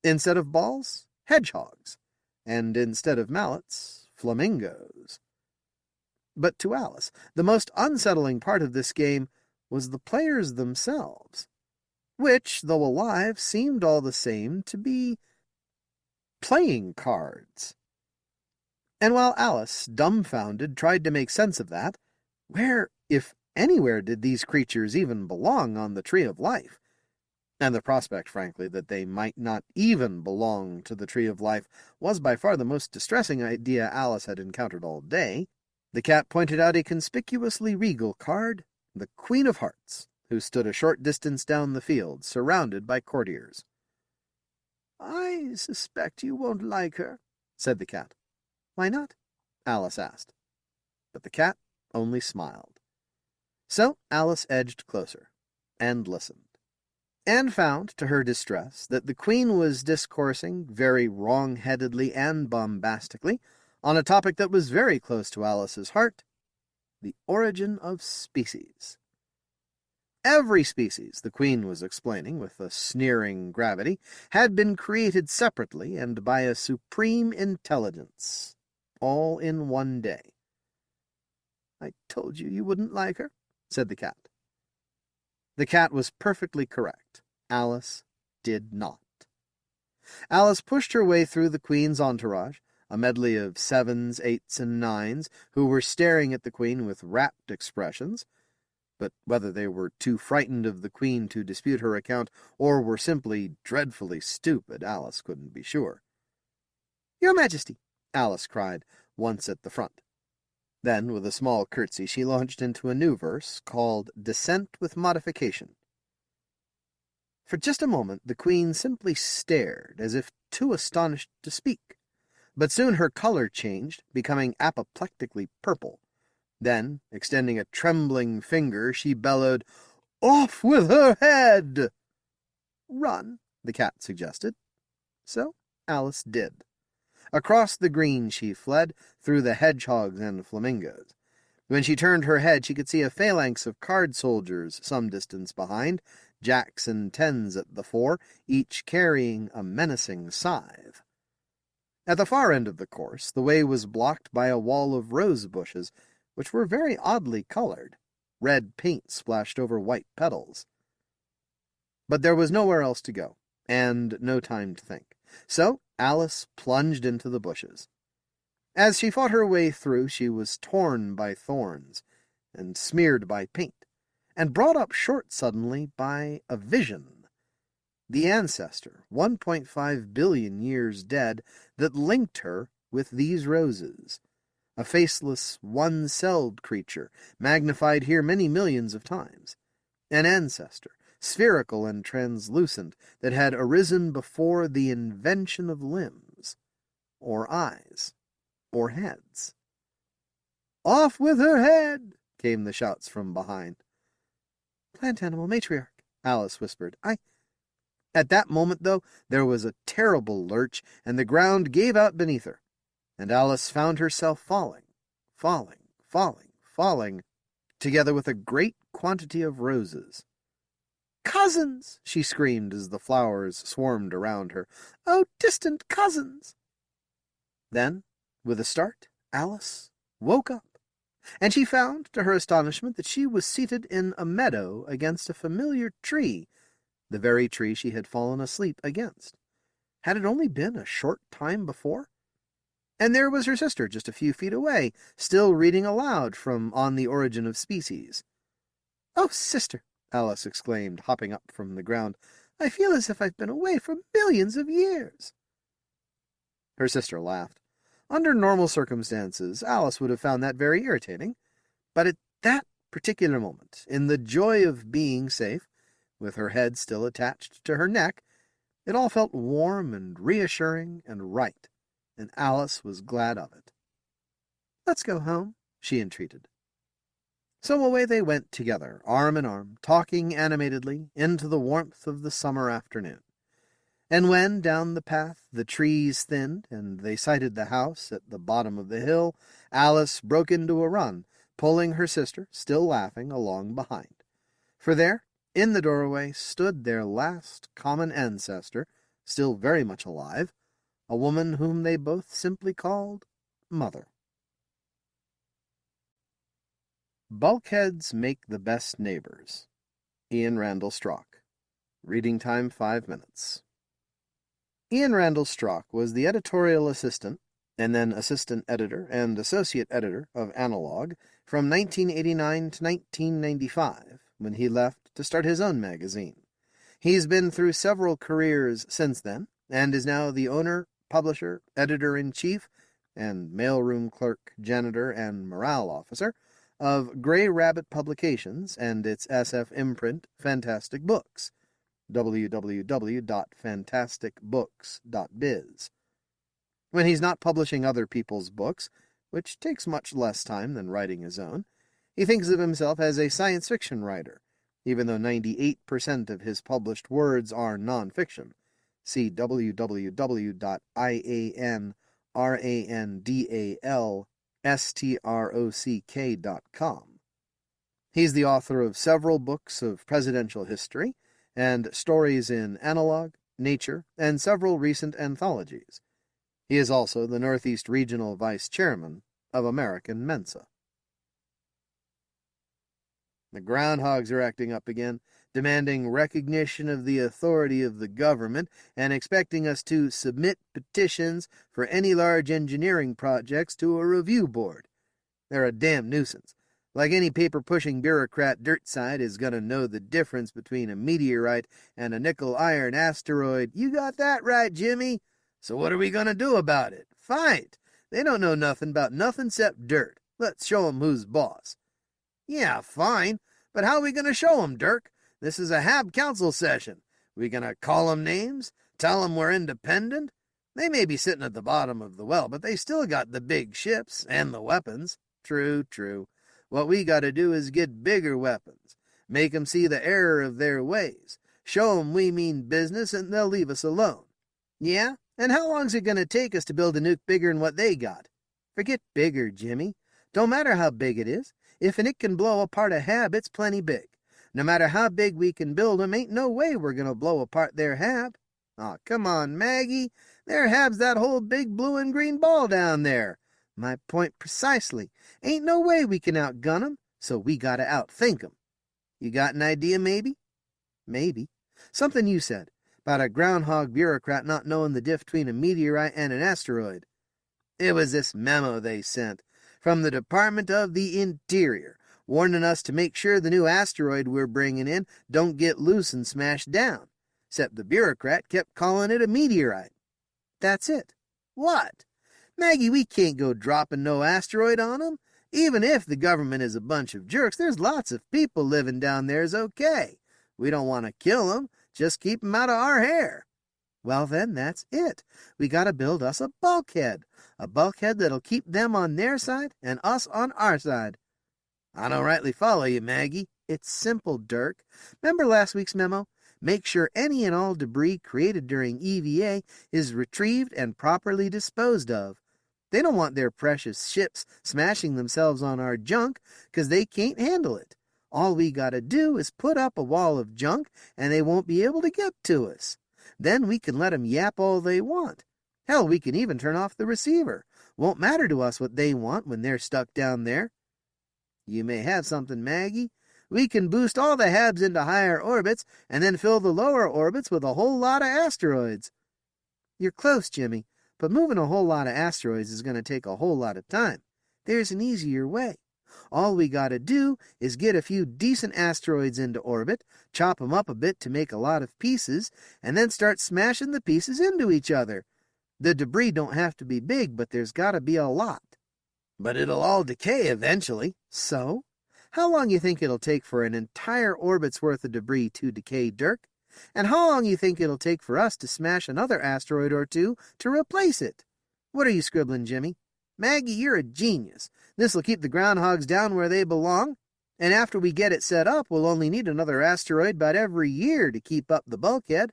Instead of balls, hedgehogs, and instead of mallets, flamingos. But to Alice, the most unsettling part of this game was the players themselves, which, though alive, seemed all the same to be playing cards. And while Alice, dumbfounded, tried to make sense of that, where, if anywhere, did these creatures even belong on the Tree of Life? And the prospect, frankly, that they might not even belong to the Tree of Life was by far the most distressing idea Alice had encountered all day. The cat pointed out a conspicuously regal card, the Queen of Hearts, who stood a short distance down the field, surrounded by courtiers. "I suspect you won't like her," said the cat. "Why not?" Alice asked. But the cat only smiled. So Alice edged closer, and listened, and found, to her distress, that the Queen was discoursing very wrong-headedly and bombastically on a topic that was very close to Alice's heart, the origin of species. Every species, the Queen was explaining with a sneering gravity, had been created separately and by a supreme intelligence, all in one day. "I told you wouldn't like her," said the cat. The cat was perfectly correct. Alice did not. Alice pushed her way through the Queen's entourage, a medley of 7s, 8s, and 9s, who were staring at the Queen with rapt expressions, but whether they were too frightened of the Queen to dispute her account, or were simply dreadfully stupid, Alice couldn't be sure. "Your Majesty," Alice cried, once at the front. Then, with a small curtsy, she launched into a new verse, called Descent with Modification. For just a moment the Queen simply stared, as if too astonished to speak, but soon her color changed, becoming apoplectically purple. Then, extending a trembling finger, she bellowed, "Off with her head!" "Run," the cat suggested. So Alice did. Across the green she fled, through the hedgehogs and flamingos. When she turned her head, she could see a phalanx of card soldiers some distance behind, jacks and tens at the fore, each carrying a menacing scythe. At the far end of the course, the way was blocked by a wall of rose bushes, which were very oddly colored. Red paint splashed over white petals. But there was nowhere else to go, and no time to think. So Alice plunged into the bushes. As she fought her way through, she was torn by thorns, and smeared by paint, and brought up short suddenly by a vision. The ancestor, 1.5 billion years dead, that linked her with these roses. A faceless, one-celled creature, magnified here many millions of times. An ancestor, spherical and translucent, that had arisen before the invention of limbs, or eyes, or heads. "Off with her head!" came the shouts from behind. "Plant animal matriarch," Alice whispered. At that moment, though, there was a terrible lurch, and the ground gave out beneath her, and Alice found herself falling, together with a great quantity of roses. "Cousins!" she screamed as the flowers swarmed around her. "Oh, distant cousins!" Then, with a start, Alice woke up, and she found, to her astonishment, that she was seated in a meadow against a familiar tree, the very tree she had fallen asleep against. Had it only been a short time before? And there was her sister just a few feet away, still reading aloud from On the Origin of Species. "Oh, sister," Alice exclaimed, hopping up from the ground, "I feel as if I've been away for millions of years." Her sister laughed. Under normal circumstances, Alice would have found that very irritating, but at that particular moment, in the joy of being safe, with her head still attached to her neck, it all felt warm and reassuring and right, and Alice was glad of it. "Let's go home," she entreated. So away they went together, arm in arm, talking animatedly, into the warmth of the summer afternoon. And when, down the path, the trees thinned, and they sighted the house at the bottom of the hill, Alice broke into a run, pulling her sister, still laughing, along behind. For there, in the doorway, stood their last common ancestor, still very much alive, a woman whom they both simply called Mother. Bulkheads Make the Best Neighbors. Ian Randal Strock. Reading time 5 minutes. Ian Randal Strock was the editorial assistant, and then assistant editor and associate editor of Analog from 1989 to 1995, when he left to start his own magazine. He's been through several careers since then, and is now the owner, publisher, editor-in-chief, and mailroom clerk, janitor, and morale officer of Grey Rabbit Publications and its SF imprint, Fantastic Books, www.fantasticbooks.biz. When he's not publishing other people's books, which takes much less time than writing his own, he thinks of himself as a science fiction writer, even though 98% of his published words are non-fiction. See www.ianrandalstrock.com. He's the author of several books of presidential history and stories in Analog, Nature, and several recent anthologies. He is also the Northeast Regional Vice Chairman of American Mensa. The groundhogs are acting up again, demanding recognition of the authority of the government and expecting us to submit petitions for any large engineering projects to a review board. They're a damn nuisance. Like any paper-pushing bureaucrat, Dirtside is going to know the difference between a meteorite and a nickel-iron asteroid. You got that right, Jimmy. So what are we going to do about it? Fight. They don't know nothing about nothing except dirt. Let's show 'em who's boss. Yeah, fine. But how are we going to show 'em, Dirk? This is a HAB council session. We going to call 'em names? Tell 'em we're independent? They may be sitting at the bottom of the well, but they still got the big ships and the weapons. True, true. What we got to do is get bigger weapons. Make 'em see the error of their ways. Show 'em we mean business, and they'll leave us alone. Yeah? And how long's it going to take us to build a nuke bigger than what they got? Forget bigger, Jimmy. Don't matter how big it is. If it can blow apart a HAB, it's plenty big. No matter how big we can build 'em, ain't no way we're going to blow apart their HAB. Aw, come on, Maggie. Their HAB's that whole big blue and green ball down there. My point precisely. Ain't no way we can outgun 'em, so we got to outthink 'em. You got an idea, maybe? Maybe. Something you said about a groundhog bureaucrat not knowing the diff between a meteorite and an asteroid. It was this memo they sent from the Department of the Interior, warning us to make sure the new asteroid we're bringing in don't get loose and smash down. Except the bureaucrat kept calling it a meteorite. That's it. What? Maggie, we can't go dropping no asteroid on 'em. Even if the government is a bunch of jerks, there's lots of people living down there's okay. We don't want to kill 'em, just keep 'em out of our hair. Well then, that's it. We got to build us a bulkhead that'll keep them on their side and us on our side. I don't rightly follow you, Maggie. It's simple, Dirk. Remember last week's memo? Make sure any and all debris created during EVA is retrieved and properly disposed of. They don't want their precious ships smashing themselves on our junk, 'cause they can't handle it. All we gotta do is put up a wall of junk, and they won't be able to get to us. Then we can let 'em yap all they want. Hell, we can even turn off the receiver. Won't matter to us what they want when they're stuck down there. You may have something, Maggie. We can boost all the HABs into higher orbits, and then fill the lower orbits with a whole lot of asteroids. You're close, Jimmy, but moving a whole lot of asteroids is going to take a whole lot of time. There's an easier way. All we got to do is get a few decent asteroids into orbit, chop 'em up a bit to make a lot of pieces, and then start smashing the pieces into each other. The debris don't have to be big, but there's got to be a lot. But it'll all decay eventually. So? How long you think it'll take for an entire orbit's worth of debris to decay, Dirk? And how long you think it'll take for us to smash another asteroid or two to replace it? What are you scribbling, Jimmy? Maggie, you're a genius. This'll keep the groundhogs down where they belong, and after we get it set up, we'll only need another asteroid about every year to keep up the bulkhead.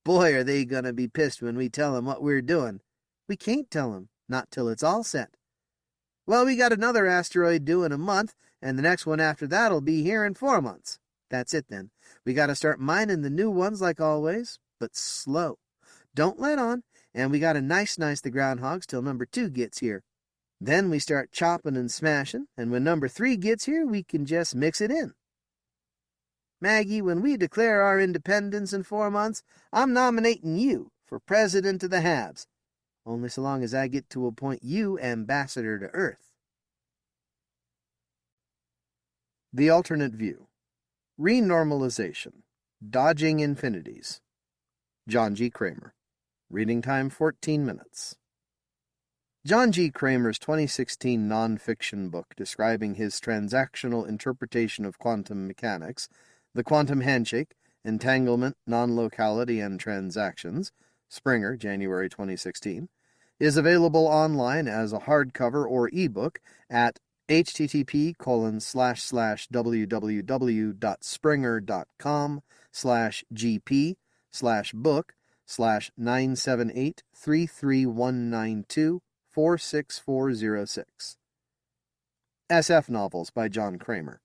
Boy, are they gonna be pissed when we tell 'em what we're doing. We can't tell 'em, not till it's all set. Well, we got another asteroid due in a month, and the next one after that'll be here in 4 months. That's it then. We got to start mining the new ones like always, but slow. Don't let on, and we got to nice the groundhogs till number 2 gets here. Then we start chopping and smashing, and when number 3 gets here, we can just mix it in. Maggie, when we declare our independence in 4 months, I'm nominating you for president of the HABs. Only so long as I get to appoint you ambassador to Earth. The Alternate View. Renormalization. Dodging Infinities. John G. Kramer. Reading time 14 minutes. John G. Kramer's 2016 nonfiction book describing his transactional interpretation of quantum mechanics, The Quantum Handshake, Entanglement, Non-Locality, and Transactions, Springer, January 2016, is available online as a hardcover or ebook at http://www.springer.com/gp/book/978-33192-46406. SF Novels by John Kramer.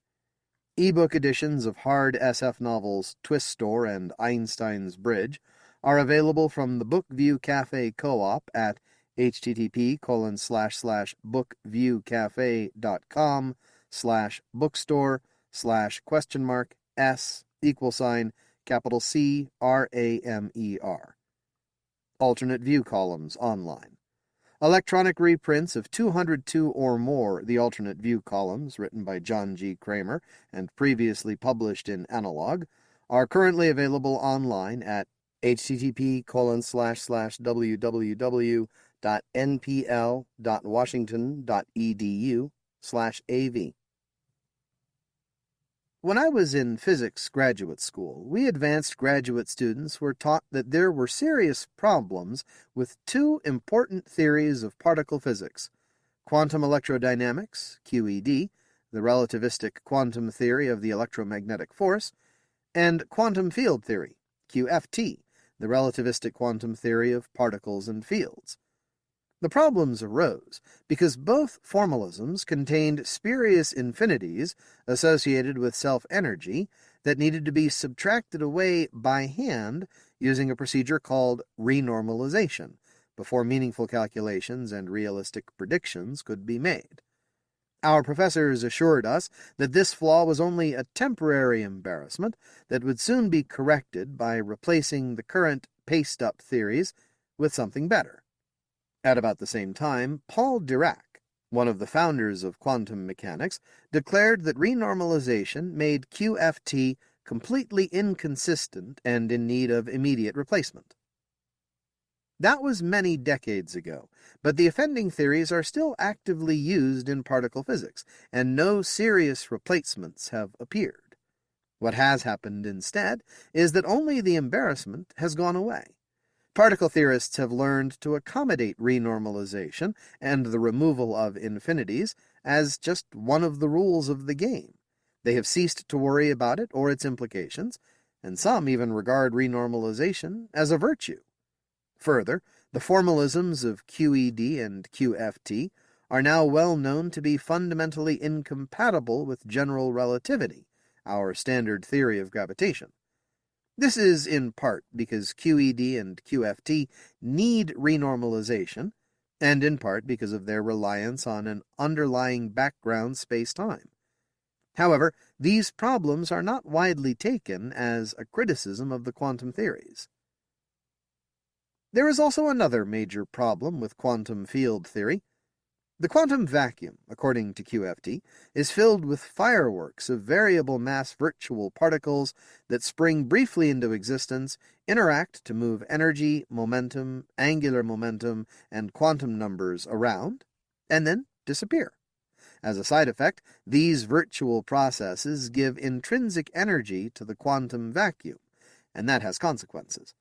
E-book editions of hard SF novels Twistor and Einstein's Bridge are available from the Bookview Cafe Co-op at http://bookviewcafe.com/bookstore/?$CRAMER. Alternate view columns online. Electronic reprints of 202 or more The Alternate View columns, written by John G. Kramer and previously published in Analog, are currently available online at http://www.npl.washington.edu/AV. When I was in physics graduate school, we advanced graduate students were taught that there were serious problems with two important theories of particle physics: quantum electrodynamics, QED, the relativistic quantum theory of the electromagnetic force, and quantum field theory, QFT, the relativistic quantum theory of particles and fields. The problems arose because both formalisms contained spurious infinities associated with self-energy that needed to be subtracted away by hand using a procedure called renormalization before meaningful calculations and realistic predictions could be made. Our professors assured us that this flaw was only a temporary embarrassment that would soon be corrected by replacing the current paste-up theories with something better. At about the same time, Paul Dirac, one of the founders of quantum mechanics, declared that renormalization made QFT completely inconsistent and in need of immediate replacement. That was many decades ago, but the offending theories are still actively used in particle physics, and no serious replacements have appeared. What has happened instead is that only the embarrassment has gone away. Particle theorists have learned to accommodate renormalization and the removal of infinities as just one of the rules of the game. They have ceased to worry about it or its implications, and some even regard renormalization as a virtue. Further, the formalisms of QED and QFT are now well known to be fundamentally incompatible with general relativity, our standard theory of gravitation. This is in part because QED and QFT need renormalization, and in part because of their reliance on an underlying background space-time. However, these problems are not widely taken as a criticism of the quantum theories. There is also another major problem with quantum field theory. The quantum vacuum, according to QFT, is filled with fireworks of variable mass virtual particles that spring briefly into existence, interact to move energy, momentum, angular momentum, and quantum numbers around, and then disappear. As a side effect, these virtual processes give intrinsic energy to the quantum vacuum, and that has consequences.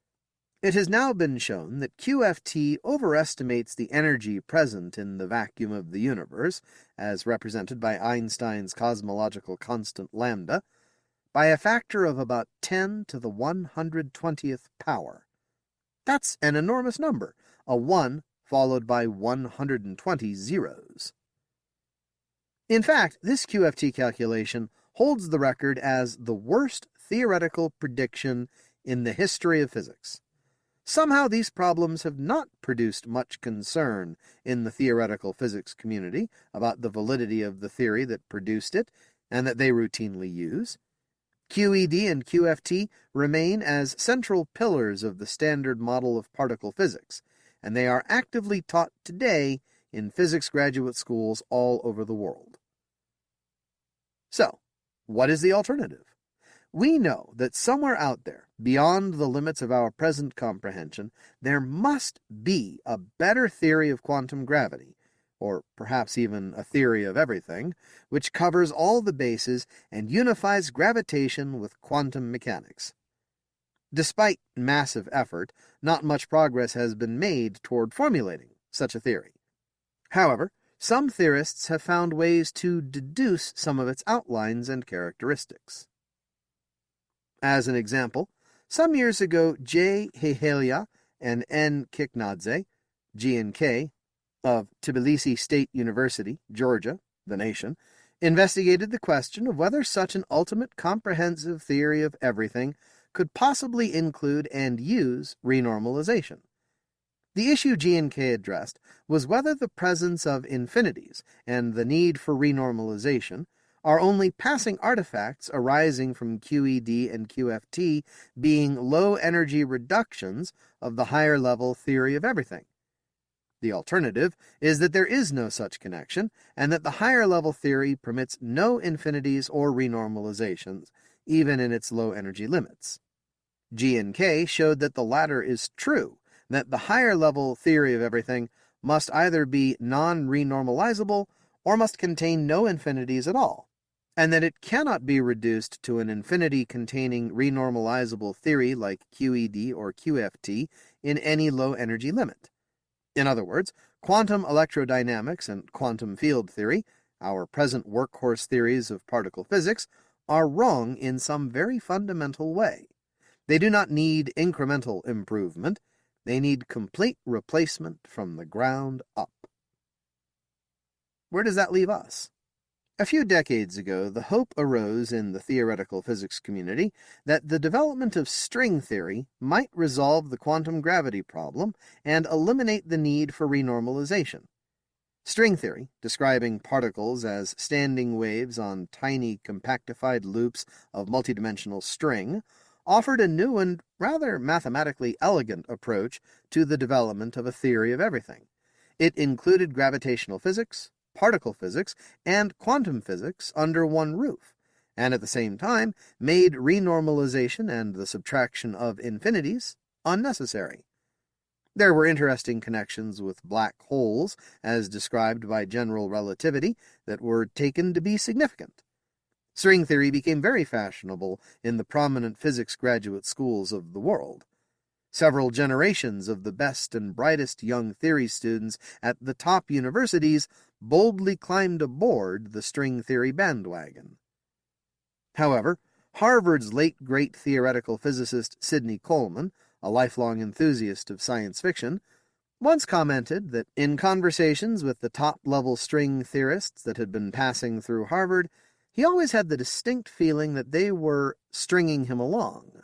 It has now been shown that QFT overestimates the energy present in the vacuum of the universe, as represented by Einstein's cosmological constant lambda, by a factor of about 10 to the 120th power. That's an enormous number, a 1 followed by 120 zeros. In fact, this QFT calculation holds the record as the worst theoretical prediction in the history of physics. Somehow these problems have not produced much concern in the theoretical physics community about the validity of the theory that produced it and that they routinely use. QED and QFT remain as central pillars of the standard model of particle physics, and they are actively taught today in physics graduate schools all over the world. So, what is the alternative? We know that somewhere out there, beyond the limits of our present comprehension, there must be a better theory of quantum gravity, or perhaps even a theory of everything, which covers all the bases and unifies gravitation with quantum mechanics. Despite massive effort, not much progress has been made toward formulating such a theory. However, some theorists have found ways to deduce some of its outlines and characteristics. As an example, some years ago, J. Hehelia and N. Kiknadze, G&K, of Tbilisi State University, Georgia, the nation, investigated the question of whether such an ultimate comprehensive theory of everything could possibly include and use renormalization. The issue G&K addressed was whether the presence of infinities and the need for renormalization are only passing artifacts arising from QED and QFT being low-energy reductions of the higher-level theory of everything. The alternative is that there is no such connection, and that the higher-level theory permits no infinities or renormalizations, even in its low-energy limits. G&K showed that the latter is true, that the higher-level theory of everything must either be non-renormalizable or must contain no infinities at all, and that it cannot be reduced to an infinity-containing renormalizable theory like QED or QFT in any low-energy limit. In other words, quantum electrodynamics and quantum field theory, our present workhorse theories of particle physics, are wrong in some very fundamental way. They do not need incremental improvement. They need complete replacement from the ground up. Where does that leave us? A few decades ago, the hope arose in the theoretical physics community that the development of string theory might resolve the quantum gravity problem and eliminate the need for renormalization. String theory, describing particles as standing waves on tiny compactified loops of multidimensional string, offered a new and rather mathematically elegant approach to the development of a theory of everything. It included gravitational physics, particle physics, and quantum physics under one roof, and at the same time made renormalization and the subtraction of infinities unnecessary. There were interesting connections with black holes, as described by general relativity, that were taken to be significant. String theory became very fashionable in the prominent physics graduate schools of the world. Several generations of the best and brightest young theory students at the top universities boldly climbed aboard the string theory bandwagon. However, Harvard's late great theoretical physicist Sidney Coleman, a lifelong enthusiast of science fiction, once commented that in conversations with the top-level string theorists that had been passing through Harvard, he always had the distinct feeling that they were stringing him along.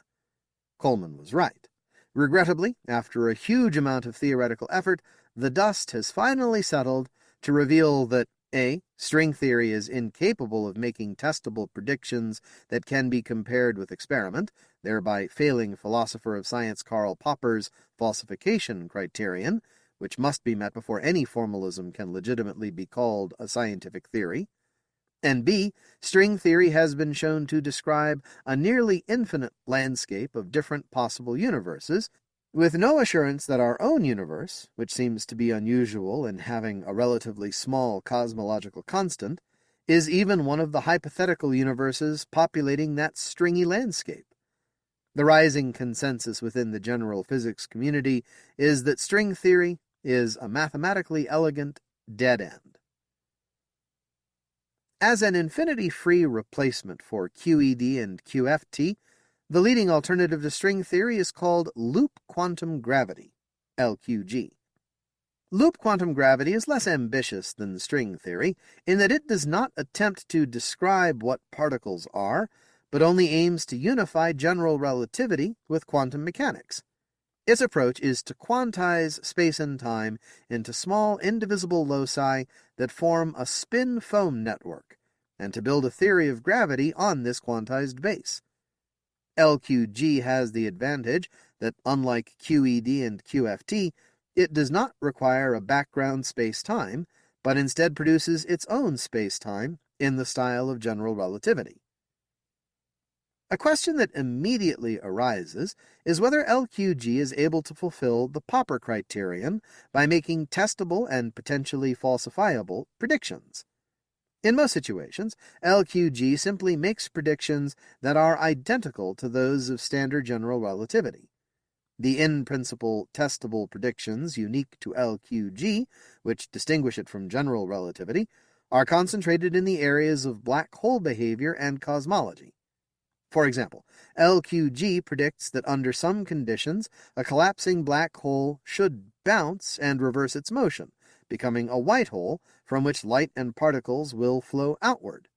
Coleman was right. Regrettably, after a huge amount of theoretical effort, the dust has finally settled to reveal that A. String theory is incapable of making testable predictions that can be compared with experiment, thereby failing philosopher of science Karl Popper's falsification criterion, which must be met before any formalism can legitimately be called a scientific theory. And B. String theory has been shown to describe a nearly infinite landscape of different possible universes, with no assurance that our own universe, which seems to be unusual in having a relatively small cosmological constant, is even one of the hypothetical universes populating that stringy landscape. The rising consensus within the general physics community is that string theory is a mathematically elegant dead end. As an infinity-free replacement for QED and QFT, the leading alternative to string theory is called loop quantum gravity, LQG. Loop quantum gravity is less ambitious than string theory in that it does not attempt to describe what particles are, but only aims to unify general relativity with quantum mechanics. Its approach is to quantize space and time into small, indivisible loci that form a spin foam network, and to build a theory of gravity on this quantized base. LQG has the advantage that, unlike QED and QFT, it does not require a background space-time, but instead produces its own space-time in the style of general relativity. A question that immediately arises is whether LQG is able to fulfill the Popper criterion by making testable and potentially falsifiable predictions. In most situations, LQG simply makes predictions that are identical to those of standard general relativity. The in-principle testable predictions unique to LQG, which distinguish it from general relativity, are concentrated in the areas of black hole behavior and cosmology. For example, LQG predicts that under some conditions, a collapsing black hole should bounce and reverse its motion, becoming a white hole from which light and particles will flow outward.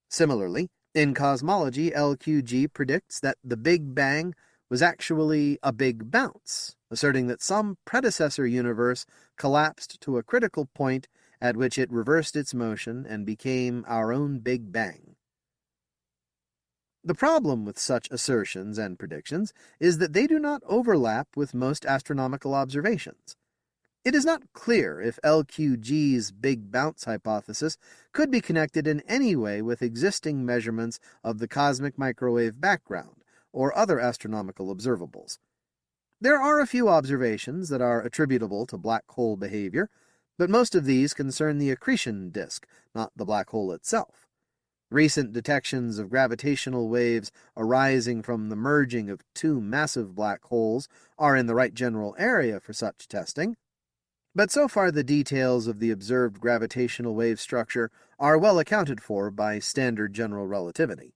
Similarly, in cosmology, LQG predicts that the Big Bang was actually a big bounce, asserting that some predecessor universe collapsed to a critical point at which it reversed its motion and became our own Big Bang. The problem with such assertions and predictions is that they do not overlap with most astronomical observations. It is not clear if LQG's Big Bounce hypothesis could be connected in any way with existing measurements of the cosmic microwave background or other astronomical observables. There are a few observations that are attributable to black hole behavior, but most of these concern the accretion disk, not the black hole itself. Recent detections of gravitational waves arising from the merging of two massive black holes are in the right general area for such testing, but so far the details of the observed gravitational wave structure are well accounted for by standard general relativity.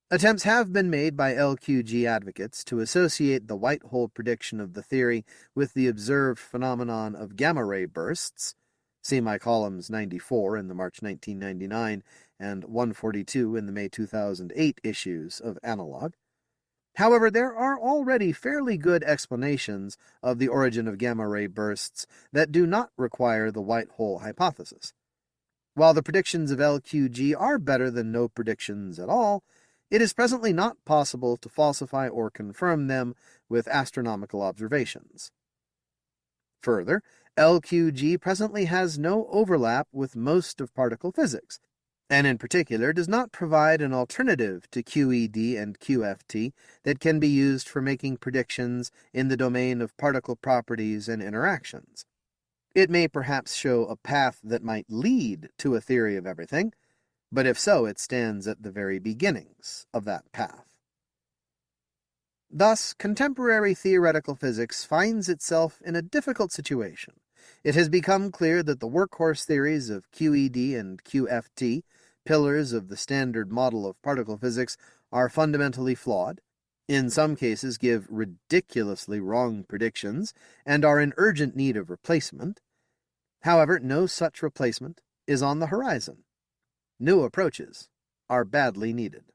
Attempts have been made by LQG advocates to associate the white hole prediction of the theory with the observed phenomenon of gamma-ray bursts. See my columns 94 in the March 1999 and 142 in the May 2008 issues of Analog. However, there are already fairly good explanations of the origin of gamma-ray bursts that do not require the white hole hypothesis. While the predictions of LQG are better than no predictions at all, it is presently not possible to falsify or confirm them with astronomical observations. Further, LQG presently has no overlap with most of particle physics, and in particular does not provide an alternative to QED and QFT that can be used for making predictions in the domain of particle properties and interactions. It may perhaps show a path that might lead to a theory of everything, but if so, it stands at the very beginnings of that path. Thus, contemporary theoretical physics finds itself in a difficult situation. It has become clear that the workhorse theories of QED and QFT, pillars of the standard model of particle physics, are fundamentally flawed, in some cases give ridiculously wrong predictions, and are in urgent need of replacement. However, no such replacement is on the horizon. New approaches are badly needed.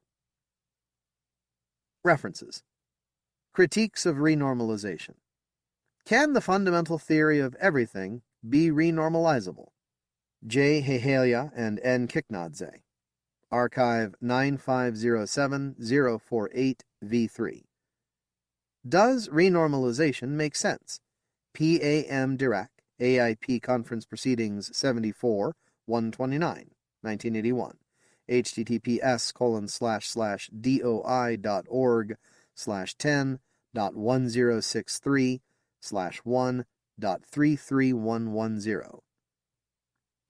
References. Critiques of renormalization. Can the fundamental theory of everything be renormalizable? J. Hehelia and N. Kiknadze. Archive 9507048V3. Does renormalization make sense? P. A. M. Dirac, AIP Conference Proceedings 74, 129, 1981. https://doi.org/10.1063/1.33110.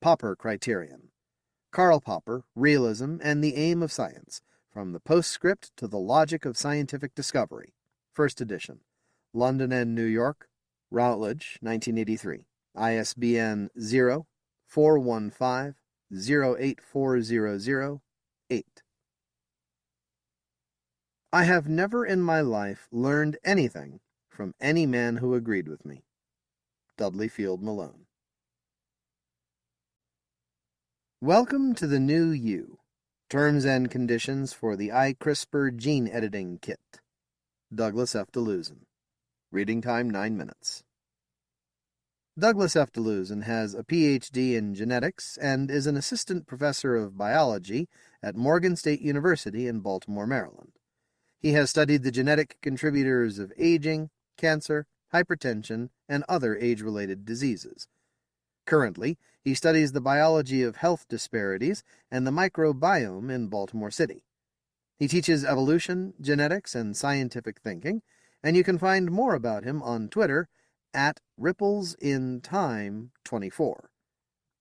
Popper Criterion. Karl Popper, Realism and the Aim of Science, From the Postscript to the Logic of Scientific Discovery. First edition. London and New York. Routledge, 1983. ISBN 0-415-08400-8. I have never in my life learned anything from any man who agreed with me. Dudley Field Malone. Welcome to the new you. Terms and conditions for the iCRISPR gene editing kit. Douglas F. Dluzen. Reading time 9 minutes. Douglas F. Dluzen has a Ph.D. in genetics and is an assistant professor of biology at Morgan State University in Baltimore, Maryland. He has studied the genetic contributors of aging, cancer, hypertension, and other age-related diseases. Currently, he studies the biology of health disparities and the microbiome in Baltimore City. He teaches evolution, genetics, and scientific thinking, and you can find more about him on Twitter at RipplesInTime24.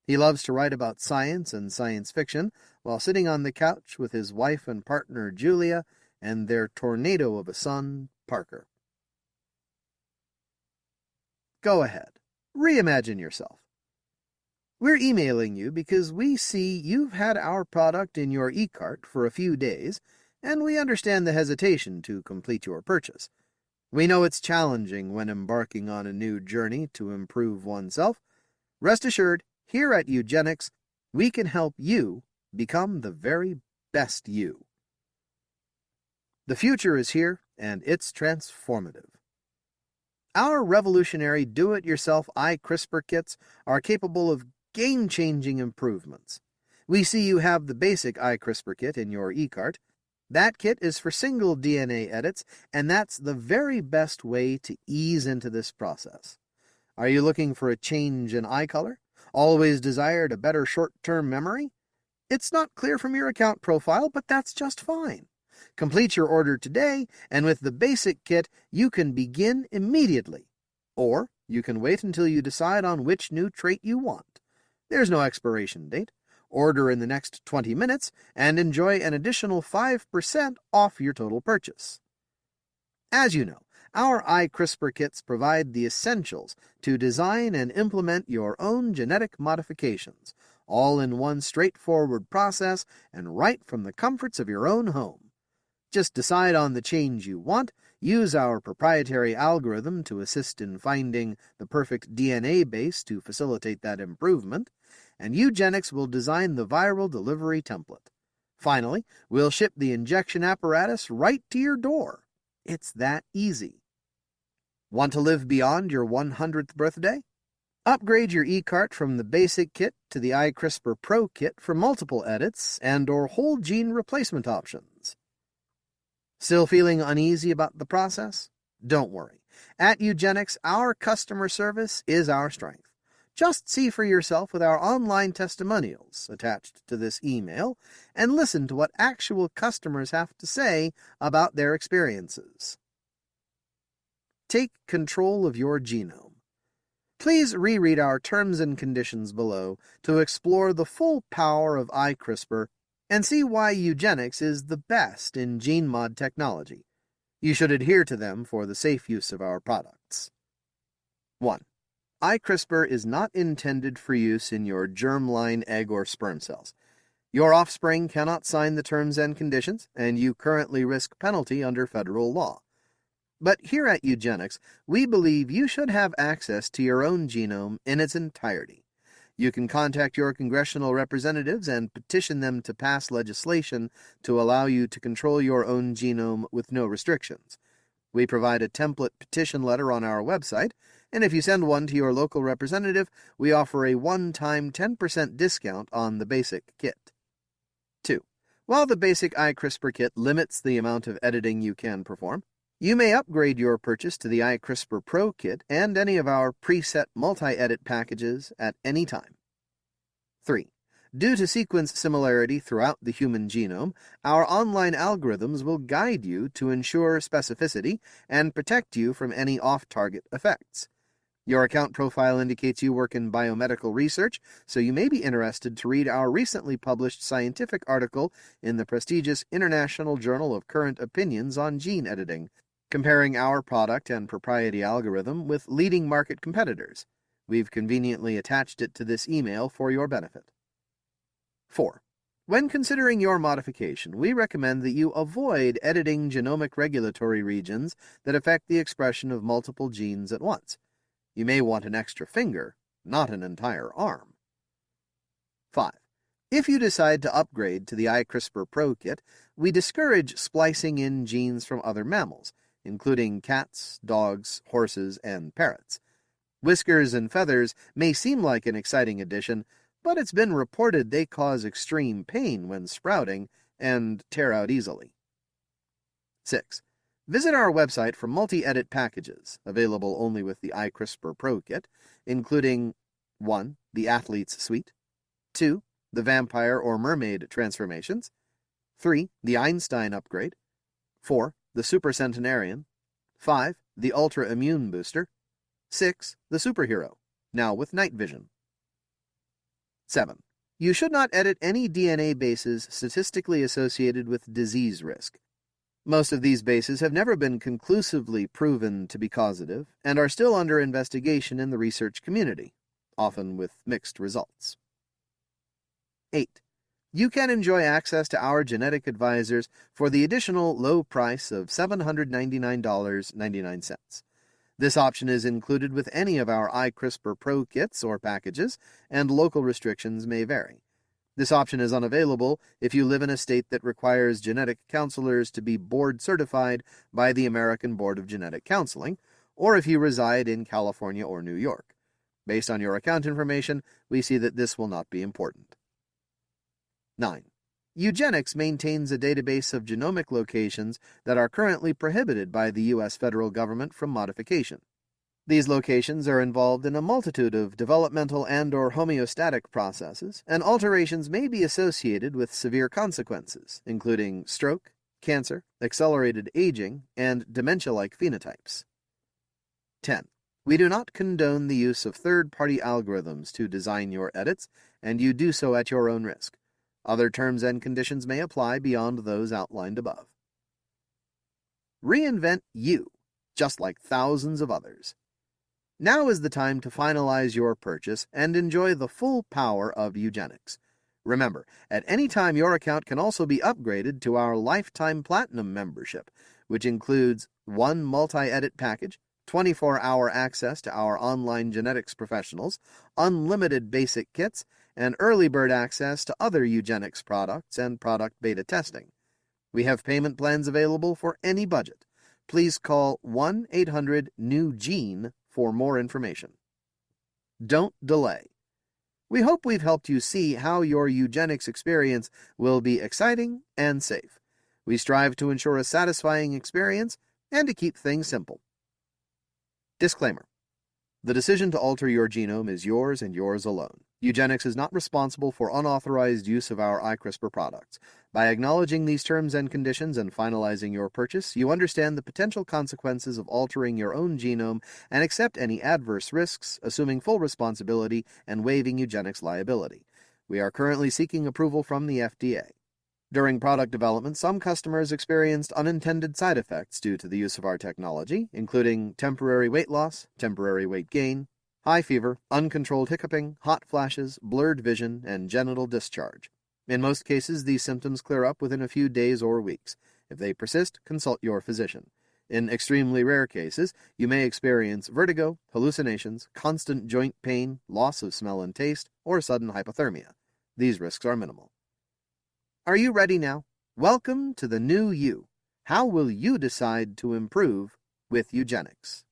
He loves to write about science and science fiction while sitting on the couch with his wife and partner Julia and their tornado of a son, Parker. Go ahead. Reimagine yourself. We're emailing you because we see you've had our product in your e-cart for a few days, and we understand the hesitation to complete your purchase. We know it's challenging when embarking on a new journey to improve oneself. Rest assured, here at Eugenics, we can help you become the very best you. The future is here, and it's transformative. Our revolutionary do-it-yourself iCRISPR kits are capable of game-changing improvements. We see you have the basic iCRISPR kit in your eCart. That kit is for single DNA edits, and that's the very best way to ease into this process. Are you looking for a change in eye color? Always desired a better short-term memory? It's not clear from your account profile, but that's just fine. Complete your order today, and with the basic kit, you can begin immediately. Or you can wait until you decide on which new trait you want. There's no expiration date. Order in the next 20 minutes and enjoy an additional 5% off your total purchase. As you know, our iCRISPR kits provide the essentials to design and implement your own genetic modifications, all in one straightforward process and right from the comforts of your own home. Just decide on the change you want, use our proprietary algorithm to assist in finding the perfect DNA base to facilitate that improvement, and Eugenics will design the viral delivery template. Finally, we'll ship the injection apparatus right to your door. It's that easy. Want to live beyond your 100th birthday? Upgrade your eCart from the basic kit to the iCRISPR Pro kit for multiple edits and/or whole gene replacement options. Still feeling uneasy about the process? Don't worry. At Eugenics, our customer service is our strength. Just see for yourself with our online testimonials attached to this email and listen to what actual customers have to say about their experiences. Take control of your genome. Please reread our terms and conditions below to explore the full power of iCRISPR and see why Eugenics is the best in gene mod technology. You should adhere to them for the safe use of our products. 1. iCRISPR is not intended for use in your germline egg or sperm cells. Your offspring cannot sign the terms and conditions, and you currently risk penalty under federal law. But here at Eugenics, we believe you should have access to your own genome in its entirety. You can contact your congressional representatives and petition them to pass legislation to allow you to control your own genome with no restrictions. We provide a template petition letter on our website, and if you send one to your local representative, we offer a one-time 10% discount on the basic kit. 2. While the basic iCRISPR kit limits the amount of editing you can perform, you may upgrade your purchase to the iCRISPR Pro kit and any of our preset multi-edit packages at any time. 3. Due to sequence similarity throughout the human genome, our online algorithms will guide you to ensure specificity and protect you from any off-target effects. Your account profile indicates you work in biomedical research, so you may be interested to read our recently published scientific article in the prestigious International Journal of Current Opinions on Gene Editing, comparing our product and proprietary algorithm with leading market competitors. We've conveniently attached it to this email for your benefit. 4. When considering your modification, we recommend that you avoid editing genomic regulatory regions that affect the expression of multiple genes at once. You may want an extra finger, not an entire arm. 5. If you decide to upgrade to the iCRISPR Pro kit, we discourage splicing in genes from other mammals, including cats, dogs, horses, and parrots. Whiskers and feathers may seem like an exciting addition, but it's been reported they cause extreme pain when sprouting and tear out easily. 6. Visit our website for multi-edit packages, available only with the iCRISPR Pro kit, including 1. The Athlete's Suite, 2. The Vampire or Mermaid Transformations, 3. The Einstein Upgrade, 4. The Super Centenarian, 5. The Ultra Immune Booster, 6. The Superhero, now with night vision. 7. You should not edit any DNA bases statistically associated with disease risk. Most of these bases have never been conclusively proven to be causative and are still under investigation in the research community, often with mixed results. 8. you can enjoy access to our genetic advisors for the additional low price of $799.99. This option is included with any of our iCRISPR Pro kits or packages, and local restrictions may vary. This option is unavailable if you live in a state that requires genetic counselors to be board certified by the American Board of Genetic Counseling, or if you reside in California or New York. Based on your account information, we see that this will not be important. 9. Eugenics maintains a database of genomic locations that are currently prohibited by the U.S. federal government from modification. These locations are involved in a multitude of developmental and/or homeostatic processes, and alterations may be associated with severe consequences, including stroke, cancer, accelerated aging, and dementia-like phenotypes. 10. We do not condone the use of third-party algorithms to design your edits, and you do so at your own risk. Other terms and conditions may apply beyond those outlined above. Reinvent you, just like thousands of others. Now is the time to finalize your purchase and enjoy the full power of eugenics. Remember, at any time your account can also be upgraded to our Lifetime Platinum membership, which includes one multi-edit package, 24-hour access to our online genetics professionals, unlimited basic kits, and early bird access to other eugenics products and product beta testing. We have payment plans available for any budget. Please call 1-800-NEW-GENE for more information. Don't delay. We hope we've helped you see how your eugenics experience will be exciting and safe. We strive to ensure a satisfying experience and to keep things simple. Disclaimer. The decision to alter your genome is yours and yours alone. Eugenics is not responsible for unauthorized use of our iCRISPR products. By acknowledging these terms and conditions and finalizing your purchase, you understand the potential consequences of altering your own genome and accept any adverse risks, assuming full responsibility and waiving eugenics liability. We are currently seeking approval from the FDA. During product development, some customers experienced unintended side effects due to the use of our technology, including temporary weight loss, temporary weight gain, high fever, uncontrolled hiccuping, hot flashes, blurred vision, and genital discharge. In most cases, these symptoms clear up within a few days or weeks. If they persist, consult your physician. In extremely rare cases, you may experience vertigo, hallucinations, constant joint pain, loss of smell and taste, or sudden hypothermia. These risks are minimal. Are you ready now? Welcome to the new you. How will you decide to improve with eugenics?